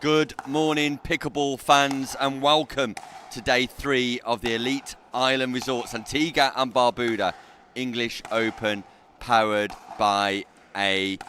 Good morning, pickleball fans, and welcome to day 3 of the Elite Island Resorts Antigua and Barbuda English Open, powered by APP.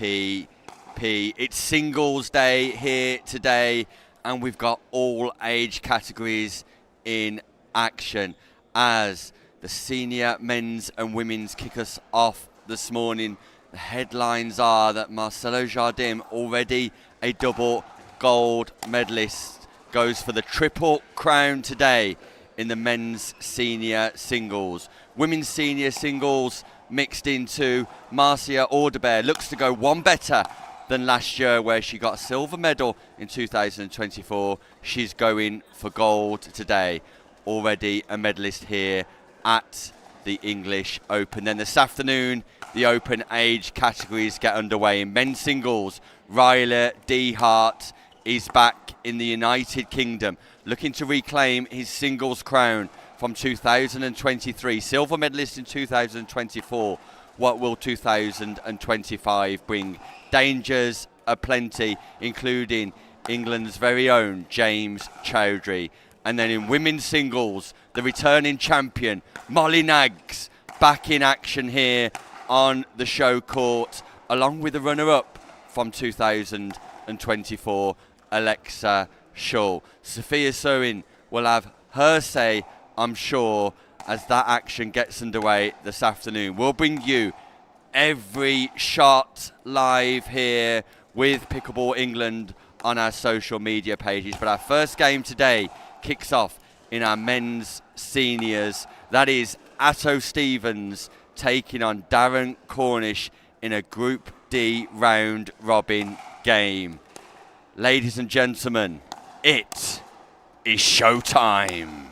It's singles day here today, and we've got all age categories in action as the senior men's and women's kick us off this morning. The headlines are that Marcelo Jardim, already a double gold medalist, goes for the triple crown today in the men's senior singles. Women's senior singles mixed into Marcia Orderbear looks to go one better than last year, where she got a silver medal in 2024. She's going for gold today, already a medalist here at the English Open. Then this afternoon, the open age categories get underway. In men's singles, Ryler D. Hart is back in the United Kingdom, looking to reclaim his singles crown from 2023. Silver medalist in 2024. What will 2025 bring? Dangers aplenty, including England's very own James Chowry. And then in women's singles, the returning champion, Molly Nags, back in action here on the show court, along with the runner-up from 2024, Alexa Shaw. Sophia Soin will have her say, I'm sure, as that action gets underway this afternoon. We'll bring you every shot live here with Pickleball England on our social media pages. But our first game today kicks off in our men's seniors. That is Atto Stevens taking on Darren Cornish in a Group D round robin game. Ladies and gentlemen, it is showtime.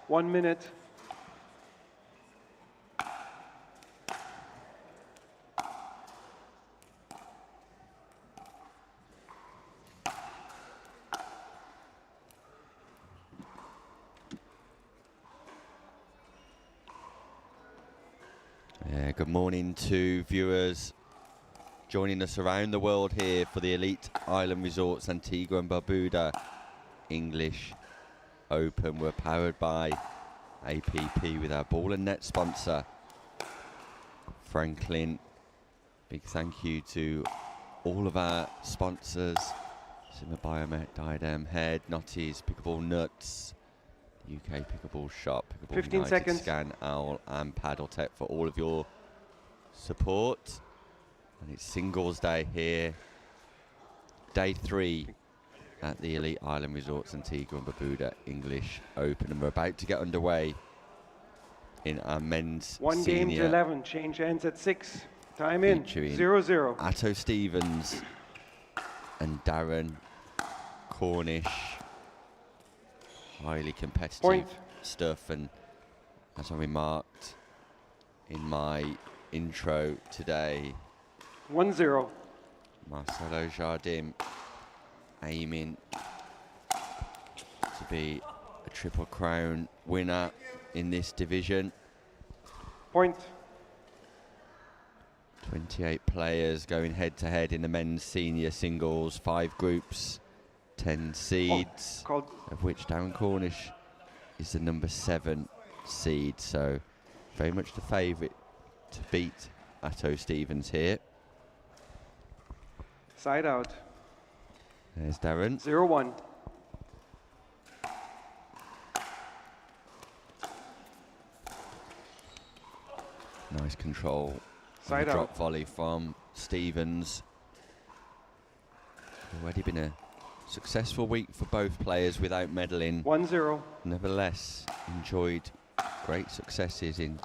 One minute. Good morning to viewers joining us around the world here for the Elite Island Resorts Antigua and Barbuda English Open. We're powered by APP with our ball and net sponsor, Franklin. Big thank you to all of our sponsors, Simmer Biomet, Diadem, Head, Notties, Pickleball Nuts, UK Pickleball Shop, Pickleball 15 United, seconds. Scan, Owl and Paddle Tech for all of your support. And it's singles day here, day 3 at the Elite Island Resorts Antigua and Barbuda English Open, and we're about to get underway in our men's One senior. game to 11. Change ends at 6. Time in. Featuring 0-0. Atto Stevens and Darren Cornish. Highly competitive Point. stuff, and as I remarked in my intro today, 1-0. Marcelo Jardim aiming to be a Triple Crown winner in this division. Point. 28 players going head-to-head in the men's senior singles, 5 groups, 10 seeds, Called. of which Darren Cornish is the number 7 seed, so very much the favourite to beat Atto Stevens here. Side out. There's Darren. 0-1. Nice control. Side And a drop out. volley from Stevens. Already been a successful week for both players without medaling. 1-0. Nevertheless, enjoyed great successes in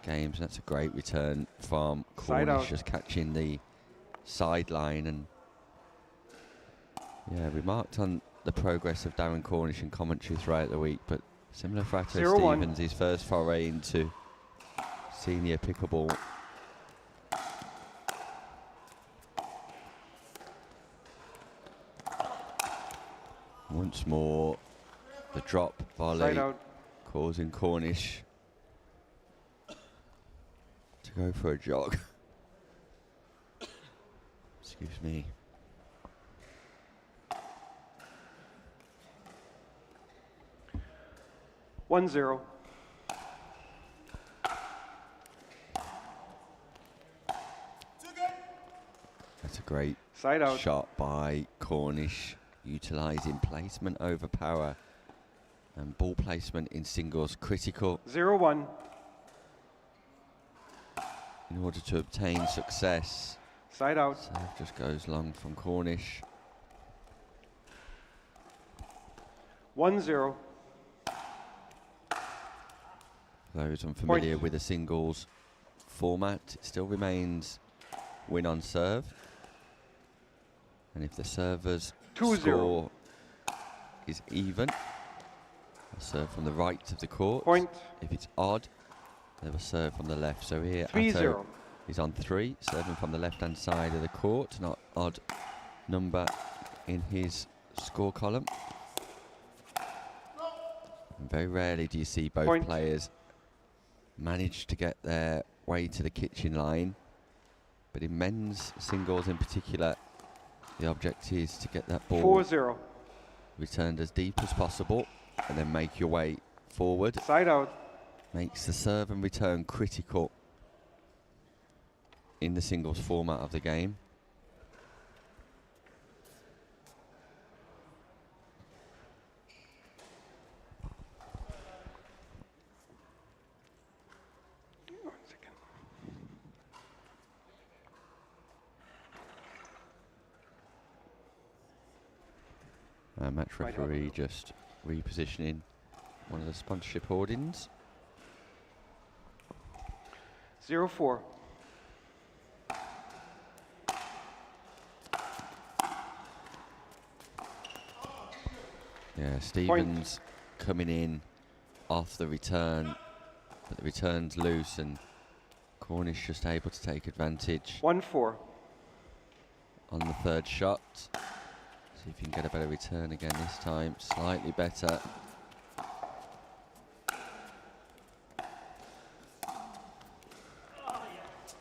games. That's a great return from Side Cornish, out. just catching the sideline. And yeah, we marked on the progress of Darren Cornish in commentary throughout the week, but similar for Atto 0-1. Stevens, his first foray into senior pickleball. Once more, the drop volley Side out. causing Cornish to go for a jog. Excuse me. One zero. That's a great Side out. shot by Cornish, utilising placement over power, and ball placement in singles critical 0-1. in order to obtain success. Side out. Serve just goes long from Cornish. 1-0. Those unfamiliar Point. with the singles format, it still remains win on serve. And if the server's 2-0. score is even, they'll serve from the right of the court. Point. If it's odd, they will serve from the left. So here, 3-0. Atto is on 3, serving from the left-hand side of the court, not odd number in his score column. And very rarely do you see both Point. players manage to get their way to the kitchen line. But in men's singles in particular, the object is to get that ball 4-0. returned as deep as possible and then make your way forward. Side out. Makes the serve and return critical in the singles format of the game. One second. Match Right up. referee just repositioning one of the sponsorship hoardings. 0-4. Yeah, Stevens coming in off the return, but the return's loose and Cornish just able to take advantage 1-4. on the third shot. See if you can get a better return again this time, slightly better.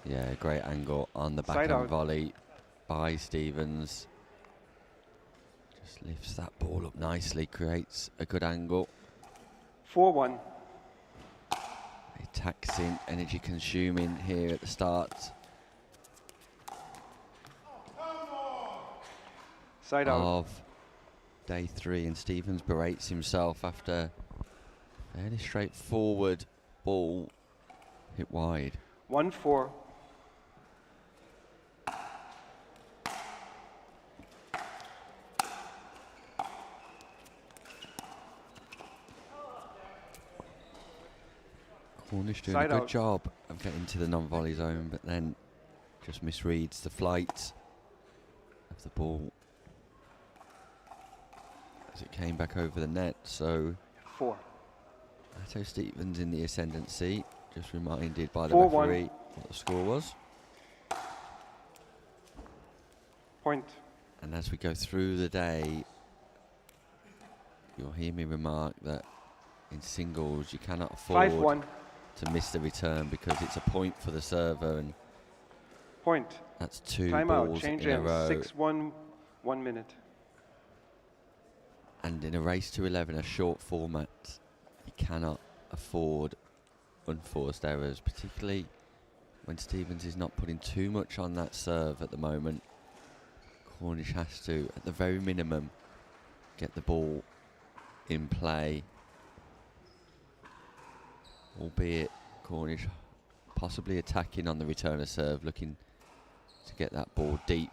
Yeah, great angle on the Side backhand out. volley by Stevens. Just lifts that ball up nicely, creates a good angle. 4-1. Very taxing, energy consuming here at the start Side out. of day 3, and Stevens berates himself after a fairly straightforward ball hit wide. 1-4. Cornish doing Side a good out. job of getting to the non-volley zone, but then just misreads the flight of the ball as it came back over the net. So 4. Atto Stevens in the ascendancy, just reminded by the 4-1. referee what the score was. Point. And as we go through the day, you'll hear me remark that in singles you cannot afford 5-1. to miss the return because it's a point for the server, and Point. that's 2 Timeout. balls Change in a ends. row. 6-1. 1 minute. And in a race to 11, a short format, you cannot afford unforced errors, particularly when Stevens is not putting too much on that serve at the moment. Cornish has to, at the very minimum, get the ball in play. Albeit Cornish possibly attacking on the return of serve, looking to get that ball deep.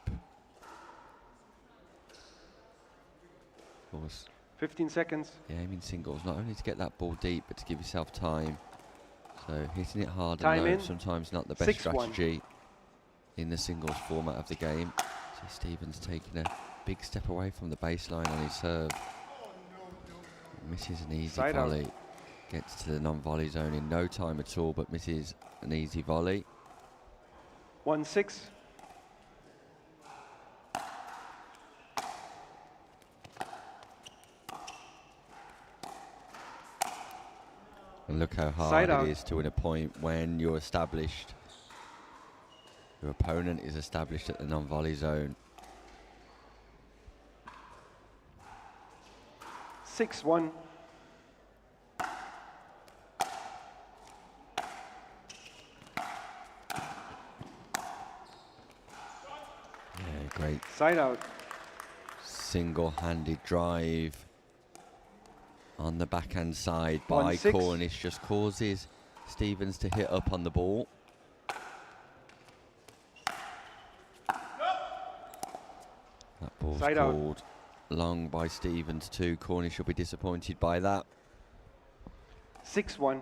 Of course, 15 seconds. the aiming singles, not only to get that ball deep, but to give yourself time. So hitting it hard Time and low, in. sometimes not the best 6-1. strategy in the singles format of the game. So Stevens taking a big step away from the baseline on his serve. Misses an easy Side volley. out. Gets to the non-volley zone in no time at all, but misses an easy volley. 1-6. And look how hard Side it out. is to win a point when you're established. Your opponent is established at the non-volley zone. 6-1. Yeah, great Side out. single-handed drive on the backhand side by 1-6. Cornish, just causes Stevens to hit up on the ball. That ball's Side out. called long by Stevens too. Cornish will be disappointed by that. 6-1.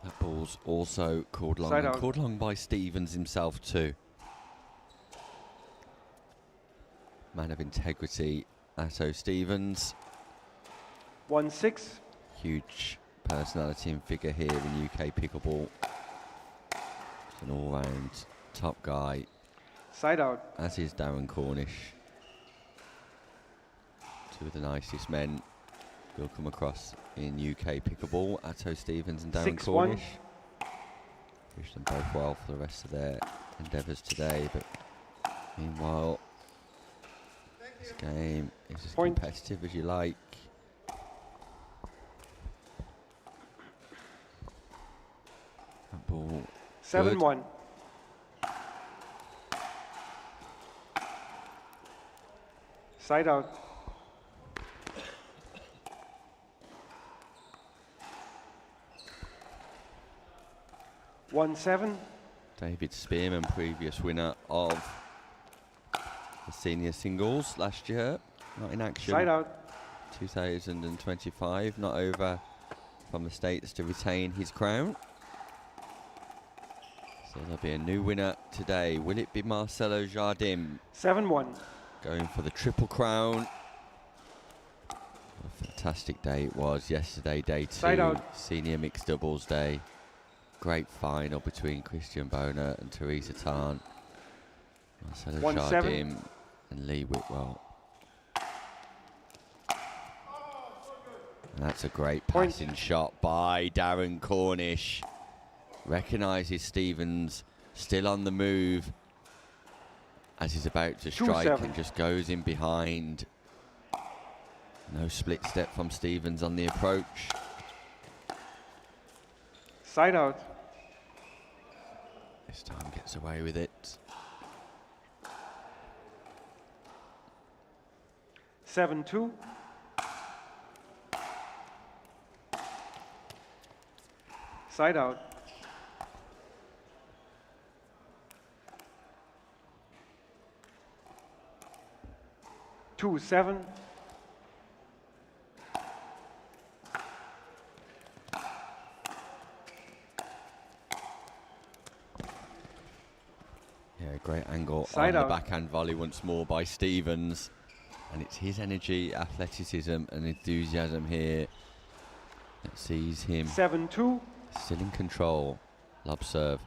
That ball's also called long, Side and out. called long by Stevens himself too. Man of integrity, Atto Stevens. 1-6. Huge personality and figure here in UK pickleball. He's an all-round top guy, Side out. as is Darren Cornish. Two of the nicest men you'll come across in UK pickleball, Atto Stevens and Darren 6-1. Cornish. Wish them both well for the rest of their endeavours today, but meanwhile, this game is as Point. competitive as you like. That ball 7-1. Side out. One seven. David Spearman, previous winner of the senior singles last year, not in action. Side out. 2025, not over from the States to retain his crown. So there'll be a new winner today. Will it be Marcelo Jardim 7-1. going for the triple crown? What a fantastic day it was yesterday, day 2, Side out. senior mixed doubles day. Great final between Christian Boner and Teresa Tarn. Marcelo 1-7. Jardim and Lee Whitwell. And that's a great Point. passing shot by Darren Cornish. Recognises Stevens still on the move as he's about to strike 2-7. and just goes in behind. No split step from Stevens on the approach. Side out. This time gets away with it. 7-2. Side out. Two seven. Yeah, great angle Side on out. the backhand volley once more by Stevens. And it's his energy, athleticism and enthusiasm here that sees him 7-2. still in control. Lob serve.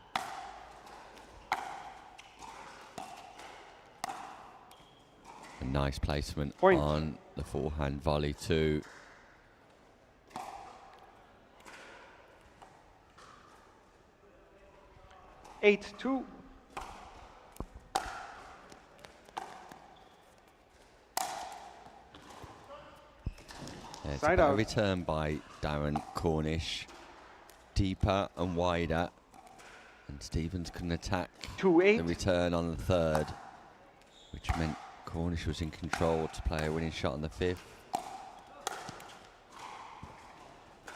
Nice placement Point. on the forehand volley too. Eight, 2. It's Side a out. return by Darren Cornish. Deeper and wider. And Stevens couldn't attack 2, 8. the return on the third, which meant Cornish was in control to play a winning shot on the fifth.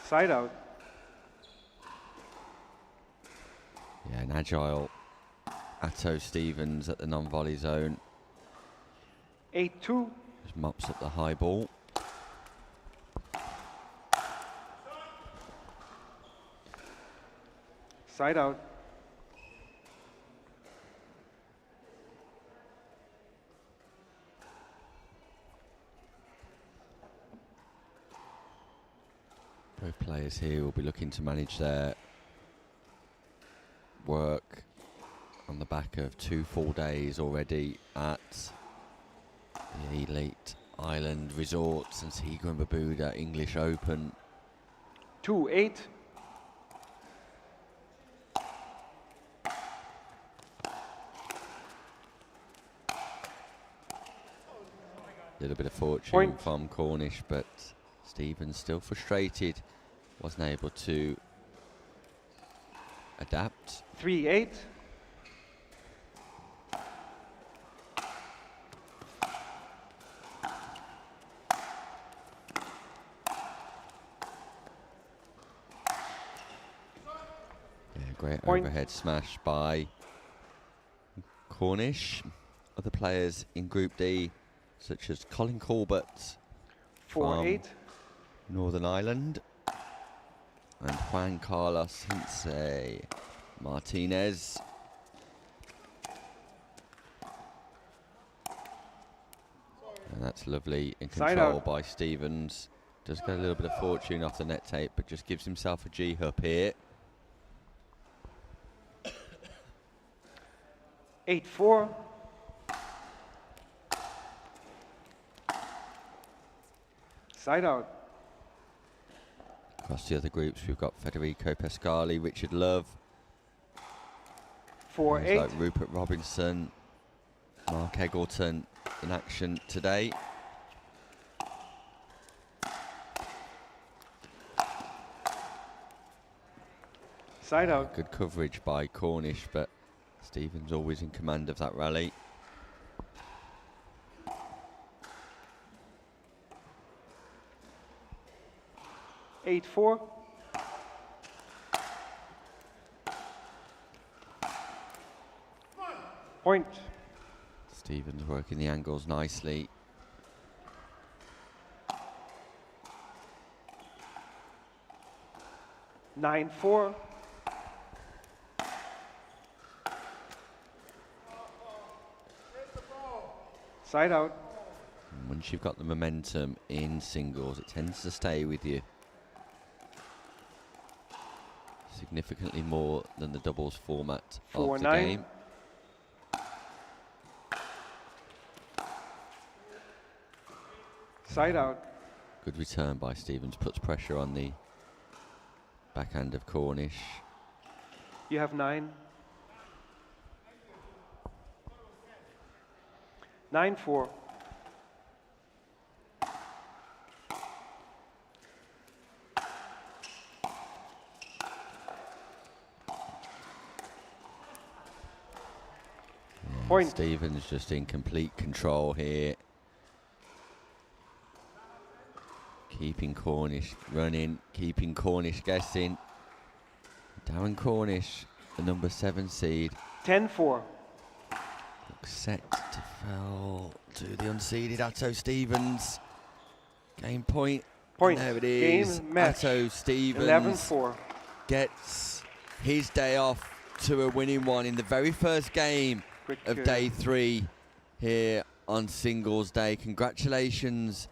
Side out. Yeah, an agile Atto Stevens at the non-volley zone. 8, 2. Just mops up the high ball. Side out. Both players here will be looking to manage their work on the back of 2 full days already at the Elite Island Resorts Antigua and Barbuda English Open. 2, 8. Little bit of fortune Point. from Cornish, but Stevens still frustrated, wasn't able to adapt. 3, 8. Yeah, great Point. overhead smash by Cornish. Other players in Group D, such as Colin Corbett 4, from 8. Northern Ireland and Juan Carlos Hince Martinez. And that's lovely in Side control out. by Stevens. Does get a little bit of fortune off the net tape, but just gives himself a G-hook here. 8, 4. Side out. Across the other groups, we've got Federico Pascali, Richard Love, 4, players 8. like Rupert Robinson, Mark Egleton in action today. Side out. Good coverage by Cornish, but Stevens always in command of that rally. Eight, 4. Point. Stevens working the angles nicely. Nine, 4. Side out. And once you've got the momentum in singles, it tends to stay with you. Significantly more than the doubles format 4, of the 9. game. Side out. Good return by Stevens, puts pressure on the backhand of Cornish. You have 9. 9, 4. Point. Stevens just in complete control here. Keeping Cornish running, keeping Cornish guessing. Darren Cornish, the number 7 seed. 10, 4. Looks set to fall to the unseeded Atto Stevens. Game point. Point. And there it is. Game match. Atto Stevens 11, 4. gets his day off to a winning one in the very first game Quick, of day 3 here on singles day. Congratulations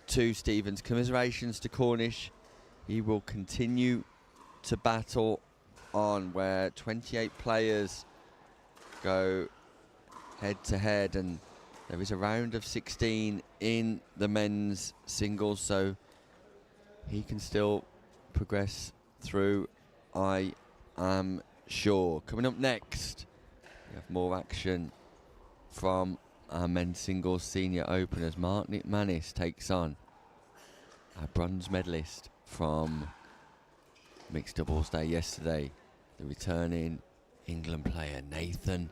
to Stevens. Commiserations to Cornish. He will continue to battle on, where 28 players go head to head, and There is a round of 16 in the men's singles, so he can still progress through, I am sure. Coming up next, we have more action from our men's singles senior open as McManis takes on our bronze medalist from mixed doubles day yesterday, the returning England player Nathan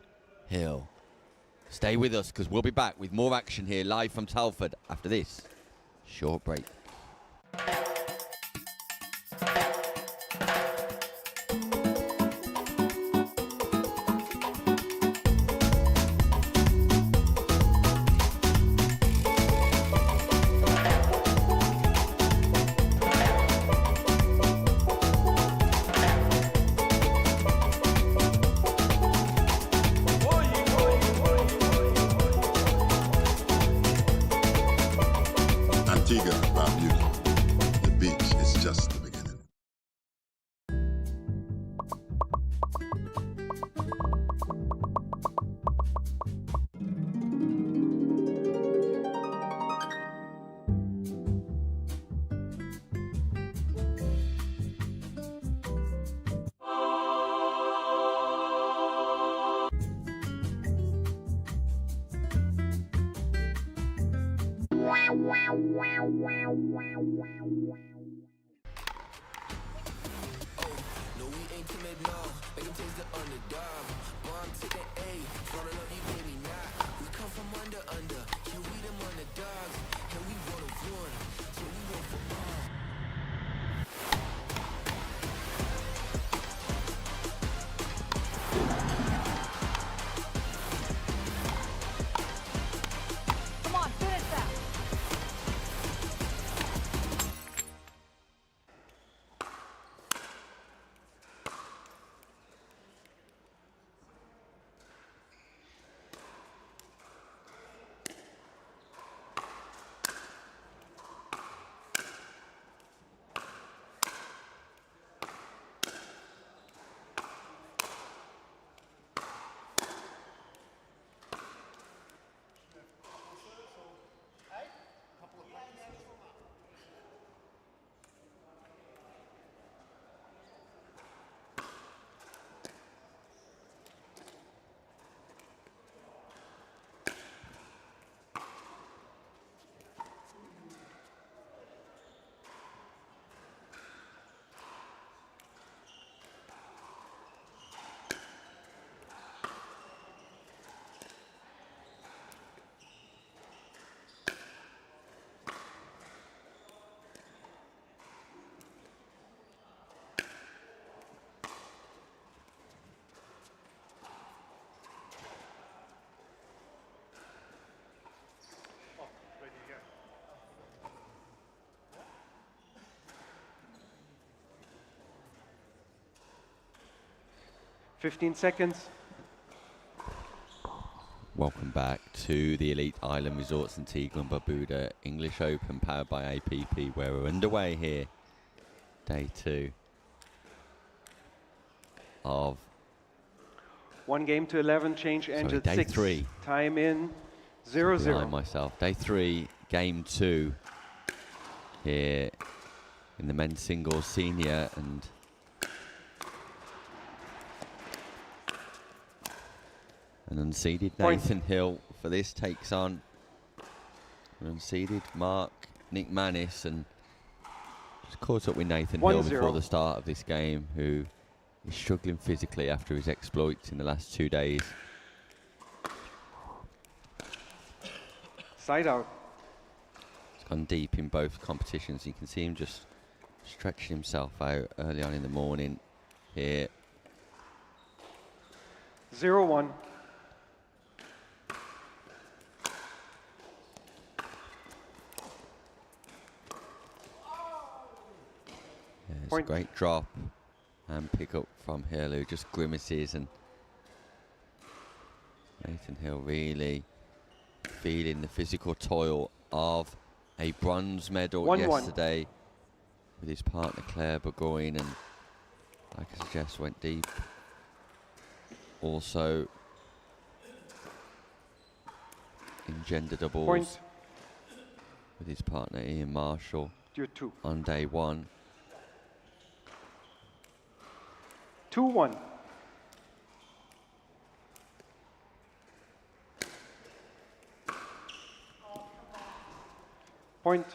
Hill. Stay with us because we'll be back with more action here live from Telford after this short break. Antigua, our beauty. The beach is just the beginning. Come on, finish that. 15 seconds. Welcome back to the Elite Island Resorts Antigua and Barbuda English Open powered by APP, where we're underway here. Day 2 of 1 game to 11, change entered day 6. 3. Time in 0-0. Behind myself. Day 3, game 2 here in the men's singles senior, and an unseeded Nathan Hill for this takes on an unseeded McManis, and just caught up with Nathan Hill before the start of this game, who is struggling physically after his exploits in the last 2 days. Side out. He's gone deep in both competitions. You can see him just stretching himself out early on in the morning here. 0-1. It's a great drop and pick up from Hill, who just grimaces, and Nathan Hill really feeling the physical toil of a bronze medal yesterday with his partner Claire Burgoyne, and like I suggest, went deep. Also in gender doubles Point. with his partner Ian Marshall Due 2. on day 1. 2-1. Point.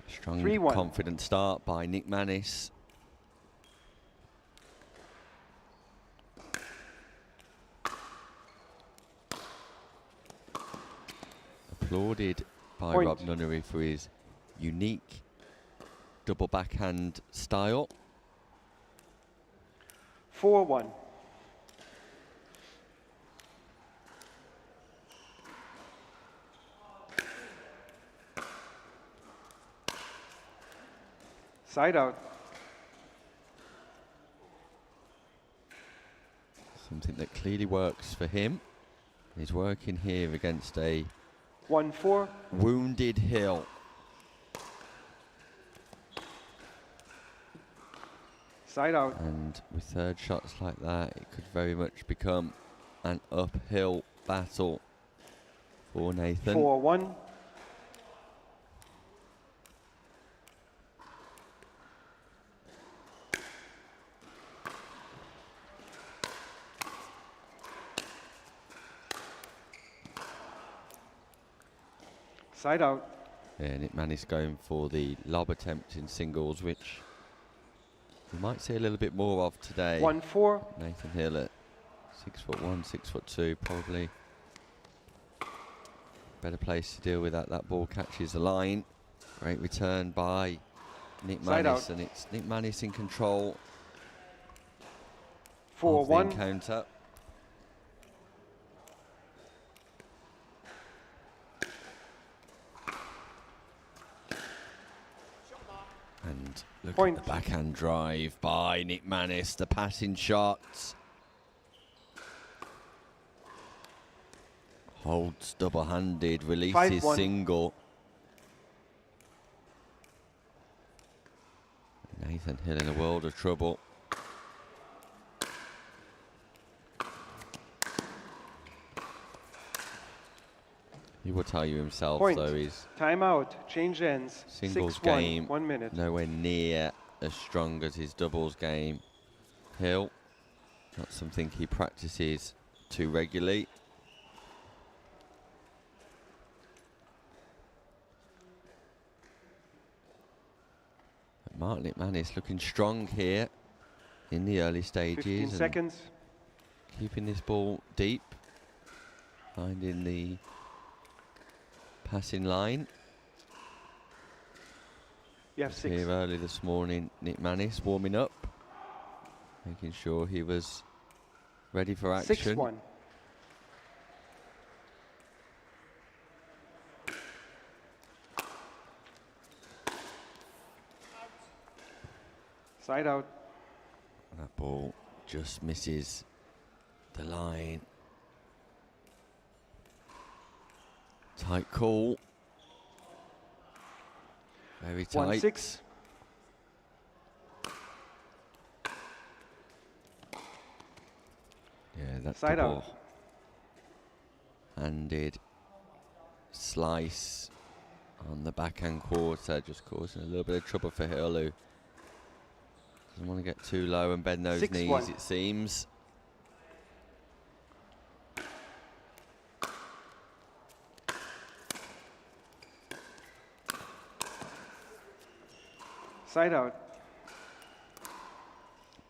Strong, 3-1. confident start by McManis. Applauded by Point. Rob Nunnery for his unique double backhand style. 4-1. Side out. Something that clearly works for him. He's working here against a 1-4. wounded Hill. Side out. And with third shots like that, it could very much become an uphill battle for Nathan. 4-1. Side out. Yeah, McManis going for the lob attempt in singles, which we might see a little bit more of today. 1-4. Nathan Hill at 6'1", 6'2", probably better place to deal with that. That ball catches the line. Great return by McManis, and it's McManis in control of the 4-1. encounter. And look Point. at the backhand drive by McManis, the passing shots. Holds double-handed, releases 5-1. single. Nathan Hill in a world of trouble. He will tell you himself, Point. though, he's Timeout. Change ends. singles 6-1. game 1 minute. nowhere near as strong as his doubles game. Hill, not something he practices too regularly. But Martin McManis looking strong here in the early stages. 15 and seconds. keeping this ball deep, finding the passing line. You have Was 6. here early this morning, McManis warming up, making sure he was ready for action. 6-1. Side out. That ball just misses the line. Tight call. Very tight. 1-6. Yeah, that Side double out. handed slice on the backhand quarter, just causing a little bit of trouble for Hill, who doesn't want to get too low and bend those 6-1. knees, it seems. Side out.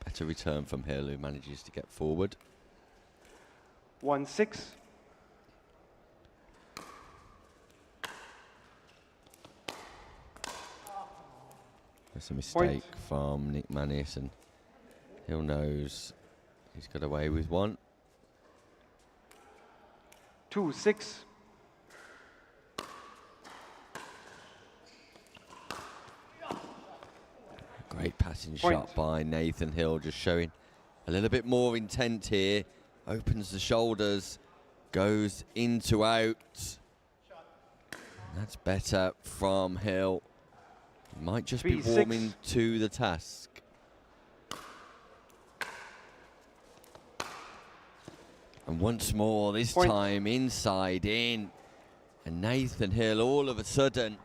Better return from Hill, who manages to get forward. 1-6. That's a mistake from McManis, and Hill knows he's got away with one. 2-6. Great passing Point. shot by Nathan Hill, just showing a little bit more intent here. Opens the shoulders, goes into out. That's better from Hill. Might just be 3-6. warming to the task. And once more, this Point. time inside in. And Nathan Hill all of a sudden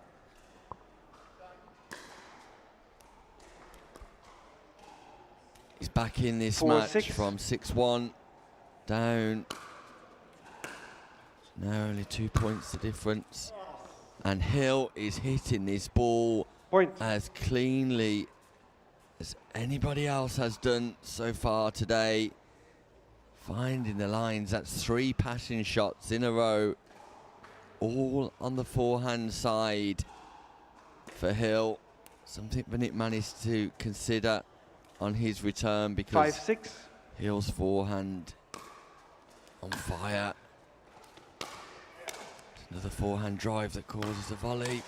is back in this 4-6. match from 6-1 down. Now only 2 points the difference. And Hill is hitting this ball Point. as cleanly as anybody else has done so far today. Finding the lines, that's 3 passing shots in a row, all on the forehand side for Hill. Something for McManis to consider on his return, because 5-6. Hill's forehand on fire. Another forehand drive that causes a volley.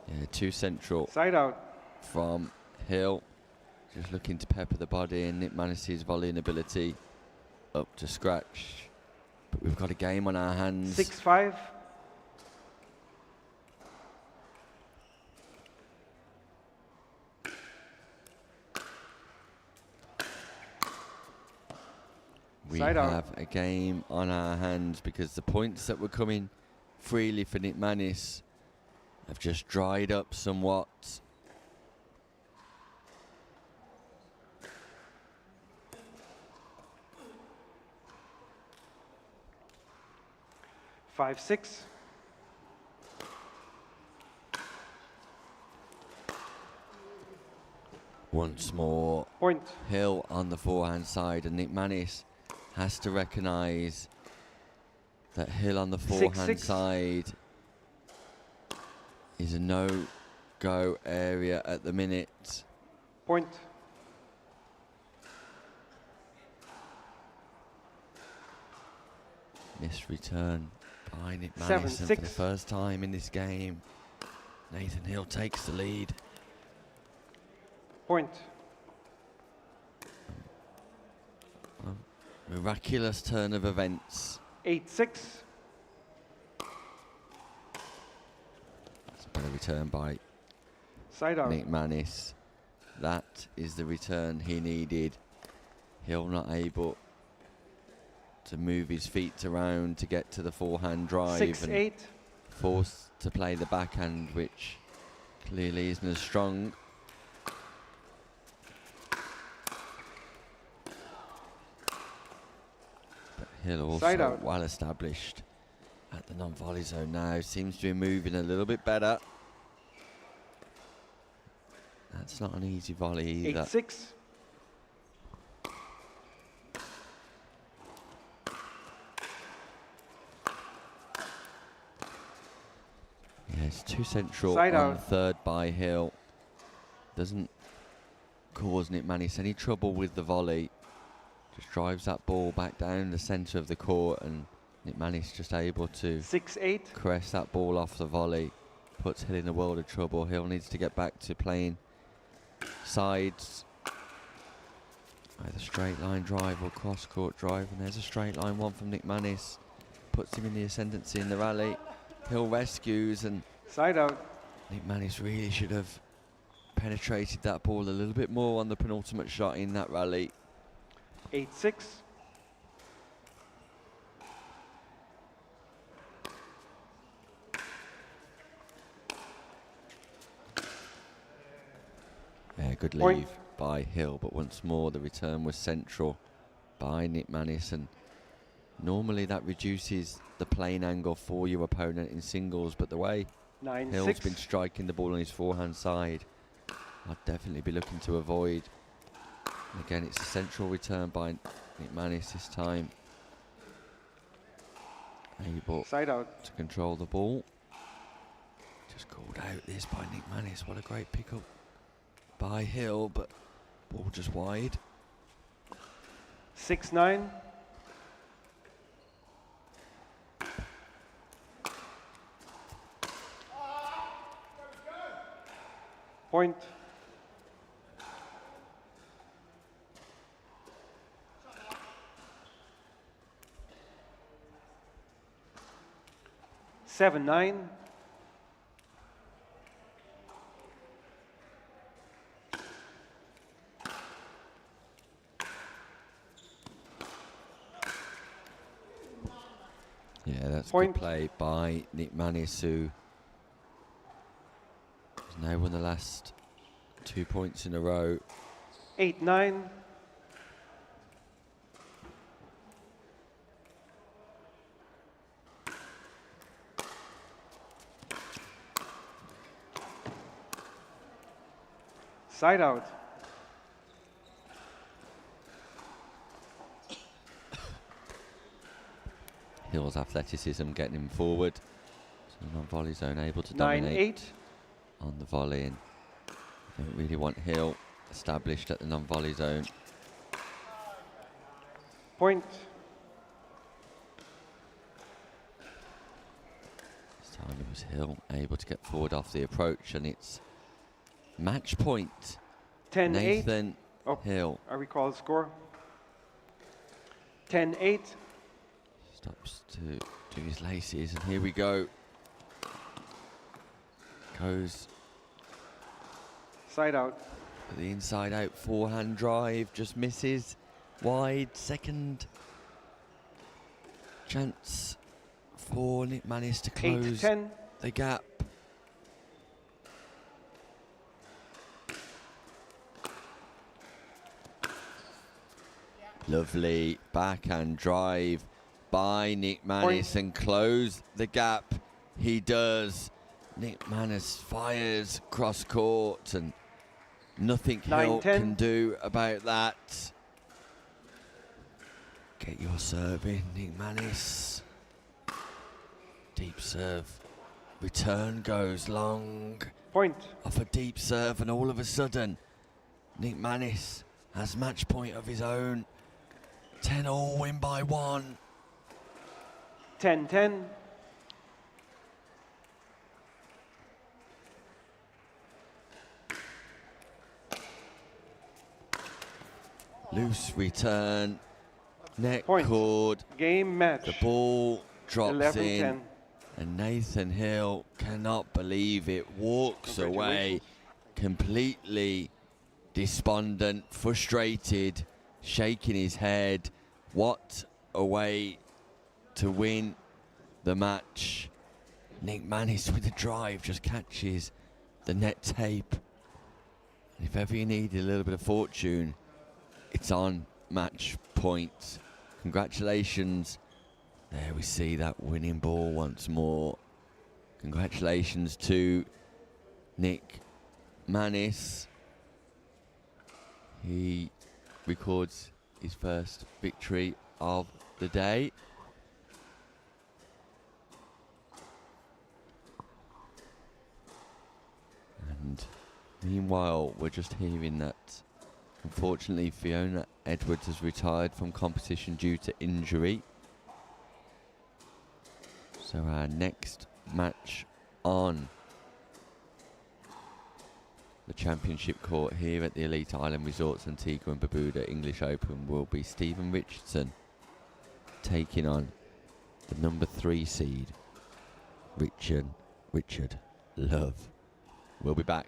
Yeah, 2 central Side out. from Hill. Just looking to pepper the body, and McManis' volleying ability up to scratch. But we've got a game on our hands. 6-5. We Side out. have a game on our hands because the points that were coming freely for McManis have just dried up somewhat. Five, 6. Once more, Point. Hill on the forehand side, and McManis has to recognise that Hill on the forehand 6-6. side is a no-go area at the minute. Point. Missed return by McManis, 7-6. and for the first time in this game, Nathan Hill takes the lead. Point. Miraculous turn of events. 8-6. It's a better return by Side out. McManis. That is the return he needed. Hill not able to move his feet around to get to the forehand drive, 6-8. and forced to play the backhand, which clearly isn't as strong. But Hill Side also out. well established at the non-volley zone now. Seems to be moving a little bit better. That's not an easy volley either. 8-6. Yeah, it's 2 central Side on out. third by Hill. Doesn't cause McManis any trouble with the volley. Just drives that ball back down the centre of the court, and McManis just able to 6-8. caress that ball off the volley. Puts Hill in a world of trouble. Hill needs to get back to playing sides. Either straight line drive or cross court drive, and there's a straight line one from McManis. Puts him in the ascendancy in the rally. Hill rescues, and Side out. McManis really should have penetrated that ball a little bit more on the penultimate shot in that rally. 8-6. Yeah, good Point. leave by Hill, but once more the return was central by McManis, and normally that reduces the playing angle for your opponent in singles, but the way Hill's been 9-6. striking the ball on his forehand side, I'd definitely be looking to avoid. And again, it's a central return by McManis this time. Able Side out. to control the ball. Just called out this by McManis. What a great pickup by Hill, but ball just wide. 6-9. Point. 7-9. Yeah, that's Point. good play by McManis, who has now won the last 2 points in a row. 8-9. Side out. Hill's athleticism getting him forward. So non-volley zone able to dominate 9-8. on the volley, and don't really want Hill established at the non-volley zone. Point. This time it was Hill able to get forward off the approach, and it's match point. 10-8. Nathan Oh, Hill I recall the score. 10-8. stops to do his laces, and here we go. Goes Side out. for the inside out forehand drive, just misses wide. Second chance for McManis to close 8-10. the gap. Lovely backhand drive by McManis and close the gap. He does. McManis fires cross court, and nothing Hill 9-10. can do about that. Get your serve in, McManis. Deep serve. Return goes long. Point. Off a deep serve, and all of a sudden, McManis has match point of his own. 10-all, win by 1. 10-10. Loose return, net Point. cord, Game match. the ball drops 11-10. in, and Nathan Hill cannot believe it, walks away completely despondent, frustrated, shaking his head. What a way to win the match. McManis with the drive just catches the net tape. And if ever you needed a little bit of fortune, it's on match point. Congratulations. There we see that winning ball once more. Congratulations to McManis. He records his first victory of the day. And meanwhile, we're just hearing that unfortunately Fiona Edwards has retired from competition due to injury. So our next match on the championship court here at the Elite Island Resorts Antigua and Barbuda English Open will be Stephen Richardson taking on the number 3 seed Richard Love. We'll be back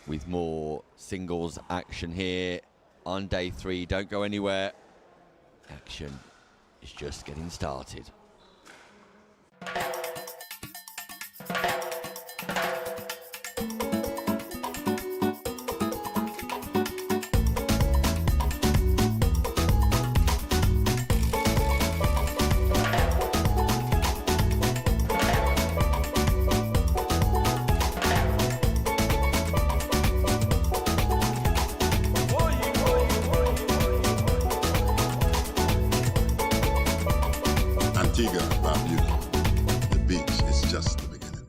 with more singles action here on day 3. Don't go anywhere. Action is just getting started. Antigua, Barbuda. The beach is just the beginning.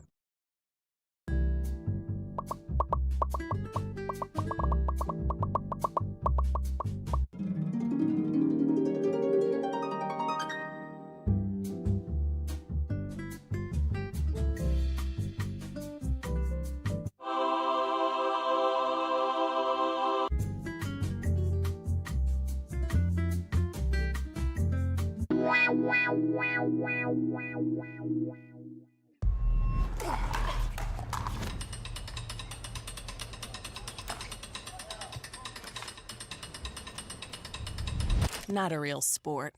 Not a real sport.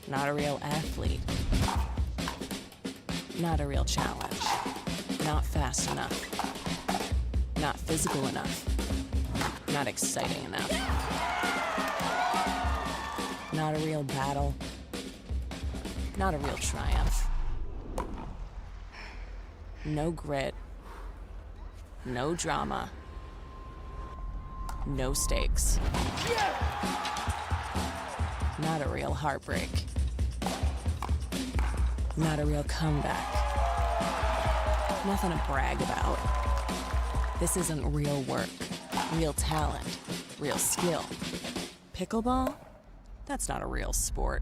Not a real athlete. Not a real challenge. Not fast enough. Not physical enough. Not exciting enough. Not a real battle. Not a real triumph. No grit. No drama. No stakes. Not a real heartbreak. Not a real comeback. Nothing to brag about. This isn't real work, real talent, real skill. Pickleball? That's not a real sport.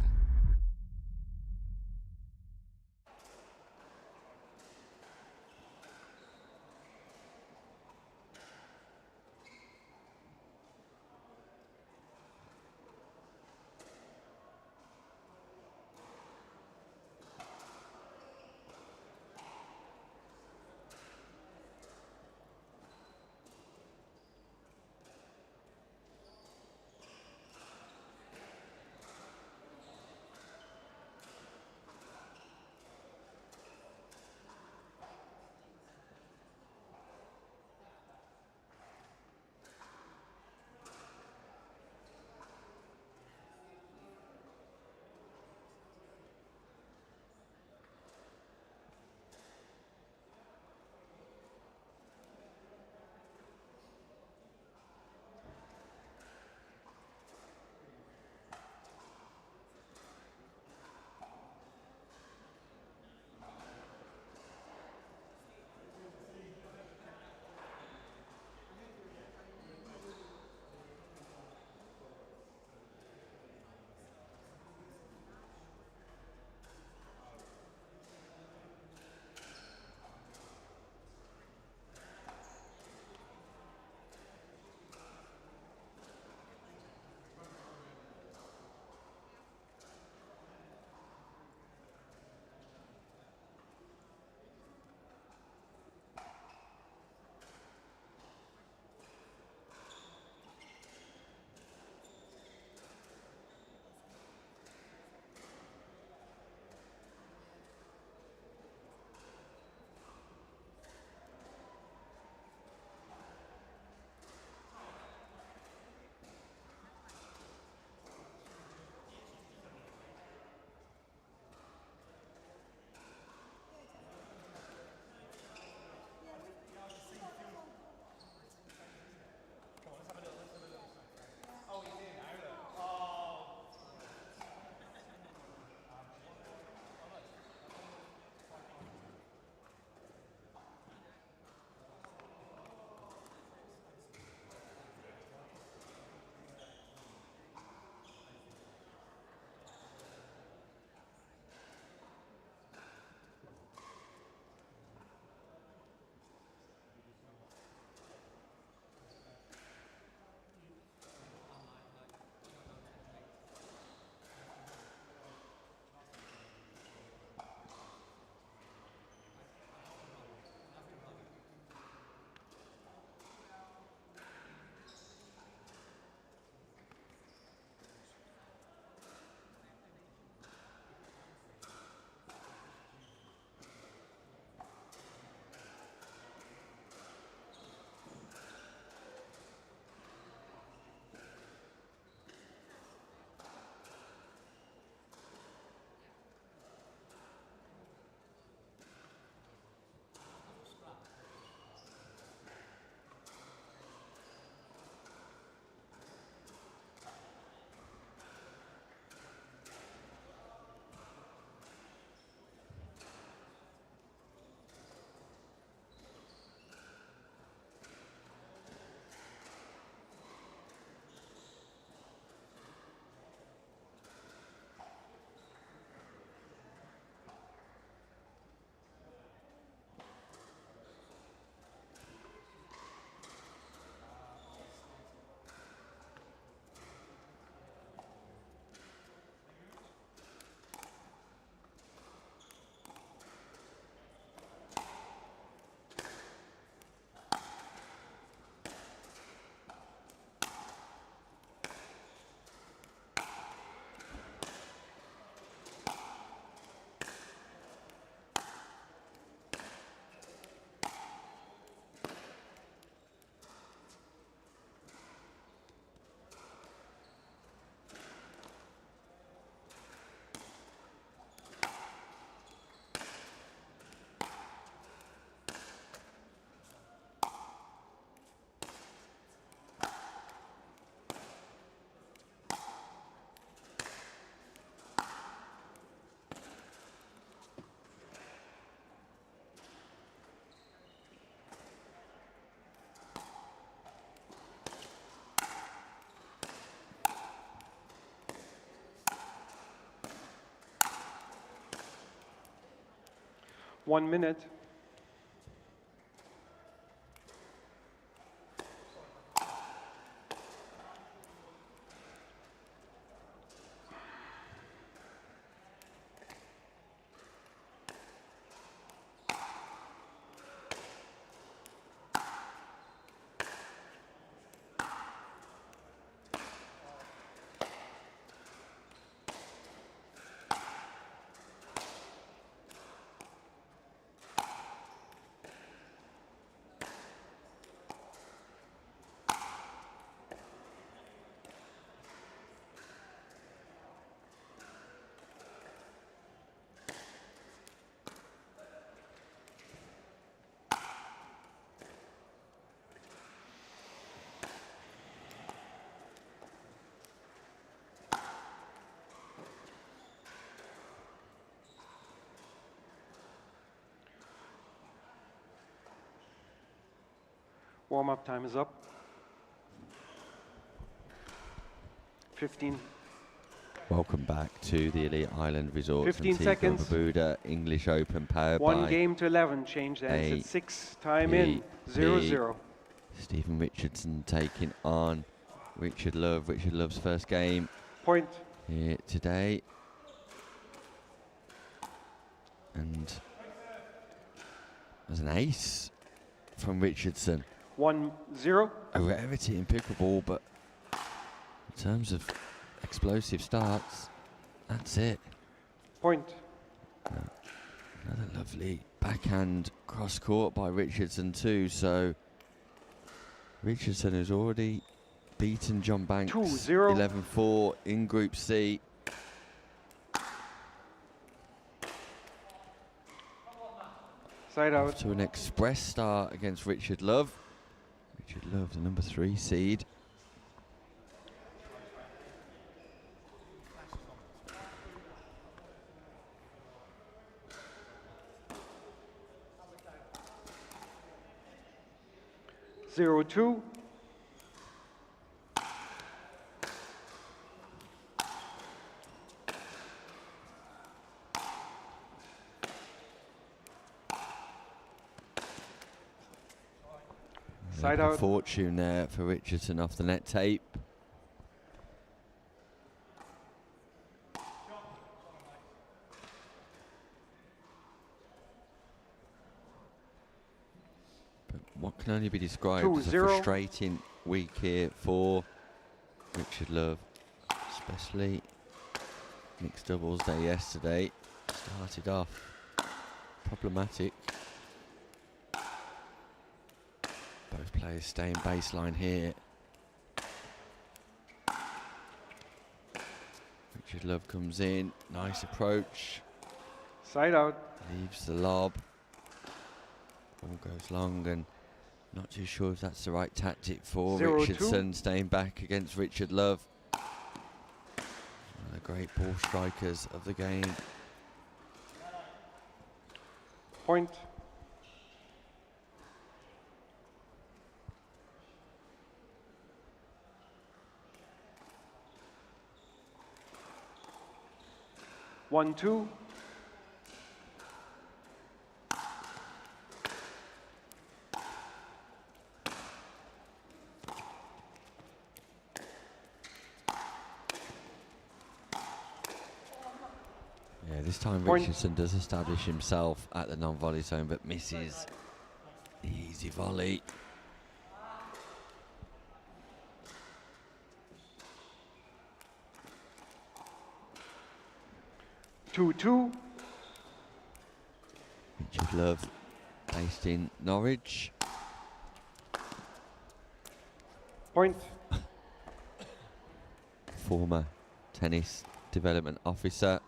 1 minute. Warm-up time is up. 15. Welcome back to the Elite Island Resort. 15 seconds. Barbuda English Open powered by 1 game to 11. Change the ends at 6. Time in. 0-0. Stephen Richardson taking on Richard Love. Richard Love's first game Point. here today. And there's an ace from Richardson. 1-0. A rarity in pickleball, but in terms of explosive starts, that's it. Point. Another lovely backhand cross court by Richardson too. So Richardson has already beaten John Banks 2-0. 11-4 in Group C. Side out. To an express start against Richard Love. Richard Love, the number 3 seed. Zero two. Side out. Fortune there for Richardson off the net tape. But what can only be described as a 2-0. frustrating week here for Richard Love, especially mixed doubles day yesterday. Started off problematic. Both players staying baseline here. Richard Love comes in, nice approach. Side out. Leaves the lob. Ball goes long and not too sure if that's the right tactic for 0-2. Richardson, staying back against Richard Love. One of the great ball strikers of the game. Point. One, two. Yeah, this time Point. Richardson does establish himself at the non-volley zone, but misses the easy volley. Two, two. Richard Love, based in Norwich. Point. Former tennis development officer.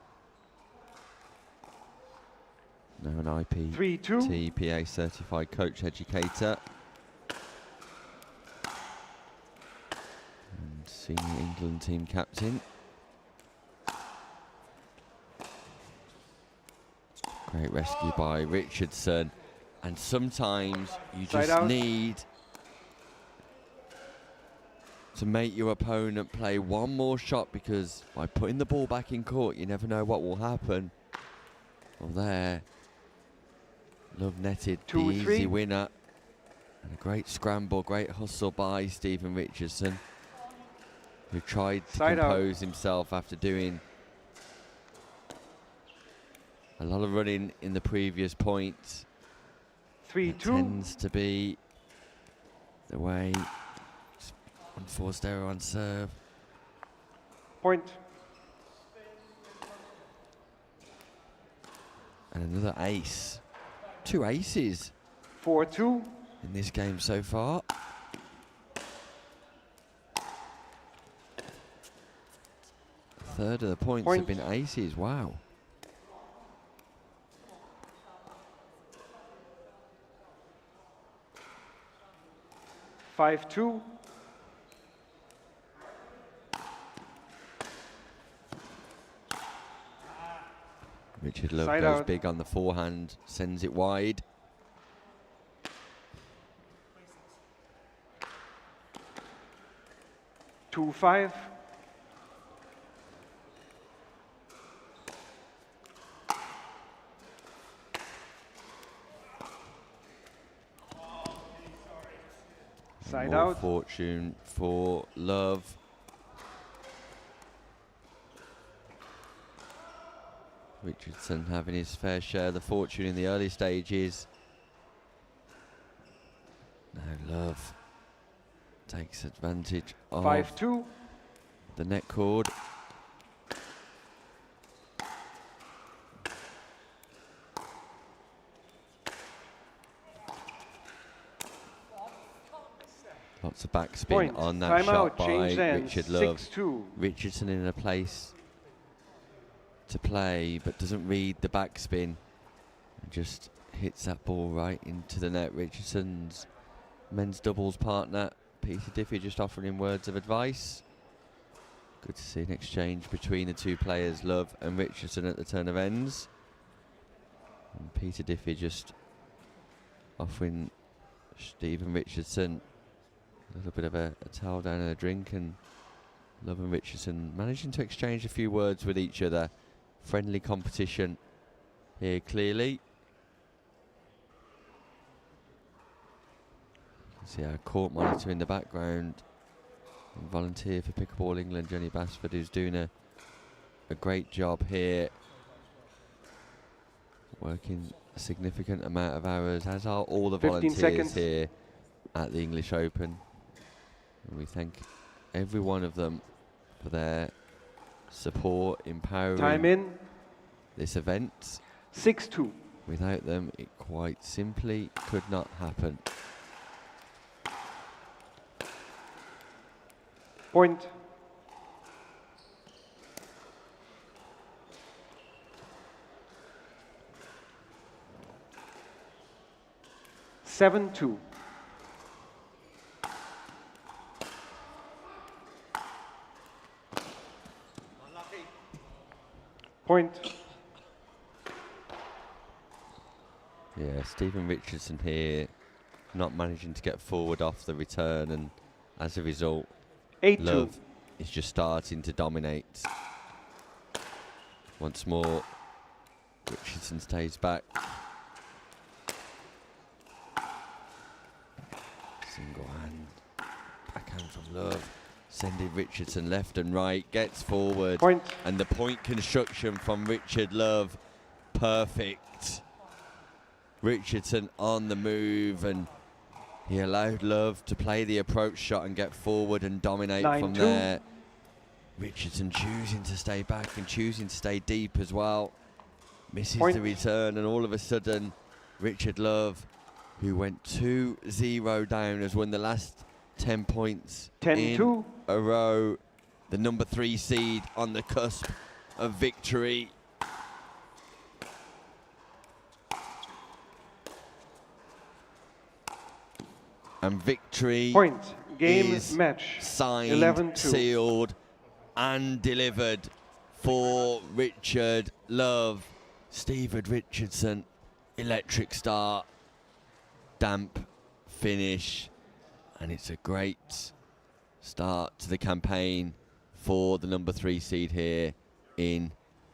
Now an 3-2. IPTPA certified coach educator. And senior England team captain. Great rescue by Richardson. And sometimes you Side just out. need to make your opponent play one more shot, because by putting the ball back in court, you never know what will happen. Well, there, Love netted the 2-3. easy winner. And a great scramble, great hustle by Stephen Richardson, who tried to Side out. compose himself after doing a lot of running in the previous point. 3-2. Tends to be the way. Just unforced error on serve. Point. And another ace. 2 aces 4-2. in this game so far. A third of the points have been aces. Wow. 5-2. Richard Love Side goes out. big on the forehand, sends it wide. Two, 5. Side More out. fortune for Love. Richardson having his fair share of the fortune in the early stages. Now Love takes advantage of 5-2. the net cord. Lots of backspin Point. on that Time shot out. by Change ends. Richard Love. 6-2. Richardson in a place to play, but doesn't read the backspin and just hits that ball right into the net. Richardson's men's doubles partner, Peter Diffie, just offering him words of advice. Good to see an exchange between the two players, Love and Richardson, at the turn of ends. And Peter Diffie just offering Stephen Richardson a little bit of a towel down and a drink, and Love and Richardson managing to exchange a few words with each other. Friendly competition here, clearly. See our court monitor in the background. And volunteer for Pickleball England, Jenny Basford, who's doing a great job here. Working a significant amount of hours, as are all the 15 volunteers seconds. here at the English Open. And we thank every one of them for their support, empowering Time in. this event. 6-2. Without them, it quite simply could not happen. Point. Seven, 2. Point. Yeah, Stephen Richardson here not managing to get forward off the return, and as a result, 8-2. Love is just starting to dominate. Once more, Richardson stays back. Single hand, backhand from Love. Sending Richardson left and right, gets forward. Point. And the point construction from Richard Love, perfect. Richardson on the move, and he allowed Love to play the approach shot and get forward and dominate 9-2. from there. Richardson choosing to stay back and choosing to stay deep as well. Misses Point. the return, and all of a sudden, Richard Love, who went 2-0 down, has won the last 10 points 10-2. in a row. The number 3 seed on the cusp of victory. And victory Point. Game is match. signed, 11-2. sealed and delivered for Richard Love. Stephen Richardson, electric start, damp finish, and it's a great start to the campaign for the number 3 seed here in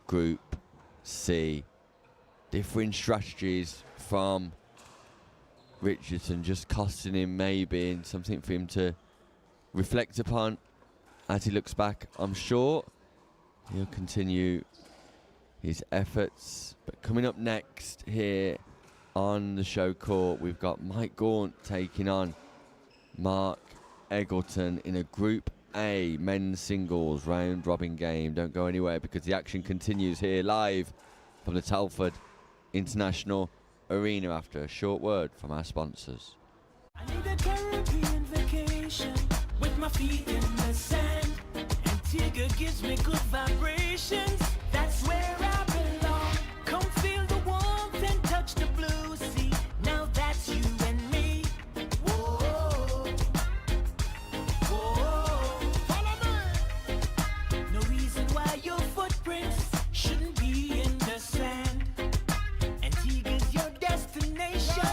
Group C. differing strategies from Richardson, just costing him maybe, and something for him to reflect upon as he looks back. I'm sure he'll continue his efforts. But coming up next here on the show court, we've got Mike Gaunt taking on Mark Egleton in a Group A men's singles round robin game. Don't go anywhere, because the action continues here live from the Telford International Arena after a short word from our sponsors. I need a Caribbean vacation with my feet in the sand. Antigua gives me good vibrations. That's where I belong. Come feel the warmth and touch the blue sea. Now that's you and me. Whoa, whoa. Follow me. No reason why your footprints shouldn't be in the sand. Antigua's your destination.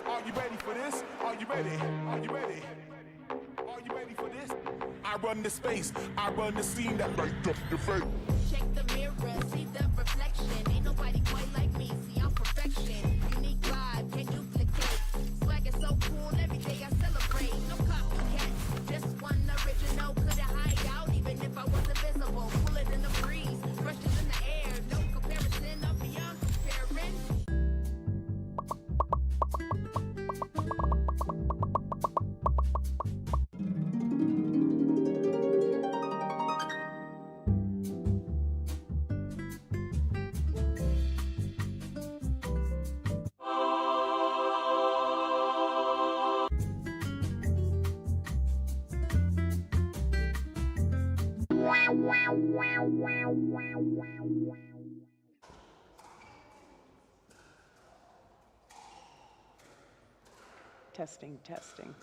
Are you ready for this? Are you ready? Are you ready? Are you ready for this? I run the space, I run the scene that light up your face. Check the mirror, see the reflection. Ain't nobody quite like me, see I'm perfection. Unique vibe, can't duplicate. Swag is so cool, every day I celebrate. No copycats, just one original. Couldn't hide out even if I was invisible. Cooler than the breeze, fresher than the air. No comparison, I'm beyond comparing. Testing, testing.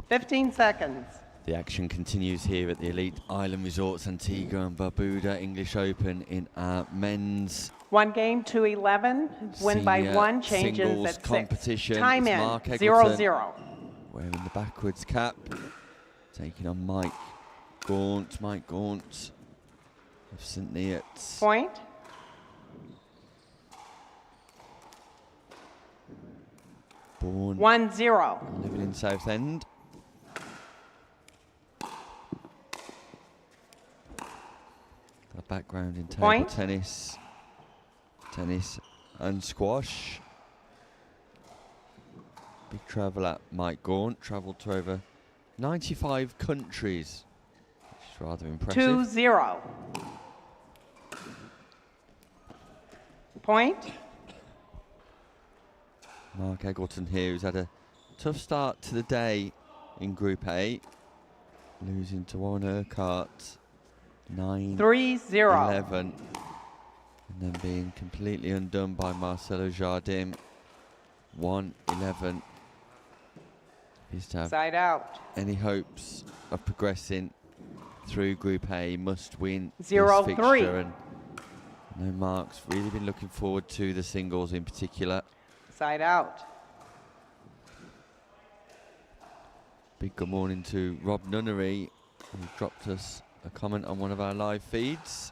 15 seconds. The action continues here at the Elite Island Resorts Antigua and Barbuda English Open in our men's 1 game to 11. Win by senior 1 changes singles at 6. competition. Time It's in. Mark 0-0. wearing the backwards cap, taking on Mike Gaunt. Mike Gaunt of St. Neots. Point. Born 1-0. living in Southend. A background in table Point. tennis and squash. Big traveller, Mike Gaunt, travelled to over 95 countries, which is rather impressive. 2-0. Point. Mark Egleton here, who's had a tough start to the day in Group A, losing to Warren Urquhart 9-11, 3-0. and then being completely undone by Marcelo Jardim 1-11. Is to have Side out. any hopes of progressing through Group A, must win this 0-3. fixture, and I know Mark's really been looking forward to the singles in particular. Side out. Big good morning to Rob Nunnery, who dropped us a comment on one of our live feeds.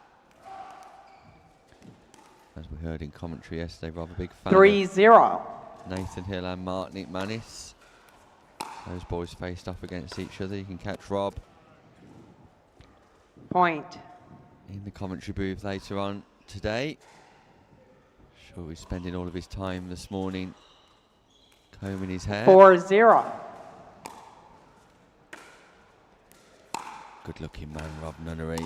As we heard in commentary yesterday, Rob, a big fan 3-0. of Nathan Hill and Martin McManis. Those boys faced off against each other. You can catch Rob Point. in the commentary booth later on today. Sure, he's spending all of his time this morning combing his hair. 4-0. Good looking man, Rob Nunnery.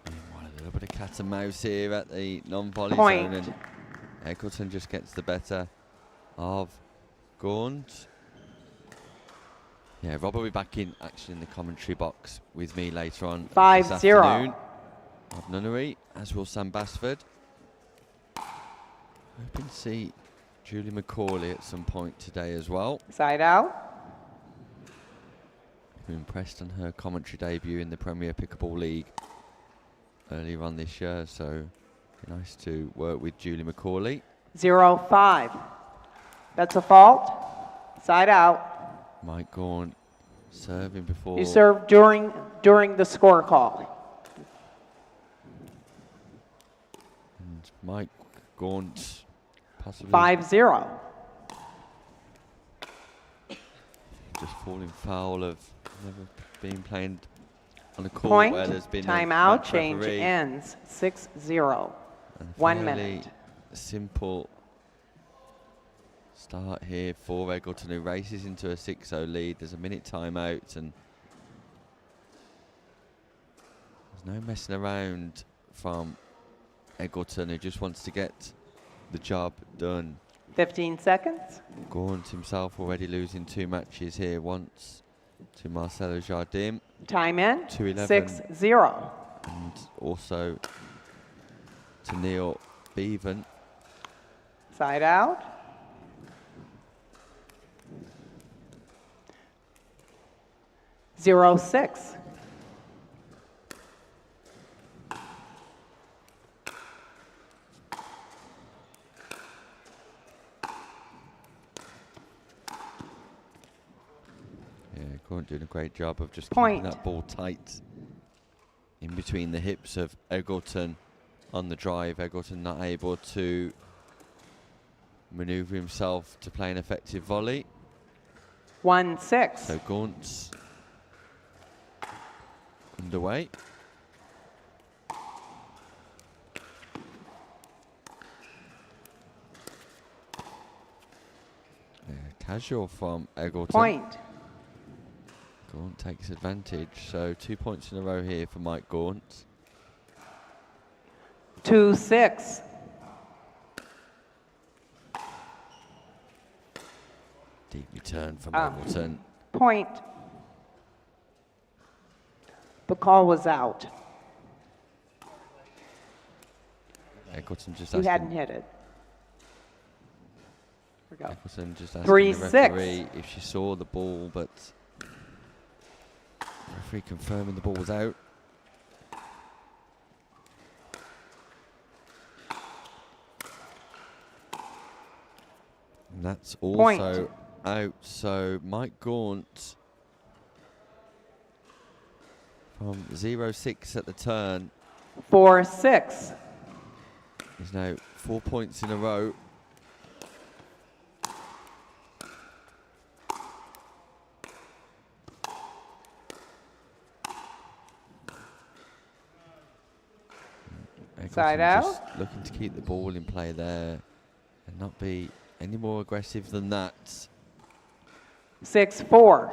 Meanwhile, a little bit of cat and mouse here at the non-volley Point. zone, and Egleton just gets the better of Gaunt. Yeah, Rob will be back in action in the commentary box with me later on this 5-0. afternoon. Rob Nunnery, as will Sam Basford. Hoping to see Julie McCauley at some point today as well. Side out. Who impressed on her commentary debut in the Premier Pickleball League earlier on this year, so nice to work with Julie McCauley. 0-5. That's a fault. Side out. Mike Gaunt serving before. You serve during the score call. And Mike Gaunt possibly 5-0. just falling foul of never being played on a court Point. where there's been Timeout. match Change referee. ends. 6-0. And a 1 fairly minute. simple start here for Egleton, who races into a 6-0 lead. There's a minute timeout, and there's no messing around from Egleton, who just wants to get the job done. 15 seconds. Gaunt himself already losing 2 matches here, once to Marcelo Jardim Time in. 2-11. 6-0. and also to Neil Bevan. Side out. Zero 6. Yeah, Gaunt doing a great job of just Point. keeping that ball tight in between the hips of Egleton on the drive. Egleton not able to manoeuvre himself to play an effective volley. 1-6. So Gaunt's underway. Yeah, casual from Egleton. Point. Gaunt takes advantage, so 2 points in a row here for Mike Gaunt. 2-6. Deep return from Ah. Egleton. Point. The call was out. Egleton just You asking. hadn't hit it. Here we go. Egleton just asking 3-6. the referee if she saw the ball, but referee confirming the ball was out. And that's also out. So Mike Gaunt from 0-6 at the turn 4-6. is now 4 points in a row. Side Egleton out. just looking to keep the ball in play there and not be any more aggressive than that. 6-4.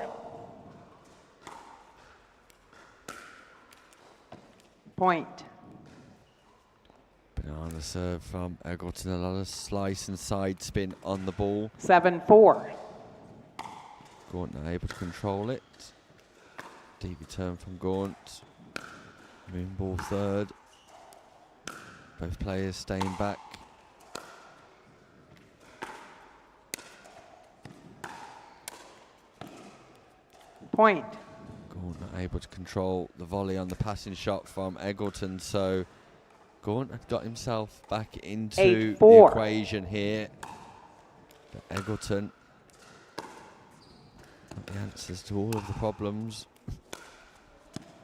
Point. Banana serve from Egleton, a lot of slice and side spin on the ball. 7-4. Gaunt not able to control it. Deep return from Gaunt. Moon ball third. Both players staying back. Point. Gaunt not able to control the volley on the passing shot from Egleton, so Gaunt had got himself back into 8-4. the equation here. But Egleton, not the answers to all of the problems.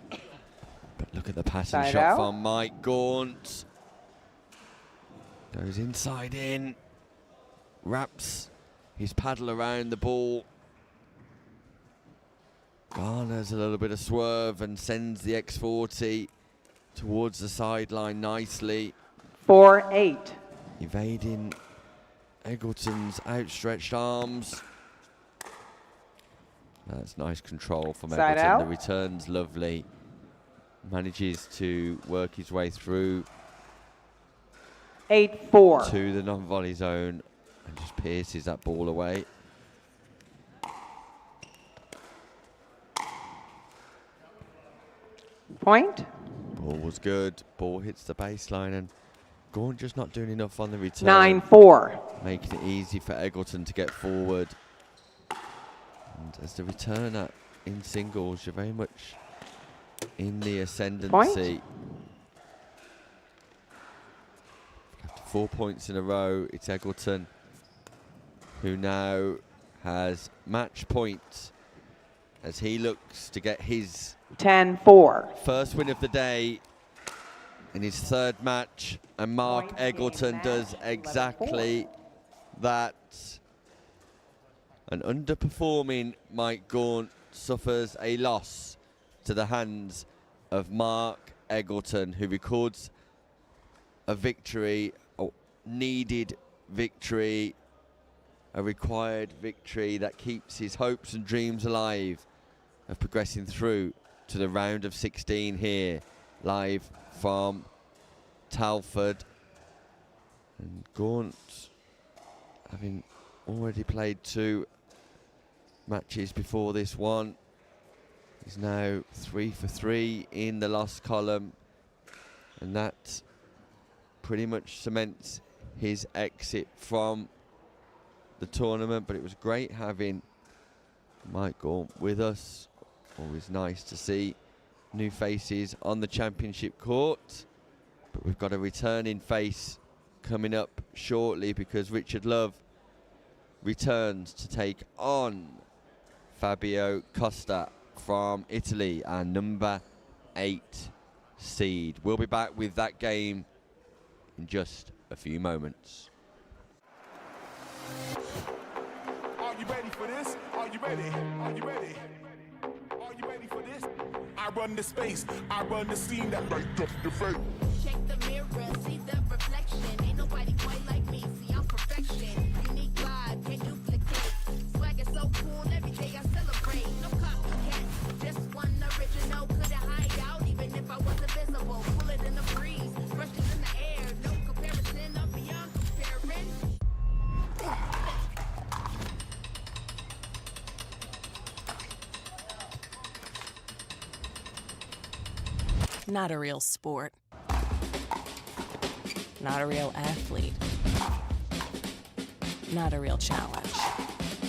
But look at the passing Side shot out. from Mike Gaunt. Goes inside in, wraps his paddle around the ball. Garners a little bit of swerve and sends the X40 towards the sideline nicely. 4-8. Evading Egleton's outstretched arms. That's nice control from Side Egleton. out. The return's lovely. Manages to work his way through 8-4. to the non-volley zone and just pierces that ball away. Point. Ball was good. Ball hits the baseline and Gaunt just not doing enough on the return. 9-4. Making it easy for Egleton to get forward. And as the returner in singles, you're very much in the ascendancy. After 4 points in a row, it's Egleton who now has match point as he looks to get his 10-4. first win of the day in his third match, and Mark Points game Egleton match, does exactly that. An underperforming Mike Gaunt suffers a loss to the hands of Mark Egleton, who records a victory, a needed victory, a required victory that keeps his hopes and dreams alive of progressing through to the round of 16 here, live from Telford. And Gaunt, having already played 2 matches before this one, is now 3 for 3 in the loss column, and that pretty much cements his exit from the tournament. But it was great having Mike Gaunt with us. Always nice to see new faces on the championship court. But we've got a returning face coming up shortly, because Richard Love returns to take on Fabio Costa from Italy, our number 8 seed. We'll be back with that game in just a few moments. Are you ready for this? Are you ready? Are you ready? Are you ready for this? I run the space, I run the scene that light up the face. Check the mirror, see the reflection. Ain't nobody quite like me, see I'm perfection. Unique vibe, can't duplicate. Swag is so cool, every day I celebrate. No copycat, just one original. Couldn't hide out, even if I wasn't visible. Pull it in the breeze, brushes in the air. No comparison, I'm beyond comparing. Not a real sport. Not a real athlete. Not a real challenge.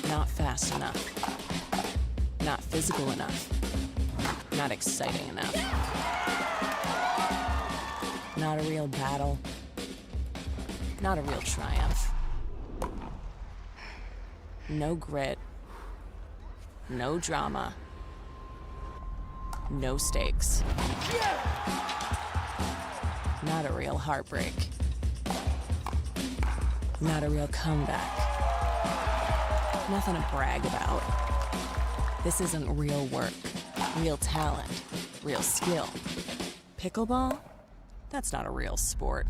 Not fast enough. Not physical enough. Not exciting enough. Not a real battle. Not a real triumph. No grit. No drama. No stakes. Not a real heartbreak. Not a real comeback. Nothing to brag about. This isn't real work, real talent, real skill. Pickleball? That's not a real sport.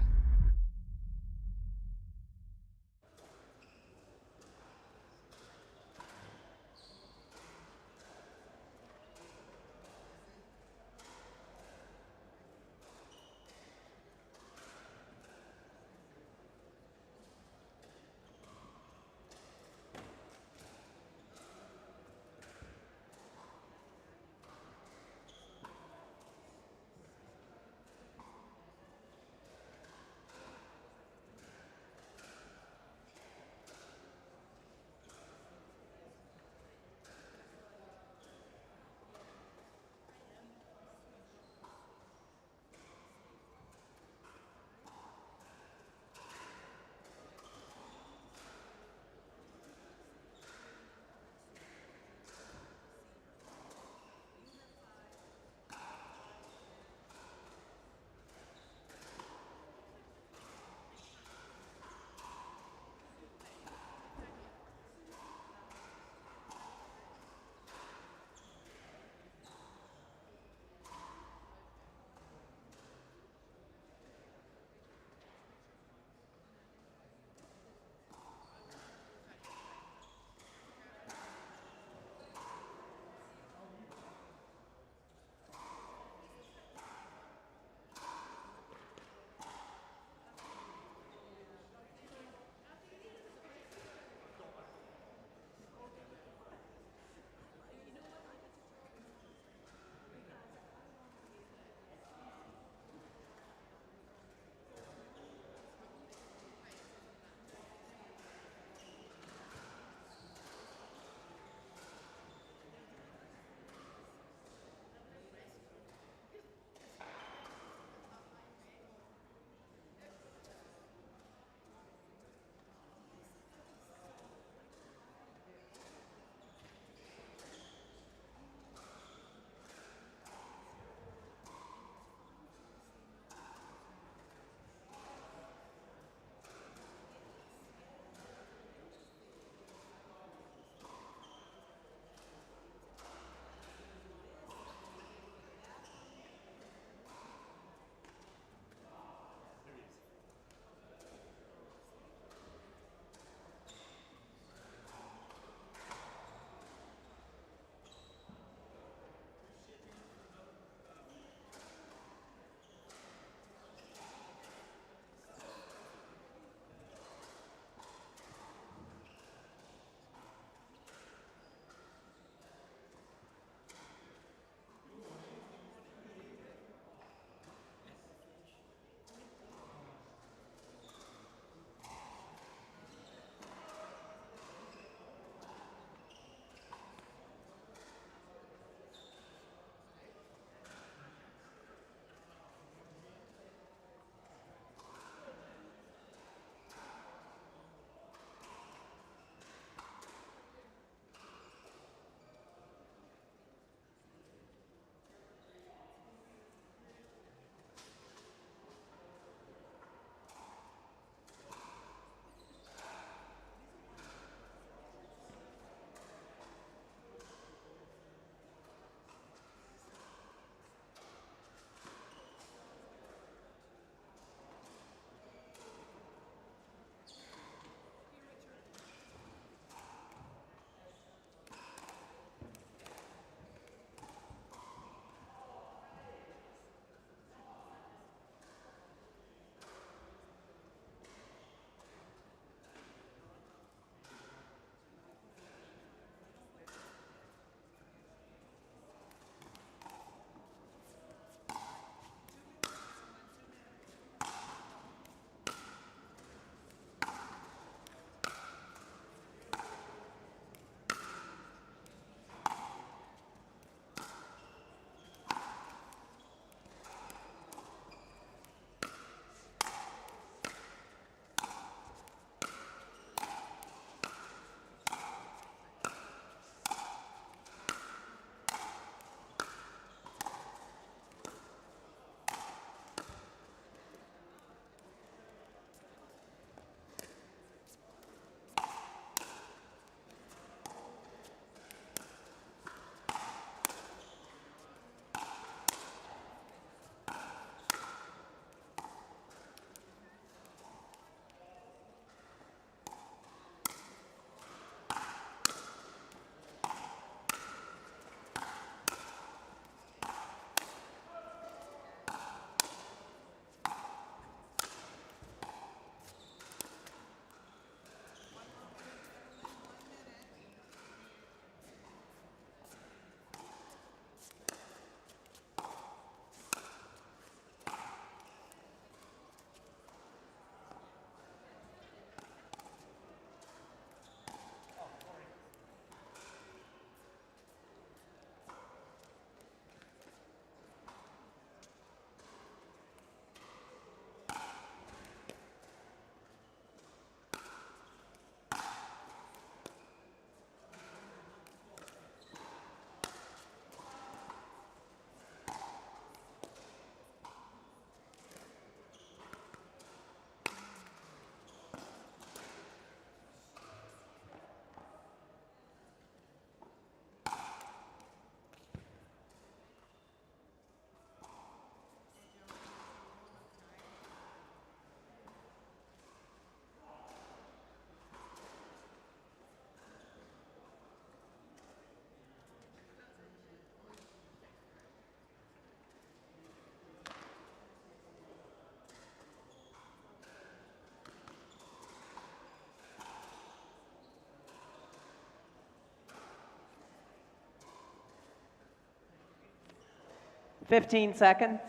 15 seconds.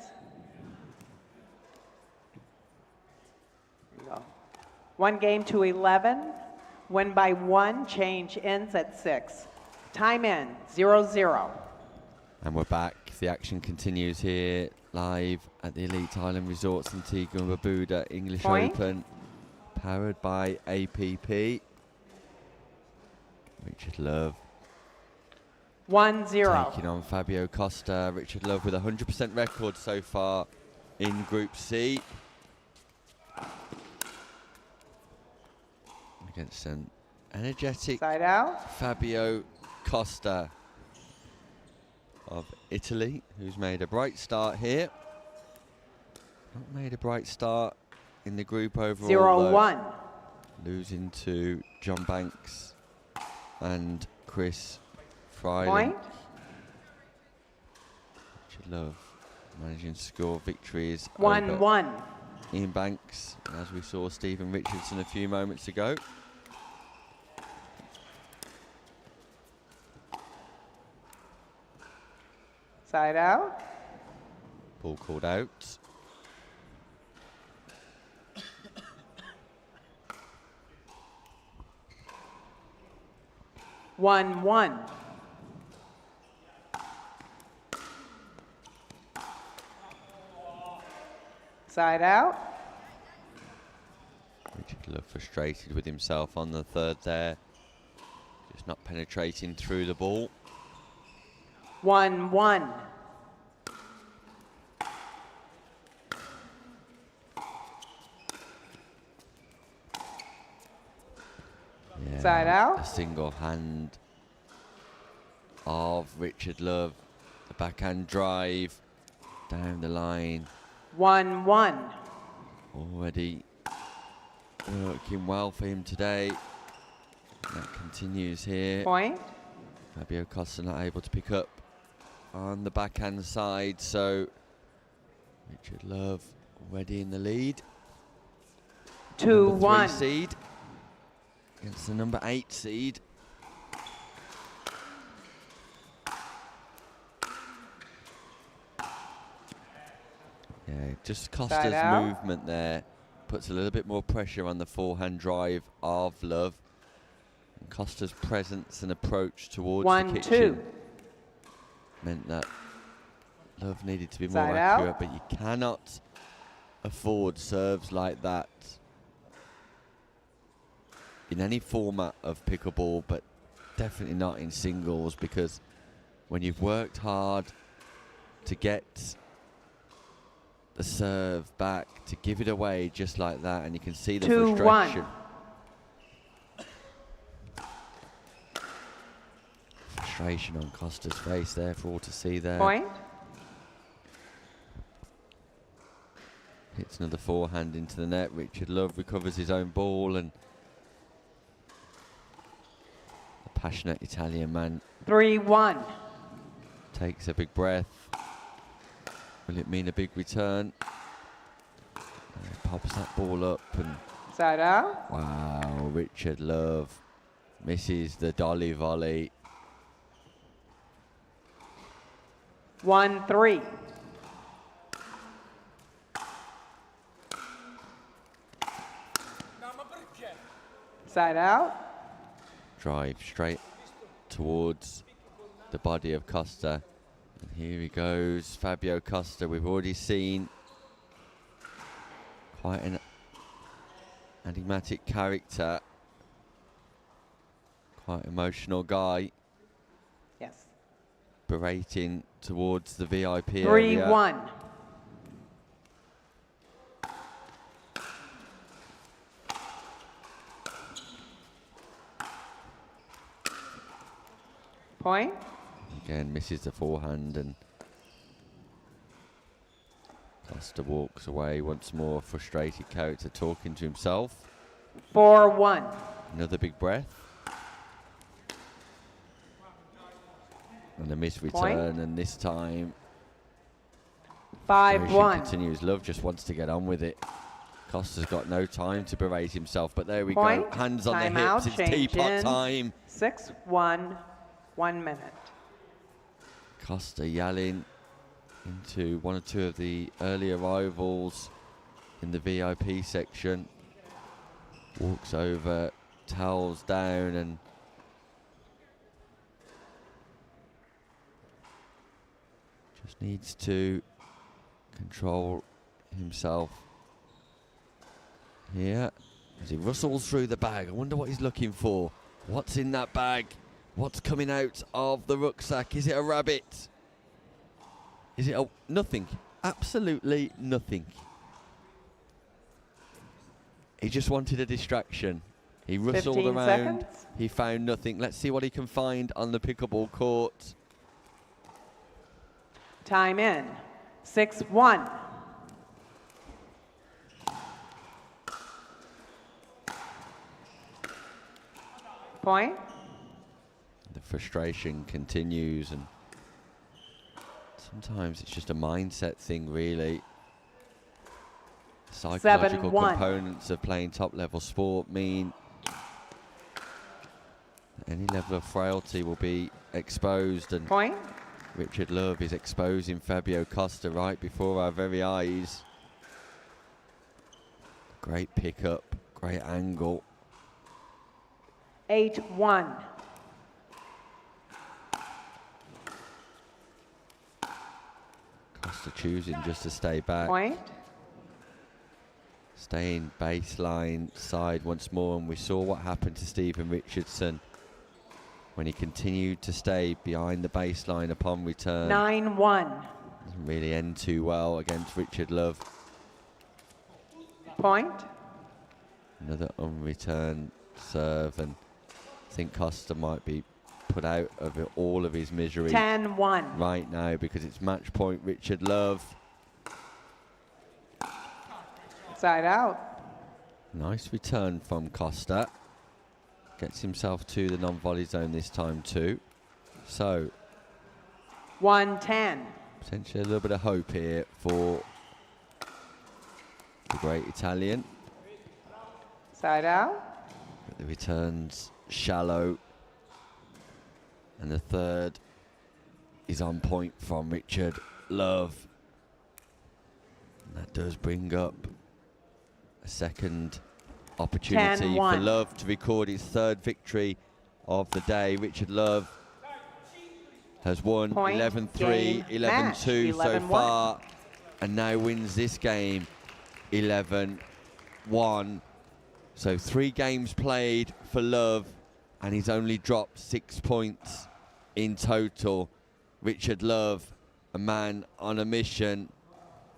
Here we go. 1 game to 11. Win by 1. Change ends at 6. Time in 0-0. And we're back. The action continues here live at the Elite Island Resorts Antigua and Barbuda English Point. Open, powered by APP. Richard Love 1-0. taking on Fabio Costa. Richard Love with a 100% record so far in Group C. Against an energetic Side out. Fabio Costa of Italy, who's made a bright start here. Not made a bright start in the group overall. 0-1. Losing to John Banks and Chris Fryling. Point. Richard Love managing to score victories 1-1. over Ian Banks, as we saw Stephen Richardson a few moments ago. Side out. Ball called out. One. Side out. Richard Love frustrated with himself on the third there. Just not penetrating through the ball. 1-1. Yeah, Side out. a single hand of Richard Love. The backhand drive down the line. 1-1. Already working well for him today. That continues here. Point. Fabio Costa not able to pick up on the backhand side, so Richard Love already in the lead. 2-1. Number 3 seed against the number 8 seed. Yeah, just Costa's out. movement there puts a little bit more pressure on the forehand drive of Love. And Costa's presence and approach towards the 1-2. kitchen meant that Love needed to be more Side accurate, out. but you cannot afford serves like that in any format of pickleball, but definitely not in singles, because when you've worked hard to get the serve back, to give it away just like that, and you can see the 2-1. frustration. Frustration on Costa's face there for all to see there. Point. Hits another forehand into the net. Richard Love recovers his own ball, and the passionate Italian man 3-1. takes a big breath. Will it mean a big return? Pops that ball up, and Side out. wow, Richard Love misses the dolly volley. 1-3. Side out. Drive straight towards the body of Costa. And here he goes, Fabio Costa. We've already seen quite an enigmatic character, quite emotional guy, Yes. berating towards the VIP area. 3-1. Point. Again, misses the forehand, and Costa walks away once more, frustrated character talking to himself. 4-1. Another big breath. And a missed return, and this time frustration 5-1. continues. Love just wants to get on with it. Costa's got no time to berate himself, but there we Point. go. Hands on Time the hips, out. it's Change teapot in. time. 6-1. 1 minute. Costa yelling into one or two of the early arrivals in the VIP section. Walks over, towels down, and just needs to control himself here as he rustles through the bag. I wonder what he's looking for. What's in that bag? What's coming out of the rucksack? Is it a rabbit? Is it a nothing? Absolutely nothing. He just wanted a distraction. He rustled 15 around. seconds. He found nothing. Let's see what he can find on the pickleball court. Time in. 6-1. Point. The frustration continues, and sometimes it's just a mindset thing, really. Psychological 7-1. components of playing top-level sport mean any level of frailty will be exposed, and Point. Richard Love is exposing Fabio Costa right before our very eyes. Great pickup, great angle. 8-1. Costa choosing just to stay back. Point. Staying baseline side once more, and we saw what happened to Stephen Richardson when he continued to stay behind the baseline upon return. 9-1. Doesn't really end too well against Richard Love. Point. Another unreturned serve, and I think Costa might be put out of it, all of his misery 10-1. right now, because it's match point Richard Love. Side out. Nice return from Costa. Gets himself to the non-volley zone this time too. So 1-10. potentially a little bit of hope here for the great Italian. Side out. But the returns shallow. And the third is on point from Richard Love. And that does bring up a second opportunity for 10-1. Love to record his third victory of the day. Richard Love has won Point, 11-3, game, 11-2 so 11-1. far, and now wins this game 11-1. So 3 games played for Love, and he's only dropped 6 points in total. Richard Love, a man on a mission.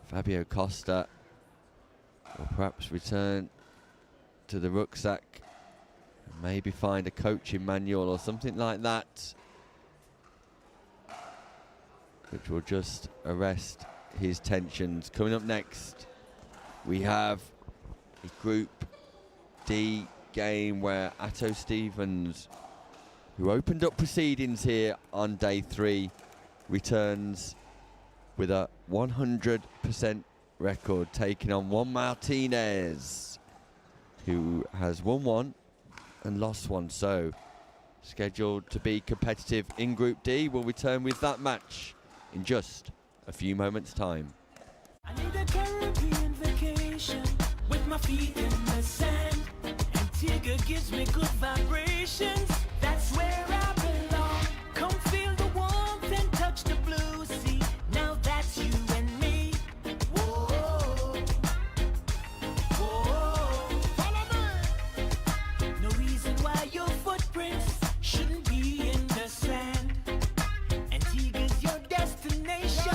Fabio Costa will perhaps return to the rucksack and maybe find a coaching manual or something like that, which will just arrest his tensions. Coming up next, we have a Group D game where Atto Stevens, who opened up proceedings here on day 3, returns with a 100% record, taking on Juan Martinez, who has won 1 and lost 1. So scheduled to be competitive in Group D. We'll return with that match in just a few moments' time. I need a Caribbean vacation with my feet in the sand. Antigua gives me good vibrations. That's where I belong. Come feel the warmth and touch the blue sea. Now that's you and me. Whoa, whoa. Follow me. No reason why your footprints shouldn't be in the sand. Antigua's your destination.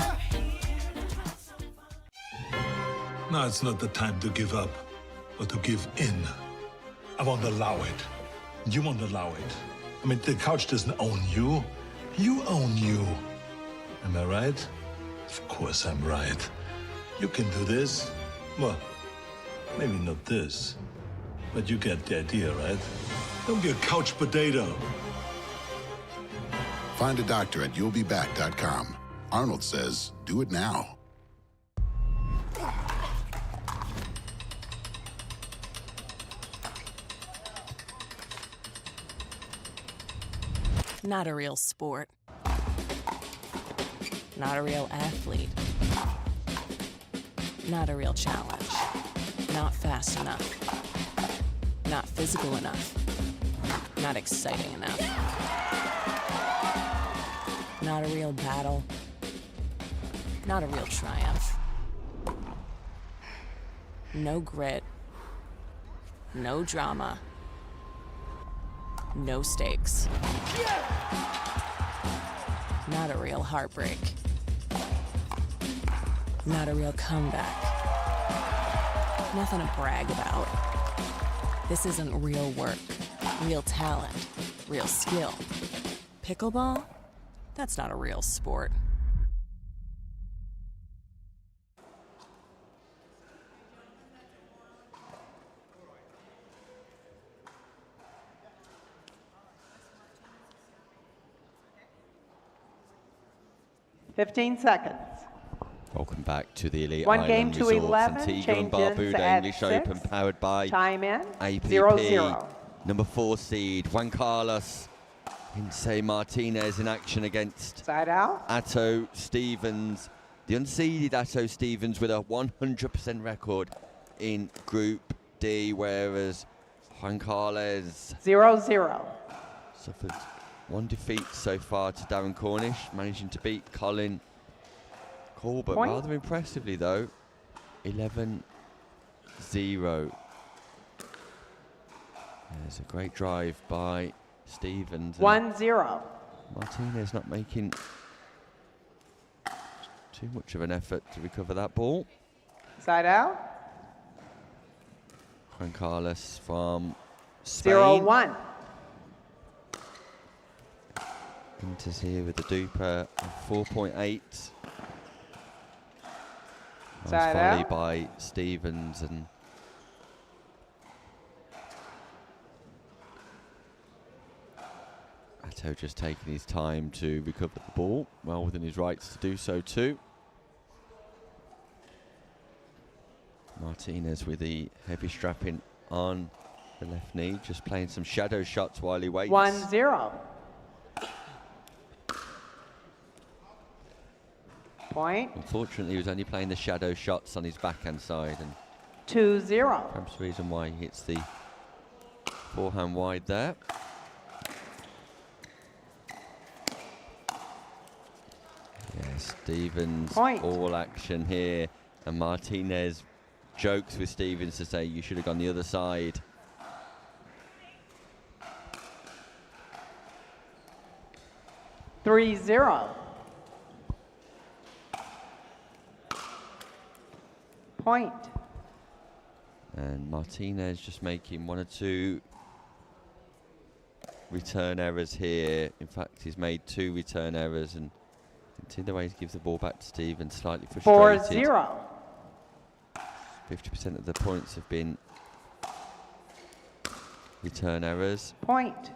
Now it's not the time to give up or to give in. I won't allow it. You won't allow it. I mean, the couch doesn't own you. You own you. Am I right? Of course I'm right. You can do this. Well, maybe not this. But you get the idea, right? Don't be a couch potato. Find a doctor at you'llbeback.com. Arnold says, do it now. Not a real sport. Not a real athlete. Not a real challenge. Not fast enough. Not physical enough. Not exciting enough. Not a real battle. Not a real triumph. No grit. No drama. No stakes. Not a real heartbreak. Not a real comeback. Nothing to brag about. This isn't real work, real talent, real skill. Pickleball? That's not a real sport. Fifteen seconds. Welcome back to the Elite One Island game to Resorts, 11, Antigua and change ins Barbuda at English 6. Open, powered by Time in, APP. 0-0. Number 4 seed, Juan Carlos Martinez in action against Side out. Atto Stevens. The unseeded Atto Stevens with a 100% record in Group D, whereas Juan Carlos 0-0. suffered one defeat so far to Darren Cornish, managing to beat Colin Corbett Point. rather impressively though, 11-0. There's a great drive by Stevens. 1-0. Martinez not making too much of an effort to recover that ball. Side out. Juan Carlos from Spain. 0-1. Inters here with the duper of 4.8. Nice Side volley out. by Stevens, and Atto just taking his time to recover the ball, well within his rights to do so too. Martinez with the heavy strapping on the left knee, just playing some shadow shots while he waits. 1-0. Point. Unfortunately, he was only playing the shadow shots on his backhand side, and 2-0. perhaps the reason why he hits the forehand wide there. Yeah, Stevens Point. all action here, and Martinez jokes with Stevens to say you should have gone the other side. Three 0. Point. And Martinez just making one or two return errors here. In fact, he's made 2 return errors, and you can see the way he gives the ball back to Stevens, slightly frustrated. 4-0. 50% of the points have been return errors. Point.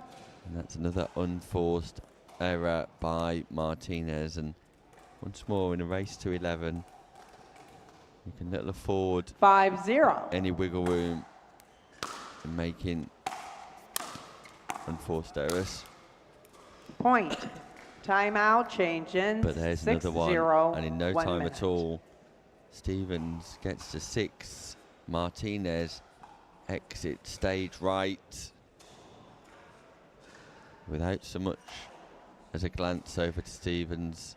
And that's another unforced error by Martinez. And once more, in a race to 11, you can little afford 5-0. any wiggle room in making unforced errors. Point. Timeout, change in. But there's another one, 6-0, and in no 1 time minute. at all, Stevens gets to 6. Martinez exit stage right without so much as a glance over to Stevens.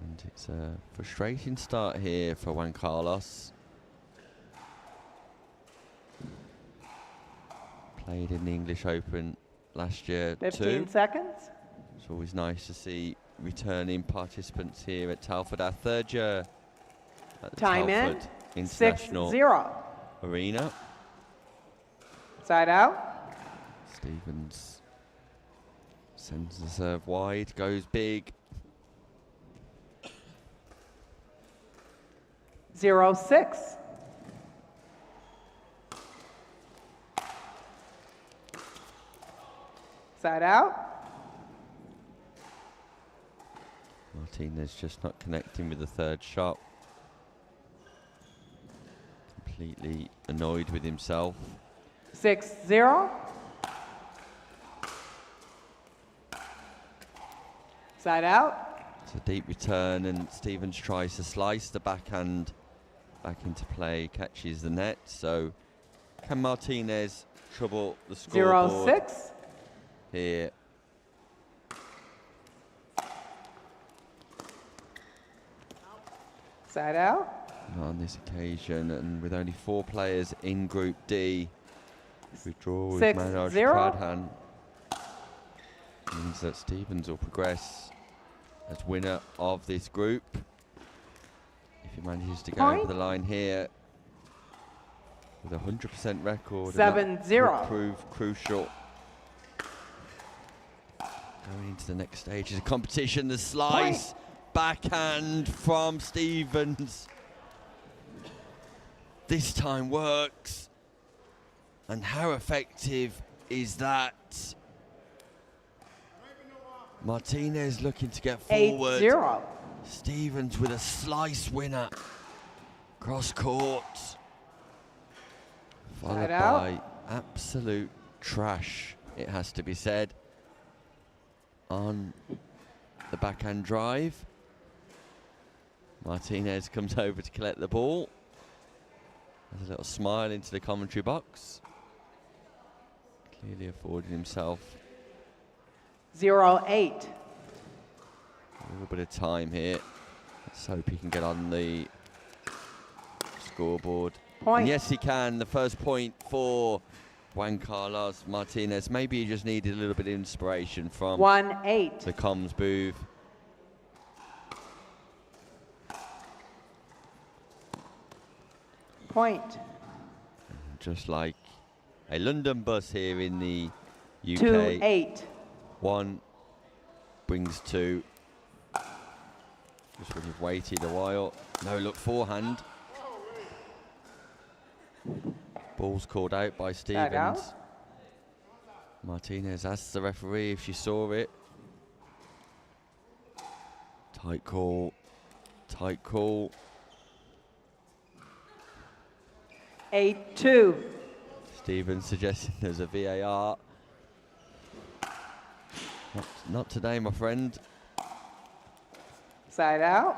And it's a frustrating start here for Juan Carlos. Played in the English Open last year 15 too. seconds. It's always nice to see returning participants here at Telford, our 3rd year at the Time Telford in. International 6-0. Arena. Side out. Stevens sends the serve wide, goes big. 0-6. Side out. Martinez just not connecting with the 3rd shot. Completely annoyed with himself. 6-0. Side out. It's a deep return, and Stevens tries to slice the backhand back into play, catches the net. So can Martinez trouble the scoreboard 0-6. here? Side out. Not on this occasion, and with only 4 players in Group D, we draw with 6-0. Manoj Pradhan. Means that Stevens will progress as winner of this group. If he manages to go over the line here with a 100% record, 7-0. will prove crucial. Going into the next stage of the competition, the slice, backhand from Stevens. This time works. And how effective is that? Martinez looking to get forward. 8-0. Stevens with a slice winner. Cross court. Followed by absolute trash, it has to be said, on the backhand drive. Martinez comes over to collect the ball. Has a little smile into the commentary box. Clearly afforded himself 0-8. a little bit of time here. Let's hope he can get on the scoreboard. And yes, he can. The first point for Juan Carlos Martinez. Maybe he just needed a little bit of inspiration from 1-8. the comms booth. Point. Just like a London bus here in the UK. 2-8. 1 brings 2. Just when you've waited a while. No look forehand. Ball's called out by Stevens. Martinez asks the referee if she saw it. Tight call. Tight call. 8-2. Stevens suggesting there's a VAR. Not today, my friend. Side out.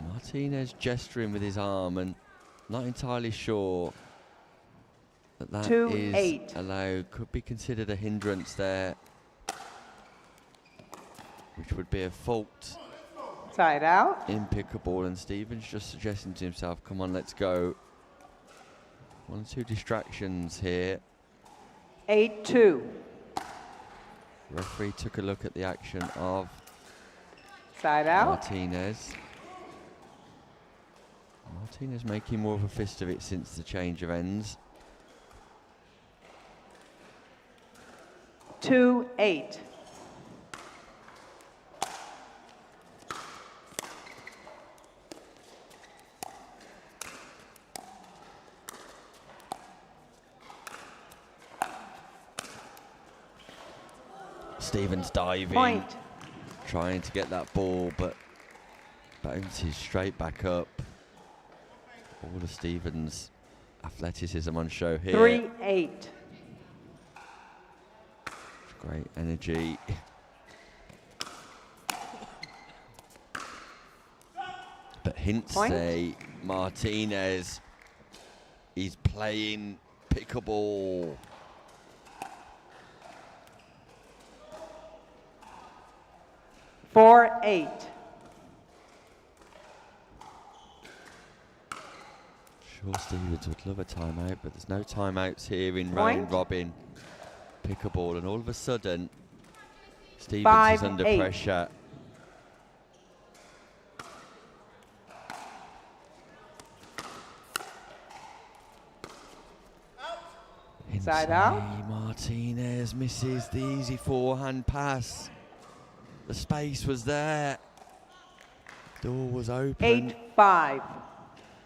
Martinez gesturing with his arm and not entirely sure that that 2-8. is allowed. Could be considered a hindrance there, which would be a fault. Side out. In pickleball, and Stevens just suggesting to himself, come on, let's go. 1 or 2 distractions here. 8-2. Referee took a look at the action of Side out. Martinez. Martinez making more of a fist of it since the change of ends. 2-8. Stevens diving, Point. trying to get that ball, but bounces straight back up. All of Stevens' athleticism on show here. 3-8. Great energy. But hints say Martinez is playing pickleball. Four, 8. Sure, Stevens would love a timeout, but there's no timeouts here in round robin pickleball, and all of a sudden, Stevens is under pressure. Side out. Martinez misses the easy forehand pass. The space was there. Door was open. 8-5.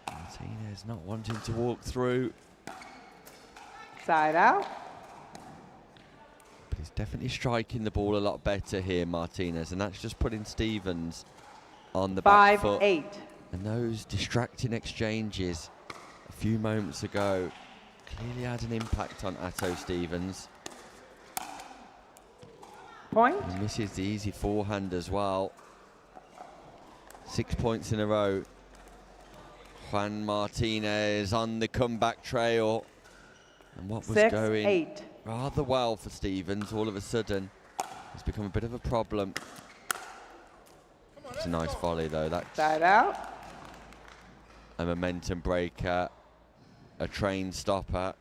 Martinez not wanting to walk through. Side out. But he's definitely striking the ball a lot better here, Martinez, and that's just putting Stevens on the back foot. 5-8. And those distracting exchanges a few moments ago clearly had an impact on Atto Stevens. Point. He misses the easy forehand as well. 6 points in a row. Juan Martinez on the comeback trail. And what was going 6-8. rather well for Stevens, all of a sudden, it's become a bit of a problem. It's a nice volley, though. That's Side out. a momentum breaker, a train stopper.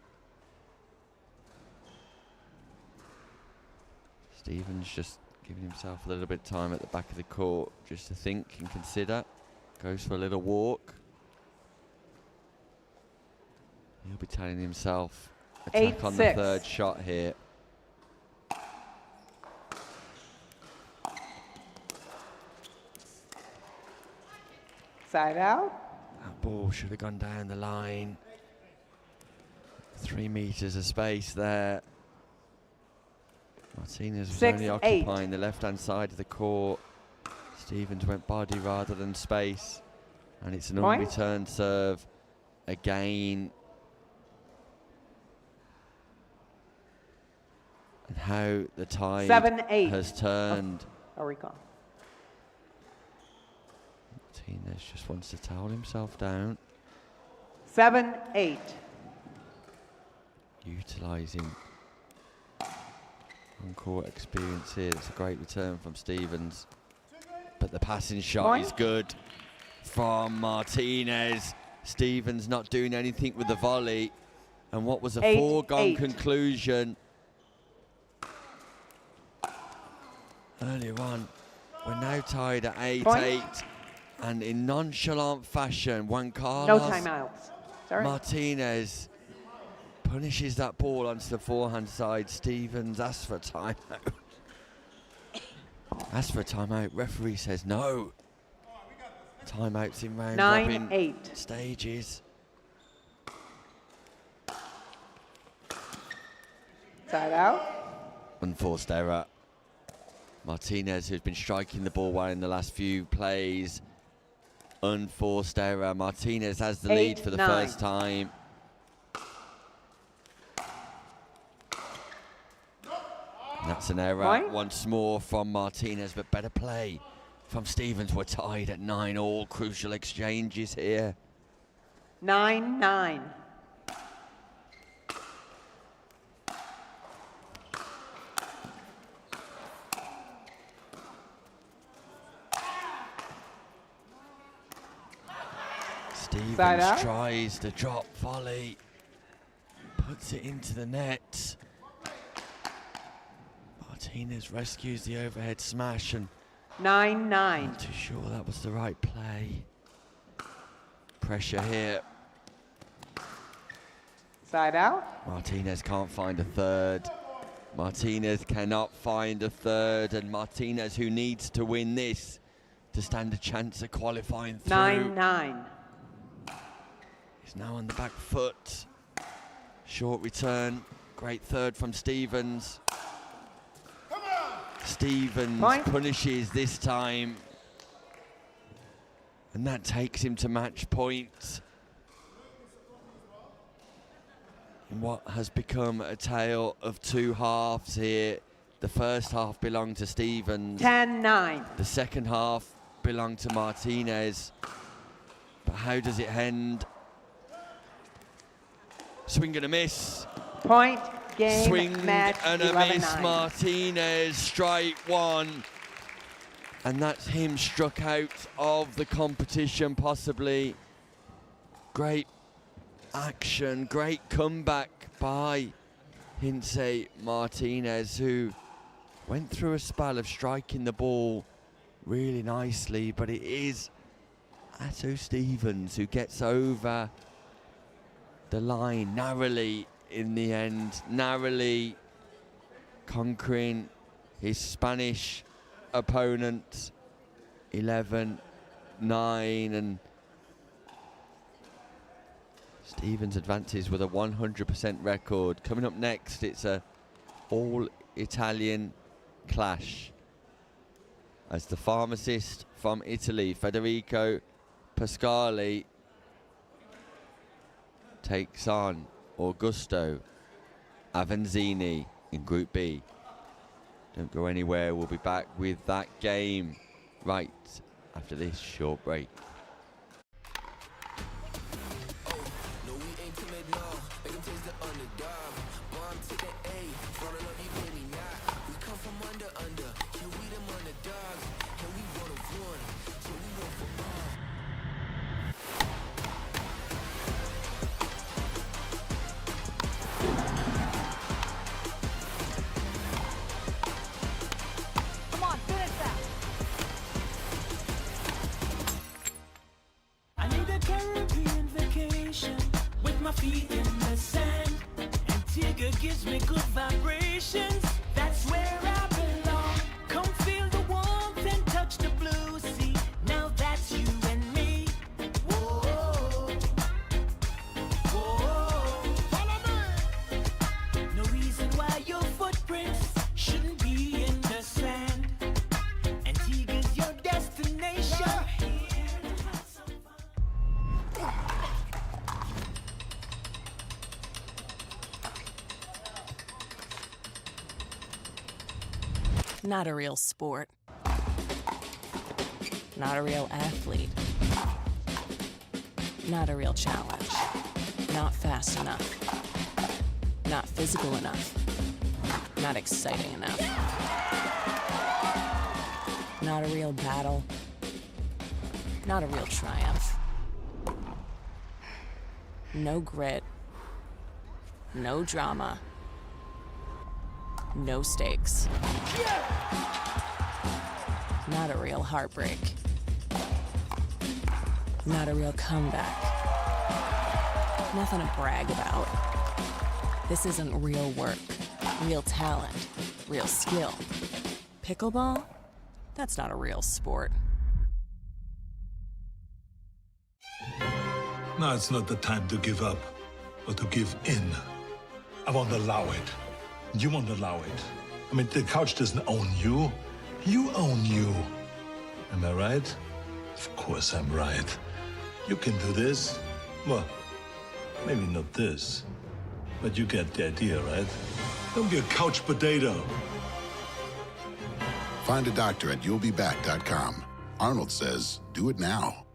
Stevens just giving himself a little bit of time at the back of the court just to think and consider. Goes for a little walk. He'll be telling himself attack on the 8-6. third shot here. Side out. That ball should have gone down the line. 3 meters of space there. Martinez was only 6-8. occupying the left-hand side of the court. Stevens went body rather than space. And it's an Point. unreturned serve again. And how the tide 7-8. has turned. A recall. Martinez just wants to towel himself down. 7-8. Utilising on-court experience here. It's a great return from Stevens. But the passing shot Point. is good from Martinez. Stevens not doing anything with the volley. And what was a 8-8. foregone conclusion earlier on. We're now tied at 8-8. And in nonchalant fashion, Juan Carlos No timeouts. Sorry. Martinez punishes that ball onto the forehand side. Stevens asks for a timeout. Asks for a timeout. Referee says no. Timeouts in round robin 9-8. stages. Side out. Unforced error. Martinez, who's been striking the ball well in the last few plays. Unforced error. Martinez has the lead for the 8-9. first time. And that's an error Point. once more from Martinez, but better play from Stevens. We're tied at 9 all. Crucial exchanges here. 9-9. Side Stevens out. tries the drop volley, puts it into the net. Martinez rescues the overhead smash, and 9-9. not too sure that was the right play. Pressure here. Side out. Martinez can't find a third. Martinez cannot find a third, and Martinez, who needs to win this to stand a chance of qualifying through, 9-9. is now on the back foot. Short return, great third from Stevens. Stevens Point. punishes this time, and that takes him to match point in what has become a tale of two halves here. The first half belonged to Stevens. 10-9. The second half belonged to Martinez. But how does it end? Swing and a miss. Point. Game. Swing Match. and a miss. 11-9. Martinez, strike one. And that's him struck out of the competition, possibly. Great action, great comeback by Hinsey Martinez, who went through a spell of striking the ball really nicely, but it is Atto Stevens who gets over the line narrowly in the end, narrowly conquering his Spanish opponent 11-9, and Stevens advances with a 100% record. Coming up next, it's a all-Italian clash as the pharmacist from Italy, Federico Pascali, takes on Augusto Aanzini in Group B. Don't go anywhere, we'll be back with that game right after this short break. I need a Caribbean vacation with my feet in the sand. Antigua gives me good vibrations. That's where I belong. Come feel the warmth and touch the blue sea. Now that's you and me. Whoa, whoa. Follow me. No reason why your footprints shouldn't be in the sand. Antigua's your destination. Not a real sport. Not a real athlete. Not a real challenge. Not fast enough. Not physical enough. Not exciting enough. Not a real battle. Not a real triumph. No grit. No drama. No stakes. Not a real heartbreak. Not a real comeback. Nothing to brag about. This isn't real work, real talent, real skill. Pickleball? That's not a real sport. Now it's not the time to give up or to give in. I won't allow it. You won't allow it. I mean, the couch doesn't own you. You own you. Am I right? Of course I'm right. You can do this. Well, maybe not this. But you get the idea, right? Don't be a couch potato. Find a doctor at you'llbeback.com. Arnold says, do it now.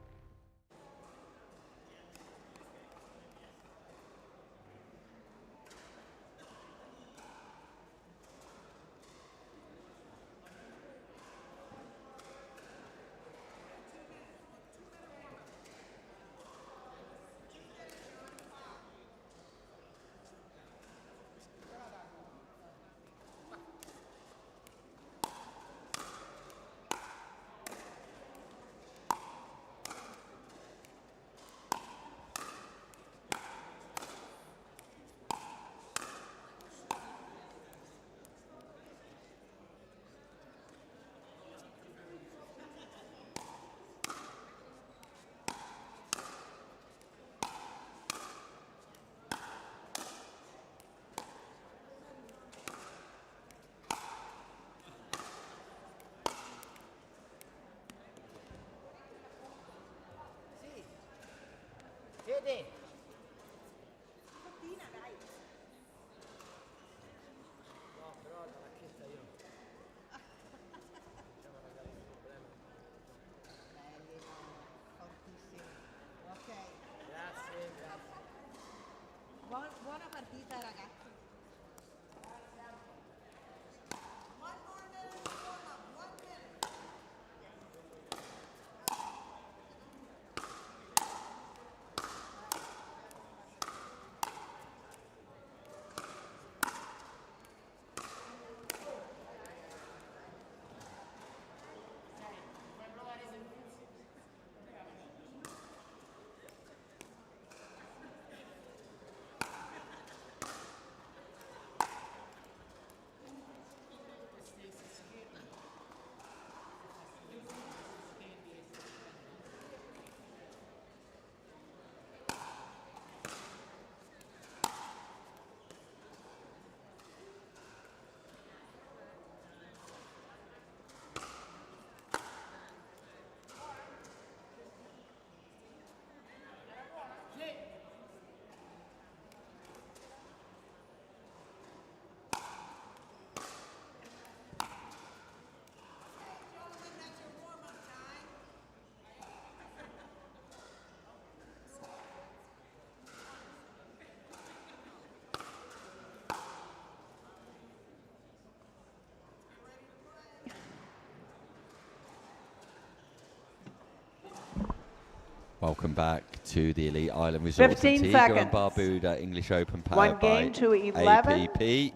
Welcome back to the Elite Island Resort. 15 Antigua and seconds. Barbuda English Open One powered game by to 11. APP. We've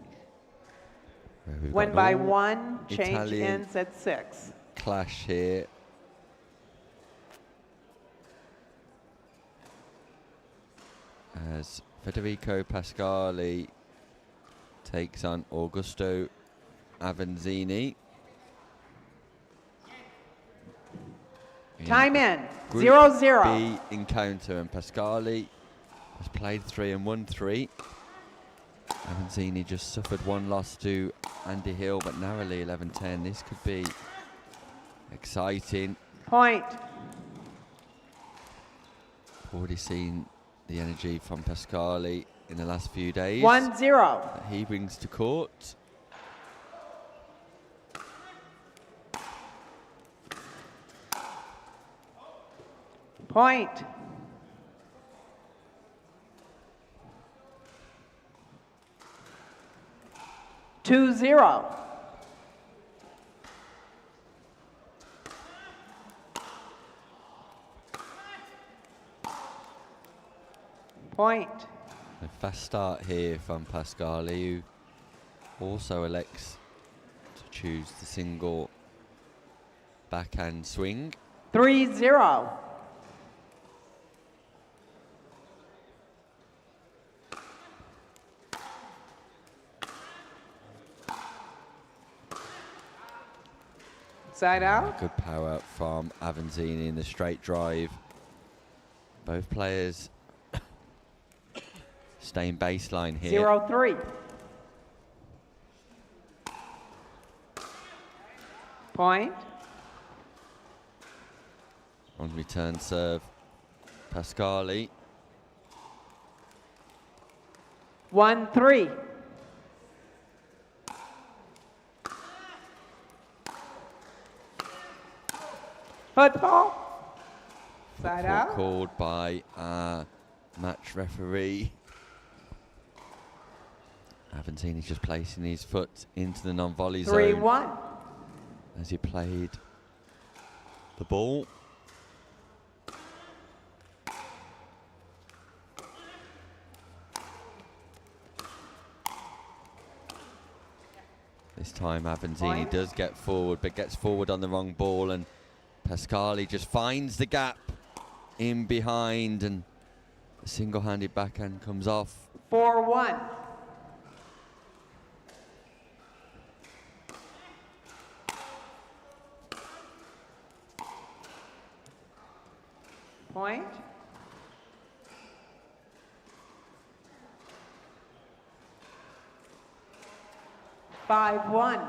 Win got by an all 1, change Italian ends at 6. clash here. As Federico Pascali takes on Augusto Aanzini. Time in, Group 0-0. B encounter, and Pascali has played 3 and won 3. Aanzini just suffered 1 loss to Andy Hill, but narrowly 11-10. This could be exciting. Point. Already seen the energy from Pascali in the last few days. 1-0. That he brings to court. Point. Two zero. Point. A fast start here from Pascali, who also elects to choose the single backhand swing. 3-0. Side out. Good power from Aanzini in the straight drive. Both players staying baseline here. 0-3. Point. On return serve, Pascali. 1-3. Football. Side Football out. called by our match referee. Aanzini's just placing his foot into the non-volley zone 3-1. as he played the ball. This time Aanzini does get forward, but gets forward on the wrong ball, and Pascali just finds the gap in behind, and the single-handed backhand comes off. 4-1. Point. Five one.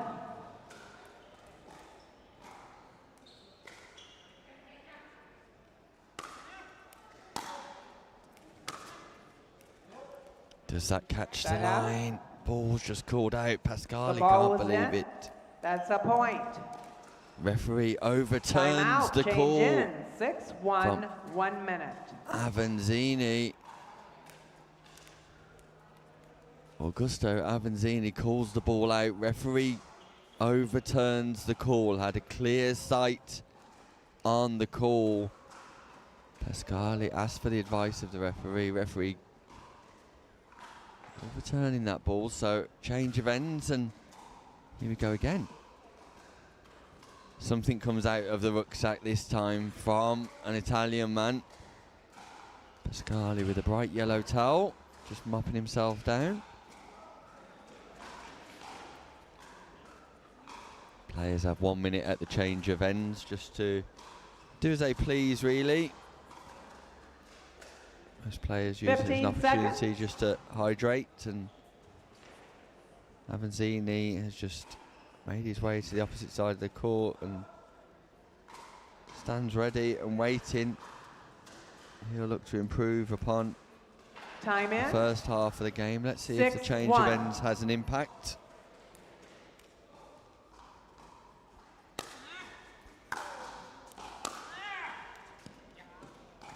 Does that catch the That out? line? Ball's just called out. Pascali The ball can't was believe in. it. That's a point. Referee overturns Timeout. the Change call. in. 6-1. From 1 minute. Aanzini. Augusto Aanzini calls the ball out. Referee overturns the call. Had a clear sight on the call. Pascali asked for the advice of the referee. Referee overturning that ball. So change of ends, and here we go again. Something comes out of the rucksack this time from an Italian man. Pascali with a bright yellow towel, just mopping himself down. Players have 1 minute at the change of ends just to do as they please, really. Most players use it as an 15 opportunity seconds. just to hydrate, and Aanzini has just made his way to the opposite side of the court and stands ready and waiting. He'll look to improve upon Time the in. first half of the game. Let's see if the change 6-1. of ends has an impact.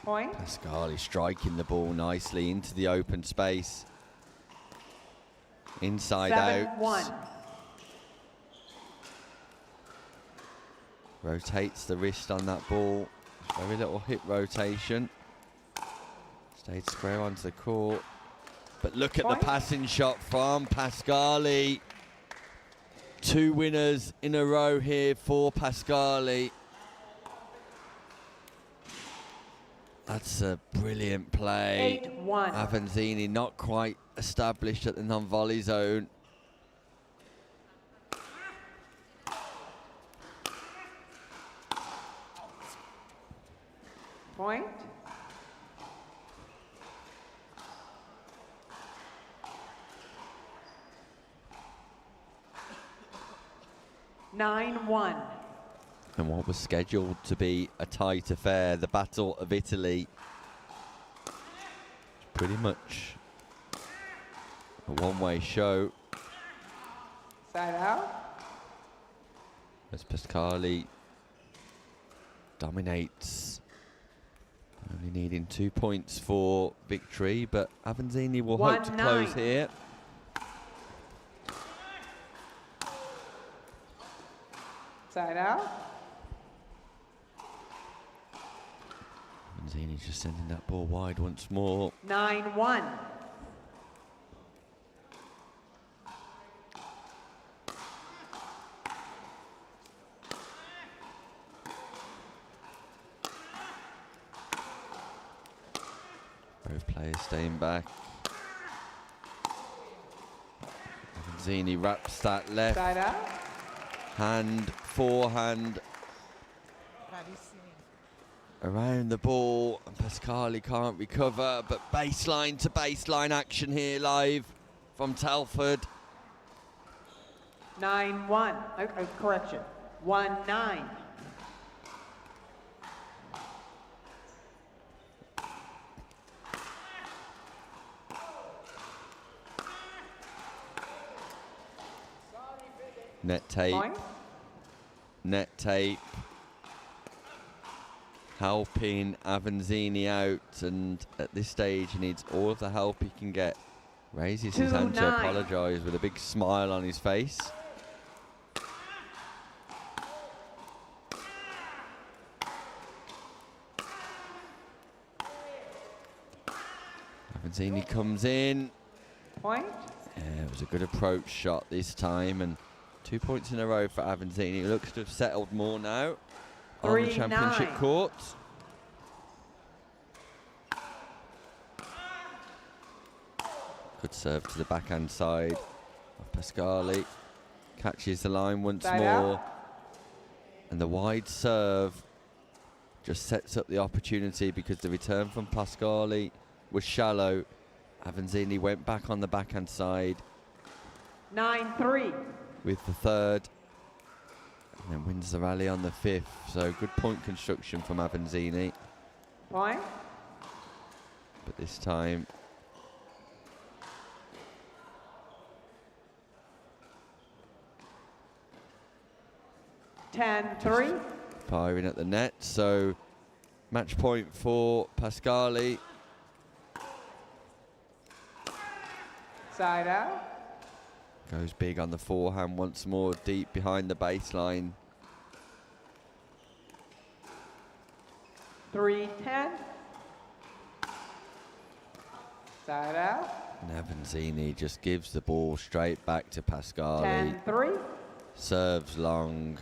Point. Pascali striking the ball nicely into the open space. Inside out. 7-1. Rotates the wrist on that ball. Very little hip rotation. Stayed square onto the court. But look at the passing shot from Pascali. 2 winners in a row here for Pascali. That's a brilliant play. 8-1. Aanzini not quite established at the non-volley zone. Point. Nine 1. And what was scheduled to be a tight affair, the Battle of Italy, pretty much a one-way show. Side out. As Pascali dominates, only needing 2 points for victory, but Aanzini will hope to close here. Side out. Aanzini just sending that ball wide once more. 9-1. Both players staying back. Aanzini wraps that left Side out. hand, forehand around the ball, and Pascali can't recover, but baseline to baseline action here live from Telford. 9-1. Correction. 1-9. Net tape. Point. Net tape. Helping Aanzini out, and at this stage he needs all of the help he can get. Raises his hand to 2-9. apologise with a big smile on his face. Aanzini comes in. Point. Yeah, it was a good approach shot this time, and 2 points in a row for Aanzini. He looks to have settled more now on the 3-9. championship court. Good serve to the backhand side of Pascali. Catches the line once Side more. out. And the wide serve just sets up the opportunity, because the return from Pascali was shallow. Aanzini went back on the backhand side 9-3. with the third, and then wins the rally on the fifth. So good point construction from Aanzini, Point. but this time Ten 3. firing at the net. So match point for Pascali. Side out. Goes big on the forehand once more, deep behind the baseline. 3-10. Side out. And Aanzini just gives the ball straight back to Pascali. 10-3. Serves long.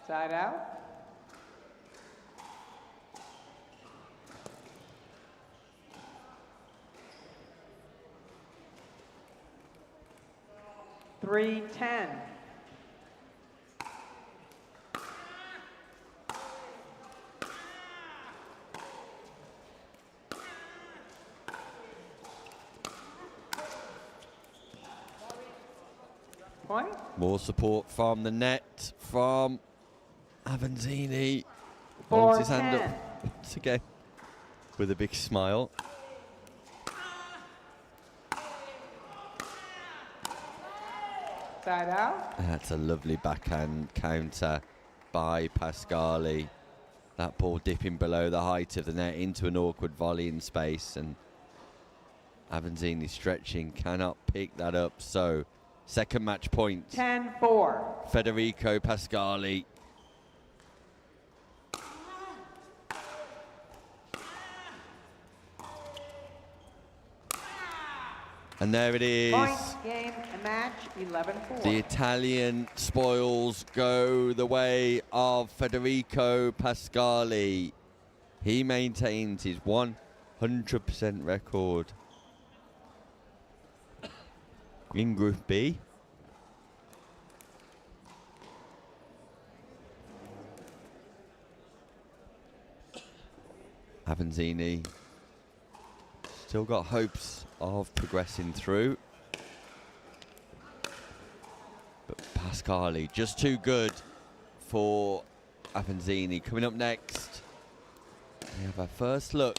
Side out. Three 10. Point. More support from the net from Aanzini. Holds his hand 4-10. up once again with a big smile. Side out. That's a lovely backhand counter by Pascali. That ball dipping below the height of the net into an awkward volley in space, and Aanzini stretching, cannot pick that up. So, second match point. 10-4. Federico Pascali. And there it is. Point, game, and match, 11-4. The Italian spoils go the way of Federico Pascali. He maintains his 100% record in Group B. Aanzini still got hopes of progressing through, but Pascali just too good for Aanzini. Coming up next, we have our first look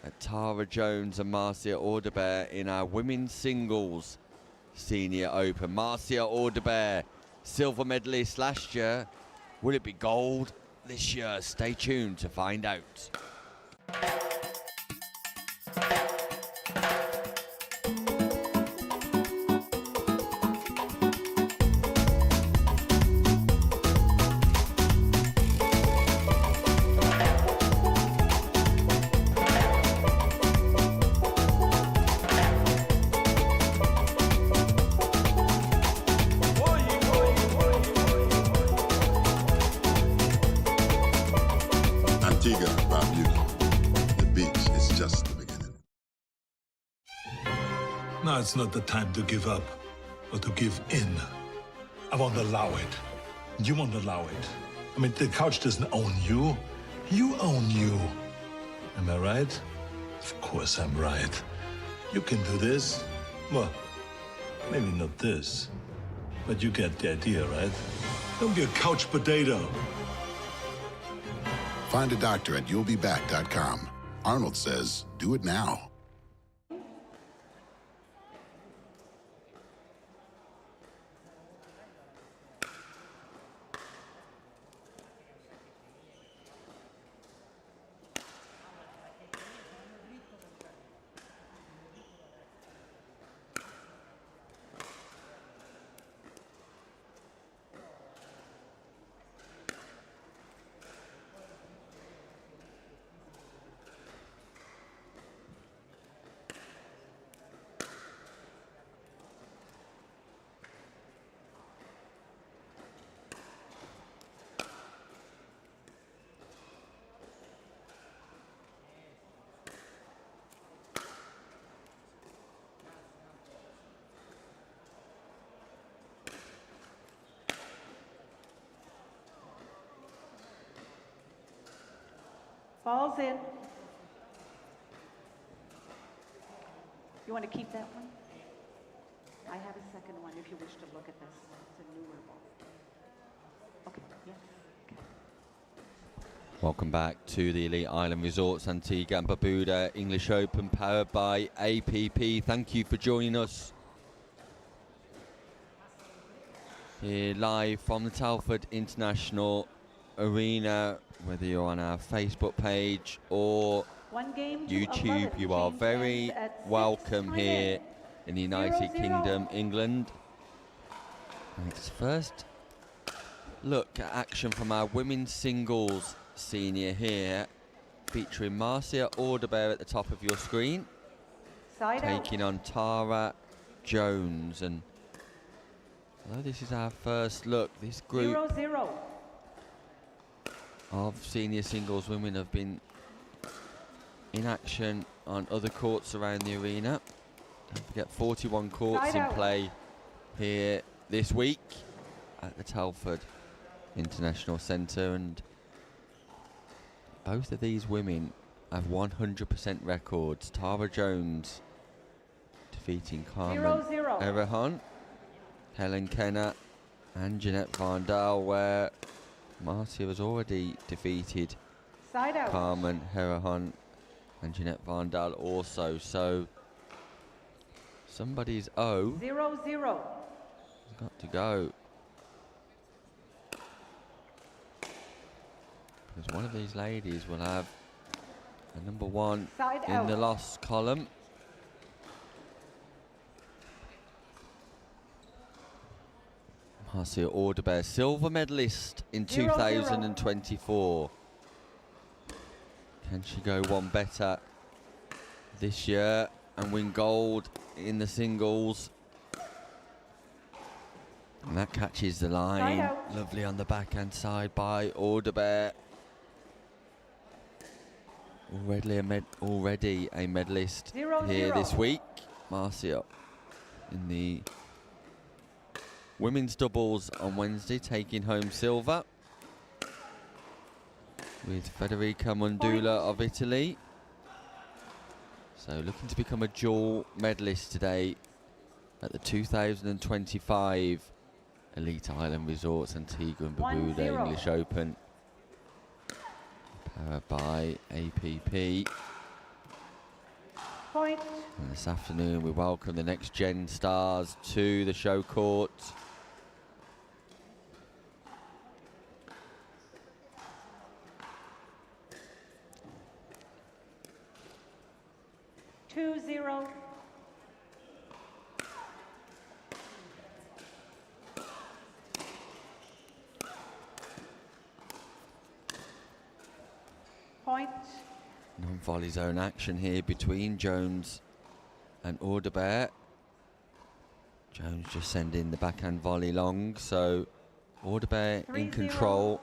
at Tara Jones and Marcia Orderbear in our women's singles senior open. Marcia Orderbear, silver medalist last year. Will it be gold this year? Stay tuned to find out. Antigua, my beauty. The beach is just the beginning. Now it's not the time to give up or to give in. I won't allow it. You won't allow it. I mean, the couch doesn't own you. You own you. Am I right? Of course I'm right. You can do this. Well, maybe not this. But you get the idea, right? Don't be a couch potato. Find a doctor at you'llbeback.com. Arnold says, do it now. Falls in. You want to keep that one? I have a second one if you wish to look at this. It's a newer ball. Okay, yes. Okay. Welcome back to the Elite Island Resorts Antigua and Barbuda English Open powered by APP. Thank you for joining us here live from the Telford International Arena. Whether you're on our Facebook page or YouTube, you are very welcome here in the United Kingdom, England. And it's first look at action from our women's singles senior here, featuring Marcia Orderbear at the top of your screen, taking on Tara Jones. And although this is our first look, this group 0-0. of senior singles women have been in action on other courts around the arena. Don't forget, 41 courts in play here this week at the Telford International Centre, and both of these women have 100% records. Tara Jones defeating Carmen 0-0. Erhan, Helen Kenna and Jeanette Vandal, where Marcia has already defeated Carmen Erhan and Jeanette Vandal also. So somebody's 0-0 has got to go, because one of these ladies will have a number one in the loss column. Marcia Orderbear, silver medalist in 2024. Can she go one better this year and win gold in the singles? And that catches the line. Lovely on the backhand side by Orderbear. Already a medalist here this week. Marcia in the women's doubles on Wednesday, taking home silver with Federica Mondula of Italy. So looking to become a dual medalist today at the 2025 Elite Island Resorts Antigua and Barbuda English Open, powered by APP. Point. And this afternoon we welcome the next gen stars to the show court. Two zero. Point. Non-volley zone action here between Jones and Orderbear. Jones just sending the backhand volley long, so Orderbear in control.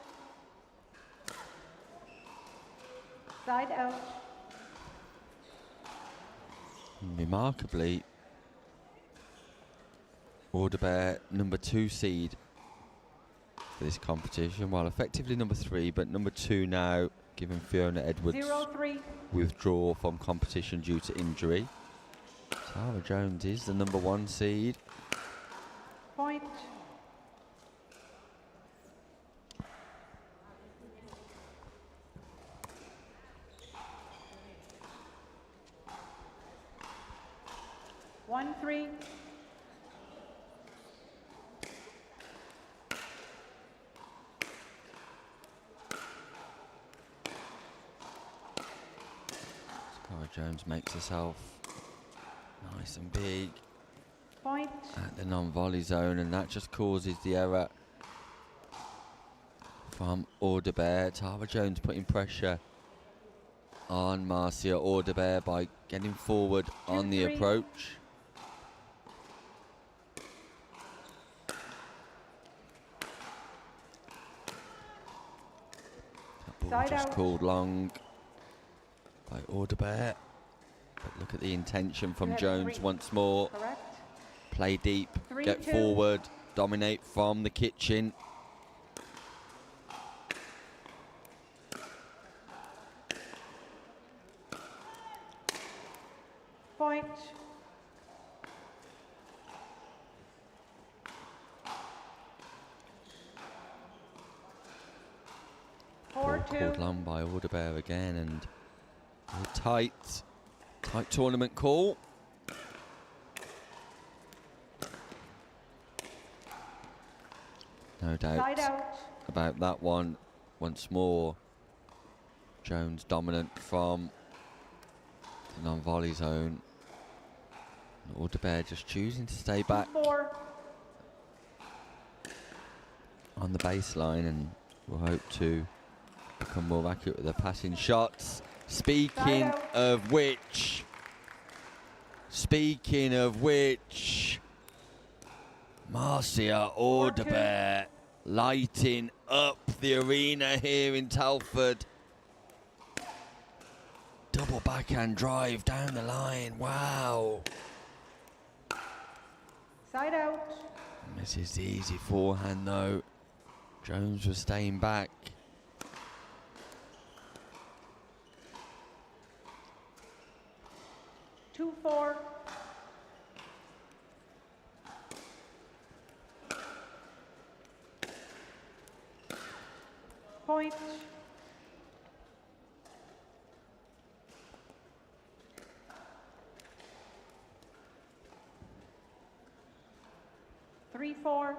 Side out. Remarkably, Orderbear number 2 seed for this competition, while effectively number 3, but number 2 now, given Fiona Edwards 0-3. withdraw from competition due to injury. Tara Jones is the number 1 seed. Point. One three. Tara Jones makes herself nice and big Point. at the non-volley zone, and that just causes the error from Orderbear. Tara Jones putting pressure on Marcia Orderbear by getting forward on the approach. That ball just called long by Orderbear. But look at the intention from Jones once more. Correct. Play deep, get 3-2. forward, dominate from the kitchen. Point. Ball called long by Orderbear again, and a tight tournament call. No doubt about that one. Once more, Jones dominant from the non-volley zone. Orderbear just choosing to stay back on the baseline, and will hope to become more accurate with the passing shots. Speaking of which, Marcia Orderbear lighting up the arena here in Telford. Double backhand drive down the line, wow. Side out. This is the easy forehand though. Jones was staying back. Two four. Point. Three four.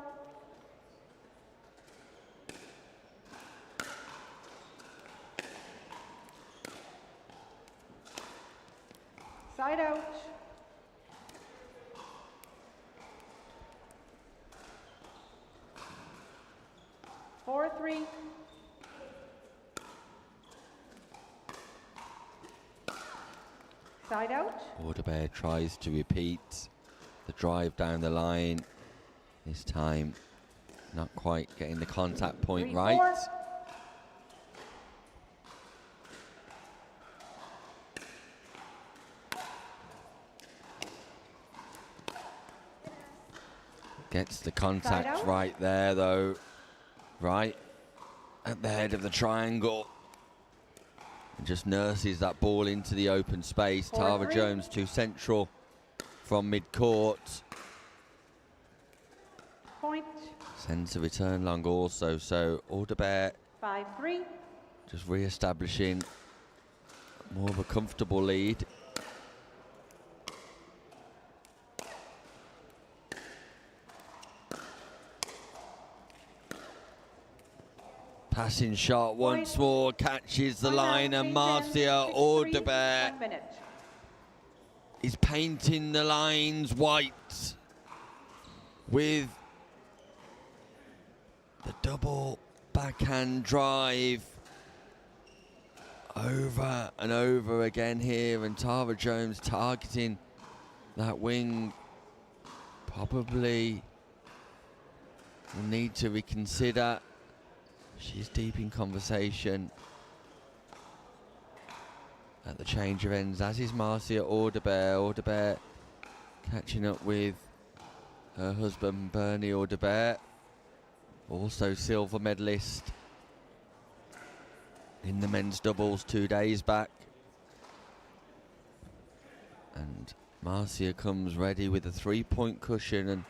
Side out. 4-3. Side out. Orderbear tries to repeat the drive down the line. This time, not quite getting the contact point 3-4. right. Gets the contact right there, though. Right at the head of the triangle. And just nurses that ball into the open space. Tara Jones too central from mid-court. Point. Sends a return long also. So Orderbear 5-3. just re-establishing more of a comfortable lead. Passing shot once more, catches the line, and Marcia Orderbear is painting the lines white with the double backhand drive over and over again here, and Tara Jones targeting that wing. Probably will need to reconsider. She's deep in conversation at the change of ends, as is Marcia Orderbear. Orderbear catching up with her husband Bernie Orderbear, also silver medalist in the men's doubles 2 days back. And Marcia comes ready with a 3-point cushion, and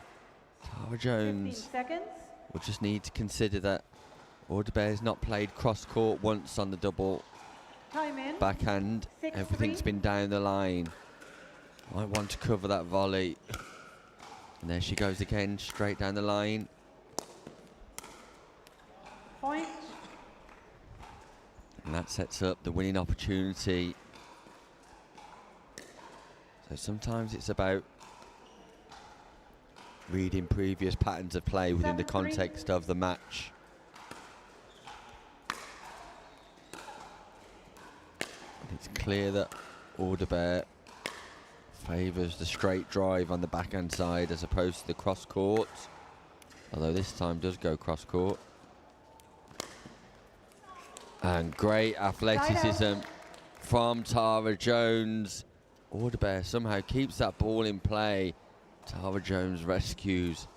Tara Jones will just need to consider that Orderbear's not played cross-court once on the double backhand. Everything's been down the line. Might want to cover that volley. And there she goes again, straight down the line. Point. And that sets up the winning opportunity. So sometimes it's about reading previous patterns of play within the context of the match. It's clear that Orderbear favours the straight drive on the backhand side as opposed to the cross court, although this time does go cross court. And great athleticism from Tara Jones. Orderbear somehow keeps that ball in play. Tara Jones rescues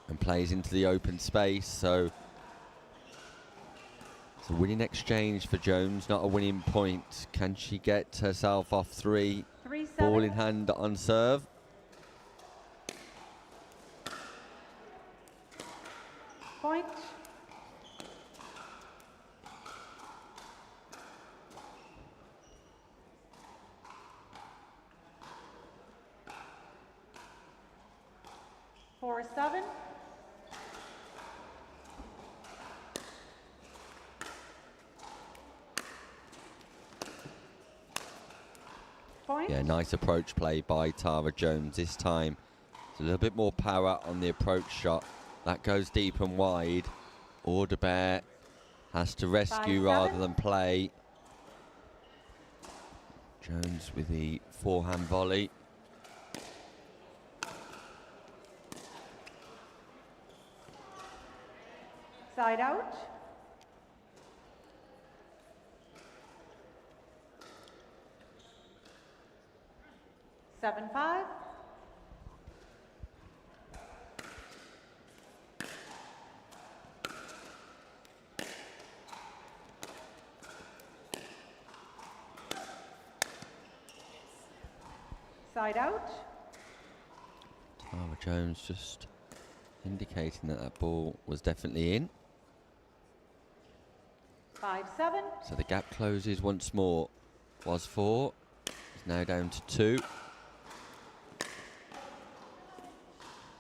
and plays into the open space. So it's a winning exchange for Jones, not a winning point. Can she get herself off 3? Ball in hand on serve. Point. Four, 7. Point. Yeah, nice approach play by Tara Jones this time. It's a little bit more power on the approach shot. That goes deep and wide. Orderbear has to rescue rather than play. Jones with the forehand volley. Side out. Seven, 5. Side out. Tara Jones just indicating that that ball was definitely in. 5, 7. So the gap closes once more. Was 4. It's now down to 2.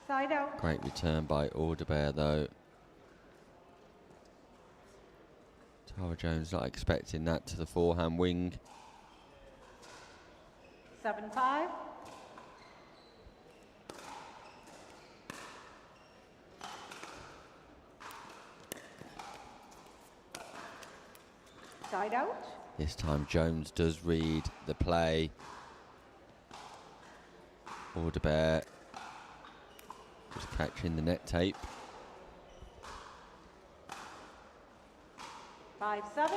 Side out. Great return by Orderbear though. Tara Jones not expecting that to the forehand wing. 7, 5. Side out. This time Jones does read the play. Orderbear just catching the net tape. 5-7.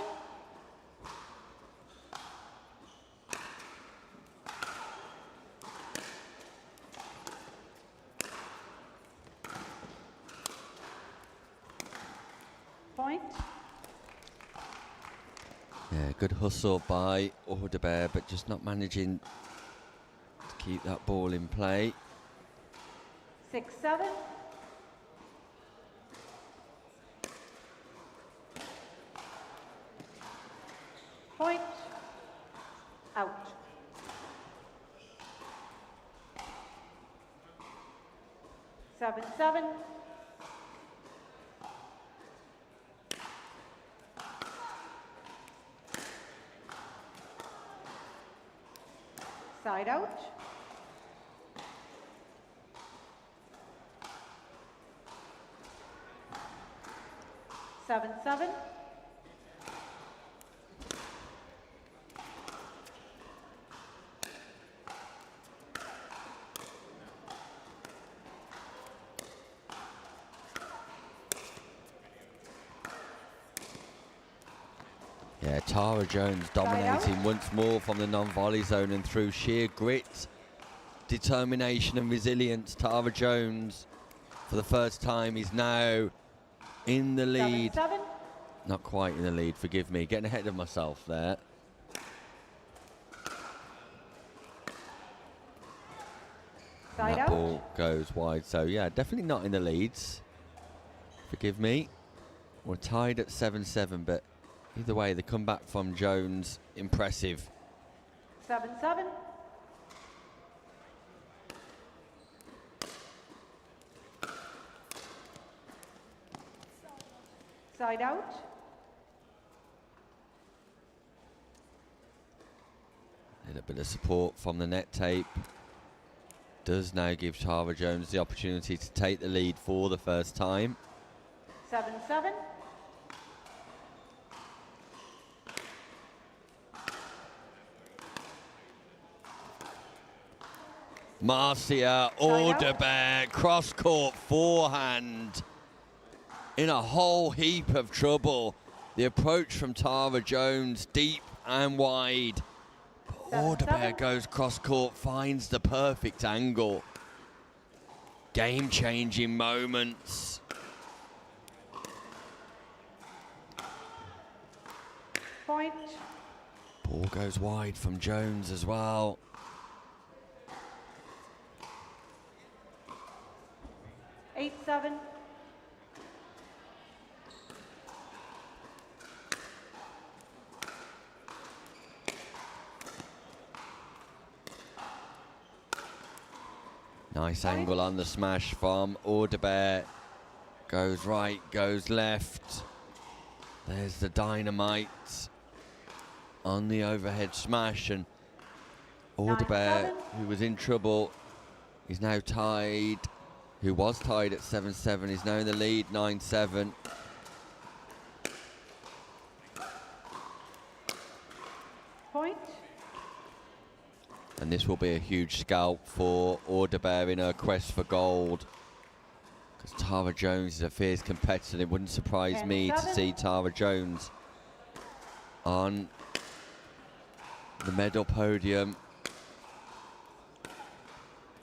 Point. Yeah, good hustle by Orderbear, but just not managing to keep that ball in play. 6-7. Point. Out. Seven, 7. Side out. Seven, 7. Yeah, Tara Jones dominating once more from the non-volley zone, and through sheer grit, determination and resilience, Tara Jones, for the first time, is now in the lead. 7, 7. Not quite in the lead, forgive me, getting ahead of myself there. Side That out. ball goes wide, so yeah, definitely not in the leads. Forgive me. We're tied at 7-7, but either way, the comeback from Jones, impressive. 7, 7. Side out. A little bit of support from the net tape does now give Tara Jones the opportunity to take the lead for the first time. 7, 7. Marcia Orderbear, cross-court forehand in a whole heap of trouble. The approach from Tara Jones, deep and wide. Orderbear goes cross-court, finds the perfect angle. Game-changing moments. Point. Ball goes wide from Jones as well. Eight, 7. Nice angle on the smash from Orderbear. Goes right, goes left. There's the dynamite on the overhead smash, and Orderbear, who was in trouble, is now tied. Who was tied at 7-7, is now in the lead, 9-7. Point. And this will be a huge scalp for Orderbear in her quest for gold, because Tara Jones is a fierce competitor. It wouldn't surprise me to see Tara Jones on the medal podium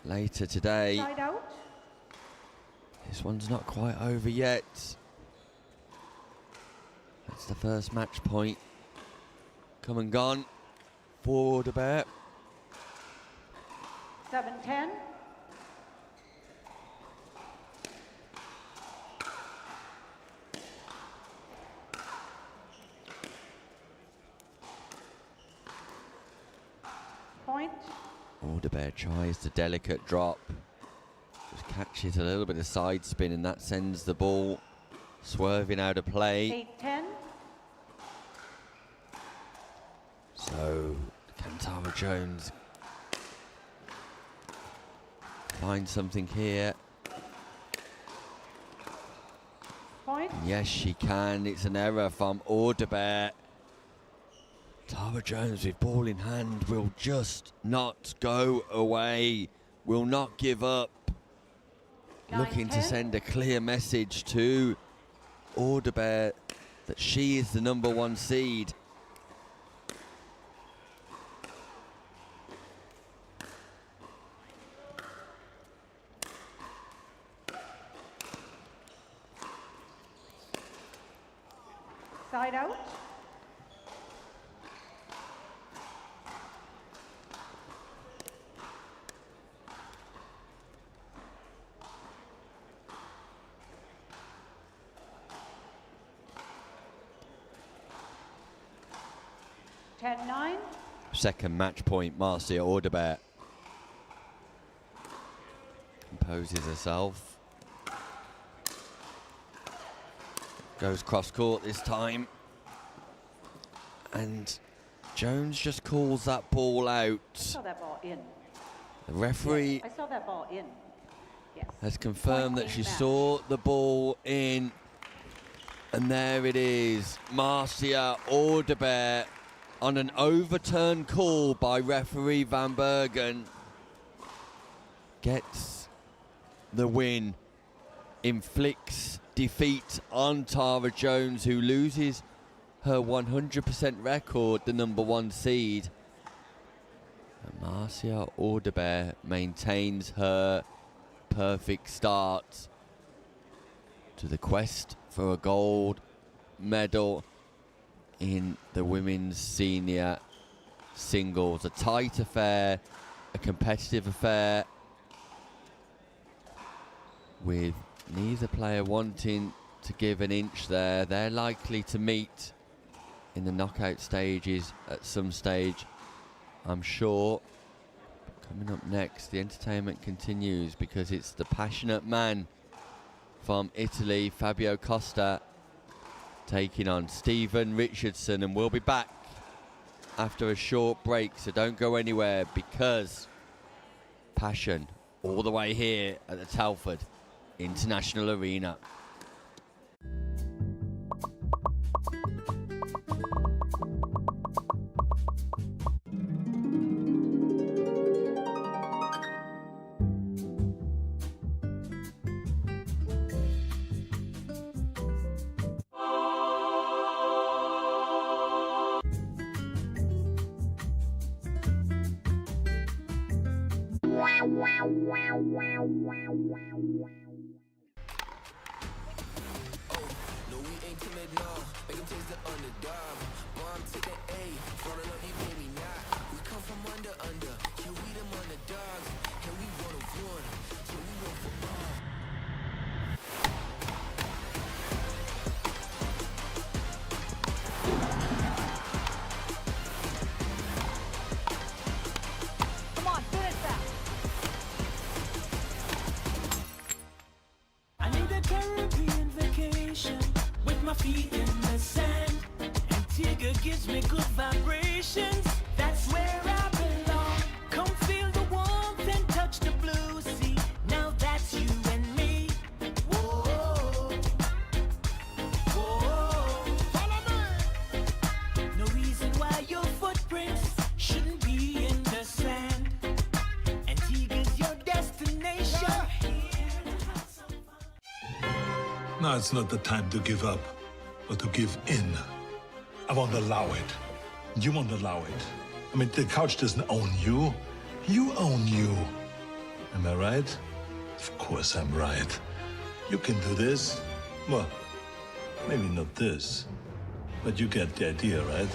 later today. Side out. This one's not quite over yet. That's the first match point. Come and gone for Orderbear. 7, 10. Point. Orderbear tries the delicate drop. Just catches a little bit of side spin, and that sends the ball swerving out of play. 8, 10. So, can Tara Jones find something here? Point. Yes, she can. It's an error from Orderbear. Tara Jones with ball in hand will just not go away, will not give up. Looking to send a clear message to Orderbear that she is the #1 seed. Side out. (10-9). Second match point, Marcia Orderbear composes herself. Goes cross court this time. And Jones just calls that ball out. I saw that ball in. The referee I saw that ball in. Yes. has confirmed Point that she game match. saw the ball in. And there it is. Marcia Orderbear on an overturned call by referee Van Bergen gets the win, inflicts defeat on Tara Jones, who loses her 100% record, the #1 seed. And Marcia Orderbear maintains her perfect start to the quest for a gold medal in the women's senior singles. A tight affair, a competitive affair, with neither player wanting to give an inch there. They're likely to meet in the knockout stages at some stage, I'm sure. Coming up next, the entertainment continues, because it's the passionate man from Italy, Fabio Costa, taking on Stephen Richardson, and we'll be back after a short break, so don't go anywhere, because passion all the way here at the Telford International Arena. I need a Caribbean vacation with my feet in the sand. Antigua gives me good vibrations. That's where I belong. Come feel the warmth and touch the blue sea. Now that's you and me. Whoa, whoa. Follow me. No reason why your footprints shouldn't be in the sand. Antigua's your destination. Now it's not the time to give up, but to give in. I won't allow it. You won't allow it. I mean, the couch doesn't own you. You own you. Am I right? Of course I'm right. You can do this. Well, maybe not this, but you get the idea, right?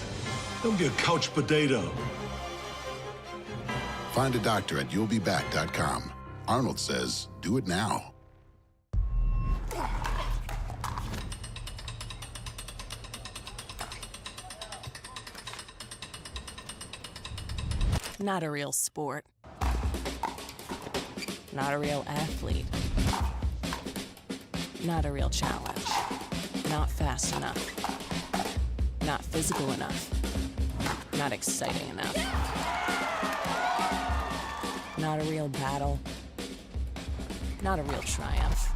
Don't be a couch potato. Find a doctor at you'llbeback.com. Arnold says, do it now. Not a real sport. Not a real athlete. Not a real challenge. Not fast enough. Not physical enough. Not exciting enough. Not a real battle. Not a real triumph.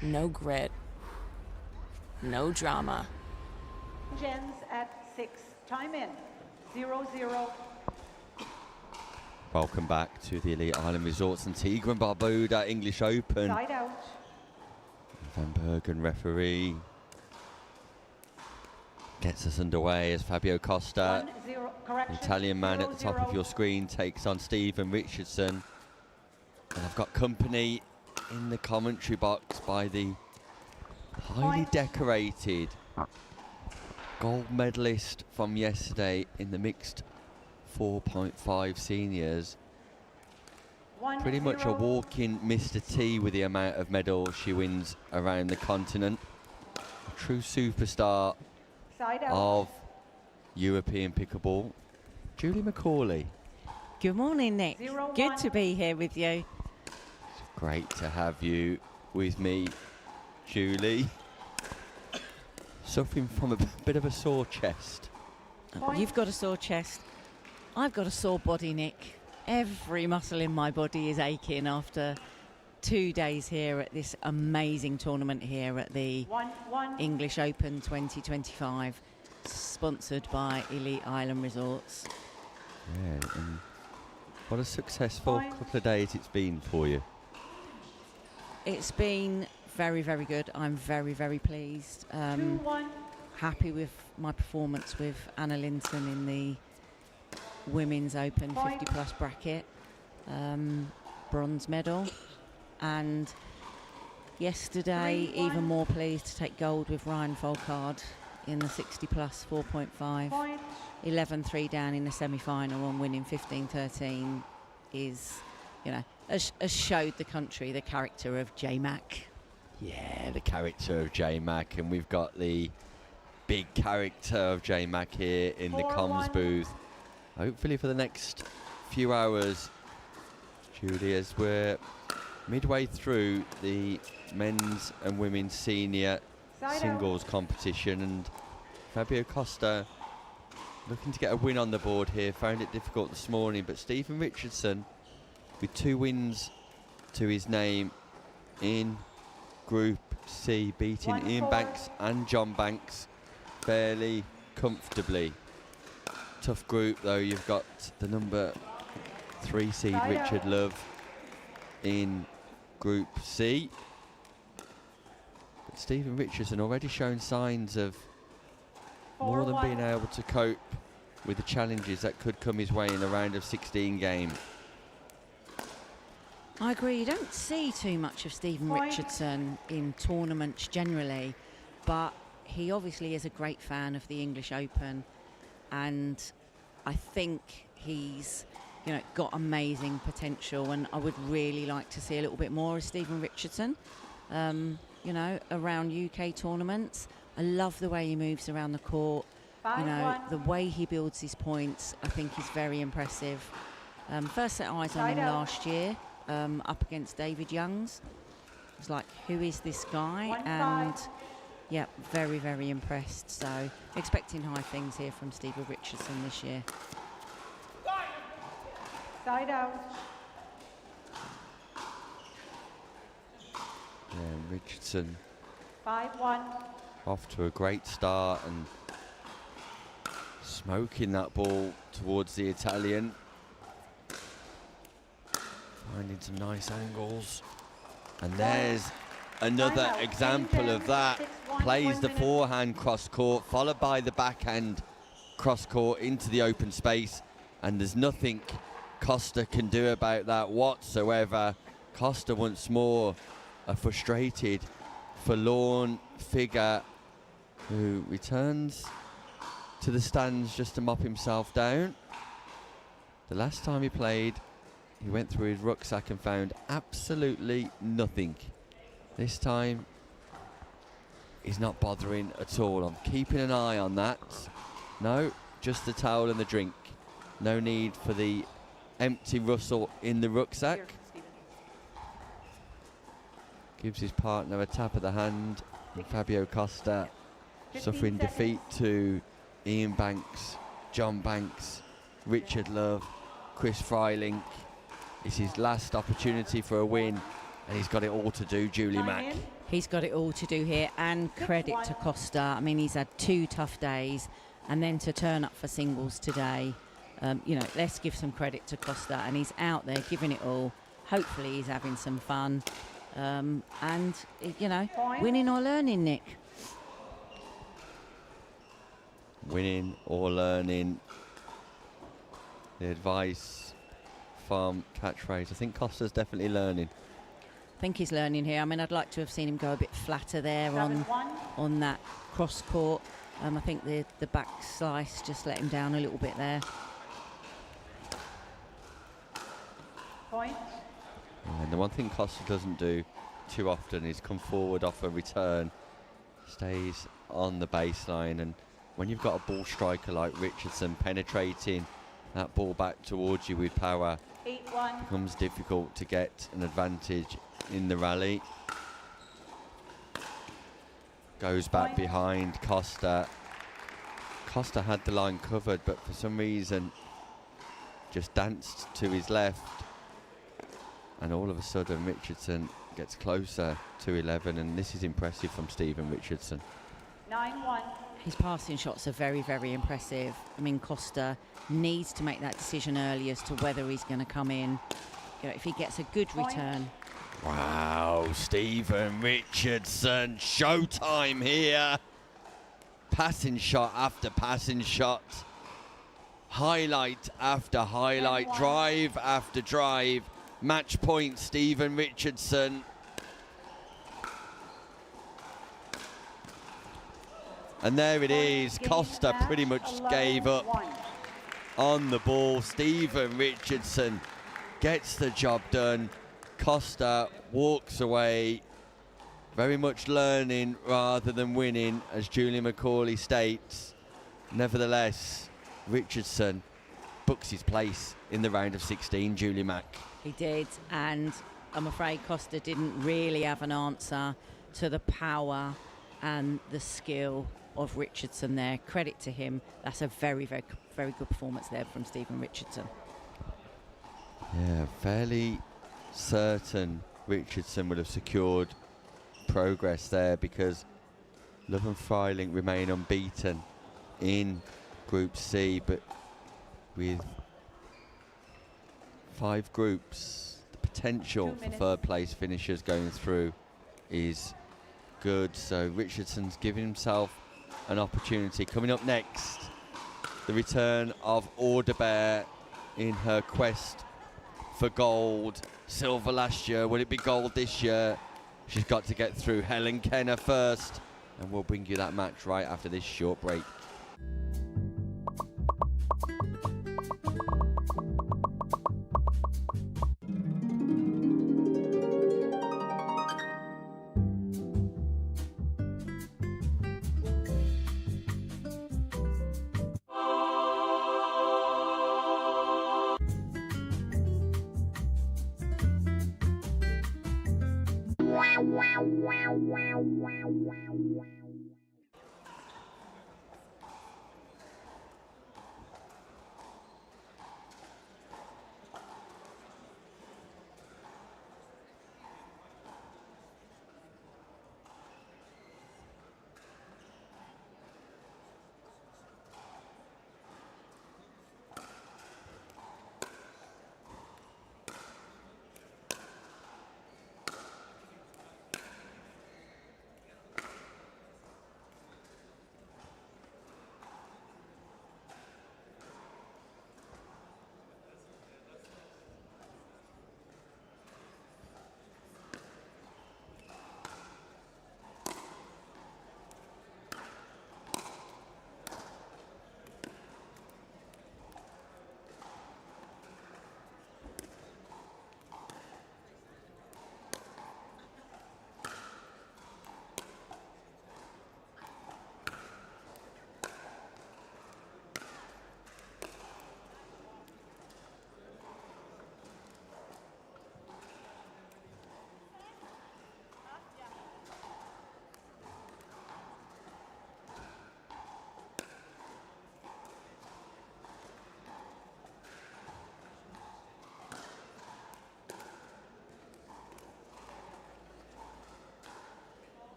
No grit. No drama. change ends at 6. Time in. 0-0. Welcome back to the Elite Island Resorts Antigua and Barbuda English Open. Side out. Van Bergen referee gets us underway as Fabio Costa, 1-0. Correction. Italian man at the top of 0-0. your screen, takes on Stephen Richardson. And I've got company in the commentary box by the highly decorated gold medalist from yesterday in the mixed 4.5 seniors. Pretty much a walk-in Mr. T with the amount of medals she wins around the continent. A true superstar Side out. of European pickleball, Julie McCauley. Good morning, Nick. 0-1. Good to be here with you. Great to have you with me, Julie. Suffering from a bit of a sore chest. You've got a sore chest. I've got a sore body, Nick. Every muscle in my body is aching after 2 days here at this amazing tournament here at the 1-1. English Open 2025, sponsored by Elite Island Resorts. Yeah, and what a successful couple of days it's been for you. It's been very, very good. I'm very, very pleased. 2-1. Happy with my performance with Anna Linton in the Women's Open 50 plus bracket, bronze medal, and yesterday even more pleased to take gold with Ryan Folkard in the 60 plus 4.5. 11-3 down in the semi-final and winning 15-13 is, you know, has showed the country the character of J-Mac. Yeah, the character of J-Mac, and we've got the big character of J-Mac here in the comms booth. Hopefully for the next few hours, Julie, as we're midway through the men's and women's senior singles competition, and Fabio Costa looking to get a win on the board here. Found it difficult this morning, but Stephen Richardson with 2 wins to his name in Group C, beating Ian Banks and John Banks fairly comfortably. Tough group though. You've got the number 3 seed Richard Love in Group C. But Stephen Richardson already shown signs of more than being able to cope with the challenges that could come his way in the round of 16 game. I agree. You don't see too much of Stephen Richardson in tournaments generally, but he obviously is a great fan of the English Open, and I think he's, you know, got amazing potential, and I would really like to see a little bit more of Stephen Richardson, you know, around UK tournaments. I love the way he moves around the court. You know, the way he builds his points, I think he's very impressive. First set eyes on him last year, up against David Youngs. I was like, who is this guy? And yeah, very, very impressed. So expecting high things here from Stephen Richardson this year. Side out. Yeah, Richardson 5-1. off to a great start and smoking that ball towards the Italian. Finding some nice angles. And there's another example of that. Plays the forehand cross court, followed by the backhand cross court into the open space. And there's nothing Costa can do about that whatsoever. Costa once more a frustrated, forlorn figure who returns to the stands just to mop himself down. The last time he played, he went through his rucksack and found absolutely nothing. This time, he's not bothering at all. I'm keeping an eye on that. No, just the towel and the drink. No need for the empty Russell in the rucksack. Gives his partner a tap of the hand. And Fabio Costa suffering defeat to Ian Banks, John Banks, Richard Love, Chris Freilink. It's his last opportunity for a win, and he's got it all to do, Julie Mack. He's got it all to do here, and credit to Costa. I mean, he's had 2 tough days, and then to turn up for singles today, you know, let's give some credit to Costa, and he's out there giving it all. Hopefully he's having some fun, and, you know, winning or learning, Nick. Winning or learning. The advice from Catchphrase. I think Costa's definitely learning. I think he's learning here. I mean, I'd like to have seen him go a bit flatter there on that cross court. I think the back slice just let him down a little bit there. Point. And the one thing Costa doesn't do too often is come forward off a return, stays on the baseline, and when you've got a ball striker like Richardson penetrating that ball back towards you with power, 8-1. becomes difficult to get an advantage in the rally. Goes back behind Costa. Costa had the line covered, but for some reason just danced to his left, and all of a sudden Richardson gets closer to 11, and this is impressive from Stephen Richardson. 9-1. His passing shots are very, very impressive. I mean, Costa needs to make that decision early as to whether he's going to come in. You know, if he gets a good return. Wow, Stephen Richardson, showtime here. Passing shot after passing shot. Highlight after highlight, drive after drive. Match point, Stephen Richardson. And there it is. Costa pretty much gave up on the ball. Stephen Richardson gets the job done. Costa walks away, very much learning rather than winning, as Julian McCauley states. Nevertheless, Richardson books his place in the round of 16, Julie Mack. He did, and I'm afraid Costa didn't really have an answer to the power and the skill of Richardson there. Credit to him. That's a very, very, very good performance there from Stephen Richardson. Yeah, fairly certain Richardson would have secured progress there, because Love and Freiling remain unbeaten in Group C, but with 5 groups, the potential for third place finishers going through is good. So Richardson's giving himself an opportunity. Coming up next, the return of Orderbear in her quest for gold. Silver last year, will it be gold this year? She's got to get through Helen Kenna first, and we'll bring you that match right after this short break.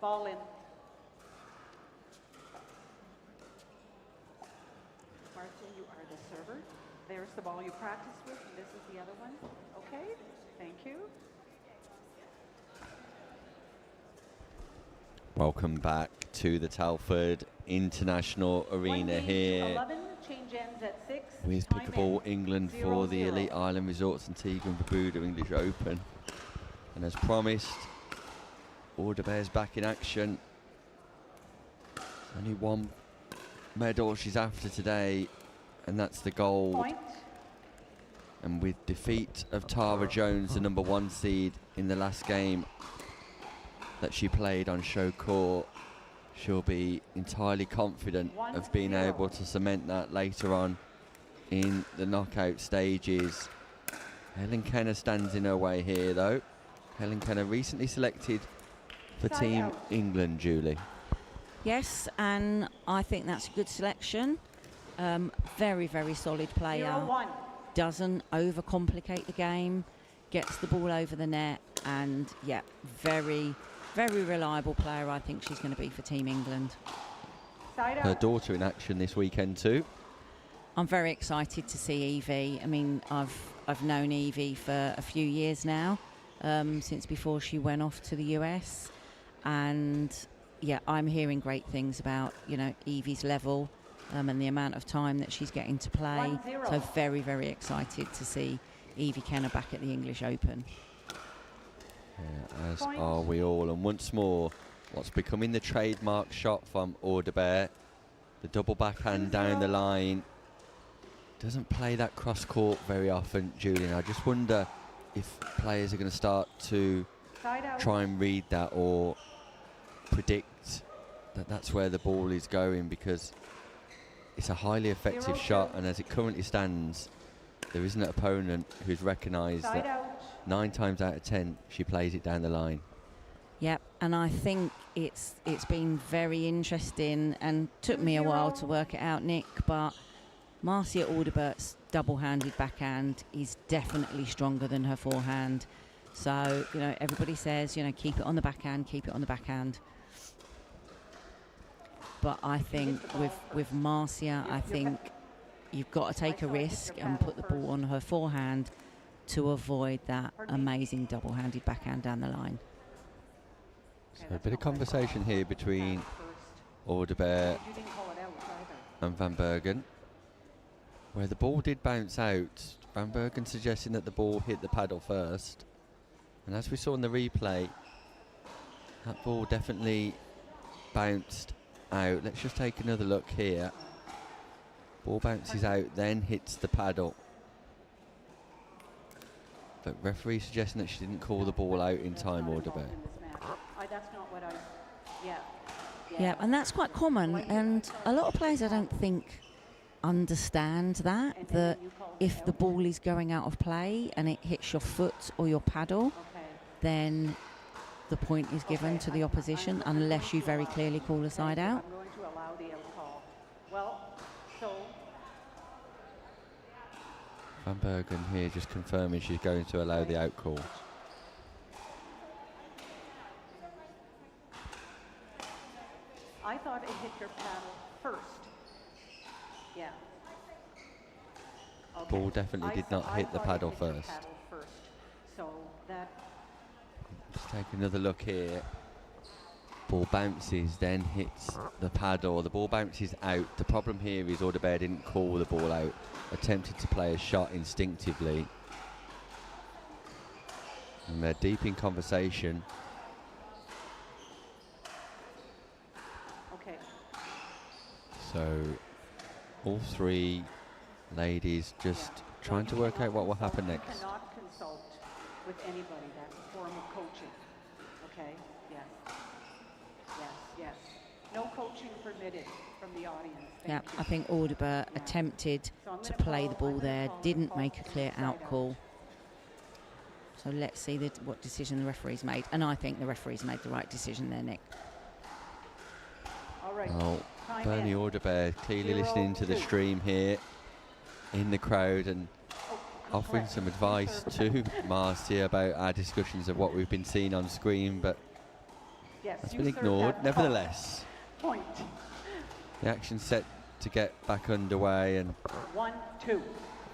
Ball in. Marcia, you are the server. There's the ball you practiced with, and this is the other one. Okay, thank you. Welcome back to the Telford International Arena here 11, change ends at 6. with Time Pickleball in. England 0-0. for the Elite Island Resorts Antigua and Barbuda English Open. And as promised, Orderbear's back in action. Only one medal she's after today, and that's the gold. Point. And with defeat of Tara Jones, the number 1 seed in the last game that she played on show court, she'll be entirely confident of being able to cement that later on in the knockout stages. Helen Kenna stands in her way here though. Helen Kenna recently selected for Team England, Julie. Yes, and I think that's a good selection. Very, very solid player. 0-1. Doesn't overcomplicate the game, gets the ball over the net, and yeah, very, very reliable player. I think she's going to be for Team England. Side Her out. daughter in action this weekend too. I'm very excited to see Evie. I mean, I've known Evie for a few years now, since before she went off to the US, and yeah, I'm hearing great things about, you know, Evie's level and the amount of time that she's getting to play. 1-0. So very, very excited to see Evie Kenna back at the English Open. Yeah, as Point. are we all. And once more, what's becoming the trademark shot from Orderbear, the double backhand down the line. Doesn't play that cross court very often, Julian. I just wonder if players are going to start to Side out. try and read that or predict that that's where the ball is going, because it's a highly effective 0-2. shot, and as it currently stands, there isn't an opponent who's recognised Side that out. 9 times out of 10 she plays it down the line. Yep, and I think it's been very interesting, and took me a while to work it out, Nick, but Marcia Orderbert's double-handed backhand is definitely stronger than her forehand. So, you know, everybody says, you know, keep it on the backhand, keep it on the backhand. But I think with Marcia, I think you've got to take a risk and put the ball on her forehand to avoid that amazing double-handed backhand down the line. So a bit of conversation here between Orderbear You didn't call it out either. and Van Bergen, where the ball did bounce out. Van Bergen suggesting that the ball hit the paddle first, and as we saw in the replay, that ball definitely bounced out. Let's just take another look here. Ball bounces out, then hits the paddle. But referee suggesting that she didn't call the ball out in time, Orderbear. That's not what I. Yeah. Yeah, and that's quite common, and a lot of players I don't think understand that if the ball is going out of play and it hits your foot or your paddle, then the point is given to the opposition unless you very clearly call a side out. I'm going to allow the out call. Well, so Van Bergen here just confirming she's going to allow the out call. I thought it hit your paddle first. Yeah. Okay. Ball definitely did not hit the thought it paddle hit your first. paddle first. So that. Let's take another look here. Ball bounces, then hits the paddle. The ball bounces out. The problem here is Orderbear didn't call the ball out. Attempted to play a shot instinctively. And they're deep in conversation. Okay. So all three ladies just trying to work out what will happen You next. cannot consult with anybody. That's a form of coaching. Okay? Yes. Yes, yes. No coaching permitted from the audience. Yeah, Thank you. I think Orderbear attempted So I'm to gonna play the call- ball I'm gonna there, call didn't call make a clear side out call. So let's see what decision the referee's made. And I think the referee's made the right decision there, Nick. All right. Well, Time Bernie in. Orderbear clearly listening to the 0-2. stream here in the crowd and Oh, offering correct. some advice to Marcia about our discussions of what we've been seeing on screen, but Yes, That's you been served ignored. that Nevertheless, point. the action's set to get back underway, and 1-2.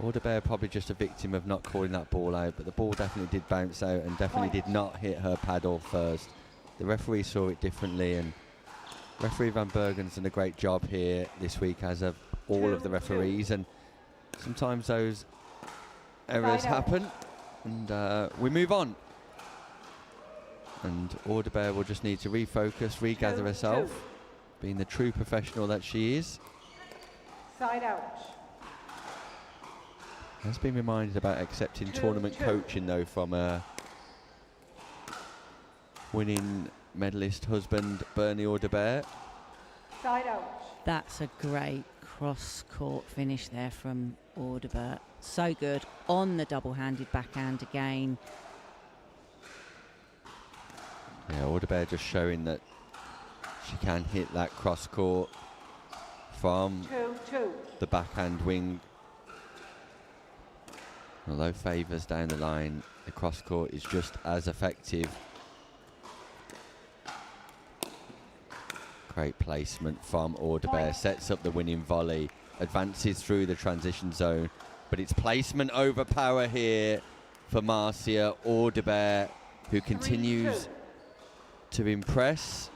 Orderbear probably just a victim of not calling that ball out, but the ball definitely did bounce out and definitely did not hit her paddle first. The referee saw it differently, and referee Van Bergen's done a great job here this week, as have all of the referees, and sometimes those errors happen, and we move on. And Orderbear will just need to refocus, regather herself, being the true professional that she is. Side out. Has been reminded about accepting tournament coaching though from winning medalist husband Bernie Orderbear. Side out. That's a great cross-court finish there from Orderbear. So good on the double-handed backhand again. Yeah, Orderbear just showing that she can hit that cross-court from 2-2. the backhand wing. Although favours down the line, the cross-court is just as effective. Great placement from Orderbear, sets up the winning volley, advances through the transition zone, but it's placement over power here for Marcia Orderbear, who continues to impress.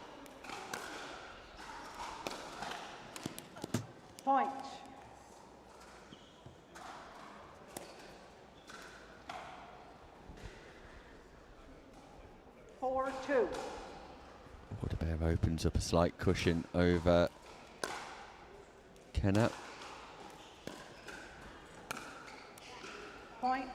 Point. Orderbear opens up a slight cushion over Kenna. Point.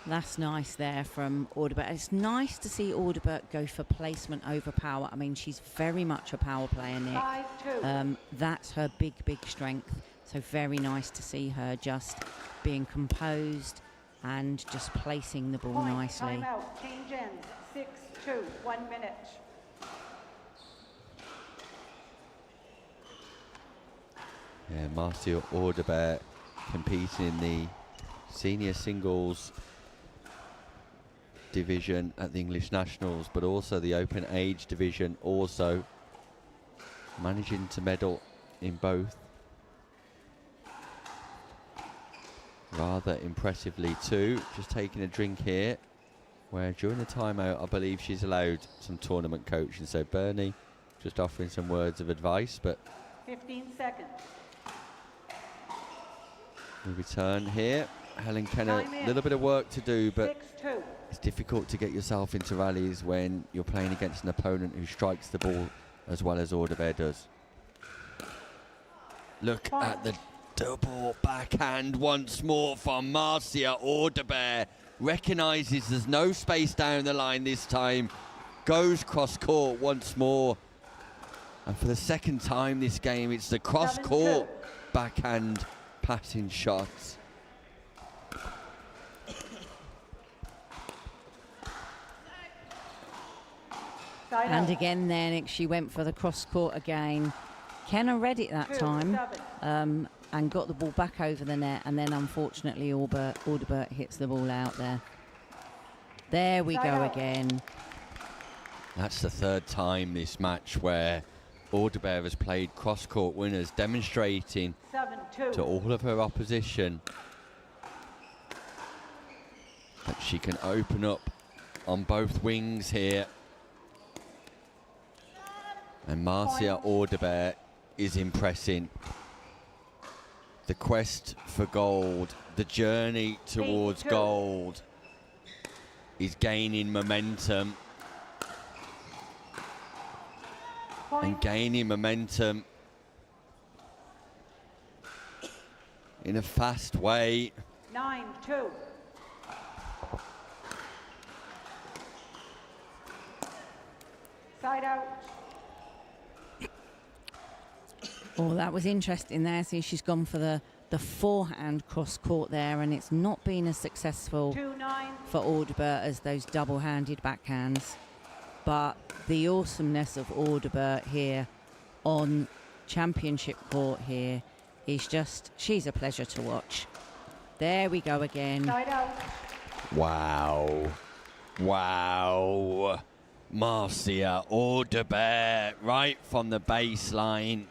That's nice there from Orderbear. It's nice to see Orderbear go for placement over power. I mean, she's very much a power player, Nick. 5-2. That's her big strength. So very nice to see her just being composed and just placing the ball Point. nicely. Time out. Change ends. 6-2. 1 minute. Yeah, Marcia Orderbear competing in the senior singles division at the English Nationals, but also the open age division, also managing to medal in both rather impressively too. Just taking a drink here, where during the timeout I believe she's allowed some tournament coaching, so Bernie just offering some words of advice. But 15 seconds. we return here. Helen Kenna, a little bit of work to do, but 6-2. it's difficult to get yourself into rallies when you're playing against an opponent who strikes the ball as well as Orderbear does. Look at the double backhand once more from Marcia Orderbear. Recognises there's no space down the line this time. Goes cross court once more. And for the second time this game, it's the cross court backhand passing shots. And again then, she went for the cross court again. Kenna read it that time and got the ball back over the net, and then unfortunately Orderbear hits the ball out there. There we go again. That's the third time this match where Orderbear has played cross-court winners, demonstrating to all of her opposition that she can open up on both wings here. And Marcia Orderbear is impressing. The quest for gold, the journey towards gold is gaining momentum. And gaining momentum in a fast way. 9-2. Side out. Oh, that was interesting there. See, she's gone for the forehand cross court there, and it's not been as successful 2-9. for Orderbear as those double-handed backhands. But the awesomeness of Orderbear here on championship court here is just, she's a pleasure to watch. There we go again. Side out. Wow. Wow. Marcia Orderbear right from the baseline.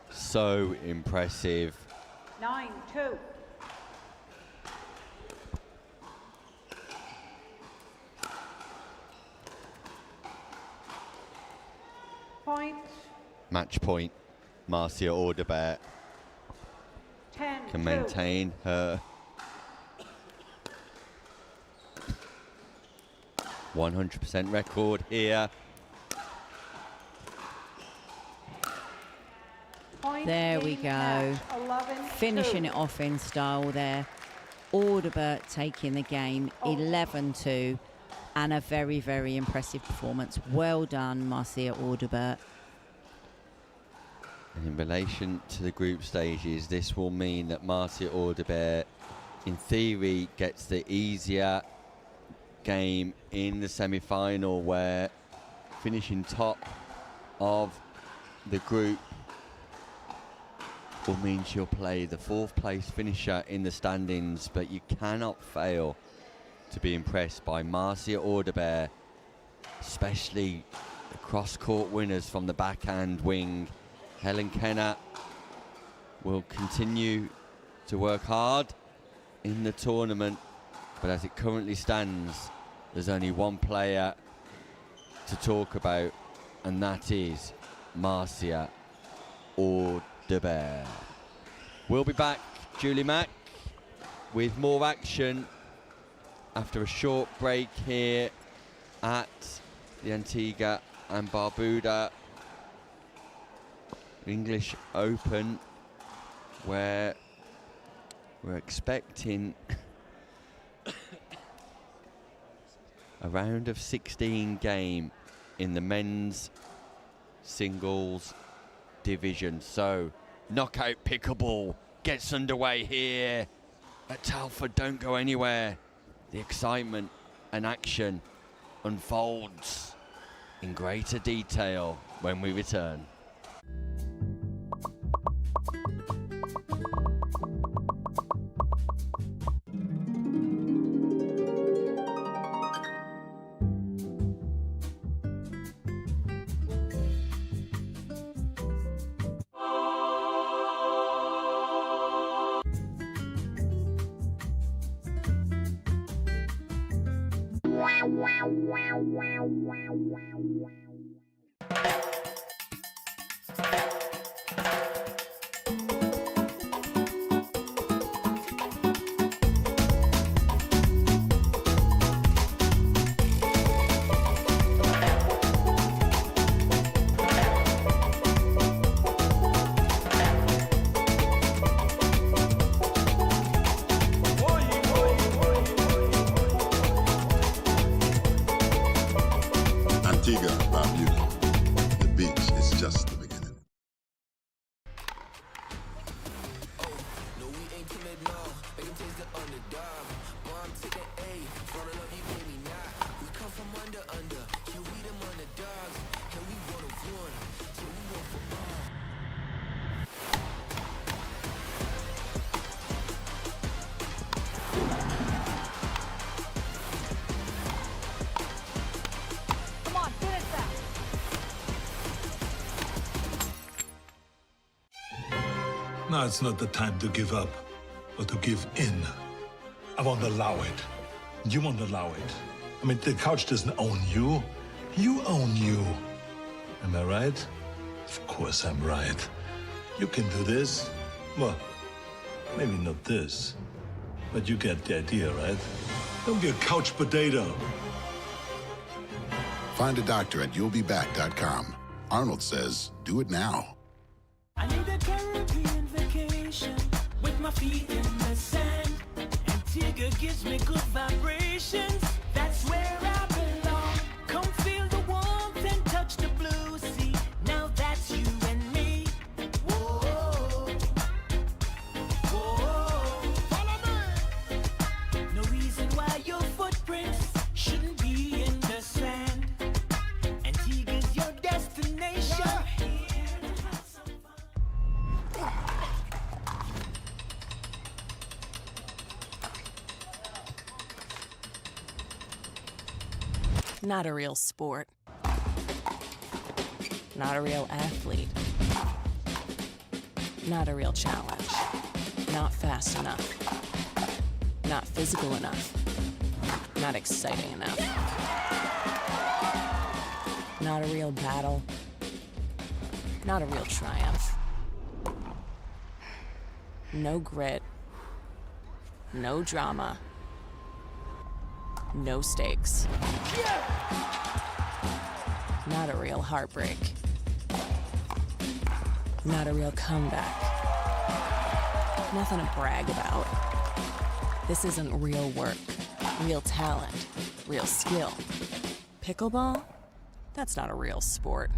So impressive. 9-2. Point. Match point. Marcia Orderbear 10-2. can maintain her 100% record here. Point There we in go. match, 11-2. Finishing it off in style there. Orderbear taking the game 11-2, and a very, very impressive performance. Well done, Marcia Orderbear. And in relation to the group stages, this will mean that Marcia Orderbear, in theory, gets the easier game in the semi-final, where finishing top of the group will mean she'll play the 4th place finisher in the standings. But you cannot fail to be impressed by Marcia Orderbear, especially the cross-court winners from the backhand wing. Helen Kenna will continue to work hard in the tournament, but as it currently stands, there's only one player to talk about, and that is Marcia Orderbear. We'll be back, Julie Mack, with more action after a short break here at the Antigua and Barbuda English Open, where we're expecting a round of 16 game in the men's singles division. So knockout pickleball gets underway here at Telford. Don't go anywhere. The excitement and action unfolds in greater detail when we return. Antigua, Barbuda. The beach is just the beginning. Now it's not the time to give up or to give in. I won't allow it. You won't allow it. I mean, the couch doesn't own you. You own you. Am I right? Of course I'm right. You can do this. Well, maybe not this, but you get the idea, right? Don't be a couch potato. Find a doctor at you'llbeback.com. Arnold says, do it now. I need a Caribbean vacation with my feet in the sand. Antigua gives me good vibrations. That's where I belong. Come feel the warmth and touch the blue sea. Now that's you and me. Whoa, whoa. Follow me. No reason why your footprints shouldn't be in the sand. Antigua's your destination. Not a real sport. Not a real athlete. Not a real challenge. Not fast enough. Not physical enough. Not exciting enough. Not a real battle. Not a real triumph. No grit. No drama. No stakes. Not a real heartbreak. Not a real comeback. Nothing to brag about. This isn't real work, real talent, real skill. Pickleball? That's not a real sport.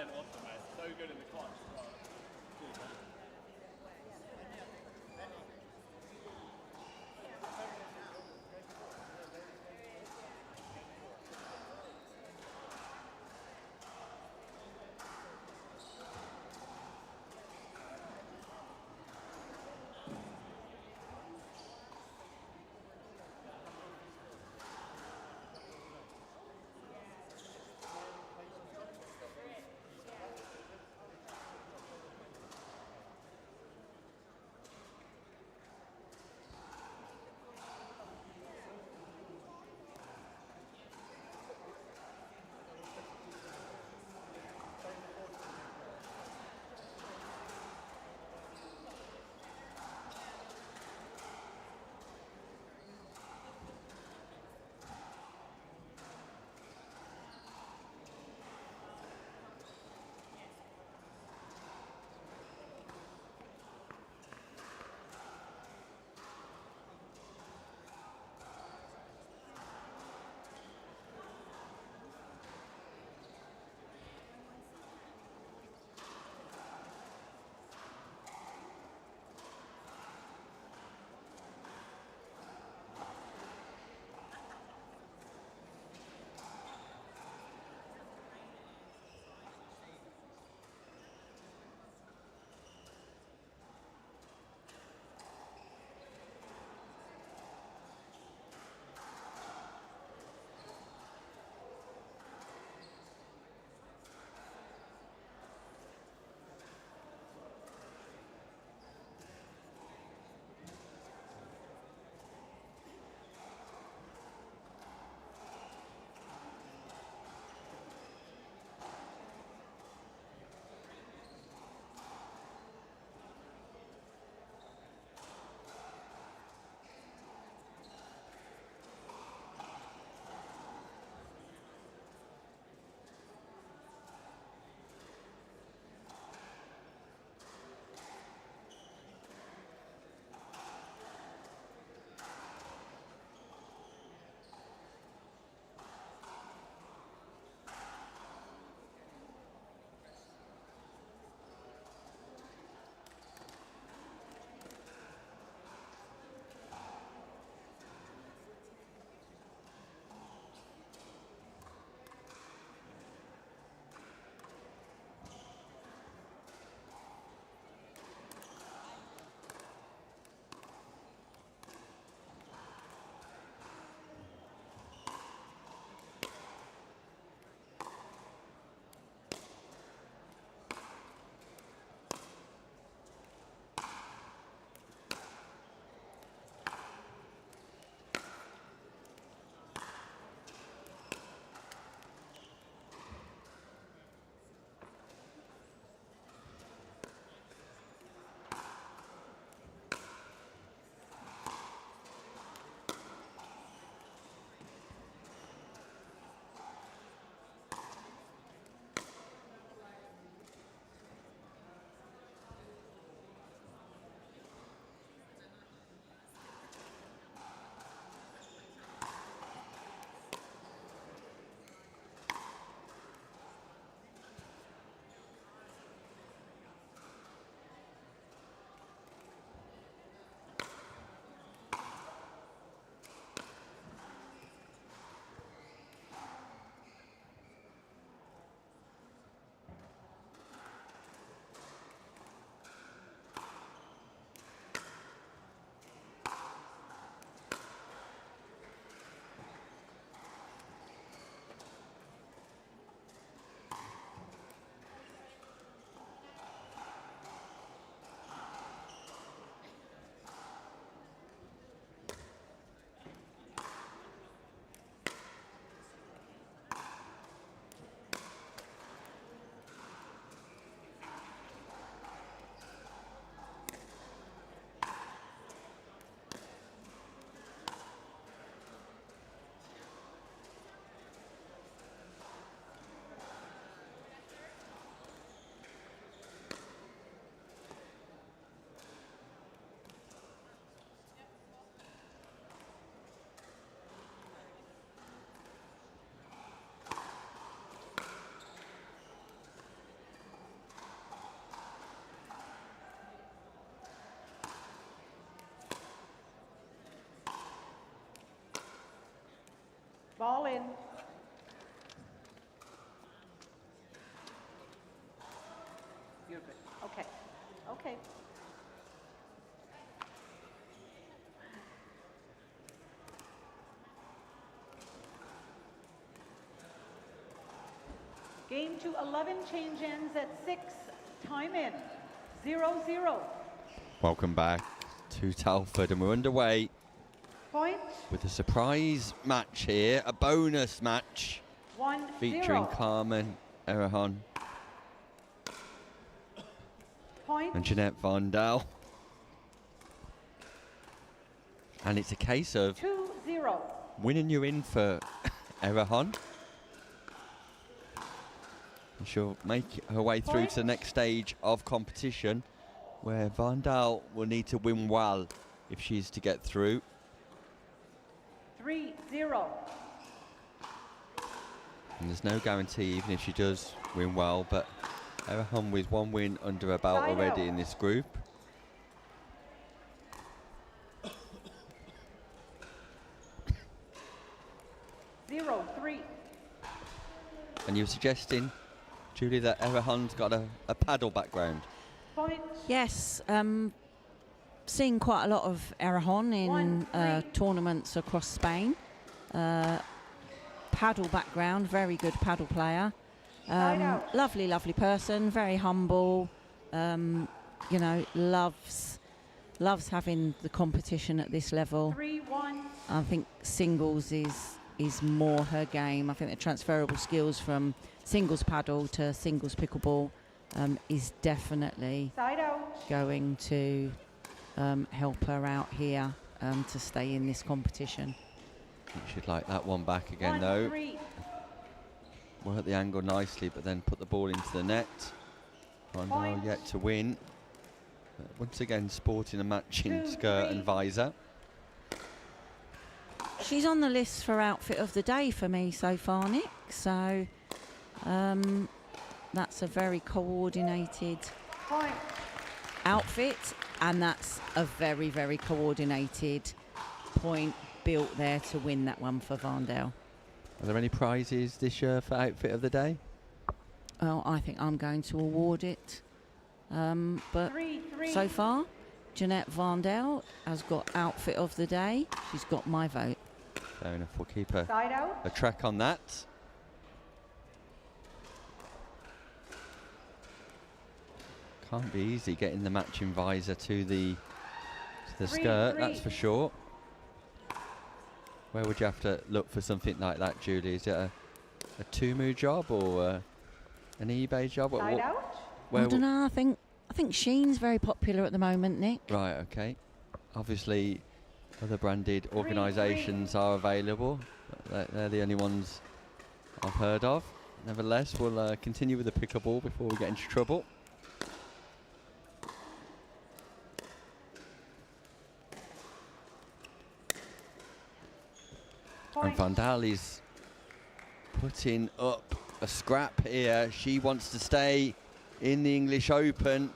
man awesome, mate. So good in the clutch as well. Ball in. You're good. Okay. Okay. Game to 11 change ends at 6. Time in. 0-0. Welcome back to Telford, and we're underway Point. with a surprise match here, a bonus match 1-0. featuring Carmen Erhan Point. and Jeanette Vandal. And it's a case of 2-0. winning you in for Erhan. She'll make her way through to the next stage of competition, where Vandal will need to win well if she's to get through. 3-0. And there's no guarantee even if she does win well, but Erhan with one win under her belt already in this group. Zero, 3. And you're suggesting, Julie, that Erhan's got a paddle background? Point. Yes, seen quite a lot of Erhan in tournaments across Spain. Paddle background, very good paddle player. Lovely, lovely person, very humble. You know, loves having the competition at this level. 3-1. I think singles is more her game. I think the transferable skills from singles paddle to singles pickleball is definitely going to help her out here to stay in this competition. She'd like that one back again, though. Work the angle nicely, but then put the ball into the net. Vandal yet to win. But once again, sporting a matching skirt and visor. She's on the list for outfit of the day for me so far, Nick. So that's a very coordinated outfit, and that's a very, very coordinated point built there to win that one for Vandal. Are there any prizes this year for outfit of the day? Well, I think I'm going to award it. But so far, Jeanette Vandal has got outfit of the day. She's got my vote. Fair enough, we'll keep a track on that. Can't be easy getting the matching visor to the skirt, that's for sure. Where would you have to look for something like that, Julie? Is it a Tumu job or an eBay job? I don't know. I think Sheen's very popular at the moment, Nick. Right, okay. Obviously, other branded organisations are available. They're the only ones I've heard of. Nevertheless, we'll continue with the pickleball before we get into trouble. And Vandal is putting up a scrap here. She wants to stay in the English Open.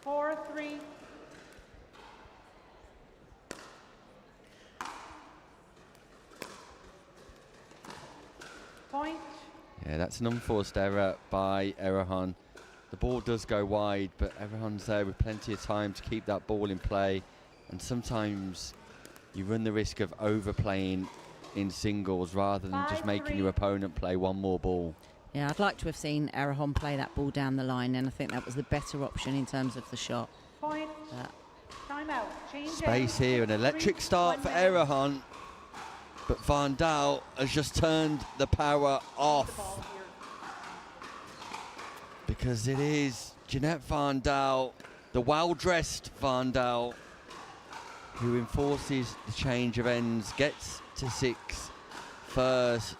4-3. Point. Yeah, that's an unforced error by Erhan. The ball does go wide, but Erhan's there with plenty of time to keep that ball in play. And sometimes you run the risk of overplaying in singles rather than just making your opponent play one more ball. Yeah, I'd like to have seen Erhan play that ball down the line, and I think that was the better option in terms of the shot. Point. Time out. Change Space here, an electric start for Erhan, but Vandal has just turned the power off because it is Jeanette Vandal, the well-dressed Vandal, who enforces the change of ends, gets to 6 first.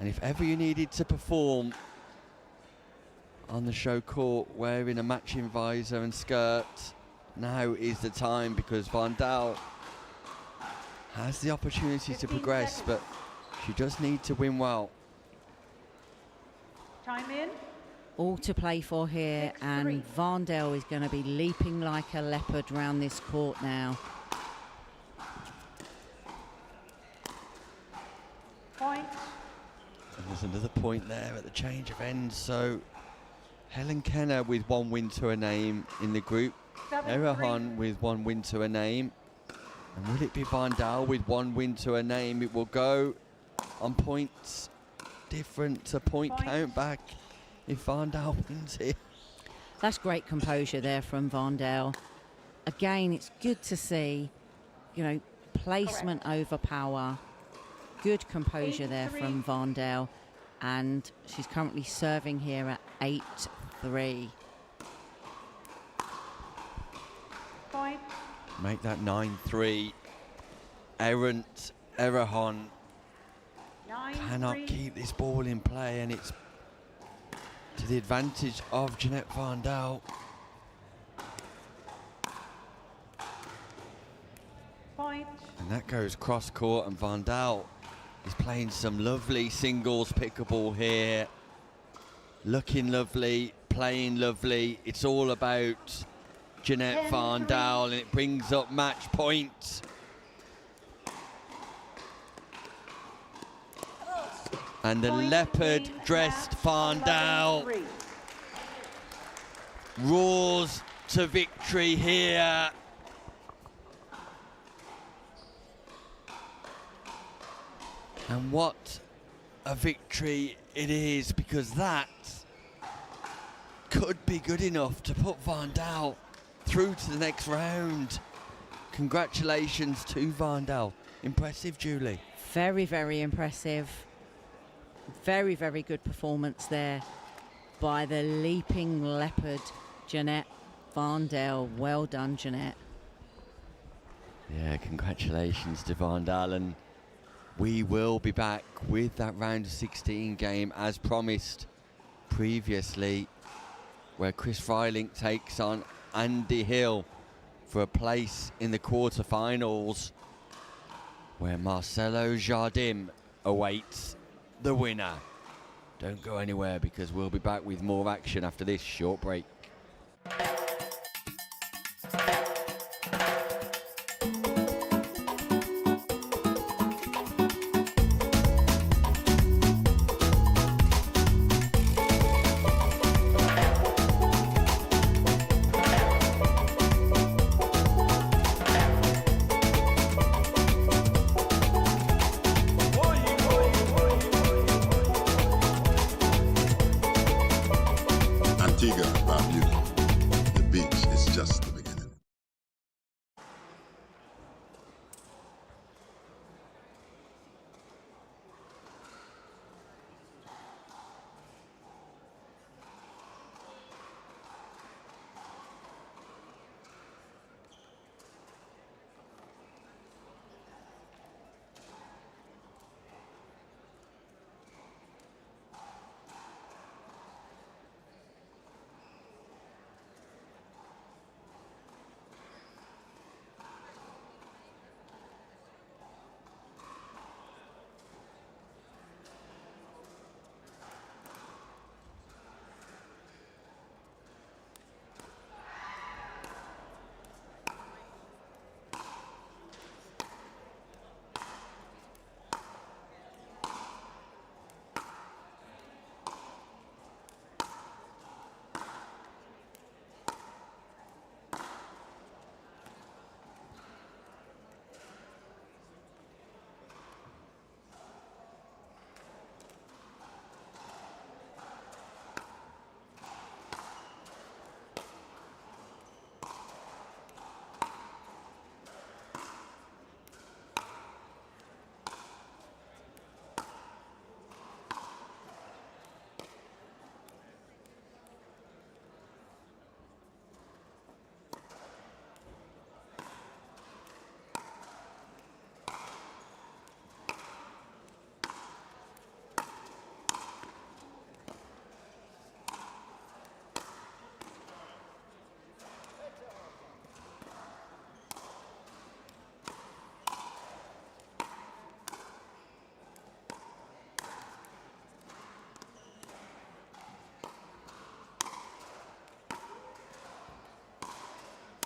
And if ever you needed to perform on the show court wearing a matching visor and skirt, now is the time, because Vandal has the opportunity to progress, but she does need to win well. Time in. All to play for here, and Vandal is going to be leaping like a leopard round this court now. Point. And there's another point there at the change of ends. So Helen Kenna with 1 win to her name in the group. 7-3. Erhan with 1 win to her name. And will it be Vandal with 1 win to her name? It will go on points different, a point count back if Vandal wins here. That's great composure there from Vandal. Again, it's good to see, you know, placement over power. Good composure there from Vandal. And she's currently serving here at 8-3. Point. Make that 9-3. Errant Erhan 9-3. cannot keep this ball in play, and it's to the advantage of Jeanette Vandal. Point. And that goes cross court, and Vandal is playing some lovely singles pickable here. Looking lovely, playing lovely. It's all about Jeanette Vandal, and it brings up match point. And the leopard dressed Vandal roars to victory here. And what a victory it is, because that could be good enough to put Vandal through to the next round. Congratulations to Vandal. Impressive, Julie. Very, very impressive. Very, very good performance there by the leaping leopard, Jeanette Vandal. Well done, Jeanette. Yeah, congratulations to Vandal, and we will be back with that round of 16 game as promised previously, where Chris Freilink takes on Andy Hill for a place in the quarterfinals, where Marcelo Jardim awaits the winner. Don't go anywhere, because we'll be back with more action after this short break. Antigua, our beauty. The beach is just the beginning.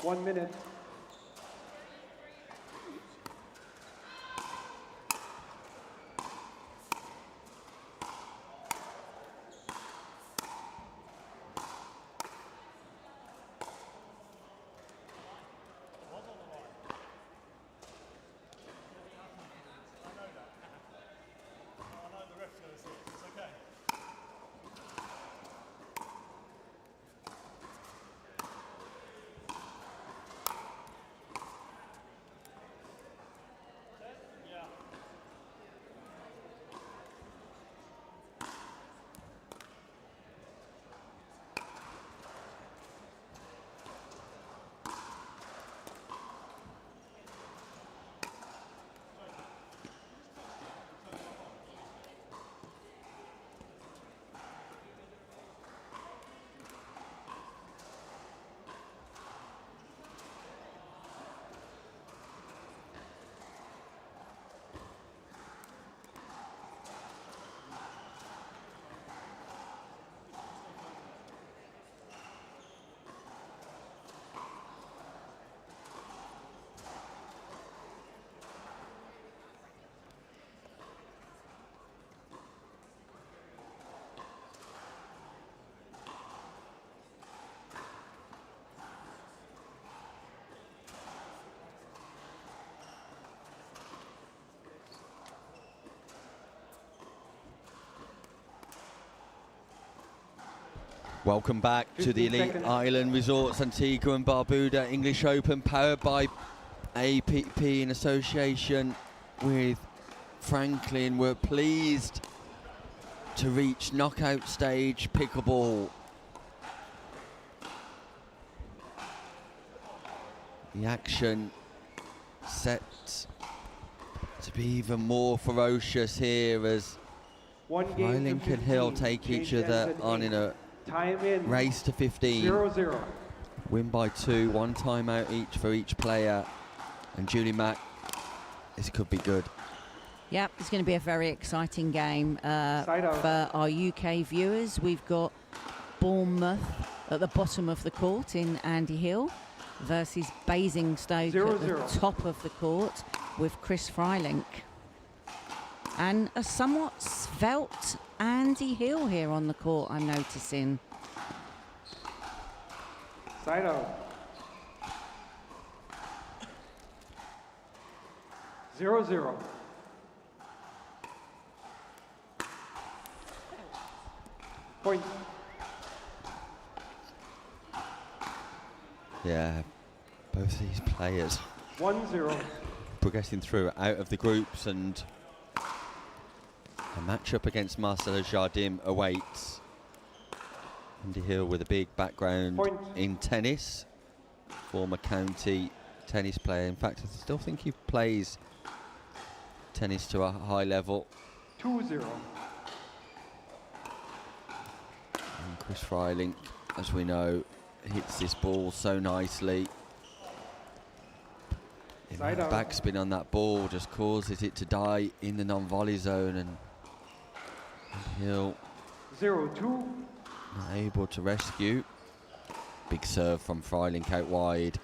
One minute. Welcome back to the 15 Elite seconds. Island Resorts, Antigua and Barbuda English Open, powered by APP in association with Franklin. We're pleased to reach knockout stage pickleball. The action set to be even more ferocious here as One game to Freiling and Hill 15. take each Change other ends at on 8. in a Time in. race to 15. 0-0. Win by 2, 1 timeout each for each player. And Julie Mack, this could be good. Yep, it's going to be a very exciting game for our UK viewers. We've got Bournemouth at the bottom of the court in Andy Hill versus Basingstoke at the top of the court with Chris Freiling. And a somewhat svelte Andy Hill here on the court, I'm noticing. Side out. 0-0. Point. Yeah, both these players 1-0. progressing through out of the groups, and a matchup against Marcelo Jardim awaits. Andy Hill with a big background in tennis, former county tennis player. In fact, I still think he plays tennis to a high level. 2-0. And Chris Freiling, as we know, hits this ball so nicely. The amount of backspin on that ball just causes it to die in the non-volley zone, and Hill 0-2. not able to rescue. Big serve from Freiling out wide.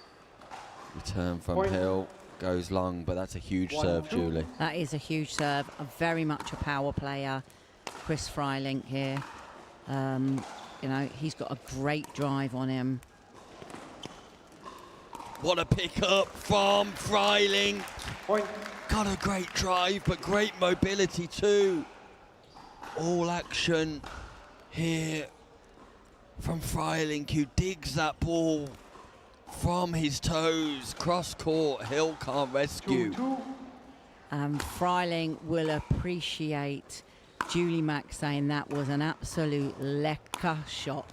Return from Point. Hill goes long, but that's a huge serve, Julie. That is a huge serve, very much a power player. Chris Freiling here. You know, he's got a great drive on him. What a pick-up from Freiling. Point. Got a great drive, but great mobility too. All action here from Freiling, who digs that ball from his toes. Cross court, Hill can't rescue. 2-2. Freiling will appreciate Julie Mack saying that was an absolute lekker shot.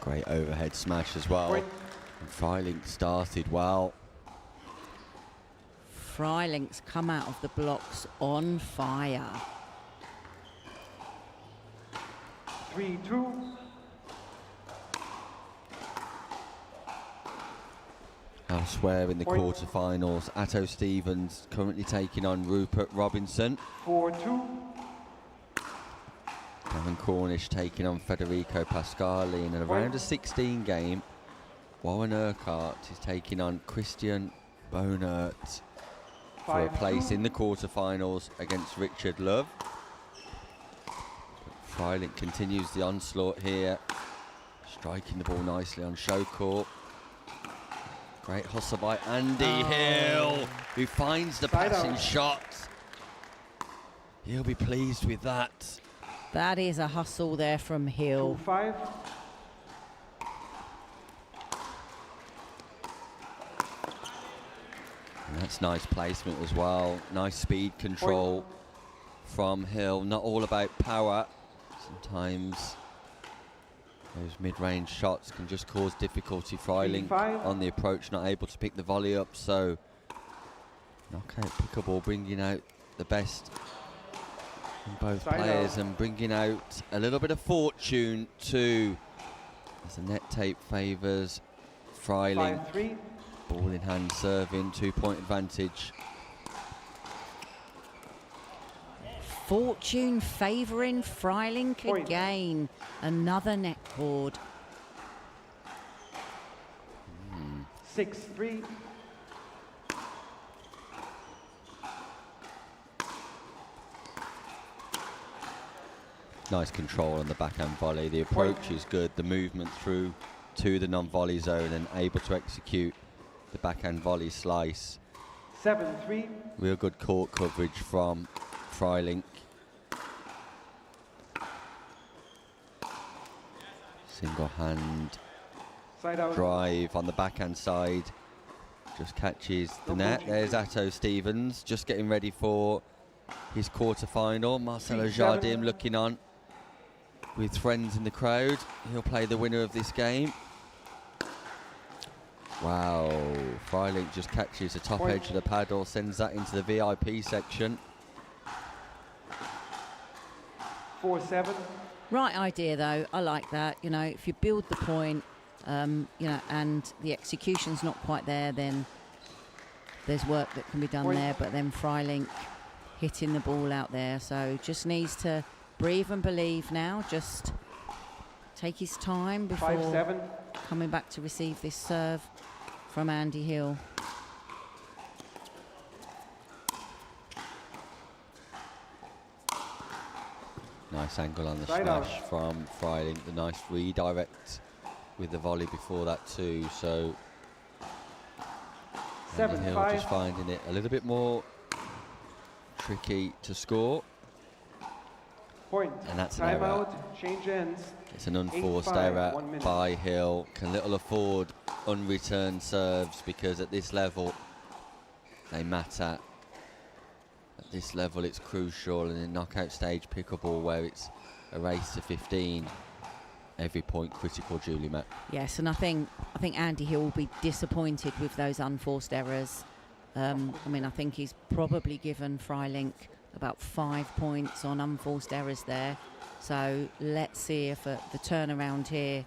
Great overhead smash as well. Point. And Freiling started well. Freiling's come out of the blocks on fire. 3-2. Elsewhere in the Point. quarterfinals, Atto Stevens currently taking on Rupert Robinson. 4-2. Devon Cornish taking on Federico Pascali in a round of 16 game. Warren Urquhart is taking on Christian Bonert for a place in the quarterfinals against Richard Love. Freiling continues the onslaught here, striking the ball nicely on show court. Great hustle by Andy Hill, who finds the passing shot. He'll be pleased with that. That is a hustle there from Hill. 2-5. And that's nice placement as well. Nice speed control from Hill. Not all about power. Sometimes those mid-range shots can just cause difficulty. Freiling on the approach, not able to pick the volley up. So knockout pickleball, bringing out the best in both players and bringing out a little bit of fortune too, as the net tape favours Freiling. 5-3. Ball in hand, serving, 2-point advantage. Fortune favouring Freiling again. Another net cord. 6-3. Nice control on the backhand volley. The approach is good. The movement through to the non-volley zone and able to execute the backhand volley slice. 7-3. Real good court coverage from Freiling. Single hand Side out. drive on the backhand side. Just catches the net. There's Atto Stevens just getting ready for his quarter-final. Marcelo Jardim looking on with friends in the crowd. He'll play the winner of this game. Wow, Freilink just catches the top edge of the paddle, sends that into the VIP section. 4-7. Right idea though, I like that. You know, if you build the point, you know, and the execution's not quite there, then there's work that can be done there, but then Freilink hitting the ball out there, so just needs to breathe and believe now, just take his time before 5-7. coming back to receive this serve from Andy Hill. Nice angle on the Side smash from Freilink. The nice redirect with the volley before that too. So Andy Hill 7-5. just finding it a little bit more tricky to score. Point. And that's an error. Timeout. Change ends. It's an unforced 8-5, error 1 minute. by Hill. Can little afford unreturned serves because at this level they matter. At this level it's crucial, and in knockout stage pickleball where it's a race to 15, every point critical, Julie Mac. Yes, and I think Andy Hill will be disappointed with those unforced errors. I mean, I think he's probably given Freilink about 5 points on unforced errors there. So let's see if at the turnaround here,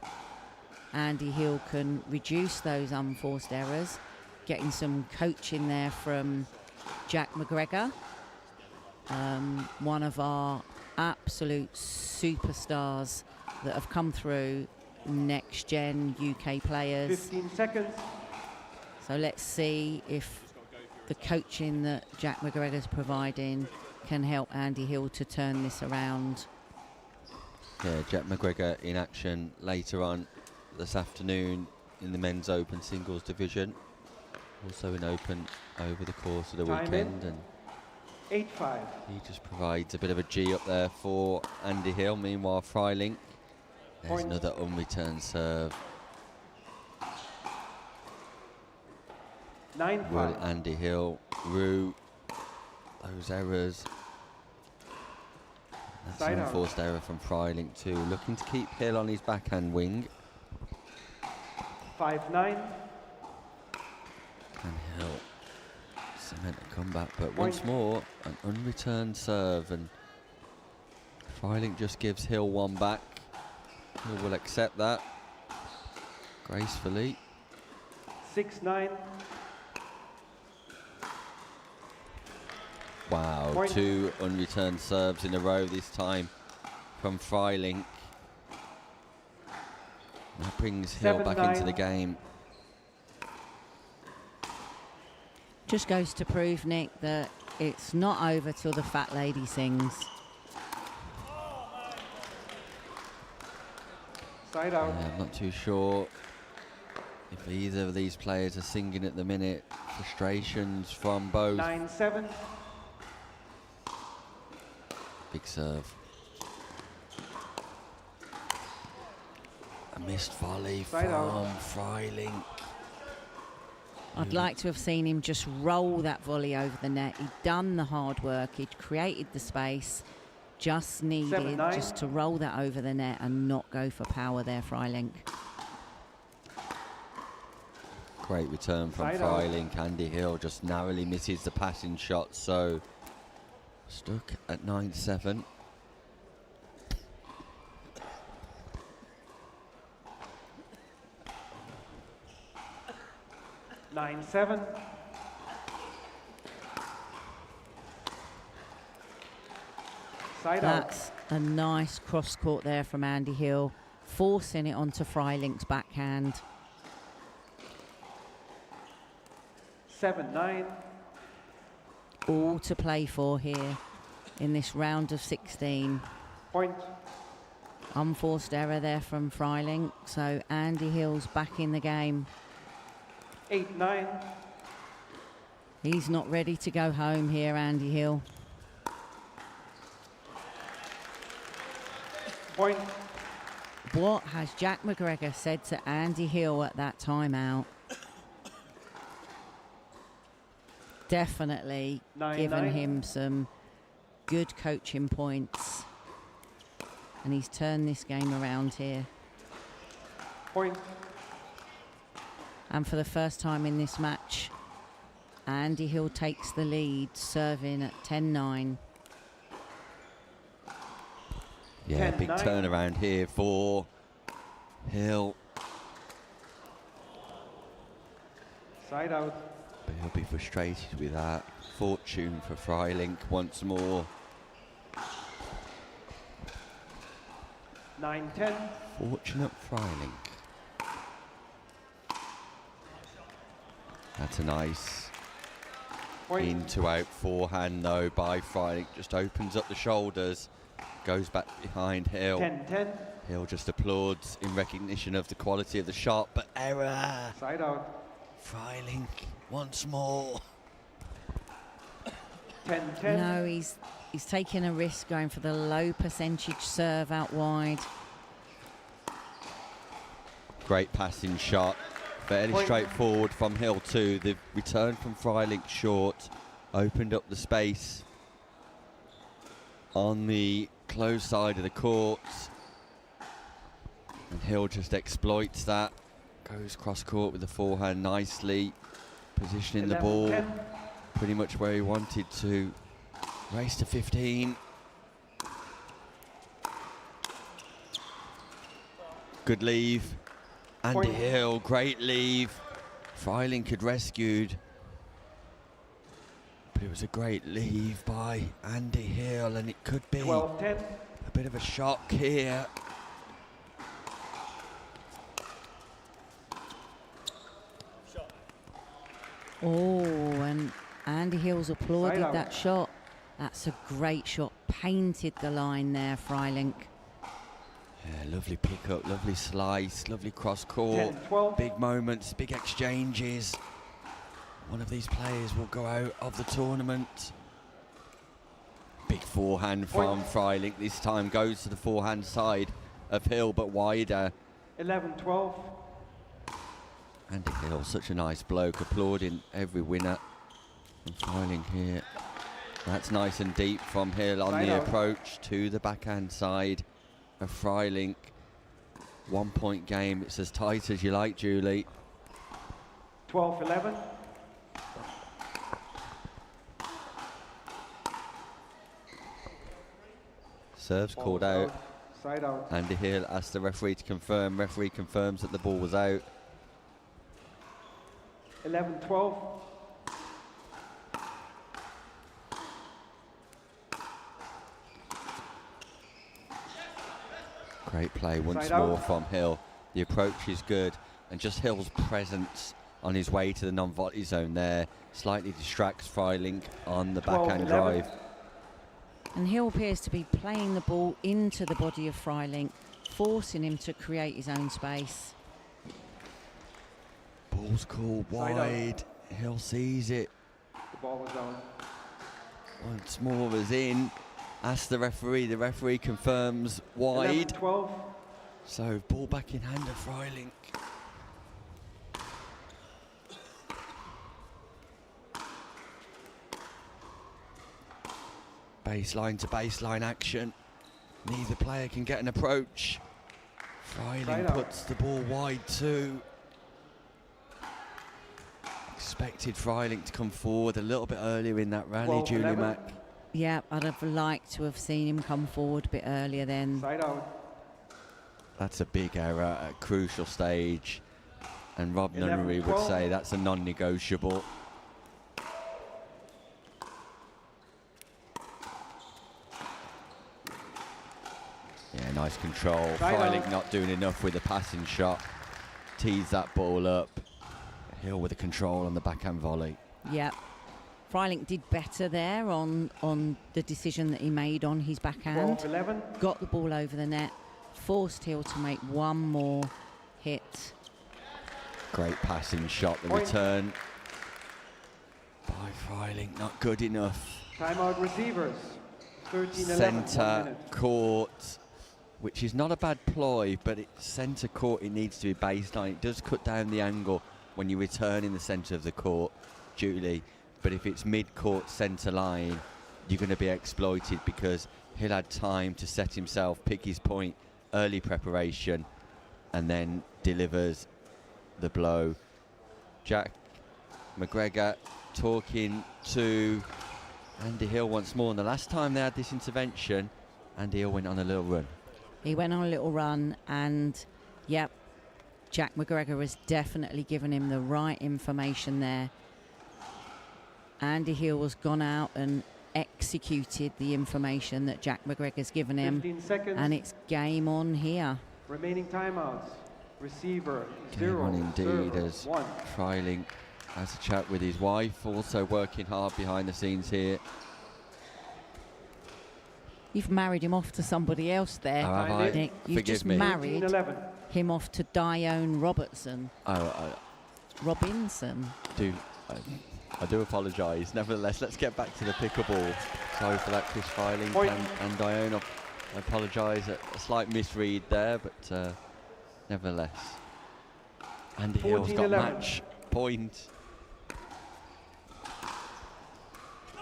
Andy Hill can reduce those unforced errors. Getting some coaching there from Jack McGregor, one of our absolute superstars that have come through, next gen UK players. 15 seconds. So let's see if the coaching that Jack McGregor's providing can help Andy Hill to turn this around. Yeah, Jack McGregor in action later on this afternoon in the men's open singles division. Also in open over the course of the Time weekend. in. And 8-5. he just provides a bit of a G up there for Andy Hill. Meanwhile, Freilink, there's Point. another unreturned serve. 9-5. Will Andy Hill rue those errors? That's Side an out. enforced error from Freilink too. Looking to keep Hill on his backhand wing. 5-9. And Hill cement a comeback, but Point. once more an unreturned serve, and Freilink just gives Hill one back. Hill will accept that gracefully. 6-9. Wow, Point. 2 unreturned serves in a row this time from Freilink. That brings Hill back into 7-9. the game. Just goes to prove, Nick, that it's not over till the fat lady sings. Side out. Yeah, I'm not too sure if either of these players are singing at the minute. Frustrations from both. 9-7. Big serve. A missed volley Side from out. Freilink. I'd like to have seen him just roll that volley over the net. He'd done the hard work, he'd created the space, just needed 7-9. just to roll that over the net and not go for power there, Freilink. Great return from Side out. Freilink. Andy Hill just narrowly misses the passing shot, so stuck at 9-7. 9-7. Side out. That's a nice cross court there from Andy Hill, forcing it onto Freilink's backhand. 7-9. All to play for here in this round of 16. Point. Unforced error there from Freilink, so Andy Hill's back in the game. 8-9. He's not ready to go home here, Andy Hill. Point. What has Jack McGregor said to Andy Hill at that timeout? Definitely given him some good coaching points. And he's turned this game around here. Point. And for the first time in this match, Andy Hill takes the lead, serving at 10-9. Yeah, 10-9. big turnaround here for Hill. Side out. But he'll be frustrated with that. Fortune for Freiling once more. 9-10. Fortunate Freiling. That's a nice Point. into out forehand though by Freiling. Just opens up the shoulders. Goes back behind Hill. 10-10. Hill just applauds in recognition of the quality of the shot, but error. Side out. Freiling once more. 10-10. No, he's taking a risk going for the low percentage serve out wide. Great passing shot. Fairly Point. straightforward from Hill too. The return from Freiling short opened up the space on the close side of the court. And Hill just exploits that. Goes cross court with the forehand nicely. Positioning the ball 11-10. pretty much where he wanted to. Race to 15. Good leave. Andy Point. Hill, great leave. Freiling had rescued. But it was a great leave by Andy Hill, and it could be 12-10. a bit of a shock here. Oh, and Andy Hill's applauded Side out. that shot. That's a great shot. Painted the line there, Freiling. Yeah, lovely pickup, lovely slice, lovely cross court. 10-12. Big moments, big exchanges. One of these players will go out of the tournament. Big forehand from Freiling. This time goes to the forehand side of Hill, but wider. 11-12. Andy Hill, such a nice bloke, applauding every winner. And Freiling here. That's nice and deep from Hill on Side the out. approach to the backhand side of Freiling. 1 point game. It's as tight as you like, Julie. 12-11. Serves called out. Side out. Andy Hill asked the referee to confirm. Referee confirms that the ball was out. 11-12. Great play once Side more out. from Hill. The approach is good, and just Hill's presence on his way to the non-volley zone there slightly distracts Freiling on the backhand 12-11. drive. And Hill appears to be playing the ball into the body of Freiling, forcing him to create his own space. Ball's called Side wide. Hill sees it. The ball was down. Once more is in. Asks the referee confirms wide. 11-12. So ball back in hand of Freiling. Baseline to baseline action. Neither player can get an approach. Freiling Side out. puts the ball wide too. Expected Freiling to come forward a little bit earlier in that rally, 12-11. Julie Mack. Yeah, I'd have liked to have seen him come forward a bit earlier then. Side out. That's a big error at a crucial stage. And Rob Nunnery would 11-12. say that's a non-negotiable. Yeah, nice control. Side Freiling out. not doing enough with the passing shot. Tees that ball up. Hill with the control on the backhand volley. Yeah. Freiling did better there on the decision that he made on his backhand. 12-11. Got the ball over the net, forced Hill to make one more hit. Great passing shot. The Point. return by Freiling, not good enough. Timeout receivers. 13-11. 1 Centre minute. court which is not a bad ploy, but it's centre court it needs to be based on. It does cut down the angle when you return in the centre of the court, Julie, but if it's mid-court centre line, you're going to be exploited because he'll had time to set himself, pick his point, early preparation, and then delivers the blow. Jack McGregor talking to Andy Hill once more, and the last time they had this intervention, Andy Hill went on a little run. He went on a little run, and yep, Jack McGregor has definitely given him the right information there. Andy Hill has gone out and executed the information that Jack McGregor's given him, 15 seconds. and it's game on here. Remaining timeouts. Receiver, Game 0. on indeed, server, as 1. Freiling has a chat with his wife, also working hard behind the scenes here. You've married him off to somebody else there, Oh, have I? Nick. You've Forgive just me. married 11. him off to Dione Robertson. Robinson. I do apologise. Nevertheless, let's get back to the pickleball. Sorry for that, Chris Freiling and Dione. I apologise, a slight misread there, but nevertheless. Andy Hill's got 14-11. match point.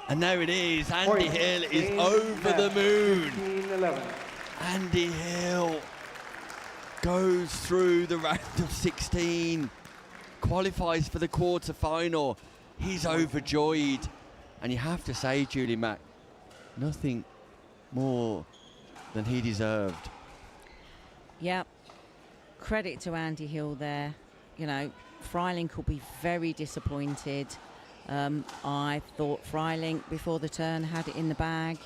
And there it is. Andy Hill is Game over the match. moon. 15-11. Andy Hill goes through the round of 16, qualifies for the quarter-final. He's overjoyed. And you have to say, Julie Mack, nothing more than he deserved. Yep. Credit to Andy Hill there. You know, Freiling could be very disappointed. I thought Freiling before the turn had it in the bag,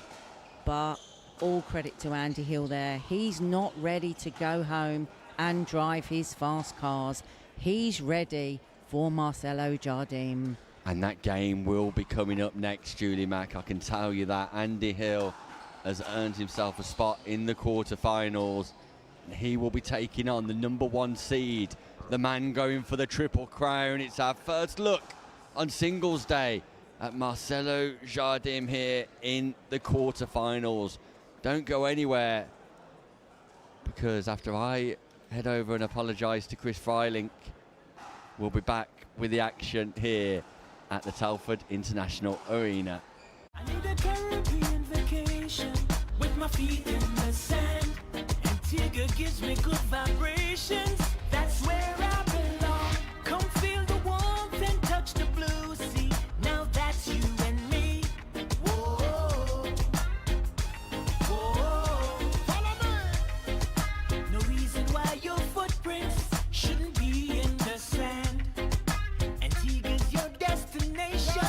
but all credit to Andy Hill there. He's not ready to go home and drive his fast cars. He's ready for Marcelo Jardim. And that game will be coming up next, Julie Mack. I can tell you that. Andy Hill has earned himself a spot in the quarterfinals. He will be taking on the #1 seed, the man going for the Triple Crown. It's our first look on singles day at Marcelo Jardim here in the quarterfinals. Don't go anywhere, because after I head over and apologise to Chris Freiling, we'll be back with the action here at the Telford International Arena. I need a Caribbean vacation with my feet in the sand. Antigua gives me good vibrations. That's where I belong. Come feel the warmth and touch the blue sea. Now that's you and me. Whoa, whoa, follow me. No reason why your footprints shouldn't be in the sand. Antigua's your destination.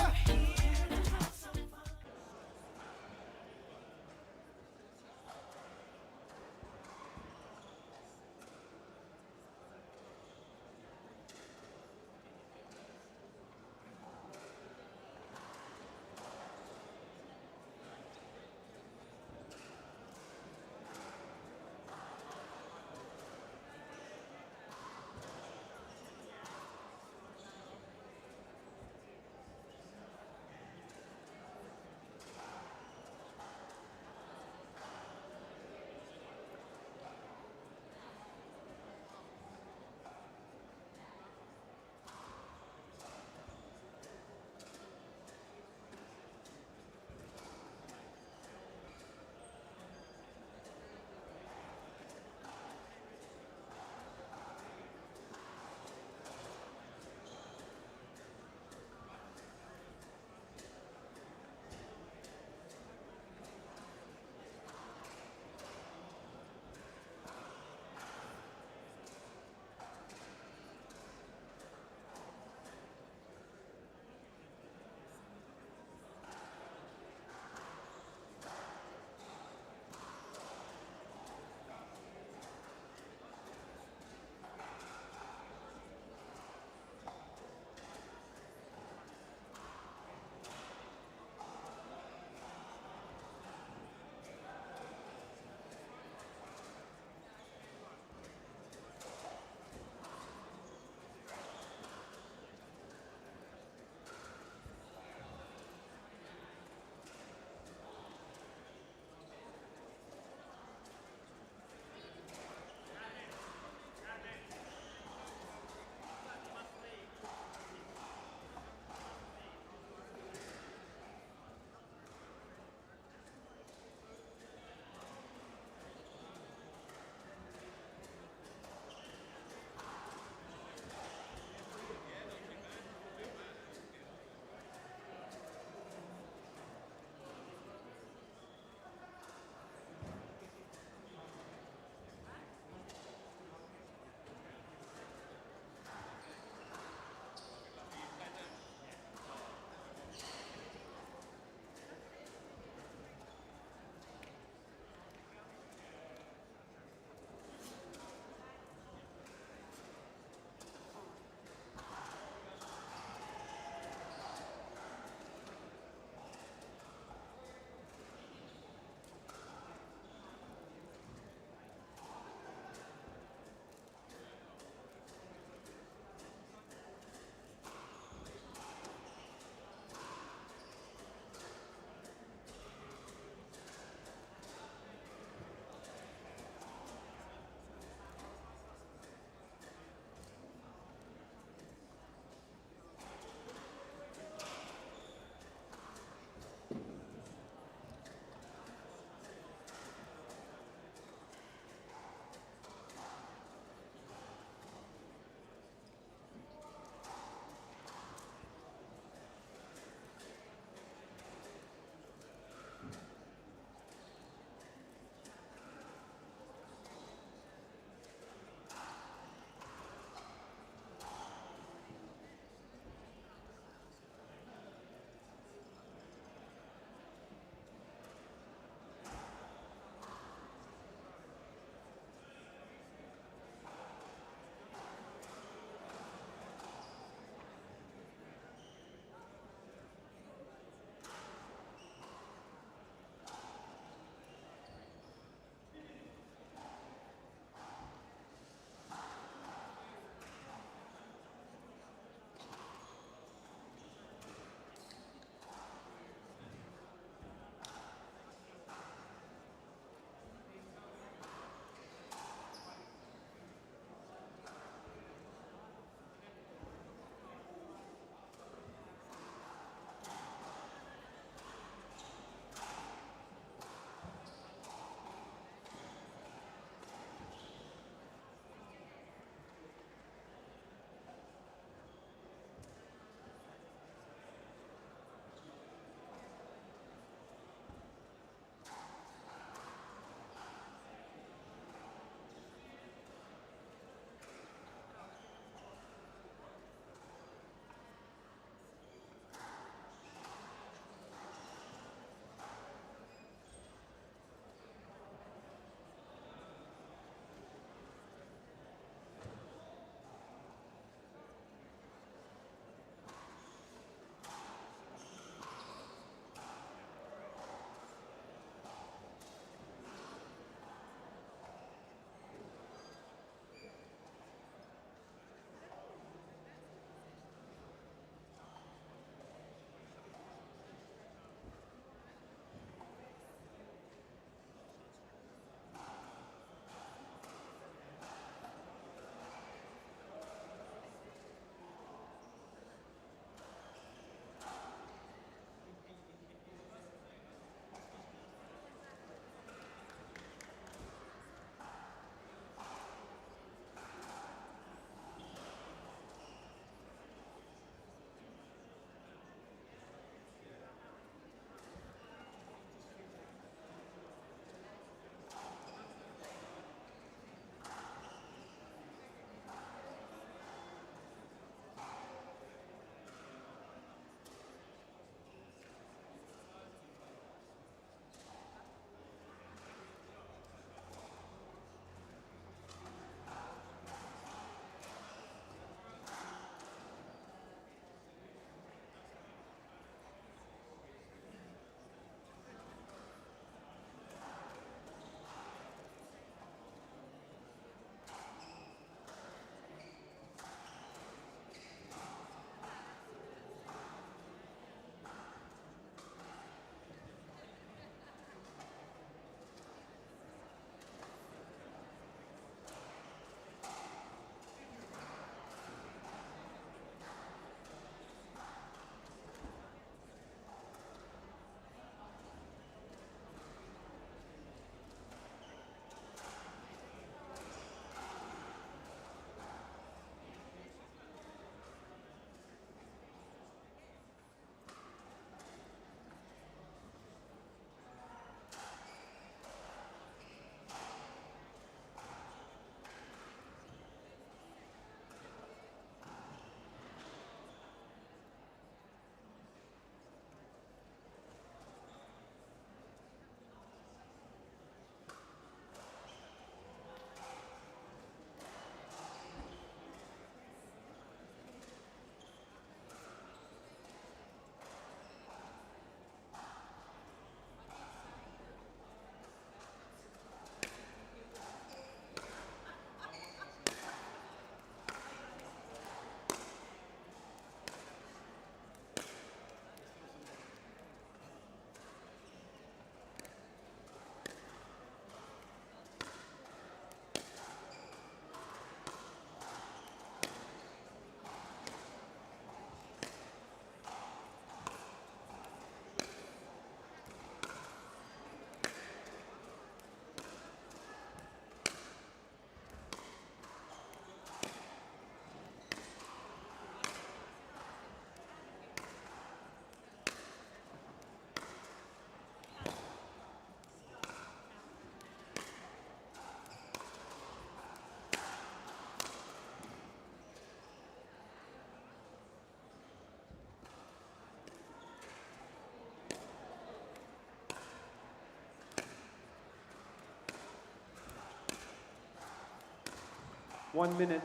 1 minute.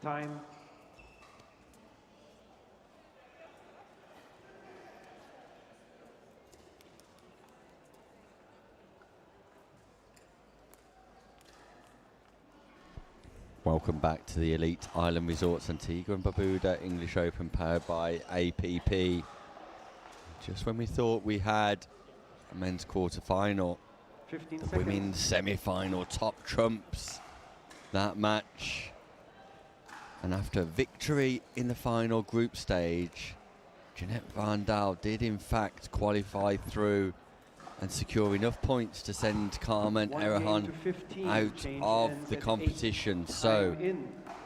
Time. Welcome back to the Elite Island Resorts Antigua and Barbuda English Open powered by APP. Just when we thought we had a men's quarter-final, 15 the seconds. women's semi-final top trumps that match. And after victory in the final group stage, Jeanette Vandal did in fact qualify through and secure enough points to send Carmen Erhan out of the competition. So,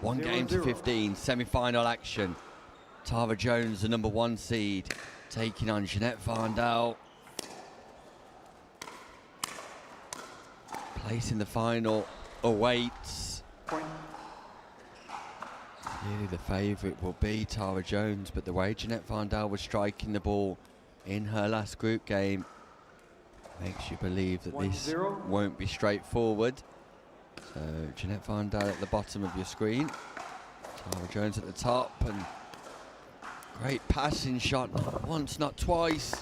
1 game to 15, semi-final action. Tara Jones, the number 1 seed, taking on Jeanette Vandal. Place in the final awaits. Clearly the favourite will be Tara Jones, but the way Jeanette Vandal was striking the ball in her last group game makes you believe that this won't be straightforward. So Jeanette Vandal at the bottom of your screen, Tara Jones at the top, and great passing shot, not once, not twice,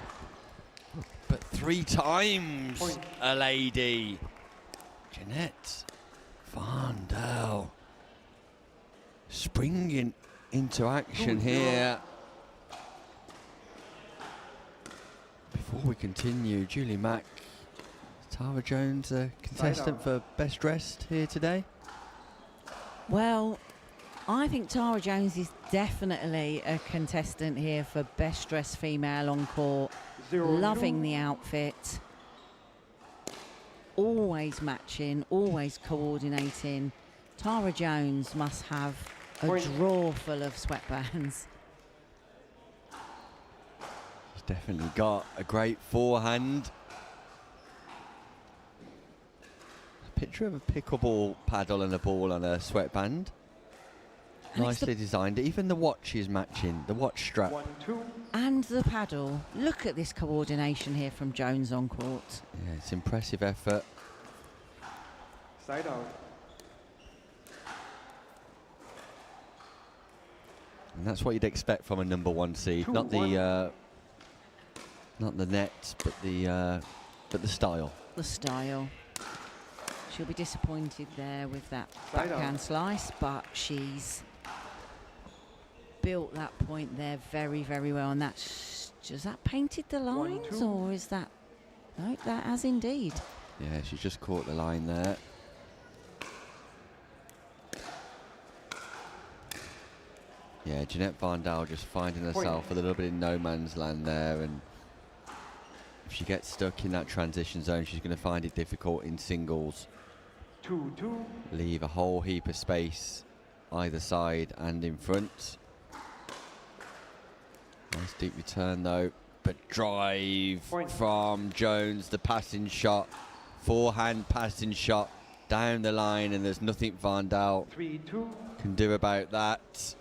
but 3 times a lady. Jeanette Vandal springing into action here. Before we continue, Julie Mack, Tara Jones, a contestant for Best Dressed here today? Well, I think Tara Jones is definitely a contestant here for Best Dressed Female on Court. Loving the outfit. Always matching, always coordinating. Tara Jones must have a drawer full of sweatbands. She's definitely got a great forehand. A picture of a pickleball paddle and a ball on a sweatband. And nicely designed. Even the watch is matching, the watch strap. 1, 2. And the paddle. Look at this coordination here from Jones on court. Yeah, it's impressive effort. Side out. And that's what you'd expect from a number 1 seed, not the net, but the style. The style. She'll be disappointed there with that backhand slice, but she's built that point there very, very well. And that's, has that painted the lines, or is that, no, that has indeed. Yeah, she's just caught the line there. Yeah, Jeanette Vandal just finding herself a little bit in no man's land there, and if she gets stuck in that transition zone, she's going to find it difficult in singles. 2-2. Leave a whole heap of space either side and in front. Nice deep return though, but drive from Jones, the passing shot, forehand passing shot down the line, and there's nothing Vandal can do about that.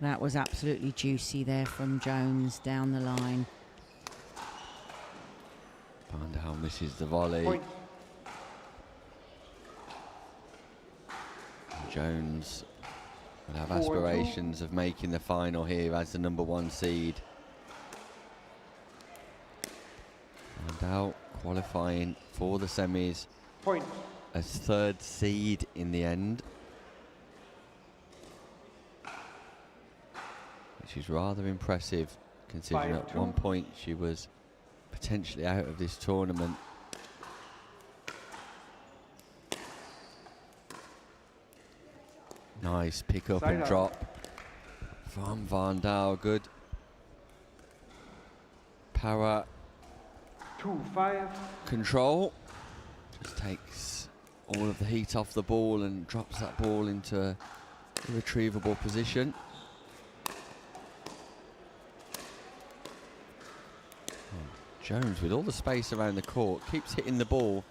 That was absolutely juicy there from Jones down the line. Vandal misses the volley. Jones Will have aspirations of making the final here as the #1 seed. Vandal qualifying for the semis Point. as 3rd seed in the end, which is rather impressive considering at 1 point she was potentially out of this tournament. Nice pick up and drop from Vandal. Good power 2-5. control. Just takes all of the heat off the ball and drops that ball into a irretrievable position. Jones, with all the space around the court, keeps hitting the ball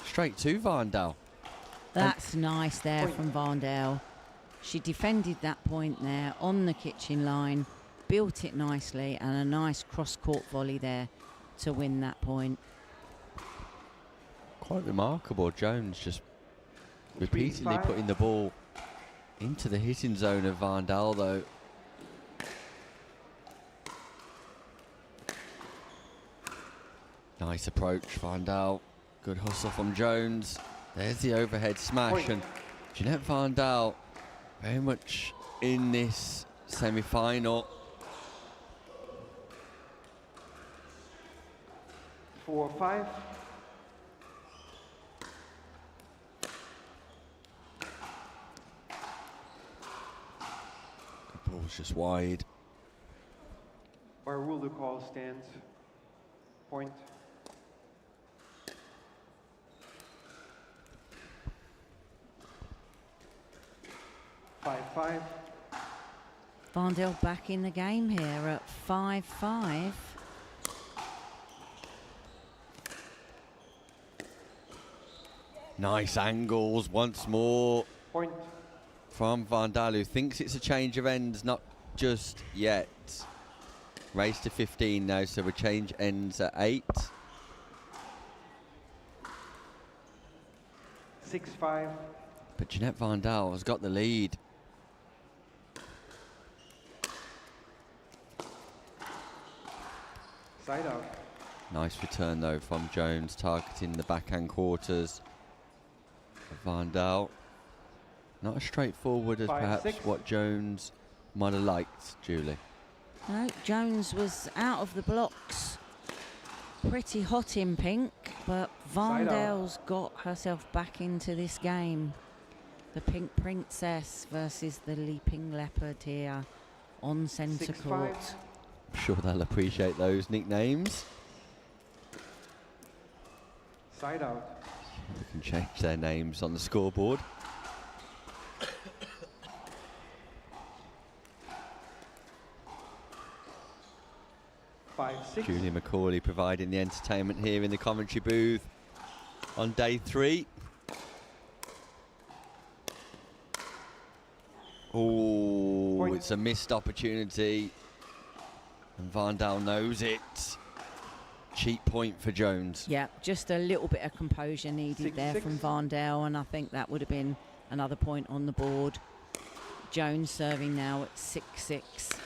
straight to Vandal. That's nice there from Vandal. She defended that point there on the kitchen line, built it nicely, and a nice cross-court volley there to win that point. Quite remarkable. Jones just repeatedly putting the ball into the hitting zone of Vandal, though. Nice approach, Vandal. Good hustle from Jones. There's the overhead smash, and Jeanette Vandal very much in this semi-final. 4-5. The ball's just wide. By rule, the call stands. Point. Five. Vandal back in the game here at 5-5. Nice angles once more. Point. From Vandal, who thinks it's a change of ends, not just yet. Race to 15 now, so we change ends at 8. 6-5. But Jeanette Vandal has got the lead. Side out. Nice return though from Jones, targeting the backhand quarters of Vandal. Not as straightforward as perhaps what Jones might have liked, Julie. No, Jones was out of the blocks, pretty hot in pink, but Vandal's got herself back into this game. The Pink Princess versus the Leaping Leopard here on centre court. I'm sure they'll appreciate those nicknames. Side out. We can change their names on the scoreboard. Julie Macaulay providing the entertainment here in the commentary booth on day 3. Oh, it's a missed opportunity, and Vandal knows it. Cheap point for Jones. Yeah, just a little bit of composure needed there from Vandal, and I think that would have been another point on the board. Jones serving now at 6-6.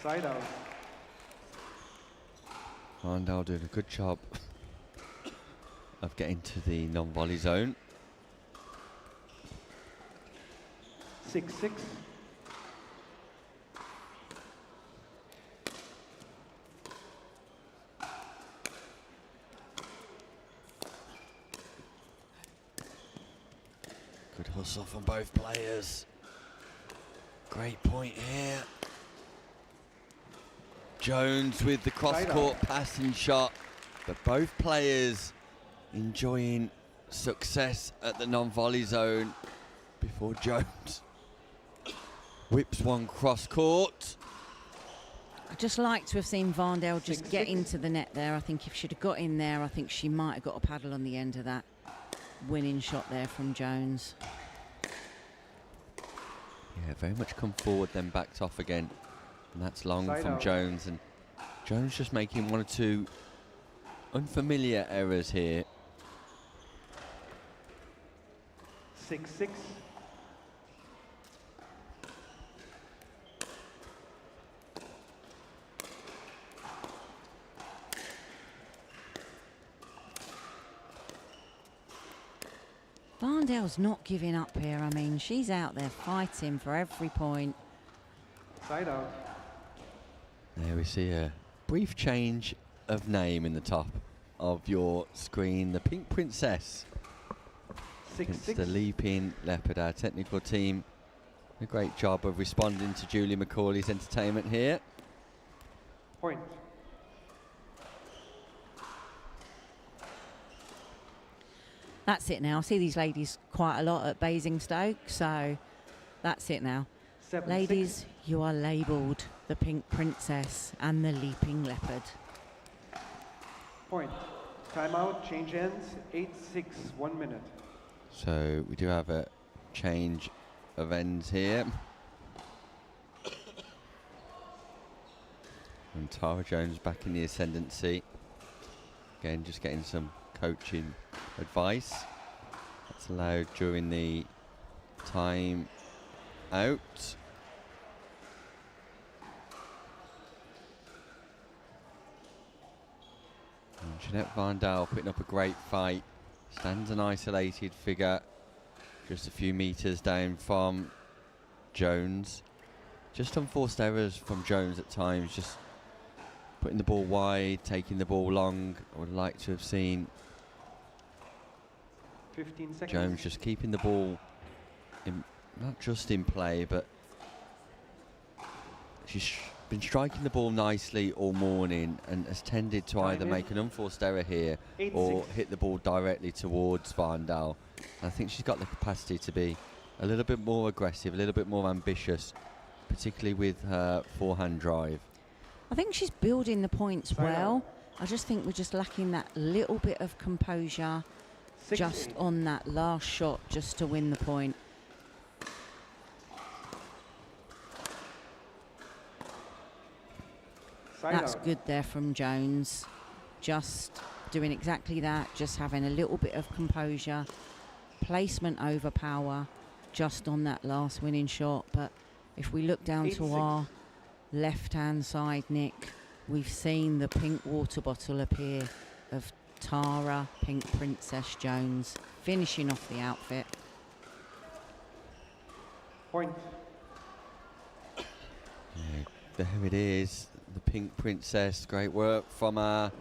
Side out. Vandal doing a good job of getting to the non-volley zone. 6-6. Good hustle from both players. Great point here. Jones with the cross-court passing shot, but both players enjoying success at the non-volley zone before Jones whips one cross-court. I'd just like to have seen Vandal just get into the net there. I think if she'd have got in there, I think she might have got a paddle on the end of that winning shot there from Jones. Yeah, very much come forward, then backed off again And that's long Side from out. Jones, and Jones just making one or two unfamiliar errors here. 6-6. Vandal's not giving up here. I mean, she's out there fighting for every point. Side out. There we see a brief change of name in the top of your screen. The Pink Princess. 6-6. It's the Leaping Leopard. Our technical team, a great job of responding to Julie McCauley's entertainment here. Point. That's it now. I see these ladies quite a lot at Basingstoke, so that's it now. 7-6. Ladies, you are labelled the Pink Princess and the Leaping Leopard. Point. Timeout. Change ends. 8-6. 1 minute. So we do have a change of ends here. And Tara Jones back in the ascendancy. Again, just getting some coaching advice. That's allowed during the time out. And Jeanette Vandal putting up a great fight. Stands an isolated figure just a few metres down from Jones. Just unforced errors from Jones at times, just putting the ball wide, taking the ball long. I would like to have seen 15 seconds. Jones just keeping the ball in, not just in play, but she's been striking the ball nicely all morning and has tended to either make an unforced error here or hit the ball directly towards Vandal. I think she's got the capacity to be a little bit more aggressive, a little bit more ambitious, particularly with her forehand drive. I think she's building the points well. I just think we're just lacking that little bit of composure just on that last shot just to win the point. That's good there from Jones. Just doing exactly that, just having a little bit of composure, placement over power, just on that last winning shot. But if we look down to our left-hand side, Nick, we've seen the pink water bottle appear of Tara Pink Princess Jones finishing off the outfit. Point. Yeah, there it is, the Pink Princess. Great work from our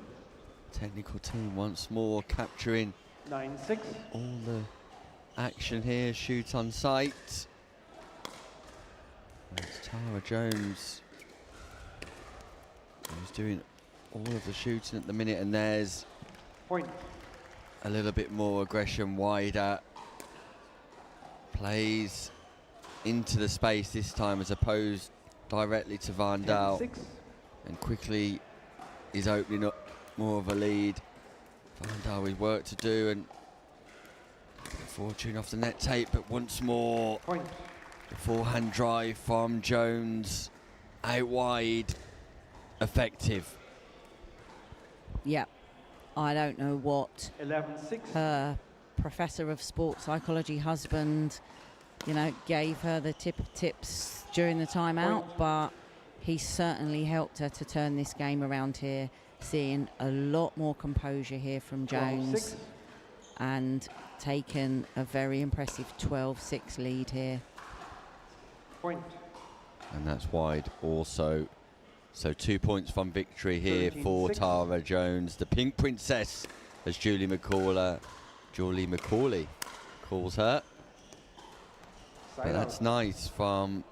technical team once more, capturing 9-6. all the action here. Shoot on sight. It's Tara Jones who's doing all of the shooting at the minute, and there's point. A little bit more aggression, wider, plays into the space this time as opposed directly to Vandal, and quickly is opening up more of a lead. Vandal with work to do, and fortune off the net tape, but once more point. The forehand drive from Jones out wide, effective. Yep. I don't know what 11-6. her professor of sports psychology husband, you know, gave her the tips during the timeout, but he certainly helped her to turn this game around here. Seeing a lot more composure here from Jones and taken a very impressive 12-6 lead here. Point. And that's wide also. So 2 points from victory here for Tara Jones, the Pink Princess, as Julie McCauley calls her. But that's nice from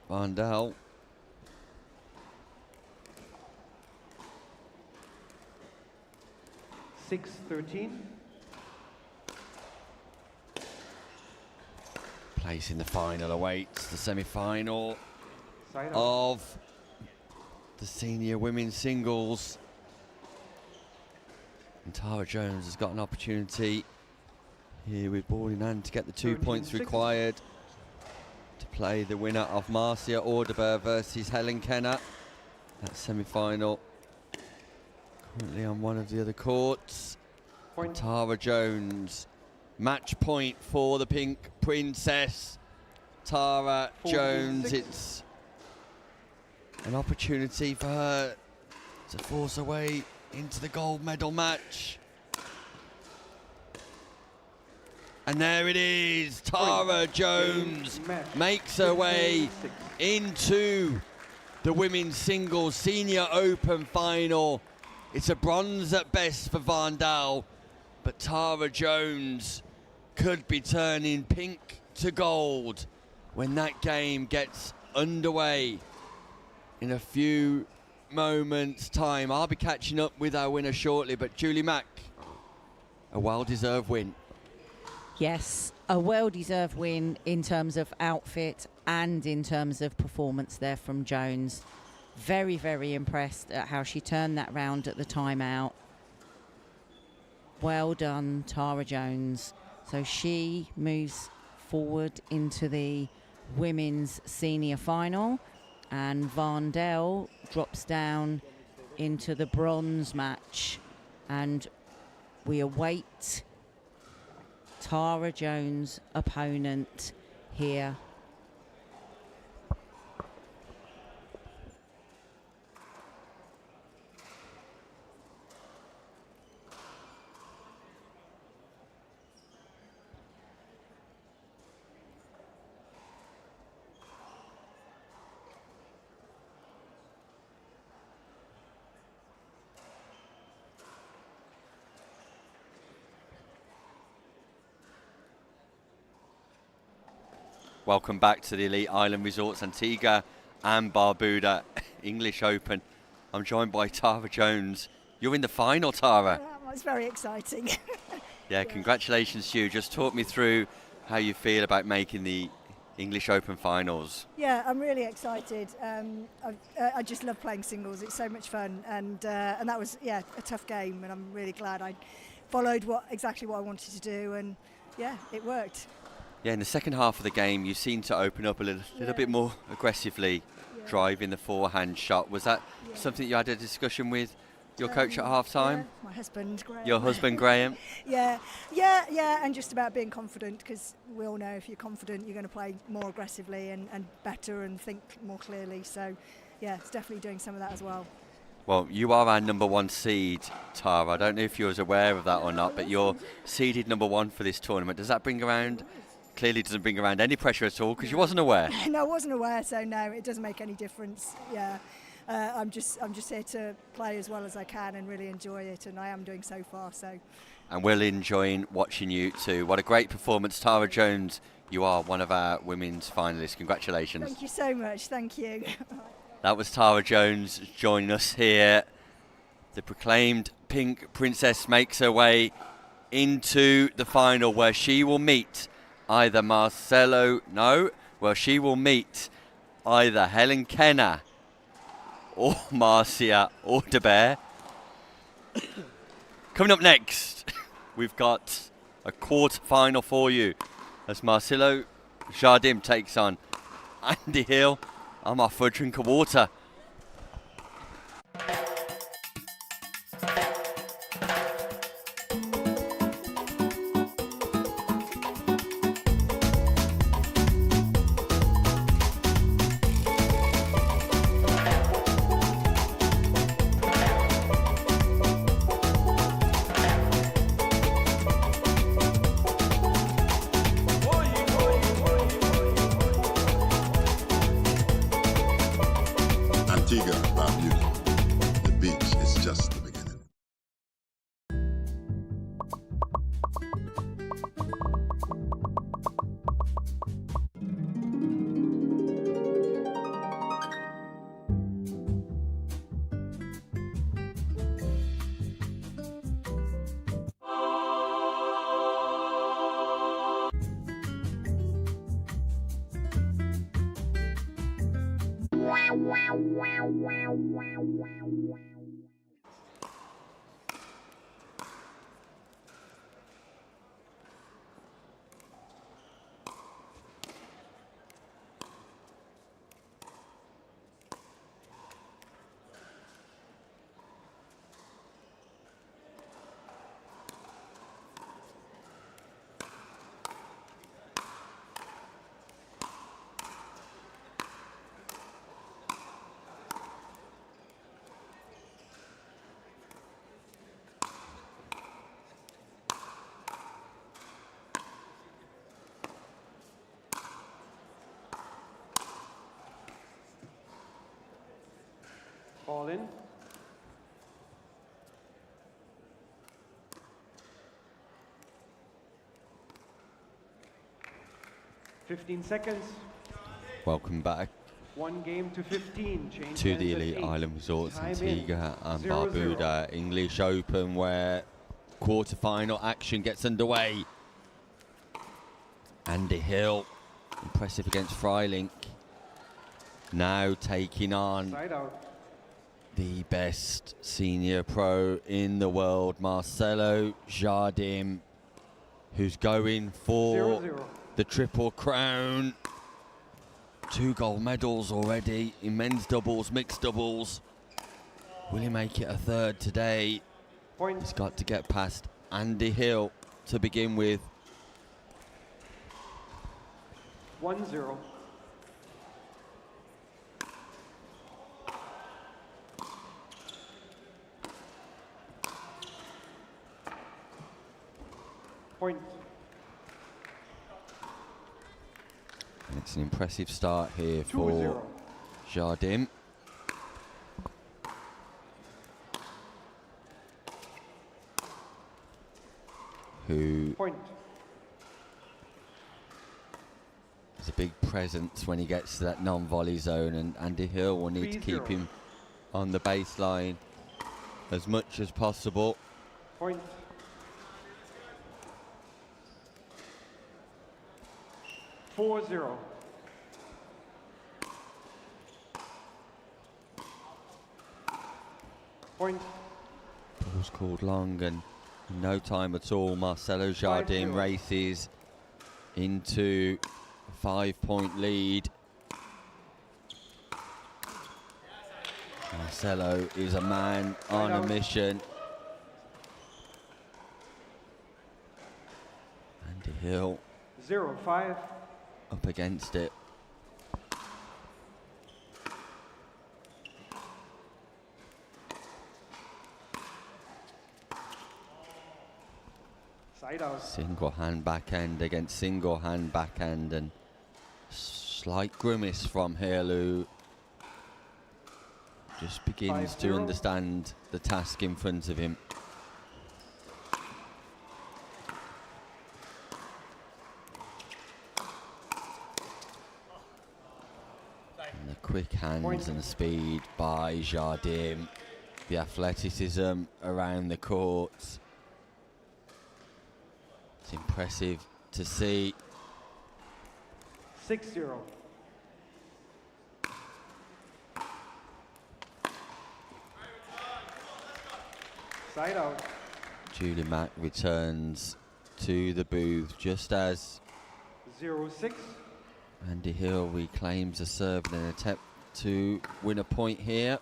Vandal. Place in the final awaits the semi-final of the senior women's singles. And Tara Jones has got an opportunity here with ball in hand to get the 2 points required to play the winner of Marcia Orderbear versus Helen Kenna. That semi-final currently on one of the other courts. Tara Jones, match point for the Pink Princess. Tara Jones, it's an opportunity for her to force her way into the gold medal match. And there it is, Tara Jones makes her way into the women's singles senior open final. It's a bronze at best for Vandal, but Tara Jones could be turning pink to gold when that game gets underway in a few moments' time. I'll be catching up with our winner shortly, but Julie Mack, a well-deserved win. Yes, a well-deserved win in terms of outfit and in terms of performance there from Jones. Very, very impressed at how she turned that round at the timeout. Well done, Tara Jones. So she moves forward into the women's senior final, and Vandal drops down into the bronze match, and we await Tara Jones' opponent here. Welcome back to the Elite Island Resorts Antigua and Barbuda English Open. I'm joined by Tara Jones. You're in the final, Tara. It's very exciting. Yeah, congratulations to you. Just talk me through how you feel about making the English Open finals. Yeah, I'm really excited. I just love playing singles. It's so much fun, and that was a tough game, and I'm really glad I followed exactly what I wanted to do, and yeah, it worked. Yeah, in the second half of the game, you seemed to open up a little bit more aggressively, driving the forehand shot. Was that something you had a discussion with your coach at half-time? Yeah, my husband, Graham. Your husband, Graham? Yeah, and just about being confident, because we all know if you're confident, you're going to play more aggressively and better and think more clearly. So, yeah, it's definitely doing some of that as well. Well, you are our number one seed, Tara. I don't know if you was aware of that or not, but you're seeded number one for this tournament. Does that bring around... Clearly doesn't bring around any pressure at all, because you wasn't aware. No, I wasn't aware, so no, it doesn't make any difference. Yeah, I'm just here to play as well as I can and really enjoy it, and I am doing so far. So. And we're enjoying watching you too. What a great performance, Tara Jones. You are one of our women's finalists. Congratulations. Thank you so much. Thank you. That was Tara Jones joining us here. The proclaimed Pink Princess makes her way into the final, where she will meet she will meet either Helen Kenna or Marcia Orderbear. Coming up next, we've got a quarter final for you as Marcelo Jardim takes on Andy Hill. I'm off for a drink of water. Antigua, Barbuda. The beach is just the beginning. All in. 15 seconds. Welcome back 1 game to 15. Change to hands the at Elite 8. Island Resorts Time in. Antigua and 0-0. Barbuda English Open, where quarter-final action gets underway. Andy Hill, impressive against Freilink. Now taking on Side out. the best senior pro in the world, Marcelo Jardim, who's going for 0-0. the Triple Crown. 2 gold medals already in men's doubles, mixed doubles. Will he make it a third today? Point. He's got to get past Andy Hill to begin with. 1-0. Point. And it's an impressive start here 2-0. for Jardim. Who Point. is a big presence when he gets to that non-volley zone, and Andy Hill will need to keep 3-0. him on the baseline as much as possible. Point. Four zero. Point. Ball's called long, and in no time at all, Marcelo Jardim 5-0. races into a 5-point lead. Marcelo is a man on a out. mission. Andy Hill 0-5. up against it. Side out. Single hand backhand against single hand backhand, and slight grimace from Hill, who just begins to 5-0. understand the task in front of him. And the quick hands Point. and the speed by Jardim, the athleticism around the courts. It's impressive to see. 6-0. Side out. Julie Mack returns to the booth just as 0-6. Andy Hill reclaims a serve in an attempt to win a point here.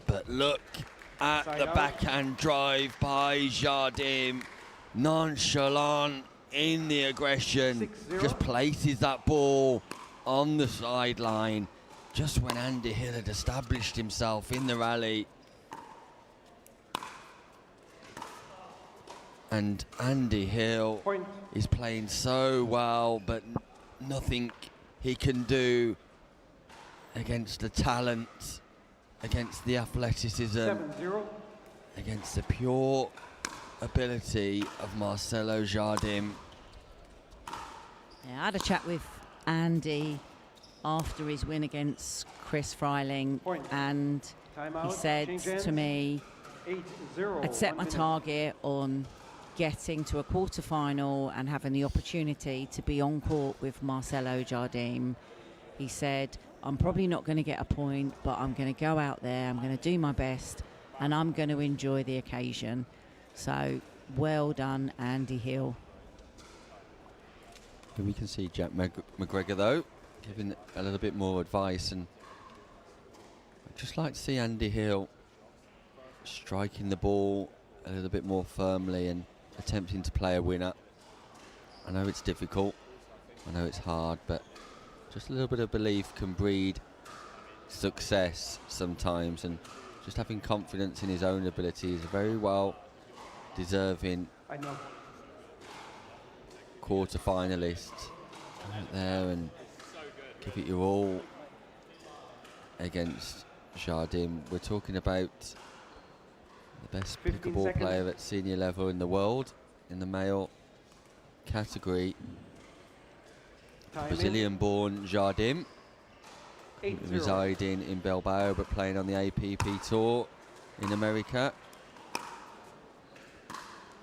But look at Side the out. backhand drive by Jardim. Nonchalant in the aggression. 6-0. Just places that ball on the sideline just when Andy Hill had established himself in the rally. And Andy Hill Point. is playing so well, but nothing he can do against the talent, against the athleticism, 7-0. against the pure ability of Marcelo Jardim. Yeah, I had a chat with Andy after his win against Chris Freiling, Point. and Time he out. said Change hands. to me, 8-0. I'd set 1 my minute. target on getting to a quarter-final and having the opportunity to be on court with Marcelo Jardim. He said, I'm probably not going to get a point, but I'm going to go out there, I'm going to do my best, and I'm going to enjoy the occasion. So, well done, Andy Hill. Here we can see Jack McGregor, though, giving a little bit more advice, and I'd just like to see Andy Hill striking the ball a little bit more firmly and attempting to play a winner. I know it's difficult, I know it's hard, but just a little bit of belief can breed success sometimes, and just having confidence in his own ability is a very well deserving I know. quarter finalist. Out there and give it your all against Jardim. We're talking about the best 15 pickleball seconds. player at senior level in the world in the male category. Time in. Brazilian-born Jardim, 8-0. residing in Bilbao but playing on the APP tour in America.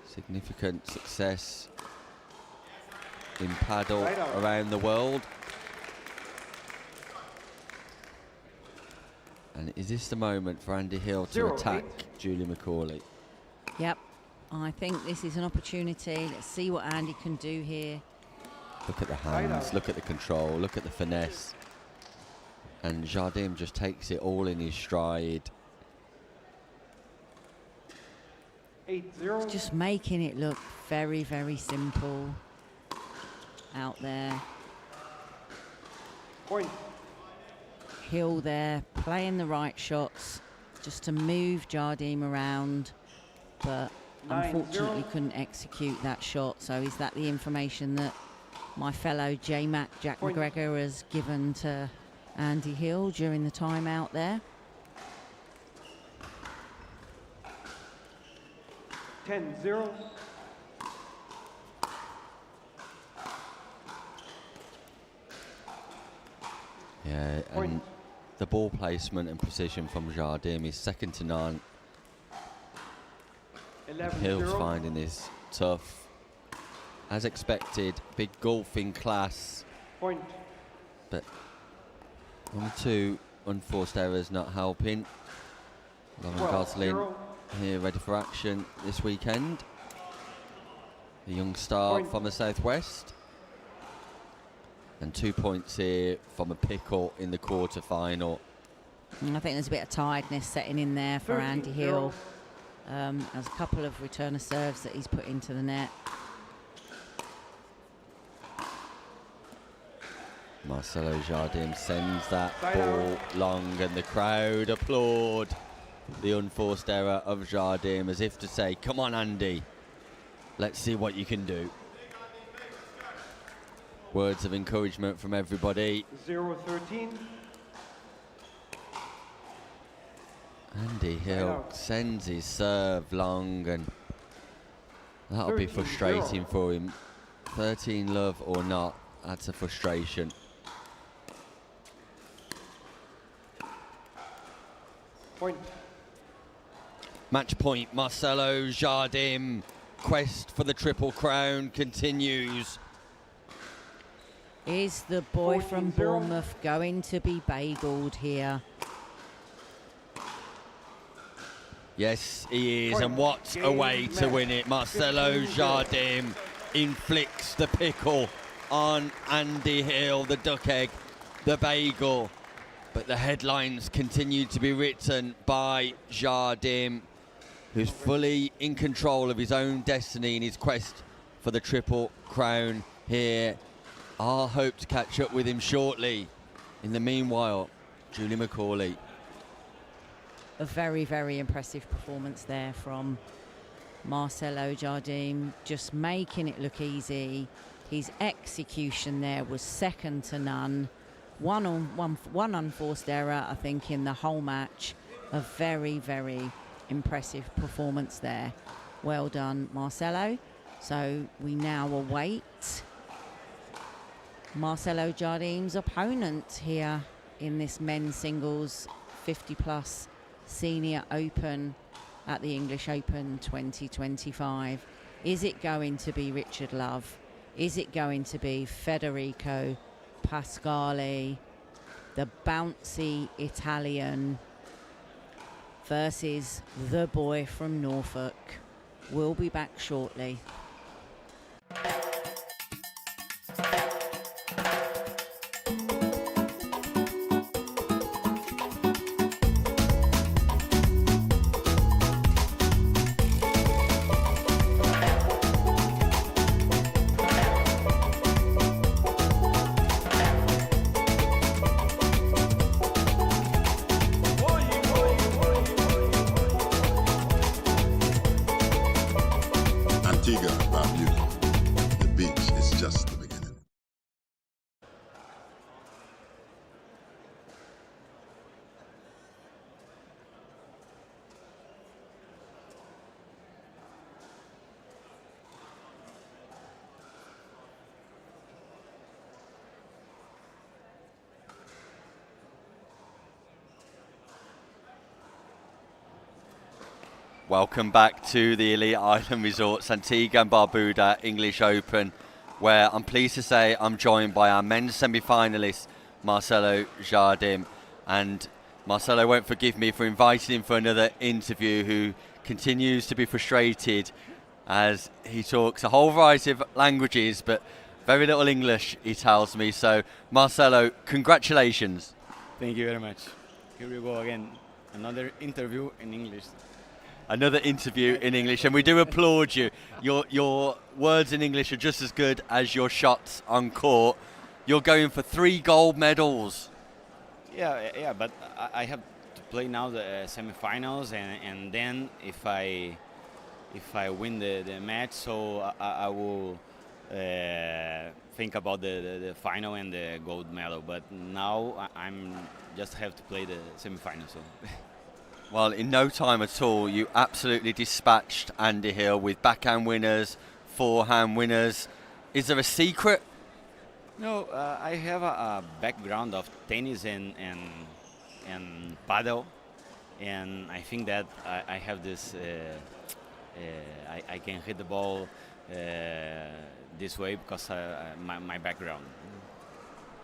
Significant success in paddle Right out. around the world. And is this the moment for Andy Hill to 0-8. attack Julie McCauley? Yep, I think this is an opportunity. Let's see what Andy can do here. Look at the Right hands, out. look at the control, look at the finesse. And Jardim just takes it all in his stride. 8-0. Just making it look very, very simple out there. Point. Hill there, playing the right shots just to move Jardim around, but 9-0. unfortunately couldn't execute that shot. So is that the information that my fellow J-Mac, Jack Point. McGregor, has given to Andy Hill during the timeout there? 10-0. Yeah, Point. and the ball placement and precision from Jardim is second to none. And 11-0. Hill's finding this tough. As expected, big golfing class, Point. but 1 or 2 unforced errors not helping. Lauren 12-0. Gosling here ready for action this weekend. The young star Point. from the southwest. And 2 points here from a pickle in the quarter-final. And I think there's a bit of tiredness setting in there for Andy 13-0. Hill. There's a couple of return of serves that he's put into the net. Marcelo Jardim sends that Side ball out. long, and the crowd applaud the unforced error of Jardim as if to say, come on Andy, let's see what you can do. Words of encouragement from everybody. 0-13. Andy Hill out. sends his serve long, and that'll be 13-0. frustrating for him. 13 love or not, that's a frustration. Point. Match point, Marcelo Jardim. Quest for the Triple Crown continues. Is the boy from 14-0. Bournemouth going to be bageled here? Yes, he is, Point. and what a Game way to match. win it. Marcelo 15-0. Jardim inflicts the pickle on Andy Hill, the duck egg, the bagel. But the headlines continue to be written by Jardim, who's fully in control of his own destiny in his quest for the Triple Crown here. I'll hope to catch up with him shortly. In the meanwhile, Julie McCauley. A very, very impressive performance there from Marcelo Jardim, just making it look easy. His execution there was second to none. One unforced error, I think, in the whole match. A very, very impressive performance there. Well done, Marcelo. So we now await Marcelo Jardim's opponent here in this men's singles 50+ Senior Open at the English Open 2025. Is it going to be Richard Love? Is it going to be Federico Pascali, the bouncy Italian, versus the boy from Norfolk? We'll be back shortly. Antigua, my beauty. The beach is just the beginning. Welcome back to the Elite Island Resort, Antigua and Barbuda English Open, where I'm pleased to say I'm joined by our men's semi-finalist, Marcelo Jardim. And Marcelo won't forgive me for inviting him for another interview, who continues to be frustrated as he talks a whole variety of languages, but very little English, he tells me. So, Marcelo, congratulations. Thank you very much. Here we go again. Another interview in English. Another interview in English, and we do applaud you. Your words in English are just as good as your shots on court. You're going for 3 gold medals. Yeah, but I have to play now the semifinals, and then if I win the match, so I will think about the final and the gold medal. But now I'm just have to play the semifinals. So. Well, in no time at all, you absolutely dispatched Andy Hill with backhand winners, forehand winners. Is there a secret? No, I have a background of tennis and paddle, and I think that I have this. I can hit the ball this way because my background.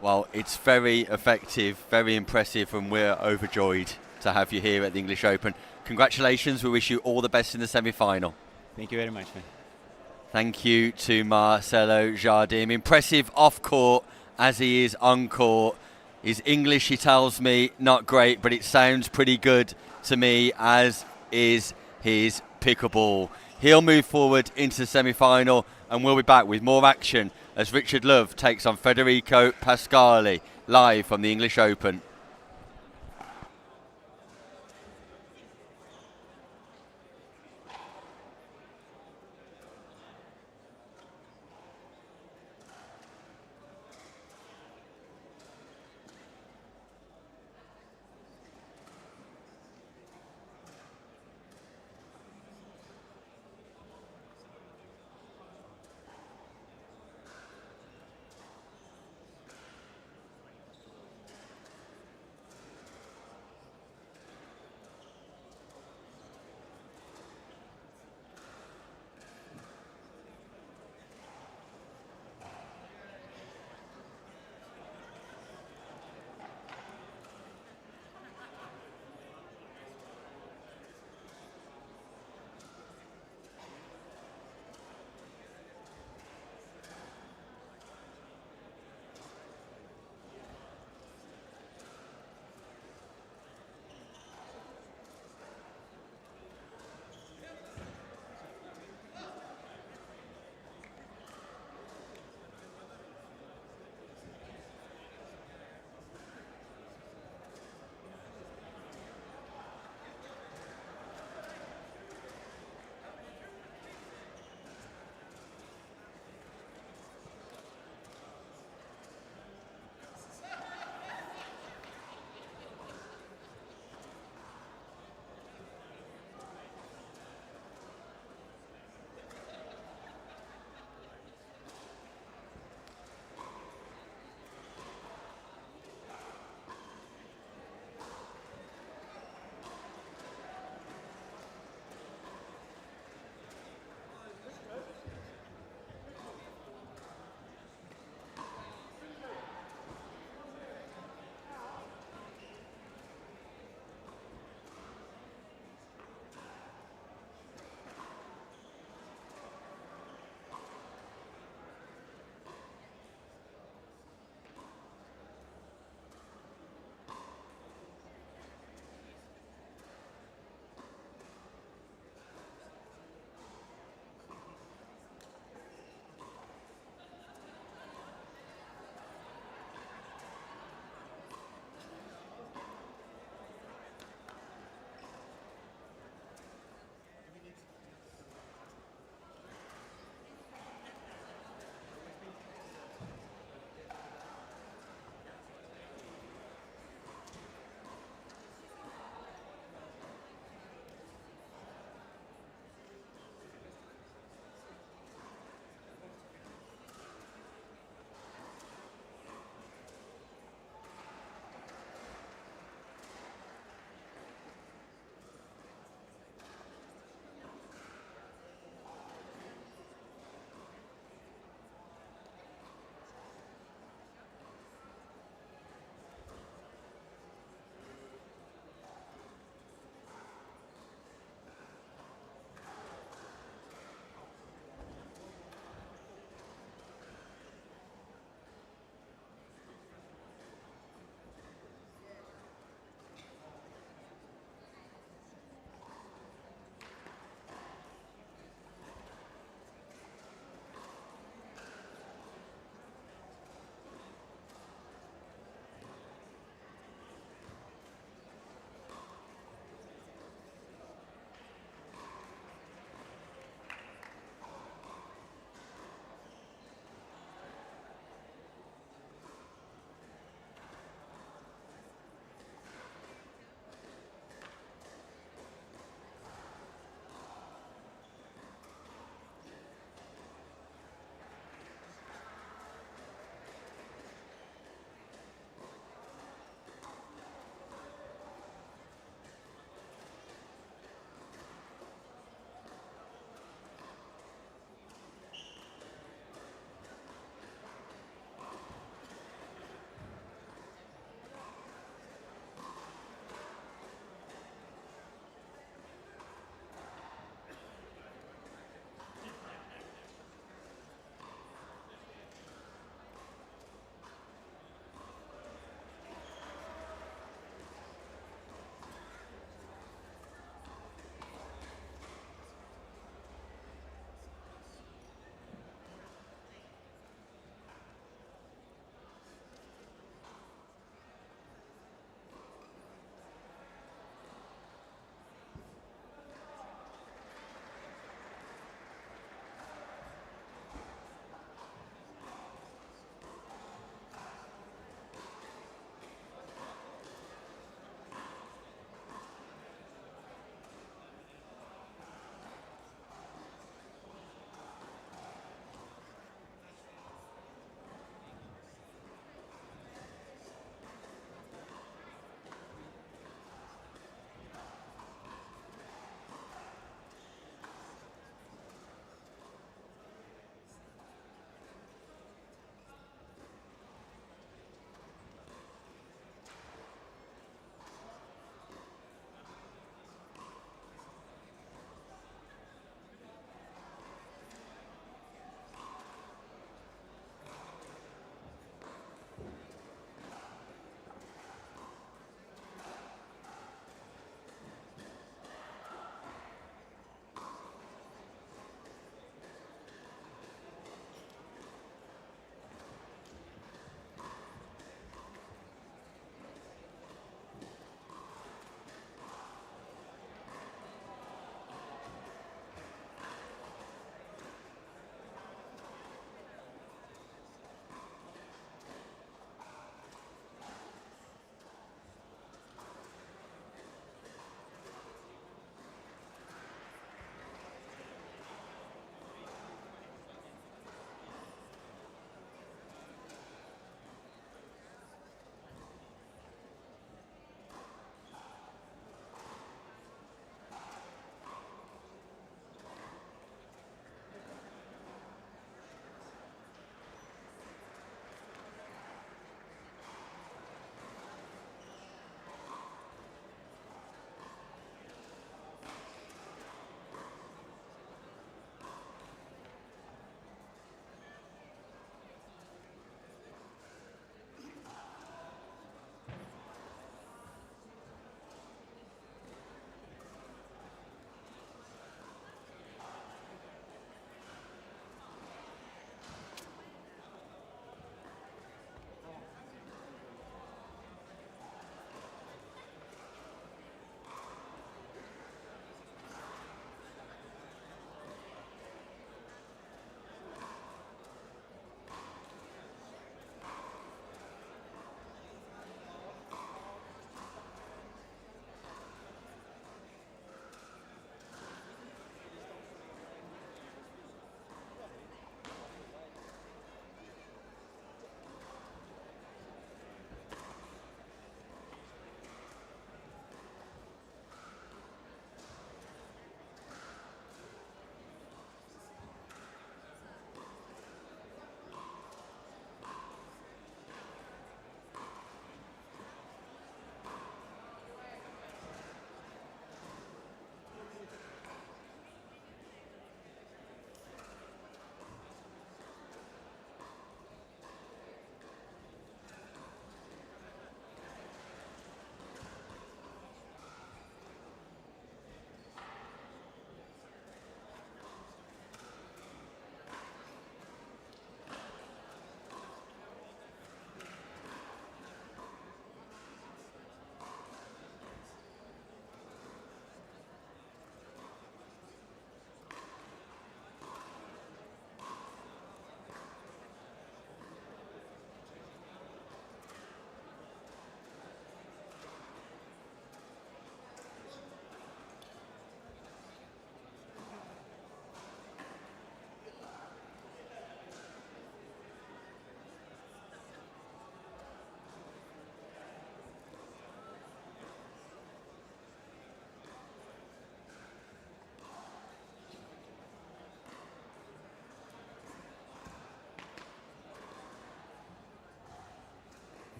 Well, it's very effective, very impressive, and we're overjoyed to have you here at the English Open. Congratulations, we wish you all the best in the semi-final. Thank you very much, man. Thank you to Marcelo Jardim. Impressive off-court as he is on-court. His English, he tells me, not great, but it sounds pretty good to me, as is his pickleball. He'll move forward into the semi-final, and we'll be back with more action as Richard Love takes on Federico Pascali, live from the English Open.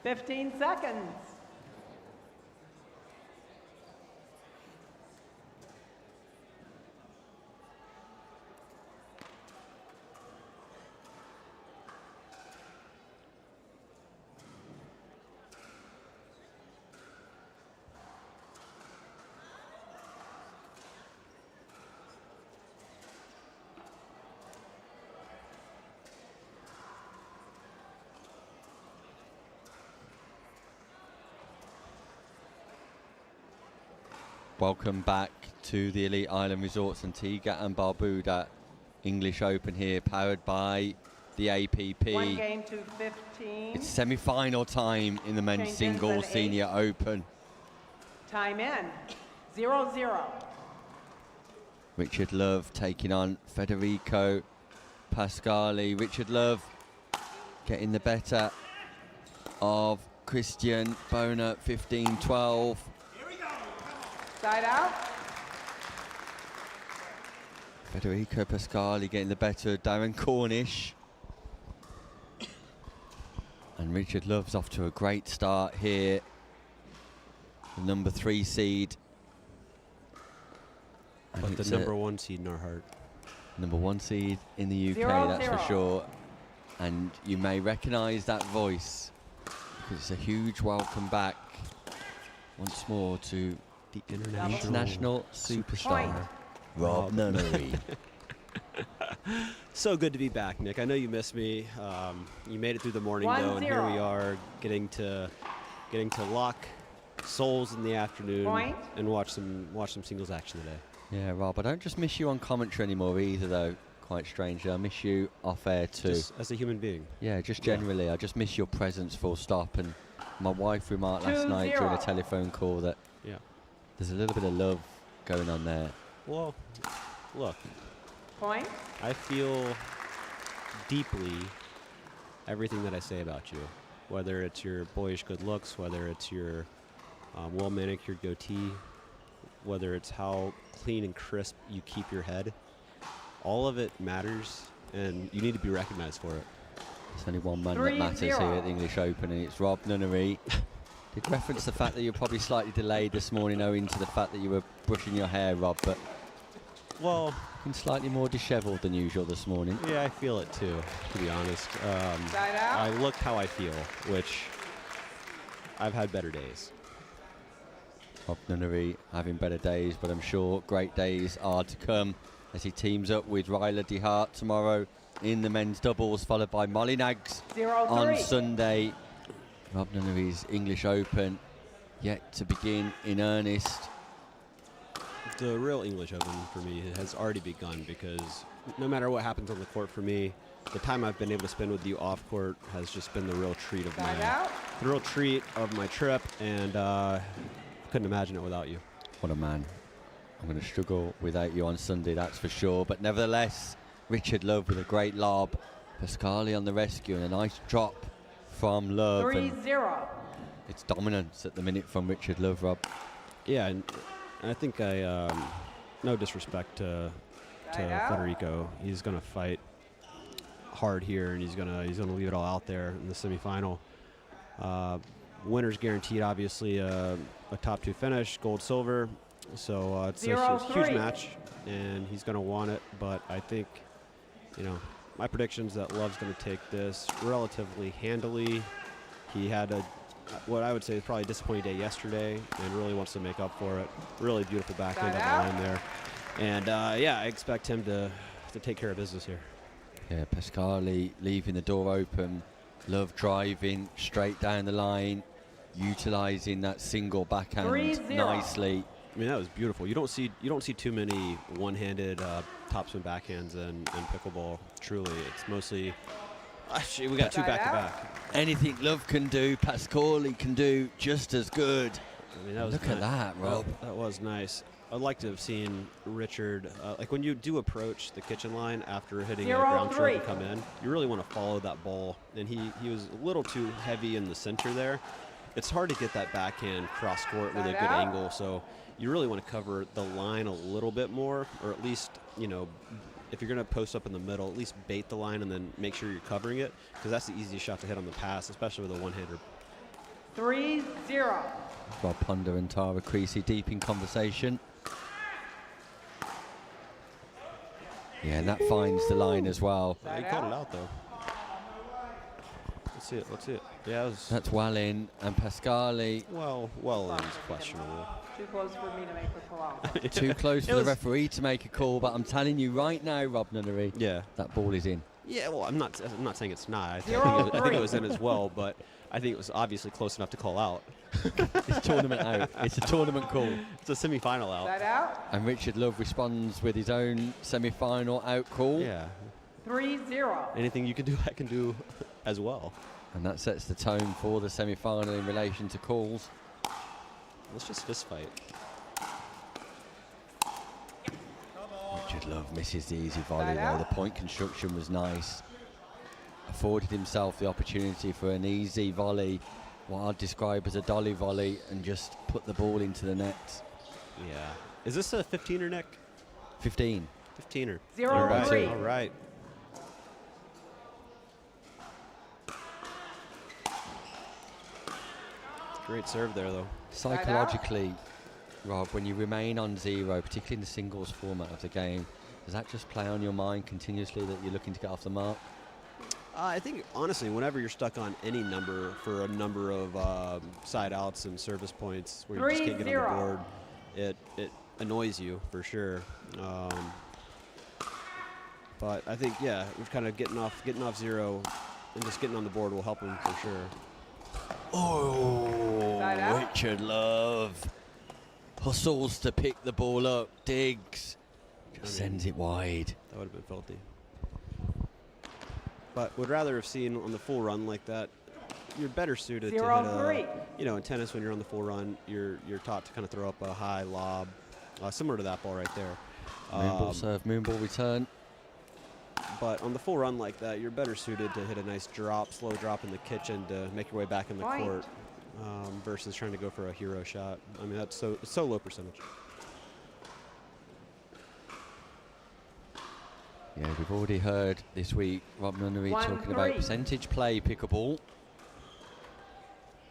15 seconds. Welcome back to the Elite Island Resorts Antigua and Barbuda English Open here, powered by the APP. 1 game to 15. It's semi-final time in the men's Changes singles at 8. senior open. Time in. 0-0. Richard Love taking on Federico Pascali. Richard Love getting the better of Christian Bona, 15-12. Side out. Federico Pascali getting the better of Darren Cornish. And Richard Love's off to a great start here. The number 3 seed. And but the number 1 seed in our heart. Number 1 seed in the UK, 0-0. that's for sure. And you may recognise that voice, because it's a huge welcome back once more to the international superstar, Rob Nunnery. So good to be back, Nick. I know you missed me. You made it through the morning, though, and here we are getting to lock souls in the afternoon and watch some singles action today. Yeah, Rob, I don't just miss you on commentary anymore either, though. Quite strangely, I miss you off air too. Just as a human being. Yeah, just generally, I just miss your presence, full stop. And my wife remarked last night during a telephone call that there's a little bit of love going on there. Well, look. Point. I feel deeply everything that I say about you, whether it's your boyish good looks, whether it's your well-manicured goatee, whether it's how clean and crisp you keep your head. All of it matters, and you need to be recognized for it. There's only one man that matters here at the English Open, and it's Rob Nunnery. Did reference the fact that you're probably slightly delayed this morning owing to the fact that you were brushing your hair, Rob, but well, been slightly more dishevelled than usual this morning. Yeah, I feel it too, to be honest. I look how I feel, which I've had better days. Rob Nunnery having better days, but I'm sure great days are to come as he teams up with Ryla DeHart tomorrow in the men's doubles, followed by Molly Nags 0-3 on Sunday. Rob Nunnery's English Open yet to begin in earnest. The real English Open for me has already begun, because no matter what happens on the court for me, the time I've been able to spend with you off court has just been the real treat of my trip, and couldn't imagine it without you. What a man. I'm going to struggle without you on Sunday, that's for sure. But nevertheless, Richard Love with a great lob. Pascali on the rescue and a nice drop from Love. 3-0. It's dominance at the minute from Richard Love, Rob. Yeah, and I think no disrespect to Federico. He's going to fight hard here, and he's going to leave it all out there in the semifinal. Winner's guaranteed, obviously, a top 2 finish, gold, silver. So it's a huge match, and he's going to want it. But I think, my prediction's that Love's going to take this relatively handily. He had what I would say is probably a disappointing day yesterday, and really wants to make up for it. Really beautiful backhand on the line there. And, I expect him to take care of business here. Yeah, Pascali leaving the door open. Love driving straight down the line, utilising that single backhand 3-0 nicely. I mean, that was beautiful. You don't see too many one-handed topspin backhands in pickleball. Truly, it's mostly. Actually, we got 2 back-to-back. Anything Love can do, Pascali can do just as good. I mean, that was Look at that, Rob. That was nice. I'd like to have seen Richard, like when you do approach the kitchen line after hitting a ground stroke and come in, you really want to follow that ball. And he was a little too heavy in the center there. It's hard to get that backhand cross court with a good angle, so you really want to cover the line a little bit more, or at least, if you're going to post up in the middle, at least bait the line and then make sure you're covering it, because that's the easiest shot to hit on the pass, especially with a one-hander. 3-0. Rob Ponder and Tara Creasy deep in conversation. Yeah, and that finds the line as well. He called it out though. Let's see it. Let's see it. Yeah, that's well in, and Pascali. Well in's questionable. Too close for me to make the call out. Too close for the referee to make a call, but I'm telling you right now, Rob Nunnery, that ball is in. Yeah, well, I'm not saying it's not. I think it was in as well, but I think it was obviously close enough to call out. It's tournament out. It's a tournament call. It's a semi-final out. That out? And Richard Love responds with his own semi-final out call. Yeah. 3-0. Anything you can do, I can do as well. And that sets the tone for the semi-final in relation to calls. Let's just fist fight. Richard Love misses the easy volley though. The point construction was nice. Afforded himself the opportunity for an easy volley, what I'd describe as a dolly volley, and just put the ball into the net. Yeah. Is this a 15er, Nick? 15. 15er. 0-3. All right. Great serve there, though. Psychologically, Rob, when you remain on 0, particularly in the singles format of the game, does that just play on your mind continuously that you're looking to get off the mark? I think, honestly, whenever you're stuck on any number for a number of side outs and service points where you just can't get on the board, it annoys you for sure. But I think, yeah, we're kind of getting off 0 and just getting on the board will help him for sure. Oh, Richard Love hustles to pick the ball up, digs, just sends it wide. That would have been filthy. But would rather have seen on the full run like that. You're better suited to hit a, in tennis when you're on the full run, you're taught to kind of throw up a high lob, similar to that ball right there. Moonball serve, moonball return. But on the full run like that, you're better suited to hit a nice drop, slow drop in the kitchen to make your way back in the court versus trying to go for a hero shot. I mean, that's so low percentage. Yeah, we've already heard this week Rob Nunnery talking about percentage play pickleball,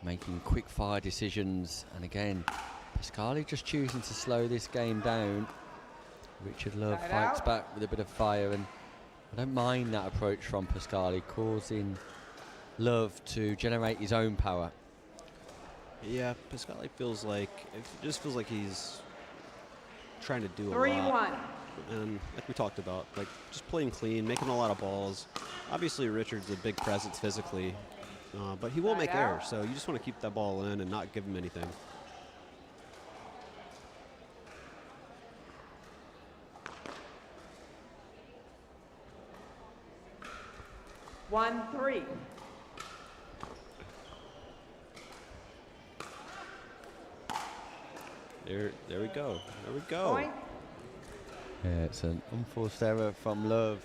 making quick fire decisions, and again, Pascali just choosing to slow this game down. Richard Love fights back with a bit of fire, and I don't mind that approach from Pascali, causing Love to generate his own power. Yeah, Pascali feels like he's trying to do a 3-1. lot. And like we talked about, like just playing clean, making a lot of balls. Obviously, Richard's a big presence physically, but he will make errors. So you just want to keep that ball in and not give him anything. One, 3. There we go. There we go. Point. Yeah, it's an unforced error from Love.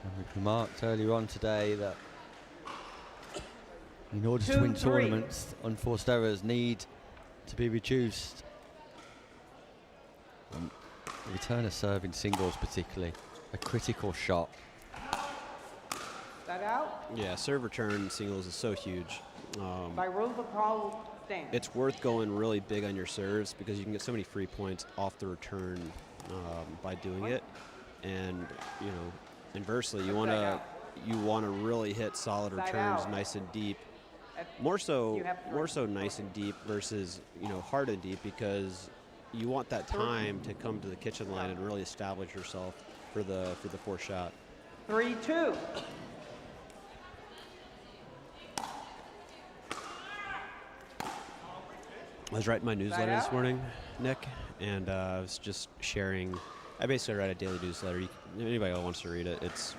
And we've remarked earlier on today that in order to win tournaments, unforced errors need to be reduced. The return of serve in singles particularly, a critical shot. That out? Yeah, serve return singles is so huge. By rules of call, stand. It's worth going really big on your serves because you can get so many free points off the return by doing it. And inversely, you want to really hit solid returns, nice and deep. More so nice and deep versus hard and deep, because you want that time to come to the kitchen line and really establish yourself for the fourth shot. 3-2. I was writing my newsletter this morning, Nick, and I was just sharing. I basically write a daily newsletter. Anybody who wants to read it, it's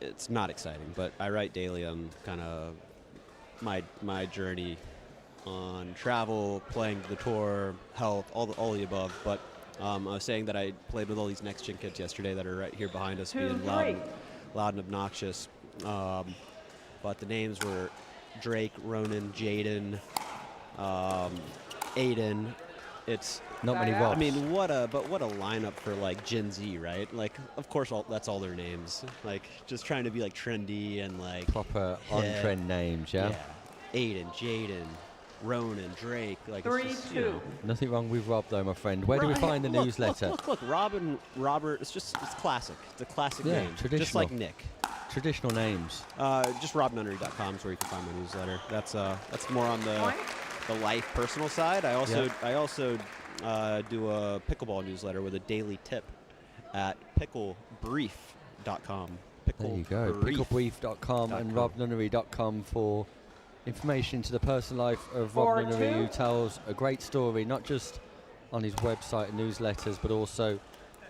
it's not exciting, but I write daily on kind of my journey on travel, playing the tour, health, all the above. But I was saying that I played with all these next gen kids yesterday that are right here behind us, being loud and obnoxious. But the names were Drake, Ronan, Jaden, Aiden. It's not many Robs. I mean, what a lineup for like Gen Z, right? Like, of course, that's all their names. Like, just trying to be like trendy and like proper on-trend names, yeah. Aiden, Jaden, Ronan, Drake. Like 3-2. Nothing wrong with Rob, though, my friend. Where do we find the newsletter? Look, Rob and Robert, it's classic. It's a classic name. Traditional. Just like Nick. Traditional names. Just robnunnery.com is where you can find my newsletter. That's more on the life personal side. I also do a pickleball newsletter with a daily tip at picklebrief.com. There you go. Picklebrief.com and robnunnery.com for information to the personal life of Rob Nunnery, who tells a great story, not just on his website and newsletters, but also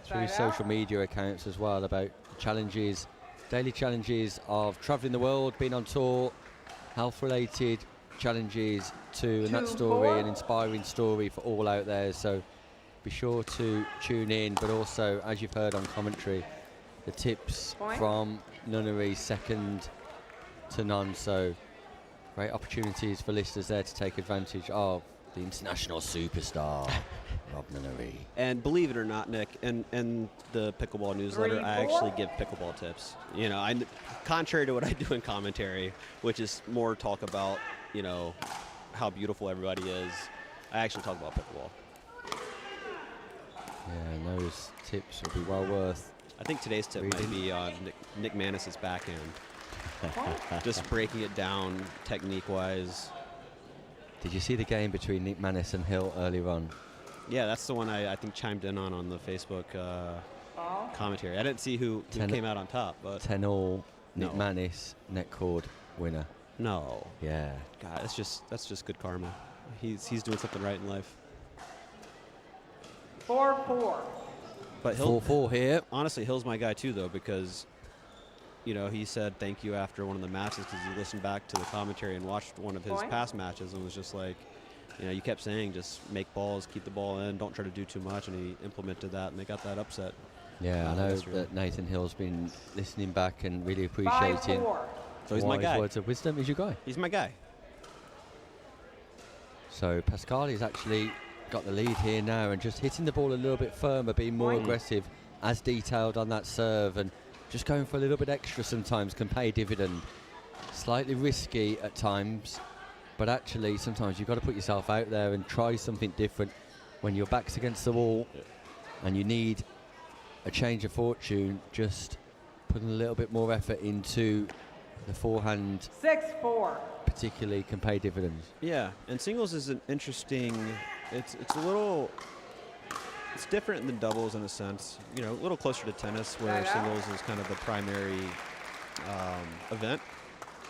through his social media accounts as well, about the challenges, daily challenges of travelling the world, being on tour, health-related challenges too, and that story, an inspiring story for all out there. So be sure to tune in, but also, as you've heard on commentary, the tips from Nunnery, second to none. So great opportunities for listeners there to take advantage of the international superstar, Rob Nunnery. And believe it or not, Nick, in the pickleball newsletter, I actually give pickleball tips. You know, contrary to what I do in commentary, which is more talk about, you know, how beautiful everybody is, I actually talk about pickleball. Yeah, and those tips will be well worth. I think today's tip might be on Nick Manis's backhand. Just breaking it down technique-wise. Did you see the game between Nick Manis and Hill earlier on? Yeah, that's the one I think chimed in on the Facebook commentary. I didn't see who came out on top, but 10-all, Nick Manis, net cord winner. No. Yeah. God, that's just good karma. He's doing something right in life. 4-4. But Hill 4-4 here. Honestly, Hill's my guy too, though, because you know he said thank you after one of the matches because he listened back to the commentary and watched one of his past matches and was just like, you know, you kept saying just make balls, keep the ball in, don't try to do too much, and he implemented that and they got that upset. Yeah, I know that Nathan Hill's been listening back and really appreciating. 5-4. So he's my guy. Words of wisdom. He's your guy. He's my guy. So Pascali's actually got the lead here now and just hitting the ball a little bit firmer, being more aggressive, as detailed on that serve, and just going for a little bit extra sometimes can pay dividend. Slightly risky at times, but actually sometimes you've got to put yourself out there and try something different when your back's against the wall and you need a change of fortune. Just putting a little bit more effort into the forehand 6-4. particularly can pay dividends. Yeah, and singles is an interesting. It's a little. It's different than doubles in a sense. You know, a little closer to tennis, where singles is kind of the primary event.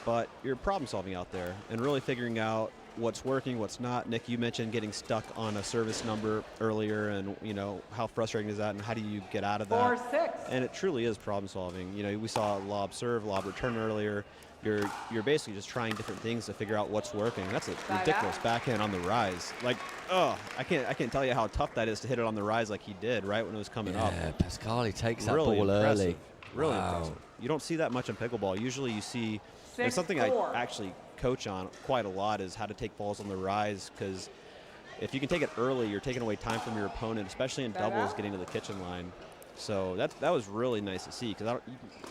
But you're problem solving out there and really figuring out what's working, what's not. Nick, you mentioned getting stuck on a service number earlier, and you know how frustrating is that, and how do you get out of that? 4-6. And it truly is problem solving. You know, we saw lob serve, lob return earlier. You're basically just trying different things to figure out what's working. That's a ridiculous backhand on the rise. Like, I can't tell you how tough that is to hit it on the rise like he did right when it was coming up. Yeah, Pascali takes that really ball impressive. early. Really impressive. You don't see that much in pickleball. Usually you see, it's something I actually coach on quite a lot, is how to take balls on the rise, because if you can take it early, you're taking away time from your opponent, especially in doubles getting to the kitchen line. So that was really nice to see, because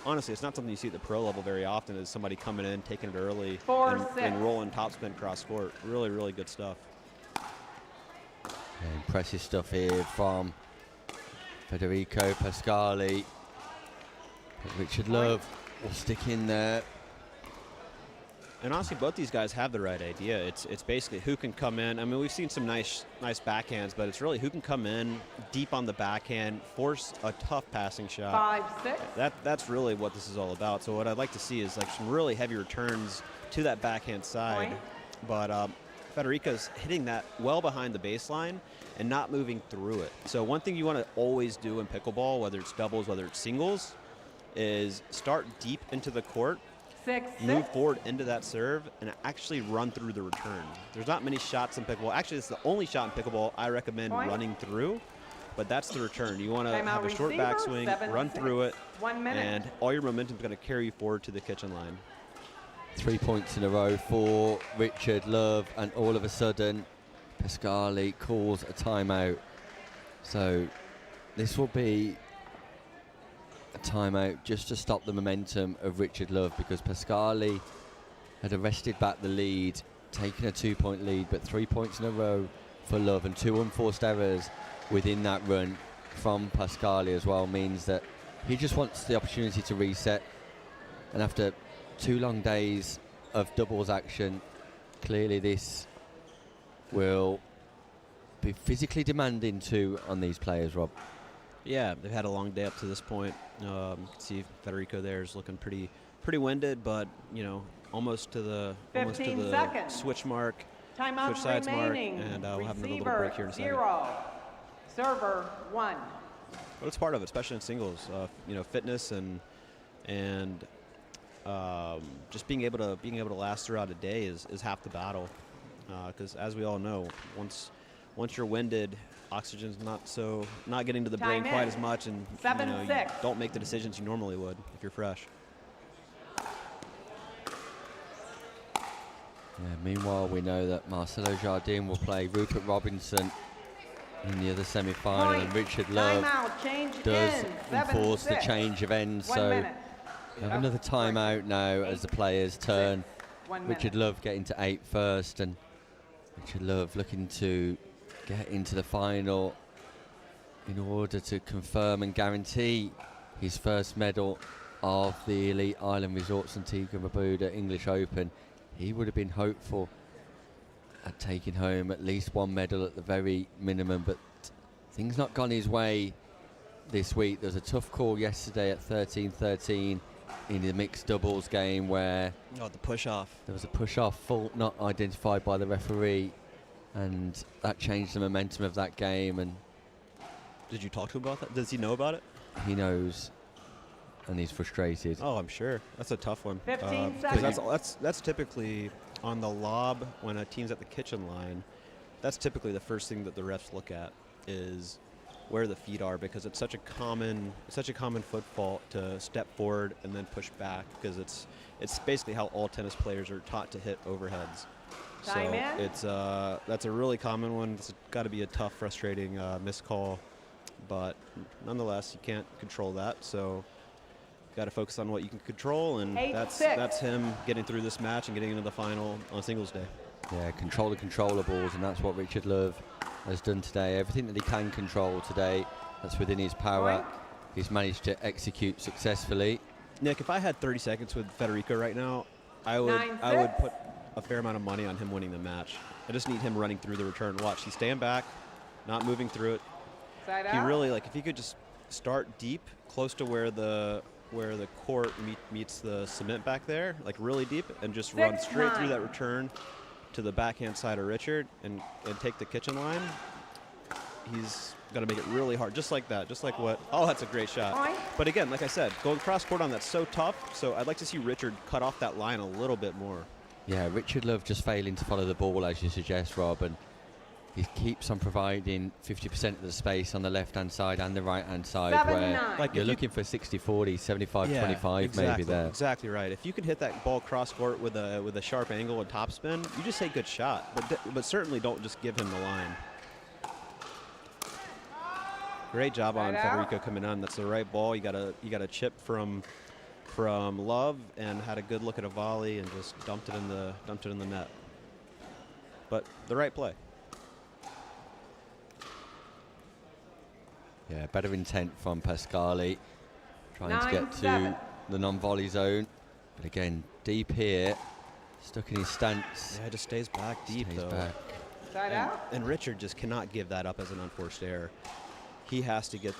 honestly, it's not something you see at the pro level very often, is somebody coming in, taking it early, and rolling topspin cross court. Really, really good stuff. Yeah, impressive stuff here from Federico Pascali. Richard Love will stick in there. And honestly, both these guys have the right idea. It's basically who can come in. I mean, we've seen some nice backhands, but it's really who can come in deep on the backhand, force a tough passing shot. 5-6. That's really what this is all about. So what I'd like to see is like some really heavy returns to that backhand side. But Federico's hitting that well behind the baseline and not moving through it. So one thing you want to always do in pickleball, whether it's doubles, whether it's singles, is start deep into the court, move forward into that serve, and actually run through the return. There's not many shots in pickleball. Actually, it's the only shot in pickleball I recommend running through, but that's the return. You want to have a short backswing, run through it, and all your momentum is going to carry you forward to the kitchen line. 3 points in a row for Richard Love, and all of a sudden, Pascali calls a timeout. So this will be a timeout just to stop the momentum of Richard Love, because Pascali had arrested back the lead taking a 2-point lead, but 3 points in a row for Love, and 2 unforced errors within that run from Pascali as well means that he just wants the opportunity to reset. And after 2 long days of doubles action, clearly this will be physically demanding too on these players, Rob. Yeah, they've had a long day up to this point. You can see Federico there is looking pretty winded, but almost to the 15 seconds. switch mark, Timeout switch sides mark, remaining. and we'll have another little Receiver, break here in a second. 0. Server 1. But it's part of it, especially in singles. Fitness and just being able to last throughout a day is half the battle. Because as we all know, once you're winded, oxygen's not getting to the brain quite as much, and you don't make the decisions you normally would if you're fresh. Yeah, meanwhile, we know that Marcelo Jardim will play Rupert Robinson in the other semi-final, and Richard Love does enforce the change of ends. So we have another timeout now as the players turn. Richard Love getting to 8 first, and Richard Love looking to get into the final in order to confirm and guarantee his first medal of the Elite Island Resorts Antigua and Barbuda English Open. He would have been hopeful at taking home at least 1 medal at the very minimum, but things not gone his way this week. There was a tough call yesterday at 13-13 in the mixed doubles game where the push-off. There was a push-off fault not identified by the referee, and that changed the momentum of that game. And did you talk to him about that? Does he know about it? He knows, and he's frustrated. Oh, I'm sure. That's a tough one. 15 seconds. That's typically on the lob when a team's at the kitchen line. That's typically the first thing that the refs look at is where the feet are, because it's such a common foot fault to step forward and then push back, because it's basically how all tennis players are taught to hit overheads. Time in. It's that's a really common one. It's got to be a tough, frustrating missed call, but nonetheless, you can't control that. So got to focus on what you can control, and that's him getting through this match and getting into the final on singles day. Yeah, control the controllables, and that's what Richard Love has done today. Everything that he can control today, that's within his power. He's managed to execute successfully. Nick, if I had 30 seconds with Federico right now, I would put a fair amount of money on him winning the match. I just need him running through the return. Watch, he's staying back, not moving through it. He really, if he could just start deep, close to where the court meets the cement back there, like really deep, and just run straight through that return to the backhand side of Richard and take the kitchen line, he's going to make it really hard, just like that, just like what. Oh, that's a great shot. But again, like I said, going cross court on that's so tough, so I'd like to see Richard cut off that line a little bit more. Yeah, Richard Love just failing to follow the ball, as you suggest, Rob, and he keeps on providing 50% of the space on the left-hand side and the right-hand side, where you're looking for 60-40, 75-25 maybe there. Exactly right. If you can hit that ball cross-court with a sharp angle and topspin, you just say good shot, but certainly don't just give him the line. Great job on Federico coming on. That's the right ball. You got a chip from Love and had a good look at a volley and just dumped it in the net. But the right play. Yeah, better intent from Pascali, trying to get to the non-volley zone. But again, deep here, stuck in his stance. Yeah, just stays back deep though. And Richard just cannot give that up as an unforced error. He has to get,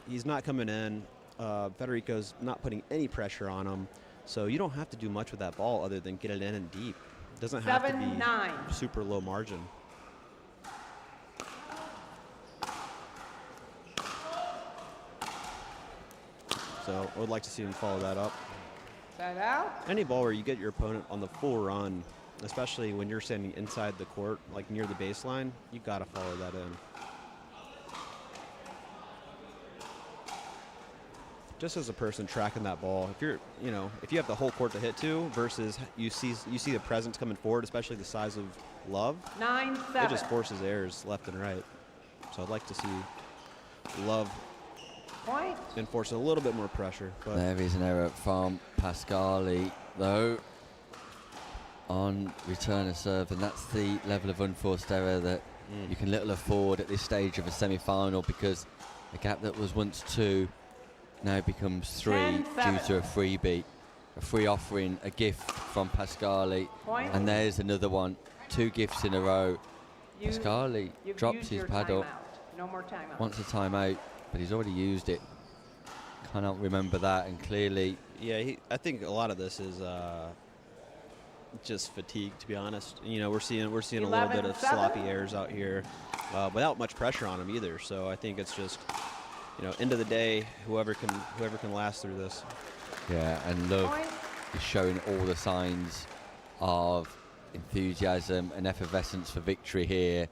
he's not coming in. Federico's not putting any pressure on him. So you don't have to do much with that ball other than get it in and deep. It doesn't have to be super low margin. So I would like to see him follow that up. Any ball where you get your opponent on the full run, especially when you're standing inside the court, like near the baseline, you got to follow that in. Just as a person tracking that ball, if you have the whole court to hit to versus you see the presence coming forward, especially the size of Love, it just forces errors left and right. So I'd like to see Love enforce a little bit more pressure. But there is an error from Pascali, though. on return of serve, and that's the level of unforced error that you can little afford at this stage of a semi-final, because a gap that was once 2 now becomes 3 due to a freebie, a free offering, a gift from Pascali, and there's another one. 2 gifts in a row. Pascali drops his paddle, No more timeout. wants a timeout, but he's already used it. Cannot remember that, and clearly... Yeah, I think a lot of this is just fatigue, to be honest. You know, we're seeing a little bit of sloppy errors out here without much pressure on him either. So I think it's just, you know, end of the day, whoever can last through this. Yeah, and Love is showing all the signs of enthusiasm and effervescence for victory here,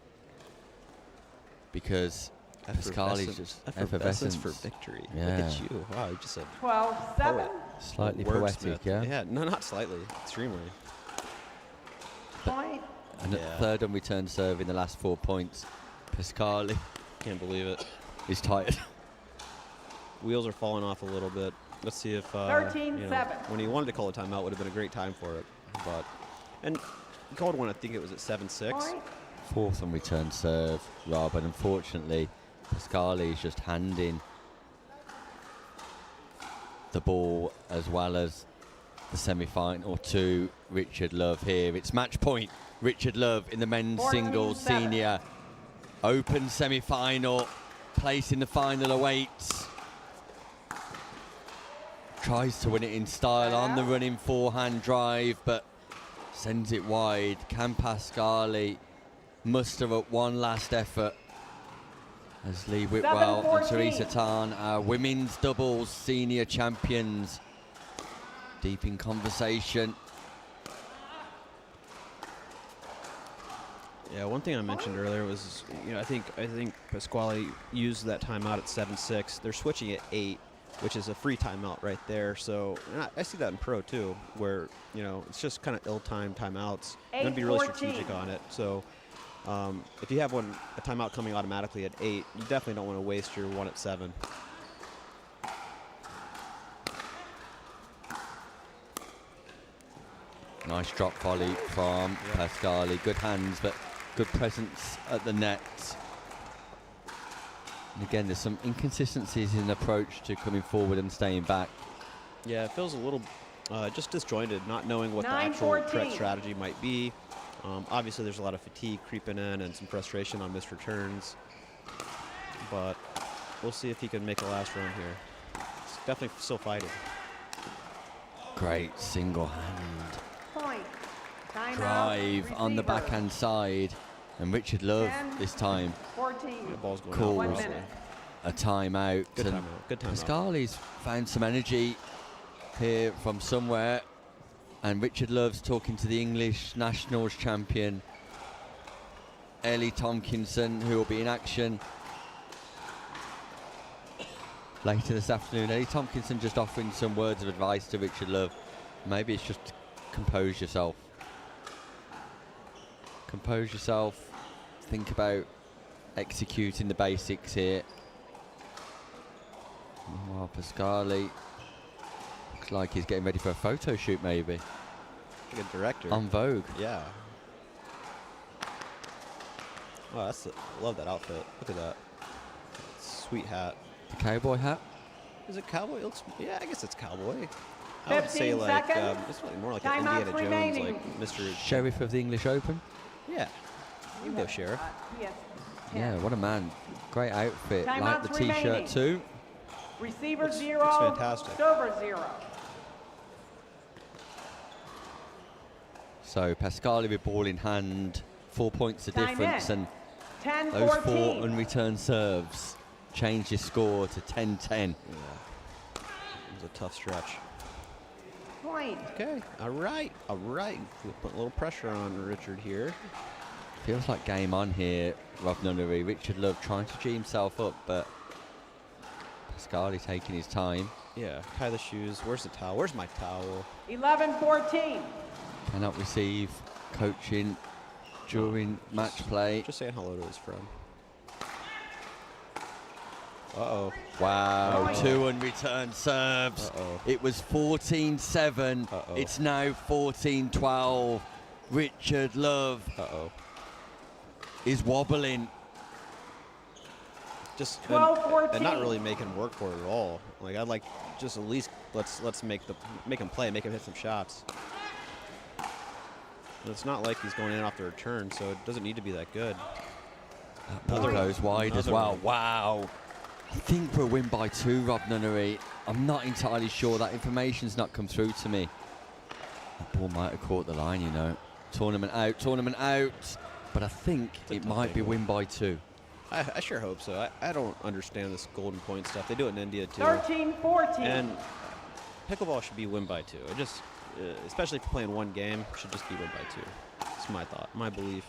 because Pascali's just effervescence for victory. Yeah. Look at you. Wow, you just said 12-7. Slightly poetic, yeah? Yeah, no, not slightly. Extremely. Point. And third on return serve in the last 4 points. Pascali. Can't believe it. He's tired. Wheels are falling off a little bit. Let's see if 13-7. When he wanted to call a timeout, would have been a great time for it. But he called one. I think it was at 7-6. Fourth on return serve, Rob, and unfortunately, Pascali is just handing the ball as well as the semi-final to Richard Love here. It's match point. Richard Love in the men's singles senior open semi-final. Place in the final awaits. Tries to win it in style on the running forehand drive, but sends it wide. Can Pascali muster up one last effort as Lee Whitwell and Teresa Tan, our women's doubles senior champions, deep in conversation. Yeah, one thing I mentioned earlier was, you know, I think Pasquale used that timeout at 7-6. They're switching at 8, which is a free timeout right there. So I see that in pro too, where, you know, it's just kind of ill-timed timeouts. You want to be really strategic on it. So if you have a timeout coming automatically at 8, you definitely don't want to waste your one at 7. Nice drop volley from Pascali. Good hands, but good presence at the net. And again, there's some inconsistencies in approach to coming forward and staying back. Yeah, it feels a little just disjointed, not knowing what the actual correct strategy might be. Obviously, there's a lot of fatigue creeping in and some frustration on missed returns. But we'll see if he can make a last run here. It's definitely still fighting. Great single hand Point. drive on the backhand side. And Richard Love 10, this time 14. The ball's going calls 1 minute. a timeout. Good and timeout. Good timeout. Pascali's found some energy here from somewhere. And Richard Love's talking to the English Nationals champion, Ellie Tominson, who will be in action later this afternoon. Ellie Tominson just offering some words of advice to Richard Love. Maybe it's just compose yourself. Compose yourself. Think about executing the basics here. Meanwhile, Pascali looks like he's getting ready for a photo shoot, maybe. Like a director. On Vogue. Yeah. Wow, I love that outfit. Look at that. Sweet hat. The cowboy hat. Is it cowboy? It looks, yeah, I guess it's cowboy. I would say 15 like seconds. it's really more like an Timeouts Indiana Jones, remaining. like Mr. Sheriff of the English Open. Yeah. You can go sheriff. Yes. Yeah, what a man. Great outfit. Like Timeouts the t-shirt remaining. too. Receiver Looks 0. fantastic. Server 0. So Pascali with ball in hand. 4 points the Time difference, in. and those 4 10-14. unreturned serves change his score to 10-10. Yeah. It was a tough stretch. Point. Okay. All right. All right. We'll put a little pressure on Richard here. Feels like game on here, Rob Nunnery. Richard Love trying to G himself up, but Pascali taking his time. Yeah. Tie the shoes. Where's the towel? Where's my towel? 11-14. Cannot receive coaching during match play. Just saying hello to his friend. Uh-oh. Wow, Oh. 2 unreturned serves. Uh-oh. It was 14-7. Uh-oh. It's now 14-12. Richard Love is wobbling. Just 12-14. and not really making him work for it at all. Like I'd like just at least let's make him play, make him hit some shots. And it's not like he's going in off the return, so it doesn't need to be that good. That ball goes wide as well. one. Wow. I think we're a win by 2, Rob Nunnery. I'm not entirely sure. That information's not come through to me. That ball might have caught the line, you know. Tournament out. But I think it might be a win by 2. I sure hope so. I don't understand this golden point stuff. They do it in India too. 13-14. And pickleball should be win by 2. It just, especially if you're playing one game, should just be win by 2. It's my thought, my belief.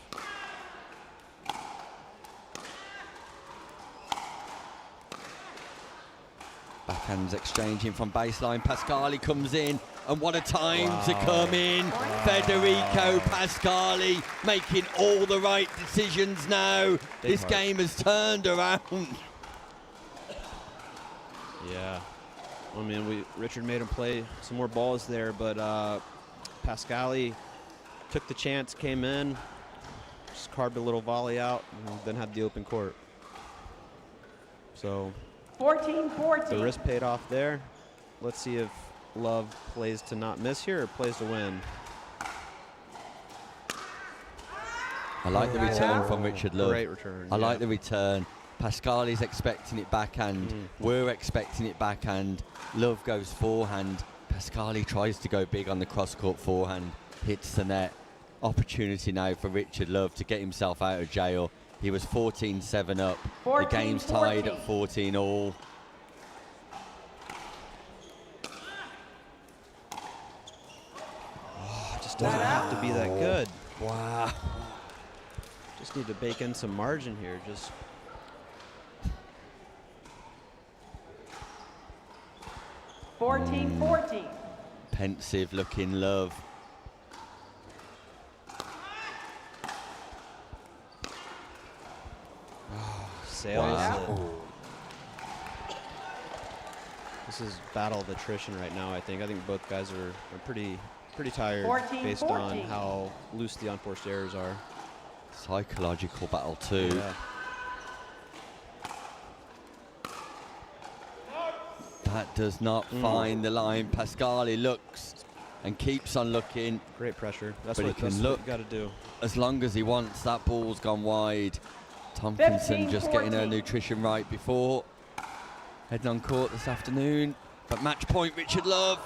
Backhands exchanging from baseline. Pascali comes in, and what a time to come in. Federico Pascali making all the right decisions now. This game has turned around. Yeah. I mean, Richard made him play some more balls there, but Pascali took the chance, came in, just carved a little volley out, and then had the open court. So 14-14. the risk paid off there. Let's see if Love plays to not miss here or plays to win. I like the return from Richard Love. Great return. I like the return. Pascali's expecting it backhand. We're expecting it backhand. Love goes forehand. Pascali tries to go big on the cross-court forehand. Hits the net. Opportunity now for Richard Love to get himself out of jail. He was 14-7 up. The game's tied at 14 all. Just doesn't have to be that good. Wow. Just need to bake in some margin here. Just 14-14. Pensive looking Love. Sails. Wow. This is battle of attrition right now. I think both guys are pretty tired 14-14. based on how loose the unforced errors are. Psychological battle too. Yeah. That does not find the line. Pascali looks and keeps on looking. Great pressure. That's but what he can you look got to do. as long as he wants. That ball's gone wide. Tominson just getting her nutrition right before heading on court this afternoon. But match point, Richard Love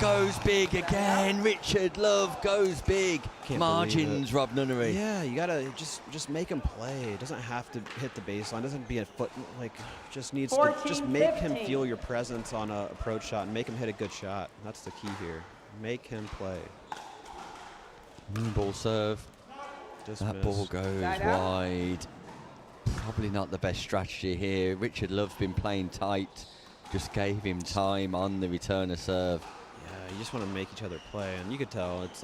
goes big again. Richard Love goes big. Can't Margins, Rob Nunnery. Yeah, you gotta just make him play. It doesn't have to hit the baseline. Doesn't be a foot. Like, just needs to just make him feel your presence on a approach shot and make him hit a good shot. That's the key here. Make him play. Ball serve. Just that ball goes wide. Probably not the best strategy here. Richard Love's been playing tight. Just gave him time on the return of serve. Yeah, you just want to make each other play, and you could tell it's.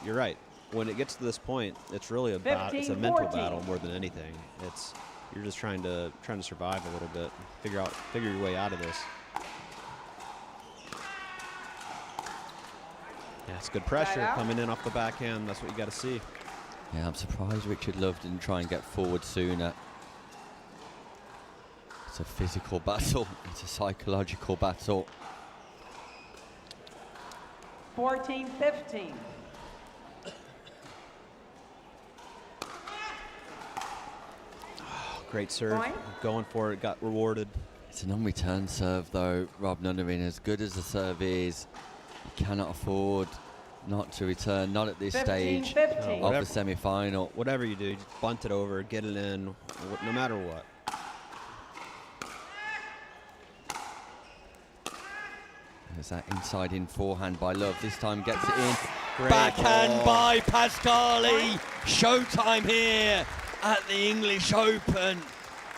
You're right. When it gets to this point, it's really a it's a mental battle more than anything. It's you're just trying to survive a little bit, figure your way out of this. Yeah, it's good pressure coming in off the backhand. That's what you got to see. Yeah, I'm surprised Richard Love didn't try and get forward sooner. It's a physical battle. It's a psychological battle. 14-15. Great serve. Going for it. Got rewarded. It's an unreturned serve, though, Rob Nunnery. As good as the serve is, you cannot afford not to return, not at this stage of the semi-final. Whatever you do, just bunt it over, get it in, no matter what. There's that inside-in forehand by Love. This time gets it in. Great Backhand ball. by Pascali. Showtime here at the English Open.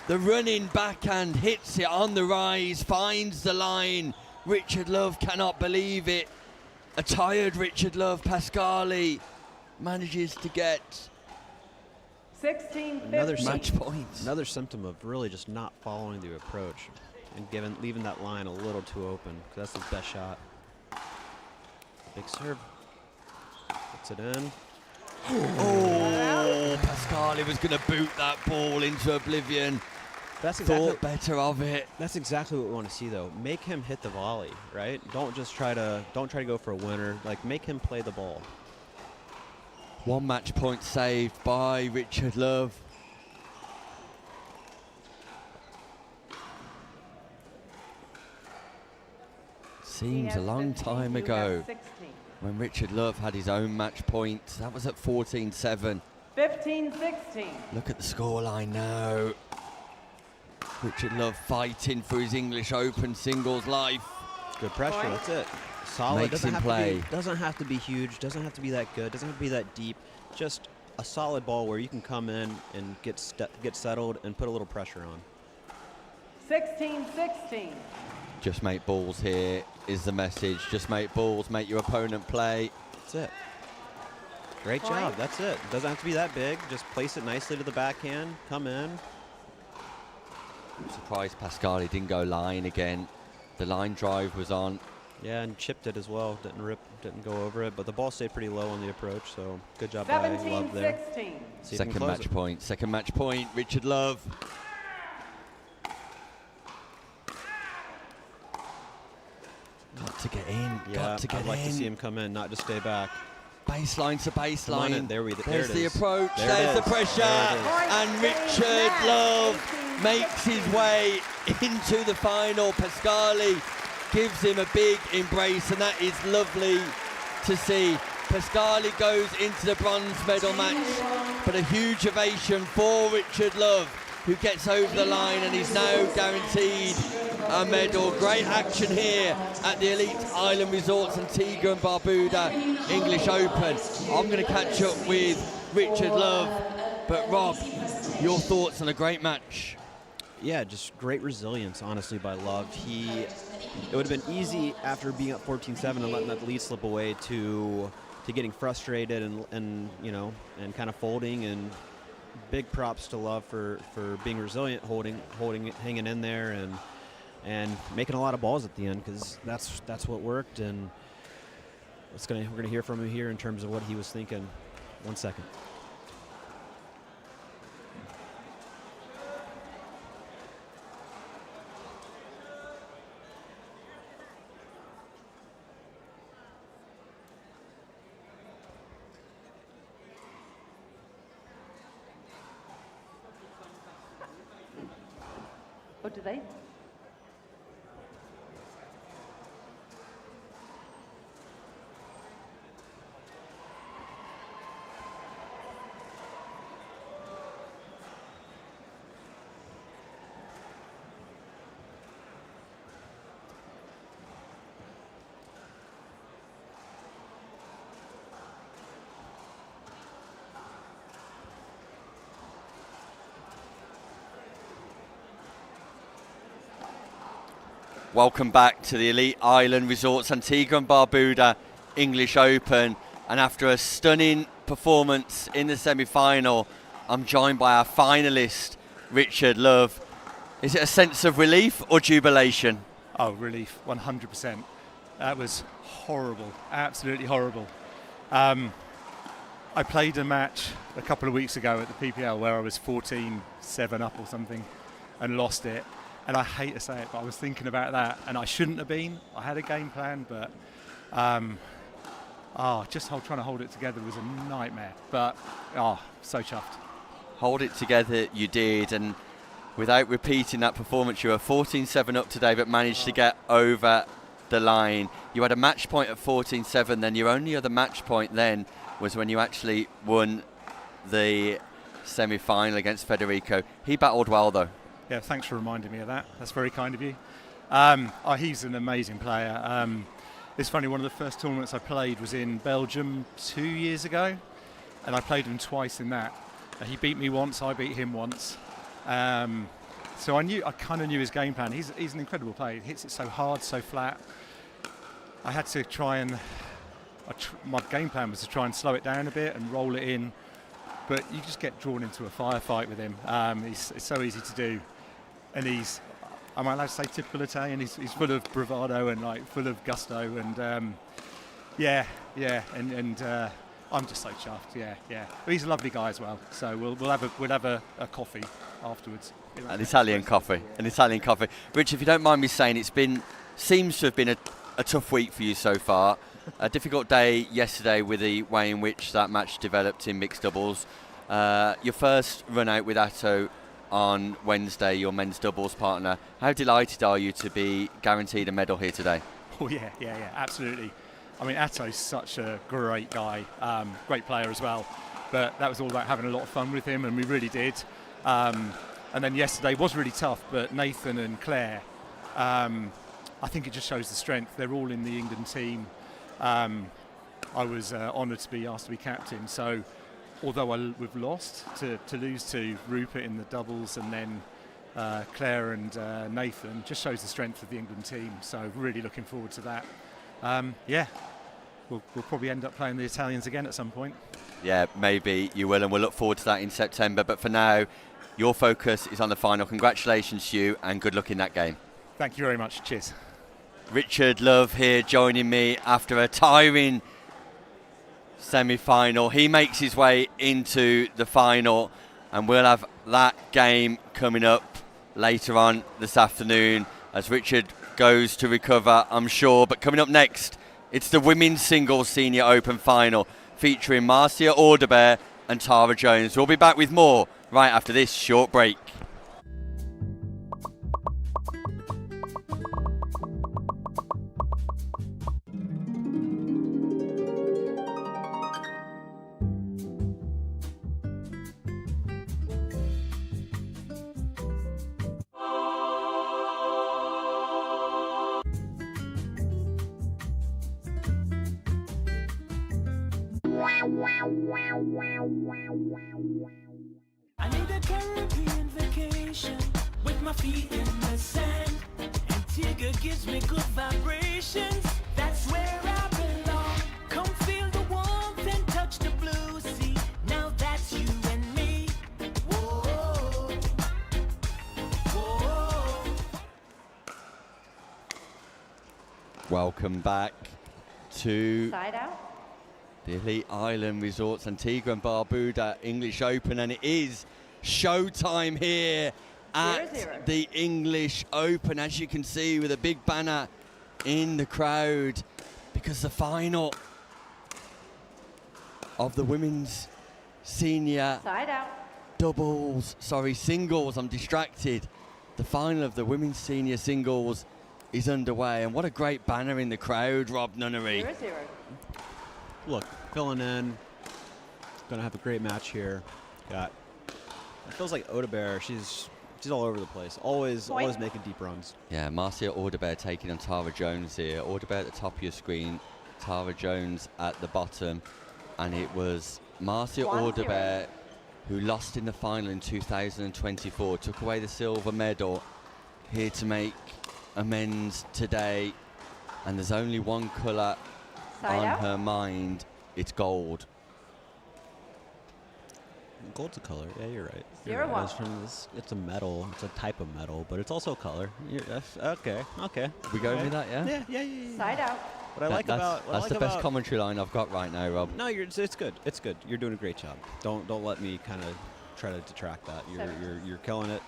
The running backhand hits it on the rise, finds the line. Richard Love cannot believe it. A tired Richard Love. Pascali manages to get 16-15. match points. Another symptom of really just not following the approach and leaving that line a little too open, because that's his best shot. Big serve. Puts it in. Oh, Pascali was going to boot that ball into oblivion. That's exactly, Thought better of it. That's exactly what we want to see, though. Make him hit the volley, right? Don't try to go for a winner. Like, make him play the ball. 1 match point saved by Richard Love. Seems a long time ago when Richard Love had his own match point. That was at 14-7. 15-16. Look at the scoreline now. Richard Love fighting for his English Open singles life. Good pressure, that's it. Solid. Makes him play. Doesn't have to be huge, doesn't have to be that good, doesn't have to be that deep. Just a solid ball where you can come in and get settled and put a little pressure on. 16-16. Just make balls here is the message. Just make balls, make your opponent play. That's it. Great job, that's it. Doesn't have to be that big. Just place it nicely to the backhand, come in. I'm surprised Pascali didn't go line again. The line drive was on. Yeah, and chipped it as well. Didn't go over it, but the ball stayed pretty low on the approach, so good job by Love there. 17-16. Second match point, Richard Love. Got to get in, Yeah, got to get I'd like in. to see him come in, not just stay back. Baseline to baseline. There There's it the is. approach, There there's it the is. pressure, There it is. and Richard Love makes his way into the final. Pascali gives him a big embrace, and that is lovely to see. Pascali goes into the bronze medal match, but a huge ovation for Richard Love, who gets over the line and is now guaranteed a medal. Great action here at the Elite Island Resorts Antigua and Barbuda English Open. I'm going to catch up with Richard Love, but Rob, your thoughts on a great match? Yeah, just great resilience, honestly, by Love. It would have been easy after being up 14-7 and letting that lead slip away to getting frustrated and you know, and kind of folding. And big props to Love for being resilient, hanging in there, and making a lot of balls at the end, because that's what worked. And we're gonna hear from him here in terms of what he was thinking. 1 second. What do they? Welcome back to the Elite Island Resorts Antigua and Barbuda English Open. And after a stunning performance in the semi-final, I'm joined by our finalist, Richard Love. Is it a sense of relief or jubilation? Oh, relief, 100%. That was horrible, absolutely horrible. I played a match a couple of weeks ago at the PPL where I was 14-7 up or something and lost it. And I hate to say it, but I was thinking about that, and I shouldn't have been. I had a game plan, but just trying to hold it together was a nightmare. But so chuffed. Hold it together, you did, and without repeating that performance, you were 14-7 up today, but managed to get over the line. You had a match point at 14-7, then your only other match point then was when you actually won the semi-final against Federico. He battled well, though. Yeah, thanks for reminding me of that. That's very kind of you. He's an amazing player. It's funny, one of the first tournaments I played was in Belgium 2 years ago, and I played him twice in that. He beat me once, I beat him once. So I kind of knew his game plan. He's an incredible player. He hits it so hard, so flat. I had to try and... my game plan was to try and slow it down a bit and roll it in, but you just get drawn into a firefight with him. It's so easy to do. And am I allowed to say typical Italian? He's full of bravado and full of gusto, and I'm just so chuffed. Yeah. But he's a lovely guy as well. So we'll have a coffee afterwards. An Italian coffee. Rich, if you don't mind me saying, seems to have been a tough week for you so far. A difficult day yesterday with the way in which that match developed in mixed doubles. Your first run out with Atto on Wednesday, your men's doubles partner. How delighted are you to be guaranteed a medal here today? Oh yeah, absolutely. I mean, Atto's such a great guy, great player as well. But that was all about having a lot of fun with him, and we really did. And then yesterday was really tough, but Nathan and Claire, I think it just shows the strength. They're all in the England team. I was honoured to be asked to be captain. So, although we've lost, to lose to Rupert in the doubles and then Claire and Nathan, just shows the strength of the England team. So, really looking forward to that. We'll probably end up playing the Italians again at some point. Yeah, maybe you will, and we'll look forward to that in September. But for now, your focus is on the final. Congratulations to you, and good luck in that game. Thank you very much. Cheers. Richard Love here joining me after a tiring semi-final. He makes his way into the final, and we'll have that game coming up later on this afternoon as Richard goes to recover, I'm sure. But coming up next, it's the Women's Singles Senior Open Final featuring Marcia Orderbear and Tara Jones. We'll be back with more right after this short break. I need a Caribbean vacation with my feet in the sand. Antigua gives me good vibrations. That's where I belong. Come feel the warmth and touch the blue sea. Now that's you and me. Whoa, whoa. Welcome back to Side out. the Elite Island Resorts Antigua and Barbuda English Open, and it is showtime here at 0-0. the English Open, as you can see, with a big banner in the crowd, because the final of the women's senior Side out. singles, I'm distracted. The final of the women's senior singles is underway, and what a great banner in the crowd, Rob Nunnery. 0-0. Look, filling in. Gonna have a great match here. It feels like Orderbear. She's all over the place. Always making deep runs. Yeah, Marcia Orderbear taking on Tara Jones here. Orderbear at the top of your screen, Tara Jones at the bottom, and it was Marcia Orderbear who lost in the final in 2024, took away the silver medal, here to make amends today, and there's only one colour on her mind. It's gold. Gold's a color. Yeah, you're right. 0-1. It's a metal. It's a type of metal, but it's also a color. Okay. We going with that, yeah? Yeah. Side out. That's the best commentary line I've got right now, Rob. No, it's good. It's good. You're doing a great job. Don't let me kind of try to detract that. You're killing it.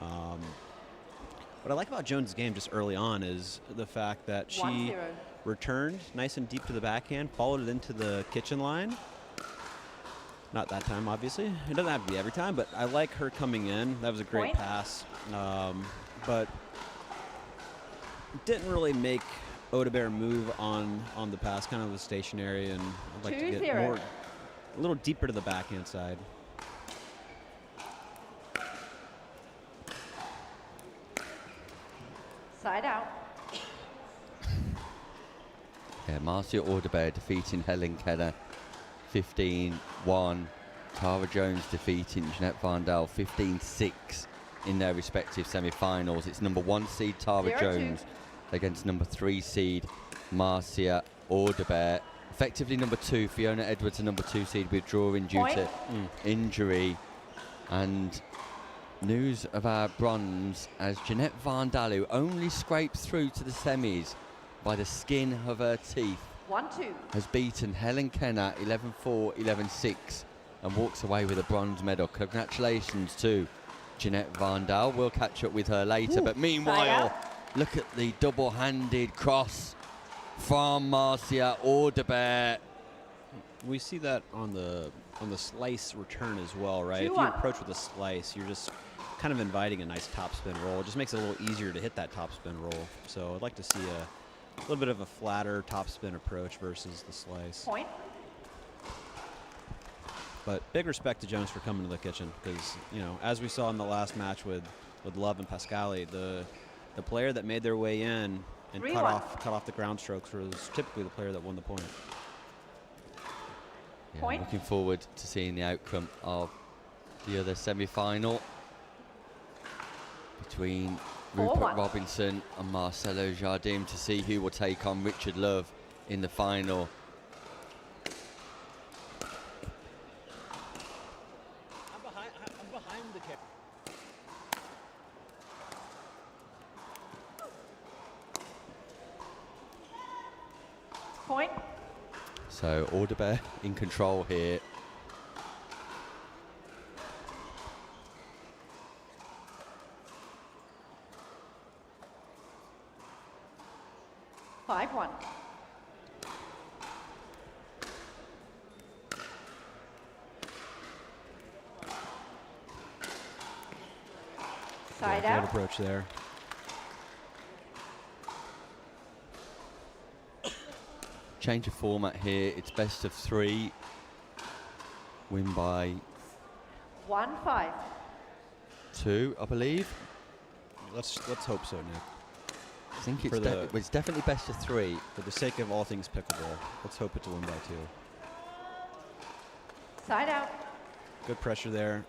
What I like about Jones' game just early on is the fact that she 1-0. returned nice and deep to the backhand, followed it into the kitchen line. Not that time, obviously. It doesn't have to be every time, but I like her coming in. That was a great pass. But didn't really make Orderbear move on the pass, kind of was stationary, and I'd like to get a little deeper to the backhand side. Side out. Yeah, Marcia Orderbear defeating Helen Kenna 15-1. Tara Jones defeating Jeanette Vandal 15-6 in their respective semi-finals. It's number 1 seed Tara 0-2. Jones against number 3 seed Marcia Orderbear. Effectively number 2, Fiona Edwards, a number 2 seed, withdrawing due to injury. And news of our bronze as Jeanette Vandal, who only scraped through to the semis by the skin of her teeth, 1-2. has beaten Helen Kenna 11-4, 11-6 and walks away with a bronze medal. Congratulations to Jeanette Vandal. We'll catch up with her later. But meanwhile, look at the double-handed cross from Marcia Orderbear. We see that on the slice return as well, right? If you approach with a slice, you're just kind of inviting a nice topspin roll. It just makes it a little easier to hit that topspin roll. So I'd like to see a little bit of a flatter topspin approach versus the slice. Point. But big respect to Jones for coming to the kitchen because, you know, as we saw in the last match with Love and Pascali, the player that made their way in and cut off the ground strokes was typically the player that won the point. Yeah, looking forward to seeing the outcome of the other semi-final between Rupert Robinson and Marcelo Jardim to see who will take on Richard Love in the final. I'm behind the camera. Point. So Orderbear in control here. Five, 1. Side out. Great approach there. Change of format here. It's best of 3. Win by 1-5. 2, I believe. Let's hope so, Nick. I think it's definitely best of 3. For the sake of all things pickleball, let's hope it's a win by 2. Side out. Good pressure there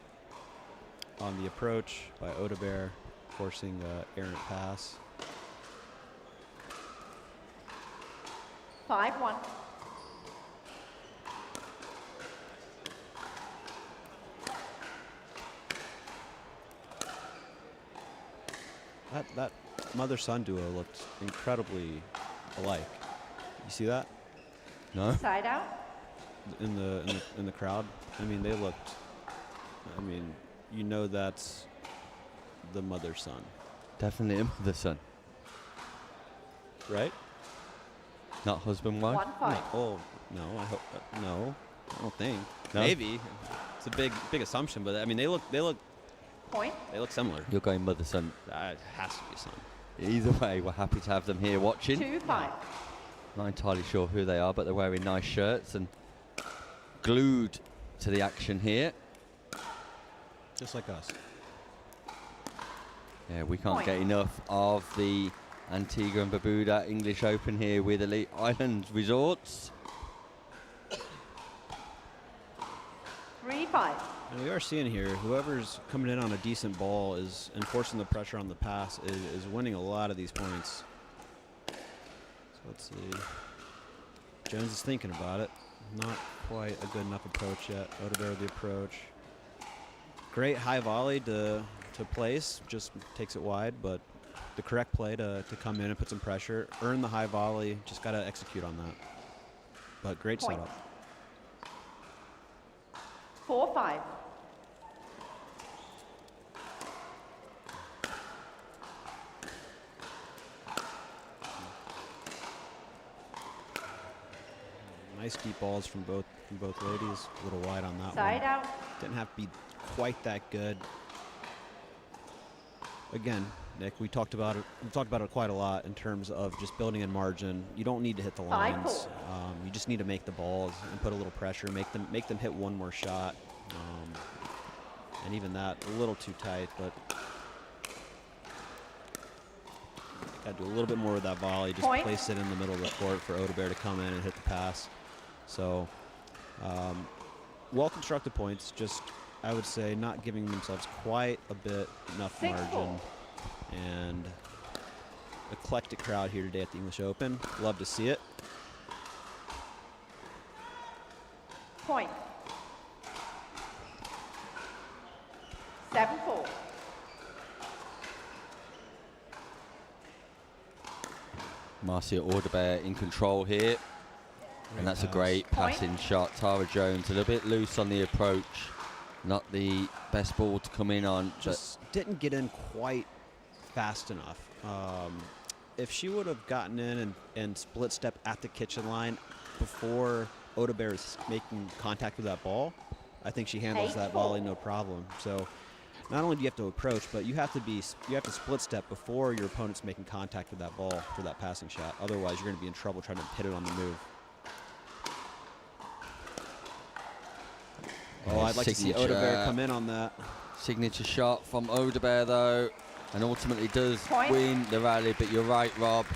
on the approach by Orderbear, forcing errant pass. 5-1. That mother-son duo looked incredibly alike. You see that? No. Side out. In the crowd. I mean, they looked. I mean, you know that's the mother-son. Definitely a mother-son. Right? Not husband-wife? 1-5. No. Oh no, I hope no. I don't think. No? Maybe. It's a big assumption, but I mean they look Point. They look similar. You're going mother-son. It has to be son. Either way, we're happy to have them here watching. 2-5. Not entirely sure who they are, but they're wearing nice shirts and glued to the action here. Just like us. Yeah, we can't get enough of the Antigua and Barbuda English Open here with Elite Island Resorts. 3-5. And we are seeing here, whoever's coming in on a decent ball is enforcing the pressure on the pass is winning a lot of these points. So let's see. Jones is thinking about it. Not quite a good enough approach yet. Orderbear with the approach. Great high volley to place, just takes it wide, but the correct play to come in and put some pressure. Earn the high volley, just got to execute on that. But great Point. setup. 4-5. Nice deep balls from both ladies. A little wide on that Side one. out. Didn't have to be quite that good. Again, Nick, we talked about it. We talked about it quite a lot in terms of just building in margin. You don't need to hit the lines. You just need to make the balls and put a little pressure. Make them hit one more shot. And even that a little too tight, but got to do a little bit more with that volley. Just Point. place it in the middle of the court for Orderbear to come in and hit the pass. So, well-constructed points. Just, I would say, not giving themselves quite a bit enough 6-4. margin. And eclectic crowd here today at the English Open. Love to see it. Point. 7-4. Marcia Orderbear in control here. And that's a great passing shot. Tara Jones a little bit loose on the approach. Not the best ball to come in on. Just didn't get in quite fast enough. If she would have gotten in and split step at the kitchen line before Orderbear is making contact with that ball, I think she handles that volley no problem. So not only do you have to approach, but you have to split step before your opponent's making contact with that ball for that passing shot. Otherwise, you're going to be in trouble trying to hit it on the move. Oh, I'd like to see Orderbear come in on that. Signature shot from Orderbear, though, and ultimately does win the rally. But you're right, Rob.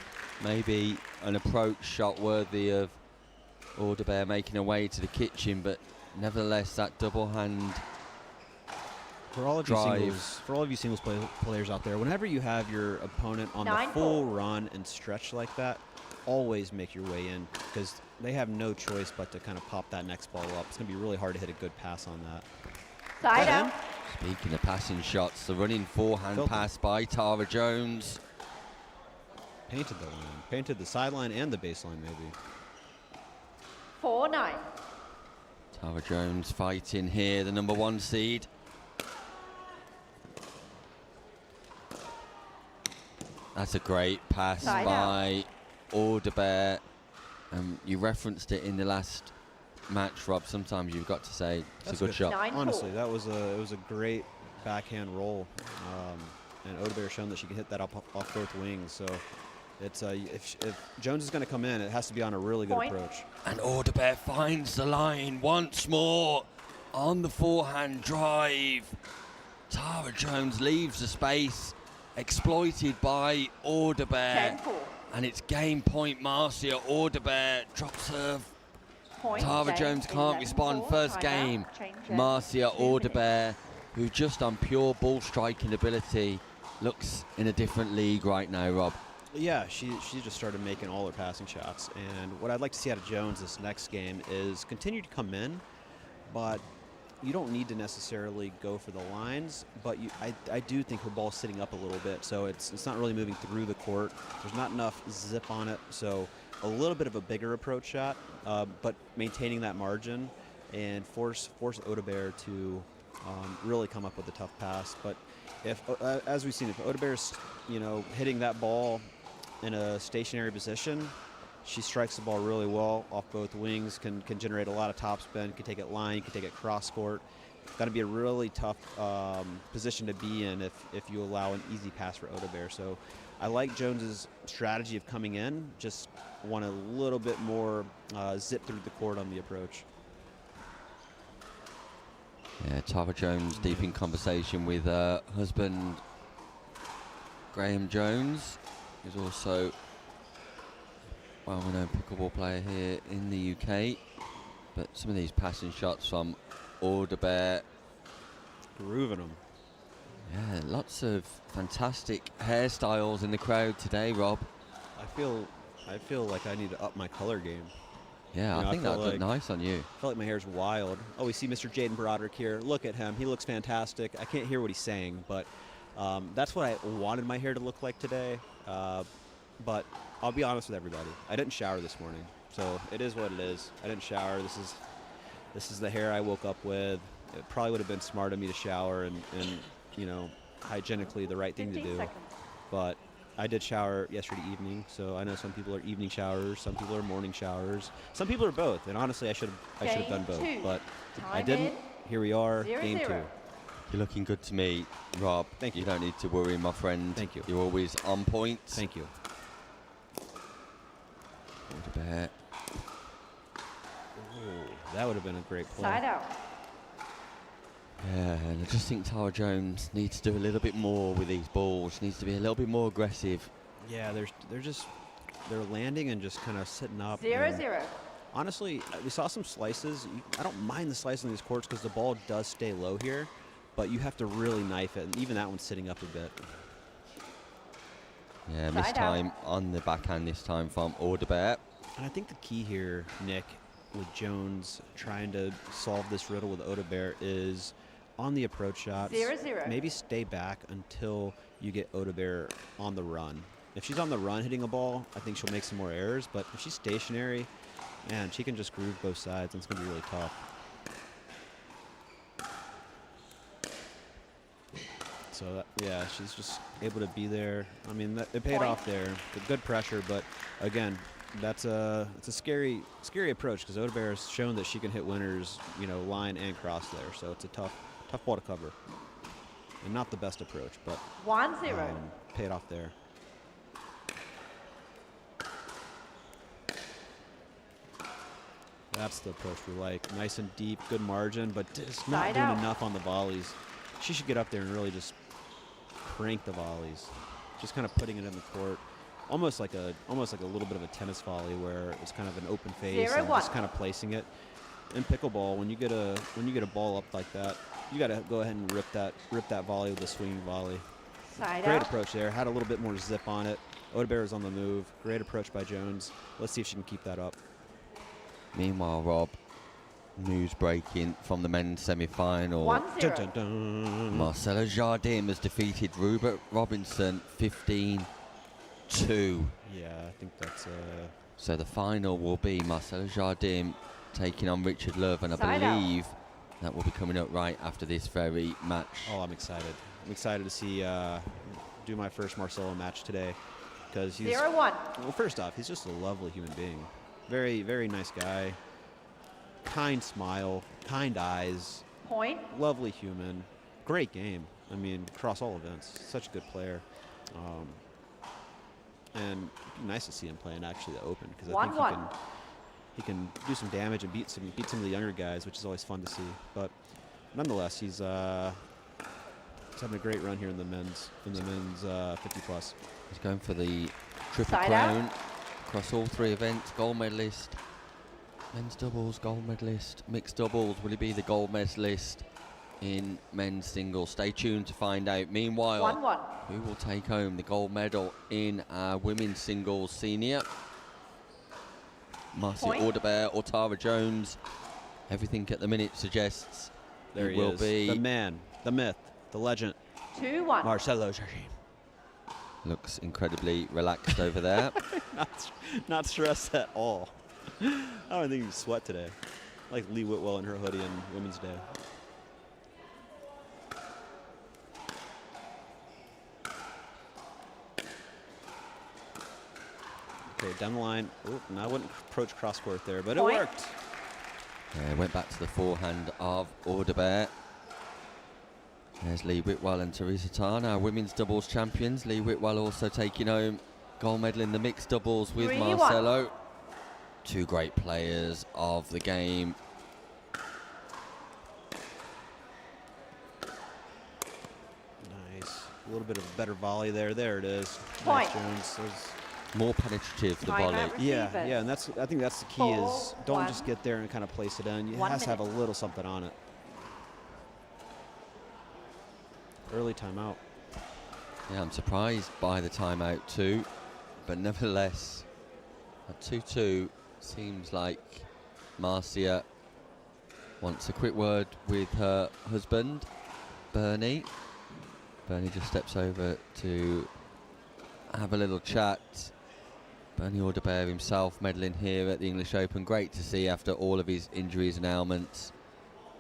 Maybe an approach shot worthy of Orderbear making her way to the kitchen, but nevertheless, that double hand for all of you singles players out there, whenever you have your opponent on the full run and stretch like that, always make your way in, because they have no choice but to kind of pop that next ball up. It's going to be really hard to hit a good pass on that. Side out. Speaking of passing shots, the running forehand pass by Tara Jones. Painted the line. Painted the sideline and the baseline, maybe. 4-9. Tara Jones fighting here, the number 1 seed. That's a great pass by Orderbear. You referenced it in the last match, Rob. Sometimes you've got to say it's a good shot. Honestly, it was a great backhand roll, and Orderbear shown that she can hit that off both wings. So it's if Jones is going to come in, it has to be on a really good approach. And Orderbear finds the line once more on the forehand drive. Tara Jones leaves the space, exploited by Orderbear. And it's game point, Marcia. Orderbear drops serve. Tara Jones can't respond. First game, Marcia Orderbear, who just on pure ball striking ability looks in a different league right now, Rob. Yeah, she just started making all her passing shots. And what I'd like to see out of Jones this next game is continue to come in, but you don't need to necessarily go for the lines, but I do think her ball's sitting up a little bit, so it's not really moving through the court. There's not enough zip on it, so a little bit of a bigger approach shot, but maintaining that margin and force Orderbear to really come up with a tough pass. But if, as we've seen, if Orderbear's hitting that ball in a stationary position, she strikes the ball really well off both wings, can generate a lot of topspin, can take it line, can take it cross court. Got to be a really tough position to be in if you allow an easy pass for Orderbear. So I like Jones's strategy of coming in, just want a little bit more zip through the court on the approach. Yeah, Tara Jones deep in conversation with husband Graham Jones, who's also well-known pickleball player here in the UK. But some of these passing shots from Orderbear, grooving them. Yeah, lots of fantastic hairstyles in the crowd today, Rob. I feel like I need to up my color game. Yeah, I think that would look nice on you. I feel like my hair's wild. Oh, we see Mr. Jaden Broderick here. Look at him. He looks fantastic. I can't hear what he's saying, but that's what I wanted my hair to look like today. But I'll be honest with everybody. I didn't shower this morning, so it is what it is. I didn't shower. This is the hair I woke up with. It probably would have been smart of me to shower and hygienically the right thing to do. But I did shower yesterday evening, so I know some people are evening showers, some people are morning showers, some people are both. And honestly, I should have done both, but I didn't. Here we are, game 2. You're looking good to me, Rob. Thank you. You don't need to worry, my friend. Thank you. You're always on point. Thank you. Orderbear. Oh, that would have been a great play. Side out. Yeah, and I just think Tara Jones needs to do a little bit more with these balls. She needs to be a little bit more aggressive. Yeah, they're landing and just kind of sitting up. 0-0. Honestly, we saw some slices. I don't mind the slices in these courts because the ball does stay low here, but you have to really knife it, and even that one's sitting up a bit. Yeah, missed time on the backhand this time from Orderbear. And I think the key here, Nick, with Jones trying to solve this riddle with Orderbear is on the approach shots, 0-0. maybe stay back until you get Orderbear on the run. If she's on the run hitting a ball, I think she'll make some more errors, but if she's stationary, Man, she can just groove both sides, and it's going to be really tough. So, yeah, she's just able to be there. I mean, it paid off there. Good pressure, but again, it's a scary approach because Orderbear has shown that she can hit winners, line and cross there. So it's a tough ball to cover. And not the best approach, but 1-0. Paid off there. That's the approach we like. Nice and deep, good margin, but just not doing enough on the volleys. She should get up there and really just crank the volleys. Just kind of putting it in the court. Almost like a little bit of a tennis volley where it's kind of an open face and just kind of placing it. In pickleball, when you get a ball up like that, you got to go ahead and rip that volley with a swinging volley. Great approach there. Had a little bit more zip on it. Orderbear is on the move. Great approach by Jones. Let's see if she can keep that up. Meanwhile, Rob, news breaking from the men's semi-final. 1-0. Marcelo Jardim has defeated Rupert Robinson 15-2. Yeah, I think that's So the final will be Marcelo Jardim taking on Richard Love, and I believe that will be coming up right after this very match. Oh, I'm excited. I'm excited to see do my first Marcelo match today because he's 0-1. Well, first off, he's just a lovely human being. Very, very nice guy. Kind smile, kind eyes. Point. Lovely human. Great game. I mean, across all events. Such a good player. And nice to see him playing actually the Open because I think he can do some damage and beat some of the younger guys, which is always fun to see. But nonetheless, he's having a great run here in the men's 50 plus. He's going for the triple crown across all three events. Gold medalist, men's doubles, gold medalist, mixed doubles. Will he be the gold medalist in men's singles? Stay tuned to find out. Meanwhile, 1-1. Who will take home the gold medal in our women's singles senior? Marcia Orderbear or Tara Jones? Everything at the minute suggests there he will is. be The man, the myth, the legend. 2-1. Marcelo Jardim. Looks incredibly relaxed over there. Not stressed at all. I don't think he sweat today. Like Lee Whitwell in her hoodie on Women's Day. Okay, down the line. Ooh, I wouldn't approach cross court there, but it worked. Yeah, went back to the forehand of Orderbear. There's Lee Whitwell and Teresa Tan, our women's doubles champions. Lee Whitwell also taking home gold medal in the mixed doubles with 3-1. Marcelo. Two great players of the game. Nice. A little bit of a better volley there. There it is. Point. Nice, Jones. More penetrative, the volley. Yeah, and I think that's the key is don't just get there and kind of place it in. You have to have a little something on it. Early timeout. Yeah, I'm surprised by the timeout too, but nevertheless, at 2-2, seems like Marcia wants a quick word with her husband, Bernie. Bernie just steps over to have a little chat. Bernie Orderbear himself medaling here at the English Open. Great to see after all of his injuries and ailments.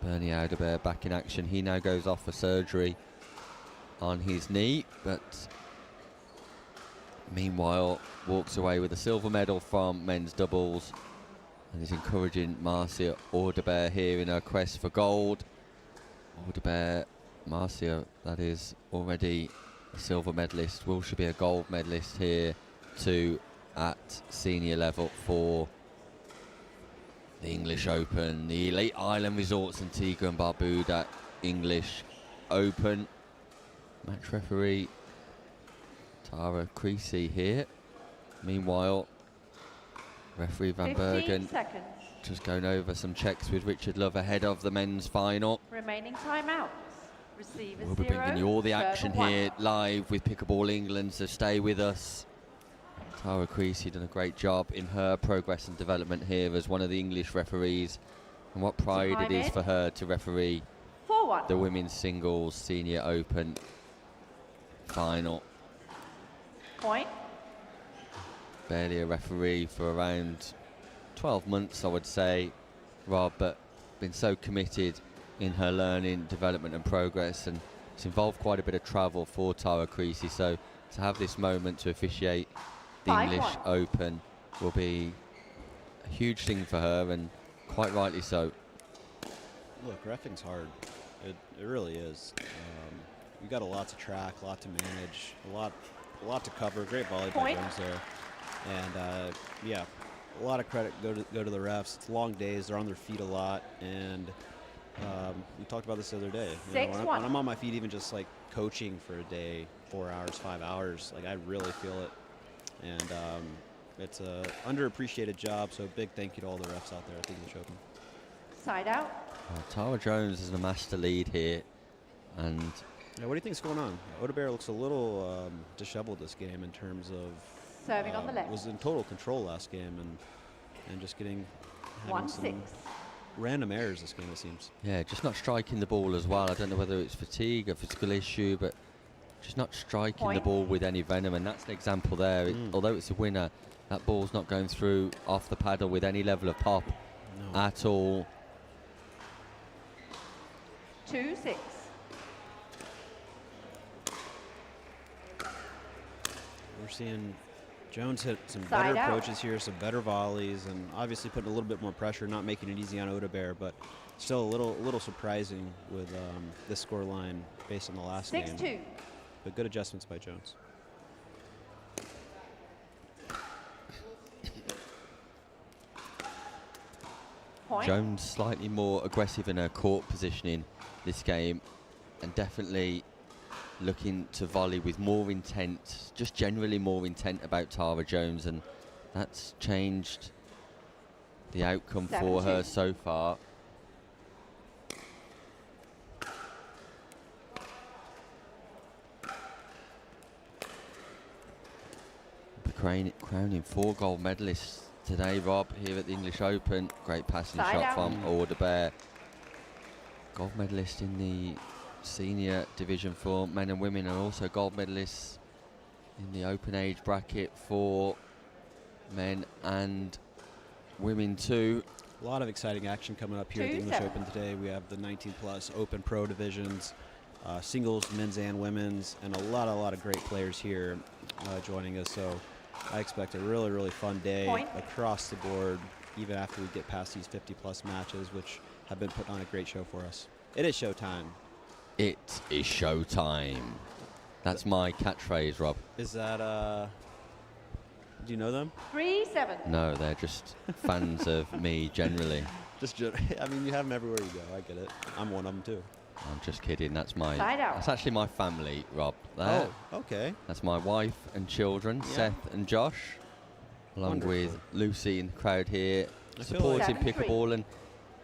Bernie Orderbear back in action. He now goes off for surgery on his knee, but meanwhile walks away with a silver medal from men's doubles and is encouraging Marcia Orderbear here in her quest for gold. Orderbear, Marcia, that is already a silver medalist. Will she be a gold medalist here too at senior level for the English Open, the Elite Island Resorts Antigua and Barbuda English Open? Match referee Tara Creasy here. Meanwhile, referee Van Bergen just going over some checks with Richard Love ahead of the men's final. Remaining timeouts. Receiver We'll be bringing you all the action here live with Pickleball England, so stay with us. Tara Creasy done a great job in her progress and development here as one of the English referees, and what pride it is for her to referee 4-1. the women's singles senior open final. Point. Barely a referee for around 12 months, I would say, Rob, but been so committed in her learning, development and progress, and it's involved quite a bit of travel for Tara Creasy, so to have this moment to officiate the 5-1. English Open will be a huge thing for her, and quite rightly so. Look, reffing's hard. It really is. You got a lot to track, a lot to manage, a lot to cover. Great volley by Jones there, and yeah, a lot of credit go to the refs. It's long days. They're on their feet a lot, and we talked about this the other day. You know, when I'm on my feet, even just like coaching for a day, 4 hours, 5 hours, like I really feel it, and it's a underappreciated job. So big thank you to all the refs out there at the English Open. Side out. Tara Jones is a master lead here, and yeah, what do you think's going on? Orderbear looks a little disheveled this game in terms of Serving on the left. Was in total control last game and just having 1-6. some random errors this game, it seems. yeah, just not striking the ball as well. I don't know whether it's fatigue, a physical issue, but just not striking the ball with any venom, and that's the example there. Although it's a winner, that ball's not going through off the paddle with any level of pop at all. 2-6. We're seeing Jones hit some Side better out. approaches here, some better volleys, and obviously putting a little bit more pressure, not making it easy on Orderbear, but still a little surprising with this score line based on the last game. 6-2. But good adjustments by Jones. Point. Jones slightly more aggressive in her court positioning this game, and definitely looking to volley with more intent, just generally more intent about Tara Jones, and that's changed the outcome for her so far. Crowning 4 gold medalists today, Rob, here at the English Open. Great passing Side shot out. from Orderbear. Gold medalist in the senior division for men and women, and also gold medalists in the open age bracket for men and women too. A lot of exciting action coming up here at the English Open today. We have the 19+ Open Pro divisions, singles, men's and women's, and a lot of great players here joining us. So I expect a really fun day across the board, even after we get past these 50+ matches, which have been putting on a great show for us. It is showtime. It is showtime. That's my catchphrase, Rob. Is that, do you know them? 3-7. No, they're just fans of me generally. I mean, you have them everywhere you go. I get it. I'm one of them too. I'm just kidding. That's Side out. that's actually my family, Rob. There. Oh, okay. That's my wife and children, Yeah. Seth and Josh, along with Lucy in the crowd here, I feel supporting like- pickleball and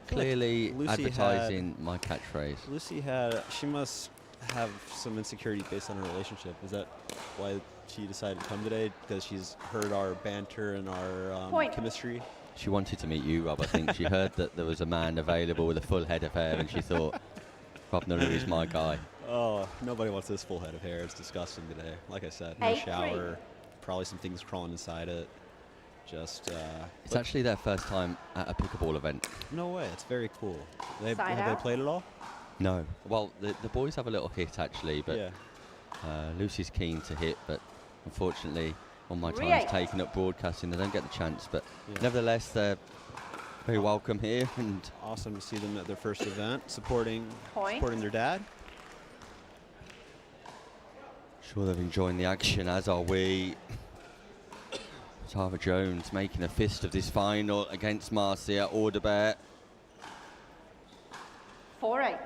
clearly Lucy advertising my catchphrase. Lucy she must have some insecurity based on her relationship. Is that why she decided to come today? Because she's heard our banter and our chemistry? She wanted to meet you, Rob. I think she heard that there was a man available with a full head of hair, and she thought, Rob Nutter is my guy. Oh, nobody wants this full head of hair. It's disgusting today. Like I said, no 8-3. shower, probably some things crawling inside it. Just. It's actually their first time at a pickleball event. No way. It's very cool. Have Side they out. played it all? No. Well, the boys have a little hit actually, but Yeah. Lucy's keen to hit, but unfortunately, all my time's 3-8. taken up broadcasting. They don't get the chance, but Yeah. nevertheless, they're very welcome here, and Awesome to see them at their first event, supporting Point. their dad. sure they're enjoying the action, as are we. Tara Jones making a fist of this final against Marcia Orderbear. 4-8.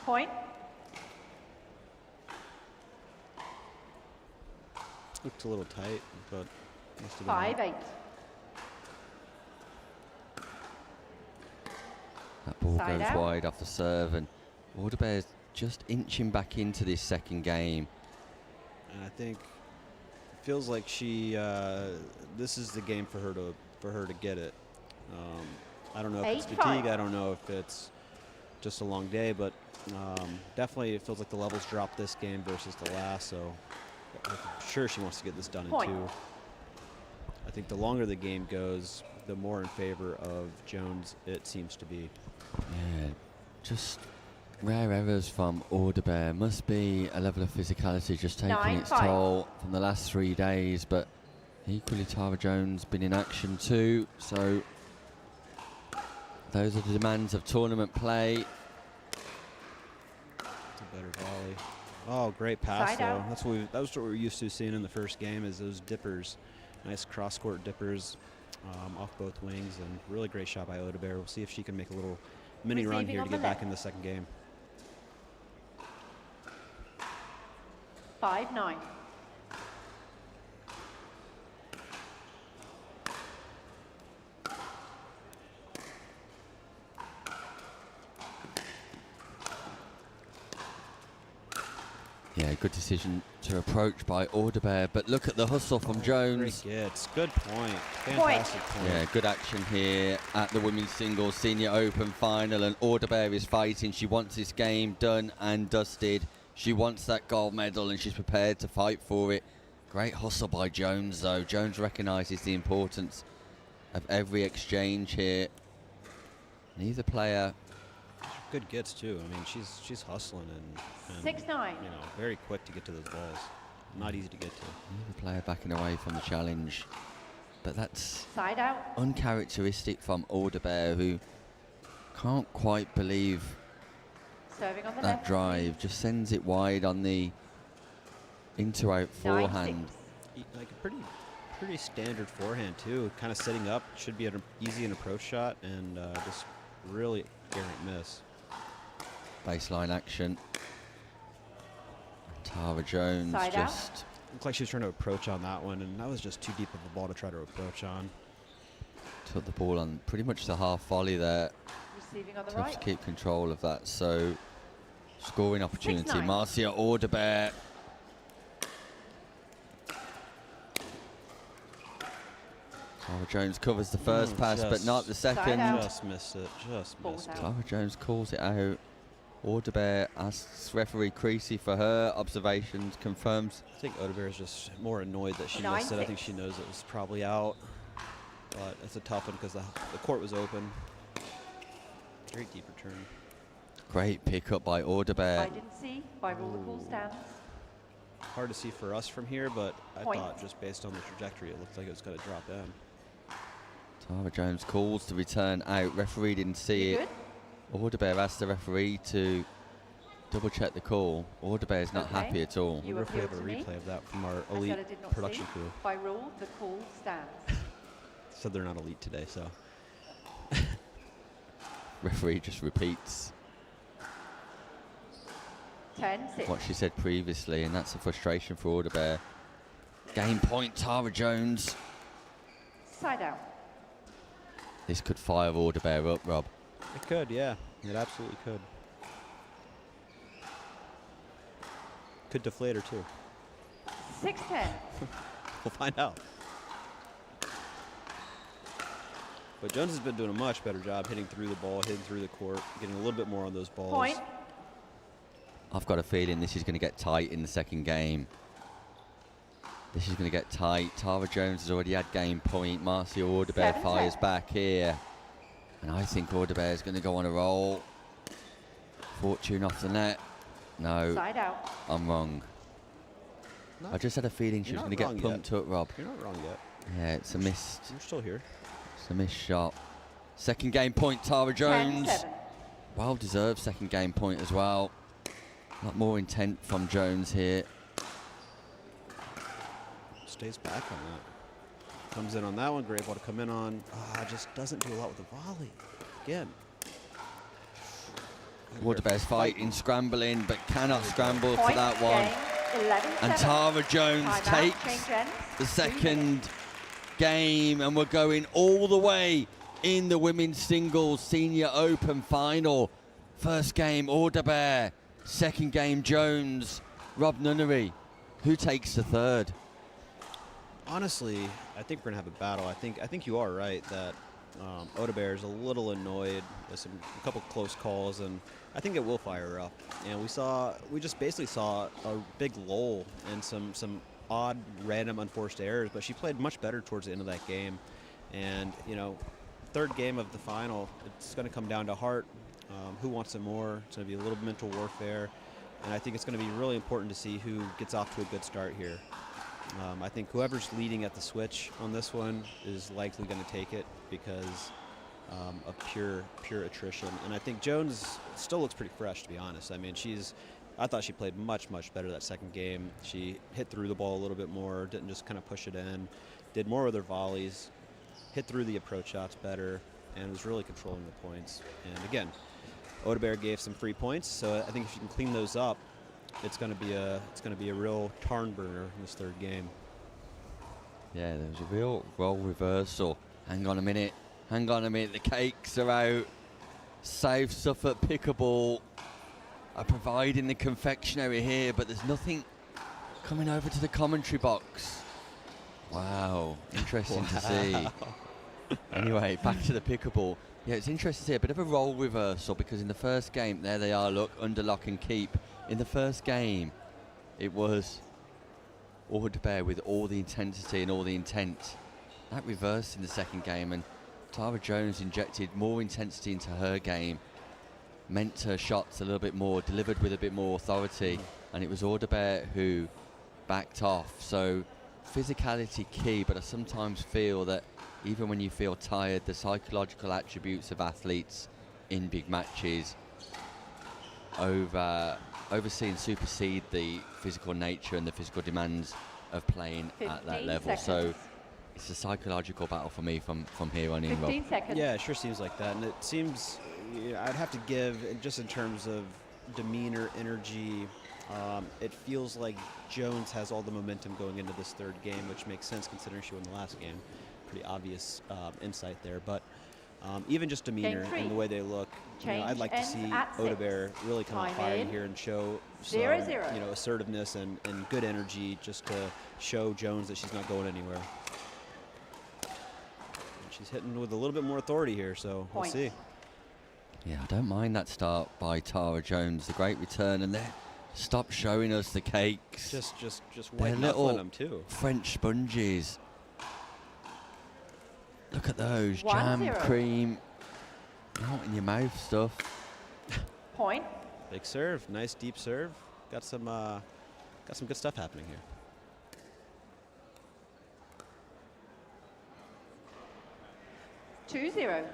Point. Looked a little tight, but must have been 5-8. That ball Side goes out. wide off the serve, and Orderbear's just inching back into this second game. And I think it feels like she this is the game for her to get it. I don't know if it's 8-5. fatigue. I don't know if it's just a long day, but definitely it feels like the levels dropped this game versus the last. So I'm sure she wants to get this done Point. in 2. I think the longer the game goes, the more in favor of Jones it seems to be. Yeah, just rare errors from Orderbear. Must be a level of physicality just taking its 9-5. toll from the last 3 days, but equally Tara Jones been in action too, so those are the demands of tournament play. It's a better volley. Oh, great pass Side though. out. That was what we're used to seeing in the first game, is those dippers. Nice cross-court dippers off both wings, and really great shot by Orderbear. We'll see if she can make a little mini run Receiving here on to the get back left. in the second game. 5-9. Yeah, good decision to approach by Orderbear, but look at the hustle from Jones. Great gets. Good point. Fantastic point. Yeah, good action here at the Women's Singles Senior Open Final, and Orderbear is fighting. She wants this game done and dusted. She wants that gold medal, and she's prepared to fight for it. Great hustle by Jones, though. Jones recognises the importance of every exchange here. Neither player... Good gets too. I mean, she's hustling and 6-9. You know, very quick to get to those balls. Not easy to get to. Neither player backing away from the challenge, but that's Side out. uncharacteristic from Orderbear, who can't quite believe Serving on the that left. drive. Just sends it wide on the into-out forehand. Like a pretty standard forehand too. Kind of setting up. Should be an easy and approach shot, and just really errant miss. Baseline action. Tara Jones Side out. just Looked like she was trying to approach on that one, and that was just too deep of a ball to try to approach on. took the ball on pretty much the half volley there. Receiving on the Tough right. to keep control of that. So scoring opportunity. 6-9. Marcia Orderbear. Tara Jones covers the first pass, but not the second. Just missed it. Just Balls missed it. out. Tara Jones calls it out. Orderbear asks referee Creasy for her observations, confirms. I think Orderbear is just more annoyed that she missed it. I think she knows it was probably out, but it's a tough one because the court was open. Great deep return. Great pickup by Orderbear. I didn't see. By rule, the call stands. Hard to see for us from here, but I Point. thought just based on the trajectory, it looked like it was going to drop in. Tara Jones calls to return out. Referee didn't see You it. Orderbear asked the referee to double check the call. Orderbear's not Okay. happy at all. You wonder if we have a appealed to me. replay of that from our I said elite I did not production see. crew. By rule, the call stands. Said they're not elite today, so. Referee just repeats 10-6. what she said previously, and that's a frustration for Orderbear. Game point, Tara Jones. Side out. This could fire Orderbear up, Rob. It could, yeah. It absolutely could. Could deflate her, too. 6-10. We'll find out. But Jones has been doing a much better job hitting through the ball, hitting through the court, getting a little bit more on those balls. Point. I've got a feeling this is going to get tight in the second game. This is going to get tight. Tara Jones has already had game point. Marcia Orderbear 7-10. fires back here. And I think Orderbear is going to go on a roll. Fortune off the net. No, Side out. I'm wrong. No, I just had a feeling she you're was not going to get wrong pumped up, Rob. You're not wrong yet. Yeah, it's a missed. You're still here. It's a missed shot. Second game point, Tara Jones. 10-7. Well deserved second game point as well. A lot more intent from Jones here. Stays back on that. Comes in on that one. Great ball to come in on. Just doesn't do a lot with the volley. Again. Orderbear's fighting, scrambling, but cannot scramble for Point. that one. Game. 11-7. And Tara Jones Timeout. takes Change ends. the 3 minutes. second game, and we're going all the way in the Women's Singles Senior Open Final. First game, Orderbear. Second game, Jones. Rob Nunnery, who takes the third? Honestly, I think we're gonna have a battle. I think you are right that Orderbear is a little annoyed with a couple close calls, and I think it will fire her up. And we just basically saw a big lull and some odd, random, unforced errors, but she played much better towards the end of that game. And, third game of the final, it's going to come down to heart. Who wants it more? It's going to be a little mental warfare. And I think it's going to be really important to see who gets off to a good start here. I think whoever's leading at the switch on this one is likely going to take it because of pure attrition. And I think Jones still looks pretty fresh, to be honest. I mean, I thought she played much better that second game. She hit through the ball a little bit more, didn't just kind of push it in, did more with her volleys, hit through the approach shots better, and was really controlling the points. And again, Orderbear gave some free points, so I think if you can clean those up, it's going to be a real tarn burner in this third game. Yeah, there was a real role reversal. Hang on a minute. The cakes are out. South Suffolk Pickleball are providing the confectionery here, but there's nothing coming over to the commentary box. Wow, interesting to see. Anyway, back to the pickleball. Yeah, it's interesting to see a bit of a role reversal because in the first game, there they are, look, under lock and keep. In the first game, it was Orderbear with all the intensity and all the intent. That reversed in the second game, and Tara Jones injected more intensity into her game, meant her shots a little bit more, delivered with a bit more authority, and it was Orderbear who backed off. So physicality key, but I sometimes feel that even when you feel tired, the psychological attributes of athletes in big matches oversee and supersede the physical nature and the physical demands of playing at that level. So it's a psychological battle for me from here on in. 15 seconds. Yeah, it sure seems like that. And it seems, I'd have to give, just in terms of demeanor, energy, it feels like Jones has all the momentum going into this third game, which makes sense considering she won the last game. Pretty obvious insight there. But even just demeanor and the way they look, I'd like to see Orderbear really come out firing here and show some, assertiveness and good energy just to show Jones that she's not going anywhere. And she's hitting with a little bit more authority here, so we'll see. Yeah, I don't mind that start by Tara Jones. The great return, and then stop showing us the cakes. Just They're white little knuckling them too. French sponges. Look at those jam, cream, out in your mouth stuff. Point. Big serve, nice deep serve. Got some good stuff happening here. Two zero.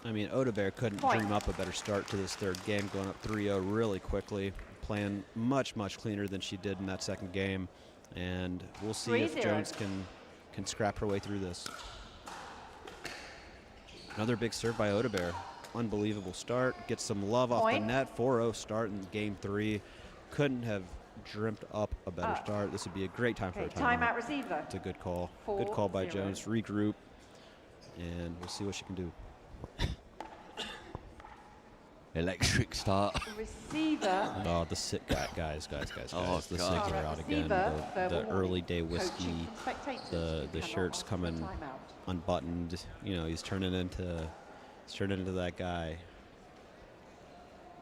I mean, Orderbear couldn't dream up a better start to this third game, going up 3-0 really quickly, playing much cleaner than she did in that second game. And we'll see if Jones can scrap her way through this. Another big serve by Orderbear. Unbelievable start. Gets some love off the net. 4-0 start in game 3. Couldn't have dreamt up a better start. This would be a great time for a timeout. Receiver. It's a good call. Good call by Jones. Regroup, and we'll see what she can do. Electric start. Receiver. Oh, the sick guys. Oh, the SIGs are out again. The early day whiskey. The shirt's coming unbuttoned. He's turning into that guy.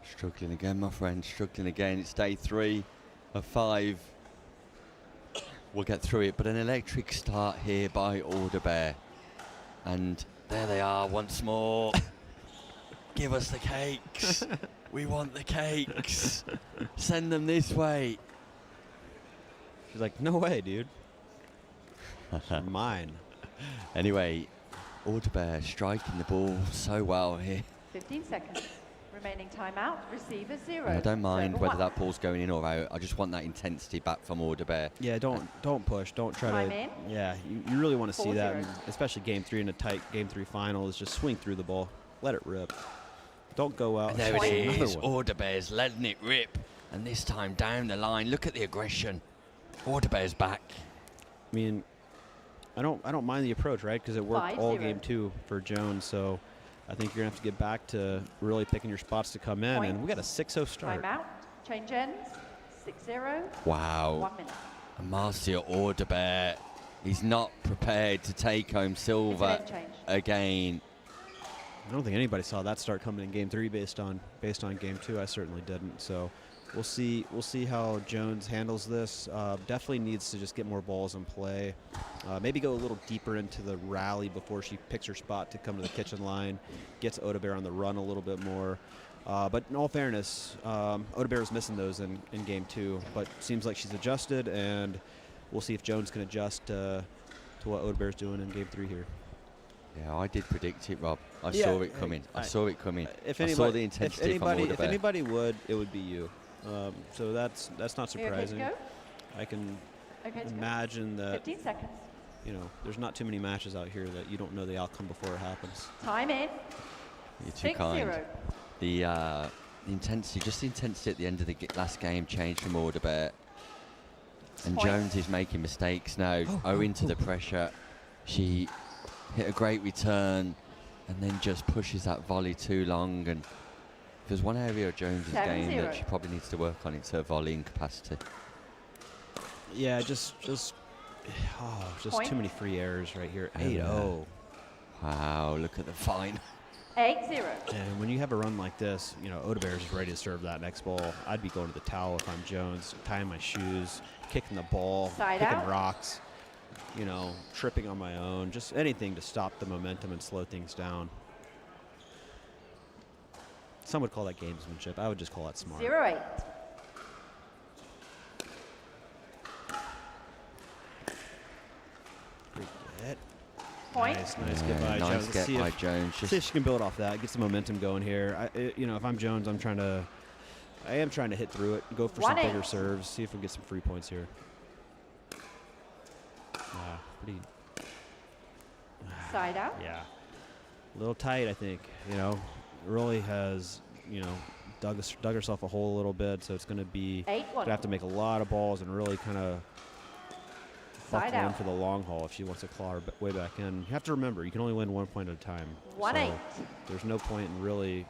Struggling again, my friend. Struggling again. It's day 3 of 5. We'll get through it, but an electric start here by Orderbear, and there they are once more. Give us the cakes. We want the cakes. Send them this way. She's like, no way, dude. Mine. Anyway, Orderbear striking the ball so well here. 15 seconds. Remaining timeout. Receiver 0. And I don't mind whether that ball's going in or out. I just want that intensity back from Orderbear. Yeah, don't push. Don't try to. Yeah, you really want to see that, and especially game 3 in a tight game 3 final, is just swing through the ball. Let it rip. Don't go out. And there it is. Orderbear's letting it rip. And this time down the line, look at the aggression. Orderbear's back. I mean, I don't mind the approach, right? Because it worked all game 2 for Jones. So I think you're gonna have to get back to really picking your spots to come in. And we got a 6-0 start. Timeout. Change ends. 6-0. Wow. 1 minute. And Marcia Orderbear, he's not prepared to take home silver end change. again. I don't think anybody saw that start coming in game 3 based on game 2. I certainly didn't. So we'll see how Jones handles this. Definitely needs to just get more balls in play. Maybe go a little deeper into the rally before she picks her spot to come to the kitchen line. Gets Orderbear on the run a little bit more. But in all fairness, Orderbear was missing those in game 2. But seems like she's adjusted, and we'll see if Jones can adjust to what Orderbear's doing in game 3 here. Yeah, I did predict it, Rob. I saw it coming. I saw it coming. If I saw the intensity from Orderbear. If anybody would, it would be you. So that's not surprising. I can imagine that. 15 seconds. You know, there's not too many matches out here that you don't know the outcome before it happens. Time in. You're too kind. The intensity, just the intensity at the end of the last game changed from Orderbear. And Jones is making mistakes now, owing to the pressure. She hit a great return and then just pushes that volley too long. And if there's one area of Jones' game that she probably needs to work on, it's her volleying capacity. Yeah, just too many free errors right here. 8-0. Wow, look at the fine. 8-0. And when you have a run like this, you know, Orderbear is ready to serve that next ball. I'd be going to the towel if I'm Jones, tying my shoes, kicking the ball, kicking rocks, you know, tripping on my own, just anything to stop the momentum and slow things down. Some would call that gamesmanship. I would just call that smart. 0-8. Point. Nice get by nice Jones. Get by Jones. See if she can build off that, get some momentum going here. You know, if I'm Jones, I am trying to hit through it, go for some bigger serves, see if we get some free points here. Pretty. Side out. Yeah, a little tight, I think. You know, really has dug herself a hole a little bit, so it's going to be gonna have to make a lot of balls and really kind of buckle in for the long haul if she wants to claw her way back in. You have to remember, you can only win 1 point at a time. 1-8. So there's no point in really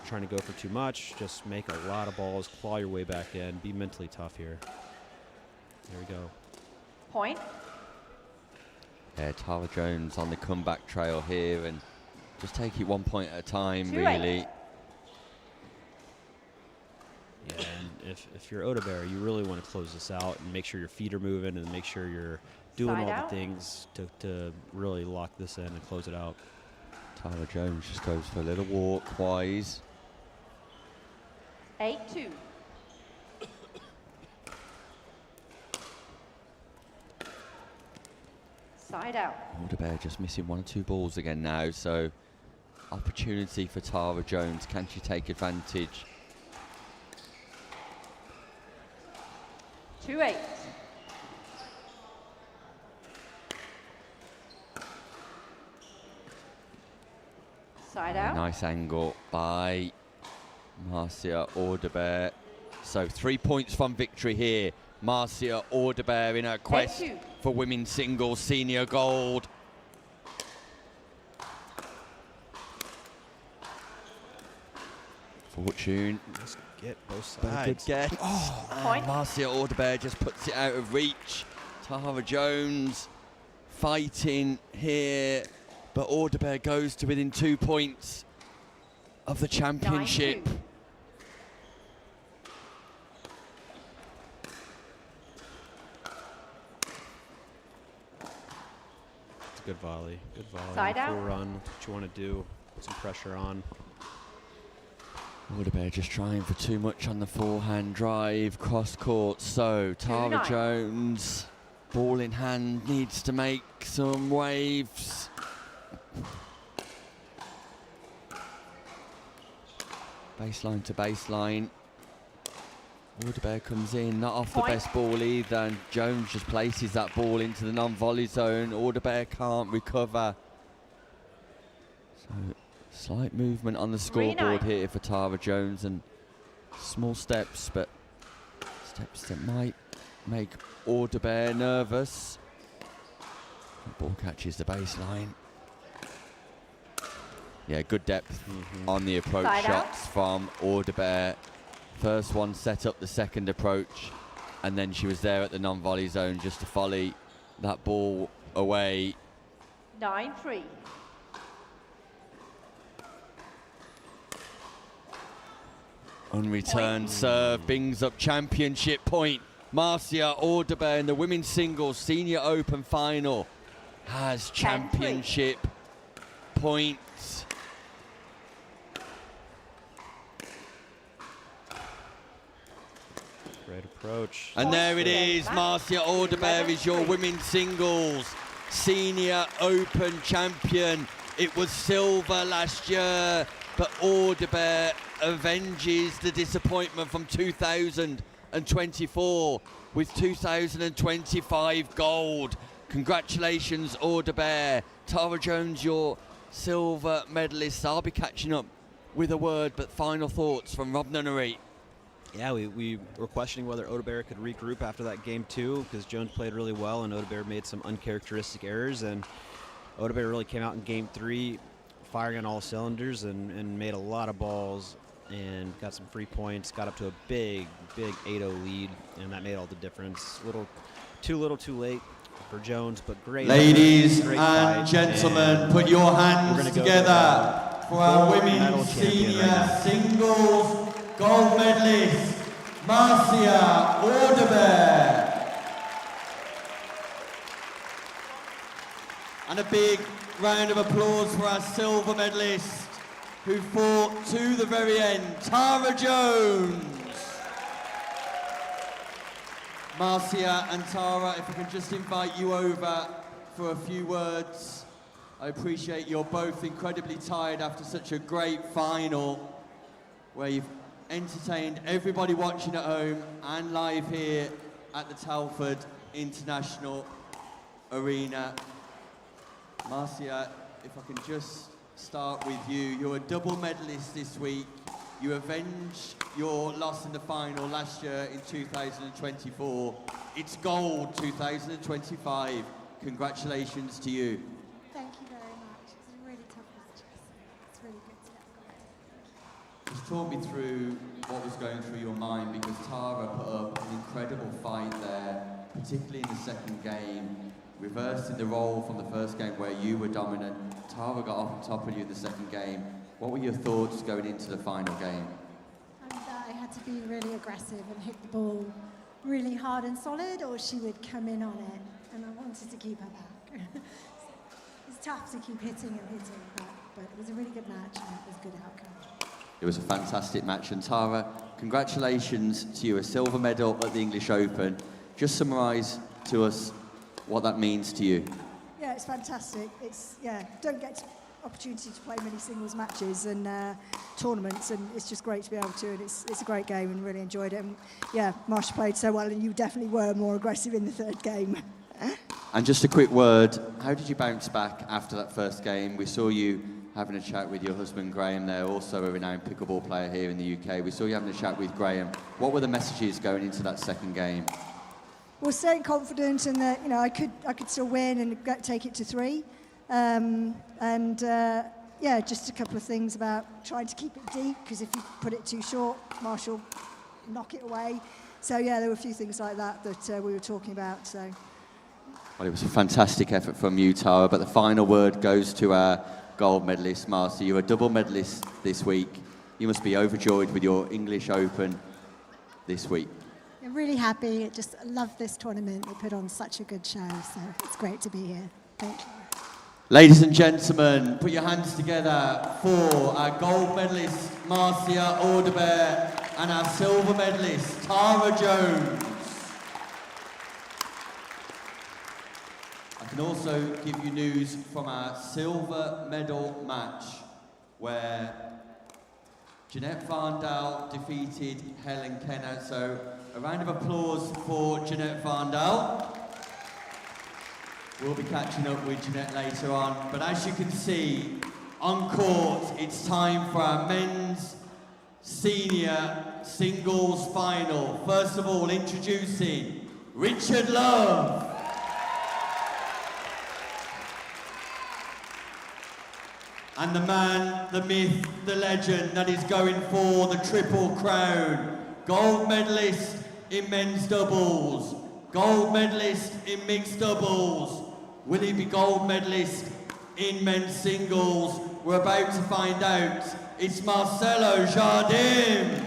trying to go for too much. Just make a lot of balls, claw your way back in, be mentally tough here. There we go. Point. Yeah, Tara Jones on the comeback trail here, and just take it 1 point at a time, really. Yeah, and if you're Orderbear, you really want to close this out and make sure your feet are moving and make sure you're doing all the things to really lock this in and close it out. Tara Jones just goes for a little walk, wise. 8-2. Side out. Orderbear just missing 1 or 2 balls again now, so opportunity for Tara Jones. Can she take advantage? 2-8. Side out. Nice angle by Marcia Orderbear. So 3 points from victory here. Marcia Orderbear in her quest for women's singles senior gold. Fortune. Let's get both sides. Good get. Oh, Marcia Orderbear just puts it out of reach. Tara Jones fighting here, but Orderbear goes to within 2 points of the championship. 9-2. It's a good volley. Good volley. Side out. Full run. What you want to do. Put some pressure on. Orderbear just trying for too much on the forehand drive, cross court. So Tara Jones, ball in hand, needs to make some waves. Baseline to baseline. Orderbear comes in, not off the best ball either, and Jones just places that ball into the non-volley zone. Orderbear can't recover. So slight movement on the scoreboard here for Tara Jones, and small steps, but steps that might make Orderbear nervous. The ball catches the baseline. Yeah, good depth on the approach shots from Orderbear. First one set up the second approach, and then she was there at the non-volley zone just to volley that ball away. 9-3. Unreturned serve brings up championship point. Marcia Orderbear in the women's singles senior open final has championship points. Great approach. And there it is, Marcia Orderbear is your women's singles senior open champion. It was silver last year, but Orderbear avenges the disappointment from 2024 with 2025 gold. Congratulations, Orderbear. Tara Jones, your silver medalist. I'll be catching up with a word, but final thoughts from Rob Nunnery. Yeah, we were questioning whether Orderbear could regroup after that game too, because Jones played really well and Orderbear made some uncharacteristic errors, and Orderbear really came out in game 3 firing on all cylinders and made a lot of balls and got some free points, got up to a big 8-0 lead, and that made all the difference. Too little too late for Jones, but great. Ladies great and gentlemen, put your hands together for our women's senior singles gold medalist, Marcia Orderbear. And a big round of applause for our silver medalist, who fought to the very end, Tara Jones. Marcia and Tara, if I can just invite you over for a few words. I appreciate you're both incredibly tired after such a great final, where you've entertained everybody watching at home and live here at the Telford International Arena. Marcia, if I can just start with you. You're a double medalist this week. You avenged your loss in the final last year in 2024. It's gold 2025. Congratulations to you. Thank you very much. It's a really tough match. It's really good to get gold. Just talk me through what was going through your mind, because Tara put up an incredible fight there, particularly in the second game, reversing the role from the first game where you were dominant. Tara got off on top of you in the second game. What were your thoughts going into the final game? I had to be really aggressive and hit the ball really hard and solid, or she would come in on it, and I wanted to keep her back. It's tough to keep hitting and hitting, but it was a really good match and it was a good outcome. It was a fantastic match, and Tara, congratulations to you, a silver medal at the English Open. Just summarise to us what that means to you. Yeah, it's fantastic. Don't get opportunity to play many singles matches and tournaments, and it's just great to be able to, and it's a great game and really enjoyed it. And yeah, Marcia played so well, and you definitely were more aggressive in the third game. And just a quick word, how did you bounce back after that first game? We saw you having a chat with your husband Graham there, also a renowned pickleball player here in the UK. We saw you having a chat with Graham. What were the messages going into that second game? Well, staying confident, and that I could still win and take it to 3. Just a couple of things about trying to keep it deep, because if you put it too short, Marcia will knock it away. So yeah, there were a few things like that we were talking about. So. Well, it was a fantastic effort from you, Tara, but the final word goes to our gold medalist, Marcia. You're a double medalist this week. You must be overjoyed with your English Open this week. I'm really happy. I just love this tournament. They put on such a good show, so it's great to be here. Thank you. Ladies and gentlemen, put your hands together for our gold medalist, Marcia Orderbear, and our silver medalist, Tara Jones. I can also give you news from our silver medal match, where Jeanette Vandal defeated Helen Kenna. So a round of applause for Jeanette Vandal. We'll be catching up with Jeanette later on. But as you can see, on court, it's time for our men's senior singles final. First of all, introducing Richard Love. And the man, the myth, the legend that is going for the Triple Crown, gold medalist in men's doubles, gold medalist in mixed doubles. Will he be gold medalist in men's singles? We're about to find out. It's Marcelo Jardim.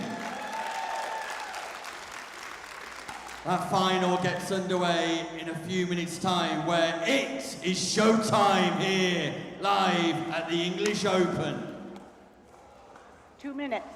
That final gets underway in a few minutes' time, where it is showtime here, live at the English Open. 2 minutes.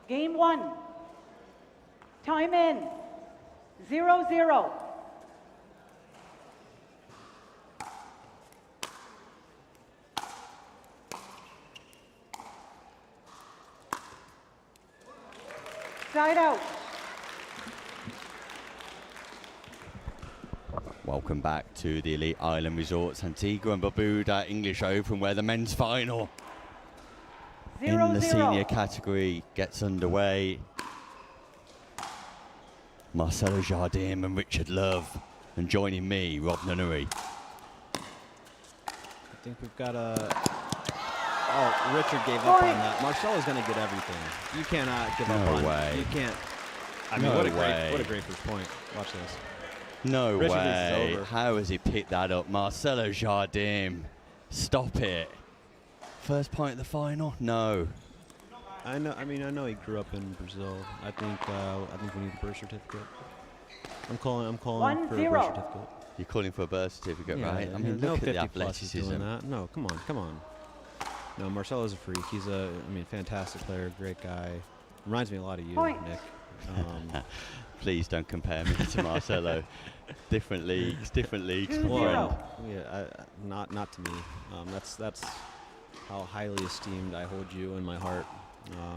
Game 1. Time in. 0-0. Side out. Welcome back to the Elite Island Resorts Antigua and Barbuda English Open, where the men's final in the senior category gets underway. Marcelo Jardim and Richard Love, and joining me, Rob Nunnery. I think we've got a... Oh, Richard gave up on that. Marcelo's going to get everything. You cannot give up on... No way. You can't... I mean, No what a way. great first point. Watch this. No Richard way. is over. How has he picked that up? Marcelo Jardim. Stop it. First point of the final? No. I know. I mean, I know he grew up in Brazil. I think we need a birth certificate. I'm calling for a birth certificate. You're calling for a birth certificate, Yeah, right? I yeah, mean, no look at the 50 plus is doing athleticism. that. No, come on. No, Marcelo's a freak. He's a, fantastic player, great guy. Reminds me a lot of you, Point. Nick. Please don't compare me to Marcelo. Different leagues, my Well, friend. yeah, not to me. That's how highly esteemed I hold you in my heart,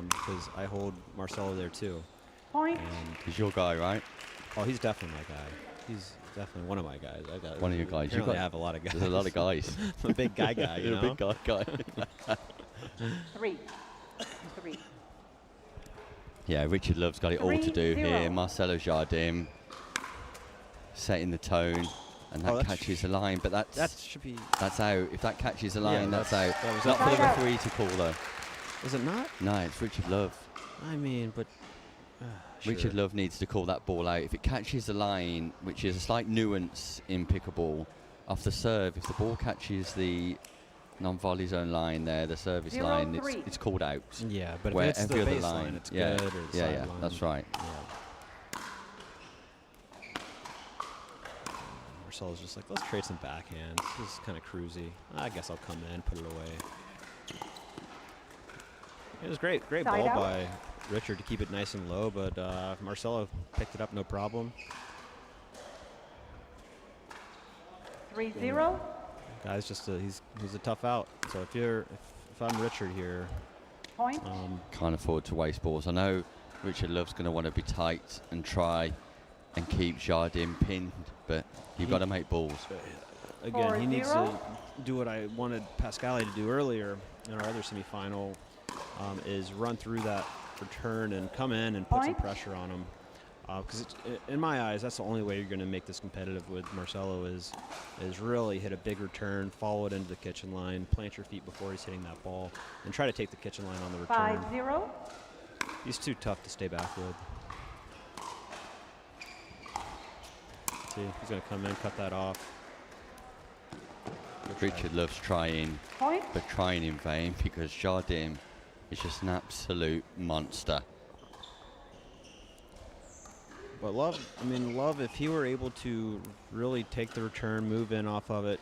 because I hold Marcelo there too. Point. And He's your guy, right? oh, he's definitely my guy. He's definitely one of my guys. I got One of your guys. Apparently I have a lot of guys. There's a lot of guys. I'm a big guy, you You're know? a big guy. 3. Yeah, Richard Love's got it all to do 3-0. here. Marcelo Jardim setting the tone, and that catches the line, but that should be... that's out. If that catches the line, that's out. that was Not out. for the referee to call, though. Is it not? No, it's Richard Love. I mean, but... Richard Love needs to call that ball out. If it catches the line, which is a slight nuance in pickleball, off the serve, if the ball catches the non-volley zone line there, the service line, it's called out. Yeah, but where if it's every the other baseline, line, it's yeah, good, or the yeah, sideline. that's right. Yeah. Marcelo's just like, let's trade some backhands. This is kind of cruisy. I guess I'll come in, put it away. It was great Side ball out. by Richard to keep it nice and low, but Marcelo picked it up no problem. 3-0. Guy's just he's a tough out. So if I'm Richard here, Point. Can't afford to waste balls. I know Richard Love's going to want to be tight and try and keep Jardim pinned, but you've got to make balls. Again, he needs to 4-0. do what I wanted Pascali to do earlier in our other semifinal, is run through that return and come in and put some Point. pressure on him. Because in my eyes, that's the only way you're going to make this competitive with Marcelo is really hit a big return, follow it into the kitchen line, plant your feet before he's hitting that ball, and try to take the kitchen line on the return. 5-0. He's too tough to stay back with. See, he's going to come in, cut that off. Richard Love's trying, Point. but trying in vain, because Jardim is just an absolute monster. But Love, if he were able to really take the return, move in off of it,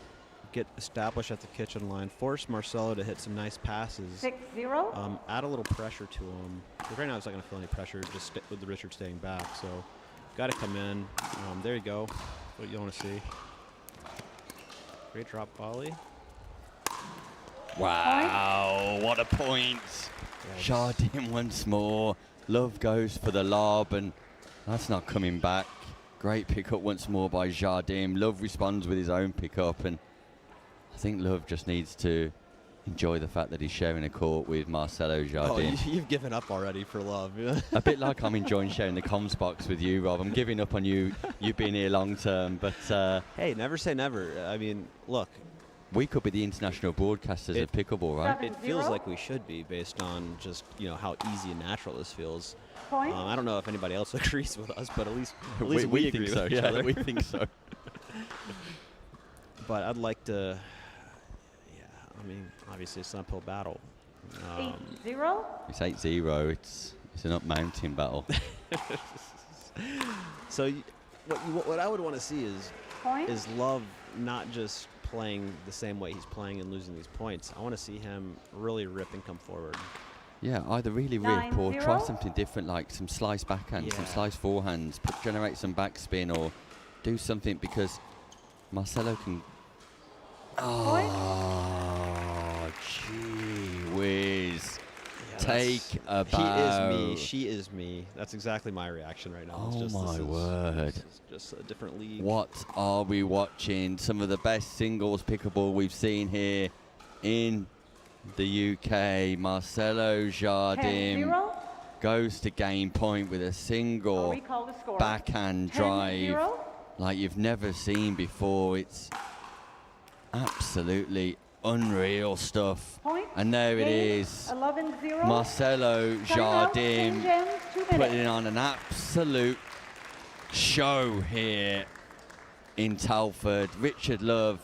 get established at the kitchen line, force Marcelo to hit some nice passes. 6-0. Add a little pressure to him. But right now, he's not going to feel any pressure, just with the Richard staying back. So, got to come in. There you go. What you want to see. Great drop volley. Wow, what a point. Jardim once more. Love goes for the lob, and that's not coming back. Great pickup once more by Jardim. Love responds with his own pickup, and I think Love just needs to enjoy the fact that he's sharing a court with Marcelo Jardim. Oh, you've given up already for Love. A bit like I'm enjoying sharing the comms box with you, Rob. I'm giving up on you. You've been here long term, but hey, never say never. I mean, look. We could be the international broadcasters of pickleball, right? It feels like we should be, based on just how easy and natural this feels. I don't know if anybody else agrees with us, but at least we agree with each other. We think so. But I'd like to. Yeah, I mean, obviously it's an uphill battle. 8-0. It's 8-0. It's an up mountain battle. So what I would want to see is Love not just playing the same way he's playing and losing these points. I want to see him really rip and come forward. Yeah, either really rip or try something different, like some slice backhand, some slice forehands, generate some backspin, or do something, because Marcelo can. Oh, gee whiz. Take a bow. He is me. She is me. That's exactly my reaction right now. Oh, my word. Just a different league. What are we watching? Some of the best singles pickleball we've seen here in the UK. Marcelo Jardim goes to game point with a single backhand drive like you've never seen before. It's absolutely unreal stuff. And there it is. 11-0. Marcelo Jardim putting on an absolute show here in Telford. Richard Love,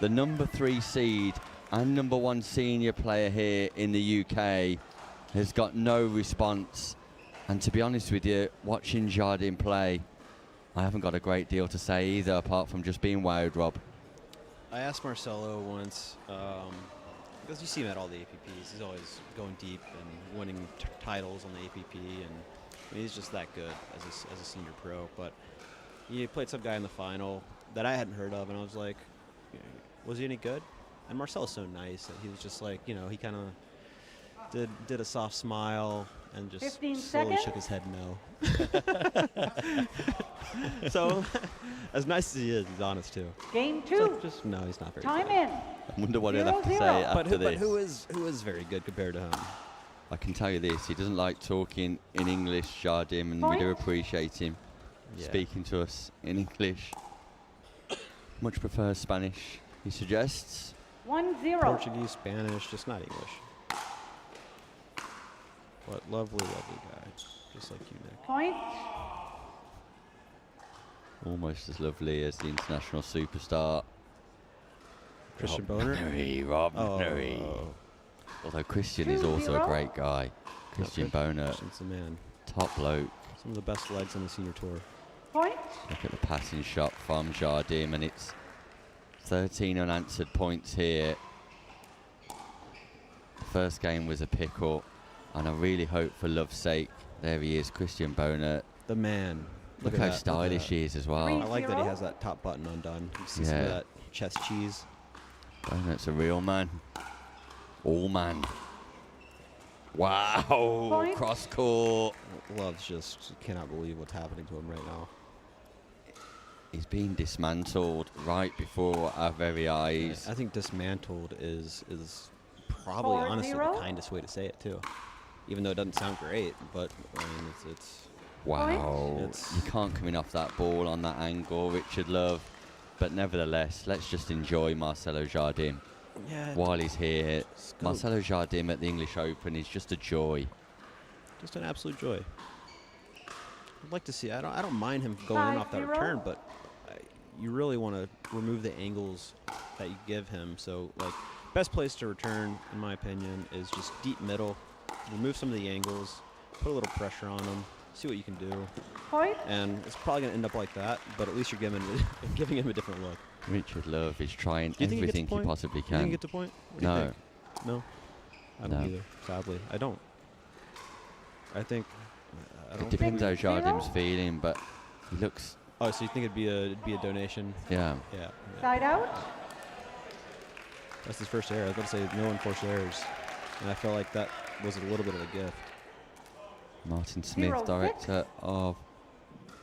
the number 3 seed and number 1 senior player here in the UK, has got no response. And to be honest with you, watching Jardim play, I haven't got a great deal to say either, apart from just being wowed, Rob. I asked Marcelo once, because you see him at all the APPs, he's always going deep and winning titles on the APP, and he's just that good as a senior pro. But he played some guy in the final that I hadn't heard of, and I was like, was he any good? And Marcelo's so nice that he was just like, he kind of did a soft smile and just slowly shook his head no. So, as nice as he is, he's honest too. Game 2. Just no, he's not very Time good. in. I wonder what he'll have to say after this. But who is very good compared to him? I can tell you this, he doesn't like talking in English, Jardim, and we do appreciate him speaking to us in English. Much prefers Spanish, he suggests. 1-0. Portuguese, Spanish, just not English. What lovely, lovely guy. Just like you, Nick. Point. Almost as lovely as the international superstar. Christian Boner? Rob Vanri. Although Christian is also a great guy. Christian Boner. Christian's the man. Top bloke. Some of the best legs on the senior tour. Point. Look at the passing shot from Jardim, and it's 13 unanswered points here. The first game was a pickle, and I really hope, for love's sake, there he is, Christian Boner. The man. Look how stylish he is as well. I like that he has that top button undone. You see some of that chest cheese. Boner's a real man. All man. Wow. Cross court. Love's just cannot believe what's happening to him right now. He's being dismantled right before our very eyes. I think dismantled is probably honestly the kindest way to say it too. Even though it doesn't sound great, but I mean it's wow. You can't come in off that ball on that angle, Richard Love. But nevertheless, let's just enjoy Marcelo Jardim while he's here. Marcelo Jardim at the English Open is just a joy. Just an absolute joy. I'd like to see. I don't mind him going in off that return, but you really want to remove the angles that you give him. So, like, best place to return, in my opinion, is just deep middle. Remove some of the angles, put a little pressure on him, see what you can do. Point. And it's probably going to end up like that, but at least you're giving him a different look. Richard Love is trying Do you think everything he possibly You can. think he gets a point? What do you No. think? No? I don't No. either, sadly. I don't. I think... I don't It depends how think Jardim's feeling, but he looks... Oh, so you think it'd be a donation? Yeah. Yeah. Side out. That's his first error. I was about to say no unforced errors. And I felt like that was a little bit of a gift. Martin Smith, 0-6. director of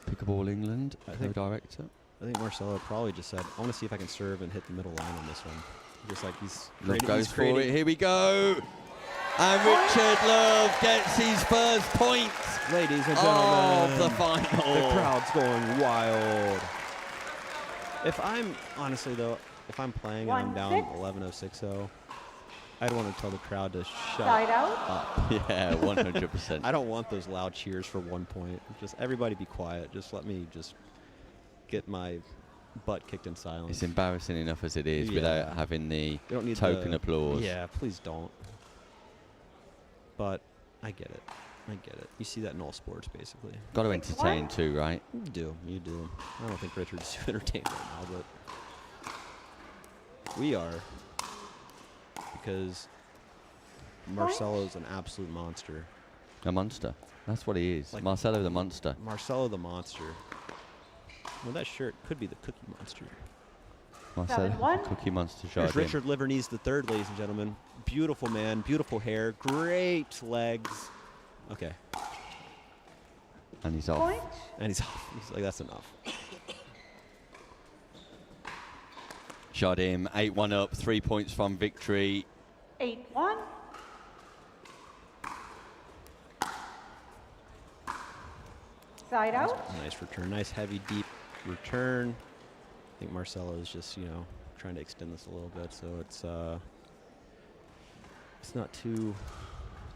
Pickleball England, co-director. I think Marcelo probably just said, I want to see if I can serve and hit the middle line on this one. Just like he's Love creating- goes he's for creating- it. Here we go. And Richard Love gets his first point. Ladies and of gentlemen, the final. The crowd's going wild. If I'm, honestly though, if I'm playing and I'm down 11-0-6-0, I'd want to tell the crowd to shut Side out. up. Yeah, 100%. I don't want those loud cheers for 1 point. Just everybody be quiet. Just let me just get my butt kicked in silence. It's embarrassing enough as it is Yeah. without having the You don't need token the- applause. Yeah, please don't. But I get it. I get it. You see that in all sports, basically. Got to entertain too, right? You do. You do. I don't think Richard's too entertained right now, but we are. Because Marcelo's an absolute monster. A monster. That's what he is. Like- Marcelo the monster. Marcelo the monster. Well, that shirt could be the Cookie Monster. Marcelo, 7-1. Cookie Monster Here's Jardim. Richard Liverneese the third, ladies and gentlemen. Beautiful man, beautiful hair, great legs. Okay. And he's off. Point. And he's off. He's like, that's enough. Jardim, 8-1 up, 3 points from victory. 8-1. Side out. Nice return. Nice, heavy, deep return. I think Marcelo is just, trying to extend this a little bit, so it's not too...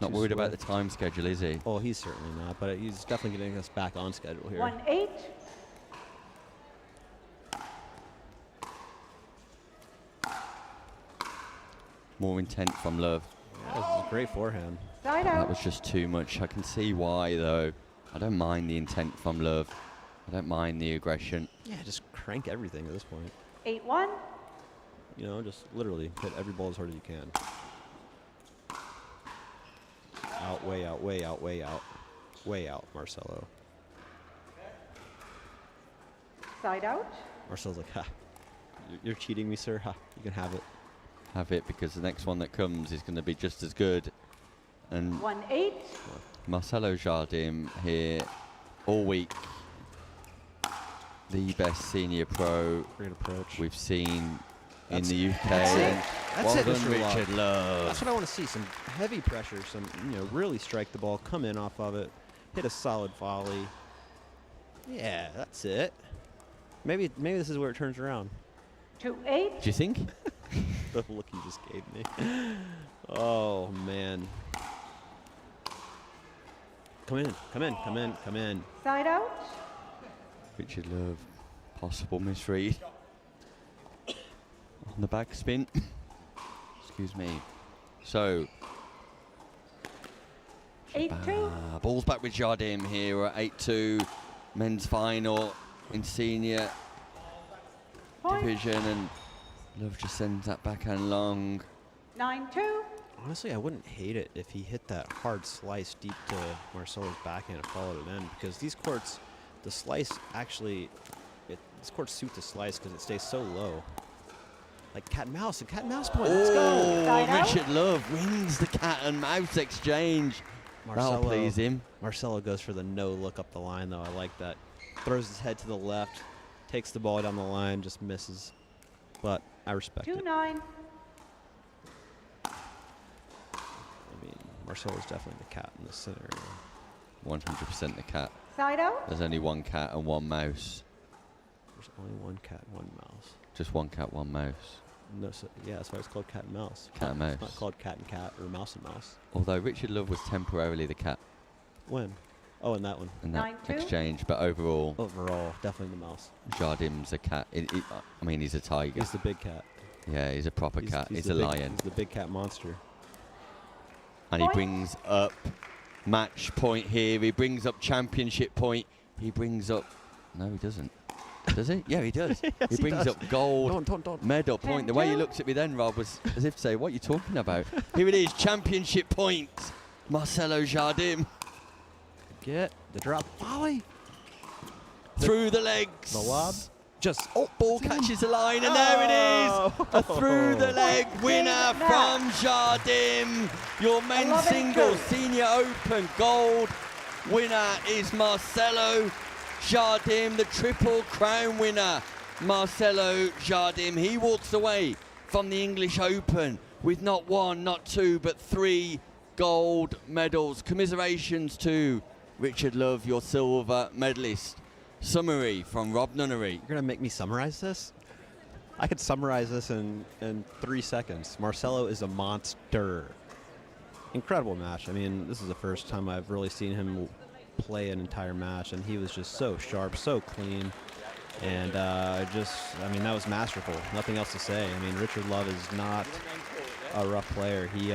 Not too worried about the swift. time schedule, is he? Oh, he's certainly not, but he's definitely getting us back on schedule here. 1-8. More intent from Love. Yeah, this is a great forehand. Side That out. was just too much. I can see why, though. I don't mind the intent from Love. I don't mind the aggression. Yeah, just crank everything at this point. 8-1. Just literally hit every ball as hard as you can. Out, way out, way out, way out. Way out, Marcelo. Side out. Marcelo's like, ha, you're cheating me, sir. Ha, you can have it. Have it, because the next one that comes is going to be just as good. And 1-8. Marcelo Jardim here all week. The best senior pro Great approach. we've seen in That's- the UK. That's it. And That's well it, done, Mr. Love. Richard Love. That's what I want to see. Some heavy pressure. Some, really strike the ball, come in off of it, hit a solid volley. Yeah, that's it. Maybe this is where it turns around. 2-8. Do you think? The look he just gave me. Oh, man. Come in, come in, come in, come in. Side out. Richard Love, possible misread. On the back spin. Excuse me. So, 8-2. ball's back with Jardim here. We're at 8-2, men's final in senior Point. division, and Love just sends that backhand long. 9-2. Honestly, I wouldn't hate it if he hit that hard slice deep to Marcelo's backhand and followed it in, because these courts, the slice actually, these courts suit the slice because it stays so low. Like cat and mouse, point. Let's go. Oh, Richard Love wins the cat and mouse exchange. That'll please him. Marcelo goes for the no look up the line, though. I like that. Throws his head to the left, takes the ball down the line, just misses. But I respect it. 2-9. I mean, Marcelo's definitely the cat in this scenario. 100% the cat. Side out. There's only one cat and one mouse. There's only one cat, one mouse. Just one cat, one mouse. No, so, yeah, that's why it's called cat and mouse. Cat and mouse. It's not called cat and cat or mouse and mouse. Although Richard Love was temporarily the cat When? Oh, in that one. in that 9-2. exchange, but overall, Overall, definitely the mouse. Jardim's a cat. I mean, he's a tiger. He's the big cat. Yeah, he's a proper cat. He's the a big- lion. He's the big cat monster. And he brings up match point here. He brings up championship point. He brings up... No, he doesn't. Does he? Yeah, he does. Yes, he brings does. up gold medal point. The way he looked at me then, Rob, was as if to say, what are you talking about? Here it is, championship point. Marcelo Jardim. Get the drop volley. Through the legs. The lob. Just, ball catches the line, and there it is. A through the leg winner from Jardim. Your men's singles senior open gold winner is Marcelo Jardim, the Triple Crown winner. Marcelo Jardim, he walks away from the English Open with not one, not two, but 3 gold medals. Commiserations to Richard Love, your silver medalist. Summary from Rob Nunnery. You're gonna make me summarize this? I could summarize this in 3 seconds. Marcelo is a monster. Incredible match. I mean, this is the first time I've really seen him play an entire match, and he was just so sharp, so clean, and I mean, that was masterful. Nothing else to say. I mean, Richard Love is not a rough player. He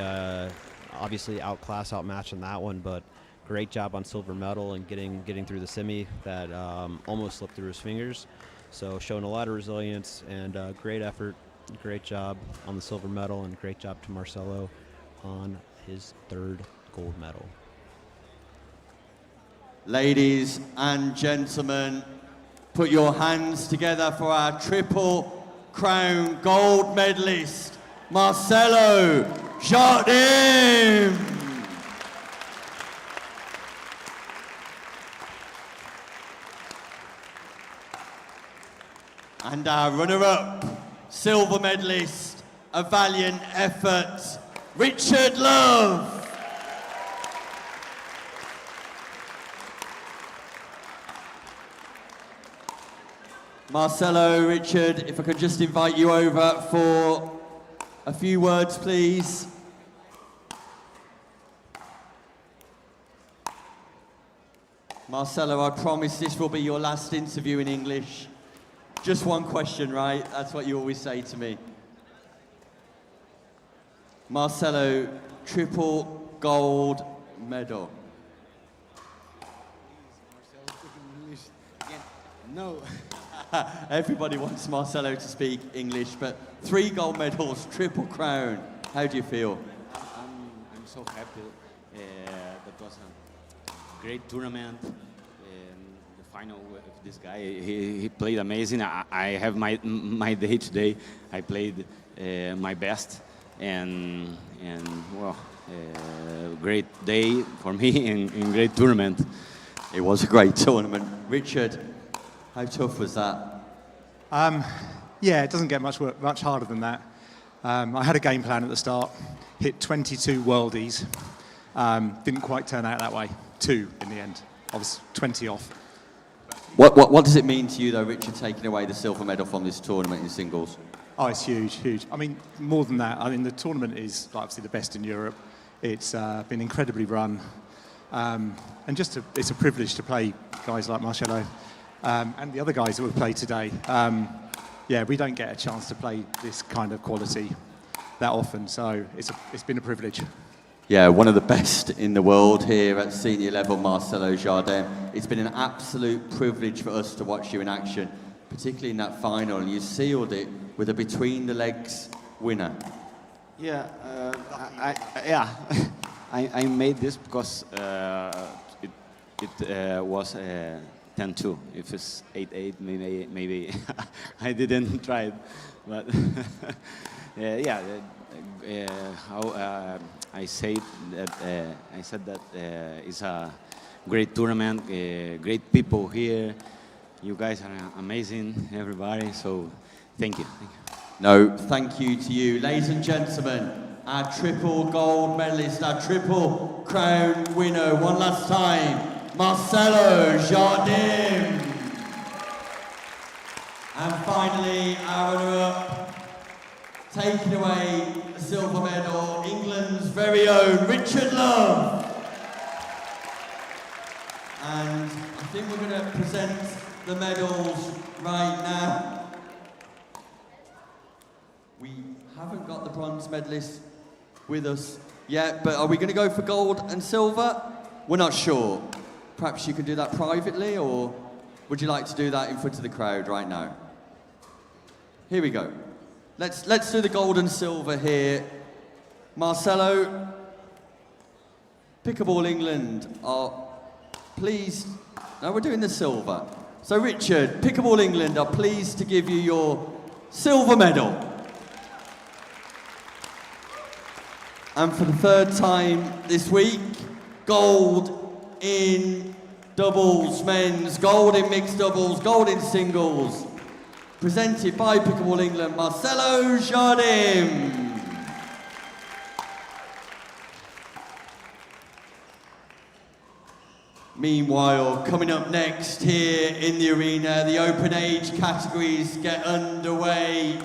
obviously outclassed, outmatched in that one, but great job on silver medal and getting through the semi that almost slipped through his fingers. So showing a lot of resilience and great effort, great job on the silver medal, and great job to Marcelo on his 3rd gold medal. Ladies and gentlemen, put your hands together for our Triple Crown gold medalist, Marcelo Jardim. And our runner-up, silver medalist, a valiant effort, Richard Love. Marcelo, Richard, if I could just invite you over for a few words, please. Marcelo, I promise this will be your last interview in English. Just one question, right? That's what you always say to me. Marcelo, triple gold medal. No. Everybody wants Marcelo to speak English, but 3 gold medals, Triple Crown. How do you feel? I'm so happy. That was a great tournament. The final with this guy, he played amazing. I have my day today. I played my best, and well, great day for me and great tournament. It was a great tournament. Richard, how tough was that? Yeah, it doesn't get much harder than that. I had a game plan at the start, hit 22 worldies, didn't quite turn out that way. 2 in the end. I was 20 off. What does it mean to you, though, Richard, taking away the silver medal from this tournament in singles? Oh, it's huge, huge. I mean, more than that, I mean, the tournament is obviously the best in Europe. It's been incredibly run. And it's a privilege to play guys like Marcelo and the other guys that we've played today. Yeah, we don't get a chance to play this kind of quality that often, so it's been a privilege. Yeah, one of the best in the world here at senior level, Marcelo Jardim. It's been an absolute privilege for us to watch you in action, particularly in that final, and you sealed it with a between-the-legs winner. Yeah, I made this because it was 10-2. If it's 8-8, maybe I didn't try it, but I said that it's a great tournament, great people here. You guys are amazing, everybody. So thank you. No, thank you to you, ladies and gentlemen. Our triple gold medalist, our triple crown winner, one last time, Marcelo Jardim. And finally, our runner-up, taking away the silver medal, England's very own Richard Love. And I think we're going to present the medals right now. We haven't got the bronze medalist with us yet, but are we going to go for gold and silver? We're not sure. Perhaps you could do that privately, or would you like to do that in front of the crowd right now? Here we go. Let's do the gold and silver here. Marcelo, Pickleball England are pleased. No, we're doing the silver. So Richard, Pickleball England are pleased to give you your silver medal. And for the third time this week, gold in doubles, men's, gold in mixed doubles, gold in singles. Presented by Pickleball England, Marcelo Jardim. Meanwhile, coming up next here in the arena, the open age categories get underway.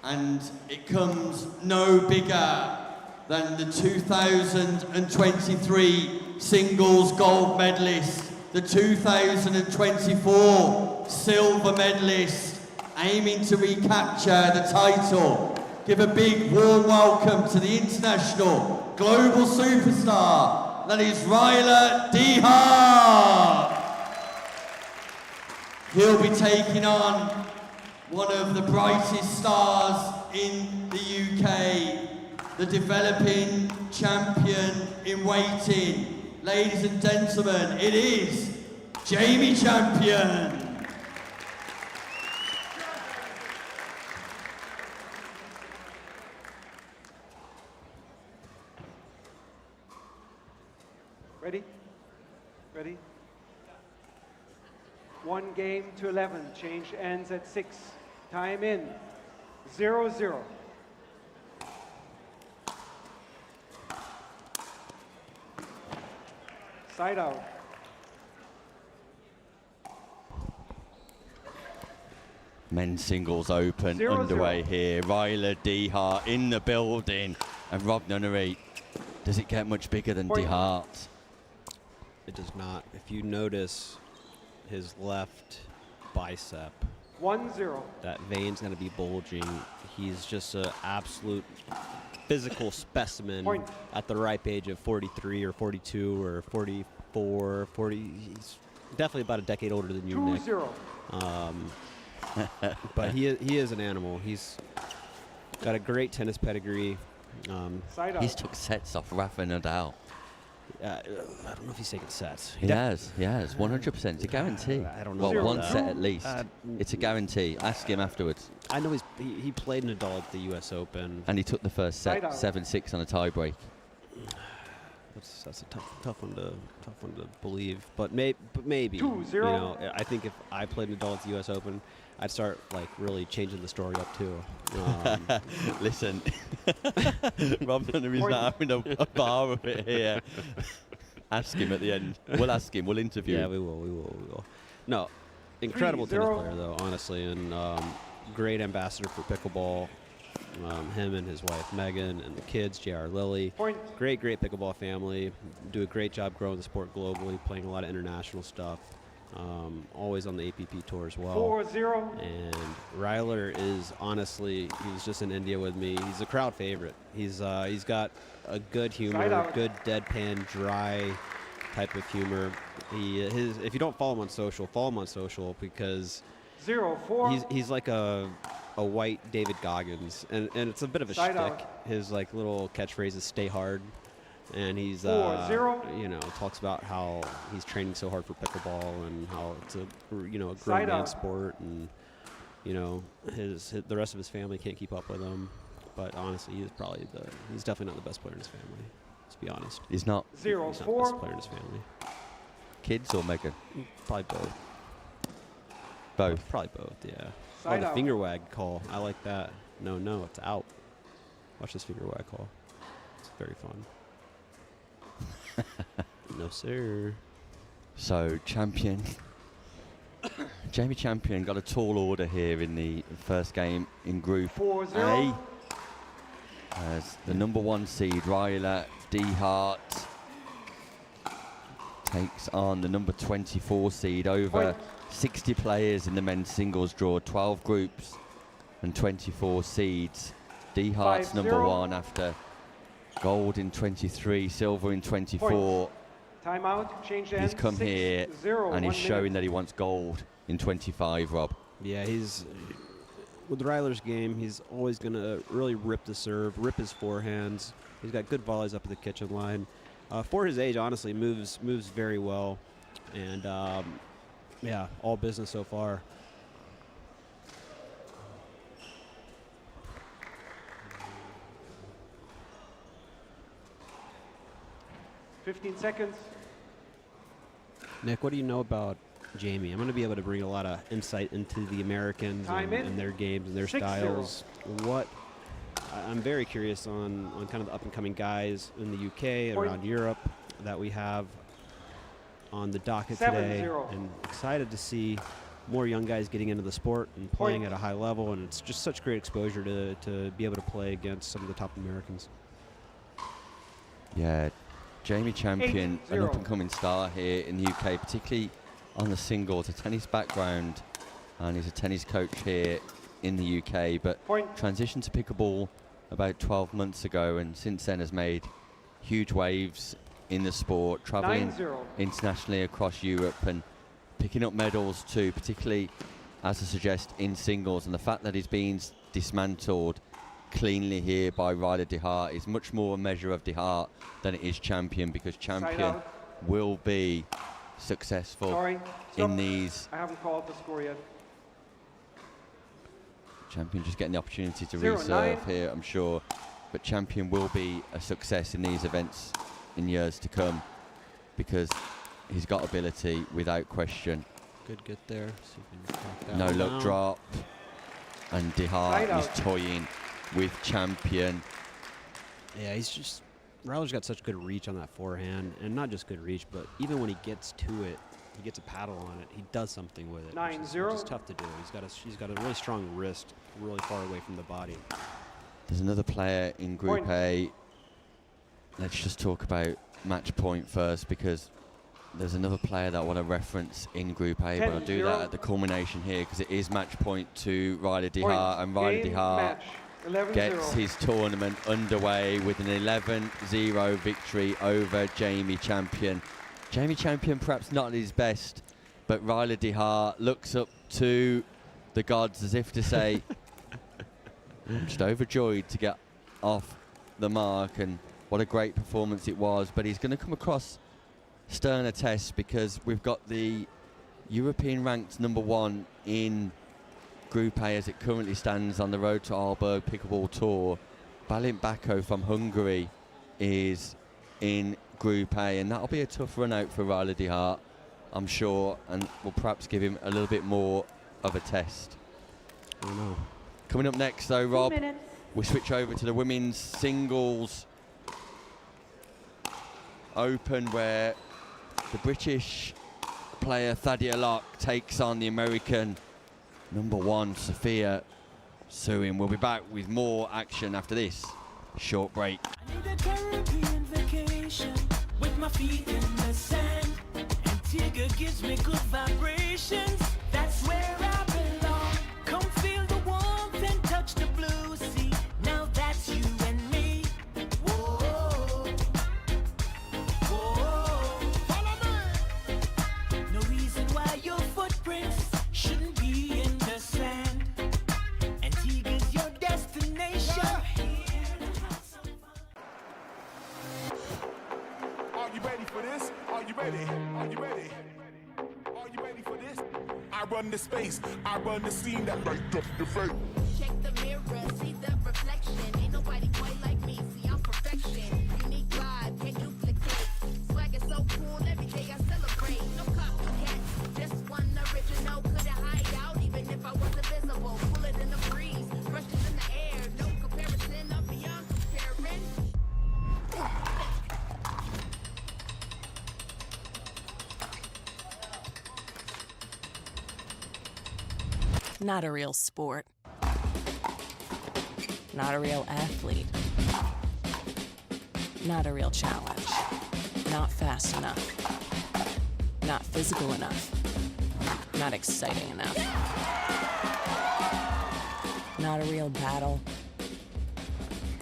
And it comes no bigger than the 2023 singles gold medalist, the 2024 silver medalist, aiming to recapture the title. Give a big warm welcome to the international global superstar, that is Revalta Dihart. He'll be taking on one of the brightest stars in the UK, the developing champion in waiting. Ladies and gentlemen, it is Jamie Champion. Ready? Ready? 1 game to 11. Change ends at 6. Time in. 0-0. Side out. Men's singles open underway here. Revalta Dihart in the building, and Rob Nunnery. Does it get much bigger than Dihart? It does not. If you notice his left bicep, 1-0. that vein's going to be bulging. He's just an absolute physical specimen at the ripe age of 43 or 42 or 44, 40. He's definitely about a decade older than you, Nick. 2-0. But he is an animal. He's got a great tennis pedigree. He's took sets off Rafa Nadal. I don't know if he's taken sets. He has, 100%. It's a guarantee. I don't know. Well, one set at least. It's a guarantee. Ask him afterwards. I know he played Nadal at the U.S. Open. And he took the first set, 7-6 on a tie break. That's a tough one to believe. But maybe. 2-0. You know, I think if I played Nadal at the U.S. Open, I'd start like really changing the story up too. Listen, Rob Nunnery's not having a bar of it here. Ask him at the end. We'll ask him. We'll interview him. Yeah, we will. No, incredible tennis player though, honestly, and great ambassador for pickleball. Him and his wife Megan and the kids, J.R. Lilly. Great pickleball family. Do a great job growing the sport globally, playing a lot of international stuff. Always on the APP tour as well. 4-0. And Ryler is honestly, he was just in India with me. He's a crowd favorite. He's got a good humor, good deadpan, dry type of humor. If you don't follow him on social, because 0-4. he's like a white David Goggins, and it's a bit of a shtick. His like little catchphrase is "Stay hard." And he's, talks about how he's training so hard for pickleball and how it's a grown man sport, and the rest of his family can't keep up with him. But honestly, he's definitely not the best player in his family. Let's be honest. He's not. 0-4. He's not the best player in his family. Kids or Megan? Probably both. Both. Probably both. Yeah. The finger wag call. I like that. No, it's out. Watch this finger wag call. It's very fun. No, sir. So, Champion. Jamie Champion got a tall order here in the first game in Group 4-0. A. As the number 1 seed, Revalta Dihart, takes on the number 24 seed. Over 60 players in the men's singles draw, 12 groups and 24 seeds. Dihart's number 1 after gold in 23, silver in 24. Timeout, change ends. He's come here 6-0, and he's 1 showing minute. that he wants gold in 25, Rob. Yeah, he's with Ryler's game. He's always going to really rip the serve, rip his forehands. He's got good volleys up at the kitchen line. For his age, honestly, moves very well, and yeah, all business so far. $15 seconds. Nick, what do you know about Jamie? I'm going to be able to bring a lot of insight into the Americans and their games and their 6-0. styles. I'm very curious on kind of the up-and-coming guys in the UK and around Europe that we have on the docket today, 7-0. and excited to see more young guys getting into the sport and playing at a high level, and it's just such great exposure to be able to play against some of the top Americans. Yeah, Jamie Champion, 8-0. an up-and-coming star here in the UK, particularly on the singles, a tennis background, and he's a tennis coach here in the UK, but transitioned to pickleball about 12 months ago, and since then has made huge waves in the sport, traveling 9-0. internationally across Europe and picking up medals too, particularly, as I suggest, in singles. And the fact that he's been dismantled cleanly here by Ryder de Hart is much more a measure of de Hart than it is Champion, because Champion will be successful in these. I haven't called the score yet. Champion just getting the opportunity to 0-9. reserve here, I'm sure. But Champion will be a success in these events in years to come, because he's got ability without question. Good get there. See if we can crack that No one look down. drop. And de Hart Side is out. toying with Champion. Yeah, he's just, Ryler's got such good reach on that forehand, and not just good reach, but even when he gets to it, he gets a paddle on it, he does something with it. 9-0. Which is tough to do. He's got a really strong wrist, really far away from the body. There's another player in Group A. Let's just talk about match point first, because there's another player that I want to reference in Group A, but I'll do that at the culmination here, because it is match point to Ryder de Hart, and Ryder de Hart gets his tournament underway with an 11-0 victory over Jamie Champion. Jamie Champion perhaps not at his best, but Ryder de Hart looks up to the gods as if to say, I'm just overjoyed to get off the mark, and what a great performance it was. But he's going to come across sterner tests, because we've got the European ranked #1 in Group A as it currently stands on the road to Arlberg Pickleball Tour. Balint Bako from Hungary is in Group A, and that'll be a tough run out for Ryder de Hart, I'm sure, and will perhaps give him a little bit more of a test. I don't know. Coming up next though, Rob, 2 minutes. we switch over to the women's singles open, where the British player Thadia Locke takes on the American #1 Sophia Suin. We'll be back with more action after this short break. Need a Caribbean vacation with my feet in the sand. Antigua gives me good vibrations. That's where I belong. Come feel the warmth and touch the blue sea. Now that's you and me. Whoa, whoa. Follow me. No reason why your footprints shouldn't be in the sand. Antigua's your destination. Are you ready for this? Are you ready? Are you ready? Are you ready for this? I run the space, I run the scene that light up the face. Check the mirror, see the reflection. Ain't nobody quite like me, see I'm perfection. Unique vibe, can't duplicate. Swag is so cool, every day I celebrate. No copycat, just one original. Couldn't hide out even if I wasn't visible. Pull it in the breeze, brushes in the air. No comparison, I'm beyond comparing. Not a real sport. Not a real athlete. Not a real challenge. Not fast enough. Not physical enough. Not exciting enough. Not a real battle.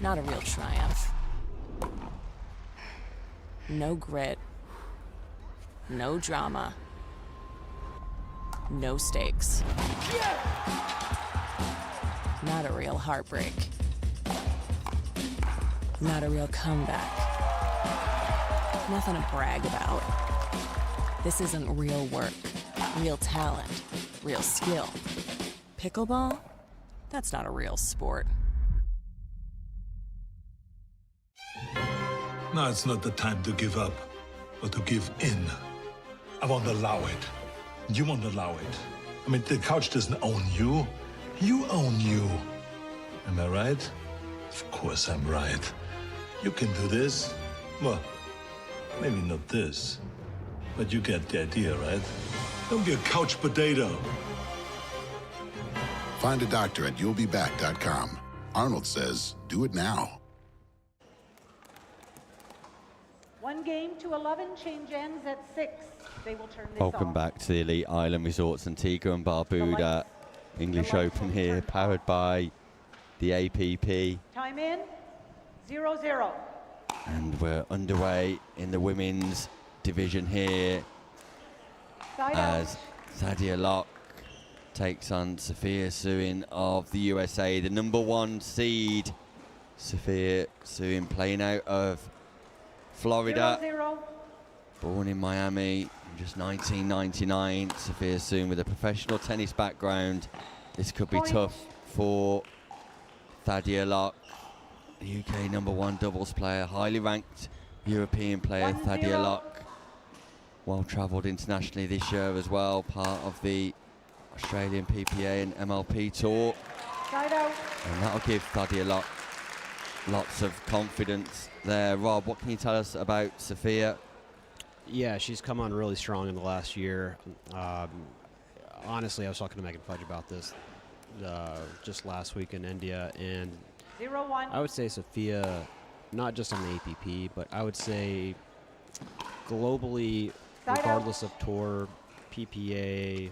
Not a real triumph. No grit. No drama. No stakes. Not a real heartbreak. Not a real comeback. Nothing to brag about. This isn't real work, real talent, real skill. Pickleball? That's not a real sport. Now it's not the time to give up, but to give in. I won't allow it. You won't allow it. I mean, the couch doesn't own you. You own you. Am I right? Of course I'm right. You can do this. Well, maybe not this, but you get the idea, right? Don't be a couch potato. Find a doctor at you'llbeback.com. Arnold says, do it now. 1 game to 11, change ends at 6. They will turn this Welcome off. back to the Elite Island Resorts Antigua and Barbuda English Open here, powered by the APP. Time in, 0-0. And we're underway in the women's division here Side as Thadia Locke takes on Sophia Suin of the USA, the #1 seed. Sophia Suin playing out of Florida, 0-0. born in Miami in just 1999. Sophia Suin with a professional tennis background. This could be tough for Thadia Locke, the UK #1 doubles player, highly ranked European player. Thadia Locke, well travelled internationally this year as well, part of the Australian PPA and MLP tour. Side out. And that'll give Thadia Locke lots of confidence there. Rob, what can you tell us about Sophia? Yeah, she's come on really strong in the last year. Honestly, I was talking to Megan Fudge about this just last week in India, and 0-1. I would say Sophia, not just on the APP, but I would say globally, Side regardless of tour, PPA,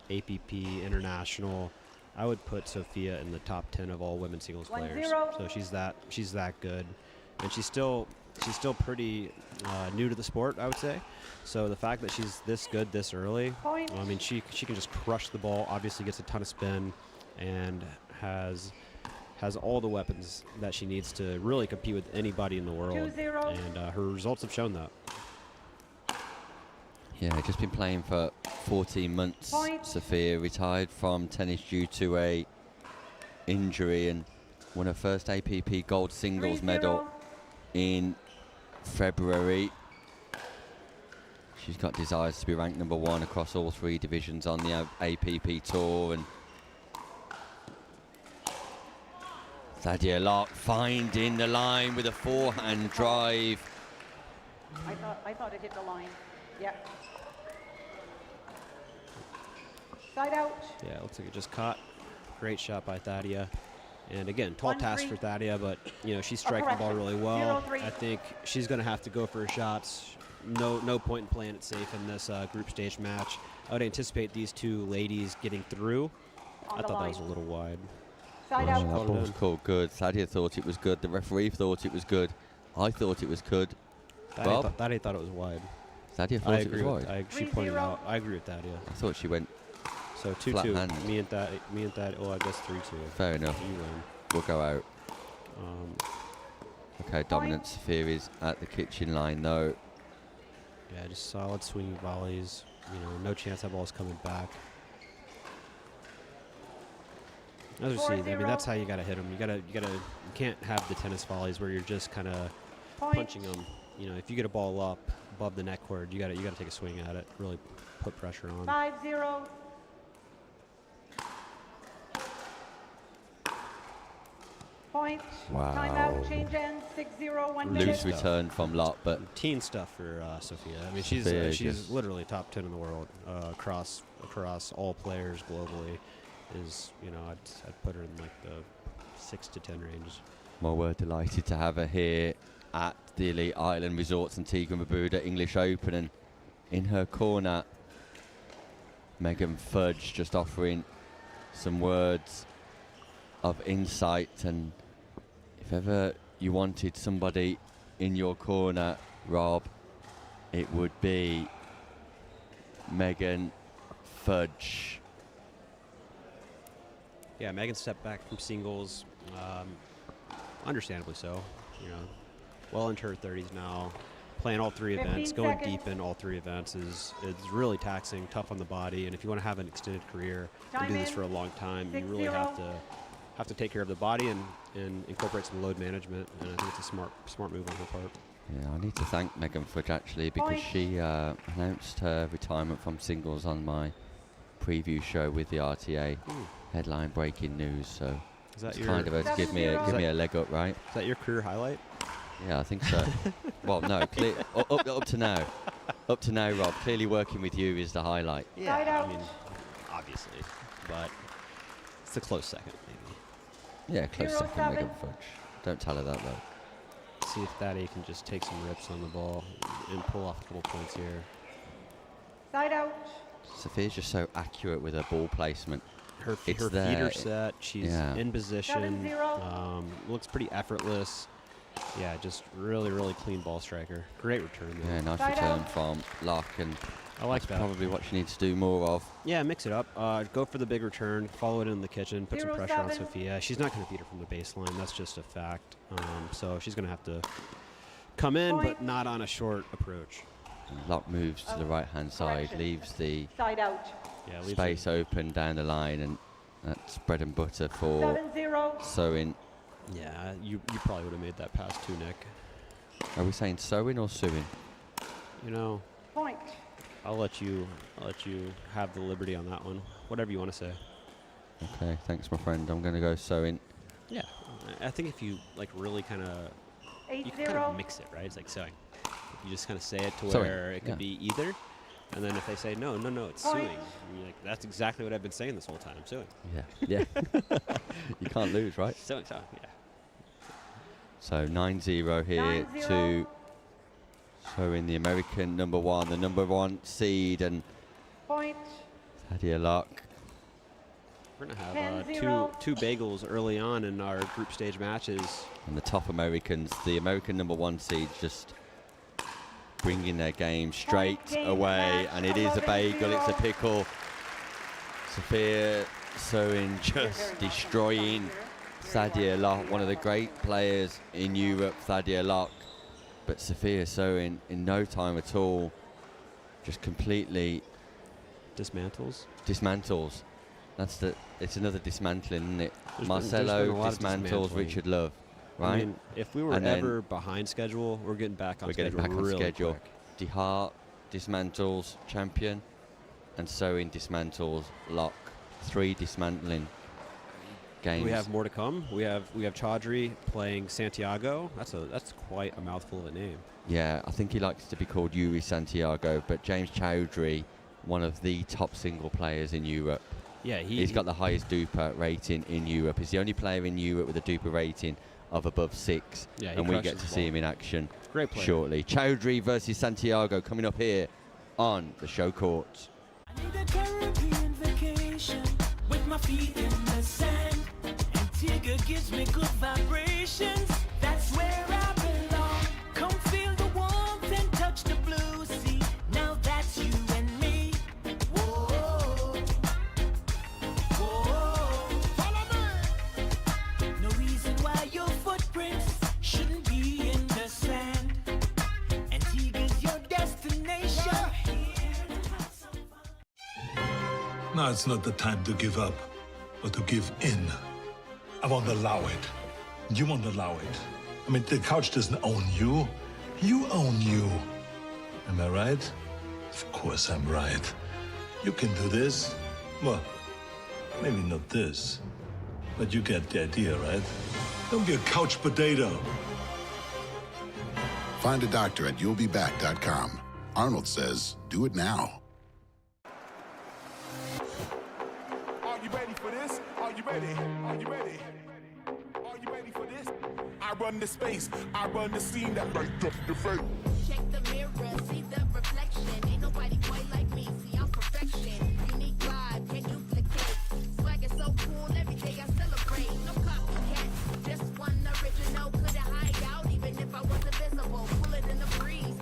APP, international, I would put Sophia in the top 10 of all women's singles 1-0. players. So she's that good, and she's still pretty new to the sport, I would say. So the fact that she's this good this early, Point. I mean, she can just crush the ball. Obviously, gets a ton of spin, and has all the weapons that she needs to really compete with anybody in the world. 2-0. And her results have shown that. Yeah, just been playing for 14 months. Point. Sophia retired from tennis due to a injury and won her first APP gold singles 3-0. medal in February. She's got desires to be ranked #1 across all 3 divisions on the APP tour. And Thadia Locke finding the line with a forehand drive. I thought it hit the line. Yeah. Side out. Yeah, looks like it just caught. Great shot by Thadia. And again, tall task for Thadia, but she's striking the ball really well. 0-3. I think she's going to have to go for her shots. No point in playing it safe in this group stage match. I would anticipate these two ladies getting through. I thought that was a little wide. Side That out. ball was called good. Thadia thought it was good. The referee thought it was good. I thought it was good. Thadia thought it was wide. Thadia thought it was wide. She pointed it out. I agree with Thadia. I thought she went So 2-2. flat hand. Me and Thadia. Oh, I guess 3-2. Fair enough. You win. We'll go out. Okay, dominant Sophia is at the kitchen line though. Yeah, just solid swinging volleys. No chance that ball's coming back. As we see, I mean, that's how you gotta hit them. You can't have the tennis volleys where you're just kind of punching them. If you get a ball up above the net cord, you gotta take a swing at it. Really put pressure on. 5-0. Point. Wow. Timeout. Change ends. 6-0. 1 minute. Loose return from Locke, but Teen stuff for Sophia. I mean, Sophia she's just- literally top 10 in the world across all players globally. I'd put her in like the 6 to 10 range. well, we're delighted to have her here at the Elite Island Resorts Antigua and Barbuda English Open, and in her corner, Megan Fudge just offering some words of insight. And if ever you wanted somebody in your corner Rob, it would be Megan Fudge. Yeah, Megan stepped back from singles, understandably so. You know, well into her 30s now, playing all 3 events, going deep in all 3 events is really taxing, tough on the body. And if you want to have an extended career and do this for a long time, you really have to take care of the body and incorporate some load management. And I think it's a smart move on her part. Yeah, I need to thank Megan Fudge actually, because she announced her retirement from singles on my preview show with the RTA. Headline breaking news, so is that it's kind of her to give me a leg up, right? Is that your career highlight? Yeah, I think so. Well, no, up to now. Up to now, Rob. Clearly working with you is the highlight. Yeah, I mean, obviously, but it's a close second, maybe. Yeah, close second, Megan Fudge. Don't tell her that, though. See if Thaddy can just take some rips on the ball and pull off a couple points here. Side out. Sophia's just so accurate with her ball placement. Her feet are set. She's in position. 7-0. Looks pretty effortless. Yeah, just really clean ball striker. Great return there. Yeah, nice return from Locke, and I like that. Probably what she needs to do more of. Yeah, mix it up. Go for the big return. Follow it in the kitchen. Put some pressure on Sophia. She's not going to beat her from the baseline. That's just a fact. So she's going to have to come in, but not on a short approach. Locke moves to the right-hand side, leaves the Side out. space open down the line, and that's bread and butter for 7-0. Sewing. Yeah, you probably would have made that pass too, Nick. Are we saying Sewing or Suing? You know, Point. I'll let you have the liberty on that one. Whatever you want to say. Okay, thanks, my friend. I'm going to go Sewing. Yeah, I think if you like really kind of, you can kind of mix it, right? It's like sewing. You just kind of say it to where it could be either, and then if they say no, it's suing, and you're like, that's exactly what I've been saying this whole time, suing. Yeah. You can't lose, right? Suing, yeah. So 9-0 here to Sewing, the American number 1, the number 1 seed, and Point. Thadia Locke. We're going to have two bagels early on in our group stage matches. And the top Americans, the American number 1 seeds, just bringing their game straight away. And it is a bagel, it's a pickle. Sophia Sewing just destroying Thadia Locke, one of the great players in Europe, Thadia Locke. But Sophia Sewing, in no time at all, just completely dismantles. It's another dismantling, isn't it? There's Marcelo been dismantles Richard Love, right? I mean, if we were ever behind schedule, we're getting back on schedule. We're getting back on schedule. Quick. DeHart dismantles Champion, and Sewing dismantles Locke. 3 dismantling games. We have more to come. We have Chowry playing Santiago. That's quite a mouthful of a name. Yeah, I think he likes to be called Yuri Santiago, but James Chowry, one of the top single players in Europe. Yeah, he's got the highest Duper rating in Europe. He's the only player in Europe with a Duper rating of above 6. Yeah, and we get to see him in action shortly. Chowry versus Santiago coming up here on the show court. I need a Caribbean vacation with my feet in the sand. Antigua gives me good vibrations. That's where I belong. Come feel the warmth and touch the blue sea. Now that's you and me. Whoa, whoa. Follow me. No reason why your footprints shouldn't be in the sand. Antigua's your destination. Now it's not the time to give up, but to give in. I won't allow it. You won't allow it. I mean, the couch doesn't own you. You own you. Am I right? Of course I'm right. You can do this. Well, maybe not this. But you get the idea, right? Don't be a couch potato. Find a doctor at you'llbeback.com. Arnold says, do it now. Are you ready for this? Are you ready? Are you ready? Are you ready for this? I run the space, I run the scene that light up the face. Check the mirror, see the reflection. Ain't nobody quite like me, see I'm perfection. Unique vibe, can't duplicate. Swag is so cool, every day I celebrate. No copycat, just one original. Couldn't hide out even if I was invisible. Pull it in the breeze,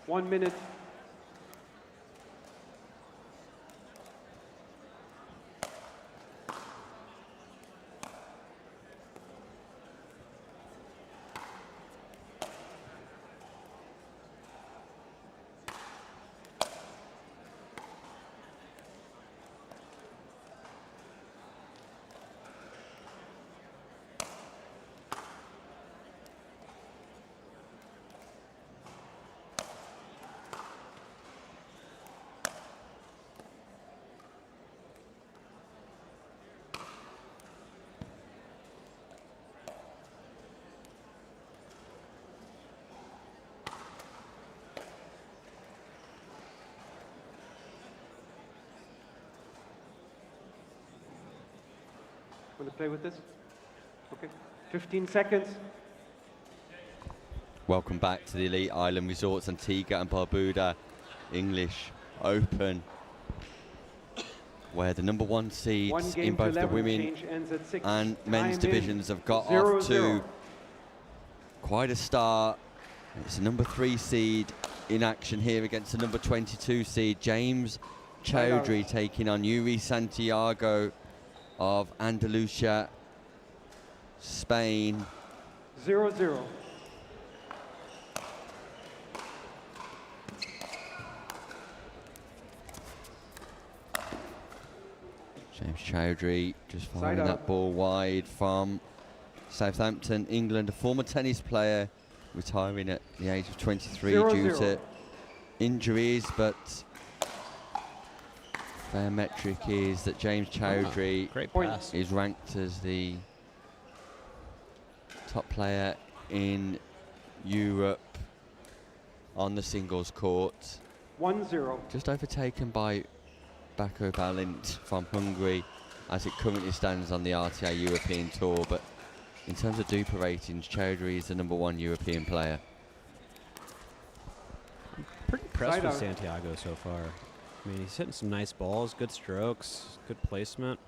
1 minute. Want to play with this? Okay. 15 seconds. Welcome back to the Elite Island Resorts Antigua and Barbuda English Open, where the number 1 seeds in both the women and men's divisions have got off to quite a start. It's a number 3 seed in action here against the number 22 seed, James Chowry, taking on Yuri Santiago of Andalusia, Spain. 0-0. James Chowry just firing that ball wide from Southampton, England, a former tennis player, retiring at the age of 23 due to injuries, but fair metric is that James Chowry is ranked as the top player in Europe on the singles court. 1-0. Just overtaken by Bako Balint from Hungary as it currently stands on the RTA European Tour, but in terms of Duper ratings, Chowry is the number 1 European player. I'm pretty impressed with Santiago so far. I mean, he's hitting some nice balls, good strokes, good placement,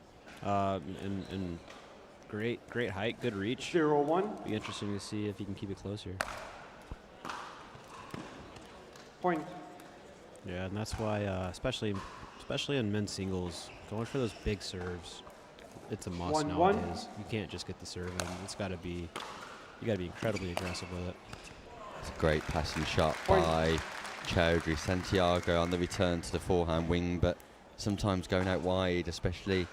and great height, good reach. 0-1. Be interesting to see if he can keep it close here. Point. Yeah, and that's why, especially in men's singles, going for those big serves, it's a must nowadays. You can't just get the serve in. It's got to be, you got to be incredibly aggressive with it. It's a great passing shot by Chowry. Santiago on the return to the forehand wing, but sometimes going out wide, especially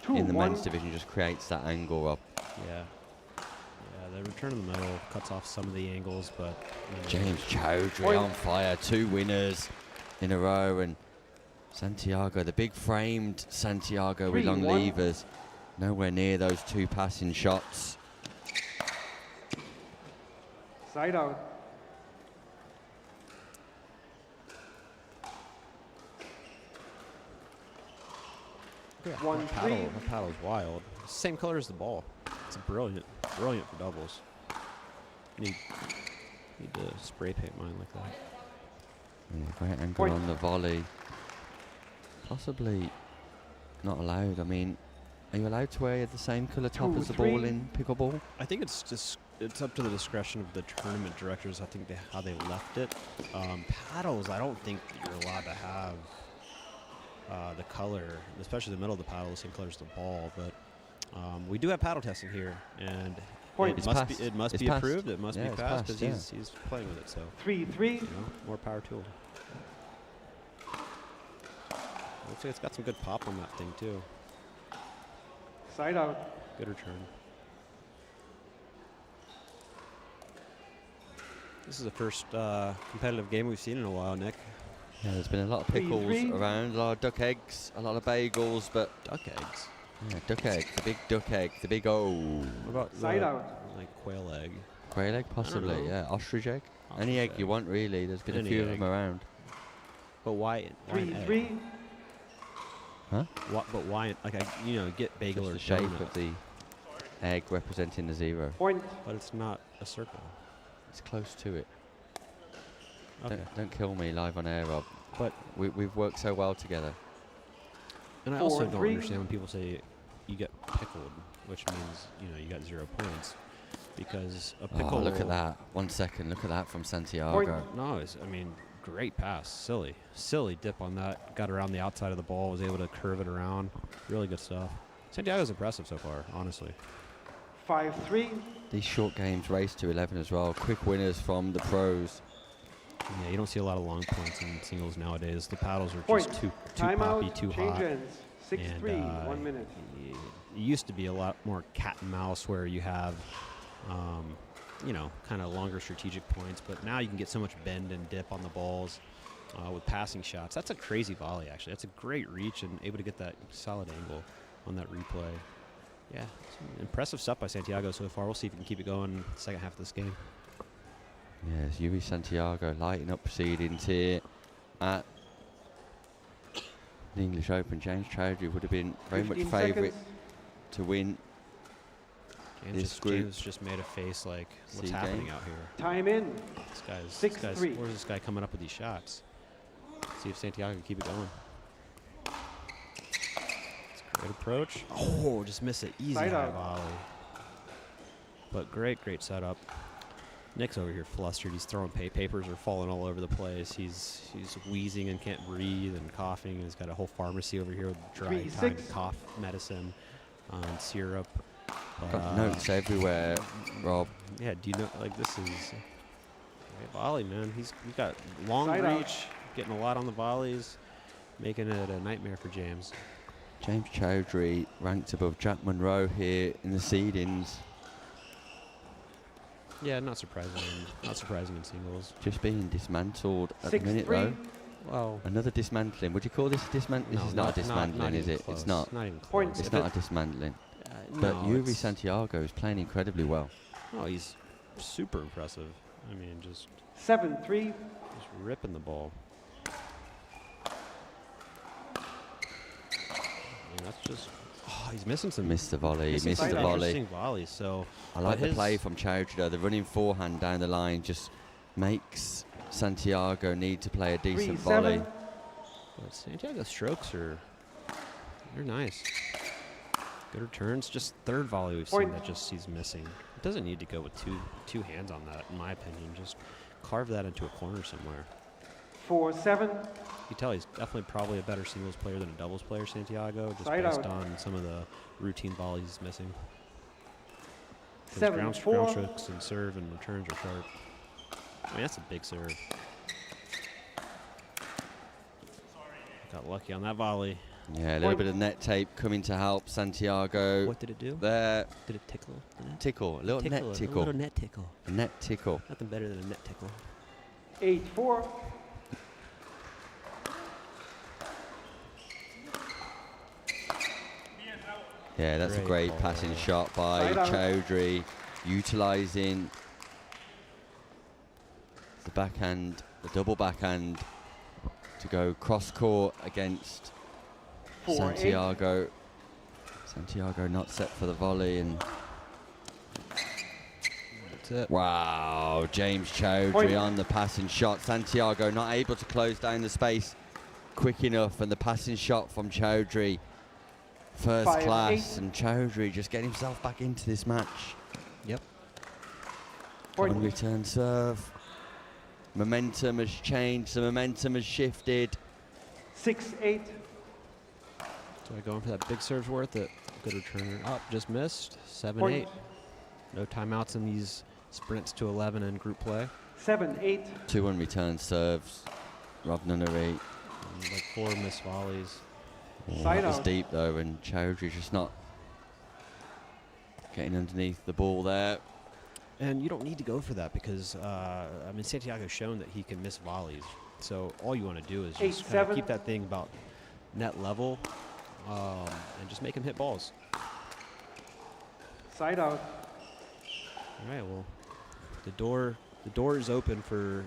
in the men's division, just creates that angle up. Yeah, the return of the medal cuts off some of the angles, but James Chowry on fire, 2 winners in a row, and Santiago, the big framed Santiago with long levers, nowhere near those 2 passing shots. Side out. Yeah, that paddle's wild. It's the same color as the ball. It's brilliant for doubles. Need to spray paint mine like that. Yeah, great angle on the volley. Possibly not allowed. I mean, are you allowed to wear the same colour top as the ball in pickleball? I think it's up to the discretion of the tournament directors. I think how they left it. Paddles, I don't think you're allowed to have the color, especially the middle of the paddle, the same color as the ball. But we do have paddle testing here, and it must be approved. It must be passed because he's playing with it. So 3-3. More power to him. Looks like it's got some good pop on that thing too. Side out. Good return. This is the first competitive game we've seen in a while, Nick. Yeah, there's been a lot of pickles around, a lot of duck eggs, a lot of bagels, but duck eggs. Yeah, duck egg, the big duck egg, the big O. What about side out? Like quail egg. Quail egg, possibly. Yeah, ostrich egg. Any egg you want, really. There's been a few of them around. But why? 3-3. Huh? But why? Like get bagel just or the shape donut. of the egg representing the 0. Point. But it's not a circle. It's close to it. Okay. Don't kill me live on air, Rob. But we've worked so well together. And I also don't understand when people say you get pickled, which means you got 0 points, because a pickle. Oh, look at that! 1 second. Look at that from Santiago. No, great pass. Silly dip on that. Got around the outside of the ball, was able to curve it around. Really good stuff. Santiago's impressive so far, honestly. 5-3. These short games race to 11 as well. Quick winners from the pros. Yeah, you don't see a lot of long points in singles nowadays. The paddles are Point. just too Timeout, poppy, too change hot. ends. 6-3, 1 minute. It used to be a lot more cat and mouse where you have, you know, kind of longer strategic points. But now you can get so much bend and dip on the balls with passing shots. That's a crazy volley, actually. That's a great reach and able to get that solid angle on that replay. Yeah, impressive stuff by Santiago so far. We'll see if he can keep it going in the second half of this game. Yes, Yuri Santiago lighting up proceedings here at the English Open. James Chowry would have been very much favourite to win this group. James just made a face like, what's happening out here? Time in. This guy's where's this guy coming up with these shots? See if Santiago can keep it going. Great approach. Oh, just miss it. Easy high volley. But great setup. Nick's over here flustered. He's throwing papers are falling all over the place. He's wheezing and can't breathe and coughing. He's got a whole pharmacy over here with dry time cough medicine and syrup. Got notes everywhere, Rob. Yeah, do you know, like, this is great volley, man. He's got long reach, getting a lot on the volleys, making it a nightmare for James. James Chowry ranked above Jack Monroe here in the seedings. Yeah, not surprising. Not surprising in singles. Just being dismantled at the minute, though. Well, another dismantling. Would you call this a dismantling? No, this is not a dismantling, is it? Close. It's not. Not even close. It's not a dismantling. But no, Yuri Santiago is playing incredibly well. Oh, he's super impressive. I mean, just 7-3. Just ripping the ball. I mean, that's just. Oh, he's missing some. Missed the volley. Missed the volley. Interesting volleys. So I like the play from Chowry though. The running forehand down the line just makes Santiago need to play a decent volley. But Santiago's strokes are they're nice. Good returns. Just third volley we've seen that just he's missing. It doesn't need to go with two hands on that, in my opinion. Just carve that into a corner somewhere. 4-7. You can tell he's definitely probably a better singles player than a doubles player, Santiago, just Side based out. on some of the routine volleys he's missing. His 7-4. ground strokes and serve and returns are sharp. I mean, that's a big serve. Got lucky on that volley. Yeah, a little bit of net tape coming to help Santiago. What did it do? There. Did it tickle? Tickle. A little net tickle. A little net tickle. A net tickle. Nothing better than a net tickle. 8-4. Yeah, that's a great passing shot by Chowry, utilising the backhand, the double backhand, to go cross court against Santiago. Santiago not set for the volley, and that's it. Wow, James Chowry on the passing shot. Santiago not able to close down the space quick enough, and the passing shot from Chowry, first class, and Chowry just getting himself back into this match. Yep. On return serve. Momentum has changed, the momentum has shifted. 6-8. So I going for that big serve's worth it. Good returner. Up, just missed. 7-8. No timeouts in these sprints to 11 in group play. 7-8. 2 unreturned serves. Rob Nunnery. Like 4 missed volleys. Oh, that was deep though, and Chowry just not getting underneath the ball there. And you don't need to go for that because, I mean, Santiago's shown that he can miss volleys. So all you want to do is just kind of keep that thing about net level and just make him hit balls. Side out. All right, well, the door is open for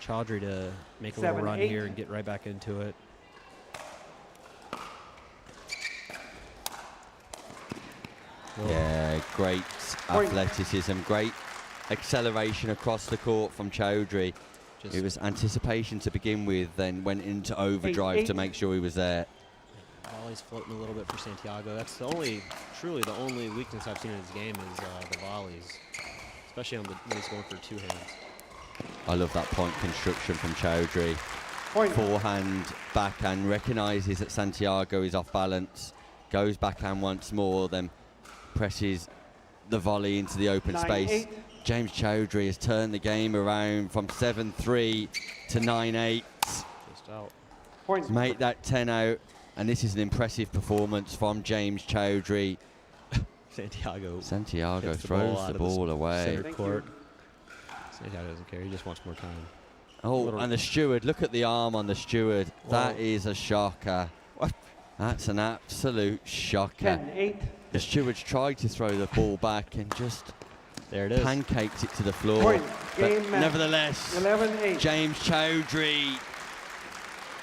Chowry to make a little run here and get right back into it. Yeah, great athleticism, great acceleration across the court from Chowry. It was anticipation to begin with, then went into overdrive to make sure he was there. Volley's floating a little bit for Santiago. That's truly the only weakness I've seen in his game is the volleys, especially when he's going for 2 hands. I love that point construction from Chowry. Forehand, backhand, recognises that Santiago is off balance, goes backhand once more, then presses the volley into the open space. James Chowry has turned the game around from 7-3 to 9-8. Just out. Make that 10 out, and this is an impressive performance from James Chowry. Santiago throws the ball away. Center court. Santiago doesn't care. He just wants more time. Oh, and the steward. Look at the arm on the steward. Whoa. That is a shocker. What? That's an absolute shocker. 10-8. The steward's tried to throw the ball back and just there it is. Pancaked it to the floor. Point. But Game match. nevertheless, 11-8. James Chowry,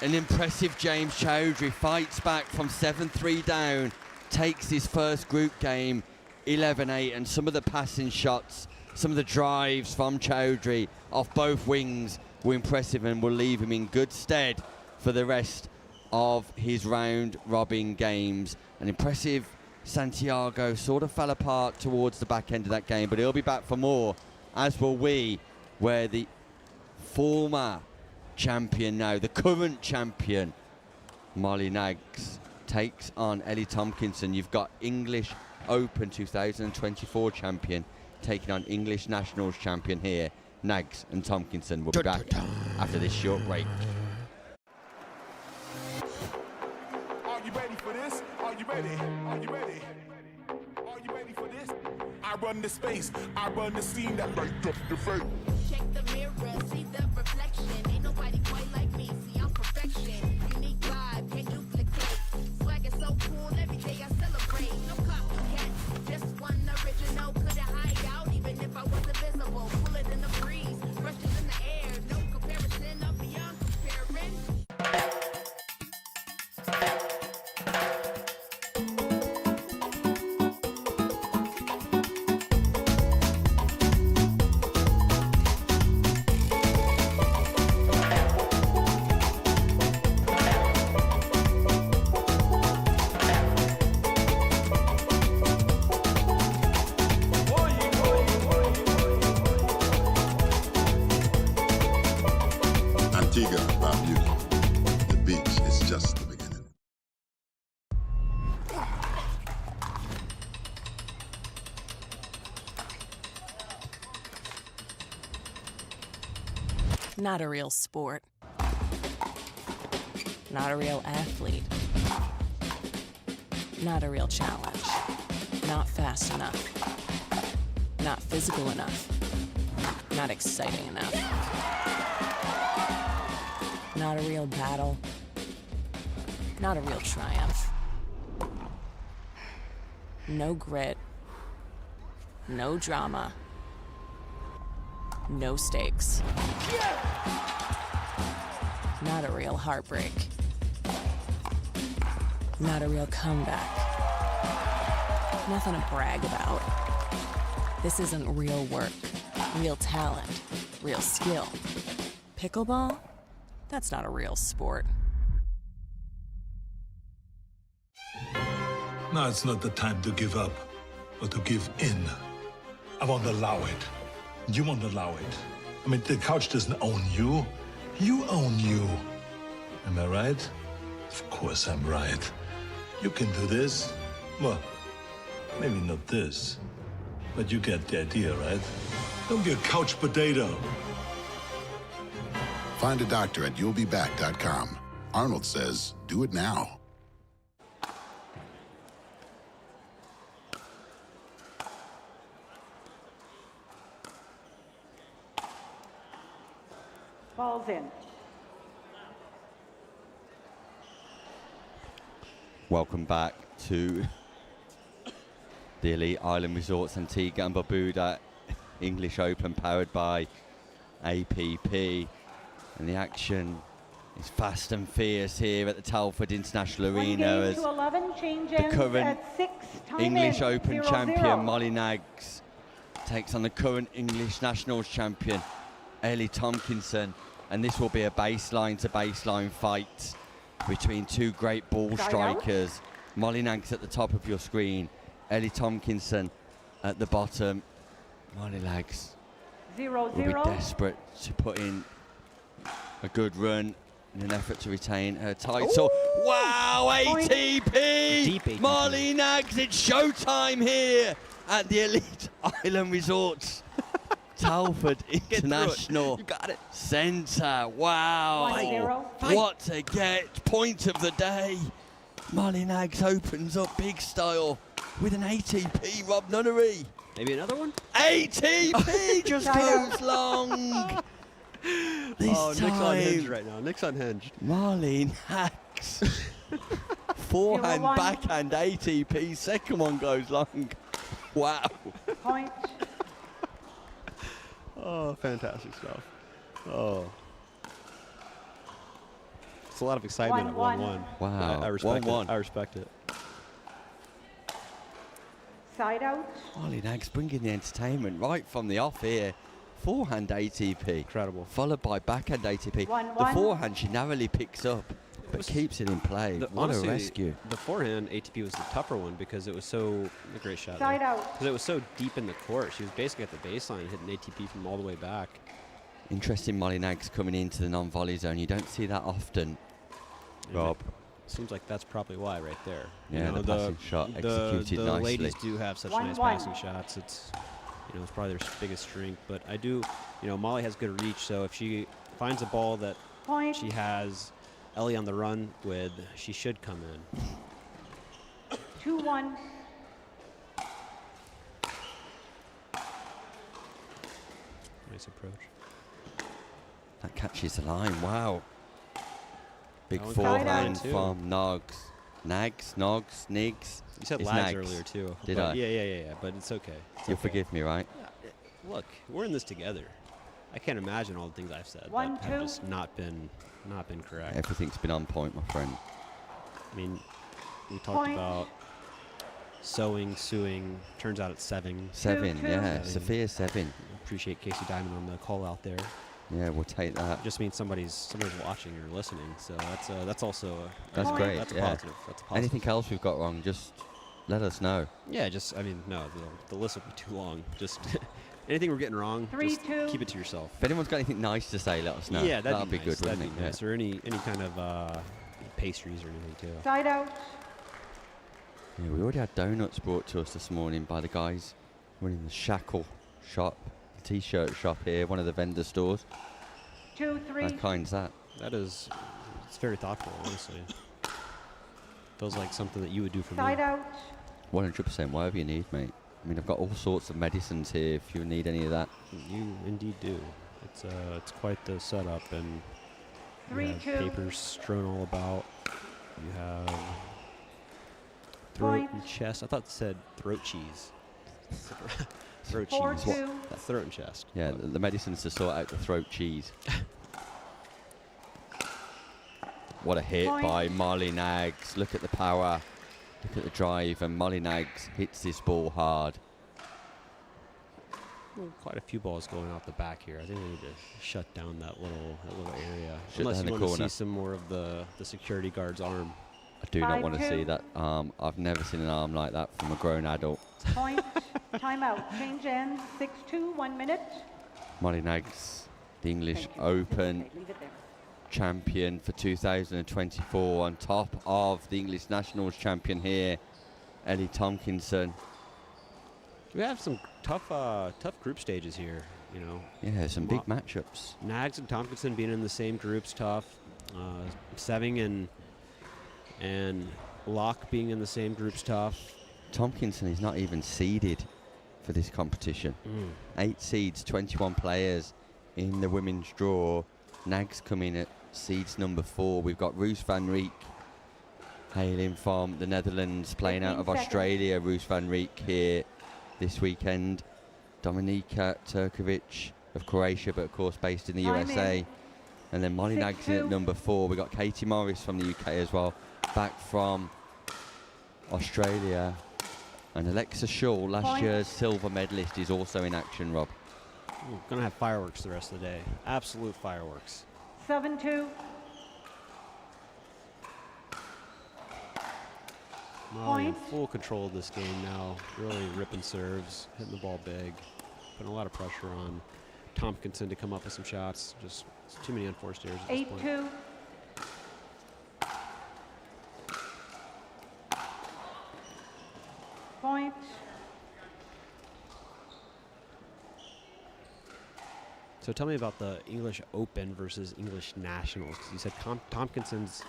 an impressive James Chowry, fights back from 7-3 down, takes his first group game 11-8, and some of the passing shots, some of the drives from Chowry off both wings were impressive and will leave him in good stead for the rest of his round-robin games. An impressive Santiago sort of fell apart towards the back end of that game, but he'll be back for more, as will we, where the former champion now, the current champion, Molly Nags, takes on Ellie Tominson. You've got English Open 2024 champion taking on English Nationals champion here. Nags and Tominson will be back after this short break. Are you ready for this? Are you ready? Are you ready? Are you ready for this? I run the space, I run the scene that light up the face. Check the mirror, see the reflection. Ain't nobody quite like me, see I'm perfection. Unique vibe, can't duplicate. Swag is so cool, every day I celebrate. No copycat, just one original. Couldn't hide out even if I wasn't visible. Pull it in the breeze, brushes in the air. No comparison, I'm beyond comparing. Antigua, my beauty. The beach is just the beginning. Not a real sport. Not a real athlete. Not a real challenge. Not fast enough. Not physical enough. Not exciting enough. Not a real battle. Not a real triumph. No grit. No drama. No stakes. Not a real heartbreak. Not a real comeback. Nothing to brag about. This isn't real work, real talent, real skill. Pickleball? That's not a real sport. Now it's not the time to give up or to give in. I won't allow it. You won't allow it. I mean, the couch doesn't own you. You own you. Am I right? Of course I'm right. You can do this. Well, maybe not this. But you get the idea, right? Don't be a couch potato. Find a doctor at you'llbeback.com. Arnold says, do it now. Ball's in. Welcome back to the Elite Island Resorts Antigua and Barbuda English Open, powered by APP. And the action is fast and fierce here at the Telford International Arena as to 11, change the ends current at 6, time English in, Open 0-0. champion Molly Nags takes on the current English Nationals champion Ellie Tominson, and this will be a baseline to baseline fight between two great ball strikers. Molly Nags at the top of your screen, Ellie Tominson at the bottom. Molly Nags 0-0. will be desperate to put in a good run in an effort to retain her title. Ooh. Wow, Point. ATP! Deep ATP. Marley Nags, it's showtime here at the Elite Island Resorts. Telford International You got it. Centre. Wow. 1-0. What a get. Point of the day. Marley Nags opens up big style with an ATP, Rob Nunnery. Maybe another one? ATP just goes long. This Nick's time, unhinged right now. Nick's unhinged. Marley Nags. Forehand, 0-1. backhand, ATP. Second one goes long. Wow. Point. Oh, fantastic stuff. Oh. It's a lot of excitement at 1-1. 1-1. Wow. I respect 1-1. it. I respect it. Side out. Marley Nags bringing the entertainment right from the off here. Forehand ATP. Incredible. Followed by backhand ATP. 1-1. The forehand she narrowly picks up, but keeps it in play. What Honestly, a rescue. The forehand ATP was the tougher one because it was so a great shot. Side out. Because it was so deep in the court. She was basically at the baseline hitting ATP from all the way back. Interesting, Marley Nags coming into the non-volley zone. You don't see that often, Rob. Seems like that's probably why right there. Yeah, the passing shot executed the nicely. ladies do have such 1-1. nice passing shots. It's it's probably their biggest strength. But I do, Molly has good reach. So if she finds a ball that Point. she has Ellie on the run with, she should come in. 2-1. Nice approach. That catches the line. Wow. Big That one forehand too. from Nags. Nigs. You said It's lags Nags. earlier too. Did but I? Yeah. But it's okay. It's You'll okay. forgive me, right? Look, we're in this together. I can't imagine all the things I've said 1-2. that have just not been correct. Everything's been on point, my friend. I mean, we talked Point. about suing. Turns out it's 7. 7, 2-2. yeah. Sophia 7. Appreciate Casey Diamond on the call out there. Yeah, we'll take that. Just means somebody's watching or listening. So that's also That's Point. great. That's a yeah. positive. That's a positive. Anything else we've got wrong, just let us know. Yeah, no, the list will be too long. Just anything we're getting wrong, just 3-2. keep it to yourself. If anyone's got anything nice to say, let us know. Yeah, that'd be nice. good, That'd wouldn't be it? nice. Or any kind of pastries or anything too. Side out. Yeah, we already had donuts brought to us this morning by the guys running the Shackle shop, the t-shirt shop here, one of the vendor stores. 2-3. How kind's that? It's very thoughtful, honestly. Feels like something that you would do for Side me. out. 100%, whatever you need, mate. I mean, I've got all sorts of medicines here if you need any of that. You indeed do. It's quite the setup, and you 3-2. have papers strewn all about. You have throat Point. and chest. I thought it said throat cheese. Throat 4-2. cheese. That's throat and chest. Yeah, the medicines to sort out the throat cheese. What a hit Point. by Marley Nags. Look at the power. Look at the drive, and Marley Nags hits this ball hard. Well, quite a few balls going off the back here. I think we need to shut down that little area. Shut Unless down you the want to corner. see some more of the security guard's arm. I do not want to 5-2. see that arm. I've never seen an arm like that from a grown adult. Point. Timeout. Change ends. 6-2. 1 minute. Marley Nags, the English Thank you. Open Okay, leave it there. champion for 2024, on top of the English Nationals champion here, Ellie Tominson. We have some tough group stages here. Yeah, some big matchups. Nags and Tominson being in the same group's tough. Seving and Locke being in the same group's tough. Tominson is not even seeded for this competition. 8 seeds, 21 players in the women's draw. Nags come in at seeds number 4. We've got Roos van Riek hailing from the Netherlands, playing out of 15 seconds. Australia. Roos van Riek here this weekend. Dominika Turkovic of Croatia, but of course based in the Time USA. in. And then Molly Nags in at 6-2. number 4. We've got Katie Morris from the UK as well, back from Australia. And Alexa Shaw, last Point. year's silver medalist, is also in action, Rob. We're going to have fireworks the rest of the day. Absolute fireworks. 7-2. Molly in Point. full control of this game now. Really ripping serves, hitting the ball big, putting a lot of pressure on Tominson to come up with some shots. Just too many unforced errors at this point. 8-2. Point. So tell me about the English Open versus English Nationals. 'Cause you said Tominson's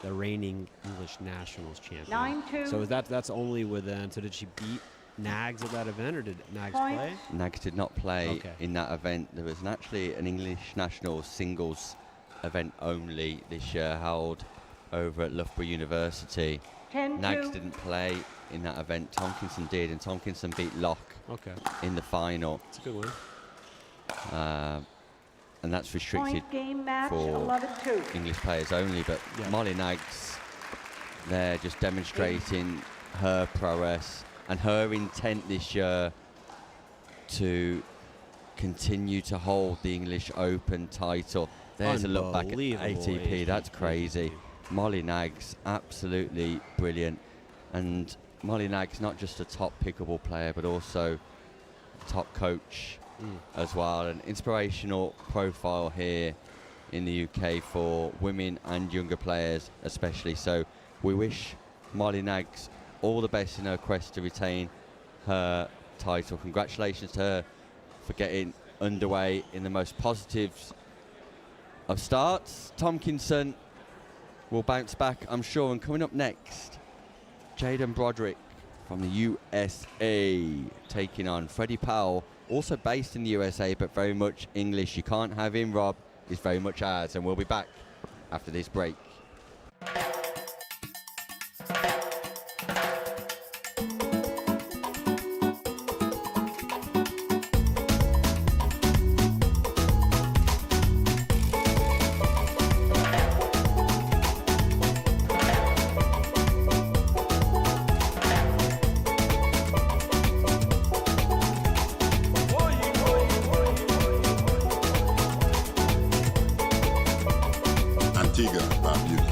the reigning English Nationals champion. 9-2. So that's only within. So did she beat Nags at that event, or did Nags Point. play? Nags did not play in that event. There was actually an English national singles event only this year held over at Loughborough University. 10-2. Nags didn't play in that event. Tominson did, and Tominson beat Locke in the final. It's a good win. And that's restricted Point game match, for 11-2. English players only, but Molly Nags, they're just demonstrating her prowess and her intent this year to continue to hold the English Open title. There's a look back at ATP, that's crazy. Molly Nags, absolutely brilliant. And Molly Nags, not just a top pickable player, but also top coach as well. An inspirational profile here in the UK for women and younger players especially. So we wish Molly Nags all the best in her quest to retain her title. Congratulations to her for getting underway in the most positive of starts. Tominson will bounce back, I'm sure. And coming up next, Jaden Broderick from the USA taking on Freddie Powell, also based in the USA but very much English. You can't have him, Rob. He's very much ours, and we'll be back after this break. Antigua, my beauty.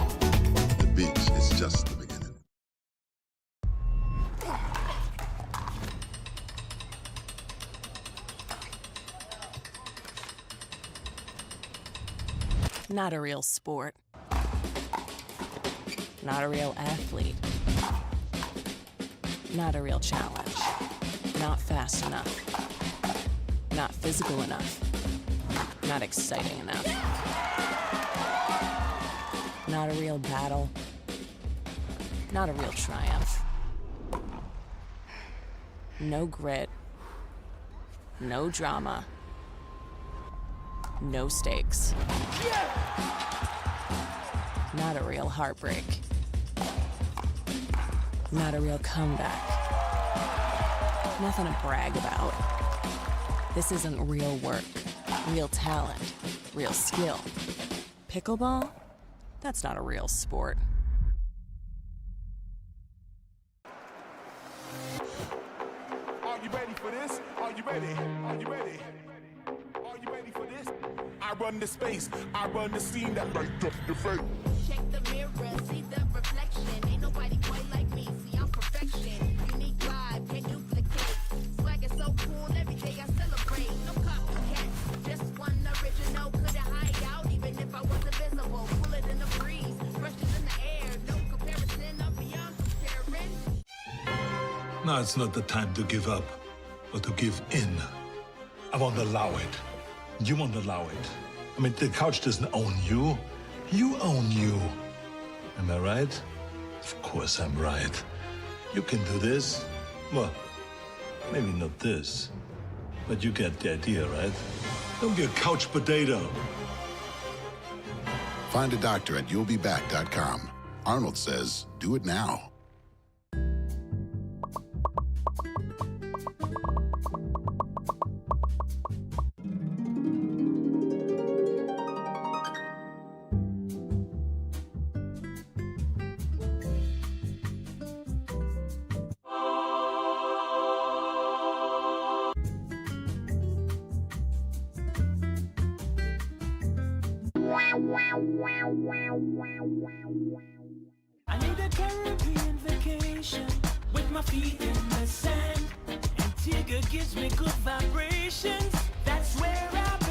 The beach is just the beginning. Not a real sport. Not a real athlete. Not a real challenge. Not fast enough. Not physical enough. Not exciting enough. Not a real battle. Not a real triumph. No grit. No drama. No stakes. Not a real heartbreak. Not a real comeback. Nothing to brag about. This isn't real work, real talent, real skill. Pickleball? That's not a real sport. Are you ready for this? Are you ready? Are you ready? Are you ready for this? I run the space, I run the scene that light up the face. Check the mirror, see the reflection. Ain't nobody quite like me, see I'm perfection. Unique vibe, can't duplicate. Swag is so cool, every day I celebrate. No copycat, just one original. Couldn't hide out even if I was invisible. Pull it in the breeze, brushes in the air. No comparison, I'm beyond comparing. Now it's not the time to give up, but to give in. I won't allow it. You won't allow it. I mean, the couch doesn't own you. You own you. Am I right? Of course I'm right. You can do this. Well, maybe not this, but you get the idea, right? Don't be a couch potato. Find a doctor at you'llbeback.com. Arnold says, do it now. I need a Caribbean vacation with my feet in the sand. Antigua gives me good vibrations. That's where I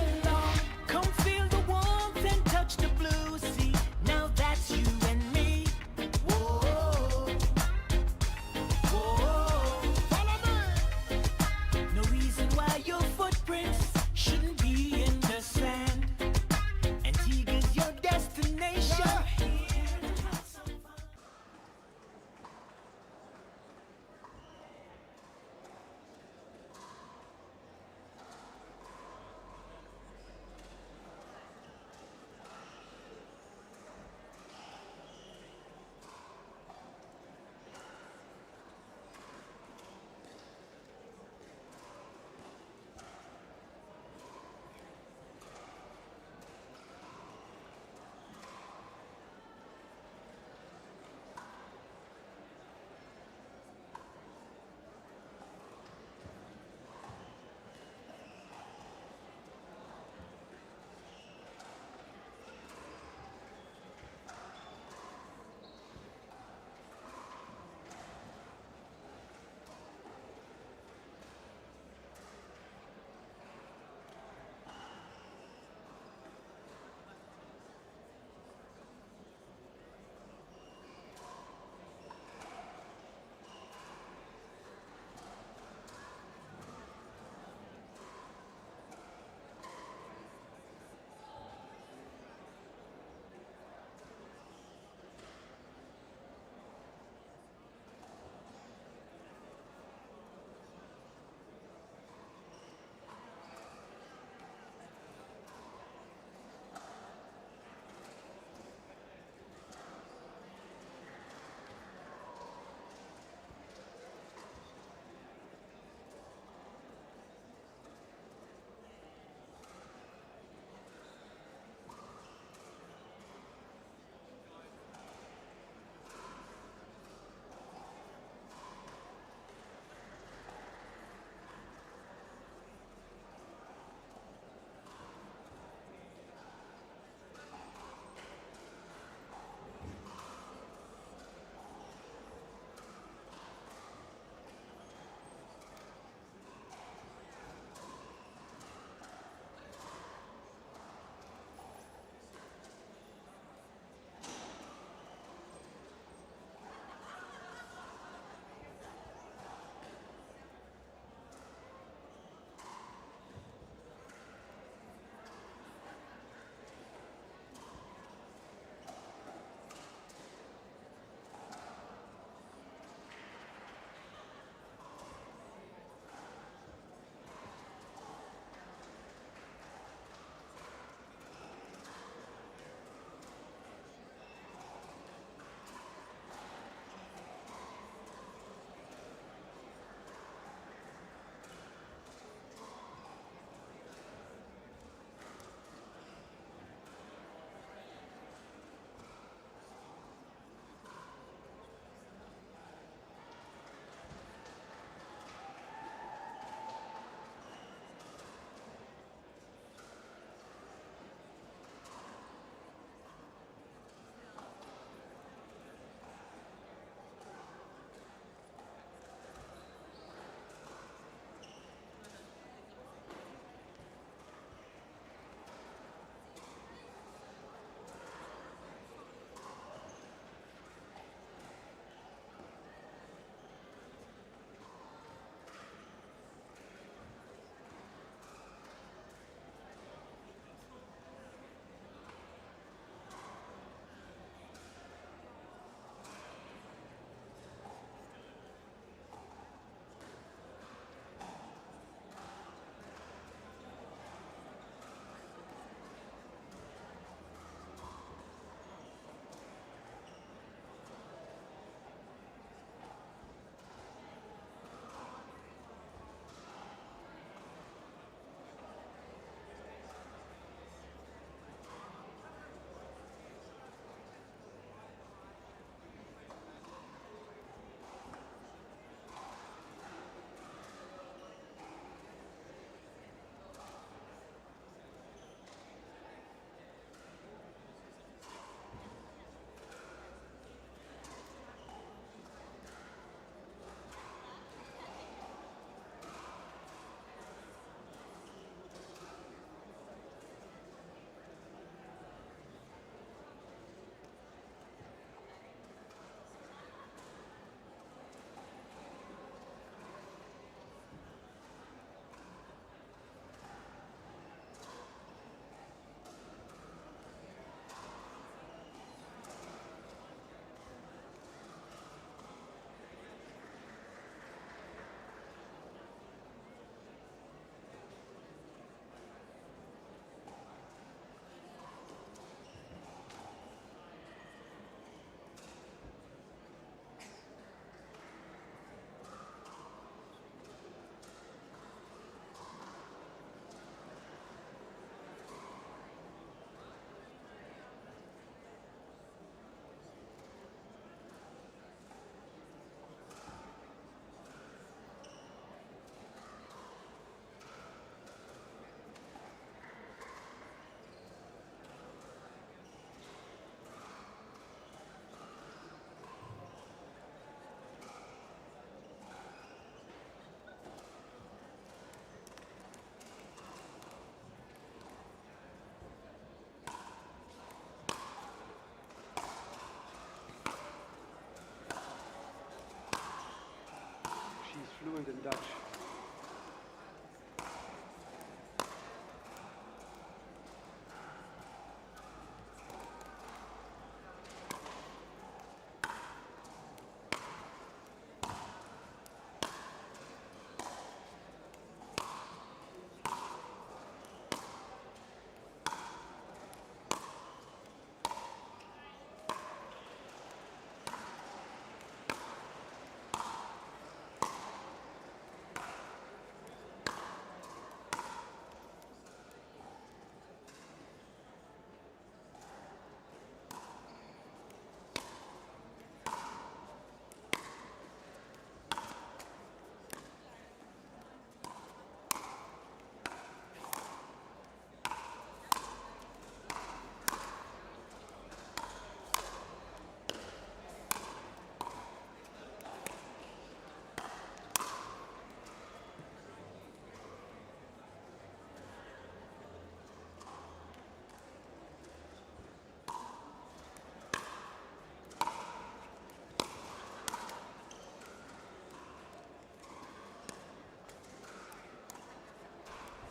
fluent in Dutch.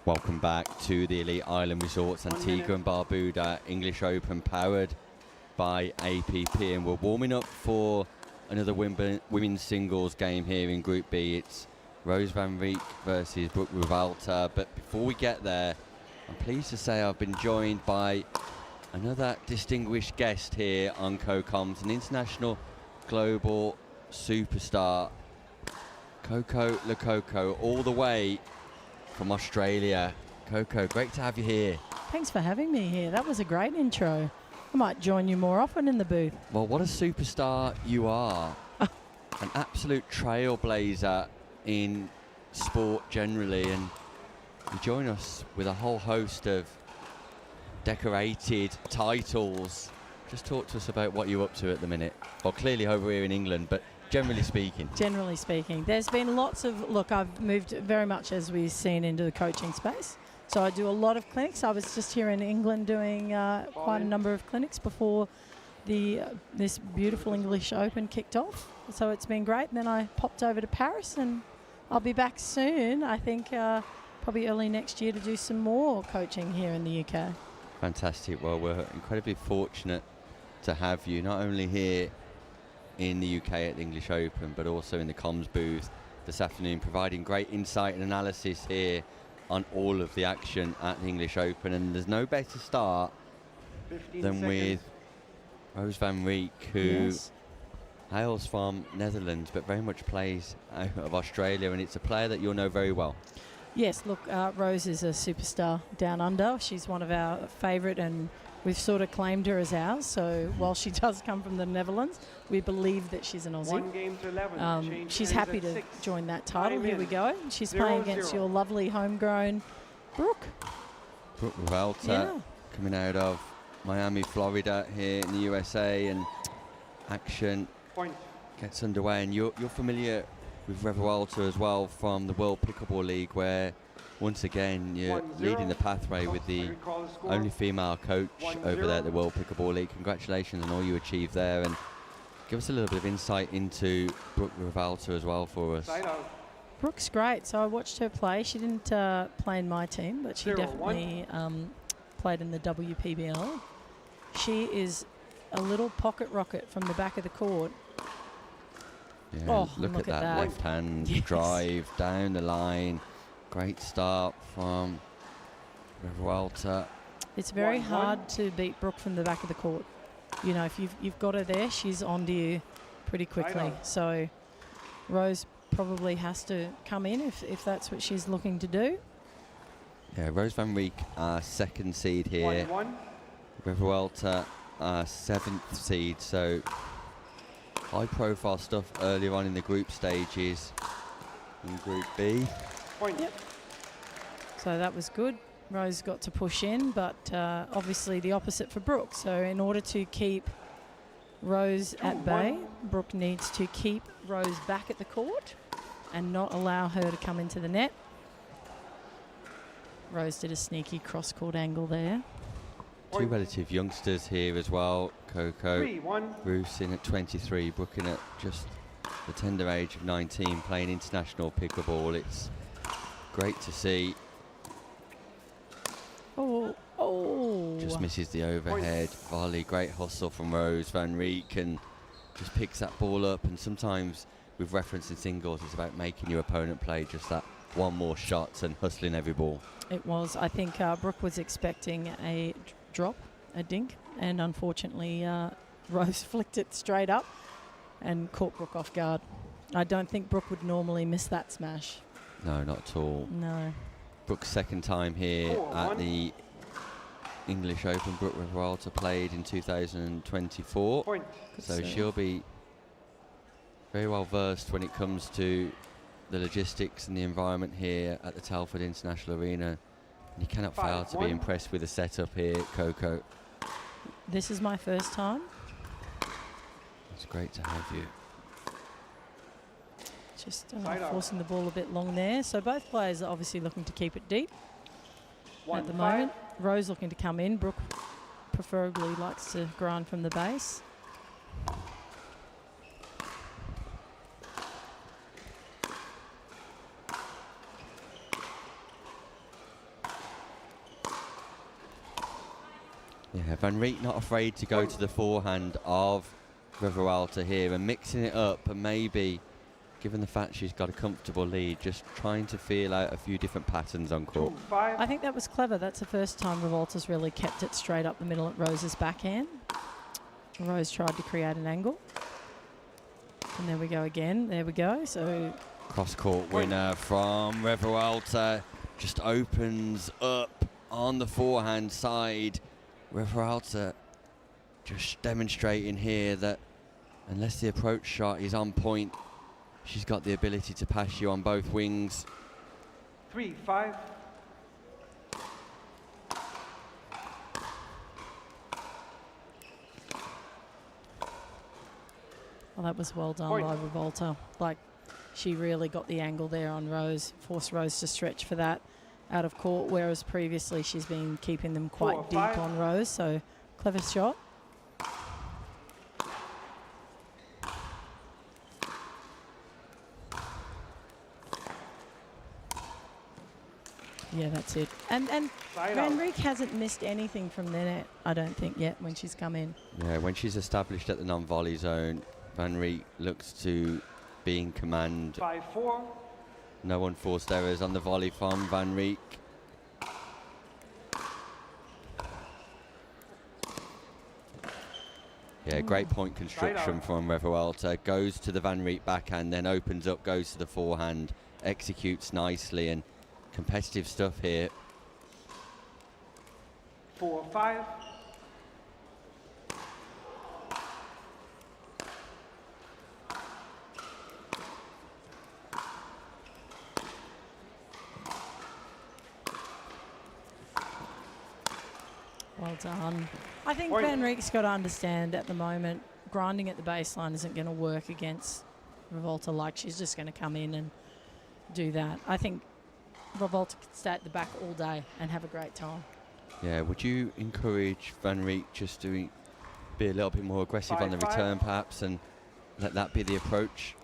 Welcome back to the Elite Island Resorts, Antigua and Barbuda English Open, powered by APP, and we're warming up for another women's singles game here in Group B. It's Rose Vanri versus Brooke Revalta, but before we get there, I'm pleased to say I've been joined by another distinguished guest here on Co-Coms, an international global superstar, Coco Lococo, all the way from Australia. Coco, great to have you here. Thanks for having me here. That was a great intro. I might join you more often in the booth. Well, what a superstar you are. An absolute trailblazer in sport generally, and you join us with a whole host of decorated titles. Just talk to us about what you're up to at the minute. Well, clearly over here in England, but generally speaking. Generally speaking. There's been lots of, look, I've moved very much, as we've seen, into the coaching space. So I do a lot of clinics. I was just here in England doing quite a number of clinics before this beautiful English Open kicked off. So it's been great. And then I popped over to Paris, and I'll be back soon, I think probably early next year, to do some more coaching here in the UK. Fantastic. Well, we're incredibly fortunate to have you, not only here in the UK at the English Open, but also in the comms booth this afternoon, providing great insight and analysis here on all of the action at the English Open. And there's no better start than with Rose van Rijk, who hails from Netherlands but very much plays out of Australia, and it's a player that you'll know very well. Yes, look, Rose is a superstar down under. She's one of our favourite, and we've sort of claimed her as ours. So while she does come from the Netherlands, we believe that she's an Aussie. 1 game to 11. She's happy to join that title. Here we go. She's playing against your lovely homegrown Brooke. Brooke Revalta, coming out of Miami, Florida, here in the USA, and action gets underway. And you're familiar with Revalta as well from the World Pickleball League, where once again you're leading the pathway with the only female coach over there at the World Pickleball League. Congratulations on all you achieved there, and give us a little bit of insight into Brooke Revalta as well for us. Brooke's great. So I watched her play. She didn't play in my team, but she definitely played in the WPBL. She is a little pocket rocket from the back of the court. Yeah, look at that left hand drive down the line. Great start from Revalta. It's very hard to beat Brooke from the back of the court. You know, if you've got her there, she's onto you pretty quickly. So Rose probably has to come in if that's what she's looking to do. Yeah, Rose van Rijk, our second seed here. Revalta, our 7th seed. So high-profile stuff earlier on in the group stages in Group B. Yep. So that was good. Rose got to push in, but obviously the opposite for Brooke. So in order to keep Rose at bay, Brooke needs to keep Rose back at the court and not allow her to come into the net. Rose did a sneaky cross-court angle there. Two relative youngsters here as well. Coco Roos in at 23, Brooke in at just the tender age of 19 playing international pickleball. It's great to see. Just misses the overhead volley. Great hustle from Rose. Vanri can just picks that ball up, and sometimes with reference in singles, it's about making your opponent play just that one more shot and hustling every ball. It was. I think Brooke was expecting a drop, a dink, and unfortunately Rose flicked it straight up and caught Brooke off guard. I don't think Brooke would normally miss that smash. No, not at all. No. Brooke's second time here at the English Open. Brooke Revalta played in 2024. So she'll be very well versed when it comes to the logistics and the environment here at the Telford International Arena. You cannot fail to be impressed with the setup here, Coco. This is my first time. It's great to have you. Just forcing the ball a bit long there. So both players are obviously looking to keep it deep at the moment. Rose looking to come in. Brooke preferably likes to grind from the base. Yeah, Vanri not afraid to go to the forehand of Revalta here and mixing it up, and maybe, given the fact she's got a comfortable lead, just trying to feel out a few different patterns on court. I think that was clever. That's the first time Revalta's really kept it straight up the middle at Rose's backhand. Rose tried to create an angle. And there we go again. There we go. So Cross-court winner from Revalta just opens up on the forehand side. Revalta just demonstrating here that unless the approach shot is on point, she's got the ability to pass you on both wings. 3-5. Well, that was well done by Revalta. Like, she really got the angle there on Rose, forced Rose to stretch for that out of court, whereas previously she's been keeping them quite deep on Rose. So clever shot. Yeah, that's it. And Vanri hasn't missed anything from the net, I don't think, yet when she's come in. Yeah, when she's established at the non-volley zone, Vanri looks to be in command. 5-4. No unforced errors on the volley from Vanri. Yeah, great point construction from Revalta. Goes to the Vanri backhand, then opens up, goes to the forehand, executes nicely, and competitive stuff here. 4-5. Well done. I think Van Riek's got to understand at the moment, grinding at the baseline isn't going to work against Revalta. Like, she's just going to come in and do that. I think Revalta could stay at the back all day and have a great time. Yeah, would you encourage Van Riek just to be a little bit more aggressive on the return perhaps, and let that be the approach?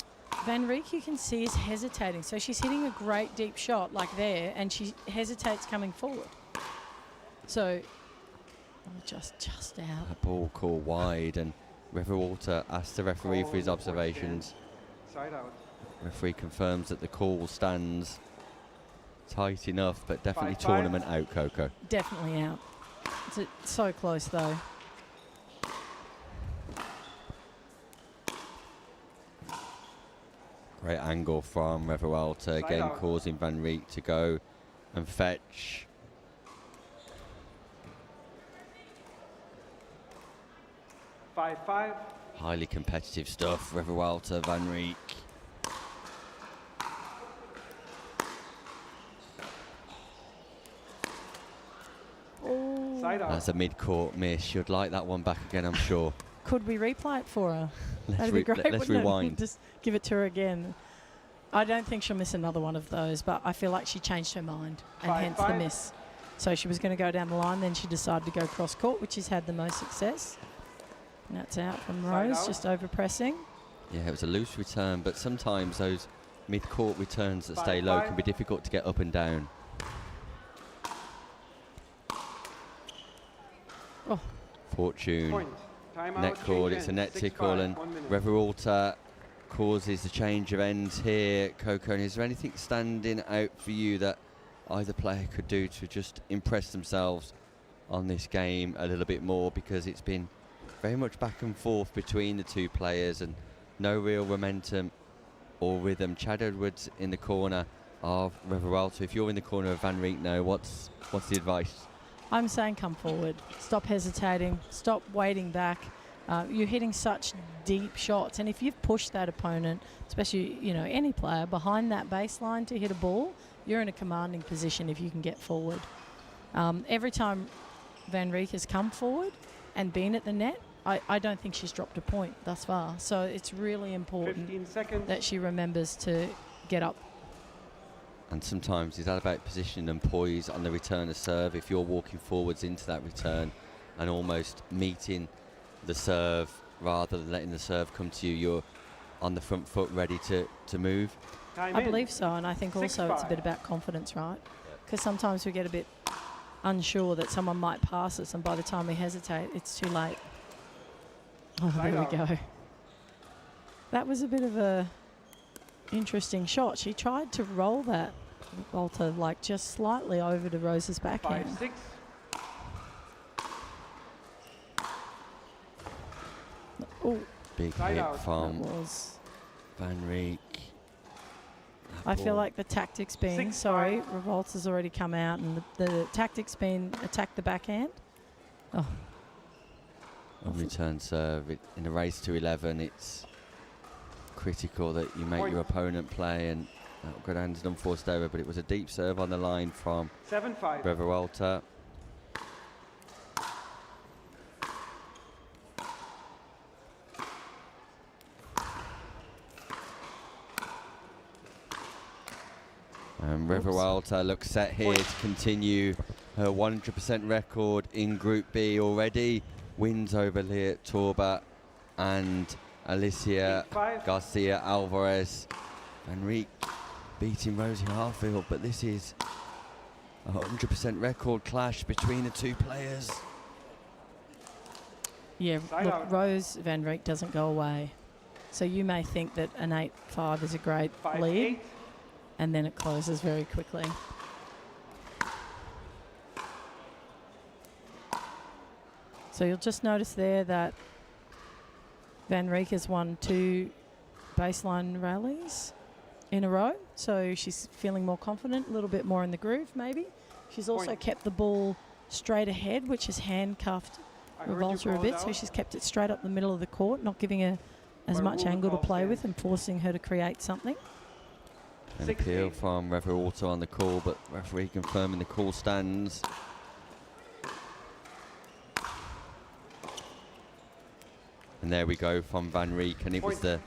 Van Riek, you can see, is hesitating. So she's hitting a great deep shot like there, and she hesitates coming forward. So just out. A ball called wide, and Revalta asks the referee for his observations. Side out. Referee confirms that the call stands. Tight enough, but definitely tournament out, Coco. Definitely out. It's so close, though. Great angle from Revalta, again causing Van Riek to go and fetch. Five. Highly competitive stuff, Revalta, Van Riek. That's a mid-court miss. You'd like that one back again, I'm sure. Could we replay it for her? That'd be great. Let's rewind. Just give it to her again. I don't think she'll miss another one of those, but I feel like she changed her mind, and hence the miss. So she was going to go down the line, then she decided to go cross-court, which has had the most success. And that's out from Rose, just over-pressing. Yeah, it was a loose return, but sometimes those mid-court returns that stay low can be difficult to get up and down. Oh. Fortune. Point. Timeout, Net cord, change it's a ends. net 6-5, tickle, and 1 minute. Revalta causes the change of ends here. Coco, and is there anything standing out for you that either player could do to just impress themselves on this game a little bit more, because it's been very much back and forth between the two players and no real momentum or rhythm. Chad Edwards in the corner of Revalta. If you're in the corner of Vanri now, what's the advice? I'm saying come forward. Stop hesitating. Stop waiting back. You're hitting such deep shots, and if you've pushed that opponent, especially any player, behind that baseline to hit a ball, you're in a commanding position if you can get forward. Every time Vanri has come forward and been at the net, I don't think she's dropped a point thus far. So it's really important that she remembers to get up. And sometimes it's that about position and poise on the return of serve. If you're walking forwards into that return and almost meeting the serve rather than letting the serve come to you, you're on the front foot ready to move. I believe so, and I think also it's a bit about confidence, right? Because sometimes we get a bit unsure that someone might pass us, and by the time we hesitate, it's too late. Oh, there we go. That was a bit of a interesting shot. She tried to roll that Revalta like just slightly over to Rose's backhand. 5-6. Oh, big hit from Vanri. I feel like the tactic's been, Revalta's already come out, and the tactic's been attack the backhand. Oh. On return serve, in a race to 11, it's critical that you make your opponent play, and Granand's unforced error, but it was a deep serve on the line from 7-5. Revalta. And Revalta looks set here to continue her 100% record in Group B already. Wins over Leah Torba and Alicia Garcia Alvarez. Vanri beating Rosie Harfield, but this is a 100% record clash between the two players. Yeah, look, Rose Vanri doesn't go away. So you may think that an 8-5 is a great lead, and then it closes very quickly. So you'll just notice there that Vanri has won 2 baseline rallies in a row. So she's feeling more confident, a little bit more in the groove maybe. She's also kept the ball straight ahead, which has handcuffed Revalta a bit. So she's kept it straight up the middle of the court, not giving her as much angle to play with and forcing her to create something. An appeal from Revalta on the call, but referee confirming the call stands. And there we go from Vanri, and it was the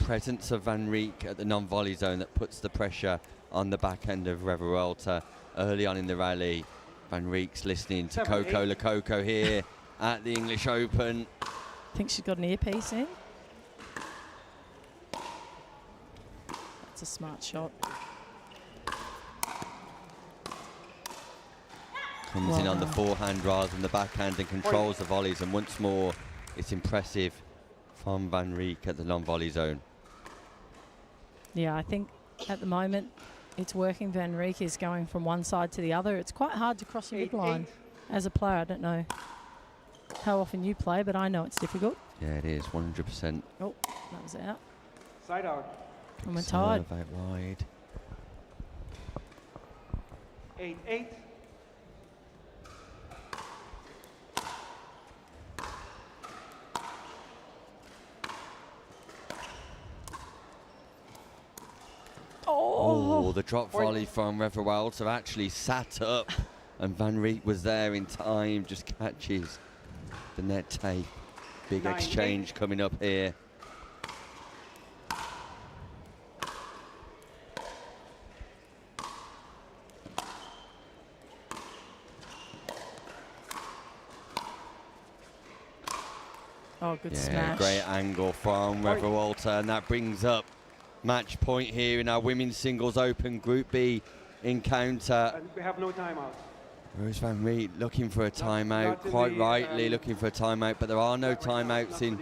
presence of Vanri at the non-volley zone that puts the pressure on the back end of Revalta early on in the rally. Vanri's listening to Coco Lococo here at the English Open. I think she's got an earpiece in. That's a smart shot. Comes in on the forehand rather than the backhand and controls the volleys, and once more it's impressive from Vanri at the non-volley zone. Yeah, I think at the moment it's working. Vanri is going from one side to the other. It's quite hard to cross your midline as a player. I don't know how often you play, but I know it's difficult. Yeah, it is, 100%. Oh, that was out. Side out. And we're tied. Serve out wide. 8-8. Oh, the drop volley from Revalta actually sat up, and Vanri was there in time, just catches the net tape. Big exchange coming up here. Oh, good Yeah, smash. great angle from Revalta, and that brings up match point here in our Women's Singles Open Group B encounter. And we have no timeouts. Rose Van Riet looking for a timeout, not in quite the, rightly looking for a timeout, but there are no timeouts in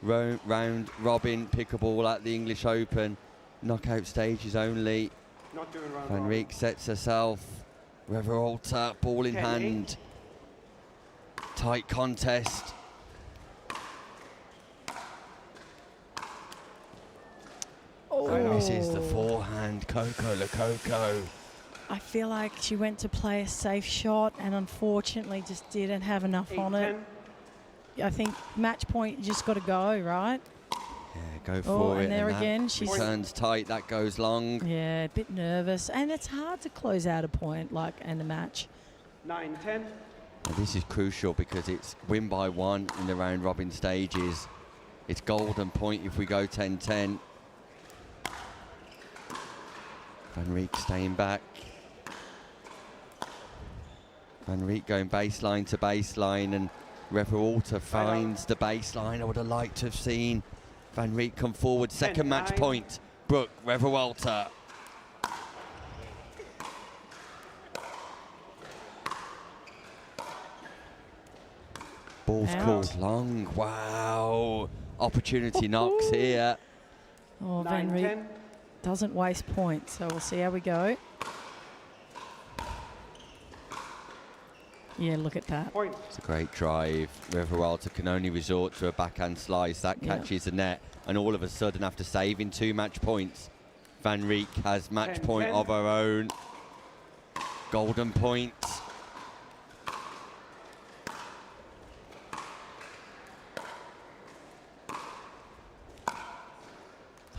round robin pickleball at the English Open. Knockout stages only. Not doing round Van robin. Riet sets herself. Revalta, ball in 10-8. hand. Tight contest. Misses the forehand. Coco Lococo. I feel like she went to play a safe shot and unfortunately just didn't have enough on it. I think match point, you just got to go, right? Yeah, go for it. And there that again, she's returns tight. That goes long. Yeah, a bit nervous, and it's hard to close out a point like in a match. 9-10. And this is crucial because it's win by one in the round robin stages. It's golden point if we go 10-10. Van Riet staying back. Van Riet going baseline to baseline, and Revalta finds the baseline. I would have liked to have seen Van Riet come forward. Second match point. Brooke Revalta. Ball's called long. Wow. Opportunity knocks here. Oh, Van Riet doesn't waste points, so we'll see how we go. Yeah, look at that. It's a great drive. Revalta can only resort to a backhand slice. That catches the net, and all of a sudden, after saving 2 match points, Van Riet has match point of her own. Golden point.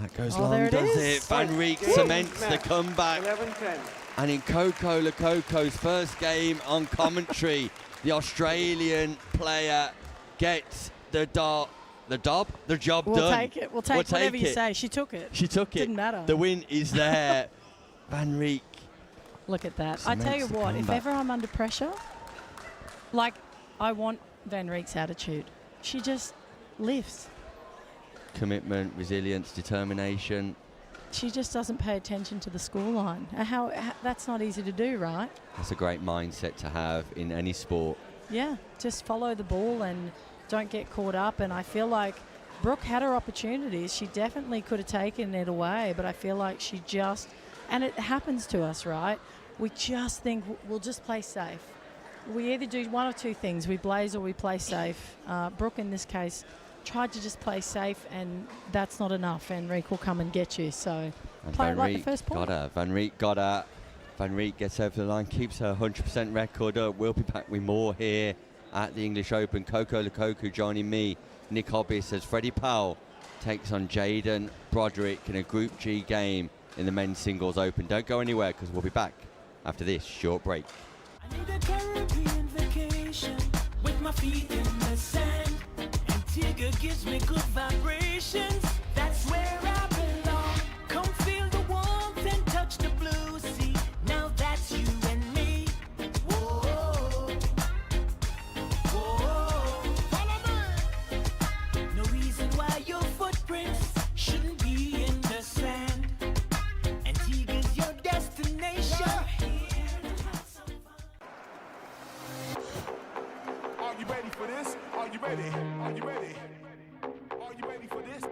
That goes long, does it? Van Riet cements the comeback. 11-10. And in Coco Lococo's first game on commentary, the Australian player gets the job done. We'll take it. We'll take whatever you say. She took it. She took it. Didn't matter. The win is there. Van Riet. Look at that. I tell you what, if ever I'm under pressure, like I want Van Riet's attitude. She just lifts. Commitment, resilience, determination. She just doesn't pay attention to the scoreline. How that's not easy to do, right? That's a great mindset to have in any sport. Yeah, just follow the ball and don't get caught up. And I feel like Brooke had her opportunities. She definitely could have taken it away, but I feel like she just, and it happens to us, right? We just think we'll just play safe. We either do one or two things. We blaze or we play safe. Brooke, in this case, tried to just play safe, and that's not enough. Van Riet will come and get you. So play it like the first point. Got her. Van Riet got her. Van Riet gets over the line, keeps her 100% record up. We'll be back with more here at the English Open. Coco Lococo joining me, Nick Hobbs, as Freddie Powell takes on Jaden Broderick in a Group G game in the Men's Singles Open. Don't go anywhere because we'll be back after this short break. I need a Caribbean vacation with my feet in the sand. Antigua gives me good vibrations. That's where I belong. Come feel the warmth and touch the blue sea. Now that's you and me. Whoa, whoa. Follow me. No reason why your footprints shouldn't be in the sand. Antigua's your destination. Are you ready for this? Are you ready? Are you ready? Are you ready for this?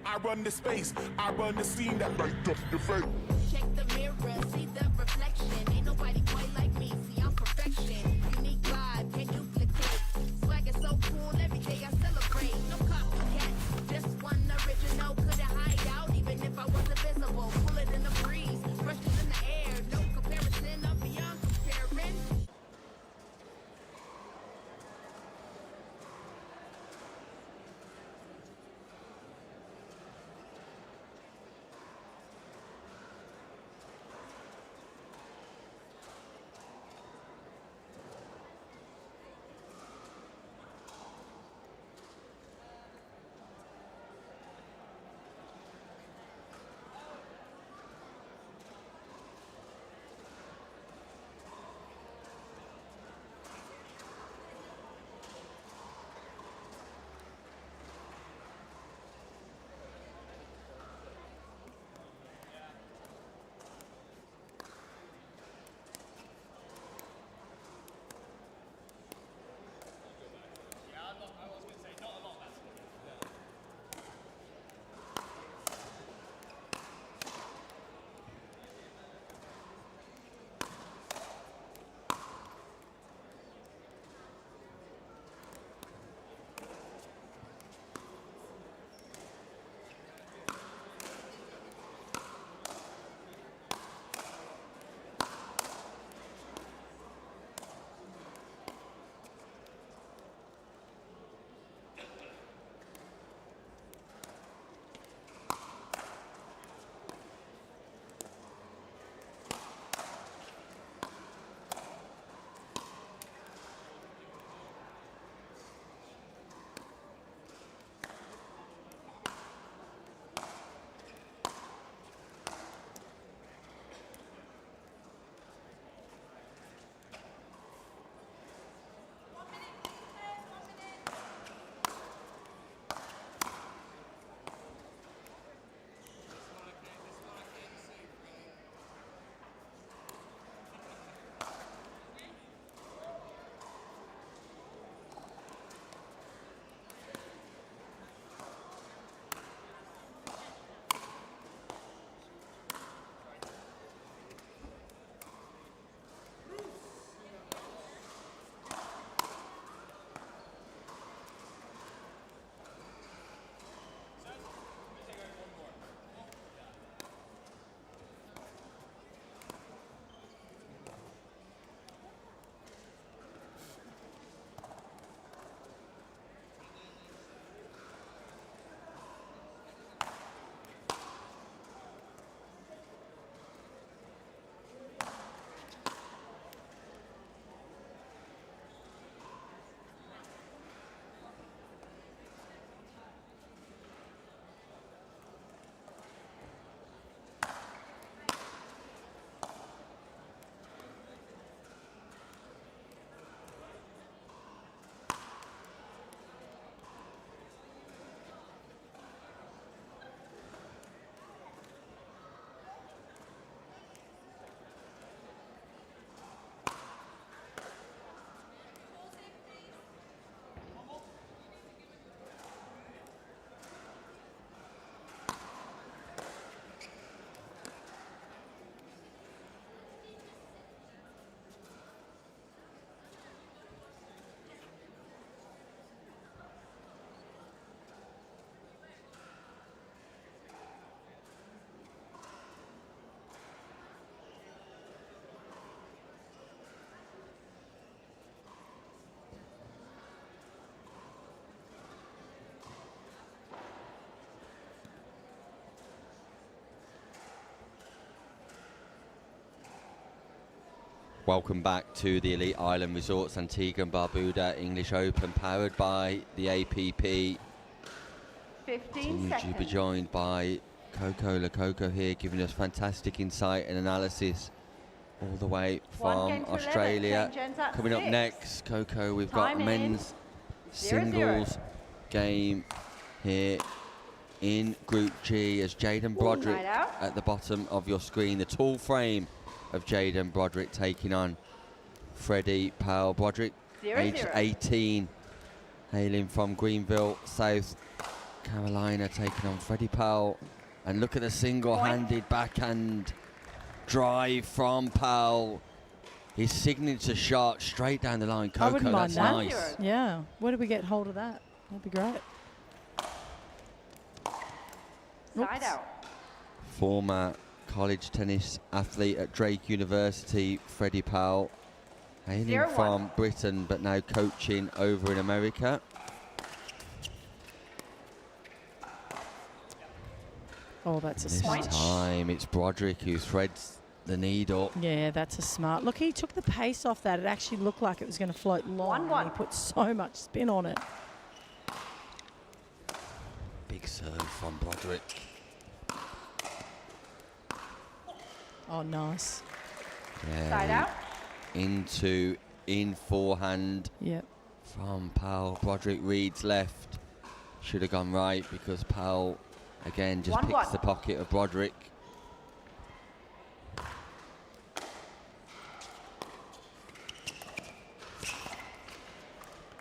I run the space, I run the scene that light up the face. Check the mirror, see the reflection. Ain't nobody quite like me, see I'm perfection. Unique vibe, can't duplicate. Swag is so cool, every day I celebrate. No copycat, just one original. Couldn't hide out, even if I wasn't visible. Pull it in the breeze, brushes in the air. No comparison, I'm beyond comparing. Welcome back to the Elite Island Resorts Antigua and Barbuda English Open, powered by the APP. 15 To be seconds. joined by Coco Lococo here, giving us fantastic insight and analysis all the way One game from to 11, Australia. change ends at Coming up 6. next, Coco, we've Time got in. men's 0-0. singles game here in Group G as Jaden Broderick Side out. at the bottom of your screen. The tall frame of Jaden Broderick taking on Freddie Powell. Broderick, 0-0. aged 18, hailing from Greenville, South Carolina, taking on Freddie Powell. And look at the single-handed backhand drive from Powell. His signature shot straight down the line. Coco, I wouldn't mind that's that. nice. Yeah. Where did we get hold of that? That'd be great. Side out. Former college tennis athlete at Drake University, Freddie Powell, hailing 0-1. from Britain but now coaching over in America. Oh, that's a This smart. time it's Broderick who threads the needle. Yeah, that's a smart. Look, he took the pace off that. It actually looked like it was going to float long. 1-1. And he put so much spin on it. Big serve from Broderick. Oh, nice. Yeah, Side out. in forehand Yep. from Powell. Broderick reads left. Should have gone right because Powell again just 1-1. picks the pocket of Broderick.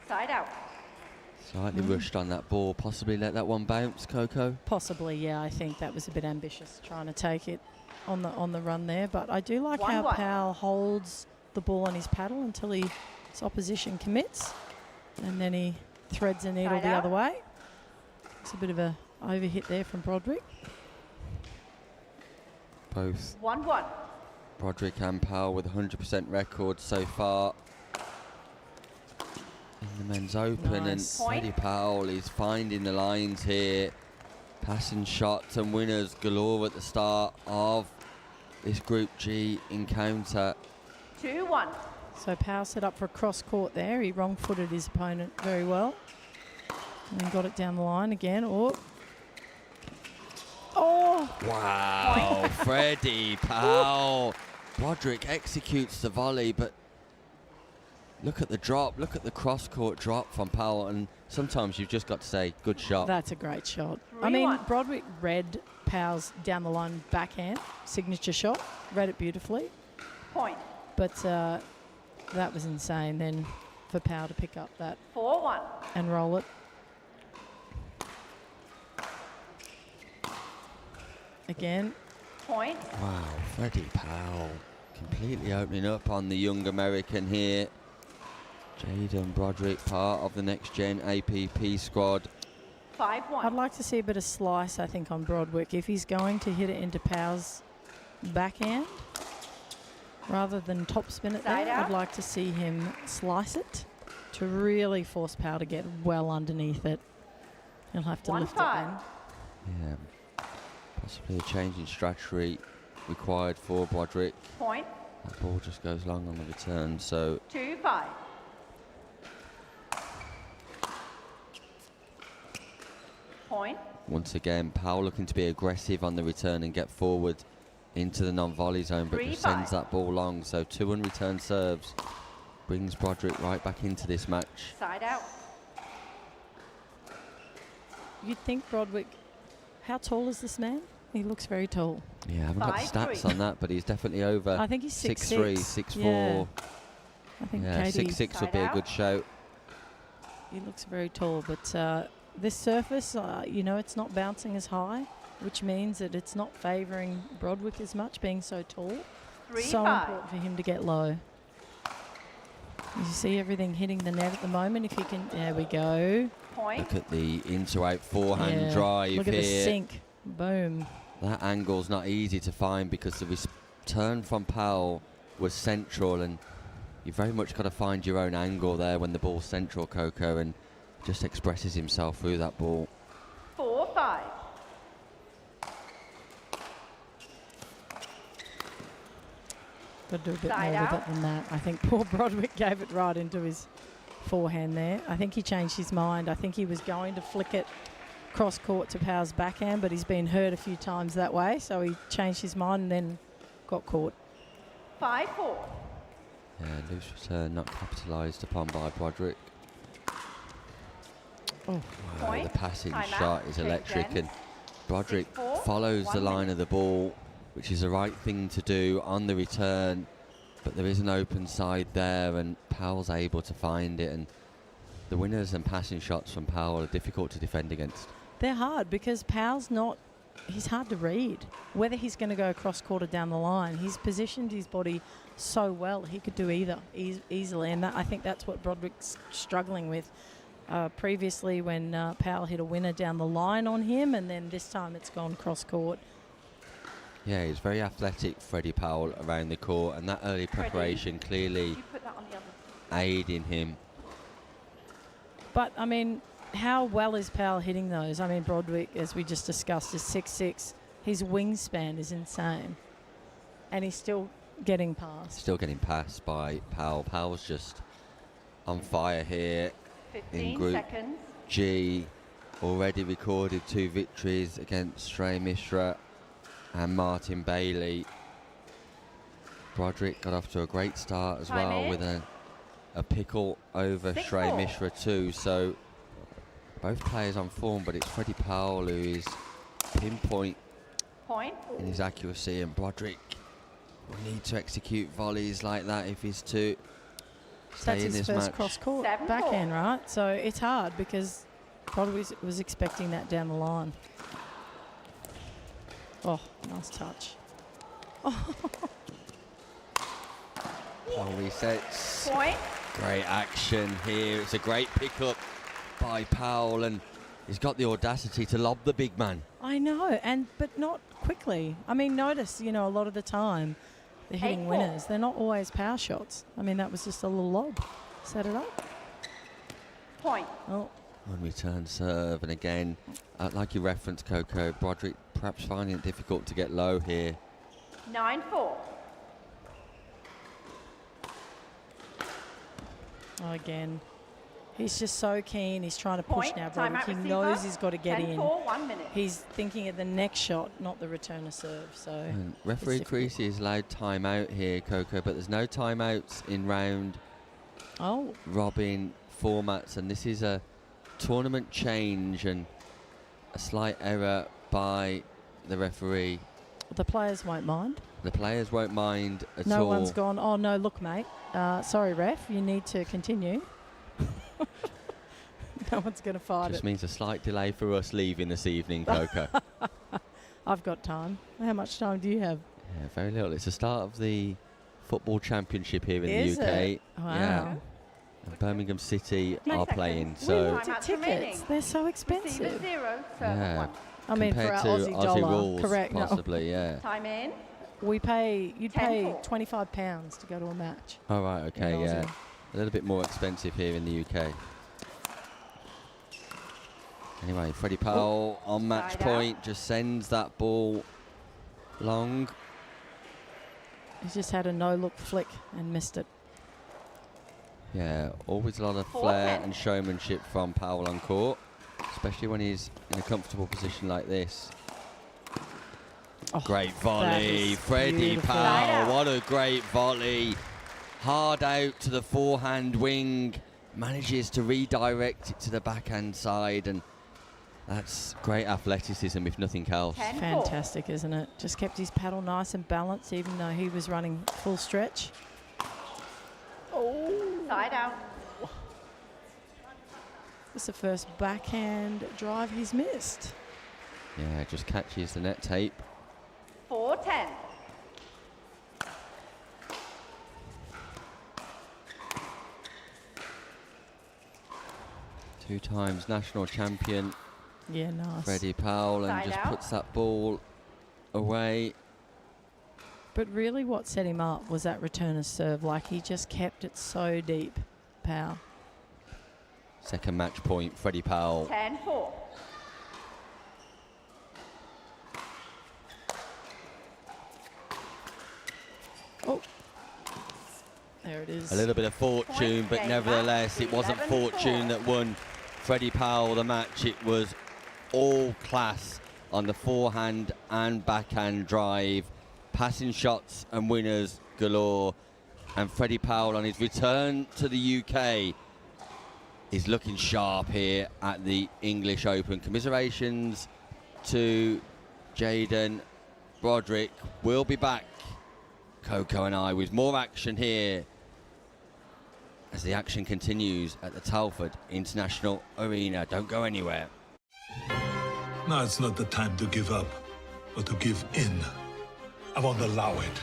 Side out. Slightly rushed on that ball. Possibly let that one bounce, Coco. Possibly, yeah. I think that was a bit ambitious trying to take it on the run there. But I do like how 1-1. Powell holds the ball on his paddle until his opposition commits, and then he threads the needle Side the out. other way. It's a bit of a overhit there from Broderick. Both 1-1. Broderick and Powell with 100% records so far in the men's open. Nice. And Freddie Powell is finding the lines here. Passing shots and winners galore at the start of this Group G encounter. 2-1. So Powell set up for a cross court there. He wrong-footed his opponent very well. And then got it down the line again. Oh. Wow, Freddie Powell. Broderick executes the volley, but look at the drop. Look at the cross-court drop from Powell. And sometimes you've just got to say, good shot. That's a great shot. I mean, 3-1. Broderick read Powell's down the line backhand signature shot. Read it beautifully. Point. But that was insane then for Powell to pick up that 4-1. and roll it. Again. Point. Wow, Freddie Powell completely opening up on the young American here. Jaden Broderick, part of the next gen APP squad. 5-1. I'd like to see a bit of slice, I think, on Broderick. If he's going to hit it into Powell's backhand, rather than top spin it Side there, out. I'd like to see him slice it to really force Powell to get well underneath it. He'll have to lift it 1-5. then. Yeah, possibly a change in strategy required for Broderick. Point. That ball just goes long on the return, so 2-5. Point. once again, Powell looking to be aggressive on the return and get forward into the non-volley zone, but just 3-5. sends that ball long. So 2 unreturned serves brings Broderick right back into this match. Side out. You'd think Broderick, how tall is this man? He looks very tall. Yeah, I haven't got the 5-3. stats on that, but he's definitely over. I think he's 6'3", 6'6". 6'4". Yeah. I think Yeah, Katie, 6'6" would Side be a out. good shout. he looks very tall, but this surface, you know, it's not bouncing as high, which means that it's not favouring Broderick as much, being so tall. 3-5. So important for him to get low. You see everything hitting the net at the moment. If you can, there we go. Point. Look at the into-out forehand Yeah. drive Look at the here. sink. Boom. That angle's not easy to find because the return from Powell was central, and you very much got to find your own angle there when the ball's central, Coco, and just expresses himself through that ball. 4-5. Got to do a bit Side more with out. it than that. I think poor Broderick gave it right into his forehand there. I think he changed his mind. I think he was going to flick it cross court to Powell's backhand, but he's been hurt a few times that way, so he changed his mind and then got caught. 5-4. Yeah, loose return not capitalised upon by Broderick. Oh. Wow, Point. the passing Time out. shot is Change electric, ends. and Broderick 6-4. follows the 1 line minute. of the ball, which is the right thing to do on the return, but there is an open side there, and Powell's able to find it, and the winners and passing shots from Powell are difficult to defend against. They're hard because Powell's not, he's hard to read. Whether he's going to go cross court or down the line, he's positioned his body so well, he could do either easily, and I think that's what Broderick's struggling with. Previously when Powell hit a winner down the line on him, and then this time it's gone cross court. Yeah, he's very athletic, Freddie Powell, around the court, and that early preparation clearly You put that on the other. aiding him. But, I mean, how well is Powell hitting those? I mean, Broderick, as we just discussed, is 6'6". His wingspan is insane. And he's still getting past. Still getting passed by Powell. Powell's just on fire here in 15 Group seconds. G. Already recorded 2 victories against Shrey Mishra and Martin Bailey. Broderick got off to a great start as Time well in. with a pickle over 6-4. Shrey Mishra too. So both players on form, but it's Freddie Powell who is pinpoint Point. in his accuracy, and Broderick will need to execute volleys like that if he's to stay That's in his this first match. cross court 7-4. backhand, right? So it's hard because Broderick was expecting that down the line. Oh, nice touch. Oh. Powell resets. Point. Great action here. It's a great pickup by Powell, and he's got the audacity to lob the big man. I know, but not quickly. I mean, notice, a lot of the time they're hitting 8-4. winners. They're not always power shots. I mean, that was just a little lob. Set it up. Point. Oh, On return serve, and again, like you referenced, Coco, Broderick perhaps finding it difficult to get low here. 9-4. oh, again. He's just so keen. He's trying to push Point. now, Time Broderick. out He receiver. knows he's got to get in. 10-4, 1 minute. He's thinking of the next shot, not the return of serve. So And referee it's difficult. Creasy is allowed timeout here, Coco, but there's no timeouts in round Oh, robin formats, and this is a tournament change and a slight error by the referee. the players won't mind. The players won't mind at No all. one's gone, oh, no, look, mate. Sorry, ref, you need to continue. No one's going to fight Just it. means a slight delay for us leaving this evening, Coco. I've got time. How much time do you have? Yeah, very little. It's the start of the football championship here in Is the UK. it? Wow. Yeah. And Birmingham City Nine are seconds. playing, We so looked at Tickets, they're so Receiver expensive. 0, serve yeah. 1. I mean, for Compared our to Aussie Aussie dollar, rules, correct, no. possibly, yeah. Time in. You'd pay 10-4. £25 to go to a match. All right, okay, In yeah. Aussie. A little bit more expensive here in the UK. Anyway, Freddie Powell on match Side out. point just sends that ball long. He's just had a no-look flick and missed it. Yeah, always a lot of 4 flair men. and showmanship from Powell on court, especially when he's in a comfortable position like this. Oh, Great that volley, is Freddie beautiful. Side Powell, out. what a great volley. Hard out to the forehand wing, manages to redirect it to the backhand side, and that's great athleticism if nothing else. 10-4. Fantastic, isn't it? Just kept his paddle nice and balanced, even though he was running full stretch. Side out. It's the first backhand drive he's missed. Yeah, just catches the net tape. 4-10. Two times national champion Yeah, nice. Freddie Powell, and Side just out. puts that ball away. But really what set him up was that returner serve. Like, he just kept it so deep, Powell. Second match point, Freddie Powell. 10-4. Oh, There it is. A little bit of fortune, but nevertheless, it wasn't fortune that won Freddie Powell the match. It was all class on the forehand and backhand drive, passing shots and winners galore. And Freddie Powell, on his return to the UK, is looking sharp here at the English Open. Commiserations to Jaden Broderick. We'll be back, Coco and I, with more action here as the action continues at the Telford International Arena. Don't go anywhere. Now it's not the time to give up, but to give in. I won't allow it.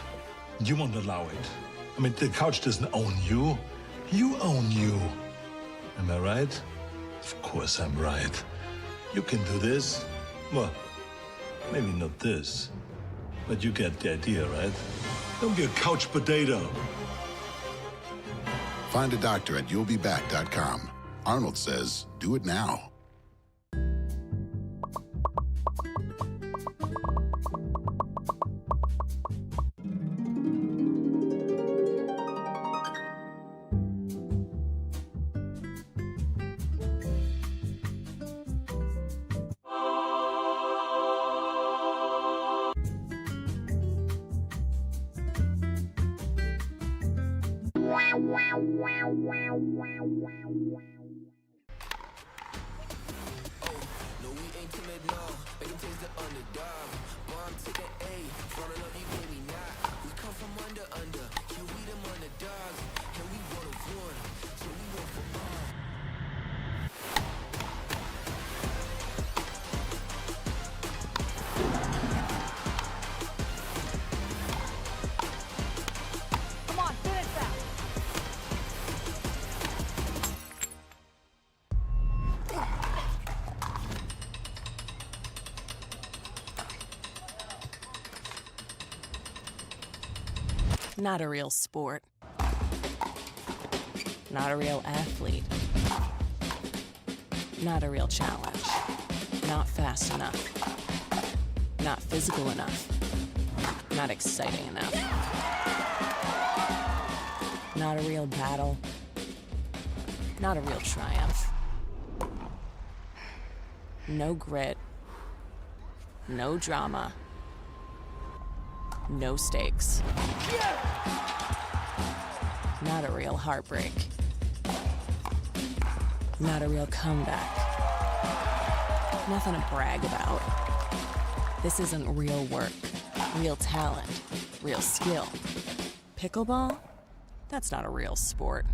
You won't allow it. I mean, the couch doesn't own you. You own you. Am I right? Of course I'm right. You can do this. Well, maybe not this, but you get the idea, right? Don't be a couch potato. Find a doctor at you'llbeback.com. Arnold says, do it now. Not a real sport. Not a real athlete. Not a real challenge. Not fast enough. Not physical enough. Not exciting enough. Not a real battle. Not a real triumph. No grit. No drama. No stakes. Not a real heartbreak. Not a real comeback. Nothing to brag about. This isn't real work, real talent, real skill. Pickleball? That's not a real sport.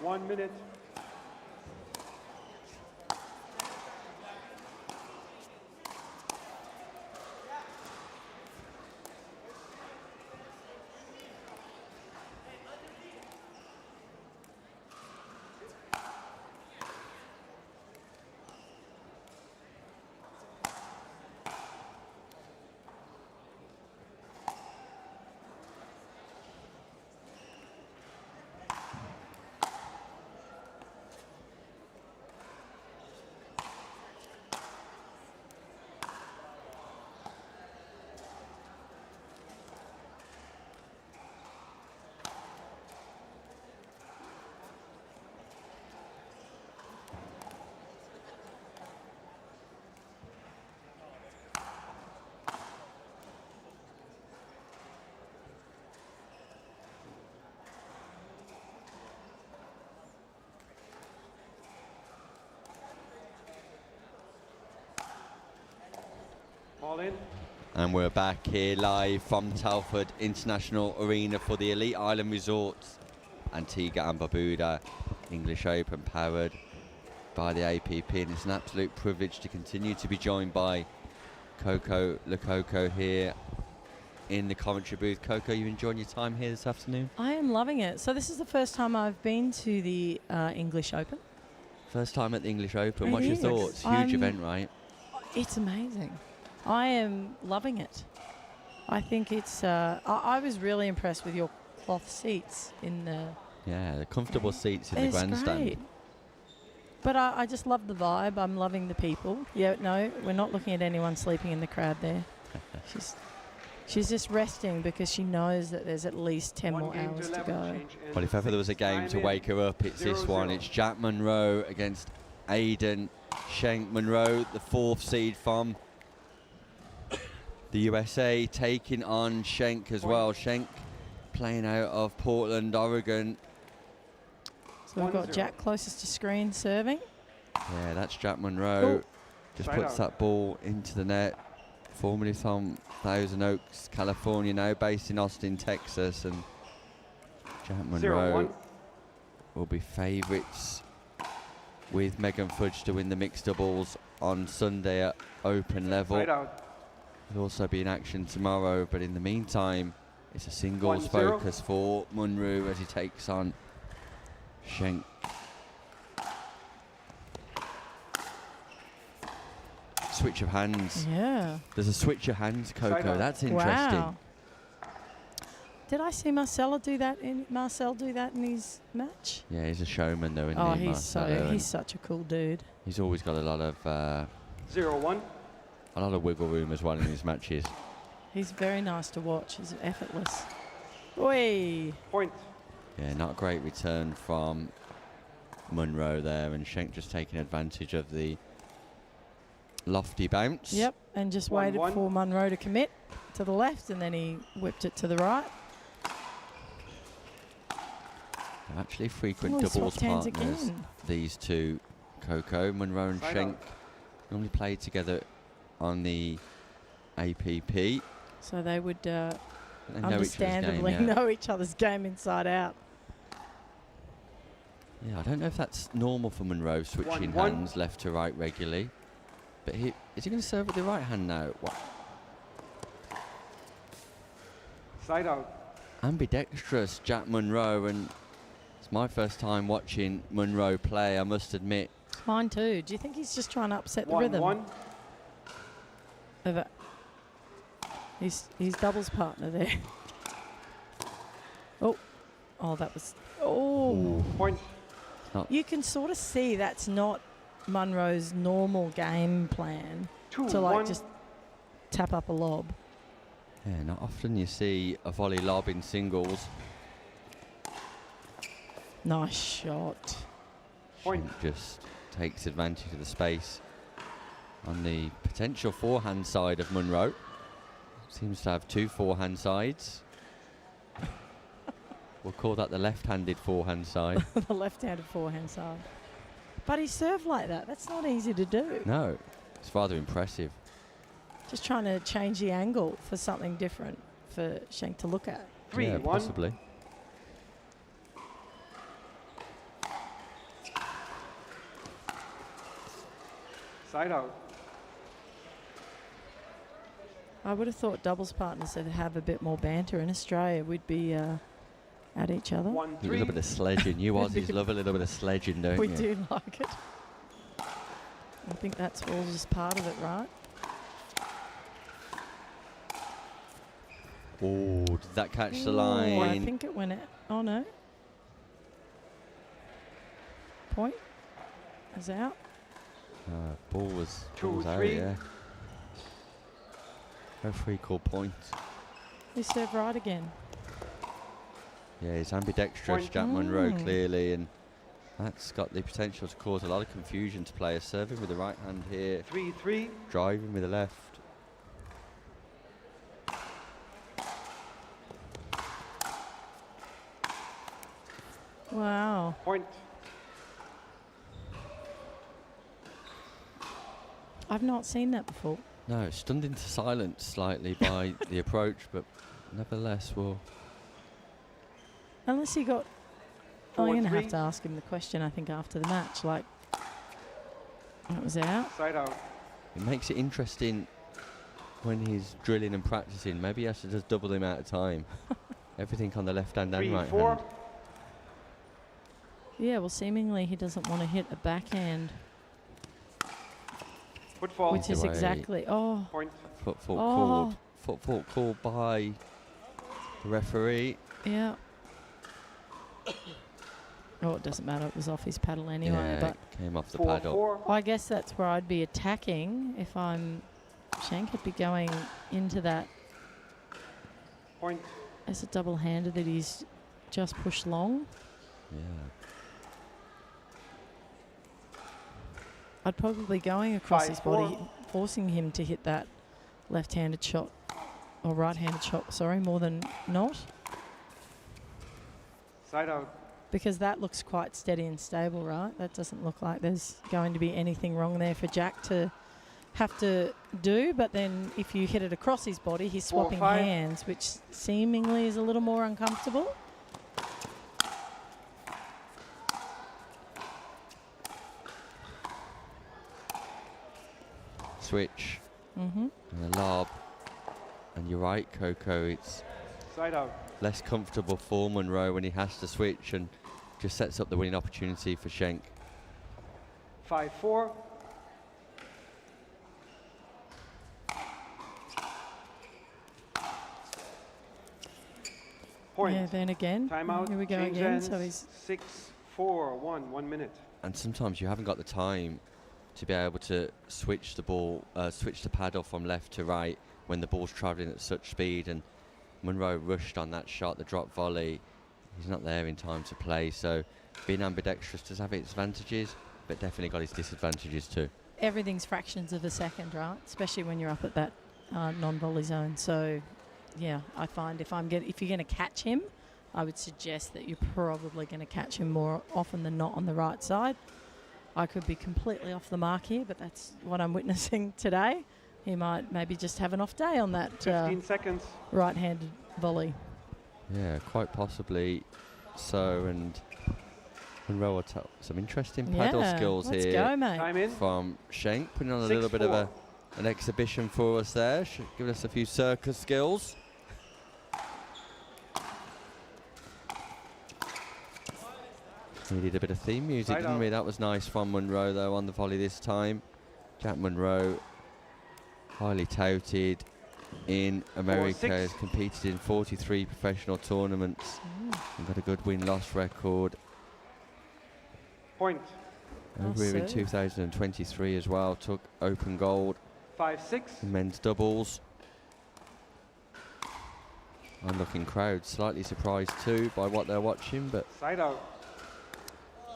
1 minute. All in. And we're back here live from Telford International Arena for the Elite Island Resorts Antigua and Barbuda English Open, powered by the APP, and it's an absolute privilege to continue to be joined by Coco Lococo here in the commentary booth. Coco, you enjoying your time here this afternoon? I am loving it. So this is the first time I've been to the English Open. First time at the English Open. It What's your is. thoughts? Huge event, right? It's amazing. I am loving it. I think it's. I was really impressed with your cloth seats in the. Yeah, the comfortable seats in the It's grandstand. great. But I just love the vibe. I'm loving the people. Yeah, no, we're not looking at anyone sleeping in the crowd there. She's just resting because she knows that there's at least 10 more hours to go. Well, if ever there was a game to wake her up, it's this one. It's Jack Monroe against Aidan Shank. Monroe, the 4th seed from the USA, taking on Shank as well. Shank playing out of Portland, Oregon. So we've got Jack closest to screen serving. Yeah, that's Jack Monroe. Ooh. Just Right puts out. that ball into the net. Formerly from Thousand Oaks, California, now based in Austin, Texas. And Jack Monroe 0-1. will be favourites with Megan Fudge to win the mixed doubles on Sunday at open level. Right out. There'll also be in action tomorrow, but in the meantime, it's a singles 1-0. focus for Monroe as he takes on Shank. Switch of hands. Yeah. There's a switch of hands, Coco. That's interesting. Wow. Did I see Marcelo do that in his match? Yeah, he's a showman though, isn't Oh, he, he's Marcelo? he's such a cool dude. He's always got a lot of 0-1. a lot of wiggle room as well in his matches. He's very nice to watch. He's effortless. Oi. Point. Yeah, not a great return from Monroe there, and Shank just taking advantage of the lofty bounce. Yep, and just 1-1. waited for Monroe to commit to the left, and then he whipped it to the right. They're actually frequent Oh, he doubles swapped hands partners, again. these two, Coco. Monroe and Side Shank normally play together on the APP. So they would They know each other's game, understandably yeah. know each other's game inside out. Yeah, I don't know if that's normal for Monroe, switching 1-1. hands left to right regularly. But is he going to serve with the right hand now? What? Side out. Ambidextrous Jack Monroe, and it's my first time watching Monroe play, I must admit. Mine too. Do you think he's just trying to upset the 1-1. rhythm? Over. He's doubles partner there. Oh, that was. Oh. Point. You can sort of see that's not Monroe's normal game plan to like 2-1. just tap up a lob. Yeah, not often you see a volley lob in singles. Nice shot. Point. Shank just takes advantage of the space on the potential forehand side of Monroe. Seems to have two forehand sides. We'll call that the left-handed forehand side. The left-handed forehand side. But he served like that. That's not easy to do. No, it's rather impressive. Just trying to change the angle for something different for Shank to look at. Yeah, possibly. Side out. I would have thought doubles partners that have a bit more banter in Australia would be at each other. A little bit of sledging. You Aussies love a little bit of sledging, don't We you? do like it. I think that's all just part of it, right? Oh, did that catch the Ooh, line? I think it went out. Oh, no. Point is out. Ball was, Two, ball was out, three. yeah. Referee called point. He served right again. Yeah, he's ambidextrous, Point. Jack Monroe, clearly, and that's got the potential to cause a lot of confusion to players. Serving with the right hand here. 3-3. Driving with the left. Wow. Point. I've not seen that before. No, stunned into silence slightly by the approach, but nevertheless, we'll... Unless he got... I'm going to 4-3. have to ask him the question, I think, after the match. Like, that was out. Side out. It makes it interesting when he's drilling and practicing. Maybe he has to just double the amount of time. Everything on the left hand and right 3-4. hand. Yeah, well, seemingly he doesn't want to hit a backhand. Footfall. Which is Away. exactly... Oh. Point. Footfall Oh. called. Footfall called by the referee. Yeah. Oh, it doesn't matter. It was off his paddle anyway. Yeah, But it came off the 4-4. paddle. I guess that's where I'd be attacking if I'm Shank. I'd be going into that Point. as a double-hander that he's just pushed long. Yeah. I'd probably going across his body, 5-4. forcing him to hit that left-handed shot, or right-handed shot, sorry, more than not. Side out. Because that looks quite steady and stable, right? That doesn't look like there's going to be anything wrong there for Jack to have to do. But then if you hit it across his body, he's swapping 4-5. hands, which seemingly is a little more uncomfortable. Switch. Mm-hmm. And a lob. And you're right, Coco. It's Side out. less comfortable for Monroe when he has to switch and just sets up the winning opportunity for Shank. 5-4. Point. Yeah, then again. Timeout. Here we go Change again. ends. So he's 6-4-1. 1 minute. And sometimes you haven't got the time to be able to switch the ball, switch the paddle from left to right when the ball's travelling at such speed. And Monroe rushed on that shot, the drop volley. He's not there in time to play. So being ambidextrous does have its advantages, but definitely got its disadvantages too. everything's fractions of a second, right? Especially when you're up at that non-volley zone. So, yeah, I find if you're going to catch him, I would suggest that you're probably going to catch him more often than not on the right side. I could be completely off the mark here, but that's what I'm witnessing today. He might maybe just have an off day on that 15 seconds. right-handed volley. Yeah, quite possibly so. And Monroe will tell some interesting paddle skills let's here go, mate. Time in. from Shank, putting on a little bit of an exhibition for us there, giving us a few circus skills. Needed a bit of theme music, didn't we? That was nice from Monroe, though, on the volley this time. Jack Monroe, highly touted in America, has competed in 43 professional tournaments and got a good win-loss record. Point. Over here in 2023 as well, took open gold 5-6 in men's doubles. Onlooking crowd slightly surprised too by what they're watching, but side out.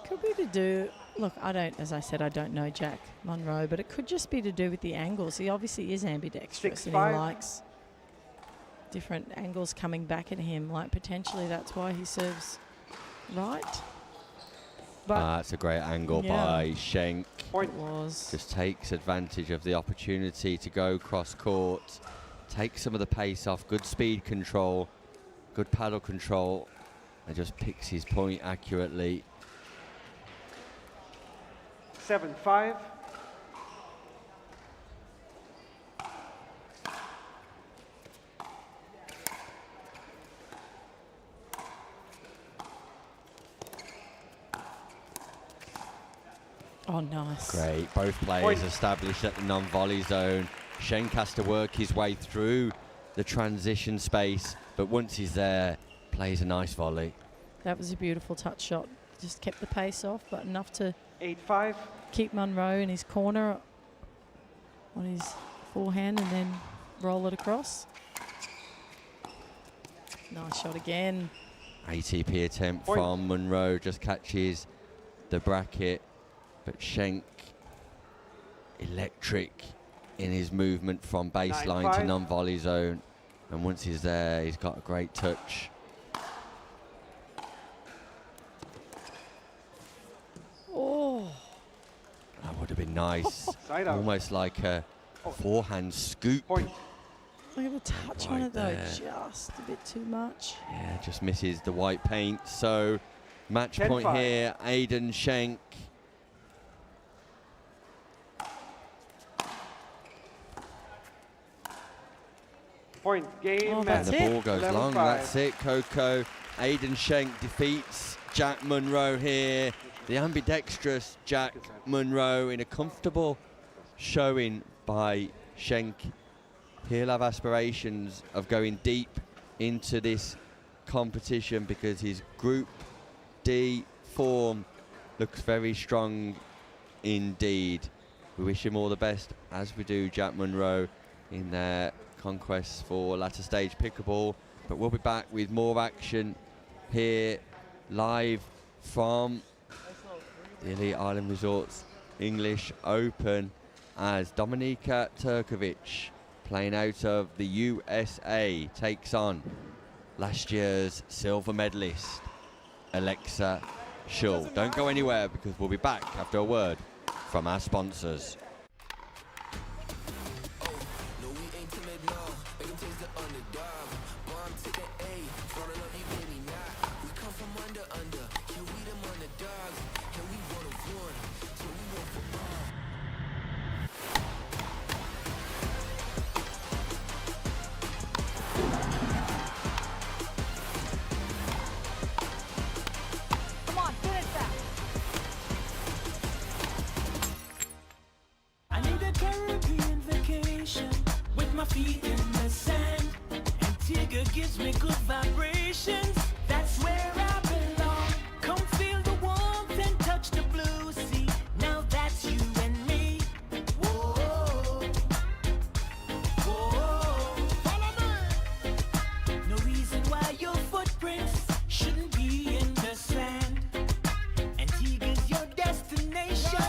Could be to do, look, as I said, I don't know Jack Monroe, but it could just be to do with the angles. He obviously is ambidextrous and he likes different angles coming back at him. Like potentially that's why he serves right. But that's a great angle by Shank. Point. Just takes advantage of the opportunity to go cross court, take some of the pace off, good speed control, good paddle control, and just picks his point accurately. 7-5. Oh, nice. Great. Both players established at the non-volley zone. Shank has to work his way through the transition space, but once he's there, plays a nice volley. That was a beautiful touch shot. Just kept the pace off, but enough to 8-5. Keep Monroe in his corner on his forehand and then roll it across. Nice shot again. ATP attempt from Monroe, just catches the bracket, but Shank electric in his movement from baseline to non-volley zone, and once he's there, he's got a great touch. Oh, that would have been nice. Side out. Almost like a forehand scoop. Look at the touch on it though, there. just a bit too much. Yeah, just misses the white paint. So match point 10-5. here, Aidan Shank. Point, game, Oh, match. And the ball goes long. 11-5. That's it, Coco. Aidan Shank defeats Jack Monroe here. The ambidextrous Jack Monroe in a comfortable showing by Shank. He'll have aspirations of going deep into this competition because his Group D form looks very strong indeed. We wish him all the best, as we do Jack Monroe, in their conquests for latter stage pickleball. But we'll be back with more action here live from the Elite Island Resorts English Open as Dominika Turkovic, playing out of the USA, takes on last year's silver medalist Alexa Schull. Don't go anywhere because we'll be back after a word from our sponsors. I need a Caribbean vacation with my feet in the sand. Antigua gives me good vibrations. That's where I belong. Come feel the warmth and touch the blue sea. Now that's you and me. Whoa, whoa. Follow me. No reason why your footprints shouldn't be in the sand. Antigua's your destination.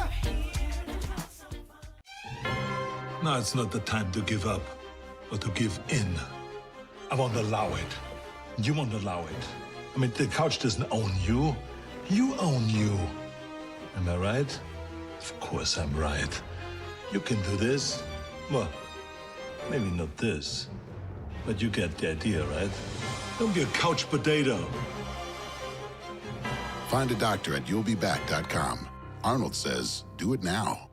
Now it's not the time to give up or to give in. I won't allow it. You won't allow it. I mean, the couch doesn't own you. You own you. Am I right? Of course I'm right. You can do this. Well, maybe not this. But you get the idea, right? Don't be a couch potato. Find a doctor at you'llbeback.com. Arnold says, do it now.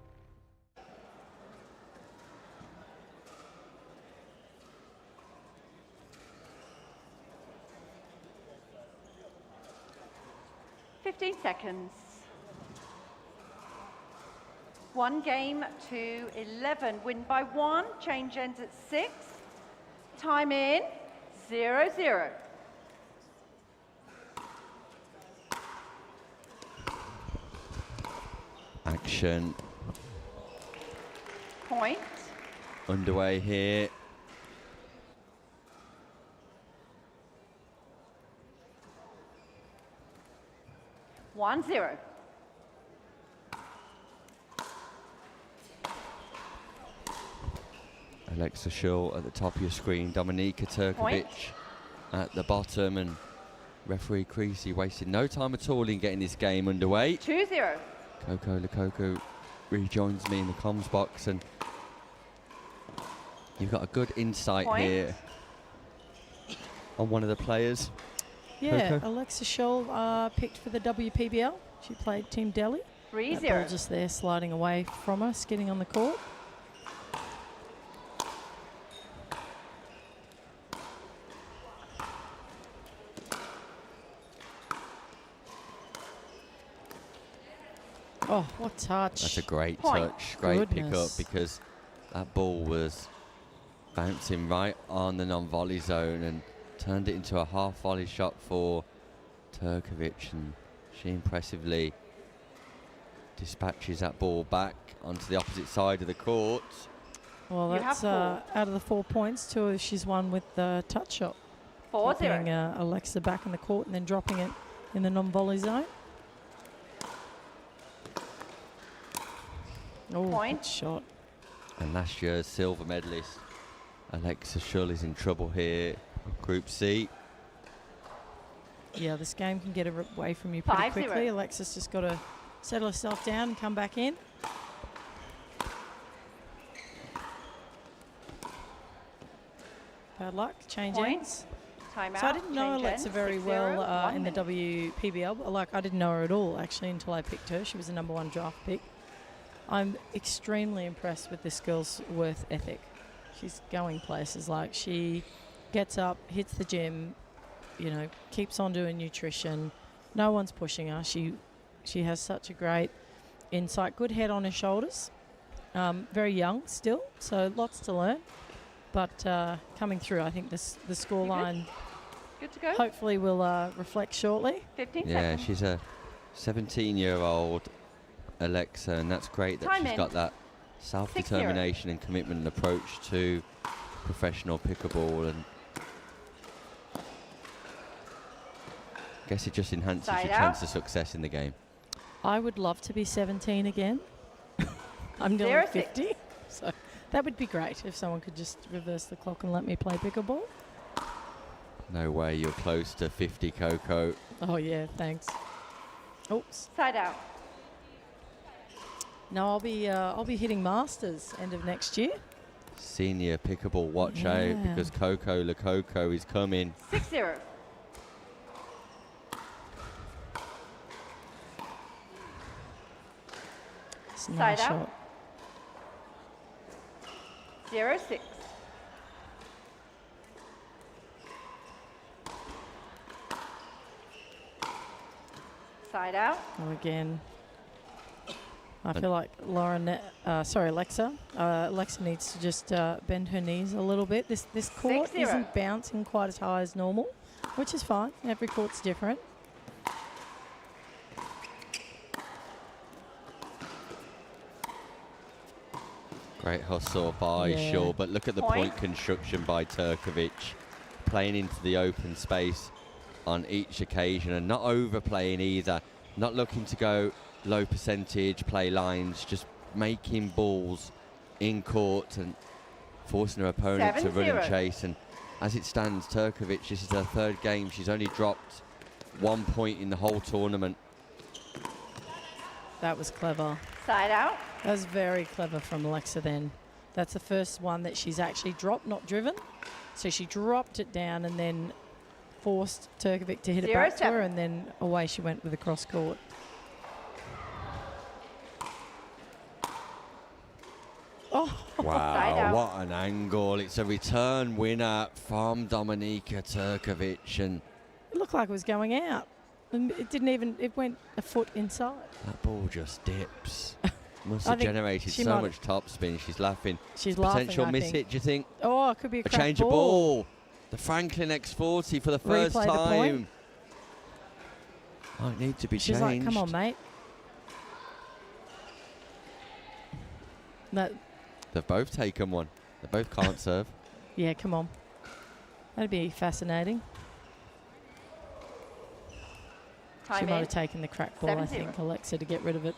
Seconds. 1 game to 11. Win by 1. Change ends at 6. Time in 0-0. Action Point. underway here. One zero. Alexa Schull at the top of your screen, Dominika Turkovic at the bottom, and referee Creasy wasted no time at all in getting this game underway. 2-0. Coco Lukoku rejoins me in the comms box, and you've got a good insight here on one of the players. Yeah, Coco? Alexa Schull picked for the WPBL. She played Team Delhi. 3-0. That ball just there sliding away from us, getting on the court. Oh, what touch. That's a great Point. touch, great pick up, Goodness. because that ball was bouncing right on the non-volley zone and turned it into a half volley shot for Turkovic, and she impressively dispatches that ball back onto the opposite side of the court. Well, You that's have out of the 4 points, 2 she's won with the touch shot. 4-0. Keeping Alexa back in the court and then dropping it in the non-volley zone. Oh, Point. good shot. And last year's silver medalist Alexa Schull is in trouble here. Group C. Yeah, this game can get away from you pretty 5-0. quickly. Alexa's just got to settle herself down and come back in. Bad luck, change Point. ends. Timeout. So I didn't know change Alexa ends, very 6-0, well 1 in the minute. WPBL. Like, I didn't know her at all, actually, until I picked her. She was the #1 draft pick. I'm extremely impressed with this girl's work ethic. She's going places. Like, she gets up, hits the gym, you know, keeps on doing nutrition. No one's pushing her. She has such a great insight. Good head on her shoulders. Very young still, so lots to learn. But coming through, I think the scoreline Good to go. hopefully will reflect shortly. 15 Yeah, seconds. she's a 17-year-old Alexa, and that's great that Time she's in. got that self-determination and commitment and approach to professional pickleball, and I guess it just enhances Side your out. chance of success in the game. I would love to be 17 again. I'm nearly 0-6. 50, so that would be great if someone could just reverse the clock and let me play pickleball. No way you're close to 50, Coco. Oh yeah, thanks. Oops. Side out. No, I'll be hitting Masters end of next year. Senior pickleball, watch out, Yeah. because Coco Lococo is coming. 6-0. It's a Side nice out. shot. 0-6. Side out. Oh, again. I feel like Alexa. Alexa needs to just bend her knees a little bit. This court 6-0. isn't bouncing quite as high as normal, which is fine. Every court's different. Great hustle by Yeah. Shaw, but look at the Point. point construction by Turkovic, playing into the open space on each occasion and not overplaying either, not looking to go low percentage play lines, just making balls in court and forcing her opponent to run and 7-0. chase. And as it stands, Turkovic, this is her third game. She's only dropped 1 point in the whole tournament. That was clever. Side out. That was very clever from Alexa then. That's the first one that she's actually dropped, not driven. So she dropped it down and then forced Turkovic to hit it back to her, 0-7. and then away she went with the cross court. Oh, Side Wow, out. what an angle. It's a return winner from Dominika Turkovic, and it looked like it was going out. And it didn't even, it went a foot inside. that ball just dips. Must I have think generated she so might- much topspin. She's laughing. She's laughing, Potential I miss think. hit, do you think? Oh, it could be a A cracked change of ball. The Franklin X40 for the first Replay the point. time. Might need to be She's changed. like, come on, mate. No, They've both taken one. They both can't serve. yeah, come on. That'd be fascinating. She Time might in. have taken the crack ball, 7-0. I think, Alexa, to get rid of it.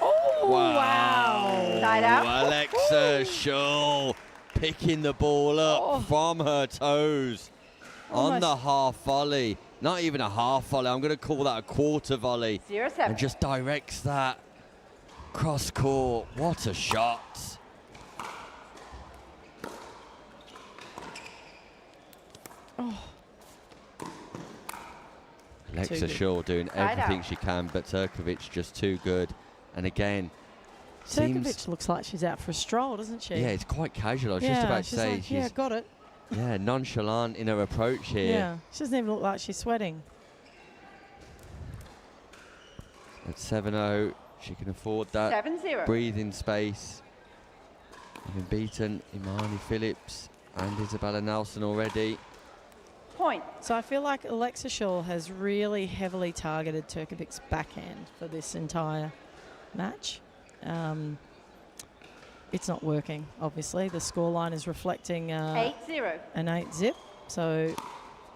Oh, wow. Side out. Alexa Schull picking the ball up Oh. from her toes on the Almost. half volley. Not even a half volley. I'm going to call that a quarter volley. 0-7. And just directs that cross court. What a shot. Oh. Alexa Too good. Schull doing Side everything out. she can, but Turkovic just too good. And again, Turkovic looks like she's out for a stroll, doesn't she? Yeah, it's quite casual. I was just about to say like, yeah, got it. Yeah, nonchalant in her approach here. Yeah, she doesn't even look like she's sweating. At 7-0, she can afford that. 7-0. Breathing space. Having beaten Imani Phillips and Isabella Nelson already. Point. So I feel like Alexa Shaw has really heavily targeted Turkovic's backhand for this entire match. It's not working, obviously. The scoreline is reflecting 8-0. an 8-zip. So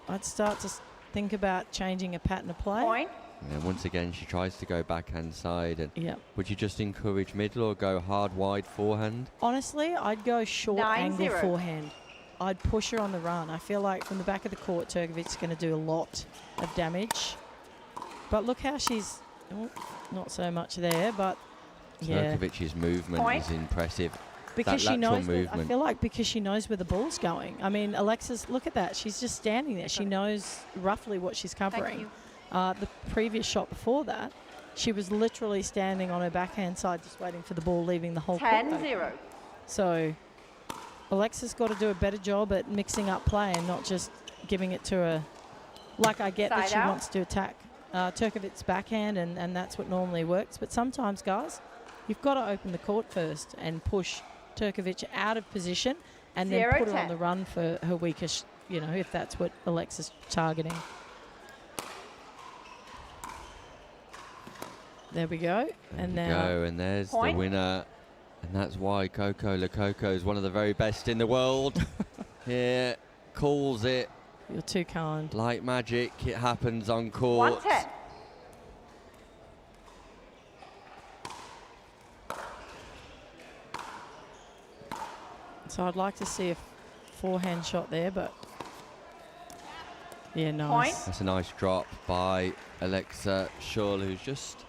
I'd start to think about changing a pattern of play. Point. And once again, she tries to go backhand side. And yeah. Would you just encourage middle or go hard, wide forehand? Honestly, I'd go short 9-0. angle forehand. I'd push her on the run. I feel like from the back of the court, Turkovic's going to do a lot of damage. But look how she's not so much there, but yeah. Turkovic's movement is impressive. Because that she knows, movement. I feel like because she knows where the ball's going. I mean, Alexa's, look at that. She's just standing there. She knows roughly what she's covering. The previous shot before that, she was literally standing on her backhand side just waiting for the ball leaving the whole court. 10-0. So Alexa's got to do a better job at mixing up play and not just giving it to her. Like I get that she wants to attack Turkovic's backhand and that's what normally works. But sometimes, guys, you've got to open the court first and push Turkovic out of position and then put her on the run for her weakest, if that's what Alexa's targeting. There we go. And there's the winner. And that's why Coco Lococo is one of the very best in the world. Here, calls it. You're too kind. Like magic, it happens on court. 110. So I'd like to see a forehand shot there, but yeah, nice. Point. That's a nice drop by Alexa Shaw, who's just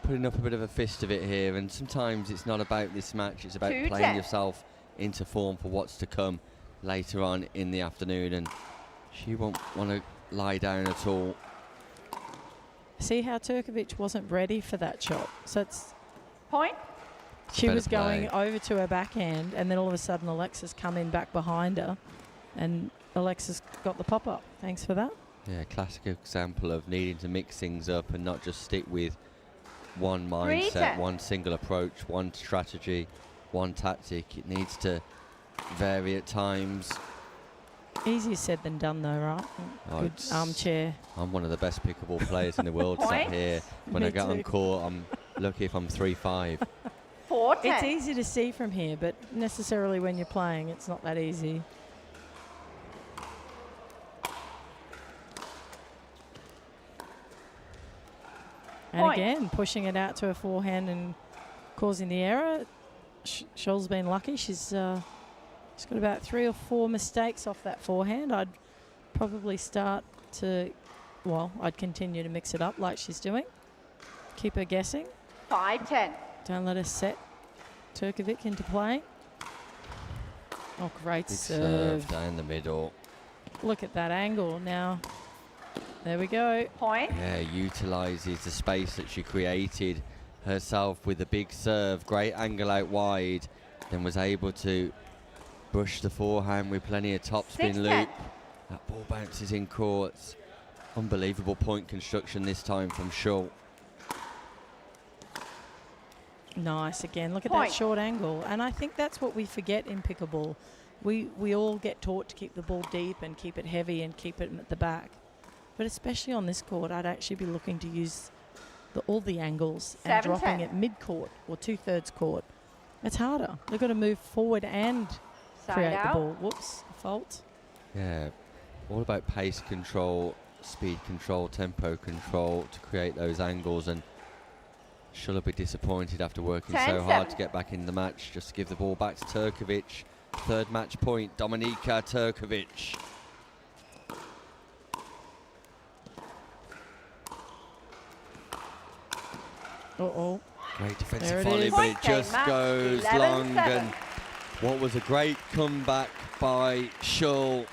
putting up a bit of a fist of it here. And sometimes it's not about this match, it's about playing yourself into form for what's to come later on in the afternoon. And she won't want to lie down at all. See how Turkovic wasn't ready for that shot. So it's point. She was going over to her backhand, and then all of a sudden Alexa's come in back behind her, and Alexa's got the pop-up. Thanks for that. Yeah, classic example of needing to mix things up and not just stick with one mindset, one single approach, one strategy, one tactic. It needs to vary at times. Easier said than done, though, right? Good armchair. I'm one of the best pickable players in the world sat here. When I get on court, I'm lucky if I'm 3-5. 4-10. It's easy to see from here, but necessarily when you're playing, it's not that easy. And again, pushing it out to her forehand and causing the error. Shaw's been lucky. She's got about 3 or 4 mistakes off that forehand. I'd probably start to, I'd continue to mix it up like she's doing. Keep her guessing. 5-10. Don't let her set Turkovic into play. Oh, great serve. Down the middle. Look at that angle now. There we go. Point. Yeah, utilises the space that she created herself with a big serve. Great angle out wide. Then was able to brush the forehand with plenty of topspin loop. That ball bounces in courts. Unbelievable point construction this time from Shaw. Nice again. Look at that short angle. And I think that's what we forget in pickleball. We all get taught to keep the ball deep and keep it heavy and keep it at the back. But especially on this court, I'd actually be looking to use all the angles and dropping it mid-court or 2/3 court. It's harder. They've got to move forward and create the ball. Whoops, fault. Yeah, all about pace control, speed control, tempo control to create those angles. And she'll be disappointed after working so hard to get back in the match. Just to give the ball back to Turkovic. 3rd match point, Dominika Turkovic. Great defensive volley, but it just goes long. And what was a great comeback by Shaw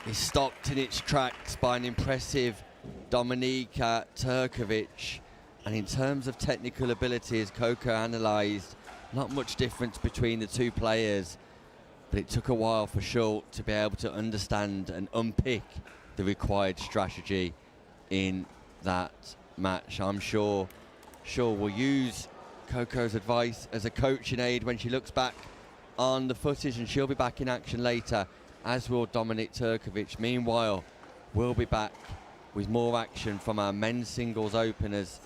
is stopped in its tracks by an impressive Dominika Turkovic. And in terms of technical ability, as Coco analysed, not much difference between the two players, but it took a while for Schultz to be able to understand and unpick the required strategy in that match. I'm sure will use Coco's advice as a coaching aid when she looks back on the footage, and she'll be back in action later, as will Dominic Turkovic. Meanwhile, we'll be back with more action from our men's singles openers.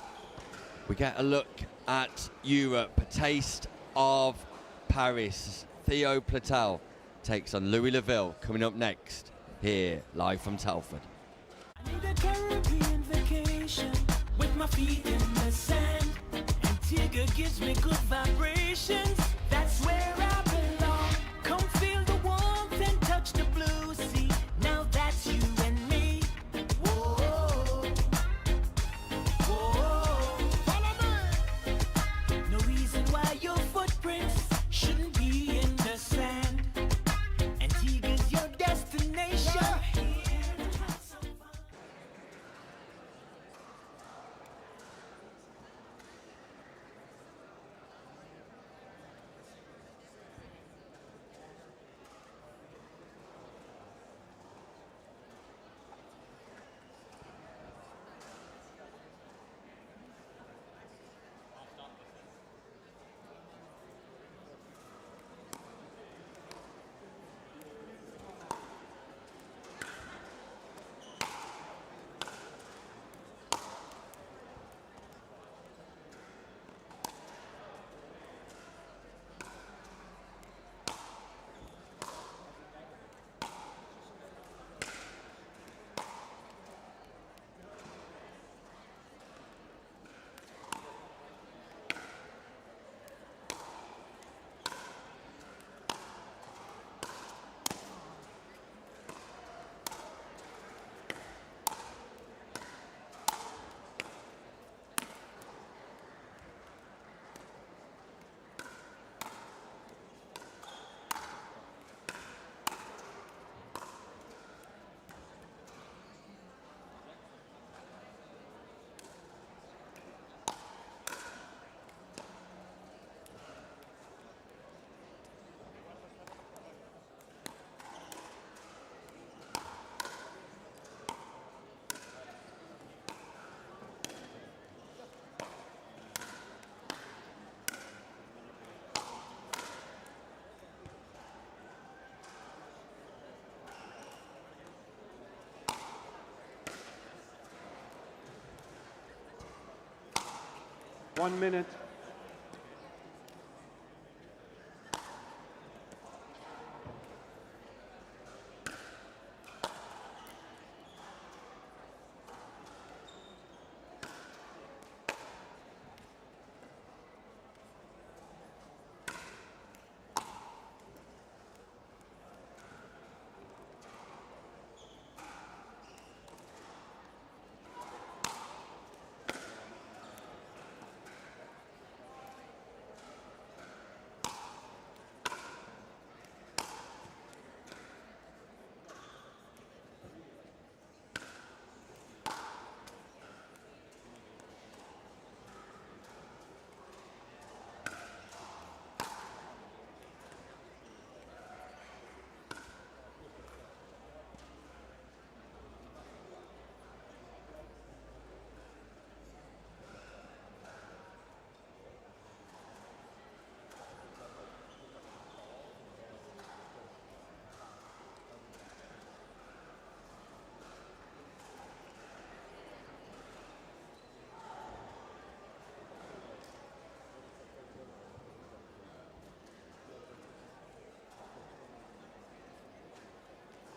We get a look at Europe, a taste of Paris. Theo Platel takes on Louis Leville, coming up next, here, live from Telford. I need a Caribbean vacation with my feet in the sand. Antigua gives me good vibrations. That's where I belong. Come feel the warmth and touch the blue sea. Now that's you and me. Whoa, whoa. Follow me. No reason why your footprints shouldn't be in the sand. Antigua's your destination. One minute.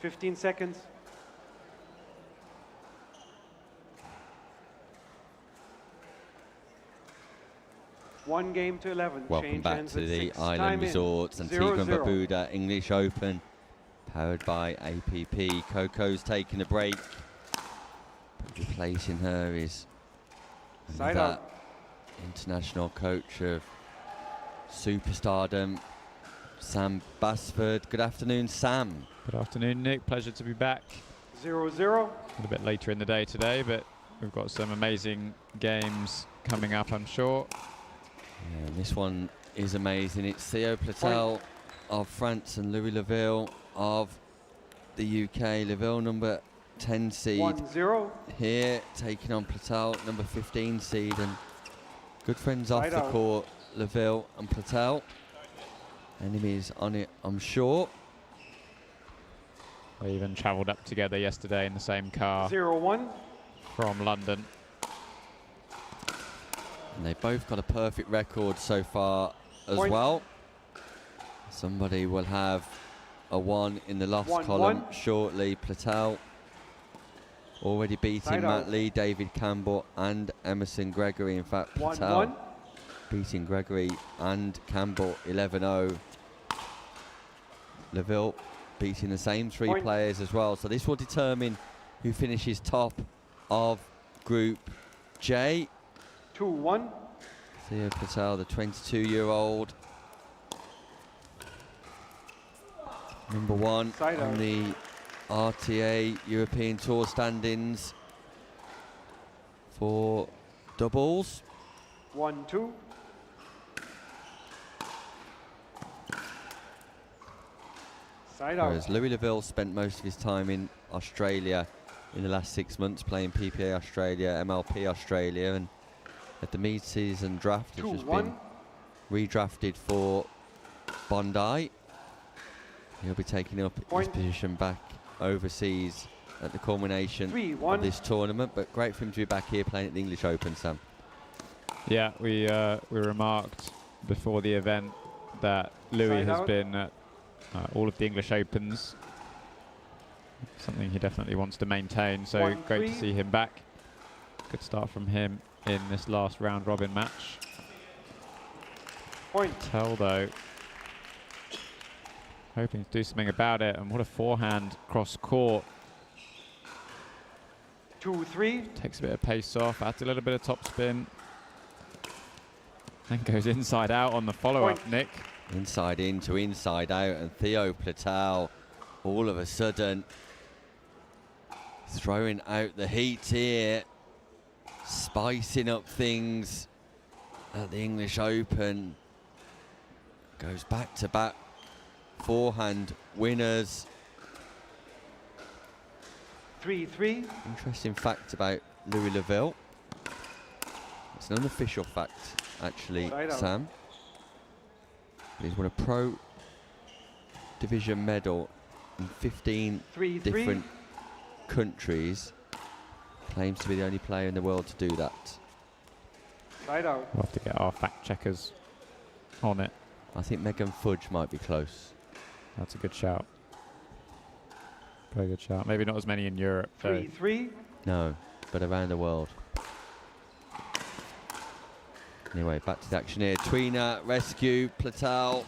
Fifteen seconds. One game to 11. Welcome Change back ends to at the 6. Island Time in. Resorts, Antigua and 0-0. Barbuda English Open, powered by APP. Coco's taking a break. Replacing her is Side another out. international coach of superstardom, Sam Basford. Good afternoon, Sam. Good afternoon, Nick. Pleasure to be back. 0-0. A little bit later in the day today, but we've got some amazing games coming up, I'm sure. Yeah, and this one is amazing. It's Theo Platel of France and Louis Leville of the UK. Leville, number 10 seed 1-0. here, taking on Platel, number 15 seed, and good friends off Side the out. court, Leville and Platel. Enemies on it, I'm sure. They even travelled up together yesterday in the same car 0-1. from London. And they both got a perfect record so far as Point. well. Somebody will have a 1 in the loss 1-1. column shortly. Platel already beating Side Matt out. Lee, David Campbell and Emerson Gregory. In fact, 1-1. Platel beating Gregory and Campbell 11-0. Leville beating the same 3 Point. players as well. So this will determine who finishes top of Group J. 2-1. Theo Platel, the 22-year-old, number 1 Side on out. the RTA European Tour standings for doubles. 1-2. Side out. Whereas Louis Leville spent most of his time in Australia in the last 6 months, playing PPA Australia, MLP Australia, and at the mid-season draft has just been 2-1. redrafted for Bondi. He'll be taking up his Point. position back overseas at the culmination 3-1. of this tournament, but great for him to be back here playing at the English Open, Sam. Yeah, we remarked before the event that Louis Side has out. been at all of the English Opens. Something he definitely wants to maintain, so 1-3. great to see him back. Good start from him in this last round robin match. Point. Tell though, hoping to do something about it, and what a forehand cross court. 2-3. Takes a bit of pace off, adds a little bit of topspin, and goes inside out on the follow-up, Point. Nick. Inside in to inside out, and Theo Platel all of a sudden throwing out the heat here, spicing up things at the English Open. Goes back-to-back forehand winners. 3-3. Interesting fact about Louis Leville. It's an unofficial fact, actually, Side out. Sam. He's won a pro division medal in 15 3-3. different countries. Claims to be the only player in the world to do that. Side out. We'll have to get our fact checkers on it. I think Megan Fudge might be close. That's a good shout. Very good shout. Maybe not as many in Europe, though. 3-3. No, but around the world. Anyway, back to the action here. Tweener, rescue, Platel.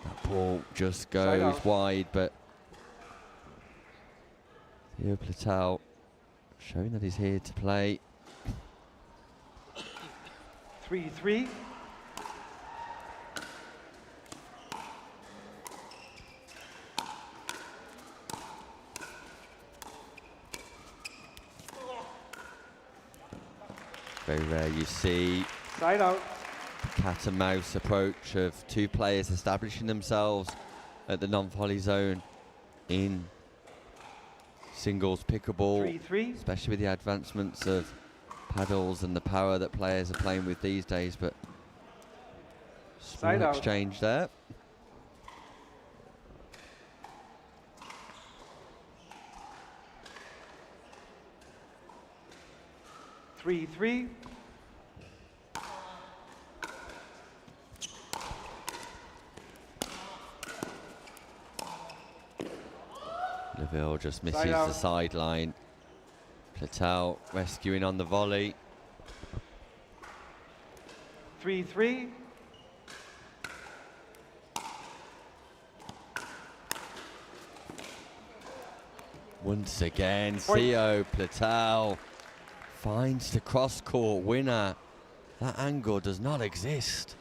That ball just Side goes out. wide, but Theo Platel showing that he's here to play. 3-3. Very rare you see Side out. cat and mouse approach of 2 players establishing themselves at the non-volley zone in singles pickleball, 3-3. especially with the advancements of paddles and the power that players are playing with these days. But small Side out. exchange there. Three, 3. Leville just misses Side the out. sideline. Platel rescuing on the volley. 3-3. Once again, Point. Theo Platel finds the cross-court winner. That angle does not exist.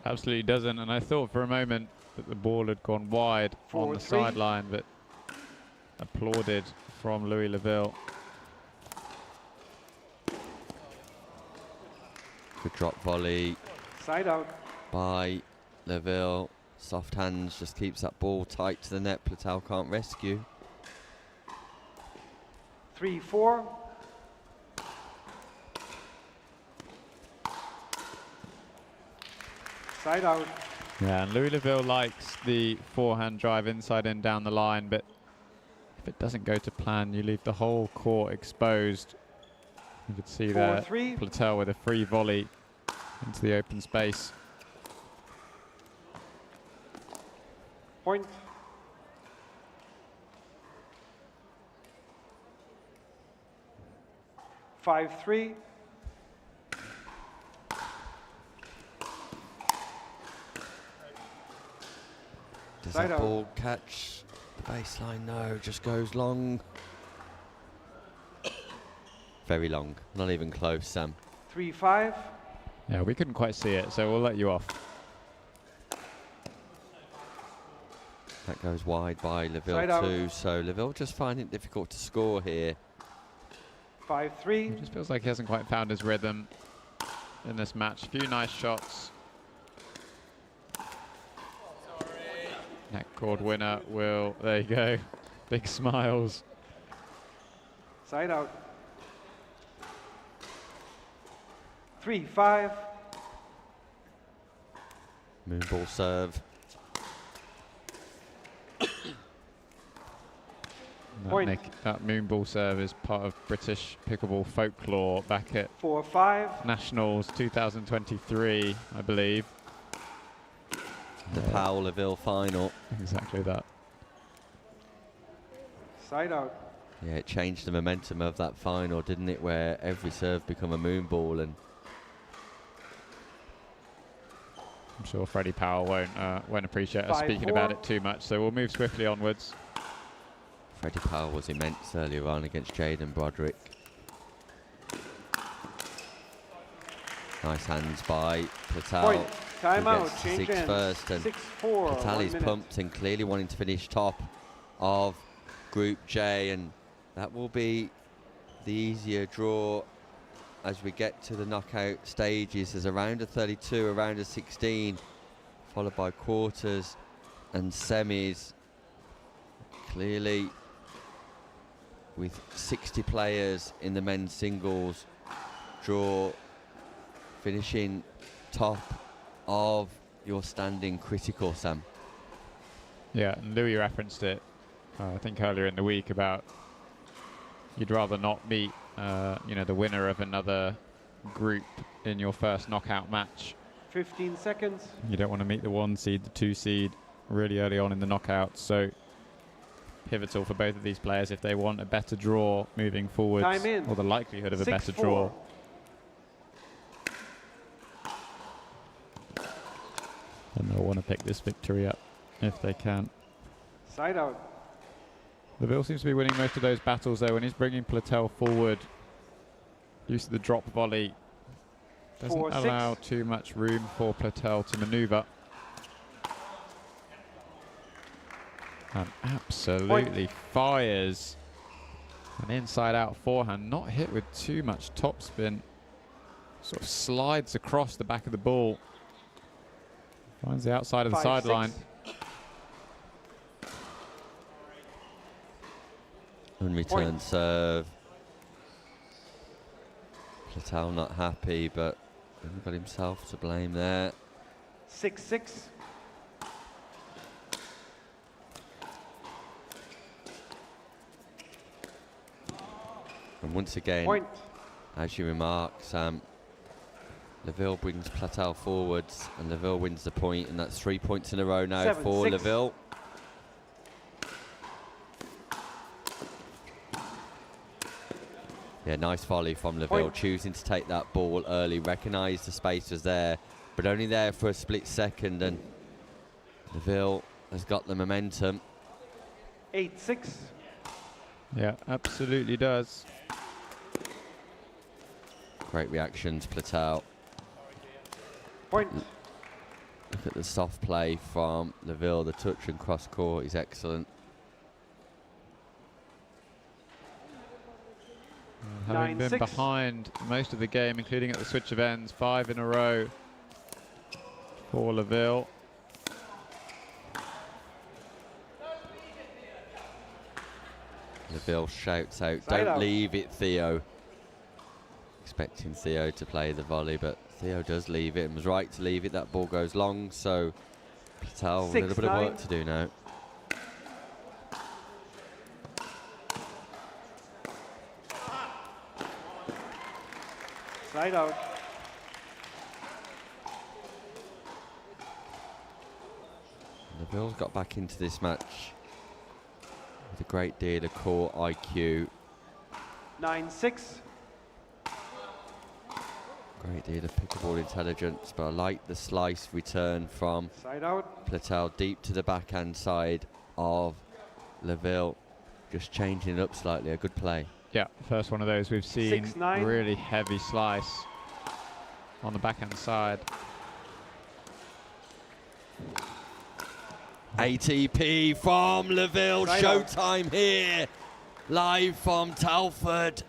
Absolutely doesn't, and I thought for a moment that the ball had gone wide on the 4-3. sideline, but applauded from Louis Leville. Good drop volley. Side out. By Leville. Soft hands, just keeps that ball tight to the net. Platel can't rescue. 3-4. Side out. Yeah, and Louis Leville likes the forehand drive inside and down the line, but if it doesn't go to plan, you leave the whole court exposed. You could see there Platel with a free volley into the open space. Point. Five, 3. Does Side that out. ball catch the baseline? No, just goes long. Very long, not even close, Sam. 3-5. Yeah, we couldn't quite see it, so we'll let you off. That goes wide by Leville too, so Leville just finding it difficult to score here. 5-3. It just feels like he hasn't quite found his rhythm in this match. A few nice shots. Net cord winner will, there you go, big smiles. Side out. 3-5. Moonball serve. That moonball serve is part of British pickleball folklore back at 4-5. Nationals 2023, I believe. The Powell-Leville final. Exactly that. Side out. Yeah, it changed the momentum of that final, didn't it? Where every serve become a moonball, and I'm sure Freddie Powell won't appreciate us speaking about it too much, so we'll move swiftly onwards. Freddie Powell was immense earlier on against Jaden Broderick. Nice hands by Platel. Point. Time out. Gets Change six ends. first, and 6-4. Platel is pumped and clearly wanting to finish top of Group J, and that will be the easier draw as we get to the knockout stages. There's a round of 32, a round of 16, followed by quarters and semis. Clearly, with 60 players in the men's singles draw, finishing top of your standing critical, Sam. Yeah, and Louis referenced it, I think earlier in the week, about you'd rather not meet, the winner of another group in your first knockout match. 15 seconds. You don't want to meet the 1 seed, the 2 seed really early on in the knockouts. So pivotal for both of these players if they want a better draw moving forwards, or the likelihood of a better draw. And they'll want to pick this victory up if they can. Side out. Leville seems to be winning most of those battles though when he's bringing Platel forward. Use of the drop volley doesn't allow too much room for Platel to manoeuvre. And absolutely fires an inside-out forehand, not hit with too much topspin. Sort of slides across the back of the ball. Finds the outside of the sideline. Unreturned serve. Platel not happy, but he got himself to blame there. 6-6. And once again, as you remark, Sam, Leville brings Platel forwards, and Leville wins the point, and that's 3 points in a row now for Leville. Yeah, nice volley from Leville, choosing to take that ball early, recognised the space was there, but only there for a split second, and Leville has got the momentum. 8-6. Yeah, absolutely does. Great reactions, Platel. Point. Look at the soft play from Leville. The touch and cross court is excellent. having been 9-6. behind most of the game, including at the switch of ends, 5 in a row for Leville. Leville shouts out, Side "Don't out. leave it, Theo." Expecting Theo to play the volley, but Theo does leave it and was right to leave it. That ball goes long, so Platel, a little bit of work to do now. Side out. Leville's got back into this match with a great deal of court IQ. 9-6. Great deal of pickleball intelligence, but I like the slice return from Side out. Platel deep to the backhand side of Leville. Just changing it up slightly, a good play. Yeah, first one of those we've seen. 6-9. Really heavy slice on the backhand side. ATP from Leville, Side out. showtime here, live from Telford.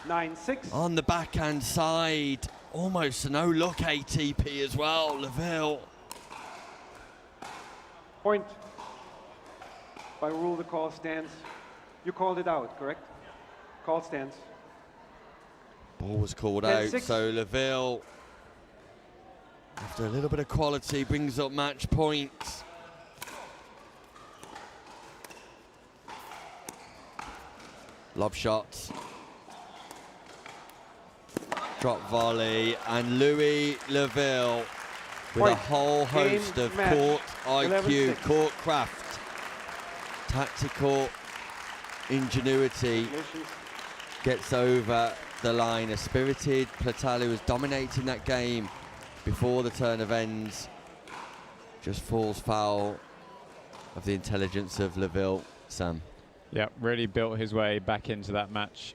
9-6. On the backhand side, almost a no-look ATP as well, Leville. Point. By rule, the call stands. You called it out, correct? Call stands. Ball was called 10-6. out, so Leville, after a little bit of quality, brings up match points. Lob shots. Drop volley, and Louis Leville with Point. a whole Game host of match. court IQ, 11-6. court craft, tactical ingenuity, gets over the line. A spirited Platel, who was dominating that game before the turn of ends, just falls foul of the intelligence of Leville. Sam. Yeah, really built his way back into that match.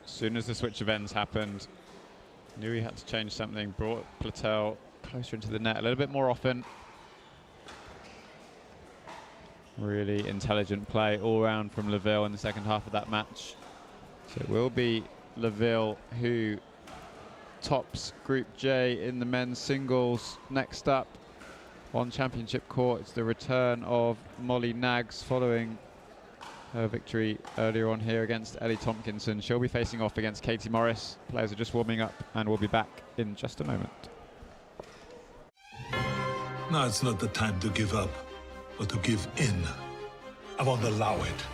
As soon as the switch of ends happened, knew he had to change something, brought Platel closer into the net a little bit more often. Really intelligent play all round from Leville in the second half of that match. So it will be Leville who tops Group J in the men's singles. Next up on championship court, it's the return of Molly Nags following her victory earlier on here against Ellie Tompkinson. She'll be facing off against Katie Morris. Players are just warming up and we'll be back in just a moment. Now it's not the time to give up or to give in. I won't allow it.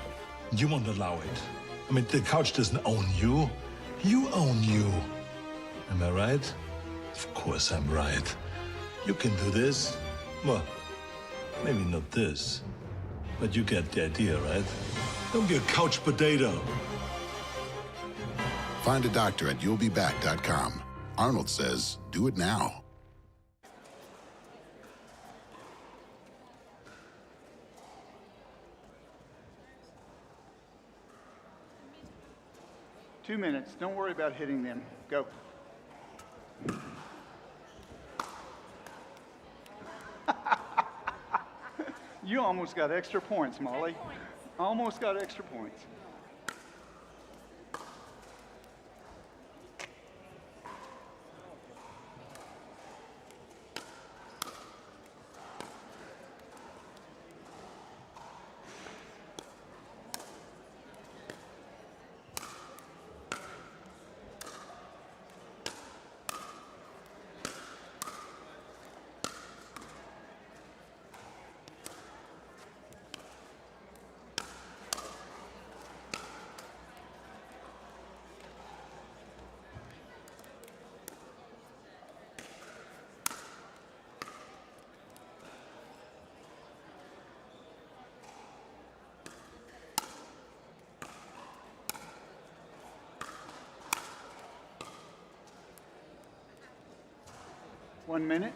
You won't allow it. I mean, the couch doesn't own you. You own you. Am I right? Of course I'm right. You can do this. Well, maybe not this, but you get the idea, right? Don't be a couch potato. Find a doctor at you'llbeback.com. Arnold says, do it now. Two minutes. Don't worry about hitting them. Go. You almost got extra points, Molly. Almost got extra points. One minute.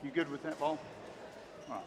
You good with that ball? All right.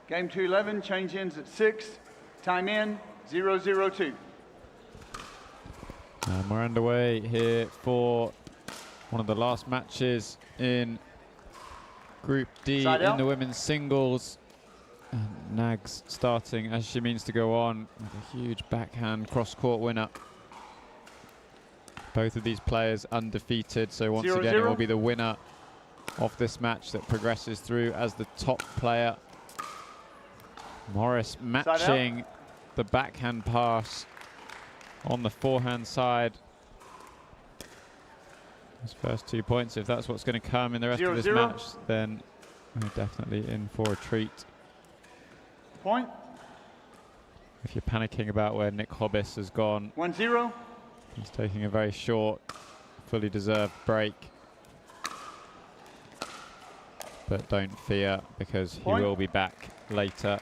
Game 211, change ends at 6. Time in, 0-0-2. And we're underway here for one of the last matches in Group D Side in out. the women's singles. And Nags starting as she means to go on with a huge backhand cross-court winner. Both of these players undefeated, so once again it will be the winner of this match that progresses through as the top player. Morris matching the backhand pass on the forehand side. Those first 2 points, if that's what's going to come in the rest of this match, then we're definitely in for a treat. Point. If you're panicking about where Nick Hobbis has gone, 1-0. he's taking a very short, fully deserved break. But don't fear, because he will be back later.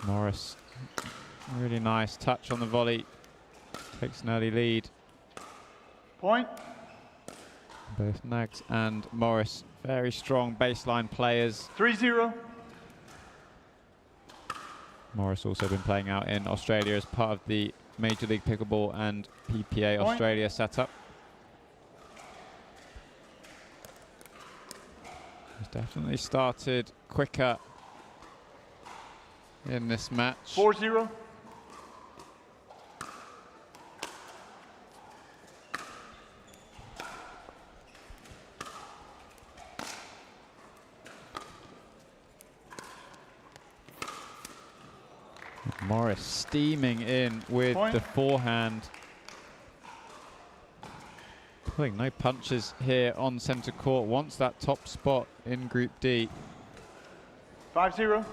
Morris, really nice touch on the volley. Takes an early lead. Point. Both Nags and Morris, very strong baseline players. 3-0. Morris also been playing out in Australia as part of the Major League Pickleball and PPA Point. Australia setup. He's definitely started quicker in this match. 4-0. Morris steaming in with the forehand. Pulling no punches here on centre court. Wants that top spot in Group D. 5-0.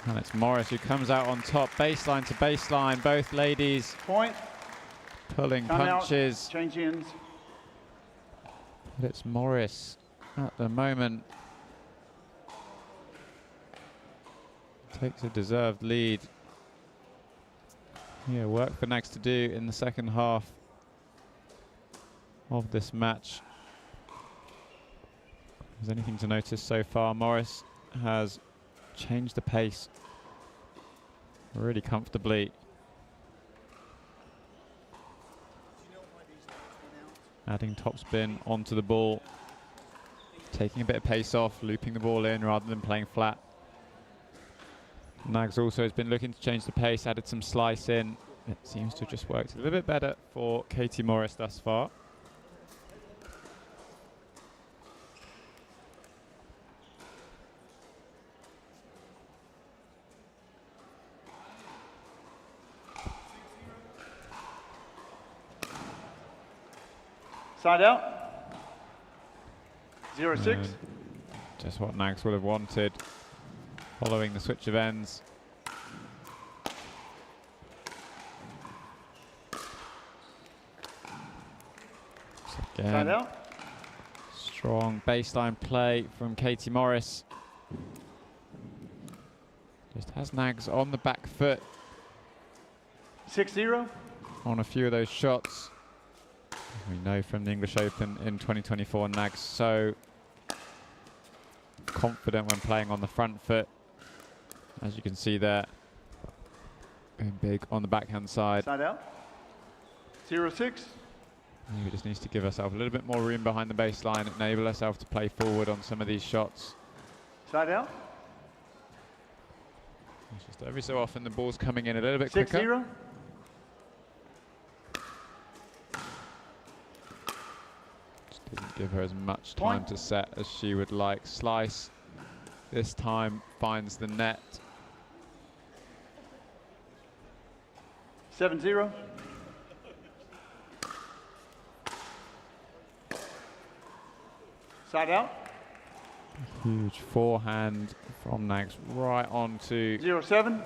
And it's Morris who comes out on top, baseline to baseline. Both ladies Point. pulling Time out. punches. Change ends. But it's Morris at the moment. Takes a deserved lead. Yeah, work for Nags to do in the second half of this match. Is there anything to notice so far? Morris has changed the pace really comfortably. Adding topspin onto the ball, taking a bit of pace off, looping the ball in rather than playing flat. Nags also has been looking to change the pace, added some slice in. It seems to have just worked a little bit better for Katie Morris thus far. Side out. 0-6. Just what Nags would have wanted following the switch of ends. Again, Side out. strong baseline play from Katie Morris. Just has Nags on the back foot 6-0. on a few of those shots. We know from the English Open in 2024, Nags so confident when playing on the front foot. As you can see there, going big on the backhand side. Side out. 0-6. Maybe just needs to give herself a little bit more room behind the baseline, enable herself to play forward on some of these shots. Side out. It's just every so often the ball's coming in a little bit quicker. 6-0. Just didn't give her as much time to set as she would like. Slice this time finds the net. 7-0. Side out. Huge forehand from Nags right onto 0-7.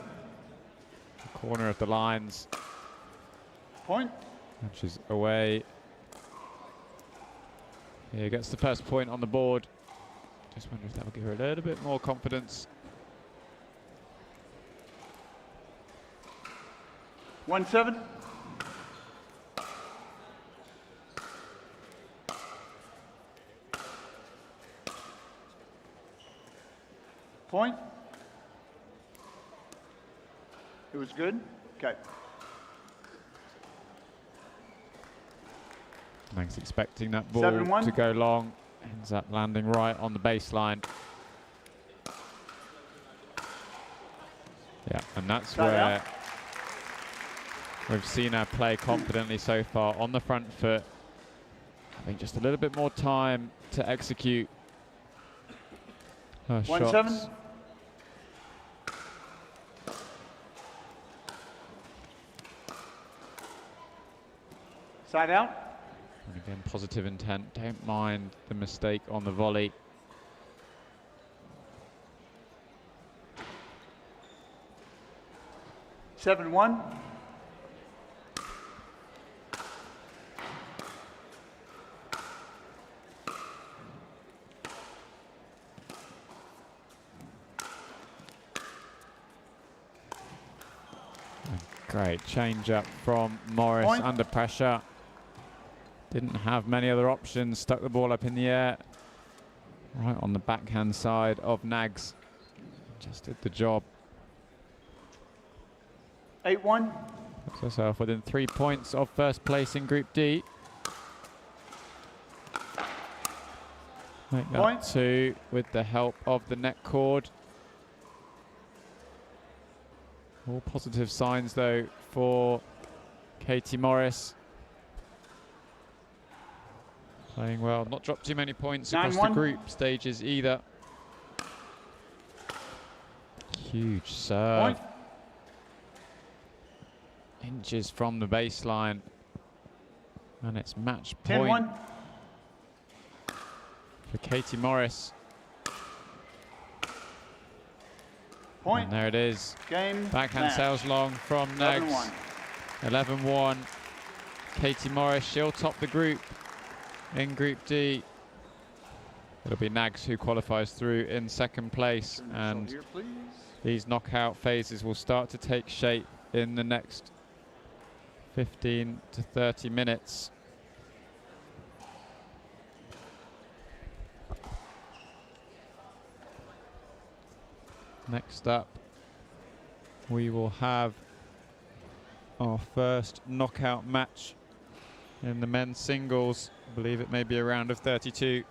the corner of the lines. Point. Which is away. Here gets the first point on the board. Just wonder if that will give her a little bit more confidence. 1-7. Point. It was good. Okay. Nags expecting that ball 7-1. to go long. Ends up landing right on the baseline. Yeah, and that's where we've seen her play confidently so far on the front foot. Having just a little bit more time to execute her 1-7. shots. Side out. And again, positive intent. Don't mind the mistake on the volley. 7-1. Great change up from Morris Point. under pressure. Didn't have many other options, stuck the ball up in the air. Right on the backhand side of Nags. Just did the job. 8-1. Puts herself within 3 points of first place in Group D. Make that Point. 2 with the help of the net cord. All positive signs though for Katie Morris. Playing well, not dropped too many points across the 9-1. group stages either. Huge serve. Point. Inches from the baseline. And it's match point 10-1. for Katie Morris. Point. And there it is. Game. Backhand match. sails long from Nags. 11-1. 11-1. Katie Morris, she'll top the group in Group D. It'll be Nags who qualifies through in second place, and Here, please. these knockout phases will start to take shape in the next 15 to 30 minutes. Next up, we will have our first knockout match in the men's singles. I believe it may be a round of 32.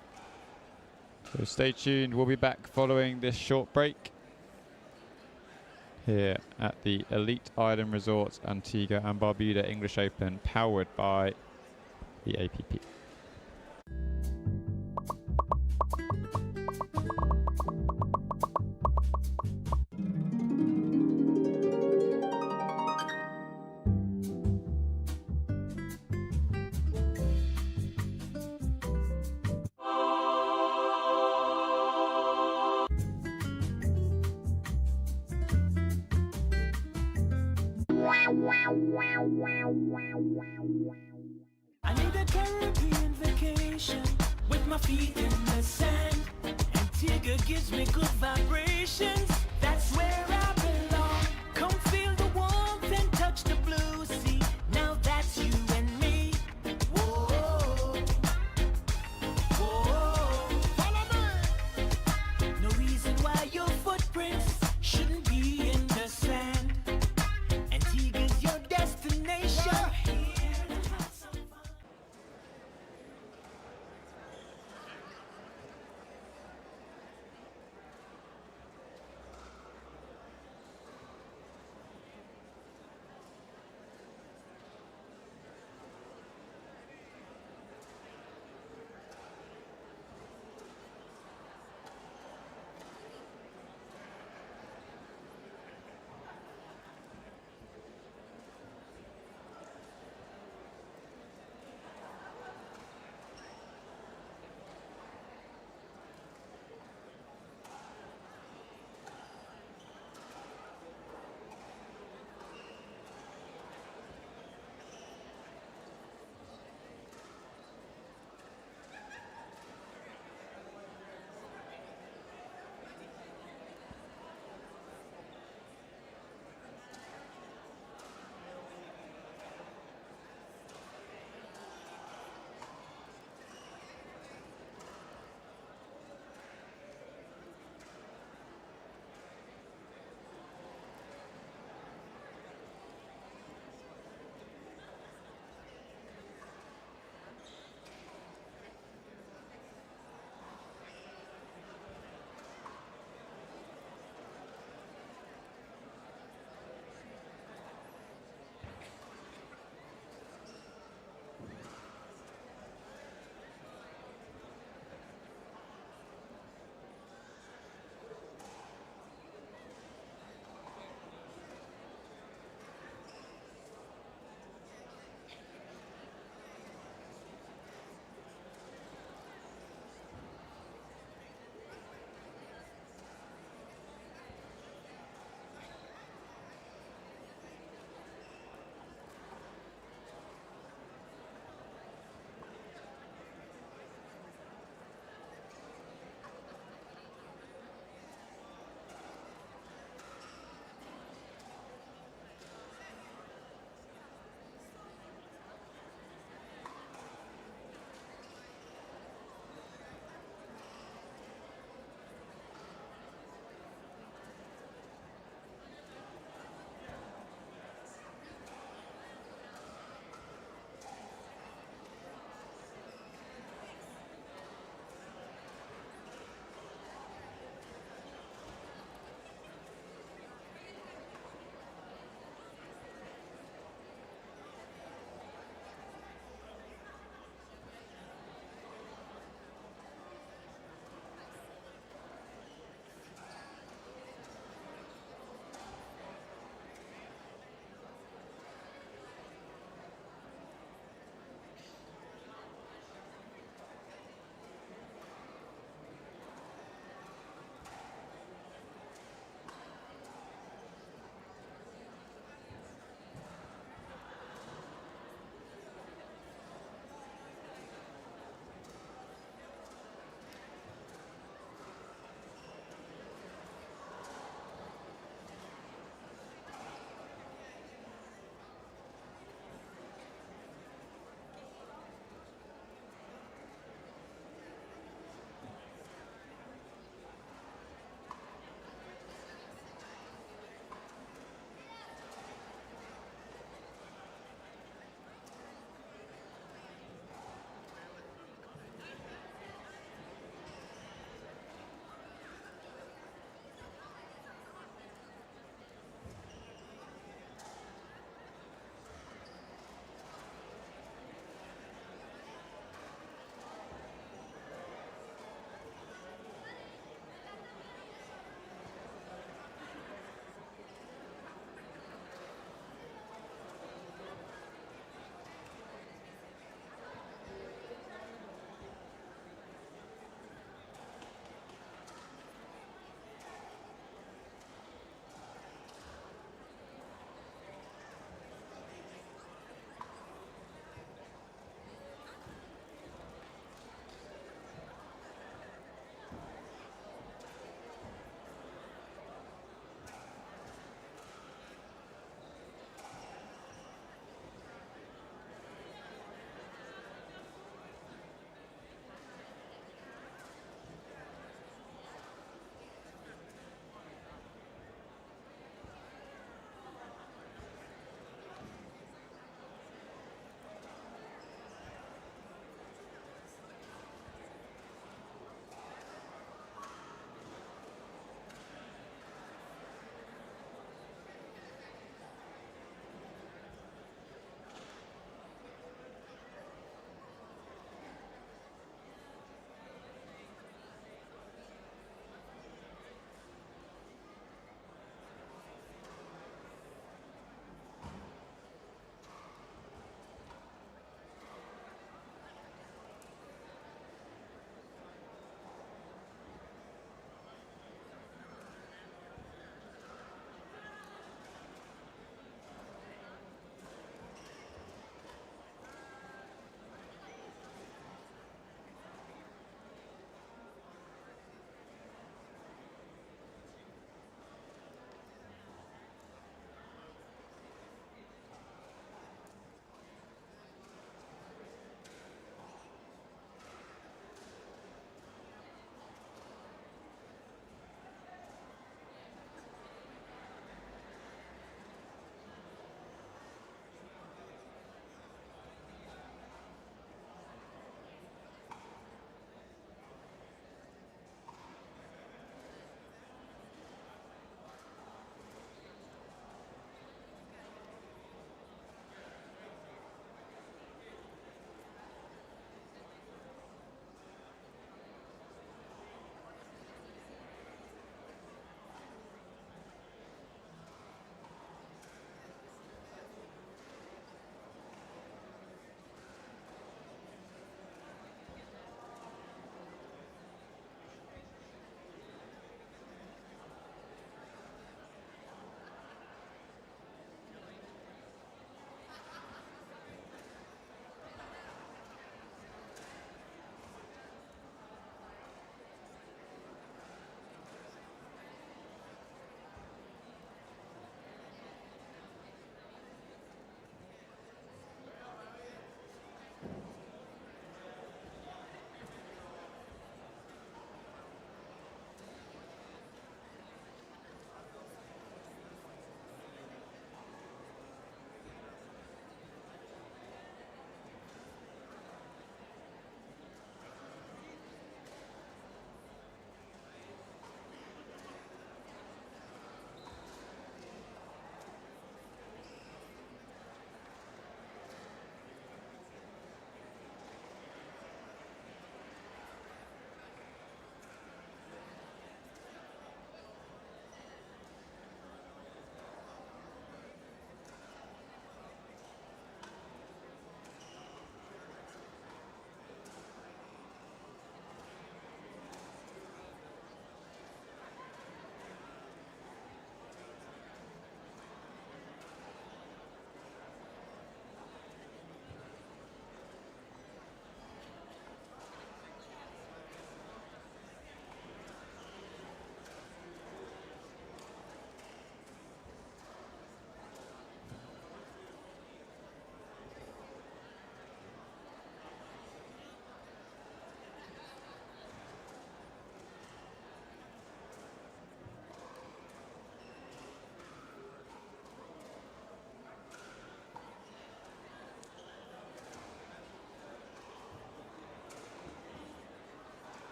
So stay tuned. We'll be back following this short break here at the Elite Island Resorts Antigua and Barbuda English Open, powered by the APP. I need a Caribbean vacation with my feet in the sand. Antigua gives me good vibrations. That's where I belong. Come feel the warmth and touch the blue sea. Now that's you and me. Whoa, whoa. Follow me. No reason why your footprints shouldn't be in the sand. Antigua's your destination.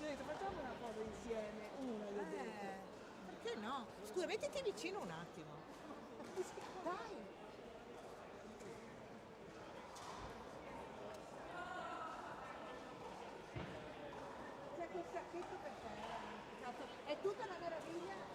detto facciamo una foto insieme, una gli ho detto. Perché no? Scusa, mettiti vicino un attimo. Dai. C'è quel sacchetto per te, è tutta una meraviglia.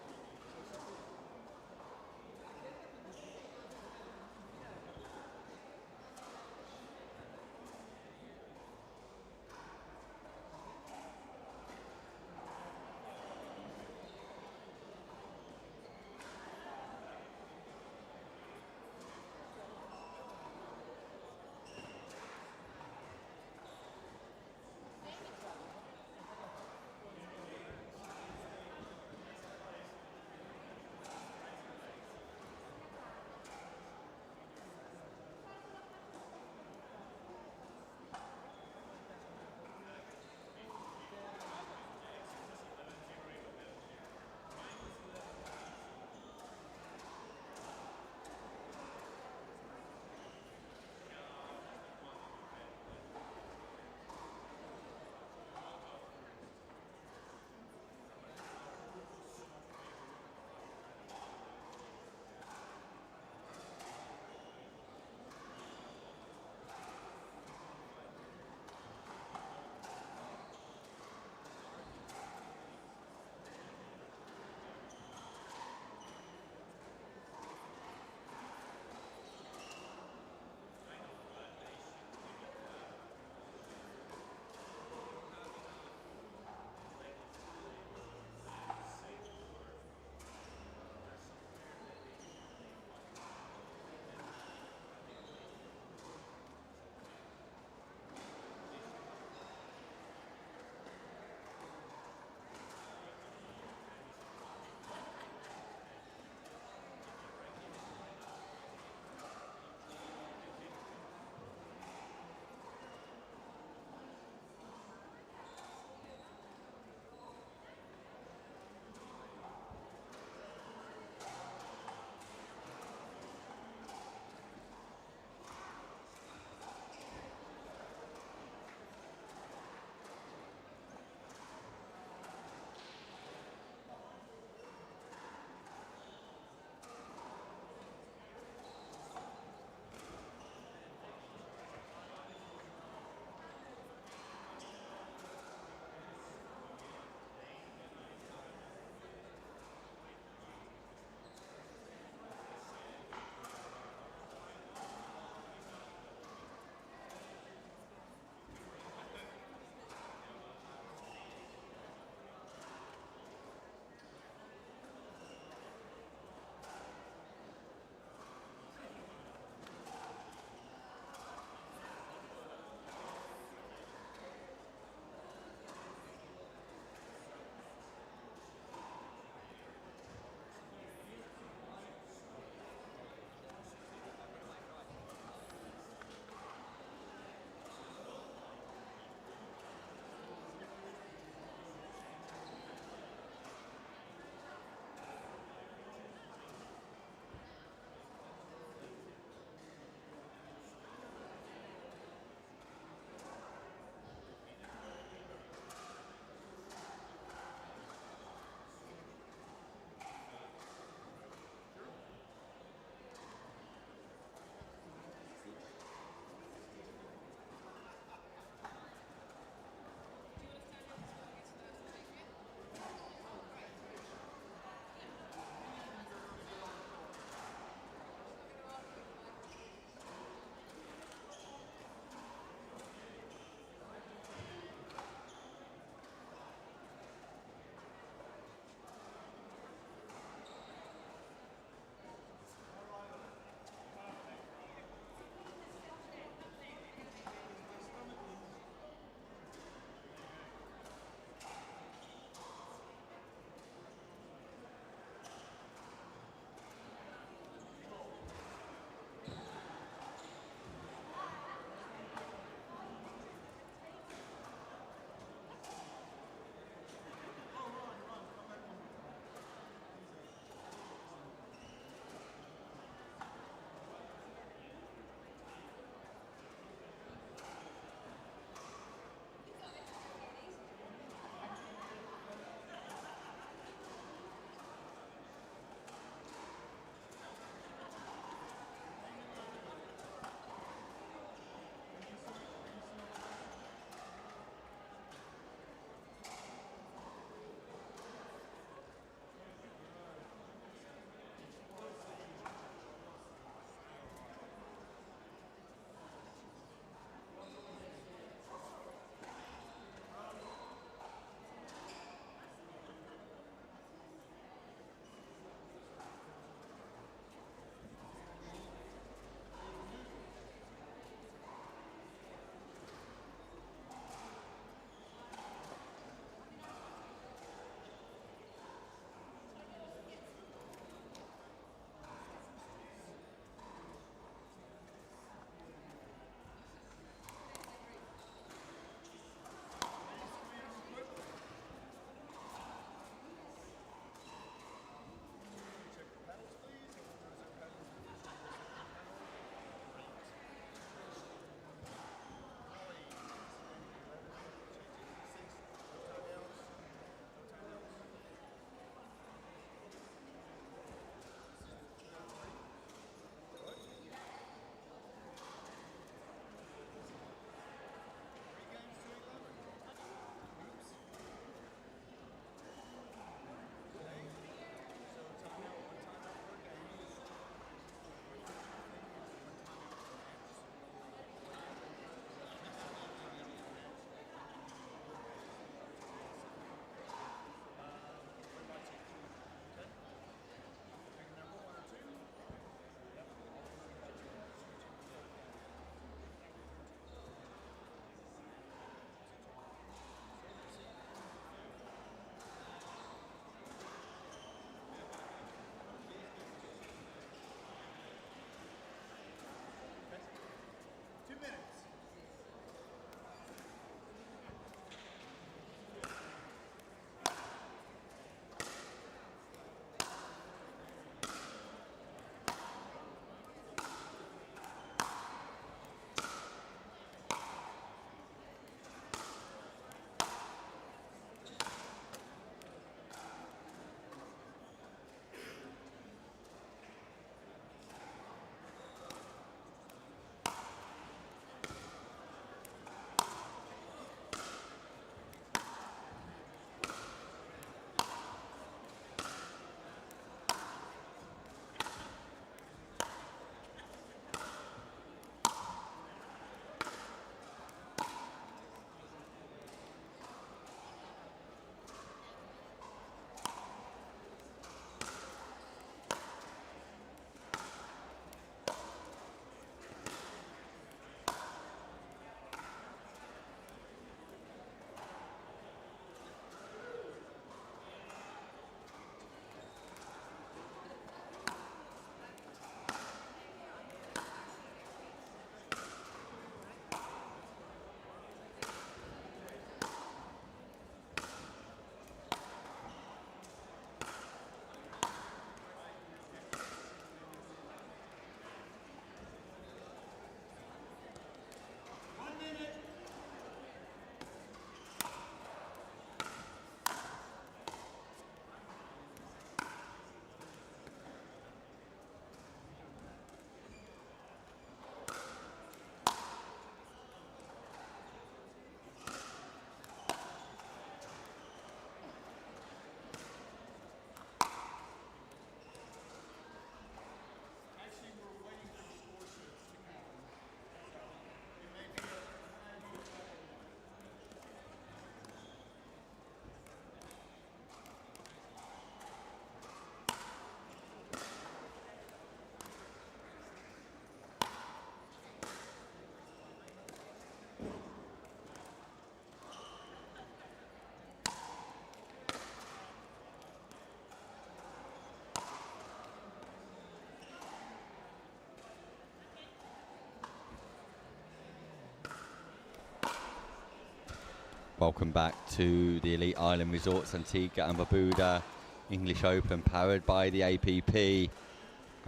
Welcome back to the Elite Island Resorts Antigua and Barbuda English Open, powered by the APP. And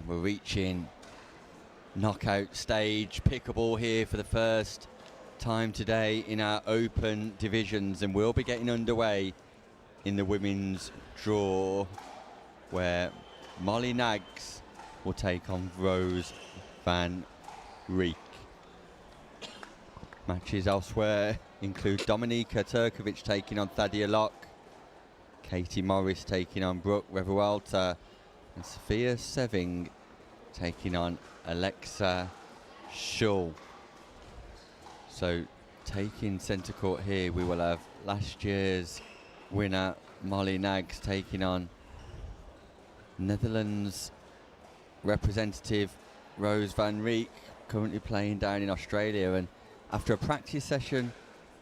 we're reaching knockout stage. Pickleball here for the first time today in our open divisions, and we'll be getting underway in the women's draw, where Molly Nags will take on Rose Vanri. Matches elsewhere include Dominika Turkovic taking on Thadia Locke, Katie Morris taking on Brooke Revalta, and Sophia Seving taking on Alexa Schull. So taking centre court here, we will have last year's winner Molly Nags taking on Netherlands representative Rose Vanri, currently playing down in Australia. And after a practice session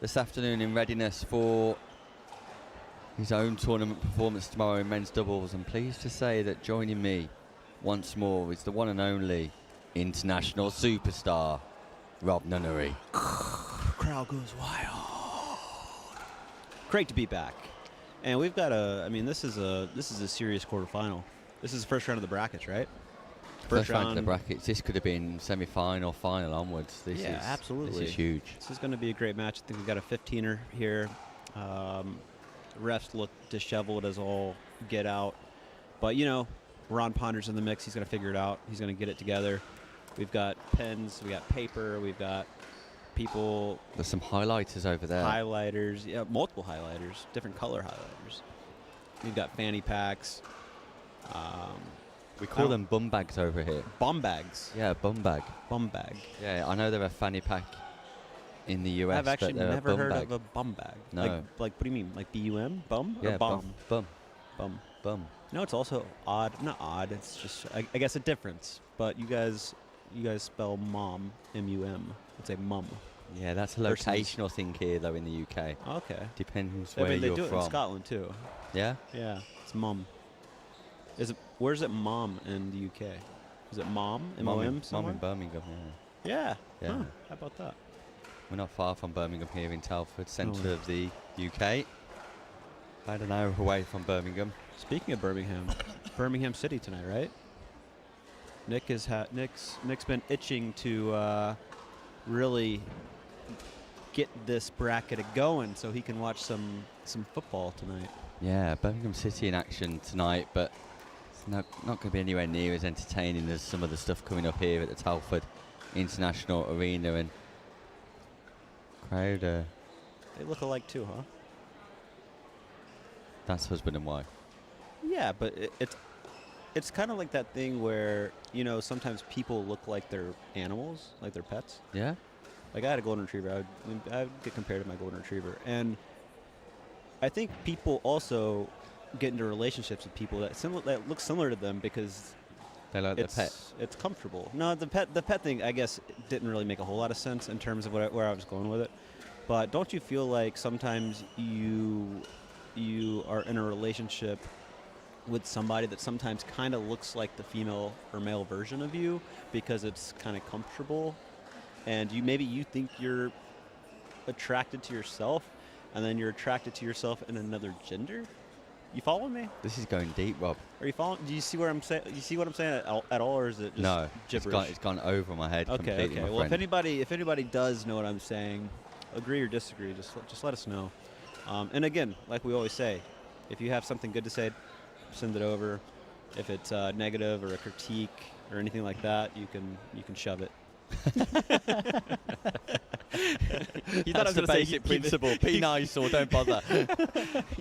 this afternoon in readiness for his own tournament performance tomorrow in men's doubles, I'm pleased to say that joining me once more is the one and only international superstar, Rob Nunnery. Crowd goes wild. Great to be back. And we've got this is a serious quarterfinal. This is the first round of the brackets, right? First round of the brackets. This could have been semi-final, final onwards. Absolutely. This is huge. This is going to be a great match. I think we've got a 15er here. Refs look disheveled as all get out. But, Ron Ponder's in the mix. He's going to figure it out. He's going to get it together. We've got pens. We've got paper. We've got people. There's some highlighters over there. Highlighters. Yeah, multiple highlighters. Different color highlighters. We've got fanny packs. We call them bum bags over here. Bum bags? Yeah, bum bag. Bum bag. Yeah, I know they're a fanny pack in the US. I've actually but never heard bag. of a bum bag. No. Like, what do you mean? Like B-U-M? Bum? Yeah, or bomb? Bum. Bum. No, it's also odd. Not odd. It's just, I guess, a difference. But you guys spell mom, M-U-M. It's a mum. Yeah, that's a locational thing here, though, in the UK. Okay. Depends where you're they do from. it in Scotland, too. Yeah? Yeah. It's mum. Where's it mom in the UK? Is it mom? M-O-M somewhere? Mom in Birmingham, yeah. Yeah. Huh. How about that? We're not far from Birmingham here in Telford, centre of the UK. About an hour away from Birmingham. Speaking of Birmingham, Birmingham City tonight, right? Nick's been itching to really get this bracket going so he can watch some football tonight. Yeah, Birmingham City in action tonight, but it's not going to be anywhere near as entertaining as some of the stuff coming up here at the Telford International Arena. And crowd, they look alike too, huh? That's husband and wife. Yeah, but it's kind of like that thing where, sometimes people look like they're animals, like they're pets. Yeah? Like, I had a golden retriever. I would get compared to my golden retriever. And I think people also get into relationships with people that look similar to them because they like the pet. It's comfortable. No, the pet thing, I guess, didn't really make a whole lot of sense in terms of where I was going with it. But don't you feel like sometimes you are in a relationship with somebody that sometimes kind of looks like the female or male version of you because it's kind of comfortable, and you think you're attracted to yourself, and then you're attracted to yourself in another gender? You following me? This is going deep, Rob. Are you following? Do you see what I'm saying? You see what I'm saying at all, or is it just gibberish? It's gone over my head completely. Okay. Well, if anybody does know what I'm saying, agree or disagree, just let us know. And again, like we always say, if you have something good to say, send it over. If it's negative or a critique or anything like that, you can shove it. That's the basic principle. Be nice or don't bother. You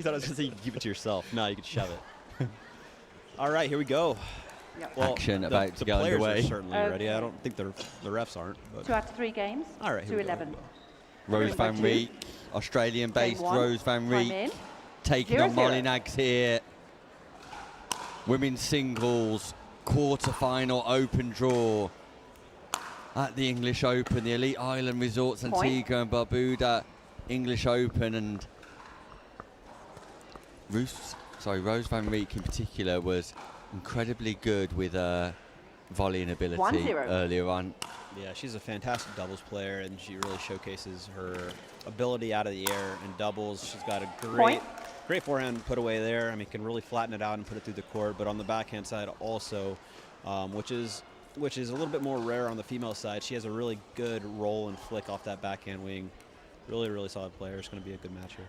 thought I was going to say you can keep it to yourself. No, you can shove it. All right, here we go. Yep. Well, Action about to go underway. The players are certainly ready. I don't think the refs aren't. But 2 out of 3 games. All right, to 11. Rose Vanri, Australian-based Rose Vanri, taking on Molly Nags here. Women's singles quarter-final open draw at the English Open, the Elite Island Resorts Antigua and Barbuda English Open. And Rose Vanri in particular was incredibly good with volleying ability 1-0. earlier on. Yeah, she's a fantastic doubles player, and she really showcases her ability out of the air in doubles. She's got a great forehand put away there. I mean, can really flatten it out and put it through the court. But on the backhand side also, which is a little bit more rare on the female side, she has a really good roll and flick off that backhand wing. Really, really solid player. It's going to be a good match here.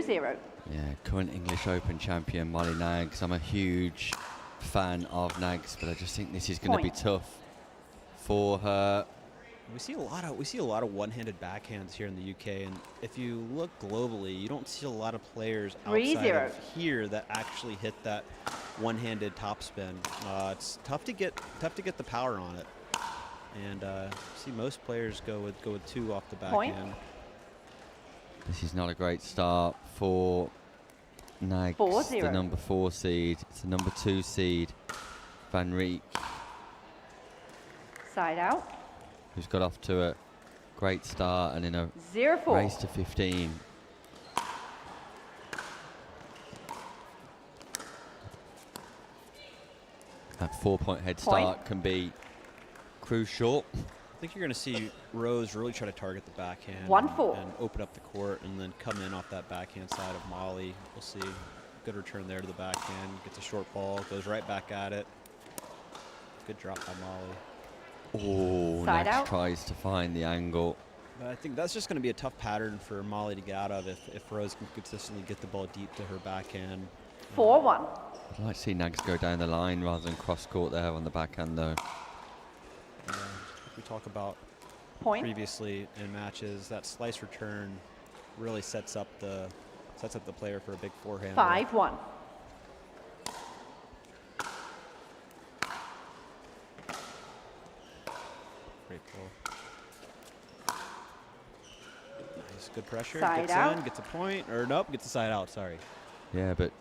2-0. Yeah, current English Open champion Molly Nags. I'm a huge fan of Nags, but I just think this is going to be tough for her. We see a lot of one-handed backhands here in the UK, and if you look globally, you don't see a lot of players outside of here that actually hit that one-handed topspin. It's tough to get the power on it, and see most players go with 2 off the backhand. This is not a great start for Nags, the number 4 seed. It's the number 2 seed, Vanri. Side out. Who's got off to a great start and in a 0-4 race to 15. That 4-point head start can be crucial. I think you're going to see Rose really try to target the backhand 1-4 and open up the court and then come in off that backhand side of Molly. We'll see. Good return there to the backhand. Gets a short ball, goes right back at it. Good drop by Molly. Oh, Nags tries to find the angle. But I think that's just going to be a tough pattern for Molly to get out of if Rose can consistently get the ball deep to her backhand. 4-1. I'd like to see Nags go down the line rather than cross court there on the backhand though. We talk about previously in matches, that slice return really sets up the player for a big forehand. 5-1. Great pull. Nice, good pressure. Side gets out. in, gets a point, or nope, gets a side out. Sorry. Yeah, but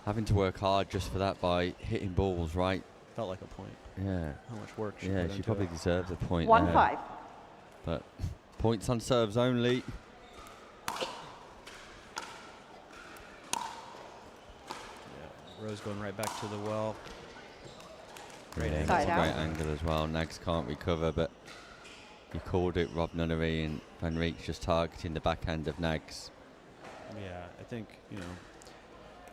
having to work hard just for that by hitting balls right. Felt like a point. Yeah. How much work she Yeah, put she into probably it. deserves a point. 1-5. But points on serves only. Rose going right back to the well. Great Yeah, angle. that's a great angle as well. Nags can't recover, but you called it, Rob Nunnery, and Van Riek's just targeting the backhand of Nags. Yeah, I think,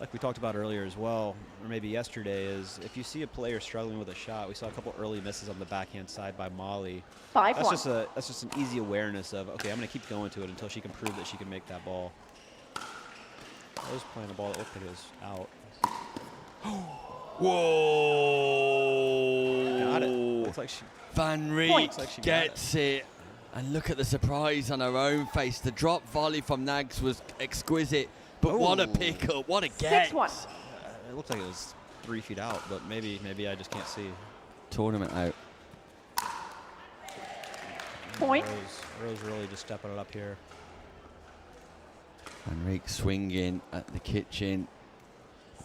like we talked about earlier as well, or maybe yesterday, is if you see a player struggling with a shot, we saw a couple early misses on the backhand side by Molly. 5-1. That's just an easy awareness of, okay, I'm going to keep going to it until she can prove that she can make that ball. I was playing a ball that looked like it was out. Whoa! Got it. Looks like she. Van Riek gets it. And look at the surprise on her own face. The drop volley from Nags was exquisite. But what a pickup, what a get. 6-1. It looked like it was 3 feet out, but maybe I just can't see. Tournament out. Point. Rose really just stepping it up here. Van Riek swinging at the kitchen.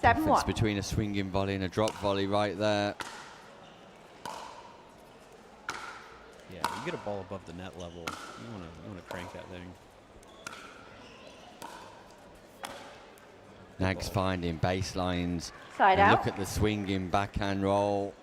7-1. Difference between a swinging volley and a drop volley right there. Yeah, you get a ball above the net level, you want to crank that thing. Nags finding baselines. Side and out. Look at the swinging backhand roll.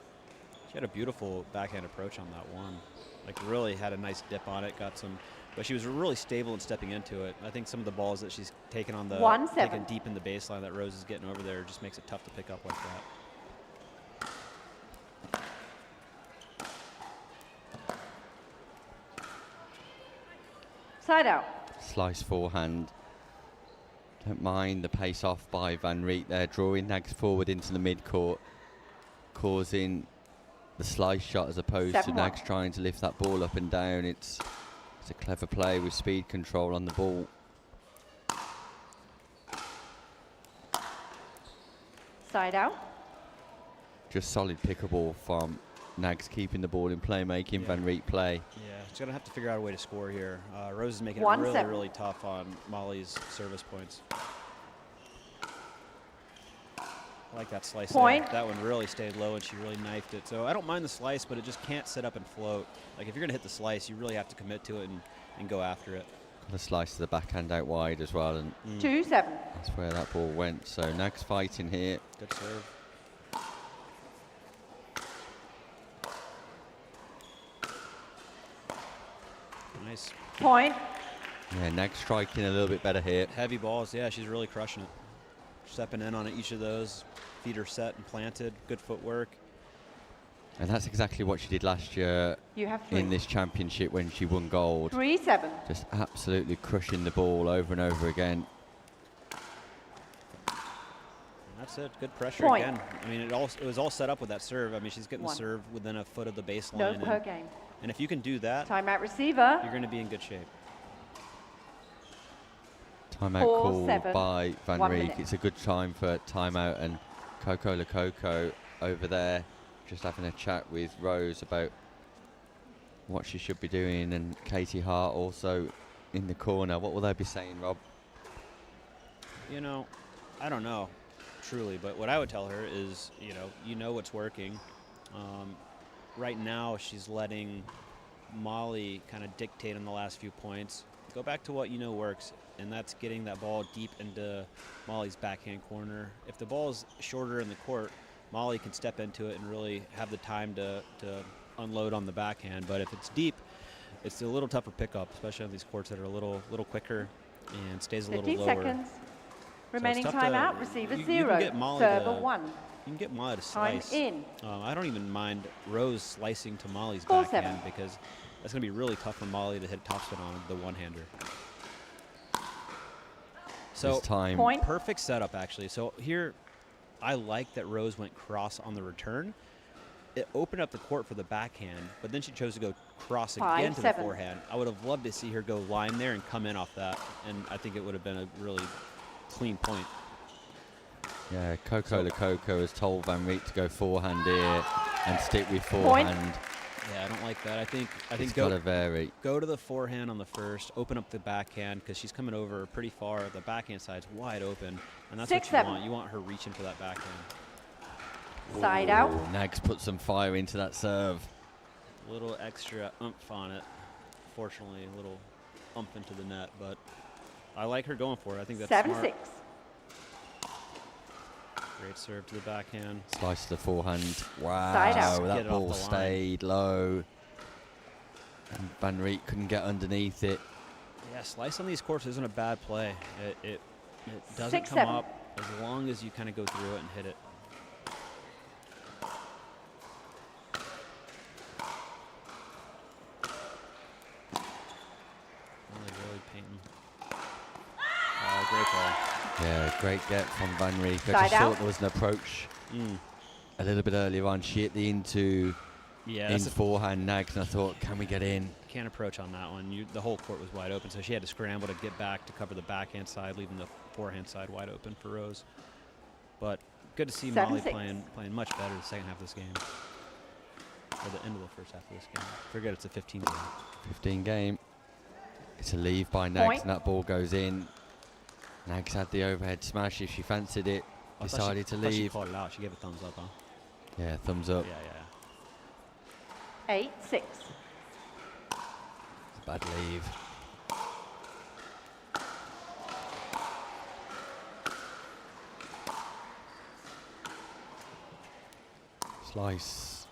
She had a beautiful backhand approach on that one. Like really had a nice dip on it, got some, but she was really stable in stepping into it. I think some of the balls that she's taken on the 1-7. taken deep in the baseline that Rose is getting over there just makes it tough to pick up like that. Side out. Slice forehand. Don't mind the pace off by Van Riek there, drawing Nags forward into the mid-court, causing the slice shot as opposed to 7-1. Nags trying to lift that ball up and down. It's a clever play with speed control on the ball. Side out. Just solid pickable from Nags, keeping the ball in play, making Van Riek play. Yeah, she's going to have to figure out a way to score here. Rose is making it 1-7. really, really tough on Molly's service points. I like that slice Point. there. That one really stayed low and she really knifed it. So I don't mind the slice, but it just can't sit up and float. Like if you're going to hit the slice, you really have to commit to it and go after it. The slice to the backhand out wide as well. And 2-7. that's where that ball went. So Nags fighting here. Good serve. Nice. Point. Yeah, Nags striking a little bit better here. Heavy balls. Yeah, she's really crushing it. Stepping in on each of those. Feet are set and planted. Good footwork. And that's exactly what she did last year You have 3. in this championship when she won gold. 3-7. Just absolutely crushing the ball over and over again. And that's it. Good pressure Point. again. I mean, it was all set up with that serve. I mean, she's getting 1. the serve within a foot of the baseline. No and, per game. and if you can do that, Timeout receiver. you're going to be in good shape. Timeout 4-7. called by 1 Vanri. minute. It's a good time for timeout, and Coco Lococo over there just having a chat with Rose about what she should be doing, and Katie Hart also in the corner. What will they be saying, Rob? You know, I don't know, truly, but what I would tell her is, you know what's working. Right now, she's letting Molly kind of dictate on the last few points. Go back to what you know works, and that's getting that ball deep into Molly's backhand corner. If the ball is shorter in the court, Molly can step into it and really have the time to unload on the backhand. But if it's deep, it's a little tougher pickup, especially on these courts that are a little quicker and stays a little 15 lower. seconds. So Remaining it's tough timeout. to- Receiver you 0. can get Molly Server to- 1. You can get Molly to Time slice. in. I don't even mind Rose slicing to Molly's 4-7. backhand because that's going to be really tough for Molly to hit topspin on the one-hander. So This time. Point. perfect setup, actually. So here, I like that Rose went cross on the return. It opened up the court for the backhand, but then she chose to go cross again to the 5-7. forehand. I would have loved to see her go line there and come in off that, and I think it would have been a really clean point. Yeah, Coco Lococo has told Van Riet to go forehand here and stick with forehand. Yeah, I don't like that. I think It's got to vary. Go to the forehand on the first, open up the backhand because she's coming over pretty far. The backhand side's wide open, and that's what you 6-7. want. You want her reaching for that backhand. Side out. Ooh, Nags put some fire into that serve. A little extra oomph on it. Fortunately, a little oomph into the net, but I like her going for it. I think that's 7-6. smart. Great serve to the backhand. Slice to the forehand. Wow, Side out. Get that it off ball the line. stayed low. And Van Riet couldn't get underneath it. Yeah, slice on these courts isn't a bad play. It doesn't 6-7. come up as long as you kind of go through it and hit it. Really painting. Great ball. Yeah, great get from Van Riet. I Side just out. thought there was an approach a little bit earlier on. She hit the into Yeah, in that's a- forehand Nags, and I thought, can we get in? Can't approach on that one. The whole court was wide open, so she had to scramble to get back to cover the backhand side, leaving the forehand side wide open for Rose. But good to see Molly 7-6. playing much better the second half of this game. Or the end of the first half of this game. Forget it's a 15 game. 15 game. It's a leave by Nags, Point. and that ball goes in. Nags had the overhead smash if she fancied it. I thought Decided to I thought she leave. called it out. She gave a thumbs up, huh? Yeah, thumbs up. Yeah. 8-6. It's a bad leave. Slice.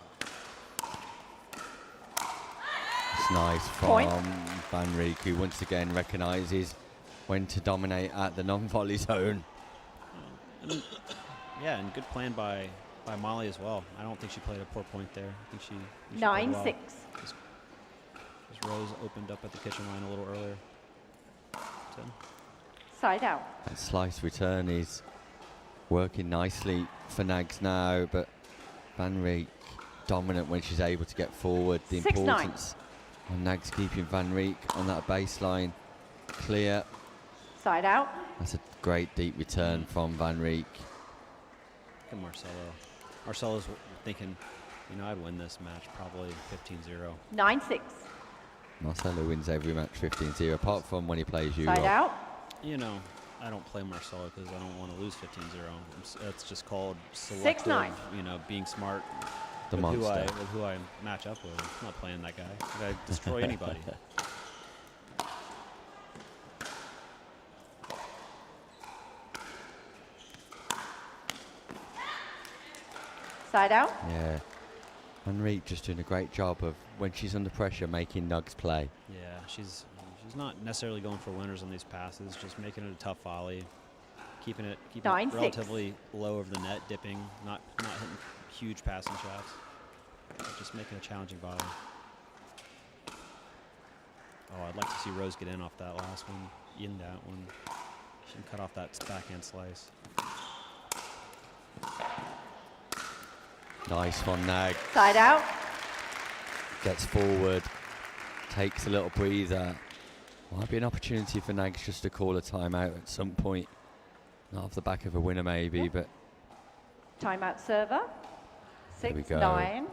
It's nice from Point. Van Riet, who once again recognises when to dominate at the non-volley zone. Yeah, and good plan by Molly as well. I don't think she played a poor point there. I think she played well. 9-6. Just Rose opened up at the kitchen line a little earlier. So, Side out. That slice return is working nicely for Nags now, but Van Riet dominant when she's able to get forward. The 6-9. importance of Nags keeping Van Riet on that baseline clear. Side out. That's a great deep return from Van Riet. look at Marcelo. Marcelo's thinking, I'd win this match probably 15-0. 9-6. Marcelo wins every match 15-0, apart from when he plays you. Side Rob. out. I don't play Marcelo because I don't want to lose 15-0. It's just called selective, 6-9. being smart The with monster. with who I match up with. I'm not playing that guy. I destroy anybody. Side out. Yeah. Van Riet just doing a great job of, when she's under pressure, making Nugs play. Yeah, she's not necessarily going for winners on these passes, just making it a tough volley, keeping it relatively low over the net, dipping, not hitting huge passing shots, just making a challenging volley. Oh, I'd like to see Rose get in off that last one, in that one. She can cut off that backhand slice. Nice one, Nag. Side out. Gets forward, takes a little breather. Might be an opportunity for Nags just to call a timeout at some point. Not off the back of a winner maybe, but... Timeout server. There we 6, go. 9,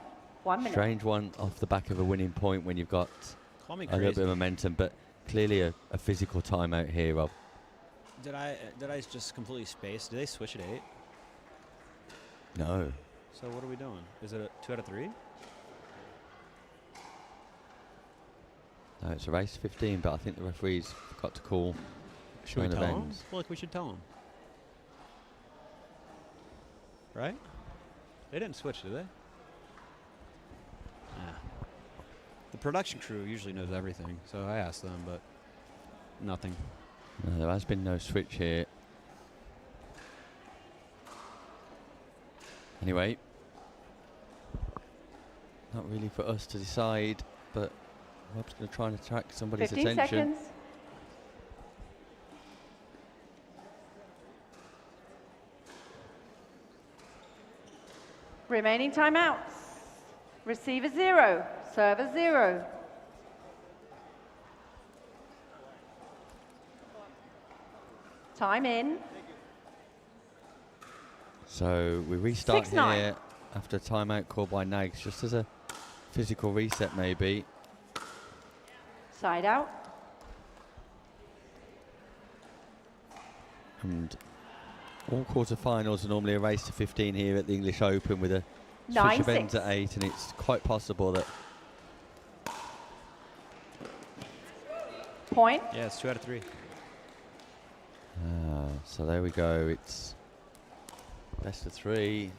1 minute. Strange one off the back of a winning point when you've got Call me a little bit crazy. of momentum, but clearly a physical timeout here, Rob. Did I just completely space? Did they switch at 8? No. So what are we doing? Is it a 2 out of 3? No, it's a race to 15, but I think the referees got to call. Should we turn of tell them? ends. Well, like we should tell them. Right? They didn't switch, did they? Yeah. The production crew usually knows everything, so I asked them, but nothing. No, there has been no switch here. Anyway, not really for us to decide, but Rob's going to try and attract somebody's 15 attention. seconds. Remaining timeouts. Receiver 0, server 0. Time in. So we restart 6-9. here after a timeout called by Nags, just as a physical reset maybe. Side out. And all quarterfinals are normally a race to 15 here at the English Open with a switch of ends 9-6. at 8, and it's quite possible that... Point. Yeah, it's 2 out of 3. So there we go. It's best of 3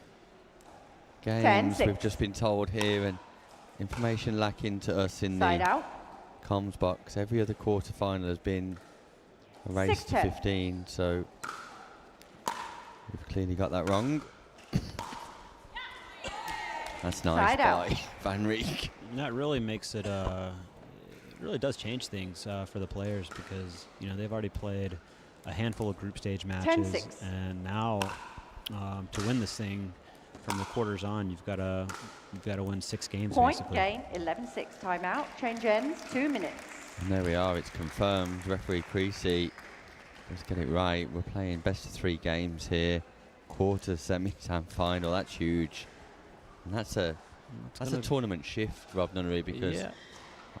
games. 10-6. We've just been told here, and information lacking to us in Side the out. comms box. Every other quarterfinal has been a race to 6-10. 15, so we've clearly got that wrong. That's nice Side out. by Vanri. And that really makes it, it really does change things for the players, because they've already played a handful of group stage matches, 10-6. and now to win this thing from the quarters on, you've got to win 6 games. Point basically. game 11-6. Timeout. Change ends 2 minutes. And there we are, it's confirmed. Referee Creasy, let's get it right. We're playing best of 3 games here. Quarter, semi, and final. That's huge. And that's a tournament shift, Rob Nunnery, because that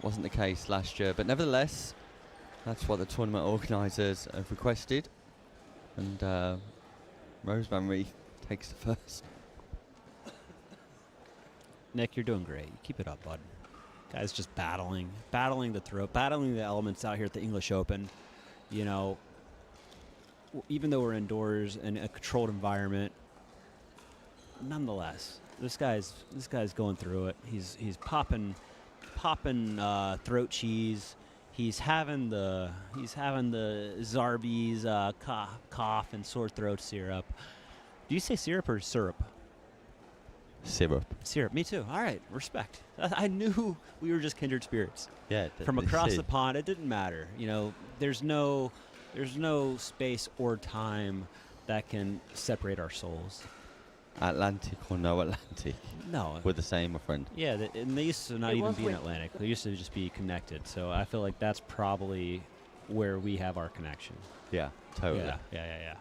wasn't the case last year. But nevertheless, that's what the tournament organisers have requested. And Rose Vanri takes the first. Nick, you're doing great. Keep it up, bud. Guys just battling the throat, battling the elements out here at the English Open. Even though we're indoors in a controlled environment, nonetheless, this guy's going through it. He's popping throat cheese. He's having the Zarbee's cough and sore throat syrup. Do you say syrup or syrup? Syrup. Me too. All right. Respect. I knew we were just kindred spirits. Yeah. From across the pond, it didn't matter. There's no space or time that can separate our souls. Atlantic or no Atlantic? No. We're the same, my friend. Yeah, and they used to not even be in Atlantic. They used to just be connected. So I feel like that's probably where we have our connection. Yeah, totally. Yeah.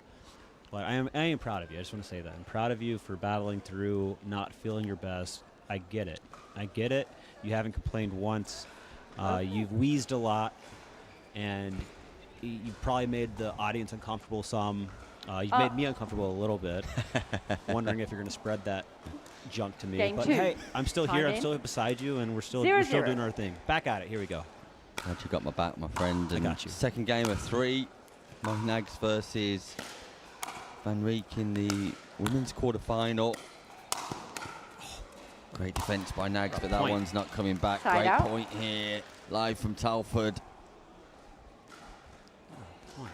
But I am proud of you. I just want to say that. I'm proud of you for battling through, not feeling your best. I get it. You haven't complained once. You've wheezed a lot, and you've probably made the audience uncomfortable some. You've made me uncomfortable a little bit, wondering if you're going to spread that junk to me. Game but 2. hey, I'm still here. Time I'm in. still beside you, and we're still 0-0. doing our thing. Back at it. Here we go. Glad you got my back, my friend. I got you. Second game of 3. Nags versus Van Rijk in the women's quarter-final. Great defence by Nags, but that Point. one's not coming back. Side Great out. point here. live from Telford. Come on.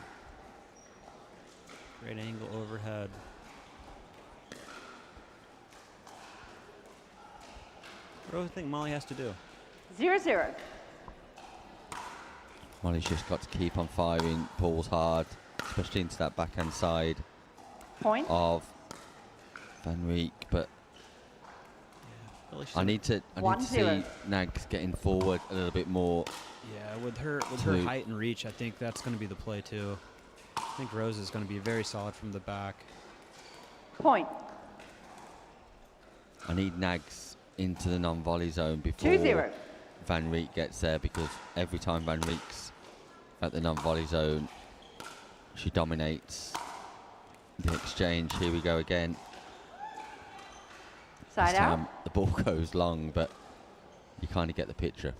Great angle overhead. What do you think Molly has to do? 0-0. Molly's just got to keep on firing balls hard, especially into that backhand side Point. of Vanri. But I need to see Nags getting forward a little bit more. Yeah, with her height and reach, I think that's going to be the play too. I think Rose is going to be very solid from the back. Point. I need Nags into the non-volley zone before 2-0. Van Riek gets there, because every time Van Riek's at the non-volley zone, she dominates the exchange. Here we go again. Side This out. time the ball goes long, but you kind of get the picture.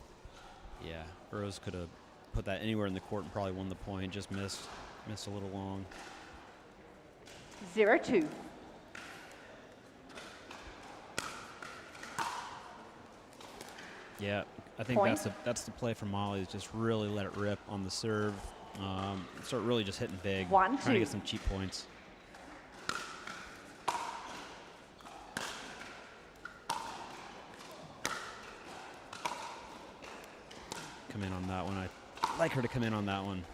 Yeah, Rose could have put that anywhere in the court and probably won the point. Just missed a little long. 0-2. Yeah, I think Point. that's the play for Molly, is just really let it rip on the serve. Start really just hitting big, 1-2. trying to get some cheap points. Come in on that one. I like her to come in on that one.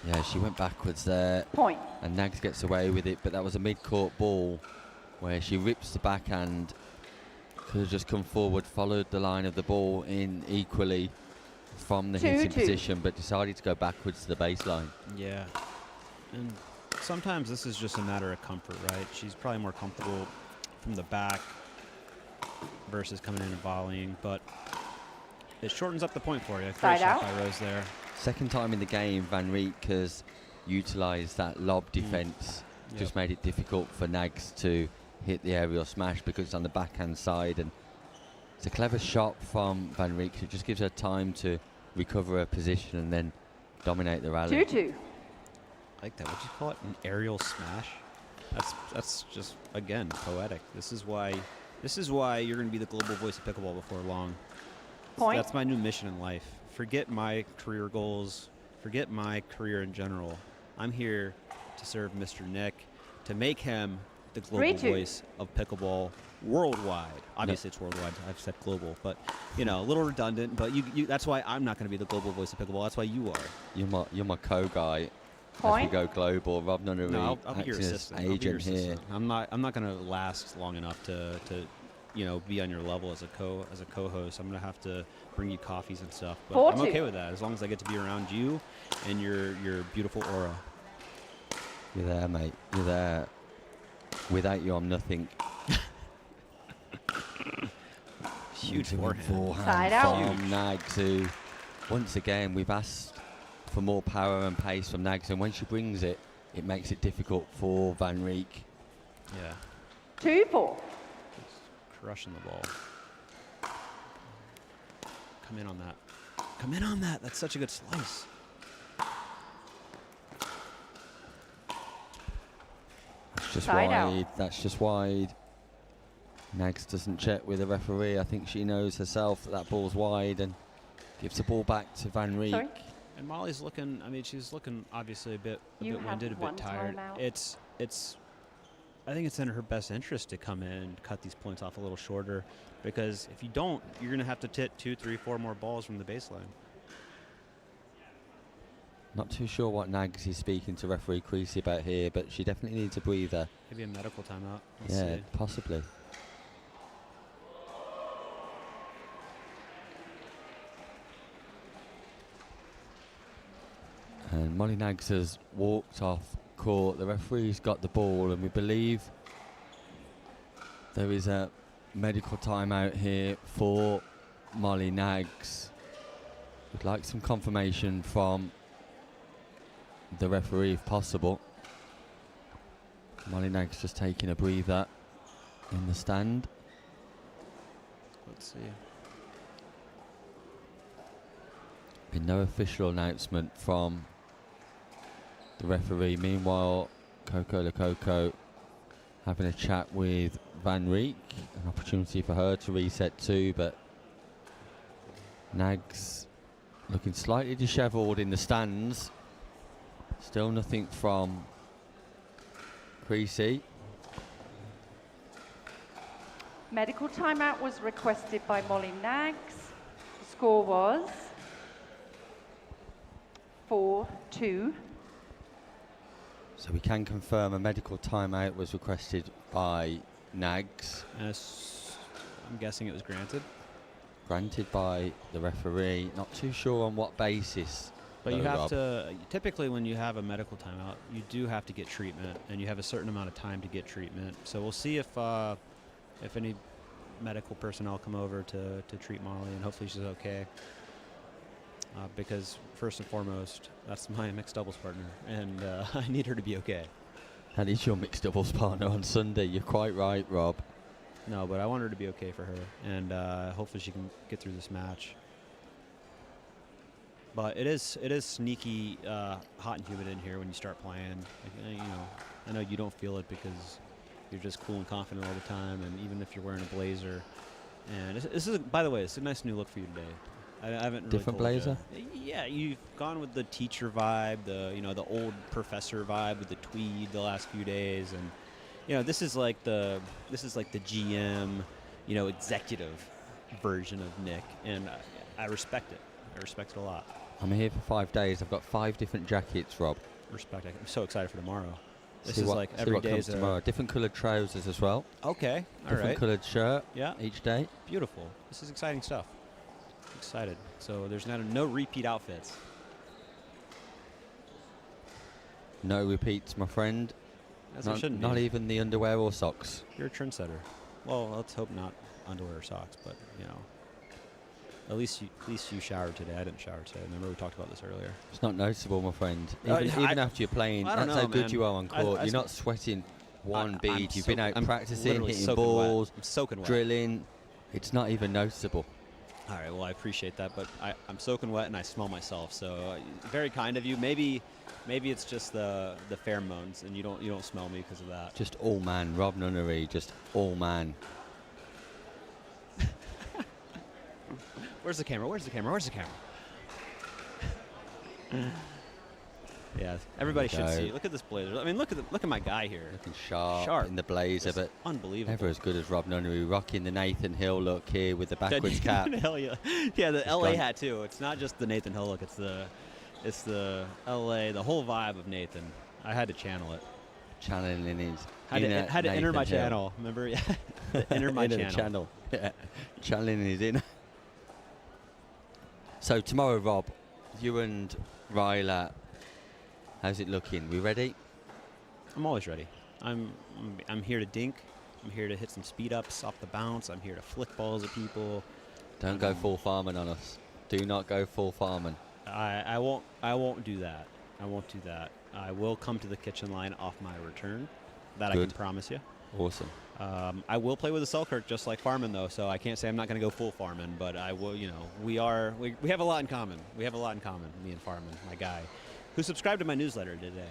Yeah, she went backwards there. Point. And Nags gets away with it, but that was a mid-court ball where she rips the backhand. Could have just come forward, followed the line of the ball in equally from the hitting 2-2. position, but decided to go backwards to the baseline. Yeah. And sometimes this is just a matter of comfort, right? She's probably more comfortable from the back versus coming in and volleying, but it shortens up the point for you. Great shot by Rose there. Second time in the game, Van Riek has utilised that lob defence. Just made it difficult for Nags to hit the aerial smash because it's on the backhand side, and it's a clever shot from Van Riek, who just gives her time to recover her position and then dominate the rally. 2-2. I like that. What'd you call it? An aerial smash? That's just, again, poetic. This is why you're going to be the global voice of pickleball before long. Point. That's my new mission in life. Forget my career goals. Forget my career in general. I'm here to serve Mr. Nick, to make him the global 3-2. voice of pickleball worldwide. Obviously, it's worldwide. I've said global, but you know, a little redundant. But that's why I'm not going to be the global voice of pickleball. That's why you are. You're my co-guy. Point. As we go global, Rob Nunnery, No, I'll be your acting as assistant. I'll be your agent here. assistant. I'm not going to last long enough to be on your level as a co-host. I'm going to have to bring you coffees and stuff. But 4-2. I'm okay with that as long as I get to be around you and your beautiful aura. You're there, mate. You're there. Without you, I'm nothing. Huge forehand Side out. from Nags, who, once again, we've asked for more power and pace from Nags, and when she brings it, it makes it difficult for Van Riek. Yeah. 2-4. Crushing the ball. Come in on that. Come in on that. That's such a good slice. That's just Side wide. out. That's just wide. Nags doesn't check with the referee. I think she knows herself that that ball's wide and gives the ball back to Van Riek. Sorry? And Molly's looking. I mean, she's looking obviously a bit You have winded, a one bit tired. timeout. It's. I think it's in her best interest to come in and cut these points off a little shorter, because if you don't, you're going to have to hit 2, 3, 4 more balls from the baseline. Not too sure what Nags is speaking to referee Creasy about here, but she definitely needs a breather. Maybe a medical timeout. Let's Yeah, see. possibly. And Molly Nags has walked off court. The referee's got the ball, and we believe there is a medical timeout here for Molly Nags. We'd like some confirmation from the referee if possible. Molly Nags just taking a breather in the stand. Let's see. Been no official announcement from the referee. Meanwhile, Coco Lococo having a chat with Van Riek. An opportunity for her to reset too, but Nags Looking slightly dishevelled in the stands. Still nothing from Creasy. Medical timeout was requested by Molly Nags. The score was 4-2. So we can confirm a medical timeout was requested by Nags. I'm guessing it was granted. Granted by the referee. Not too sure on what basis. But you have to, typically when you have a medical timeout, you do have to get treatment, and you have a certain amount of time to get treatment. So we'll see if any medical personnel come over to treat Molly, and hopefully she's okay. Because first and foremost, that's my mixed doubles partner, and I need her to be okay. That is your mixed doubles partner on Sunday. You're quite right, Rob. No, but I want her to be okay for her, and hopefully she can get through this match. But it is sneaky hot and humid in here when you start playing. Like, I know you don't feel it because you're just cool and confident all the time, and even if you're wearing a blazer. And this is, by the way, it's a nice new look for you today. I haven't really different blazer. Yeah, you've gone with the teacher vibe, the old professor vibe with the tweed the last few days, and this is like the GM, executive version of Nick, and I respect it. I respect it a lot. I'm here for 5 days. I've got 5 different jackets, Rob. Respect. I'm so excited for tomorrow. This see is what, like see every what day comes is tomorrow. Different coloured trousers as well. Okay, all Different right. coloured shirt. Yeah. Each day. Beautiful. This is exciting stuff. Excited. So there's no repeat outfits. No repeats, my friend. As it shouldn't not be. even the underwear or socks. You're a trendsetter. Well, let's hope not underwear or socks, but at least you showered today. I didn't shower today. Remember we talked about this earlier. It's not noticeable, my friend. Even after you're playing, that's how good you are on court. You're not sweating one bead. You've been out practicing, hitting balls, I'm soaking wet. drilling. It's not even noticeable. All right, well, I appreciate that, but I'm soaking wet and I smell myself, so very kind of you. Maybe it's just the pheromones, and you don't smell me because of that. Just all man, Rob Nunnery, just all man. Where's the camera? Where's the camera? Where's the camera? Yeah, everybody should see. Look at this blazer. I mean, look at my guy here. Looking sharp in the blazer, but unbelievable. Never as good as Rob Nunnery, rocking the Nathan Hill look here with the backwards cap. Hell yeah, yeah, the LA hat too. It's not just the Nathan Hill look. It's the LA, the whole vibe of Nathan. I had to channel it. Channeling his. Had to enter my channel. Remember? Yeah. Enter my channel. Yeah. Channeling his inner. So tomorrow, Rob, you and Ryla, how's it looking? We ready? I'm always ready. I'm here to dink. I'm here to hit some speed ups off the bounce. I'm here to flick balls at people. Don't go full farming on us. Do not go full farming. I won't do that. I won't do that. I will come to the kitchen line off my return. That Good. I can promise you. Awesome. I will play with a Selkirk just like farming though, so I can't say I'm not going to go full farming, but I will. We have a lot in common. We have a lot in common. Me and Farman, my guy, who subscribed to my newsletter today.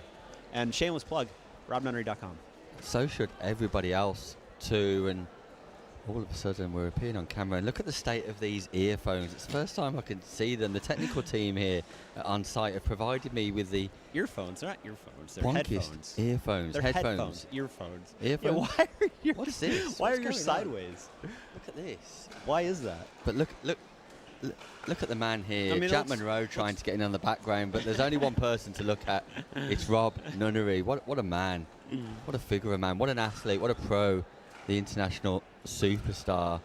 And shameless plug, robnunnery.com. So should everybody else too. And all of a sudden we're appearing on camera. And look at the state of these earphones. It's the first time I can see them. The technical team here on site have provided me with the earphones. They're not earphones. They're headphones. Earphones. They're headphones. Earphones. Earphones. Yeah, why are you? What's this? Why What's are you going sideways? on? Look at this. Why is that? But look at the man here, I mean, Jack Monroe, trying to get in on the background. But there's only one person to look at. It's Rob Nunnery. What a man. What a figure of a man. What an athlete. What a pro. The international superstar.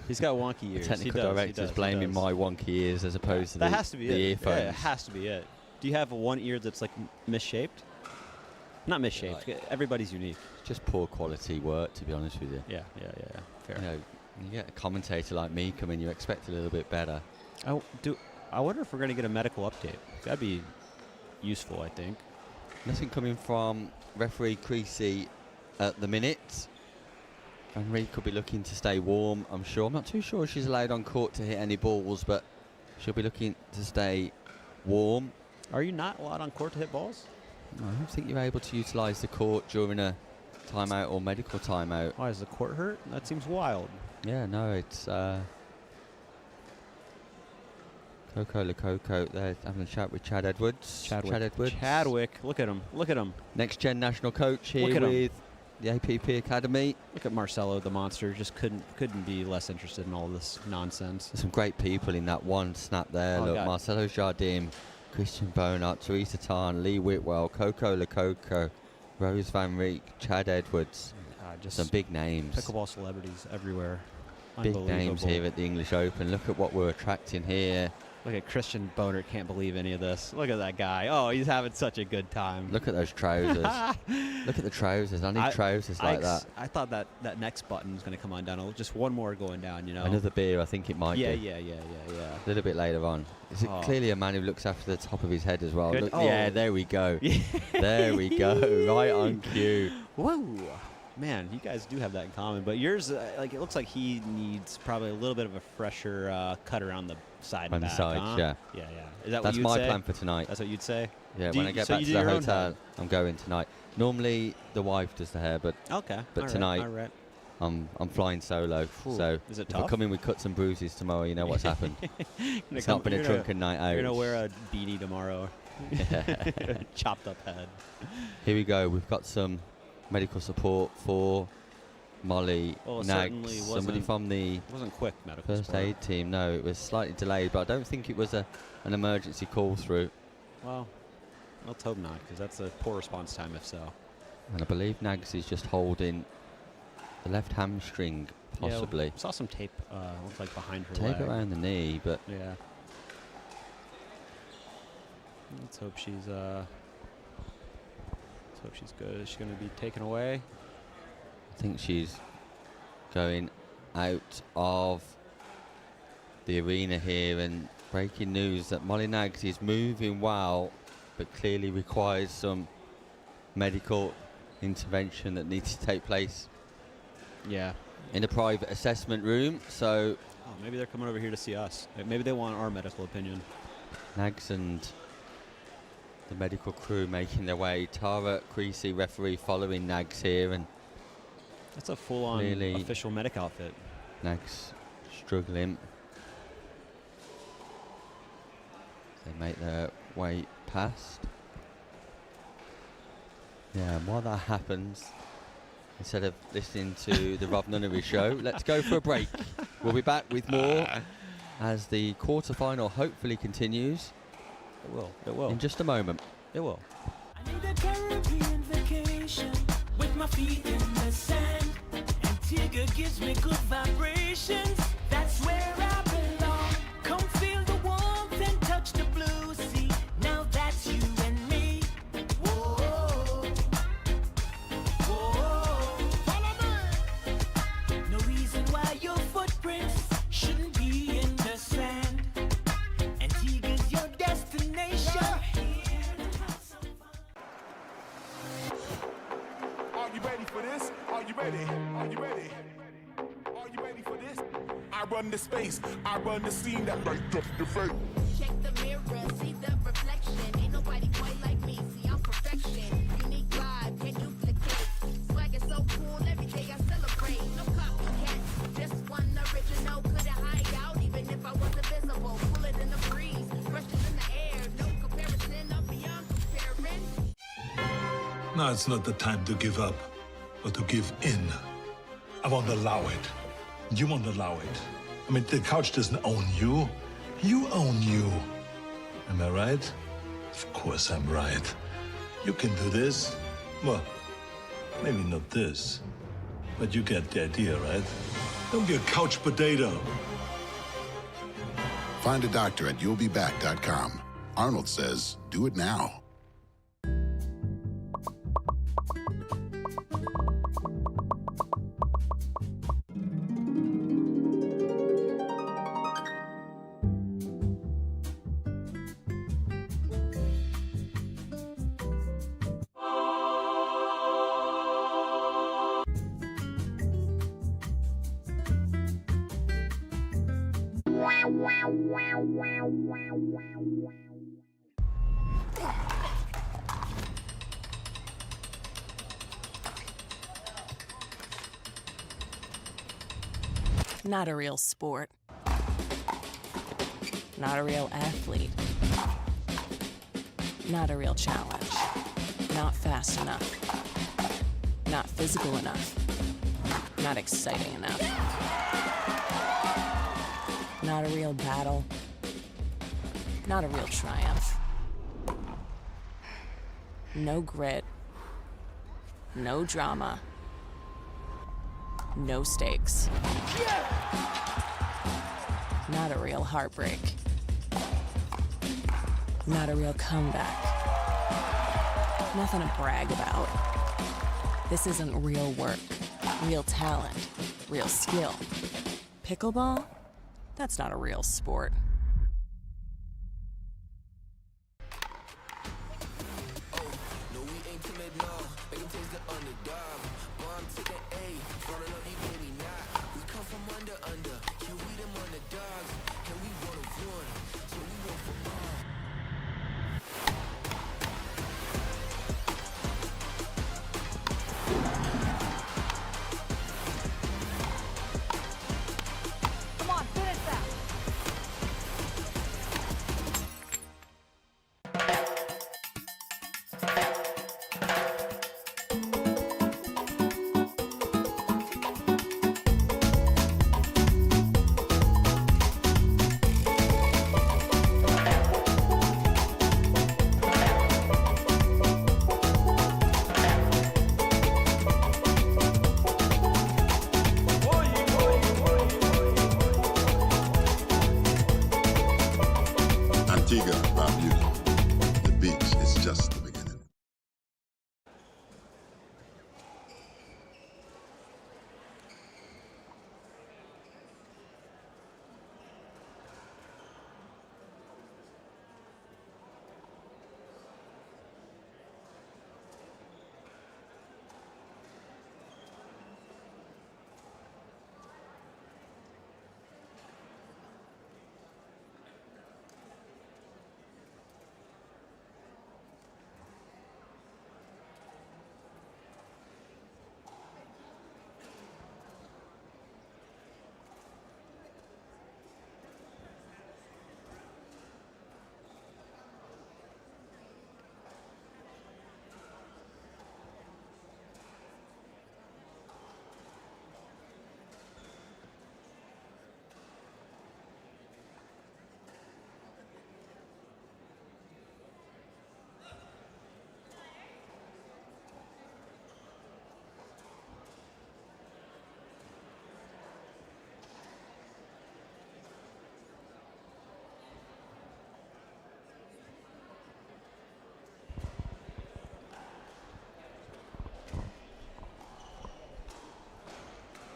He's got wonky ears. The technical director's blaming my wonky ears as opposed to that the, has to be the it. earphones. Yeah, it has to be it. Do you have one ear that's like misshaped? Not misshaped. Everybody's unique. Just poor quality work, to be honest with you. Yeah. Fair. You get a commentator like me come in, you expect a little bit better. I wonder if we're going to get a medical update. That'd be useful, I think. Nothing coming from referee Creasy at the minute. Vanri could be looking to stay warm, I'm sure. I'm not too sure she's allowed on court to hit any balls, but she'll be looking to stay warm. Are you not allowed on court to hit balls? No, I don't think you're able to utilise the court during a timeout or medical timeout. Why, is the court hurt? That seems wild. Yeah, no, it's Coco Lococo there having a chat with Chad Edwards. Chad Edwards. Chadwick. Look at him. Look at him. Next Gen national coach here Look at with the APP Academy. Look at Marcelo, the monster. Just couldn't be less interested in all this nonsense. There's some great people in that one snap there. Oh, Look, God. Marcelo Jardim, Christian Bonart, Teresa Tarn, Lee Whitwell, Coco Lococo, Rose Vanri, Chad Edwards. Just some big names. Pickleball celebrities everywhere. Big names here at the English Open. Look at what we're attracting here. Look at Christian Bonert. Can't believe any of this. Look at that guy. Oh, he's having such a good time. Look at those trousers. Look at the trousers. I need trousers like that. I thought that next button was going to come on down. Just one more going down, you know. Another beer, I think it might be. Yeah. A little bit later on. Is it Oh. clearly a man who looks after the top of his head as well? Good. Look, Oh. yeah, there we go. There we go. Right on cue. Whoa. Man, you guys do have that in common. But yours, like, it looks like he needs probably a little bit of a fresher cut around the side and On the back, side, huh? yeah. Yeah. Is that That's what you'd my say? plan for tonight. That's what you'd say? Yeah, Do when you- I get so back you to do the your own hotel, hair? I'm going tonight. Normally, the wife does the hair, but Okay, but all right, tonight, all right. I'm flying solo. Ooh, So is it if I tough? come in with cuts and bruises tomorrow, you know what's happened. It's not been a drunken night out. You're going to wear a beanie tomorrow. Chopped up head. Here we go. We've got some medical support for Molly, Well, it Nags, certainly somebody wasn't- from the wasn't quick medical first support. aid team. No, it was slightly delayed, but I don't think it was an emergency call through. Well, let's hope not, because that's a poor response time if so. And I believe Nags is just holding the left hamstring, possibly. Yeah, saw some tape, looks like behind her Tape leg. around the knee, but Yeah. Let's hope she's good. Is she going to be taken away? I think she's going out of the arena here. And breaking news that Molly Nags is moving well, but clearly requires some medical intervention that needs to take place. Yeah. In a private assessment room. So Oh, maybe they're coming over here to see us. Maybe they want our medical opinion. Nags and the medical crew making their way. Tara Creasy, referee, following Nags here, and That's a full-on Clearly official medic outfit. Nags struggling. They make their way past. Yeah, and while that happens, instead of listening to the Rob Nunnery show, let's go for a break. We'll be back with more as the quarterfinal hopefully continues. It will. It will. In just a moment. It will. I need a Caribbean vacation with my feet in the sand. Antigua gives me good vibrations. That's where I belong. Come feel the warmth and touch the blue sea. Now that's you and me. Whoa, whoa. Follow me. No reason why your footprints shouldn't be in the sand. Antigua's your destination. Are you ready for this? Are you ready? Are you ready? Are you ready for this? I run the space, I run the scene that light up the face. Check the mirror, see the reflection. Ain't nobody quite like me, see I'm perfection. Unique vibe, can't duplicate. Swag is so cool, every day I celebrate. No copycat, just one original. Couldn't hide out, even if I was invisible. Pull it in the breeze, fresher in the air. No comparison, I'm beyond comparing. Now it's not the time to give up, but to give in. I won't allow it. You won't allow it. I mean, the couch doesn't own you. You own you. Am I right? Of course I'm right. You can do this. Well, maybe not this, but you get the idea, right? Don't be a couch potato. Find a doctor at you'llbeback.com. Arnold says, do it now. Not a real sport. Not a real athlete. Not a real challenge. Not fast enough. Not physical enough. Not exciting enough. Not a real battle. Not a real triumph. No grit. No drama. No stakes. Not a real heartbreak. Not a real comeback. Nothing to brag about. This isn't real work, real talent, real skill. Pickleball? That's not a real sport. Antigua, our beauty. The beach is just the beginning.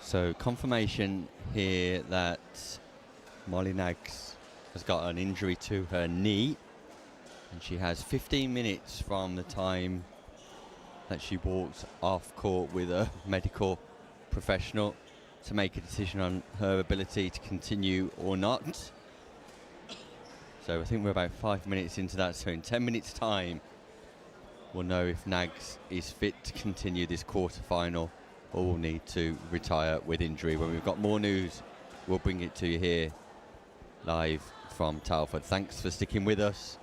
So confirmation here that Molly Nags has got an injury to her knee, and she has 15 minutes from the time that she walked off court with a medical professional to make a decision on her ability to continue or not. So I think we're about 5 minutes into that, so in 10 minutes time we'll know if Nags is fit to continue this quarter-final or will need to retire with injury. When we've got more news, we'll bring it to you here live from Telford. Thanks for sticking with us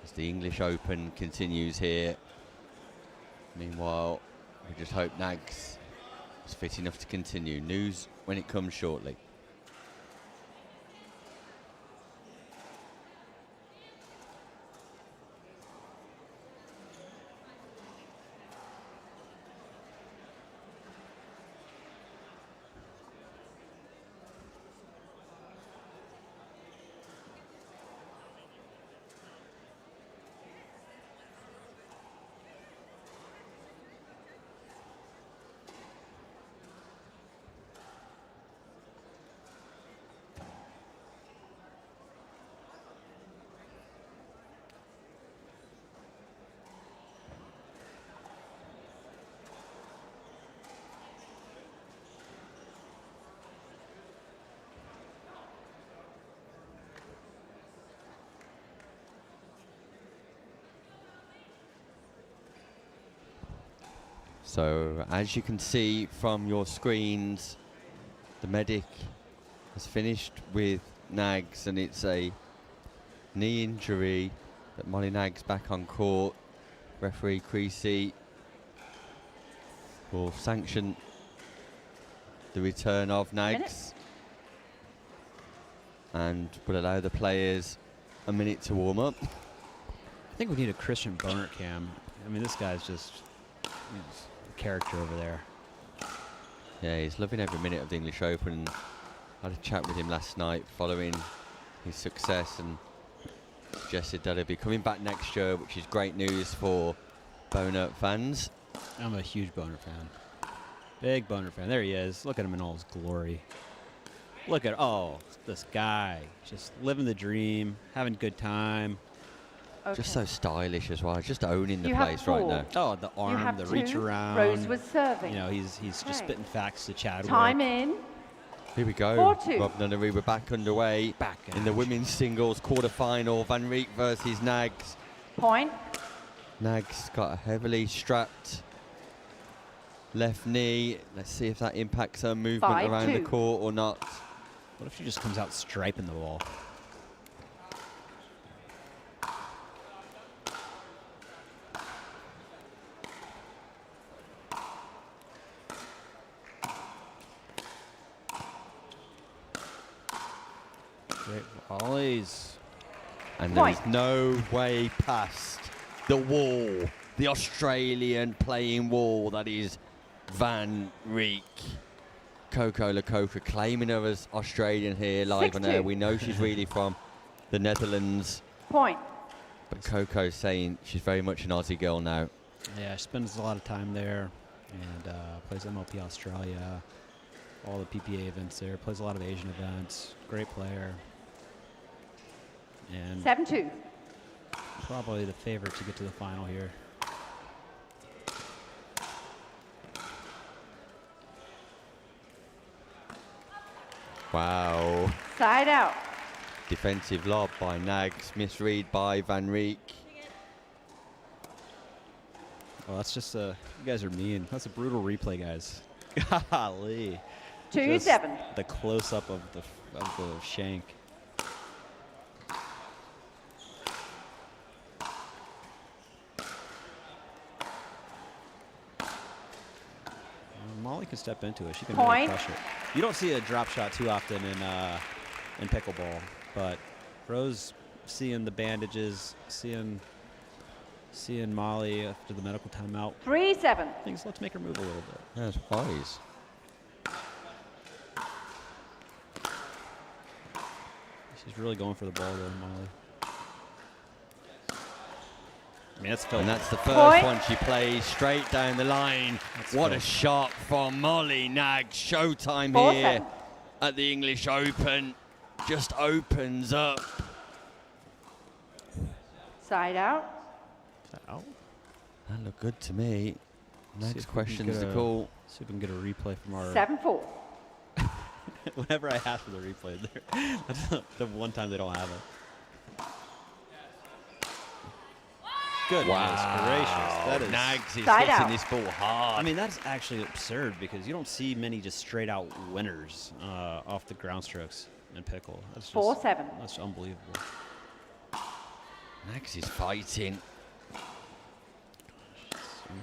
as the English Open continues here. Meanwhile, we just hope Nags is fit enough to continue. News when it comes shortly. So as you can see from your screens, the medic has finished with Nags, and it's a knee injury. But Molly Nags back on court. Referee Creasy will sanction the return of Nags and will allow the players a minute to warm up. I think we need a Christian Bonert cam. I mean, this guy's just a character over there. Yeah, he's loving every minute of the English Open. I had a chat with him last night following his success and suggested that he'll be coming back next year, which is great news for Bonert fans. I'm a huge Bonert fan. Big Bonert fan. There he is. Look at him in all his glory. Look at, oh, this guy. Just living the dream, having a good time. Okay. Just so stylish as well. Just owning the You have place right 4. now. Oh, the arm, the reach around. Rose was serving. You know, he's just spitting facts to Chadwick. Time in. Here we go. 4-2. Rob Nunnery, we're back underway. Back in the women's singles quarter-final. Vanri versus Nags. Point. Nags got a heavily strapped left knee. Let's see if that impacts her movement around the 5-2. court or not. What if she just comes out striping the wall? Great volleys. And there is no way past the wall, the Australian playing wall that is Van Rijk. Coco Lacoca claiming her as Australian here live on air. We know she's really from the Netherlands. Point. But Coco's saying she's very much an Aussie girl now. Yeah, she spends a lot of time there and plays MLP Australia, all the PPA events there, plays a lot of Asian events. Great player. And 7-2. probably the favorite to get to the final here. Wow. Side out. Defensive lob by Nags, misread by Van Rijk. Well, that's just you guys are mean. That's a brutal replay, guys. Golly. 2-7. The close-up of the shank. Molly can step into it. She can really crush it. You don't see a drop shot too often in pickleball, but Rose seeing the bandages, seeing Molly after the medical timeout. 3-7. Thinks let's make her move a little bit. That's wise. She's really going for the ball though, Molly. I mean, that's and that's the first one she plays straight down the line. What a shot from Molly Nags. Showtime here at the English Open. Just opens up. Side out. Out. That looked good to me. Next question's the call. call. See if we can get a replay from our... 7-4. Whenever I ask for the replay, that's the one time they don't have it. Goodness gracious. That is Nags is hitting this ball hard. I mean, that's actually absurd because you don't see many just straight out winners off the ground strokes in pickle. That's just 4-7. That's unbelievable. Nags is fighting.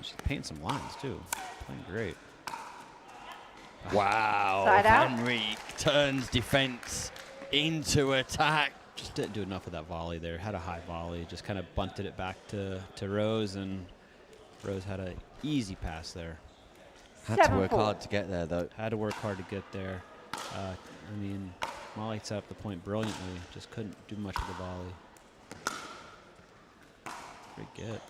She's painting some lines too. Playing great. Wow. Side out. Van Rijk turns defense into attack. Just didn't do enough of that volley there. Had a high volley. Just kind of bunted it back to Rose, and Rose had an easy pass there. Had to work hard to get there, though. Had to work hard to get there. I mean, Molly set up the point brilliantly. Just couldn't do much with the volley. Great get.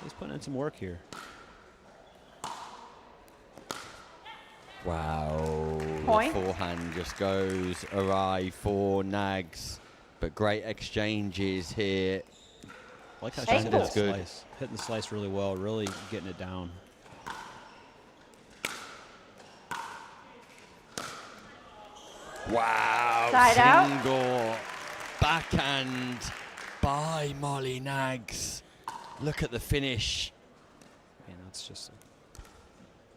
He's putting in some work here. Wow. Point. The forehand just goes awry for Nags. But great exchanges here. I like how she's hitting the slice. Hitting the slice really well, really getting it down. Wow. Side out. Single backhand by Molly Nags. Look at the finish. Man, that's just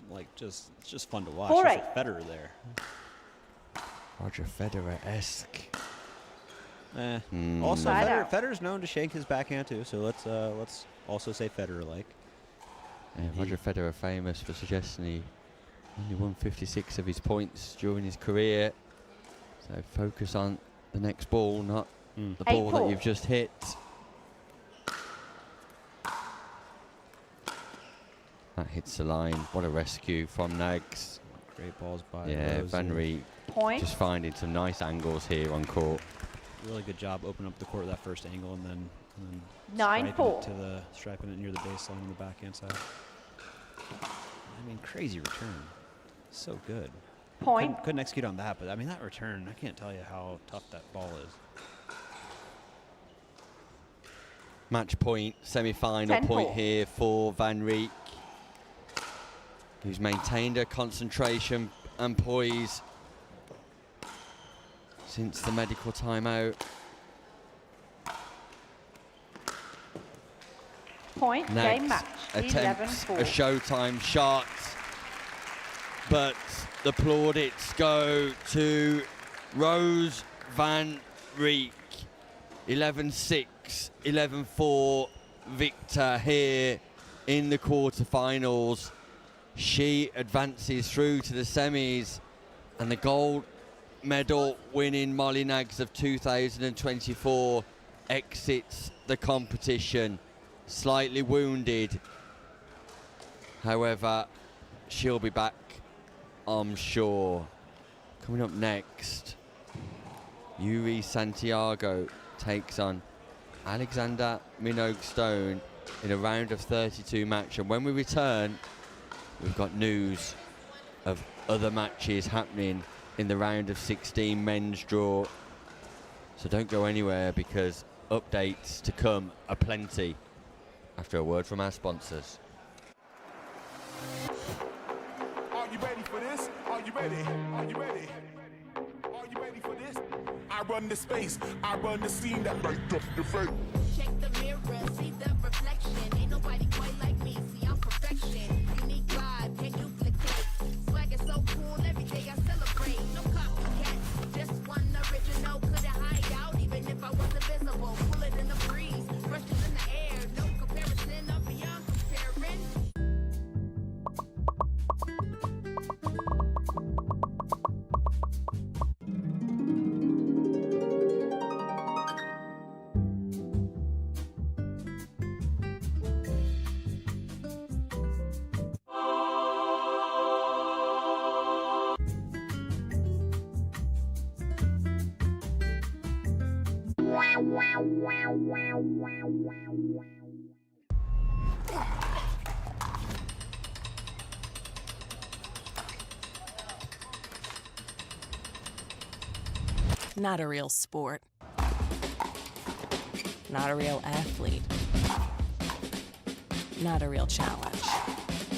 like it's just fun to watch. 4-8. There's a Federer there. Roger Federer-esque. Also, Federer. Federer's known to shake his backhand too, so let's also say Federer-like. Yeah, Roger Federer famous for suggesting he only won 56 of his points during his career. So focus on the next ball, not the ball that you've just hit. That hits the line. What a rescue from Nags. Great balls by Vanri just finding some nice angles here on court. Really good job opening up the court with that first angle and then 9-4. striping it near the baseline on the backhand side. I mean, crazy return. So good. Point. Couldn't execute on that, but I mean that return, I can't tell you how tough that ball is. Match point, semi-final 10-4. point here for Vanri, who's maintained her concentration and poise since the medical timeout. Point. Game Nags match. attempts 11-4. a showtime shot, but the plaudits go to Rose Van Rijk. 11-6, 11-4 victor here in the quarterfinals. She advances through to the semis, and the gold medal winning Molly Nags of 2024 exits the competition slightly wounded. However, she'll be back, I'm sure. Coming up next, Yuri Santiago takes on Alexander Minogue-Stone in a round of 32 match. And when we return, we've got news of other matches happening in the round of 16 men's draw. So don't go anywhere, because updates to come are plenty after a word from our sponsors. Are you ready for this? Are you ready? Are you ready? Are you ready for this? I run the space, I run the scene that light up the face. Check the mirror, see the reflection. Ain't nobody quite like me, see I'm perfection. Unique vibe, can't duplicate. Swag is so cool, every day I celebrate. No copycat, just one original. Couldn't hide out even if I wasn't visible. Pull it in the breeze, brushes in the air. No comparison, I'm beyond comparing. Not a real sport. Not a real athlete. Not a real challenge.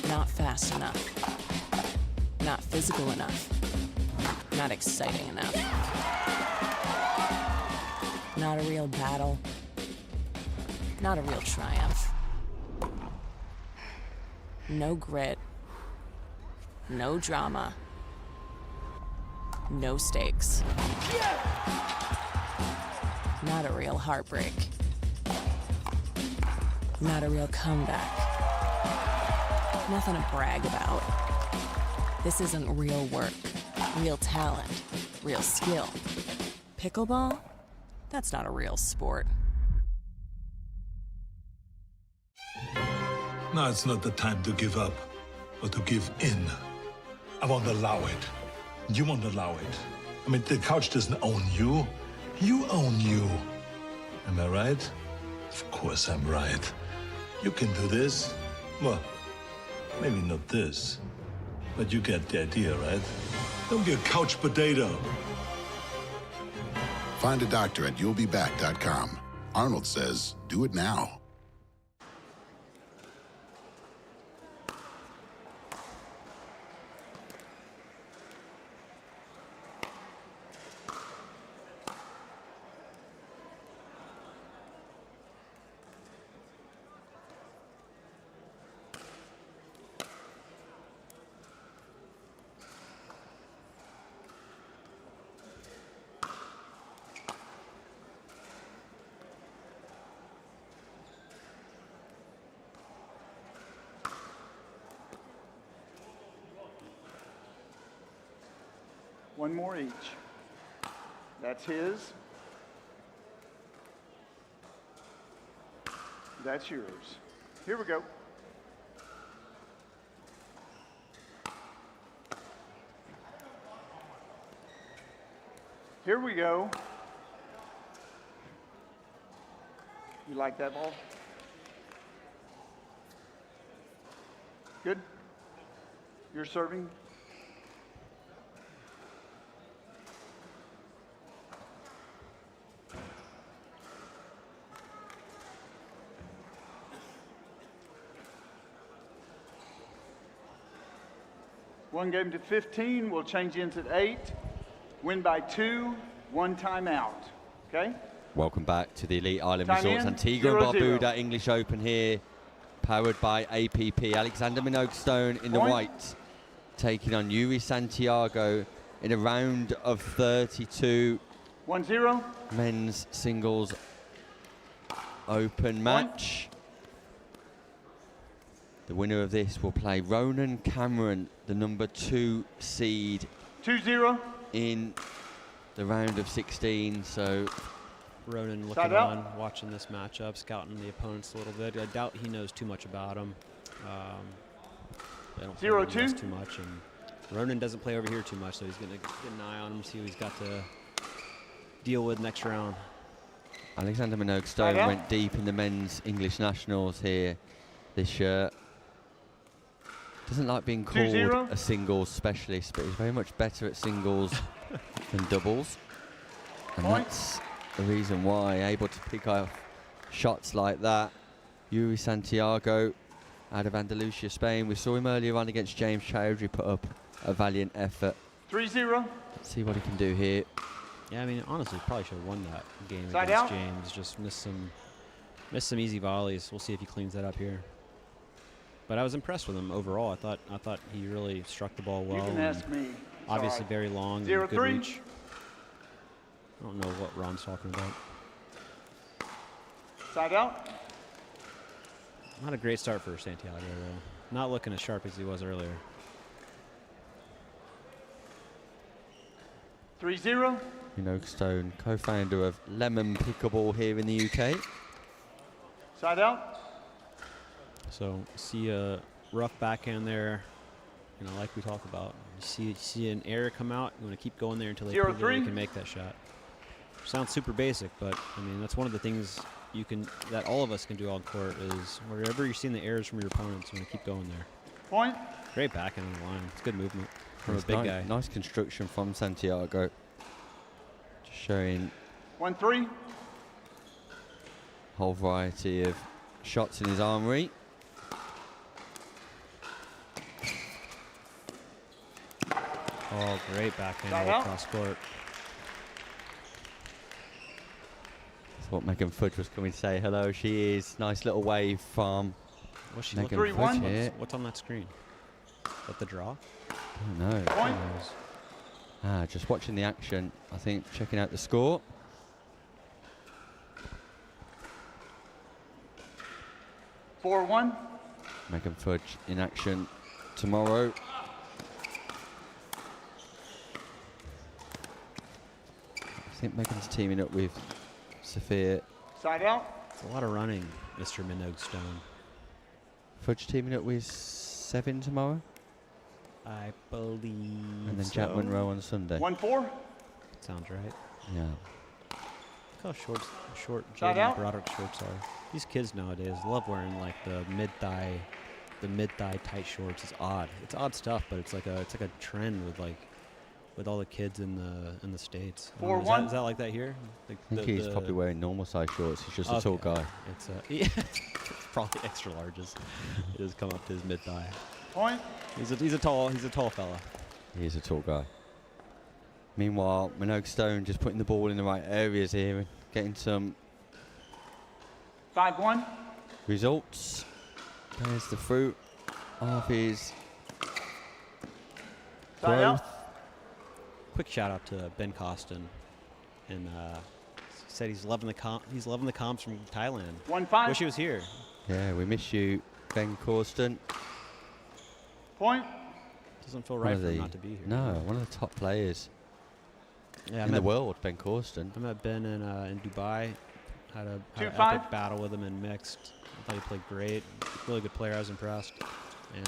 Not fast enough. Not physical enough. Not exciting enough. Not a real battle. Not a real triumph. No grit. No drama. No stakes. Not a real heartbreak. Not a real comeback. Nothing to brag about. This isn't real work, real talent, real skill. Pickleball? That's not a real sport. Now it's not the time to give up or to give in. I won't allow it. You won't allow it. I mean, the couch doesn't own you. You own you. Am I right? Of course I'm right. You can do this. Well, maybe not this. But you get the idea, right? Don't be a couch potato. Find a doctor at you'llbeback.com. Arnold says, do it now. One more each. That's his. That's yours. Here we go. Here we go. You like that ball? Good. You're serving. One game to 15. We'll change ends at 8. Win by 2. 1 timeout. Okay? Welcome back to the Elite Island Time Resorts in, Antigua and 0-0. Barbuda English Open here, powered by APP. Alexander Minogue-Stone in the Point. white, taking on Yuri Santiago in a round of 32 1-0. men's singles open match. The winner of this will play Ronan Cameron, the number 2 seed 2-0. in the round of 16. So Ronan Side looking out. on, watching this matchup, scouting the opponents a little bit. I doubt he knows too much about them. I don't think 0-2. he knows too much, and Ronan doesn't play over here too much, so he's going to get an eye on him, see what he's got to deal with next round. Alexander Minogue-Stone Side out. went deep in the men's English nationals here this year. Doesn't like being called 2-0. a singles specialist, but he's very much better at singles than doubles. And Point. that's the reason why, able to pick off shots like that. Yuri Santiago out of Andalusia, Spain. We saw him earlier on against James Chowry, put up a valiant effort. 3-0. Let's see what he can do here. Yeah, I mean, honestly, probably should have won that game Side against out. James. Just missed some easy volleys. We'll see if he cleans that up here. But I was impressed with him overall. I thought he really struck the ball well. You can ask me. It's Obviously, all right. very long. 0-3. And good reach. I don't know what Ron's talking about. Side out. Not a great start for Santiago, though. Not looking as sharp as he was earlier. 3-0. Minogue-Stone, co-founder of Lemon Pickleball here in the UK. Side out. So see a rough backhand there, like we talked about. You see an error come out. You want to keep going there until they prove that you can make that shot. Sounds super basic, but I mean that's one of the things that all of us can do on court is wherever you're seeing the errors from your opponents, you want to keep going there. Point. Great backhand on the line. It's good movement from It's a big guy. Nice construction from Santiago. Just showing 1-3. whole variety of shots in his armory. Oh, great backhand Side all out. across court. That's what Megan Fudge was coming to say. Hello, she is. Nice little wave from What's she Megan looking Fudge for? here. What's on that screen? Is that the draw? I don't know. Point. Just watching the action. I think checking out the score. Four 1. Megan Fudge in action tomorrow. I think Megan's teaming up with Sophia. Side out. It's a lot of running, Mr. Minogue-Stone. Fudge teaming up with Sevin tomorrow. I believe. And then Jack so. Monroe on Sunday. 1-4. Sounds right. Yeah. Look how short Side Jaden out. Broderick shorts are. These kids nowadays love wearing like the mid thigh tight shorts. It's odd. It's odd stuff, but it's like a trend with all the kids in the States. I don't know, 4-1. Is that like that here? Like I think he's probably wearing normal size shorts. He's just a tall guy. It's yeah, probably extra larges. It does come up to his mid thigh. Point. He's a tall fella. He is a tall guy. Meanwhile, Minogue-Stone just putting the ball in the right areas here and getting some 5-1. results. There's the fruit of his Side out. growth. Quick shout out to Ben Costa, and said he's loving the comps from Thailand. 1-5. Wish he was here. Yeah, we miss you, Ben Corston. Point. Doesn't feel One right of for him the- not to be here. No, one of the top players in the world, Ben Corsten. I met Ben in Dubai. Had an epic battle with him in mixed. I thought he played great. Really good player. I was impressed. And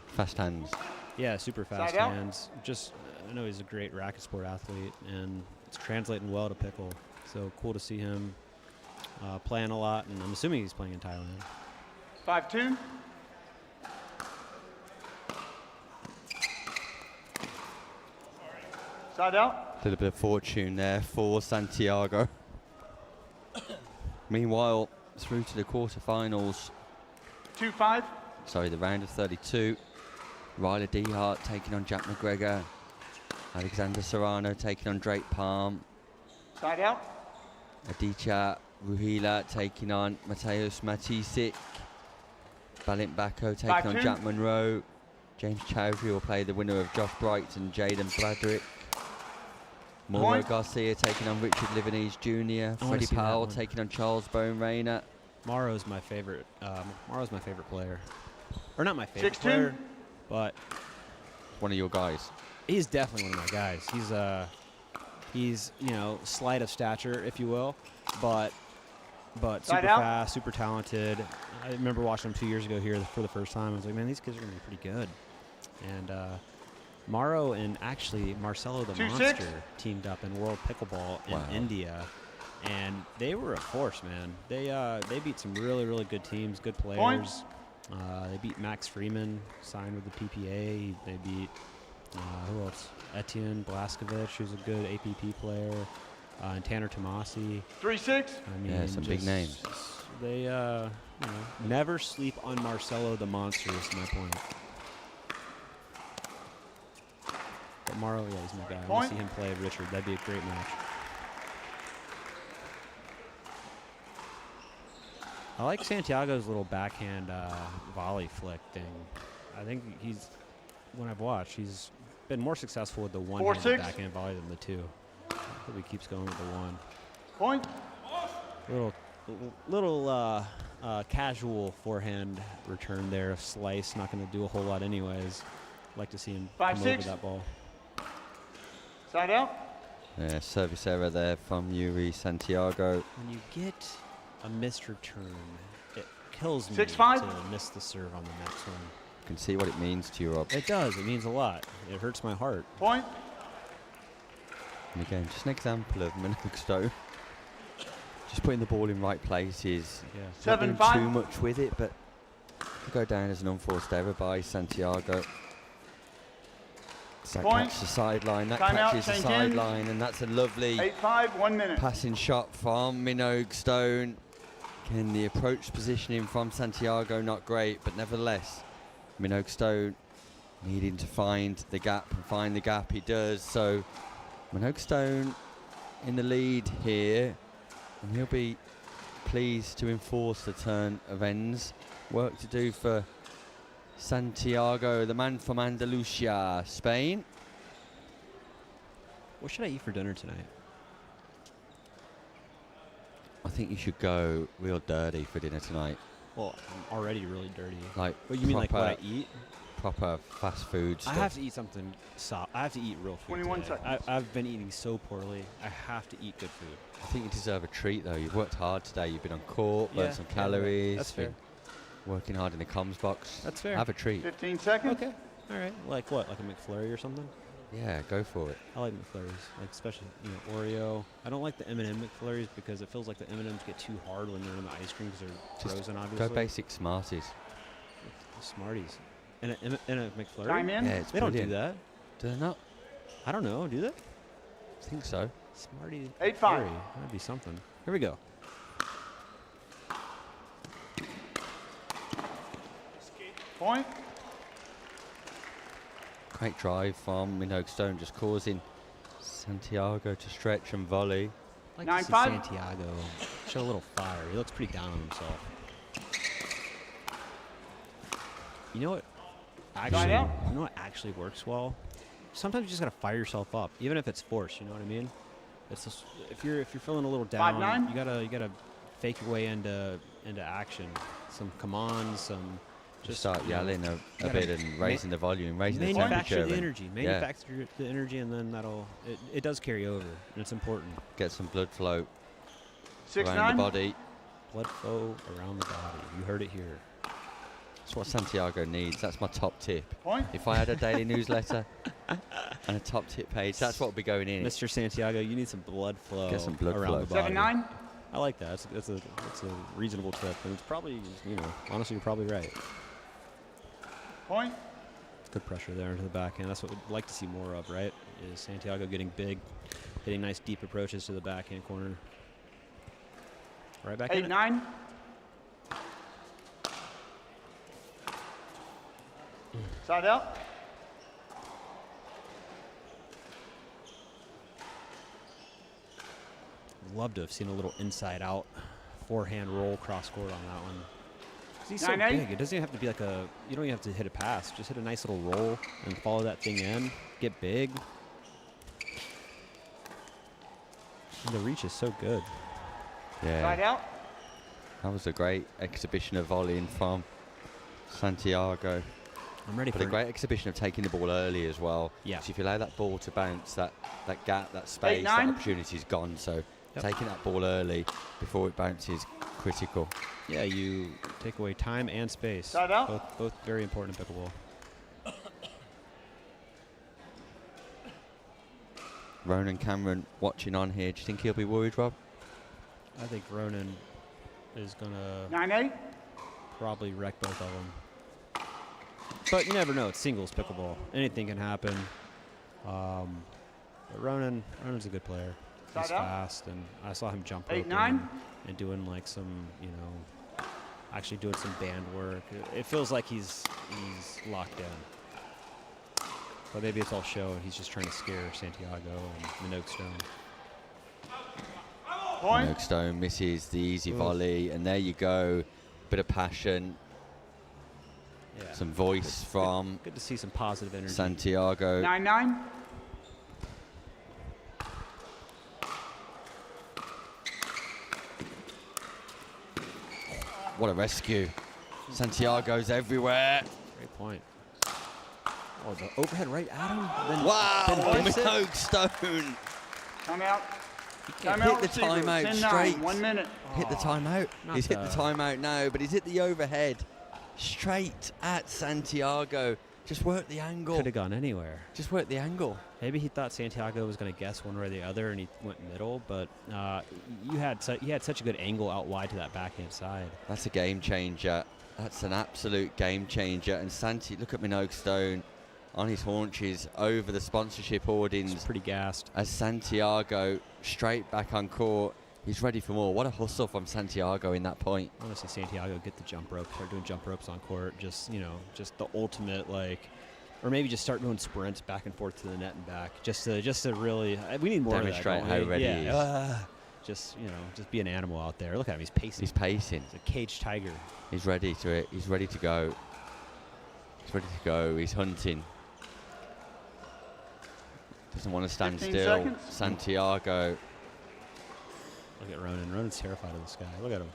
fast hands. Yeah, super fast hands. Just, I know he's a great racket sport athlete, and it's translating well to pickle. So cool to see him playing a lot, and I'm assuming he's playing in Thailand. 5-2. Side out. A little bit of fortune there for Santiago. Meanwhile, through to the quarterfinals. 2-5. Sorry, the round of 32. Ryler Dehart taking on Jack McGregor. Alexander Serrano taking on Drake Palm. Side out. Aditya Ruhila taking on Mateusz Matisic. Balint Bako taking on Jack Monroe. James Chowry will play the winner of Josh Bright and Jaden Bradrick. Monroe Garcia taking on Richard Livanese Jr. Freddie Powell taking on Charles Bone Rayner. Morrow's my favorite. Morrow's my favorite player, or not my favorite player, but one of your guys. He's definitely one of my guys. He's slight of stature, if you will, but super fast, super talented. I remember watching him 2 years ago here for the first time. I was like, man, these kids are gonna be pretty good. And Morrow and actually Marcelo the Monster teamed up in World Pickleball in India, and they were a force, man. They beat some really, really good teams, good players. They beat Max Freeman, signed with the PPA. They beat who else? Etienne Blaskovic, who's a good APP player, and Tanner Tomasi. 3-6. I mean, some big names. They never sleep on Marcelo the Monster is my point. But Morrow, yeah, he's my guy. I want to see him play Richard. That'd be a great match. I like Santiago's little backhand volley flick thing. I think when I've watched, he's been more successful with the one-handed backhand volley than the two. I hope he keeps going with the one. Point. Little casual forehand return there. Slice, not going to do a whole lot anyways. Like to see him come over that ball. Side out. Yeah, service error there from Yuri Santiago. When you get a missed return, it kills me 6-5. to miss the serve on the next one. You can see what it means to you, Rob. It does. It means a lot. It hurts my heart. Point. And again, just an example of Monroe just putting the ball in right places. Yeah. Not doing too much with it, but could go down as an unforced error by Santiago. So that catches the sideline, that catches the sideline, and that's a lovely 8-5, 1 minute. Passing shot from Minogue Stone. Again, the approach positioning from Santiago not great, but nevertheless, Minogue Stone needing to find the gap, and find the gap he does. So Minogue Stone in the lead here, and he'll be pleased to enforce the turn of ends. Work to do for Santiago, the man from Andalusia, Spain. What should I eat for dinner tonight? I think you should go real dirty for dinner tonight. Well, I'm already really dirty. Like, what you mean, like what I eat? Proper fast food stuff. I have to eat something soft. I have to eat real food. 21 today. seconds. I've been eating so poorly. I have to eat good food. I think you deserve a treat, though. You've worked hard today. You've been on court, burnt some calories. That's fair. Working hard in the comms box. That's fair. Have a treat. 15 seconds. Okay. All right. Like what? Like a McFlurry or something? Yeah, go for it. I like McFlurries, like especially Oreo. I don't like the M&M McFlurries because it feels like the M&Ms get too hard when they're in the ice cream because they're frozen, obviously. Go basic Smarties. Smarties. In a McFlurry? Time in. Yeah, it's they brilliant. don't do that. Do they not? I don't know. Do they? I think so. Smarties. 8-5. That'd be something. Here we go. Point. Great drive from Minogue Stone, just causing Santiago to stretch and volley. I'd like to see Santiago show a little fire. He looks pretty down on himself. You know what? Actually, you know what actually works well? Sometimes you just gotta fire yourself up, even if it's forced. You know what I mean? It's just, if you're feeling a little down, you gotta fake your way into action. Some commands, some Just start yelling a gotta bit and raising the volume, raising the manufacture temperature. the energy. Manufacture the energy, and then it does carry over, and it's important. Get some blood flow 6-9. around the body. Blood flow around the body. You heard it here. That's what Santiago needs. That's my top tip. Point. If I had a daily newsletter and a top tip page, that's what would be going in. Mr. Santiago, you need some blood flow. Get some blood around flow. the body. 7-9. I like that. It's a reasonable tip, and it's probably, honestly, you're probably right. Point. Good pressure there into the backhand. That's what we'd like to see more of, right? Is Santiago getting big, hitting nice deep approaches to the backhand corner. Right back in it. 8-9. Side out. Love to have seen a little inside out forehand roll cross court on that one. He's so 9-8. big. It doesn't even have to be like you don't even have to hit a pass. Just hit a nice little roll and follow that thing in. Get big. And the reach is so good. Yeah. Side out. That was a great exhibition of volleying from Santiago. I'm ready but for a great exhibition of taking the ball early as well. Yeah. So if you allow that ball to bounce, that gap, that space, 8-9. that opportunity's gone. So taking that ball early before it bounces, critical. Yeah, you take away time and space. Side out. Both very important in pickleball. Ronan Cameron watching on here. Do you think he'll be worried, Rob? I think Ronan is going to 9-8. probably wreck both of them. But you never know. It's singles pickleball. Anything can happen. But Ronan's a good player. He's Side out. fast, and I saw him jump rope 8-9. and doing like some, actually doing some band work. It feels like he's locked in. But maybe it's all show, and he's just trying to scare Santiago and Minogue Stone. Point. Minogue Stone misses the easy volley, and there you go. Bit of passion. Yeah. Some voice from Good to see some positive energy. Santiago. 9-9. What a rescue. Santiago's everywhere. Great point. Oh, the overhead right at him. Then Wow, then whips it. Minogue Stone. Time out. Time Hit out. the receiver. timeout 10-9. straight. 1 minute. Hit the timeout. Not He's hit the the- timeout now, but he's hit the overhead. Straight at Santiago. Just work the angle. Could have gone anywhere. Just work the angle. Maybe he thought Santiago was going to guess one way or the other, and he went middle. But he had such a good angle out wide to that backhand side. That's a game changer. That's an absolute game changer. And Santi, look at Minogue Stone on his haunches over the sponsorship hoardings. He's pretty gassed. As Santiago straight back on court. He's ready for more. What a hustle from Santiago in that point. I want to see Santiago get the jump rope, start doing jump ropes on court. Just the ultimate or maybe just start doing sprints back and forth to the net and back. Just to really, we need more Demonstrate of that. how ready he is. Just be an animal out there. Look at him. He's pacing. He's pacing. He's a caged tiger. He's ready to it. He's ready to go. He's ready to go. He's hunting. Doesn't want to stand 15 still. seconds. Santiago. Look at Ronan. Ronan's terrified of this guy. Look at him.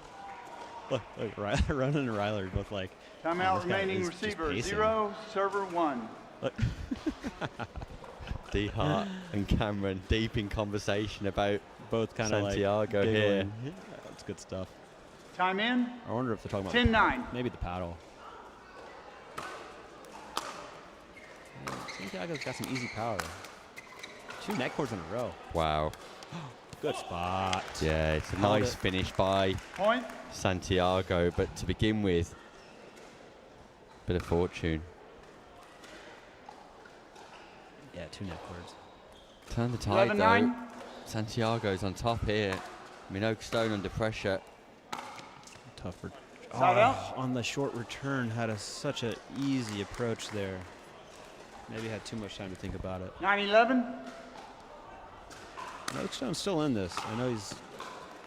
Look, Ronan and Ryler are both like. Timeout this guy remaining. is just Receiver pacing. 0, server 1. Look. D Hart and Cameron deep in conversation about both kind of Santiago like here. giggling. Yeah, that's good stuff. Time in. I wonder if they're talking about 10-9. maybe the paddle. Santiago's got some easy power. 2 net cords in a row. Wow. Good spot. Yeah, it's a Held nice it. finish by Point. Santiago, but to begin with, bit of fortune. Yeah, 2 net cords. Turn the tide 11-9. though. Santiago's on top here. Minogue Stone under pressure. Tough. Side out. On the short return, had such an easy approach there. Maybe had too much time to think about it. 9-11. Stone's still in this. I know he's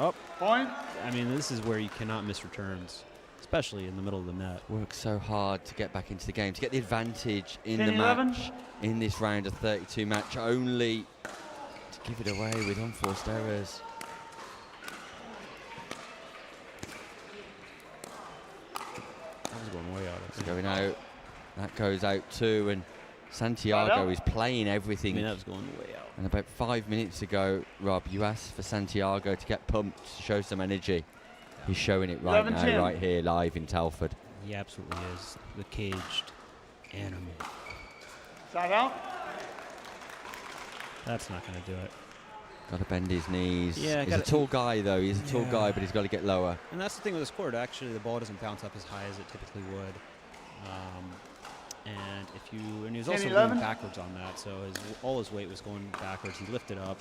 up. Point. I mean, this is where you cannot miss returns, especially in the middle of the net. Worked so hard to get back into the game, to get the advantage in the 10-11. match, in this round of 32 match, only to give it away with unforced errors. That was going way out. Let's go out. That goes out too, and Santiago is playing everything. I mean, that was going way out. And about 5 minutes ago, Rob, you asked for Santiago to get pumped, to show some energy. He's showing it right now, right here, live in Telford. He absolutely is the caged animal. Side out. That's not going to do it. Got to bend his knees. Yeah, he's a tall guy, though. He's a tall guy, but he's got to get lower. And that's the thing with this court. Actually, the ball doesn't bounce up as high as it typically would. And he was also going backwards on that, so all his weight was going backwards. He lifted up,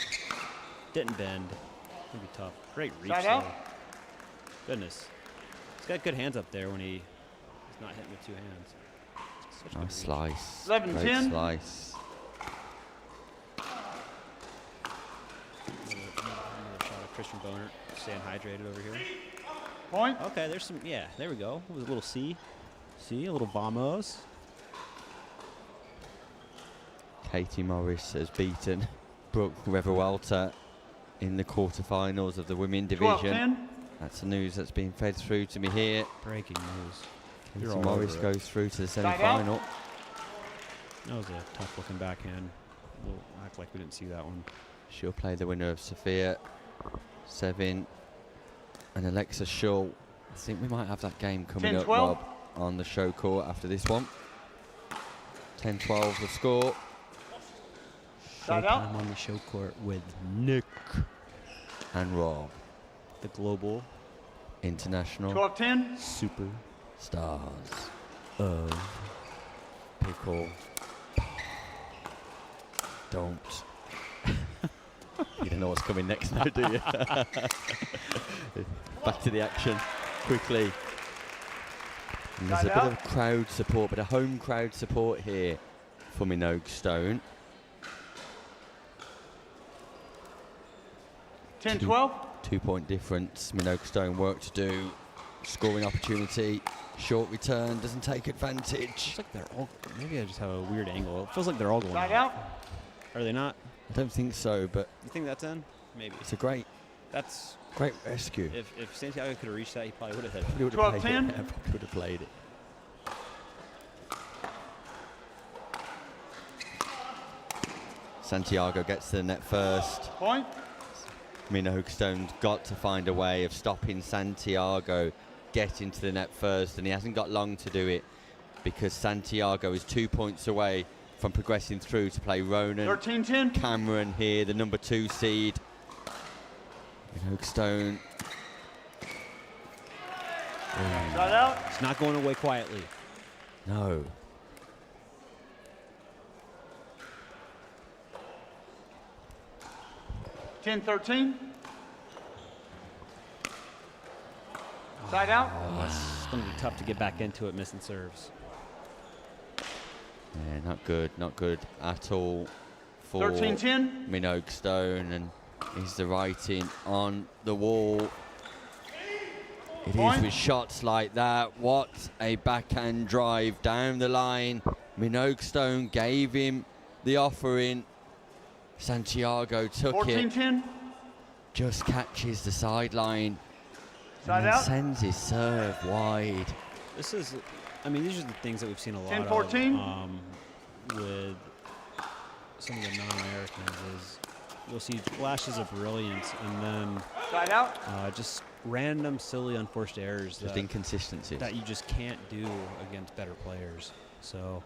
didn't bend. It's gonna be tough. Great reach. Though. Goodness, he's got good hands up there when he's not hitting with two hands. Such Nice slice. 11-10. Great slice. Another shot of Christian Boner staying hydrated over here. Point. Okay, there's some. Yeah, there we go. It was a little C. See, a little vamos. Katie Morris has beaten Brooke Revalta in the quarterfinals of the women division. 12-10. That's the news that's being fed through to me here. Breaking news. Katie Morris goes through to the semi-final. That was a tough-looking backhand. We'll act like we didn't see that one. She'll play the winner of Sophia Sevin and Alexa Shull. I think we might have that game coming up, Rob, on the show court after this one. 10-12 the score. Showtime on the show court with Nick and Rob. The global international 12-10 super stars of pickle. Don't. You don't know what's coming next now, do you? Back to the action quickly. And there's a bit of crowd support, but a home crowd support here for Minogue Stone. 10-12. 2 point difference. Minogue Stone work to do. Scoring opportunity. Short return. Doesn't take advantage. It's like they're all. Maybe I just have a weird angle. It feels like they're all going out. Are they not? I don't think so, but You think that's in? Maybe. it's a great rescue. If Santiago could have reached that, he probably would have hit it. Probably would have played it. Yeah, probably would have played it. Santiago gets to the net first. Point. Minogue Stone's got to find a way of stopping Santiago getting to the net first, and he hasn't got long to do it because Santiago is 2 points away from progressing through to play Ronan 13-10. Cameron here, the number 2 seed. Minogue Stone. Shot out. It's not going away quietly. No. 10-13. Side out. It's going to be tough to get back into it, missing serves. Yeah, not good at all for 13-10. Minogue Stone, and is the writing on the wall. It is with shots like that. What a backhand drive down the line. Minogue Stone gave him the offering. Santiago took 14-10. it. Just catches the sideline. Side and then out. sends his serve wide. This is, I mean, these are the things that we've seen a lot 10-14. With some of the non-Americans is you'll see flashes of brilliance and then Side out. just random, silly, unforced errors. Just inconsistencies. That you just can't do against better players. So,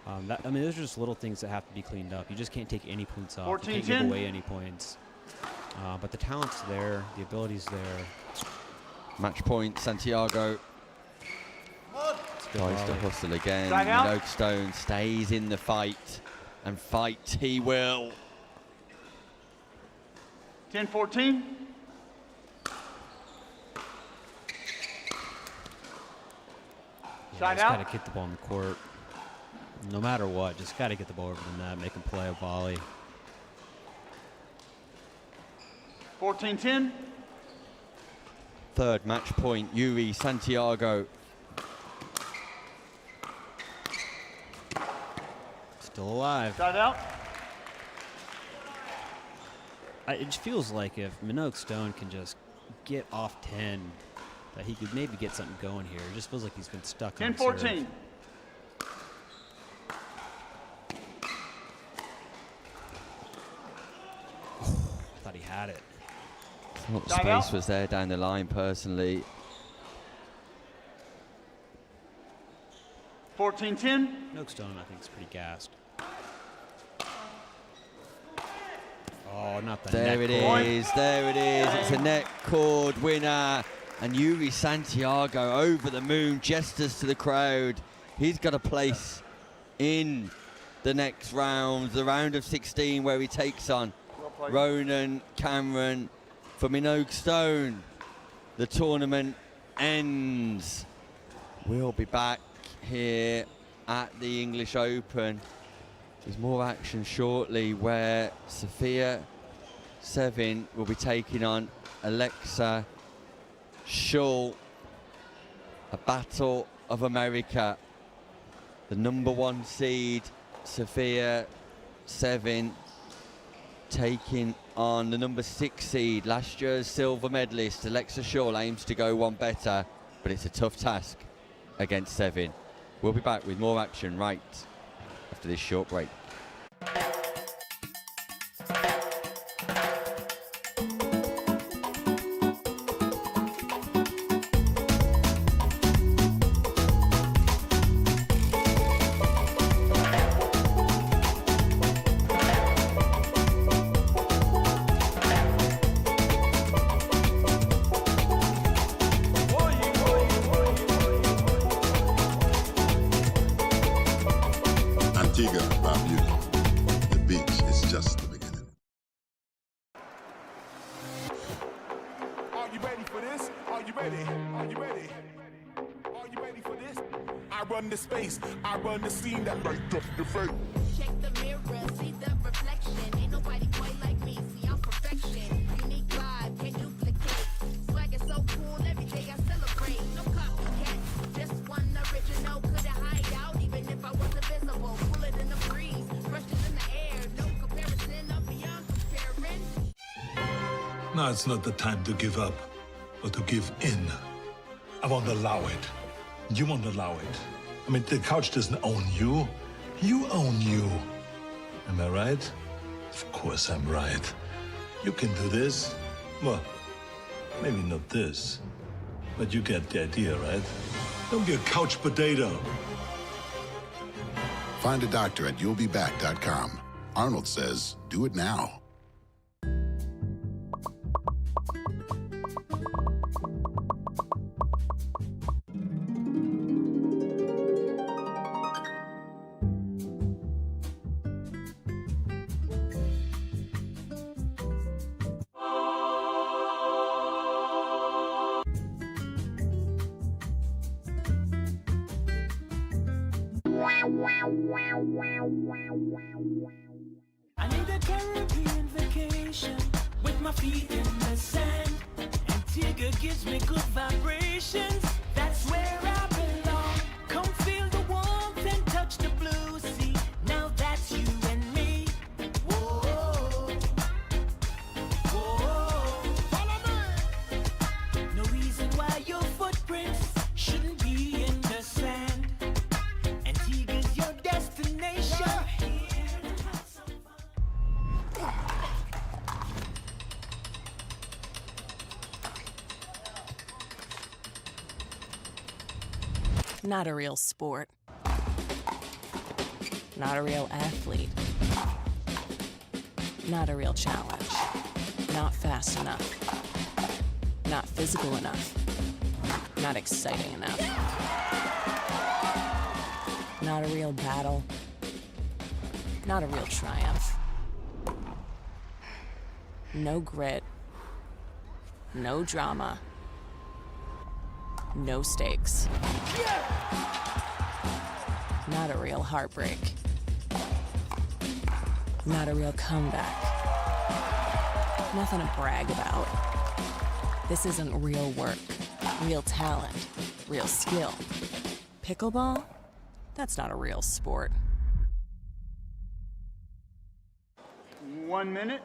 I mean, those are just little things that have to be cleaned up. You just can't take any points off. You can't give away any points. But the talent's there. The ability's there. Match point, Santiago. Tries to hustle again. Side out. Minogue Stone stays in the fight, and fight he will. 10-14. Side Just out. got to get the ball in the court. No matter what, just got to get the ball over the net, make him play a volley. 14-10. Third match point, Yuri Santiago. Still alive. Side out. It just feels like if Minogue Stone can just get off 10, that he could maybe get something going here. It just feels like he's been stuck on 10-14. serve. at it. What space was there down the line, personally? 14-10. Milkstone, I think, is pretty gassed. Oh, not the There net it cord. is, there it is. It's a net cord winner. And Yuri Santiago over the moon, gestures to the crowd. He's got a place in the next round, the round of 16, where he takes on Ronan Cameron for Minogue Stone. The tournament ends. We'll be back here at the English Open. There's more action shortly, where Sophia Sevin will be taking on Alexa Schull. A battle of America. The #1 seed, Sophia Sevin, taking on the #6 seed, last year's silver medalist, Alexa Schull. Aims to go one better, but it's a tough task against Sevin. We'll be back with more action right after this short break. Antigua, Barbuda. The beach is just the beginning. Are you ready for this? Are you ready? Are you ready? Are you ready for this? I run the space, I run the scene that light up the face. Check the mirror, see the reflection. Ain't nobody quite like me, see I'm perfection. Unique vibe, can't duplicate. Swag is so cool, every day I celebrate. No copycat, just one original. Couldn't hide out, even if I wasn't visible. Cooler than the breeze, fresher than the air. No comparison, I'm beyond comparing. Now it's not the time to give up, or to give in. I won't allow it. You won't allow it. I mean, the couch doesn't own you. You own you. Am I right? Of course I'm right. You can do this. Well, maybe not this. But you get the idea, right? Don't be a couch potato. Find a doctor at you'llbeback.com. Arnold says, do it now. I need a Caribbean vacation with my feet in the sand. Antigua gives me good vibrations. That's where I belong. Come feel the warmth and touch the blue sea. Now that's you and me. Whoa, whoa. Follow me. No reason why your footprints shouldn't be in the sand. Antigua's your destination. Not a real sport. Not a real athlete. Not a real challenge. Not fast enough. Not physical enough. Not exciting enough. Not a real battle. Not a real triumph. No grit. No drama. No stakes. Not a real heartbreak. Not a real comeback. Nothing to brag about. This isn't real work, real talent, real skill. Pickleball? That's not a real sport. 1 minute.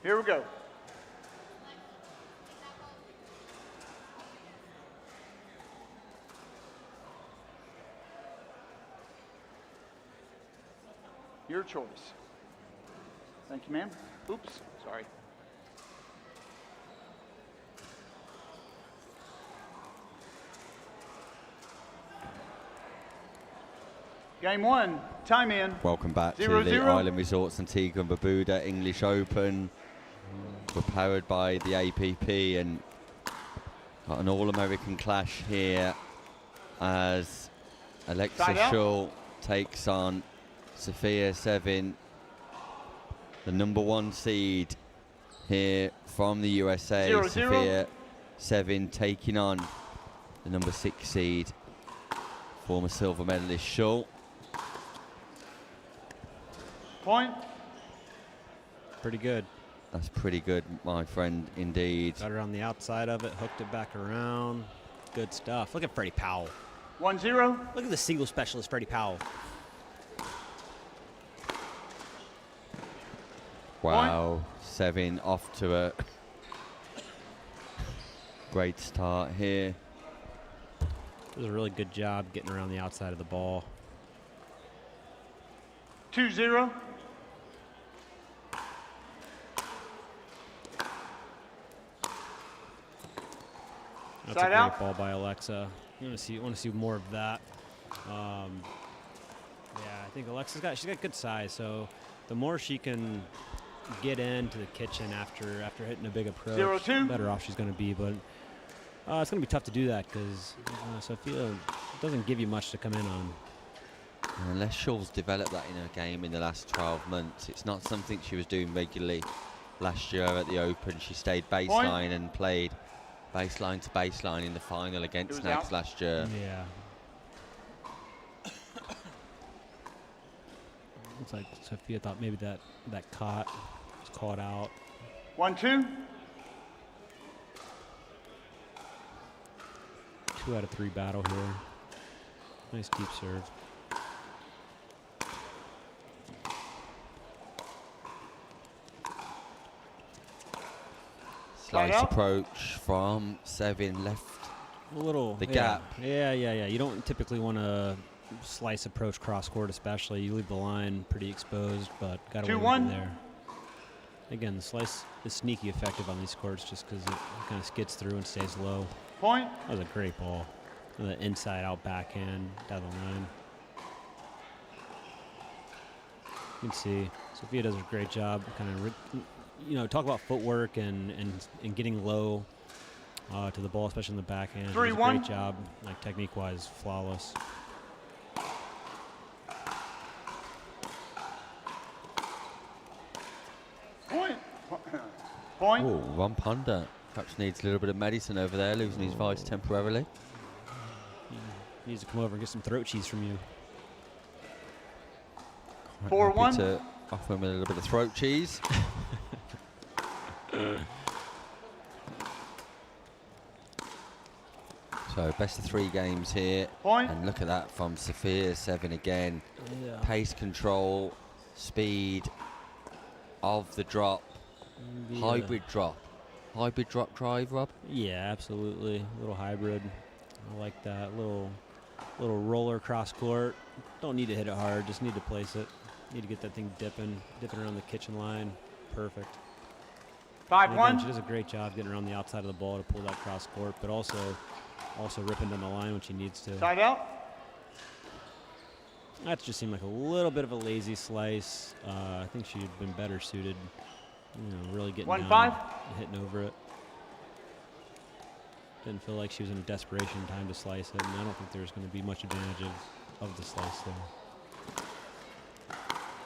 Here we go. Your choice. Thank you, ma'am. Oops, sorry. Game 1, time in. Welcome back 0-0. to the Island Resorts Antigua and Barbuda English Open. We're powered by the APP and got an All-American clash here as Alexa Schull takes on Sophia Sevin, the #1 seed here from the USA. 0-0. Sophia Sevin taking on the #6 seed, former silver medalist Schull. Point. Pretty good. That's pretty good, my friend, indeed. Got her on the outside of it, hooked it back around. Good stuff. Look at Freddie Powell. 1-0. Look at the single specialist, Freddie Powell. Wow, Sevin off to a great start here. Does a really good job getting around the outside of the ball. 2-0. That's Side a great out. ball by Alexa. You want to see more of that. Yeah, I think she's got good size. So the more she can get into the kitchen after hitting a big approach, 0-2. the better off she's going to be. But it's going to be tough to do that because Sophia doesn't give you much to come in on. Unless Schull's developed that in her game in the last 12 months, it's not something she was doing regularly last year at the Open. She stayed baseline and played baseline to baseline in the final against Nags last year. Yeah. Looks like Sophia thought maybe that was caught out. 1-2. 2 out of 3 battle here. Nice deep serve. Slice approach from Sevin, left a little the gap. Yeah. You don't typically want to slice approach cross court, especially. You leave the line pretty exposed, but got away with it there. Again, the slice is sneaky effective on these courts just because it kind of skids through and stays low. Point. That was a great ball. The inside out backhand down the line. You can see Sophia does a great job kind of talk about footwork and getting low to the ball, especially in the backhand. 3-1. Does a great job, like technique-wise, flawless. Point. Oh, Ron Ponder perhaps needs a little bit of medicine over there, losing his voice temporarily. He needs to come over and get some throat cheese from you. 4-1. To offer him a little bit of throat cheese. So best of 3 games here. Point. And look at that from Sophia Sevin again. Yeah. Pace control, speed of the drop, hybrid drop drive, Rob. Yeah, absolutely. A little hybrid. I like that. Little roller cross court. Don't need to hit it hard. Just need to place it. Need to get that thing dipping around the kitchen line. Perfect. 5-1. She does a great job getting around the outside of the ball to pull that cross court, but also ripping down the line when she needs to. Side out. That just seemed like a little bit of a lazy slice. I think she'd been better suited, really getting 1-5. down and hitting over it. Didn't feel like she was in a desperation time to slice it, and I don't think there's going to be much advantage of the slice there.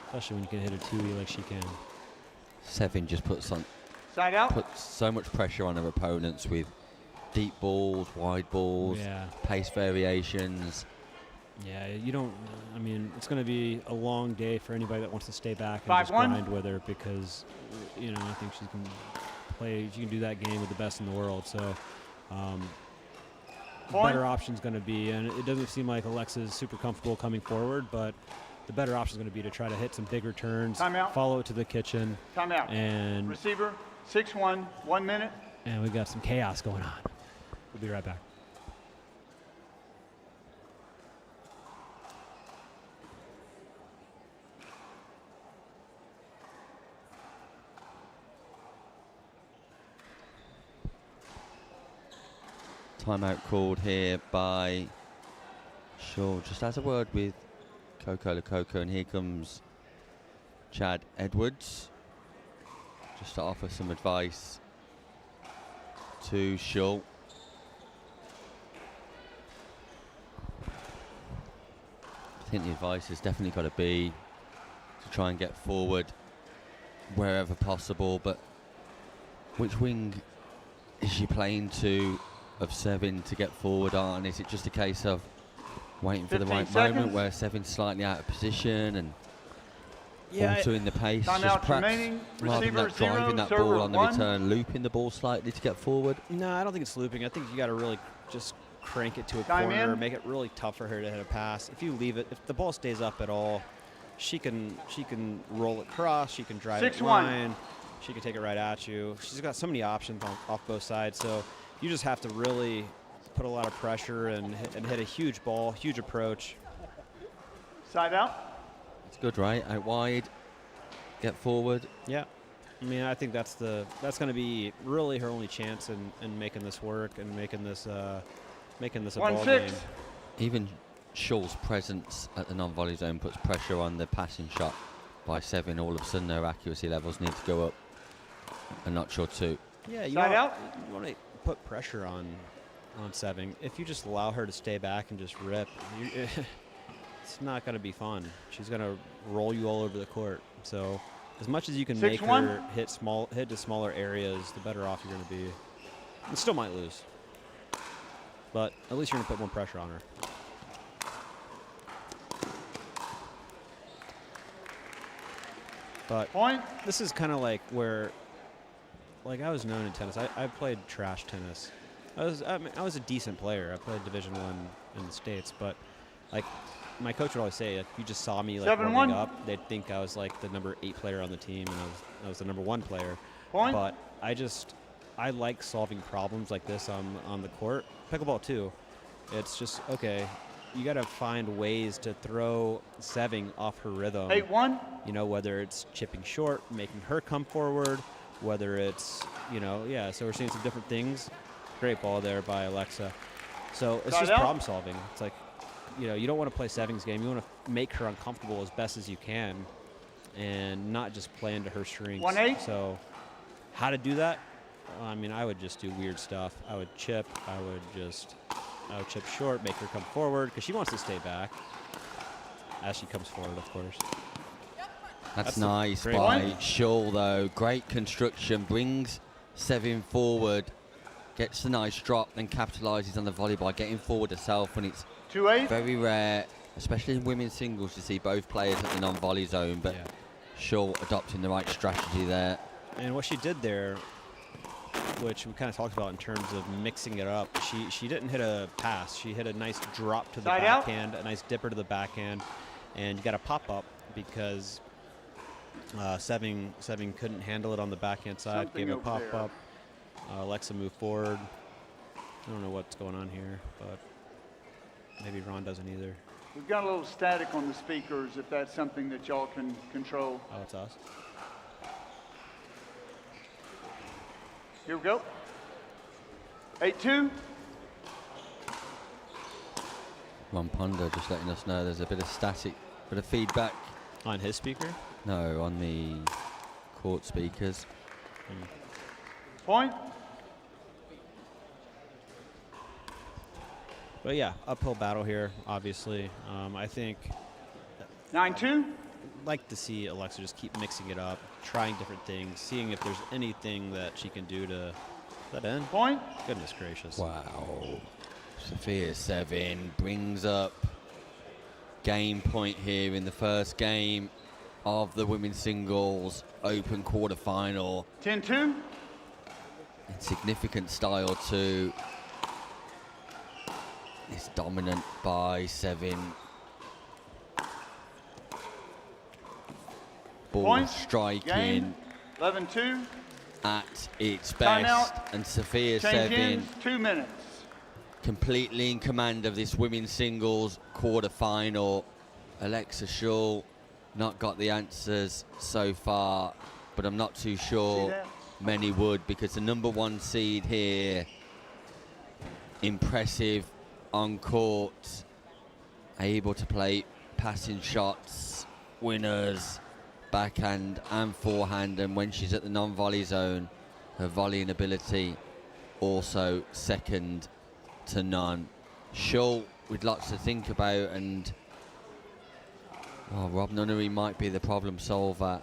Especially when you can hit a 2E like she can. Sevin just puts Side out. so much pressure on her opponents with deep balls, wide balls, pace variations. Yeah, it's going to be a long day for anybody that wants to stay back and 5-1. just grind with her because, I think she can do that game with the best in the world. So, better option's going to be, and it doesn't seem like Alexa's super comfortable coming forward, but the better option is going to be to try to hit some bigger turns, Timeout. follow it to the kitchen. Timeout. And receiver, 6-1, 1 minute. And we've got some chaos going on. We'll be right back. Timeout called here by Shaw. Just has a word with Coco Lococo, and here comes Chad Edwards just to offer some advice to Shaw. I think the advice has definitely got to be to try and get forward wherever possible, but which wing is she playing to of Sevin to get forward on? Is it just a case of waiting for the right moment where Sevin's slightly out of position and altering the pace, just perhaps rather than that driving that ball on the return, looping the ball slightly to get forward? No, I don't think it's looping. I think you got to really just crank it to a corner, make it really tough for her to hit a pass. If you leave it, if the ball stays up at all, she can roll it cross, she can drive it line, she can take it right at you. She's got so many options off both sides, so you just have to really put a lot of pressure and hit a huge ball, huge approach. Side out. It's good, right? Out wide, get forward. Yeah. I mean, I think that's going to be really her only chance in making this work and making this a ball game. Even Shaw's presence at the non-volley zone puts pressure on the passing shot by Sevin. All of a sudden, their accuracy levels need to go up a notch or two. Yeah, you want to put pressure on Sevin. If you just allow her to stay back and just rip, it's not going to be fun. She's going to roll you all over the court. So as much as you can make her hit to smaller areas, the better off you're going to be. You still might lose, but at least you're going to put more pressure on her. But this is kind of like where, like, I was known in tennis. I played trash tennis. I was a decent player. I played Division I in the States, but like my coach would always say, if you just saw me like warming up, they'd think I was like the number 8 player on the team, and I was the number 1 player. But I like solving problems like this on the court. Pickleball too. It's just, okay, you got to find ways to throw Sevin off her rhythm. 8-1. You know, whether it's chipping short, making her come forward, whether it's, so we're seeing some different things. Great ball there by Alexa. So it's just problem solving. It's like, you don't want to play Sevin's game. You want to make her uncomfortable as best as you can and not just play into her strengths. 1-8. So how to do that? I mean, I would just do weird stuff. I would chip. I would chip short, make her come forward, because she wants to stay back as she comes forward, of course. That's nice by Shaw, though. Great construction, brings Sevin forward, gets the nice drop, then capitalises on the volley by getting forward herself. And it's 2-8. Very rare, especially in women's singles, to see both players at the non-volley zone. But Shaw adopting the right strategy there. And what she did there, which we kind of talked about in terms of mixing it up, she didn't hit a pass. She hit a nice drop to the backhand, a nice dipper to the backhand, and you got a pop-up because Sevin couldn't handle it on the backhand side. Gave a pop-up. Alexa moved forward. I don't know what's going on here, but maybe Ron doesn't either. We've got a little static on the speakers, if that's something that y'all can control. Oh, it's us. Here we go. 8-2. Ron Ponder just letting us know there's a bit of static, bit of feedback. On his speaker? No, on the court speakers. Point. But yeah, uphill battle here, obviously. I think 9-2. Like to see Alexa just keep mixing it up, trying different things, seeing if there's anything that she can do to that end. Point. Goodness gracious. Wow. Sophia Sevin brings up game point here in the first game of the women's singles open quarterfinal. 10-2. In significant style too. It's dominant by Sevin. ball Point. striking Game. 11-2. at its Time best, out. and Sophia Change Sevin ends, 2 minutes. completely in command of this women's singles quarter-final. Alexa Shaw not got the answers so far, but I'm not too sure many would, because the number 1 seed here, impressive on court, able to play passing shots, winners, backhand and forehand, and when she's at the non-volley zone, her volleying ability also second to none. Shaw with lots to think about, and Rob Nunnery might be the problem solver.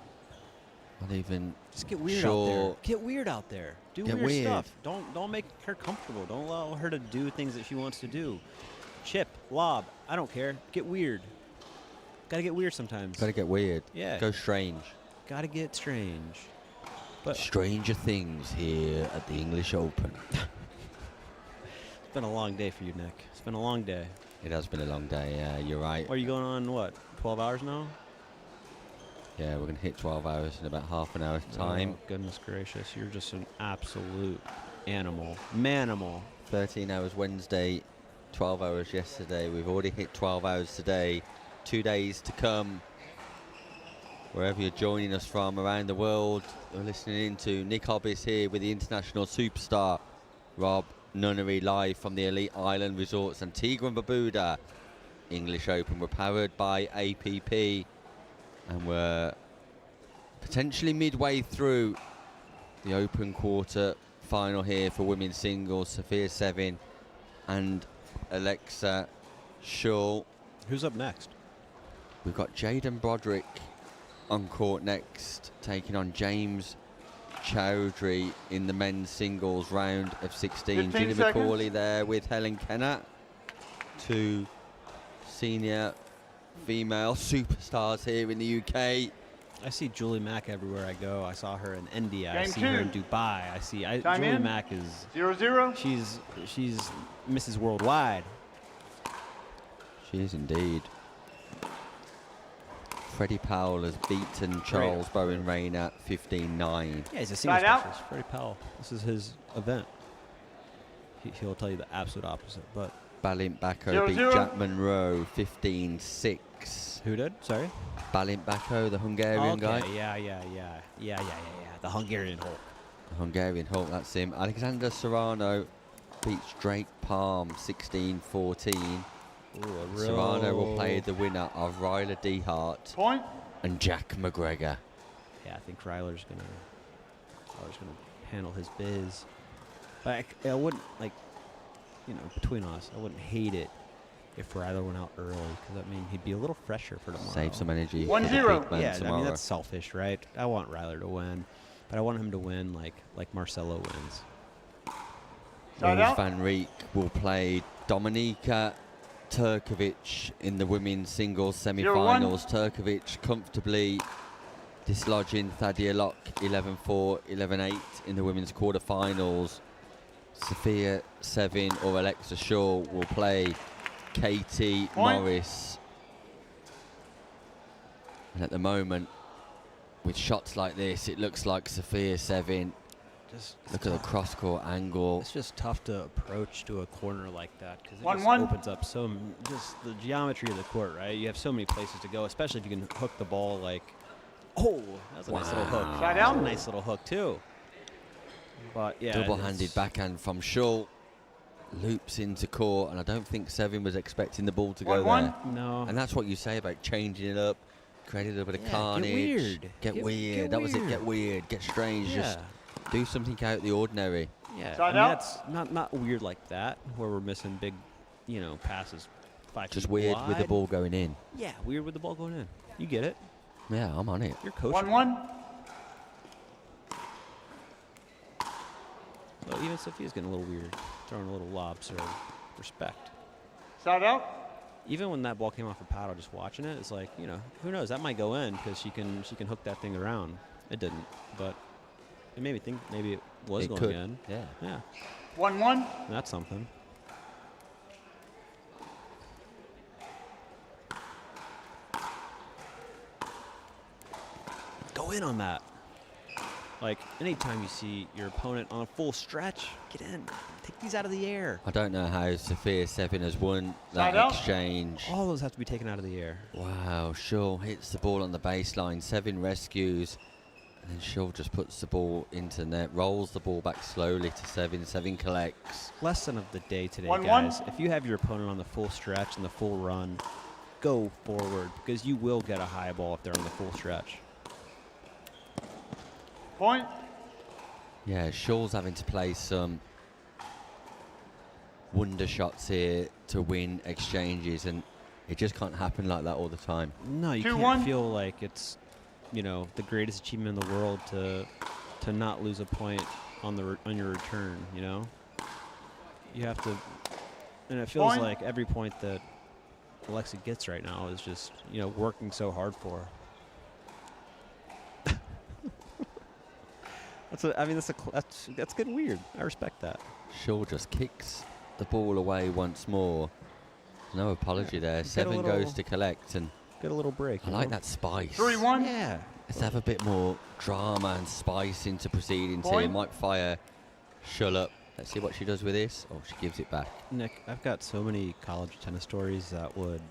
Not even Just get weird sure. out there. Get weird out there. Do Get weird weird. stuff. Don't make her comfortable. Don't allow her to do things that she wants to do. Chip, lob, I don't care. Get weird. Gotta get weird sometimes. Gotta get weird. Yeah. Go strange. Gotta get strange. But Stranger things here at the English Open. it's been a long day for you, Nick. It's been a long day. It has been a long day, yeah, you're right. Are you going on, what, 12 hours now? Yeah, we're going to hit 12 hours in about half an hour's time. Oh, goodness gracious. You're just an absolute animal. Manimal. 13 hours Wednesday, 12 hours yesterday. We've already hit 12 hours today. 2 days to come. Wherever you're joining us from around the world, you're listening in to Nick Hobbs here with the international superstar Rob Nunnery, live from the Elite Island Resorts, Antigua and Barbuda English Open. We're powered by APP, and we're potentially midway through the Open quarter final here for women's singles. Sophia Sevin and Alexa Shaw. Who's up next? We've got Jaden Broderick on court next, taking on James Chowdhury in the men's singles round of 16. 15 Ginny seconds. McCauley there with Helen Kenna, 2 senior female superstars here in the UK. I see Julie Mack everywhere I go. I saw her in India. I Game see her in 2. Dubai. Time Julie in. Mack is 0-0. She's Mrs. Worldwide. She is indeed. Freddie Powell has beaten Charles Bowen Rayner 15-9. Yeah, he's a singles Side out. specialist. Freddie Powell. This is his event. He'll tell you the absolute opposite, but Balint Bako 0-0. beat Jack Monroe 15-6. Who did? Sorry? Balint Bako, the Hungarian guy. Yeah. The Hungarian Hulk. The Hungarian Hulk, that's him. Alexander Serrano beats Drake Palm 16-14. Serrano will play the winner of Ryler Dehart Point. and Jack McGregor. Yeah, I think Ryler's gonna handle his biz. But I wouldn't, like, between us, I wouldn't hate it if Ryler went out early, because he'd be a little fresher for tomorrow. Save some energy. 1-0. for the big man Yeah, tomorrow. that's selfish, right? I want Ryler to win, but I want him to win like Marcelo wins. Side Rose out. Vanri will play Dominika Turkovic in the women's singles semi-finals. Turkovic comfortably dislodging Thadia Locke 11-4, 11-8 in the women's quarter-finals. Sophia Sevin or Alexa Shaw will play Katie Point. Morris. And at the moment, with shots like this, it looks like Sophia Sevin. Look at the cross-court angle. It's just tough to approach to a corner like that, because it 1-1. just opens up just the geometry of the court, right? You have so many places to go, especially if you can hook the ball like, oh, that's a nice little hook. Side That's out. a nice little hook too. But yeah, Double-handed it's- backhand from Shaw. Loops into court, and I don't think Sevin was expecting the ball to go 1-1. there. No. And that's what you say about changing it up, creating a little bit of Yeah, carnage. get weird. Get Get weird. That was it. Get weird. Get strange. Just Yeah. do something out of the ordinary. Yeah, Side I mean, out. that's not weird like that, where we're missing big, passes 5 Just feet weird with the wide. ball going in. Yeah, weird with the ball going in. You get it. Yeah, I'm on it. You're coaching. 1-1. So even Sophia's getting a little weird, throwing a little lob, so respect. Side out. Even when that ball came off her paddle, just watching it, it's like, who knows? That might go in because she can hook that thing around. It didn't, but it made me think maybe it was It going could. in. Yeah. Yeah, 1-1. that's something. go in on that. Like, anytime you see your opponent on a full stretch, get in. Take these out of the air. I don't know how Sophia 7 has won that exchange. All those have to be taken out of the air. Wow, Shaw hits the ball on the baseline. 7 rescues. And then Shaw just puts the ball into net, rolls the ball back slowly to 7. 7 collects. Lesson of the day today, 1-1. guys. If you have your opponent on the full stretch and the full run, go forward, because you will get a high ball if they're on the full stretch. Point. Yeah, Shaw's having to play some wonder shots here to win exchanges, and it just can't happen like that all the time. No, you can't feel like it's, you know, the greatest achievement in the world to not lose a point on your return. You know, you have to, and it feels like every point that Alexa gets right now is just, you know, working so hard for. That's getting weird. I respect that. Shaw just kicks the ball away once more. No apology there. 7 goes to collect and get a little break. I like that spice. 3-1. Yeah. Let's have a bit more drama and spice into proceedings here. Might fire Shull up. Let's see what she does with this. Oh, she gives it back. Nick, I've got so many college tennis stories that would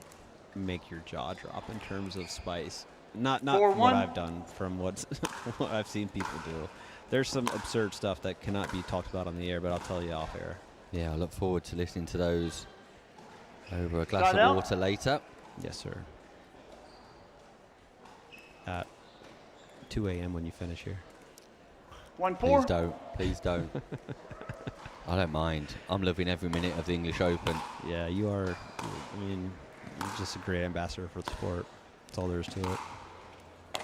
make your jaw drop in terms of spice. Not what I've done, from what I've seen people do. There's some absurd stuff that cannot be talked about on the air, but I'll tell you off air. Yeah, I look forward to listening to those over a glass of water later. Yes, sir. At 2 a.m. when you finish here. 1-4. Please don't. Please don't. I don't mind. I'm loving every minute of the English Open. Yeah, you are. I mean, you're just a great ambassador for the sport. That's all there is to it.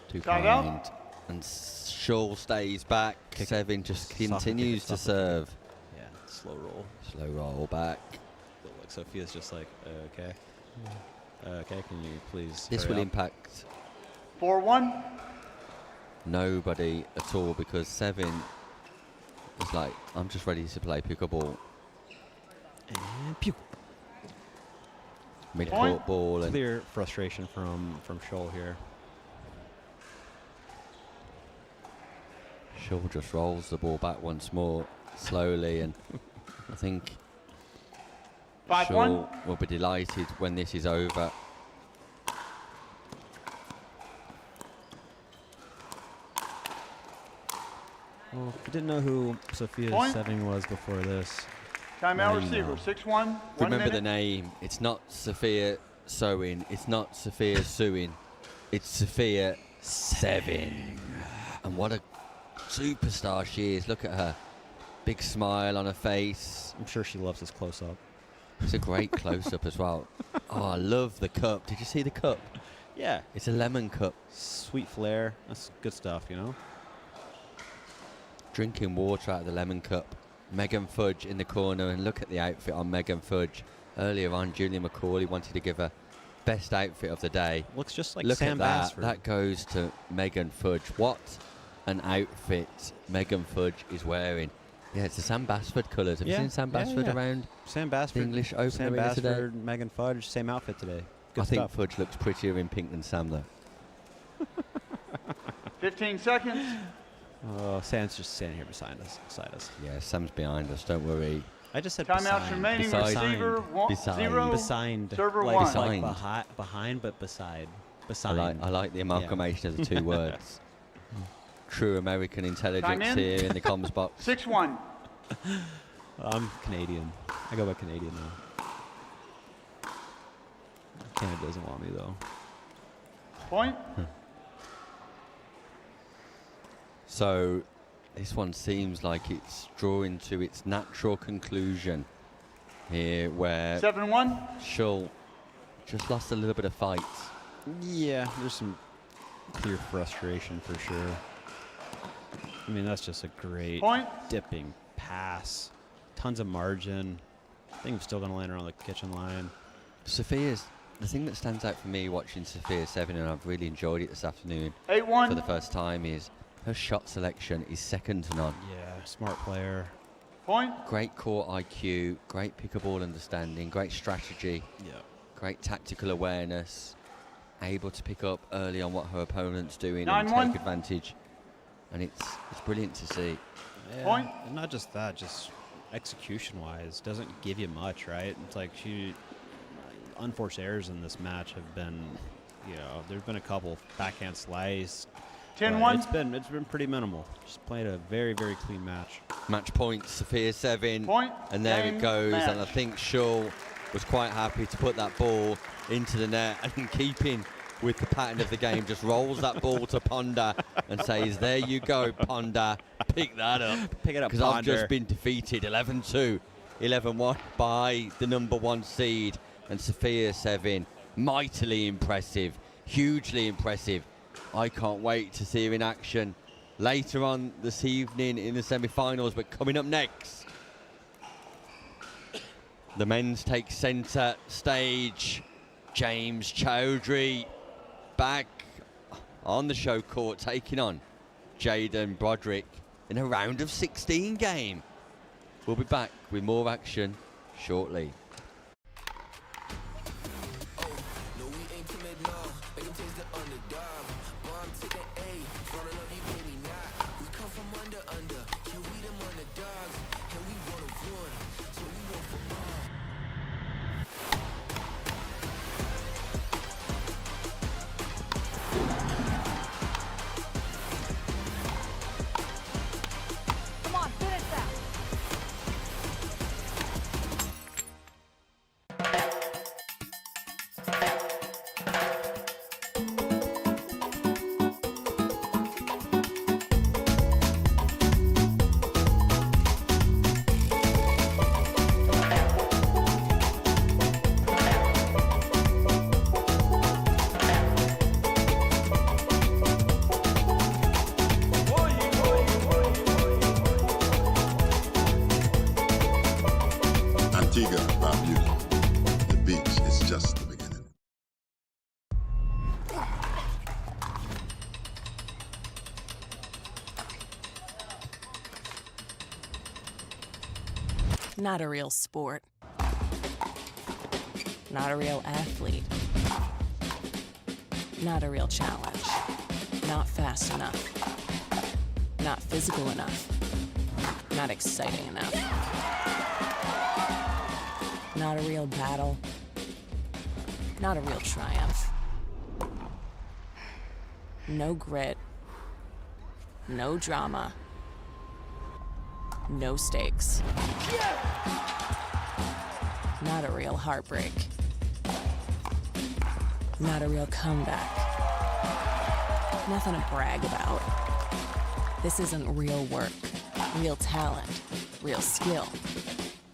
Too kind. And Shaw stays back. 7 just continues to serve. Yeah, slow roll. Slow roll back. Like Sophia's just like, okay. Okay, can you please This hurry will up? impact 4-1. nobody at all, because 7 is like, I'm just ready to play pickleball. And pew. Mid-court ball. And clear frustration from Scholl here. Shaw just rolls the ball back once more, slowly, and I think 5-1. Shaw will be delighted when this is over. Well, I didn't know who Sophia's 7 was before this. Timeout receiver, 6-1. Remember the name. It's not Sophia Sewing. It's not Sophia Suing. It's Sophia 7. And what a superstar she is. Look at her. Big smile on her face. I'm sure she loves this close-up. It's a great close-up as well. Oh, I love the cup. Did you see the cup? Yeah. It's a lemon cup. Sweet flair. That's good stuff, you know? Drinking water out of the lemon cup. Megan Fudge in the corner, and look at the outfit on Megan Fudge. Earlier on, Julia McCauley wanted to give her best outfit of the day. Looks just like look Sam at that. Bassford. That goes to Megan Fudge. What an outfit Megan Fudge is wearing. Yeah, it's the Sam Bassford colours. Have you seen Sam Bassford around Sam Bassford, the English Open Sam arena today? Bassford, Megan Fudge, same outfit today. Good I stuff. think Fudge looks prettier in pink than Sam, though. 15 seconds. Oh, Sam's just standing here beside us. Yeah, Sam's behind us. Don't worry. I just said Timeouts remaining. Receiver 0. Beside. Server like, 1. Like behind, but beside. I like the amalgamation of the two words. True American intelligence in. here in the comms box. 6-1. I'm Canadian. I go by Canadian now. Canada doesn't want me, though. Point. So this one seems like it's drawing to its natural conclusion here, where 7-1. Shull just lost a little bit of fight. Yeah, there's some clear frustration for sure. I mean, that's just a great dipping pass. Tons of margin. I think I'm still going to land around the kitchen line. The thing that stands out for me watching Sophia 7, and I've really enjoyed it this afternoon 8-1. for the first time, is her shot selection is second to none. Yeah, smart player. Point. Great court IQ, great pickleball understanding, great strategy, yeah, great tactical awareness. able to pick up early on what her opponent's doing 9-1. and take advantage. And it's brilliant to see. Yeah, Point. and not just that, just execution-wise, doesn't give you much, right? It's like unforced errors in this match have been, there's been a couple backhand slice. 10-1. It's been pretty minimal. Just played a very, very clean match. Match point, Sophia 7. Point. And there Game it goes. match. And I think Shull was quite happy to put that ball into the net, and in keeping with the pattern of the game, just rolls that ball to Ponder and says, there you go, Ponder, pick that up. Pick it up, Because I've Ponder. just been defeated 11-2, 11-1 by the number 1 seed, and Sophia 7, mightily impressive, hugely impressive. I can't wait to see her in action later on this evening in the semi-finals, but coming up next, the men's take centre stage. James Chowry back on the show court, taking on Jaden Broderick in a round of 16 game. We'll be back with more action shortly. Come on, finish that. Antigua, Barbuda. The beach is just the beginning. Not a real sport. Not a real athlete. Not a real challenge. Not fast enough. Not physical enough. Not exciting enough. Not a real battle. Not a real triumph. No grit. No drama. No stakes. Not a real heartbreak. Not a real comeback. Nothing to brag about. This isn't real work, real talent, real skill.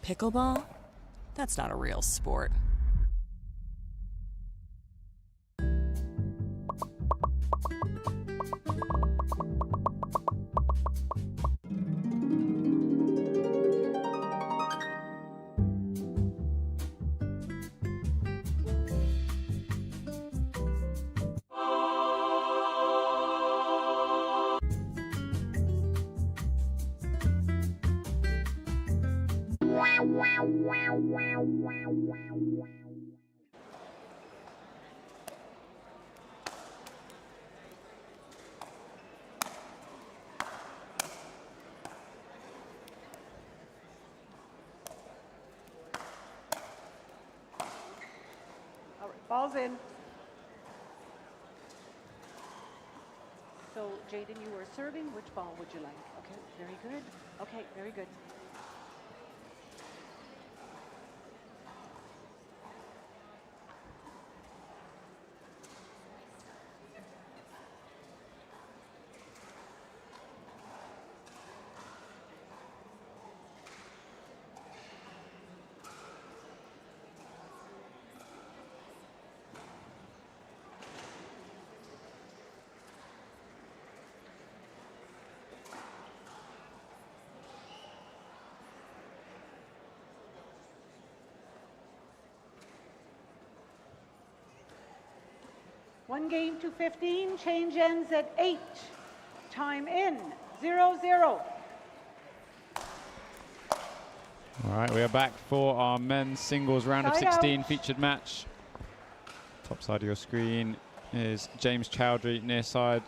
Pickleball? That's not a real sport. All right, ball's in. So, Jaden, you were serving. Which ball would you like? Okay, very good. Okay, very good. One game to 15, change ends at 8. Time in, 0-0. All right, we are back for our men's singles round of Side 16 out. featured match. Top side of your screen is James Chowdry, near side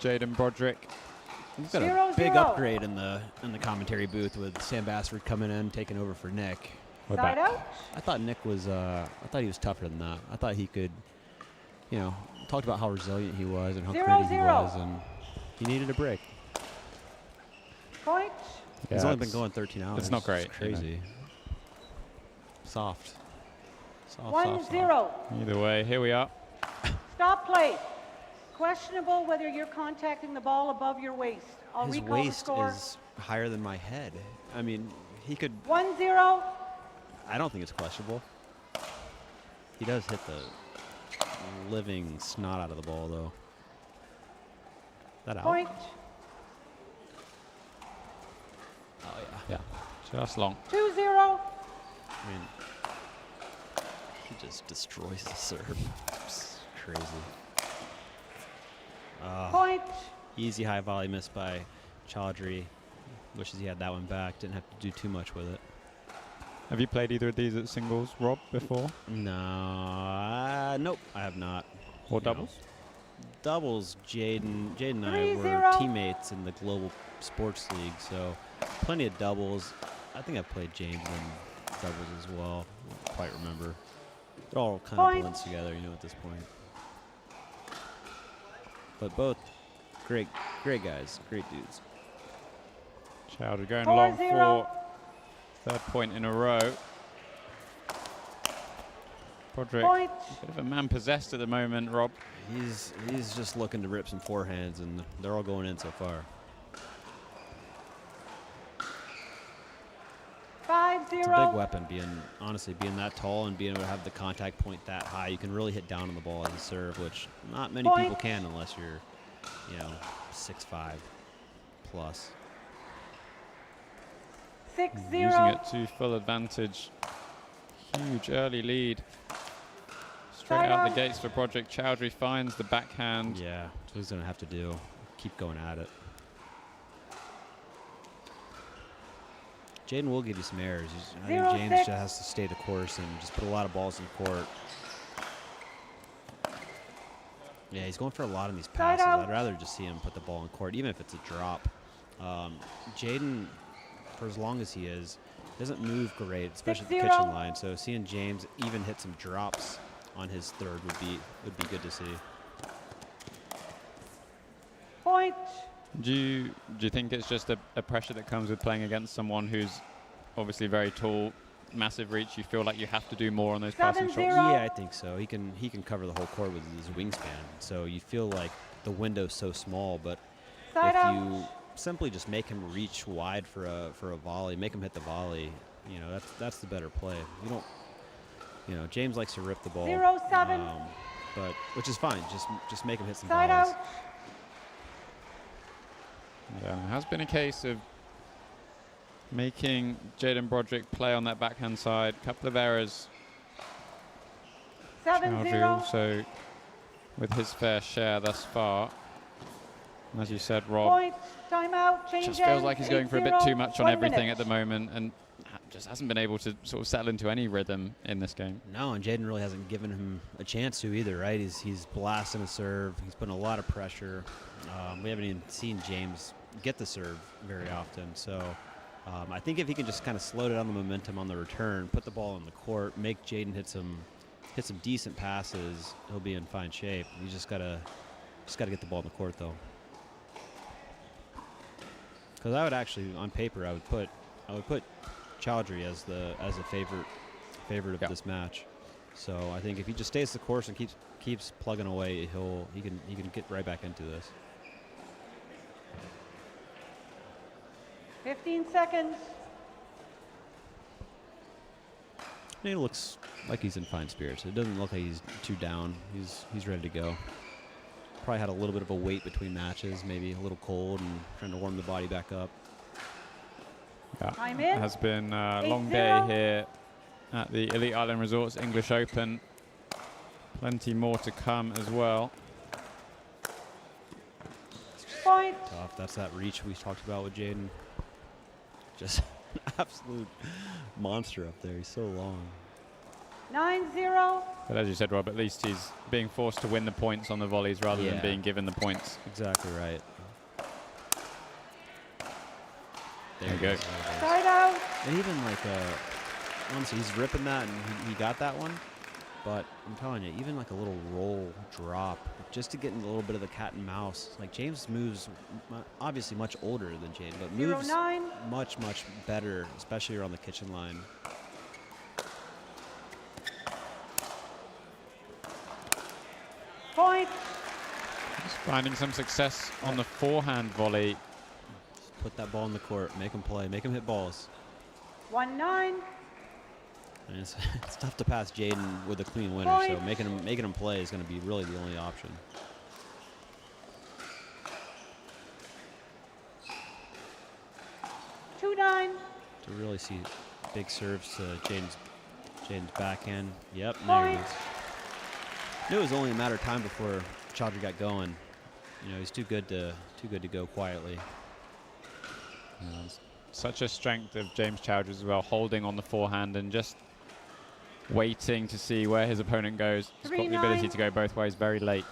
Jardim Broderick. We've got a big upgrade in the commentary booth with Sam Bassford coming in, taking over for Nick. We're back. I thought Nick was. I thought he was tougher than that. I thought he could. You know, talked about how resilient he was and how gritty he was, and he needed a break. Point. He's only been going 13 hours. It's not great. It's crazy. Soft. 1-0. Either way, here we are. Stop play. Questionable whether you're contacting the ball above your waist. I'll His recall the waist score. is higher than my head. I mean, he could. 1-0. I don't think it's questionable. He does hit the living snot out of the ball, though. That out? Point. Oh, yeah. Just long. 2-0. I mean, he just destroys the serve. It's crazy. Point. Easy high volley missed by Chowdry. Wishes he had that one back. Didn't have to do too much with it. Have you played either of these at singles, Rob, before? No, nope, I have not. Or doubles? Doubles, Jaden and I 3-0. were teammates in the Global Sports League, so plenty of doubles. I think I've played James in doubles as well. I don't quite remember. It all kind of blends together, you know, at this point. But both great guys, great dudes. Chowdry going long for third point in a row. Broderick, a bit of a man possessed at the moment, Rob. He's just looking to rip some forehands, and they're all going in so far. 5-0. It's a big weapon, honestly, being that tall and being able to have the contact point that high. You can really hit down on the ball as a serve, which not many people can unless you're, 6'5" plus. 6-0. Using it to full advantage. Huge early lead. Straight out the gates for Broderick. Chowdry finds the backhand. Yeah, that's what he's going to have to do. Keep going at it. Jaden will give you some errors. I think James just has to stay the course and just put a lot of balls in the court. Yeah, he's going for a lot of these passes. I'd rather just see him put the ball in court, even if it's a drop. Jaden, for as long as he is, doesn't move great, especially at the kitchen line. So seeing James even hit some drops on his third would be good to see. Point. Do you think it's just a pressure that comes with playing against someone who's obviously very tall, massive reach? You feel like you have to do more on those passing shots? Yeah, I think so. He can cover the whole court with his wingspan. So you feel like the window's so small, but if you simply just make him reach wide for a volley, make him hit the volley, that's the better play. You don't, James likes to rip the ball. 0-7. But which is fine. Just make him hit some Side volleys. out. Yeah, it has been a case of making Jardim Broderick play on that backhand side. Couple of errors. 7-0. Chowdry also with his fair share thus far. And as you said, Rob, Point. Timeout. Change just feels like he's going for a bit too 8-0. much on 1 everything minute. at the moment and just hasn't been able to sort of settle into any rhythm in this game. No, and Jaden really hasn't given him a chance to either, right? He's blasting a serve. He's putting a lot of pressure. We haven't even seen James get the serve very often. So I think if he can just kind of slow down the momentum on the return, put the ball in the court, make Jaden hit some decent passes, he'll be in fine shape. You just gotta get the ball in the court though. Because I would actually, on paper, I would put Chowdry as a favorite of this match. So I think if he just stays the course and keeps plugging away, he can get right back into this. 15 seconds. He looks like he's in fine spirits. It doesn't look like he's too down. He's ready to go. Probably had a little bit of a wait between matches, maybe a little cold and trying to warm the body back up. Yeah, it has been a long day here at the Elite Island Resorts English Open. Plenty more to come as well. Point. Tough. That's that reach we talked about with Jaden. Just an absolute monster up there. He's so long. 9-0. But as you said, Rob, at least he's being forced to win the points on the volleys rather than being given the points. Exactly right. There you go. Side out. And even like, honestly, he's ripping that, and he got that one. But I'm telling you, even like a little roll drop, just to get in a little bit of the cat and mouse. Like James moves, obviously much older than Jane, but moves 0-9. much, much better, especially around the kitchen line. Point. Just finding some success on the forehand volley. Just put that ball in the court, make him play, make him hit balls. 1-9. And it's tough to pass Jaden with a clean winner, so making him play is going to be really the only option. 2-9. To really see big serves to Jaden's backhand. Yep, there he is. Knew it was only a matter of time before Chowry got going. You know, he's too good to go quietly. Such a strength of James Chowry as well, holding on the forehand and just waiting to see where his opponent goes. He's got the ability to go both ways very late.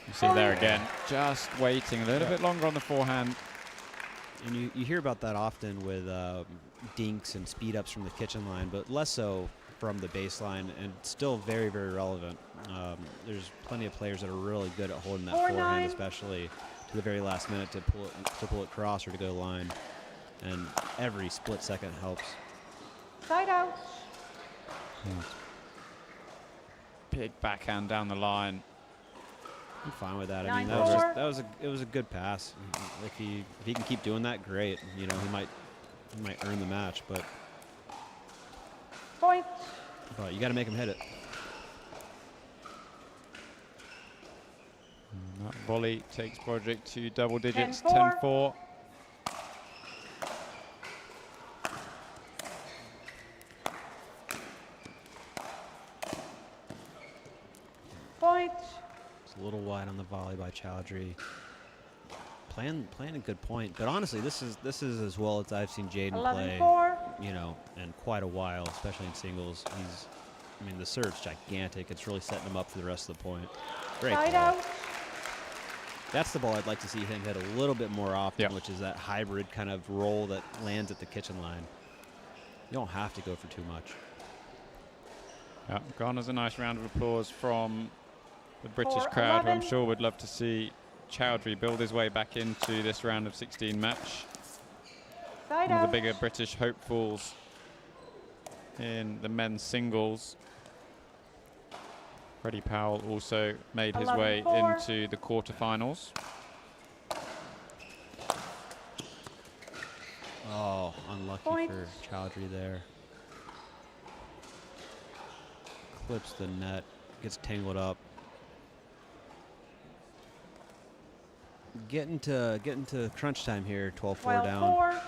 You see there again, just waiting a little bit longer on the forehand. And you hear about that often with dinks and speed ups from the kitchen line, but less so from the baseline, and still very, very relevant. There's plenty of players that are really good at holding that forehand, especially to the very last minute to pull it cross or to go line. And every split second helps. Side out. Big backhand down the line. I'm fine with that. I mean, it was a good pass. If he can keep doing that, great. You know, he might earn the match, but point. But you got to make him hit it. And that volley takes Broderick to double digits, 10-4. 10-4. Point. It's a little wide on the volley by Chowry. Playing a good point, but honestly, this is as well as I've seen Jaden play. 11-4. You know, in quite a while, especially in singles. I mean, the serve's gigantic. It's really setting him up for the rest of the point. Great Side ball. out. That's the ball I'd like to see him hit a little bit more often, which is that hybrid kind of roll that lands at the kitchen line. You don't have to go for too much. Yeah, garners a nice round of applause from the British 4-11. crowd, who I'm sure would love to see Chowry build his way back into this round of 16 match. Side One of out. the bigger British hopefuls in the men's singles. Freddie Powell also made his way 11-4. into the quarterfinals. Oh, unlucky Point. for Chowry there. Clips the net, gets tangled up. Getting to crunch time here, 12-4 down. 12-4.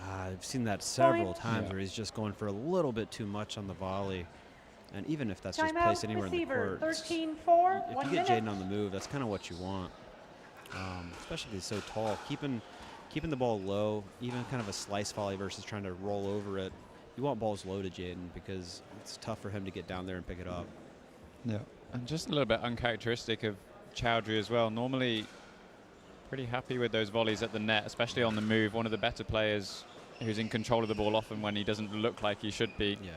I've seen that several times where he's just going for a little bit too much on the volley. And even if that's just Timeout, placed anywhere receiver, in the court, 13-4, if 1 you get minute. Jaden on the move, that's kind of what you want. Especially if he's so tall. Keeping the ball low, even kind of a slice volley versus trying to roll over it. You want balls low to Jaden because it's tough for him to get down there and pick it up. Yeah, and just a little bit uncharacteristic of Chowry as well. Normally pretty happy with those volleys at the net, especially on the move. One of the better players who's in control of the ball often when he doesn't look like he should be. Yeah.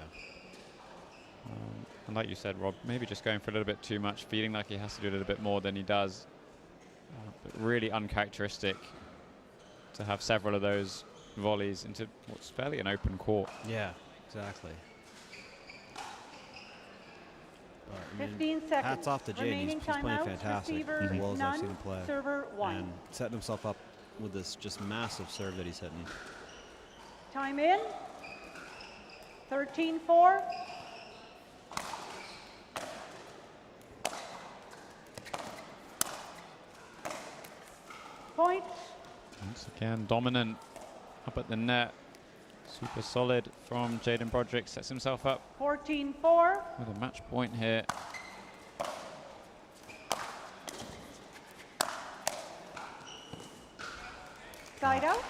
And like you said, Rob, maybe just going for a little bit too much, feeling like he has to do a little bit more than he does. But really uncharacteristic to have several of those volleys into what's fairly an open court. Yeah, exactly. But, I mean, 15 seconds. hats off to Jaden. Remaining He's playing timeouts, fantastic, receiver, as well as I've seen none, him play. server, 1. And setting himself up with this just massive serve that he's hitting. Time in. 13-4. Point. Once again, dominant up at the net. Super solid from Jaden Broderick. Sets himself up 14-4. with a match point here. Side out.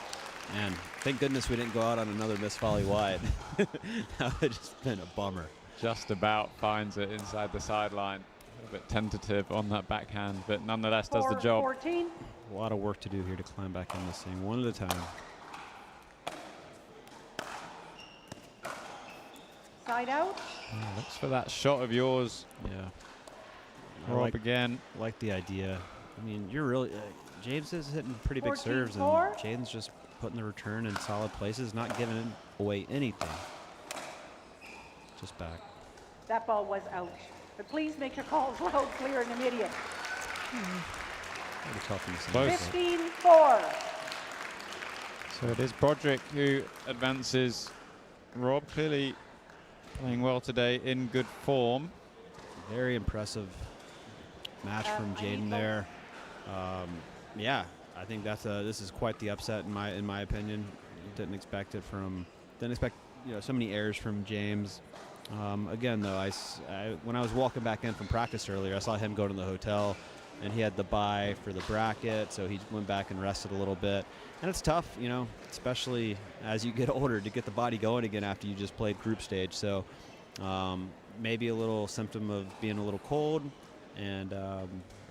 Man, thank goodness we didn't go out on another missed volley wide. That would have just been a bummer. Just about finds it inside the sideline. A little bit tentative on that backhand, but nonetheless does the job. 14. A lot of work to do here to climb back in this thing, one at a time. Side out. Looks for that shot of yours. Yeah. Rob again. Like the idea. I mean, you're really James is hitting pretty big serves, and 14-4. Jaden's just putting the return in solid places, not giving away anything. Just back. That ball was out. But please make your calls loud, clear, and immediate. Pretty tough in the Close. center. 15-4. So it is Broderick who advances. Rob clearly playing well today, in good form. Very impressive match from Jaden there. Yeah, I think this is quite the upset in my opinion. Didn't expect so many errors from James. Again though, when I was walking back in from practice earlier, I saw him go to the hotel, and he had the bye for the bracket, so he went back and rested a little bit. And it's tough, especially as you get older, to get the body going again after you just played group stage. So maybe a little symptom of being a little cold, and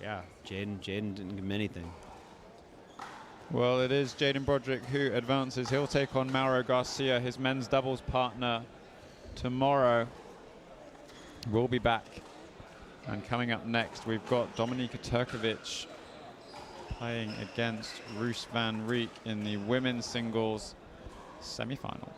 yeah, Jaden didn't give him anything. Well, it is Jaden Broderick who advances. He'll take on Mauro Garcia, his men's doubles partner, tomorrow. We'll be back. And coming up next, we've got Dominika Turkovic playing against Roos van Riek in the women's singles semi-final.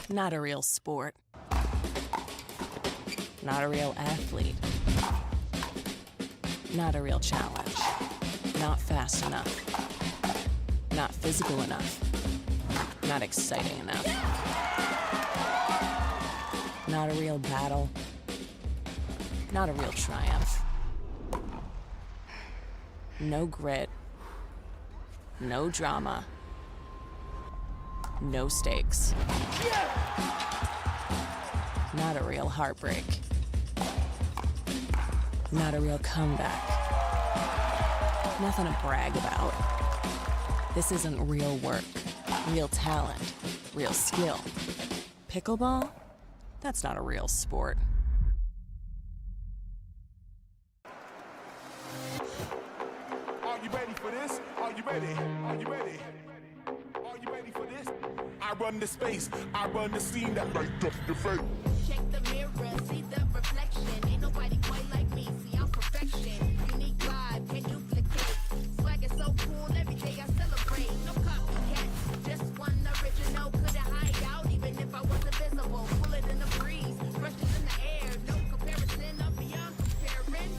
Not a real sport. Not a real athlete. Not a real challenge. Not fast enough. Not physical enough. Not exciting enough. Not a real battle. Not a real triumph. No grit. No drama. No stakes. Not a real heartbreak. Not a real comeback. Nothing to brag about. This isn't real work, real talent, real skill. Pickleball? That's not a real sport. Are you ready for this? Are you ready? Are you ready? Are you ready for this? I run the space, I run the scene that light up the face. Check the mirror, see the reflection. Ain't nobody quite like me, see I'm perfection. Unique vibe, can't duplicate. Swag is so cool, every day I celebrate. No copycat, just one original. Couldn't hide out even if I wasn't visible. Pull it in the breeze, brushes in the air. No comparison, I'm beyond comparing.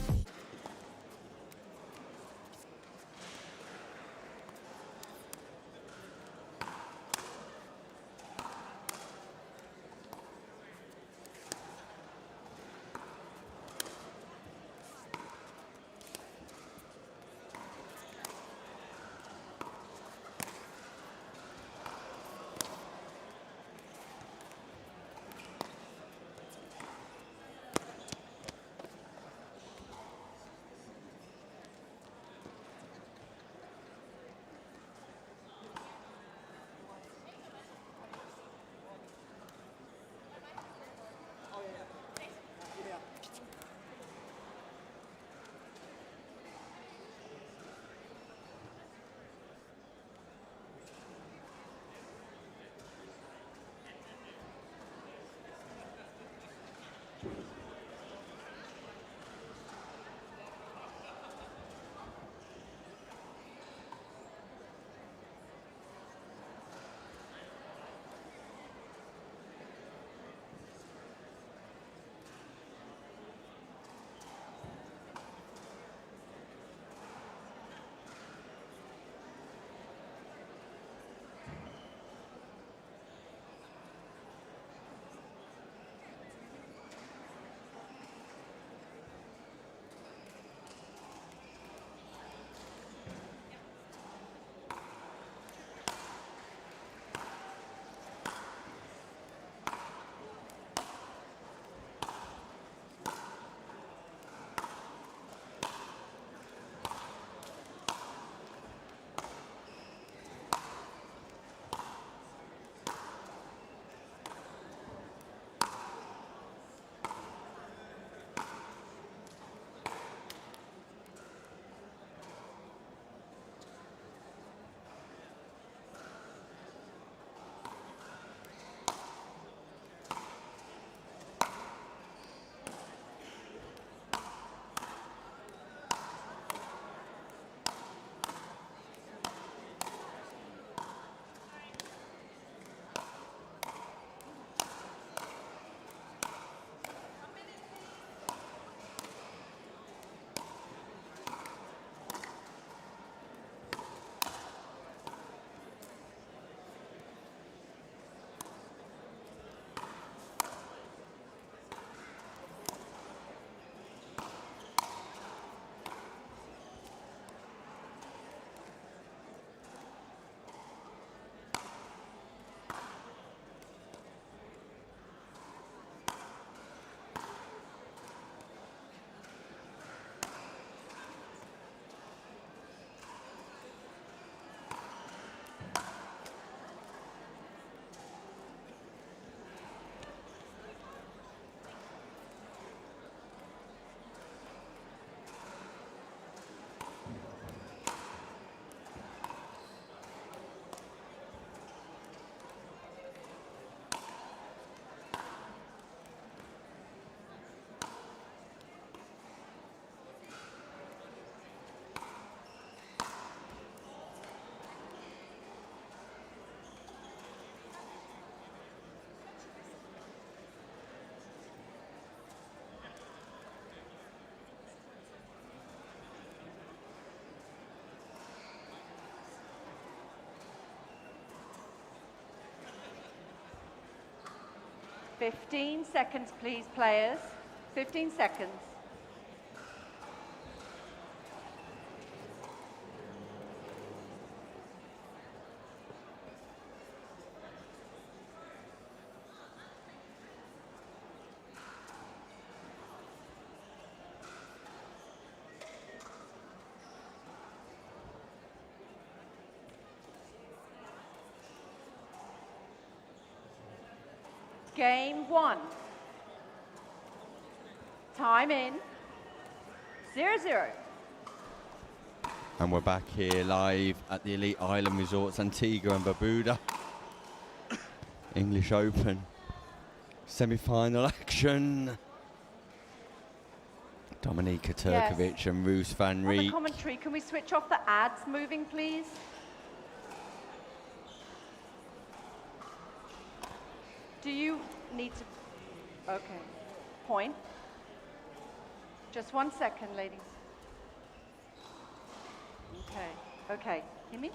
15 seconds, please, players. 15 seconds. Game 1. Time in. 0-0. And we're back here live at the Elite Island Resorts, Antigua and Barbuda. English Open. Semi-final action. Dominika Turkovic and Roos On the Vanri. commentary, can we switch off the ads moving, please? Do you need to... Okay. Point. Just 1 second, ladies. Okay. Okay. Hear me?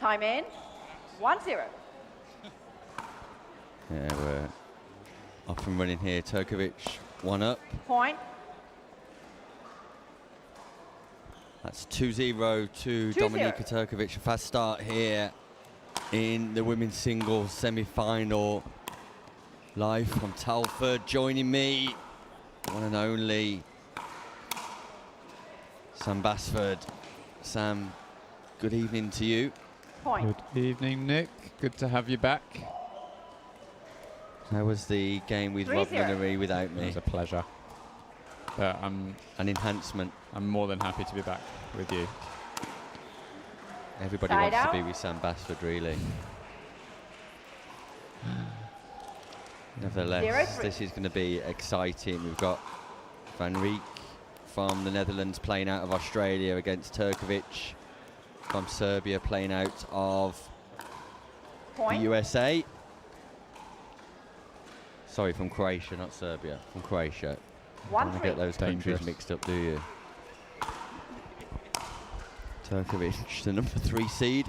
Time in. 1-0. Yeah, we're off and running here. Turkovic, 1 up. Point. That's 2-0 to 2-0. Dominika Turkovic. A fast start here in the women's singles semi-final. Live from Telford, joining me, one and only Sam Basford. Sam, good evening to you. Point. Good evening, Nick. Good to have you back. How was the game with Rob 3-0. Munnery without me? It was a pleasure. But An enhancement. I'm more than happy to be back with you. Everybody Side wants out. to be with Sam Basford, really. Nevertheless, 0-3. this is going to be exciting. We've got Vanri from the Netherlands playing out of Australia against Turkovic from Serbia playing out of Point. the USA. Sorry, from Croatia, not Serbia. From Croatia. Don't want to get those countries Dangerous. mixed up, do you? Turkovic, the number 3 seed,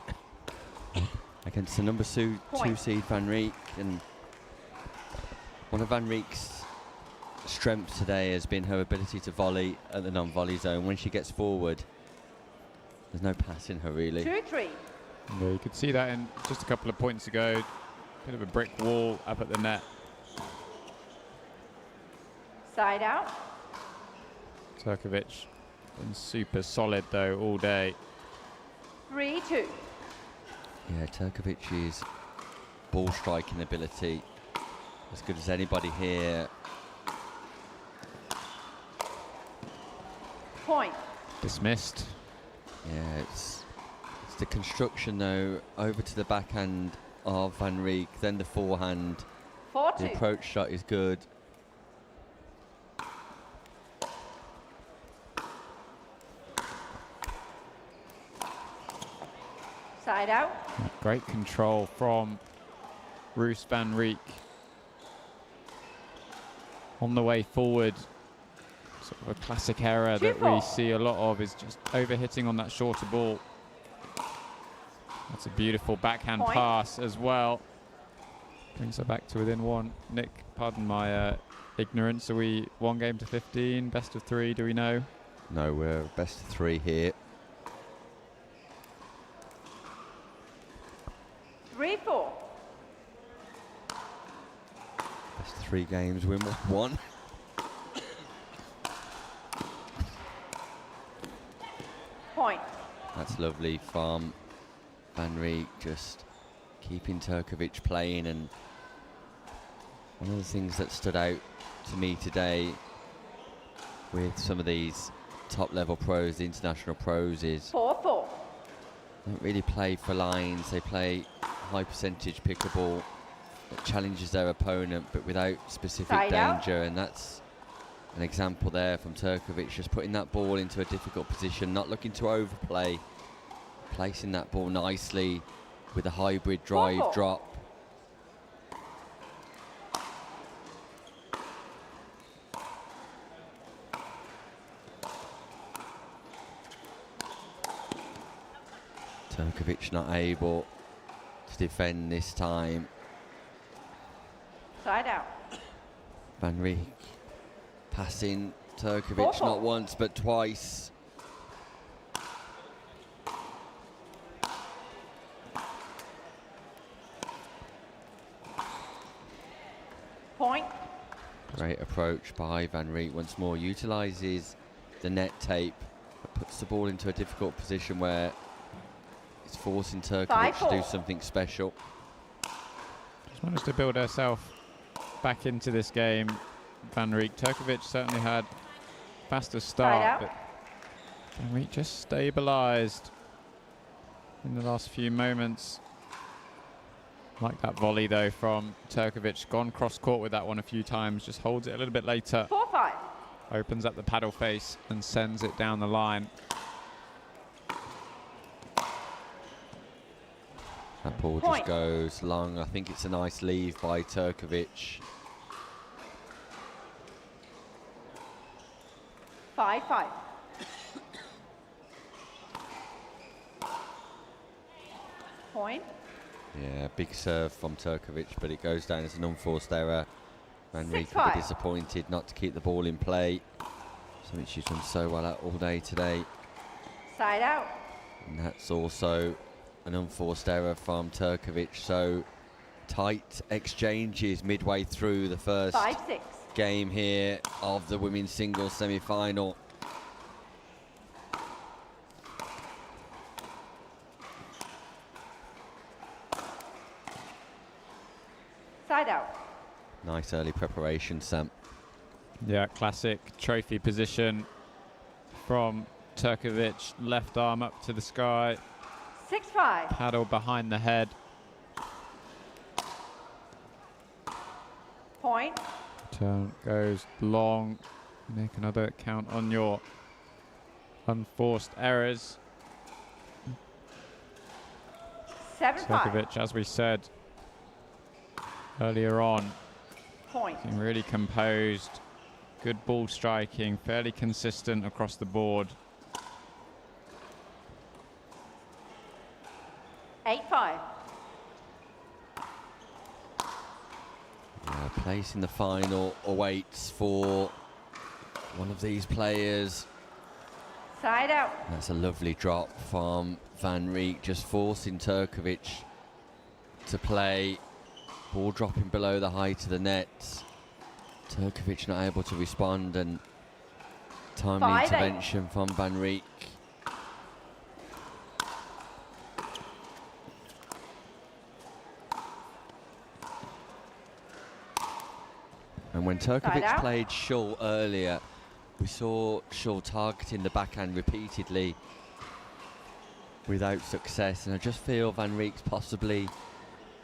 against the number 2 seed Vanri. And one of Vanri's strengths today has been her ability to volley at the non-volley zone. When she gets forward, there's no passing her, really. 2-3. Yeah, you could see that in just a couple of points ago. Bit of a brick wall up at the net. Side out. Turkovic been super solid though all day. 3-2. Yeah, Turkovic's ball striking ability as good as anybody here. Point. Dismissed. Yeah, it's the construction though, over to the backhand of Van Rijk, then the forehand. 4-2. The approach shot is good. Side out. Great control from Roos Van Rijk. On the way forward, sort of a classic error that we see a lot of is just overhitting on that shorter ball. That's a beautiful backhand Point. pass as well. Brings her back to within 1. Nick, pardon my ignorance. Are we 1 game to 15, best of 3, do we know? No, we're best of 3 here. 3-4. Best of 3 games, win 1. Point. That's lovely from Van Rijk, just keeping Turkovic playing. And one of the things that stood out to me today with some of these top level pros, the international pros, is 4-4. they don't really play for lines. They play high percentage pickleball that challenges their opponent but without specific Side out. danger. And that's an example there from Turkovic, just putting that ball into a difficult position, not looking to overplay, placing that ball nicely with a hybrid drive 4-4. drop. Turkovic not able to defend this time. Side out. Vanri passing Turkovic not once but twice. Point. Great approach by Vanri once more. Utilises the net tape, but puts the ball into a difficult position where it's forcing Turkovic to do something special. Just managed to build herself back into this game. Vanri. Turkovic certainly had faster start, but Vanri just stabilised in the last few moments. Like that volley though from Turkovic, gone cross court with that one a few times, just holds it a little bit later. 4-5. Opens up the paddle face and sends it down the line. That ball just goes long. I think it's a nice leave by Turkovic. 5-5. Point. Yeah, big serve from Turkovic, but it goes down as an unforced error. Vanri could be disappointed not to keep the ball in play. Something she's done so well at all day today. Side out. And that's also an unforced error from Turkovic. So tight exchanges midway through the first 5-6. game here of the women's singles semi-final. Side out. Nice early preparation, Sam. Yeah, classic trophy position from Turkovic. Left arm up to the sky. 6-5. Paddle behind the head. Point. Turn goes long. Make another count on your unforced errors. 7-5. Turkovic, as we said earlier on, Point. really composed, good ball striking, fairly consistent across the board. 8-5. Place in the final awaits for one of these players. Side out. That's a lovely drop from Vanri, just forcing Turkovic to play. Ball dropping below the height of the net. Turkovic not able to respond, and timely intervention from Vanri. And when Turkovic played Shull earlier, we saw Shull targeting the backhand repeatedly without success, and I just feel Vanri's possibly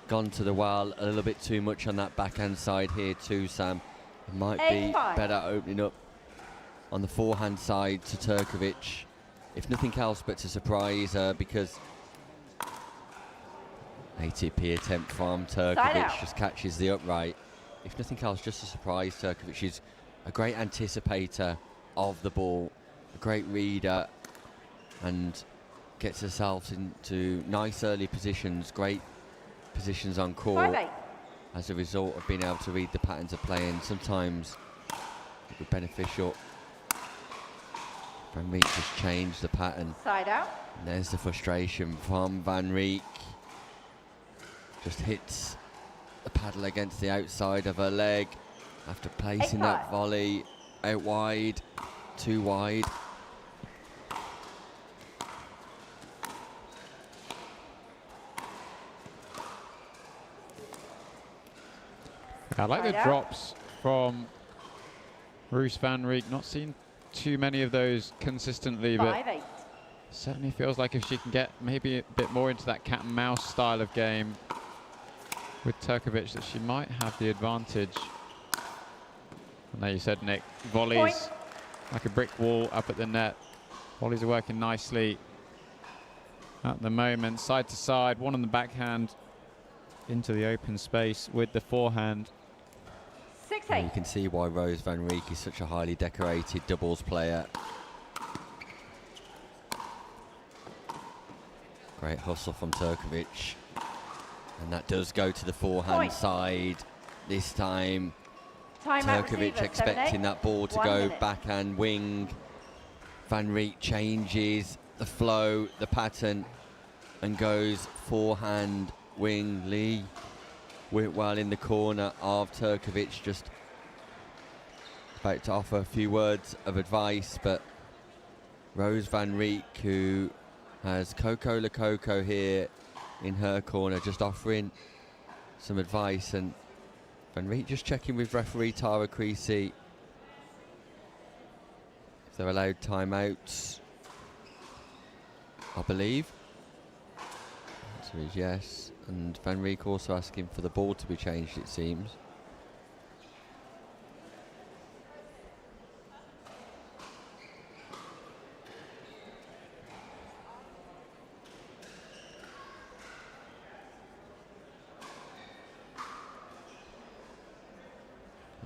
gone to the well a little bit too much on that backhand side here too, Sam. It might be better opening up on the forehand side to Turkovic, if nothing else but to surprise her, because ATP attempt from Turkovic just catches the upright. If nothing else, just to surprise Turkovic. She's a great anticipator of the ball, a great reader, and gets herself into nice early positions, great positions on court as a result of being able to read the patterns of play, and sometimes it would be beneficial. Van Riek just changed the pattern. Side out. And there's the frustration from Van Riek. Just hits the paddle against the outside of her leg after placing that volley out wide, too wide. I like the drops from Roos van Riek. Not seen too many of those consistently, but certainly feels like if she can get maybe a bit more into that cat and mouse style of game with Turkovic, that she might have the advantage. And there you said, Nick, volleys like a brick wall up at the net. Volleys are working nicely at the moment, side to side, one on the backhand into the open space with the forehand. 6-8. You can see why Rose van Riek is such a highly decorated doubles player. Great hustle from Turkovic. And that does go to the forehand side this time. Turkovic expecting that ball to go backhand wing. Vanri changes the flow, the pattern, and goes forehand wing. Lee Whitwell in the corner of Turkovic, just about to offer a few words of advice, but Rose Van Riek, who has Coco Lococo here in her corner, just offering some advice, and Van Riek just checking with referee Tara Creasy if they're allowed timeouts, I believe. The answer is yes, and Van Riek also asking for the ball to be changed, it seems.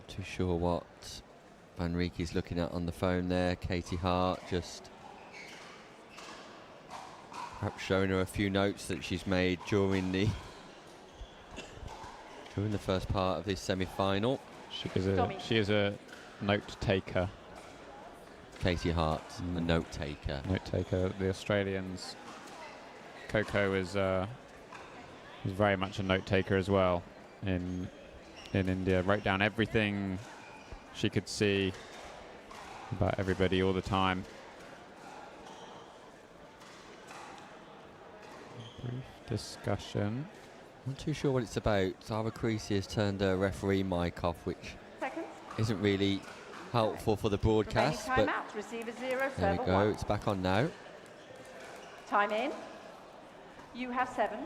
Too sure what Van Riek is looking at on the phone there. Katie Hart just perhaps showing her a few notes that she's made during the first part of this semi-final. She is a note taker. Katie Hart, a note taker. Note taker. The Australians. Coco is very much a note taker as well in India. Wrote down everything she could see about everybody all the time. Brief discussion. Not too sure what it's about. Tara Creasy has turned her referee mic off, which isn't really helpful for the broadcast. But there we go, it's back on now. Time in. You have 7.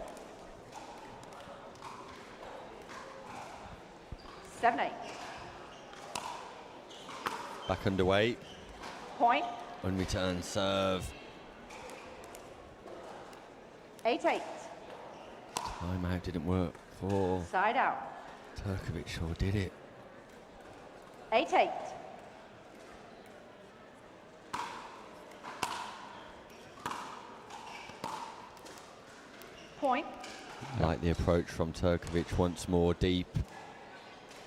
7-8. Back underway. Point. Unreturn serve. 8-8. Timeout didn't work for Side out. Turkovic, sure did it. 8-8. Point. Like the approach from Turkovic once more, deep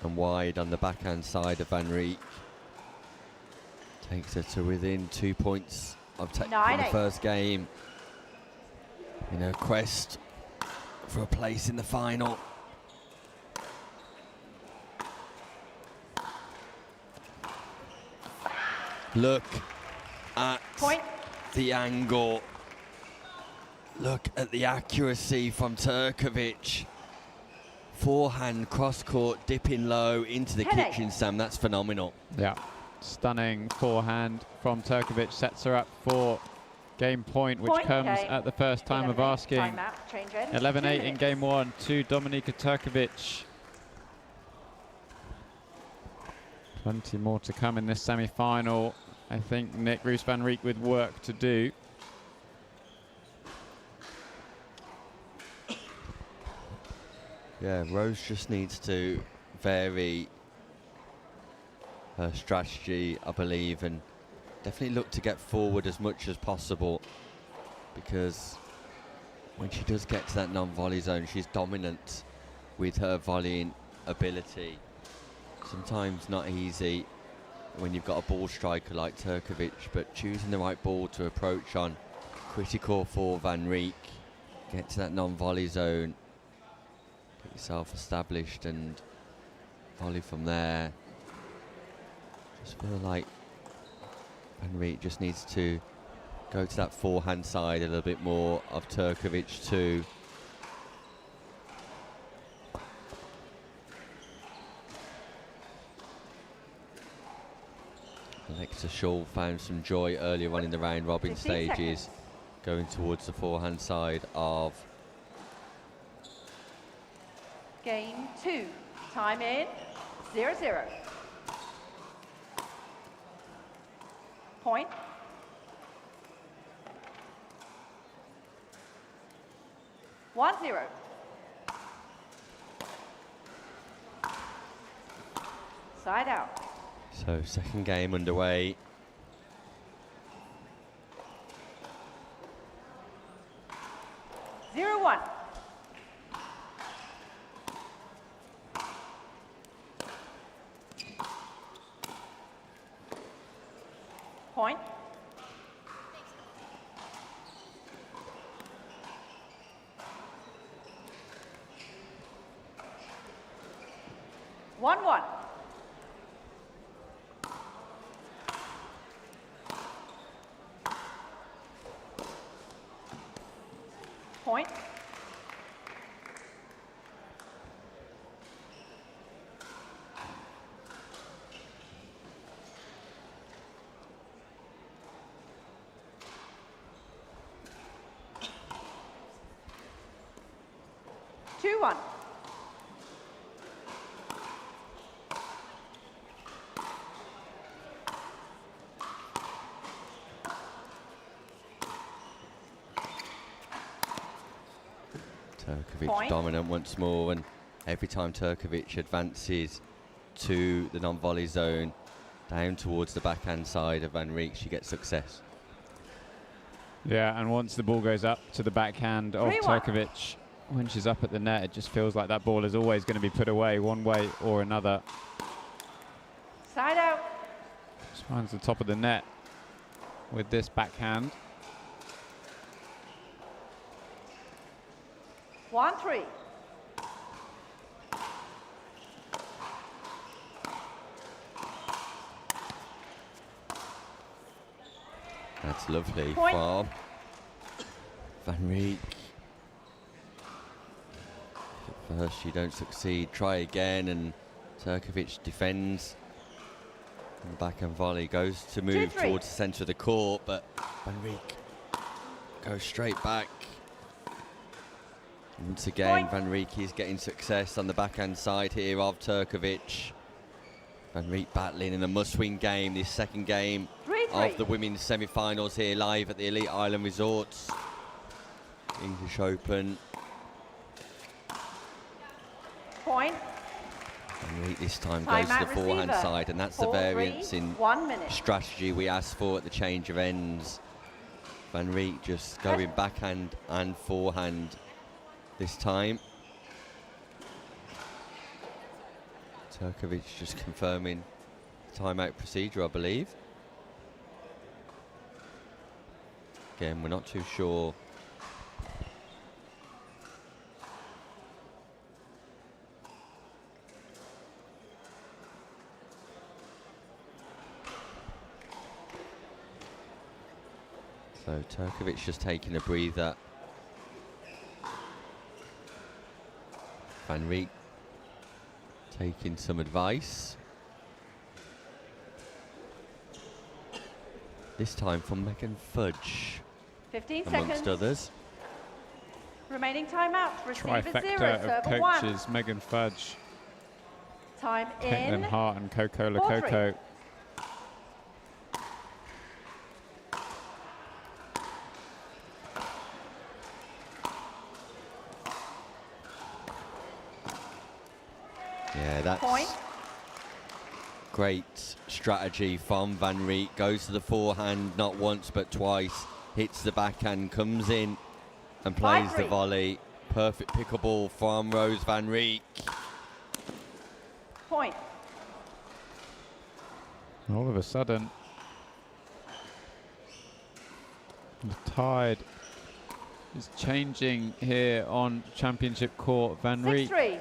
and wide on the backhand side of Van Riek. Takes her to within 2 points of taking the first game in her quest for a place in the final. Look at the angle. Look at the accuracy from Turkovic. Forehand, cross-court, dipping low into the kitchen, Sam. That's phenomenal. Yeah, stunning forehand from Turkovic. Sets her up for game point, which comes at the first time of asking. 11-8 in game 1 to Dominika Turkovic. Plenty more to come in this semi-final. I think Nick Roos Van Riek with work to do. Yeah, Rose just needs to vary her strategy, I believe, and definitely look to get forward as much as possible, because when she does get to that non-volley zone, she's dominant with her volleying ability. Sometimes not easy when you've got a ball striker like Turkovic, but choosing the right ball to approach on, critical for Van Riek. Get to that non-volley zone, get yourself established and volley from there. Just feel like Van Riek just needs to go to that forehand side a little bit more of Turkovic too. Alexa Shaw found some joy earlier on in the round robin stages, going towards the forehand side of Game 2. Time in. 0-0. Point. One 0. Side out. So second game underway. Zero 1. Point. One. Point. Two, one. Turkovic Point. dominant once more, and every time Turkovic advances to the non-volley zone, down towards the backhand side of Vanri, she gets success. Yeah, and once the ball goes up to the backhand of 3-1. Turkovic, when she's up at the net, it just feels like that ball is always going to be put away one way or another. Side out. Just finds the top of the net with this backhand. 1-3. That's lovely Point. from Vanri. At first you don't succeed, try again, and Turkovic defends. And the backhand volley goes to move 2-3. towards the centre of the court, but Vanri goes straight back. Once again, Vanri is getting success on the backhand side here of Turkovic. Vanri battling in a must-win game, this second game 3-3. of the women's semi-finals here live at the Elite Island Resorts. English Open. Point. Vanri this time goes to Timeout the forehand receiver. side, and that's the 4-3, variance in 1 minute. strategy we asked for at the change of ends. Vanri just going backhand and forehand this time. Turkovic just confirming timeout procedure, I believe. Again, we're not too sure. So Turkovic just taking a breather. Vanri taking some advice. This time from Megan Fudge, 15 amongst seconds. others. Remaining timeout. Receiver 0, Trifecta of server 1. coaches, Megan Fudge, Time Caitlin in. Hart and Coco 4-3. Lococo. Yeah, that's Point. great strategy from Vanri. Goes to the forehand not once but twice. Hits the backhand, comes in and plays the 5-3. volley. Perfect pickleball from Rose Vanri. Point. All of a sudden, the tide is changing here on Championship Court. Vanri 6-3.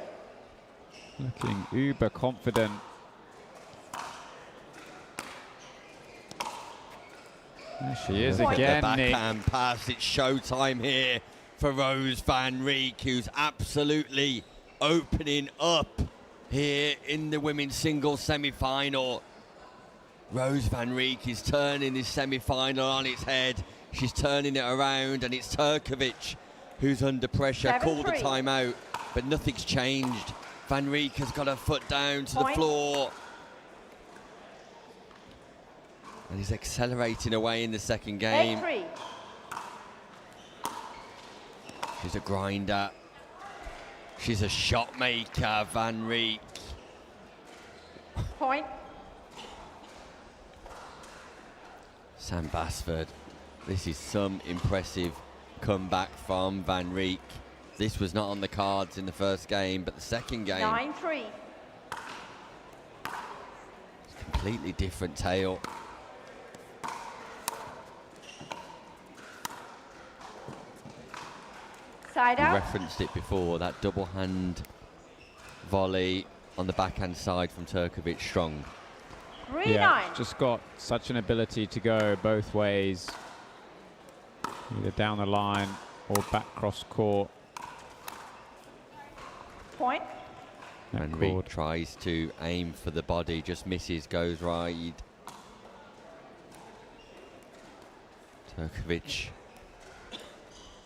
looking uber confident. There she is Look at again, the Nick. backhand pass. It's showtime here for Rose Vanri, who's absolutely opening up here in the women's singles semi-final. Rose Vanri is turning this semi-final on its head. She's turning it around, and it's Turkovic who's under pressure. 7-3. Called the timeout, but nothing's changed. Vanri has got her foot down to the Point. floor. And he's accelerating away in the second game. 8-3. She's a grinder. She's a shot maker, Vanri. Point. Sam Basford. This is some impressive comeback from Vanri. This was not on the cards in the first game, but the second game, 9-3. completely different tale. Side We out. referenced it before, that double hand volley on the backhand side from Turkovic, strong. 3-9. Yeah, just got such an ability to go both ways, either down the line or back cross court. Point. Vanri tries to aim for the body, just misses, goes wide. Turkovic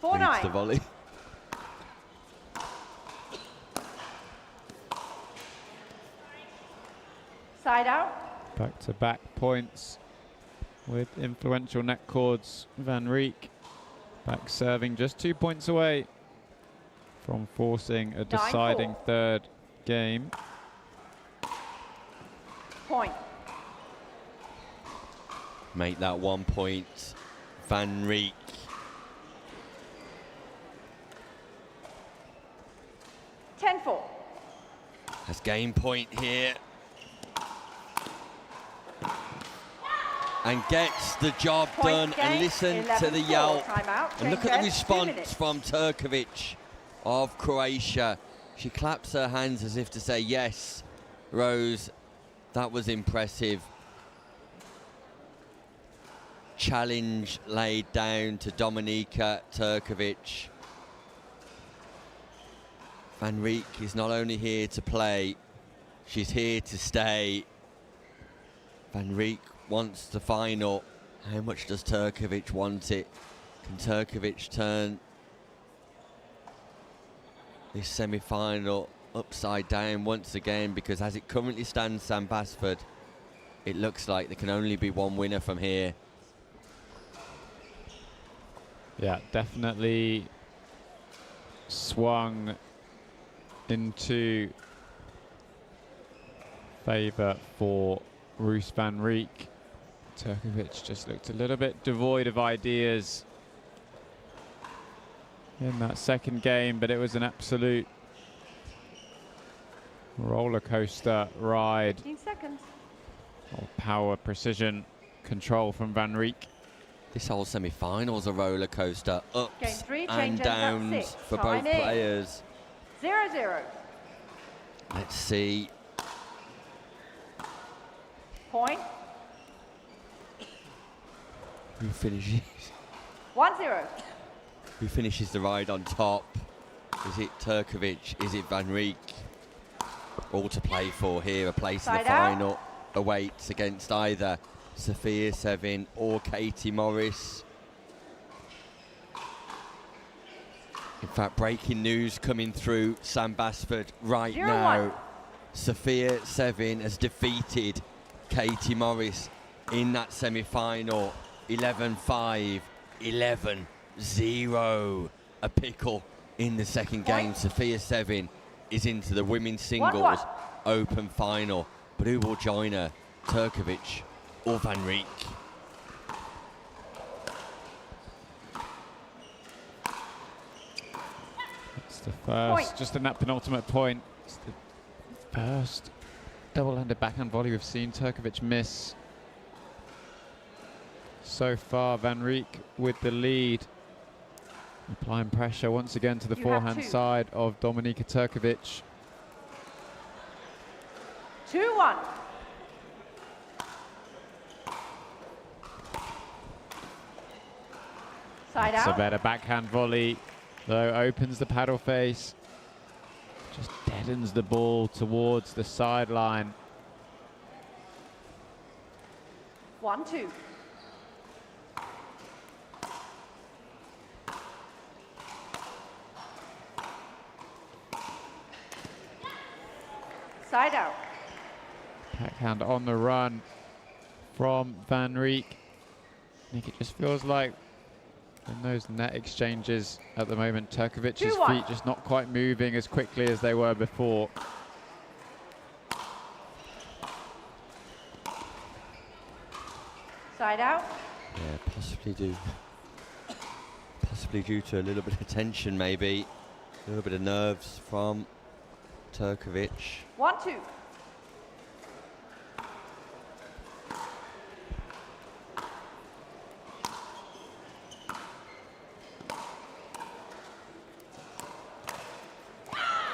4-9. leads the volley. Side out. Back-to-back points with influential net chords. Vanri back serving just 2 points away from forcing a deciding third game. Point. Make that 1 point. Vanri. $10-4. Has game point here. And gets the job Point done. game, And listen to the 11-4. yell. Timeout. And look Change at the ends, 2 response minutes. from Turkovic of Croatia. She claps her hands as if to say, yes, Rose, that was impressive. Challenge laid down to Dominika Turkovic. Vanri is not only here to play, she's here to stay. Vanri wants the final. How much does Turkovic want it? Can Turkovic turn this semi-final upside down once again? Because as it currently stands, Sam Basford, it looks like there can only be one winner from here. Yeah, definitely swung into favour for Roos Vanri. Turkovic just looked a little bit devoid of ideas in that second game, but it was an absolute roller coaster ride 15 seconds. of power, precision, control from Vanri. This whole semi-final's a roller coaster, ups Game 3, and change ends at downs 6. for Time both in. players. 0-0. Let's see. Point. Who finishes? 1-0. Who finishes the ride on top? Is it Turkovic? Is it Vanri? All to play for here. A place in the Side out. final awaits against either Sophia Sevin or Katie Morris. In fact, breaking news coming through Sam Basford right 0-1. now. Sophia Sevin has defeated Katie Morris in that semi-final. 11-5, 11-0. A pickle in the second game. Sophia Sevin is into the women's singles 1-1. open final. But who will join her? Turkovic or Vanri? It's the first, just in that penultimate point, it's the first double-handed backhand volley we've seen Turkovic miss. So far, Vanri with the lead. Applying pressure once again to the You have forehand two. side of Dominika Turkovic. 2-1. Side It's a out. better backhand volley, though opens the paddle face. Just deadens the ball towards the sideline. 1-2. Side out. Backhand on the run from Vanri. I think it just feels like in those net exchanges at the moment, Turkovic's 2-1. feet just not quite moving as quickly as they were before. Side out. Yeah, possibly due to a little bit of tension, maybe a little bit of nerves from Turkovic. 1-2.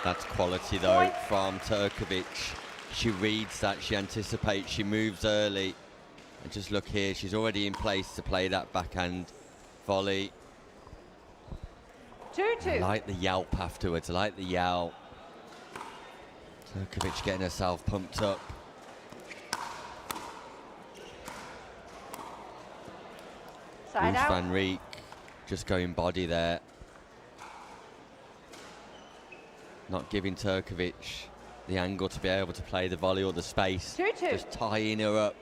That's quality though from Turkovic. She reads that, she anticipates, she moves early. And just look here, she's already in place to play that backhand volley. 2-2. I like the yelp afterwards, I like the yell. Turkovic getting herself pumped up. Side out. Vanri just going body there. Not giving Turkovic the angle to be able to play the volley or the space. 2-2. Just tying her up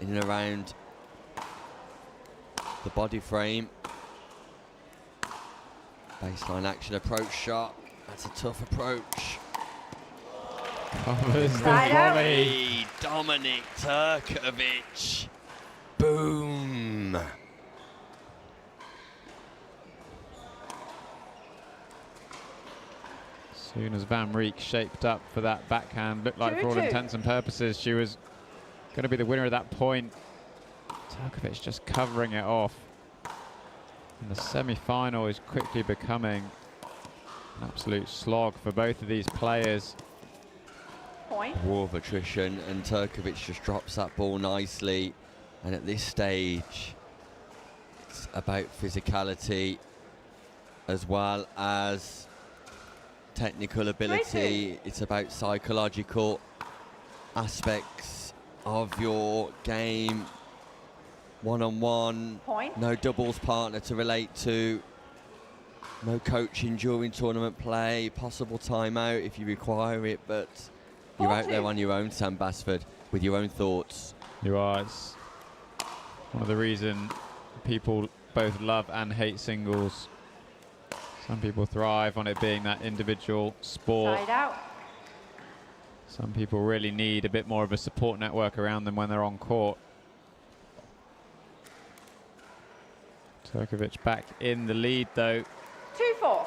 in and around the body frame. Baseline action approach shot. That's a tough approach. Covers the volley. Dominic Turkovic. Boom. As soon as Vanri shaped up for that backhand, looked like for all 2-2. intents and purposes she was going to be the winner at that point. Turkovic just covering it off. And the semi-final is quickly becoming an absolute slog for both of these players. Point. War of attrition, and Turkovic just drops that ball nicely. And at this stage, it's about physicality as well as technical ability. It's about psychological aspects of your game. One-on-one, Point. no doubles partner to relate to, no coaching during tournament play, possible timeout if you require it, but you're out there on your own, Sam Basford, with your own thoughts. You are. It's one of the reasons people both love and hate singles. Some people thrive on it being that individual sport. Side out. Some people really need a bit more of a support network around them when they're on court. Turkovic back in the lead though. 2-4.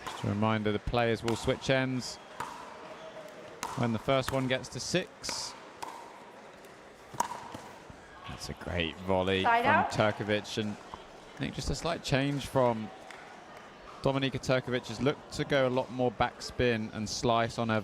Just a reminder, the players will switch ends when the first one gets to 6. That's a great volley Side from out. Turkovic, and I think just a slight change from Dominika Turkovic has looked to go a lot more backspin and slice on her volley.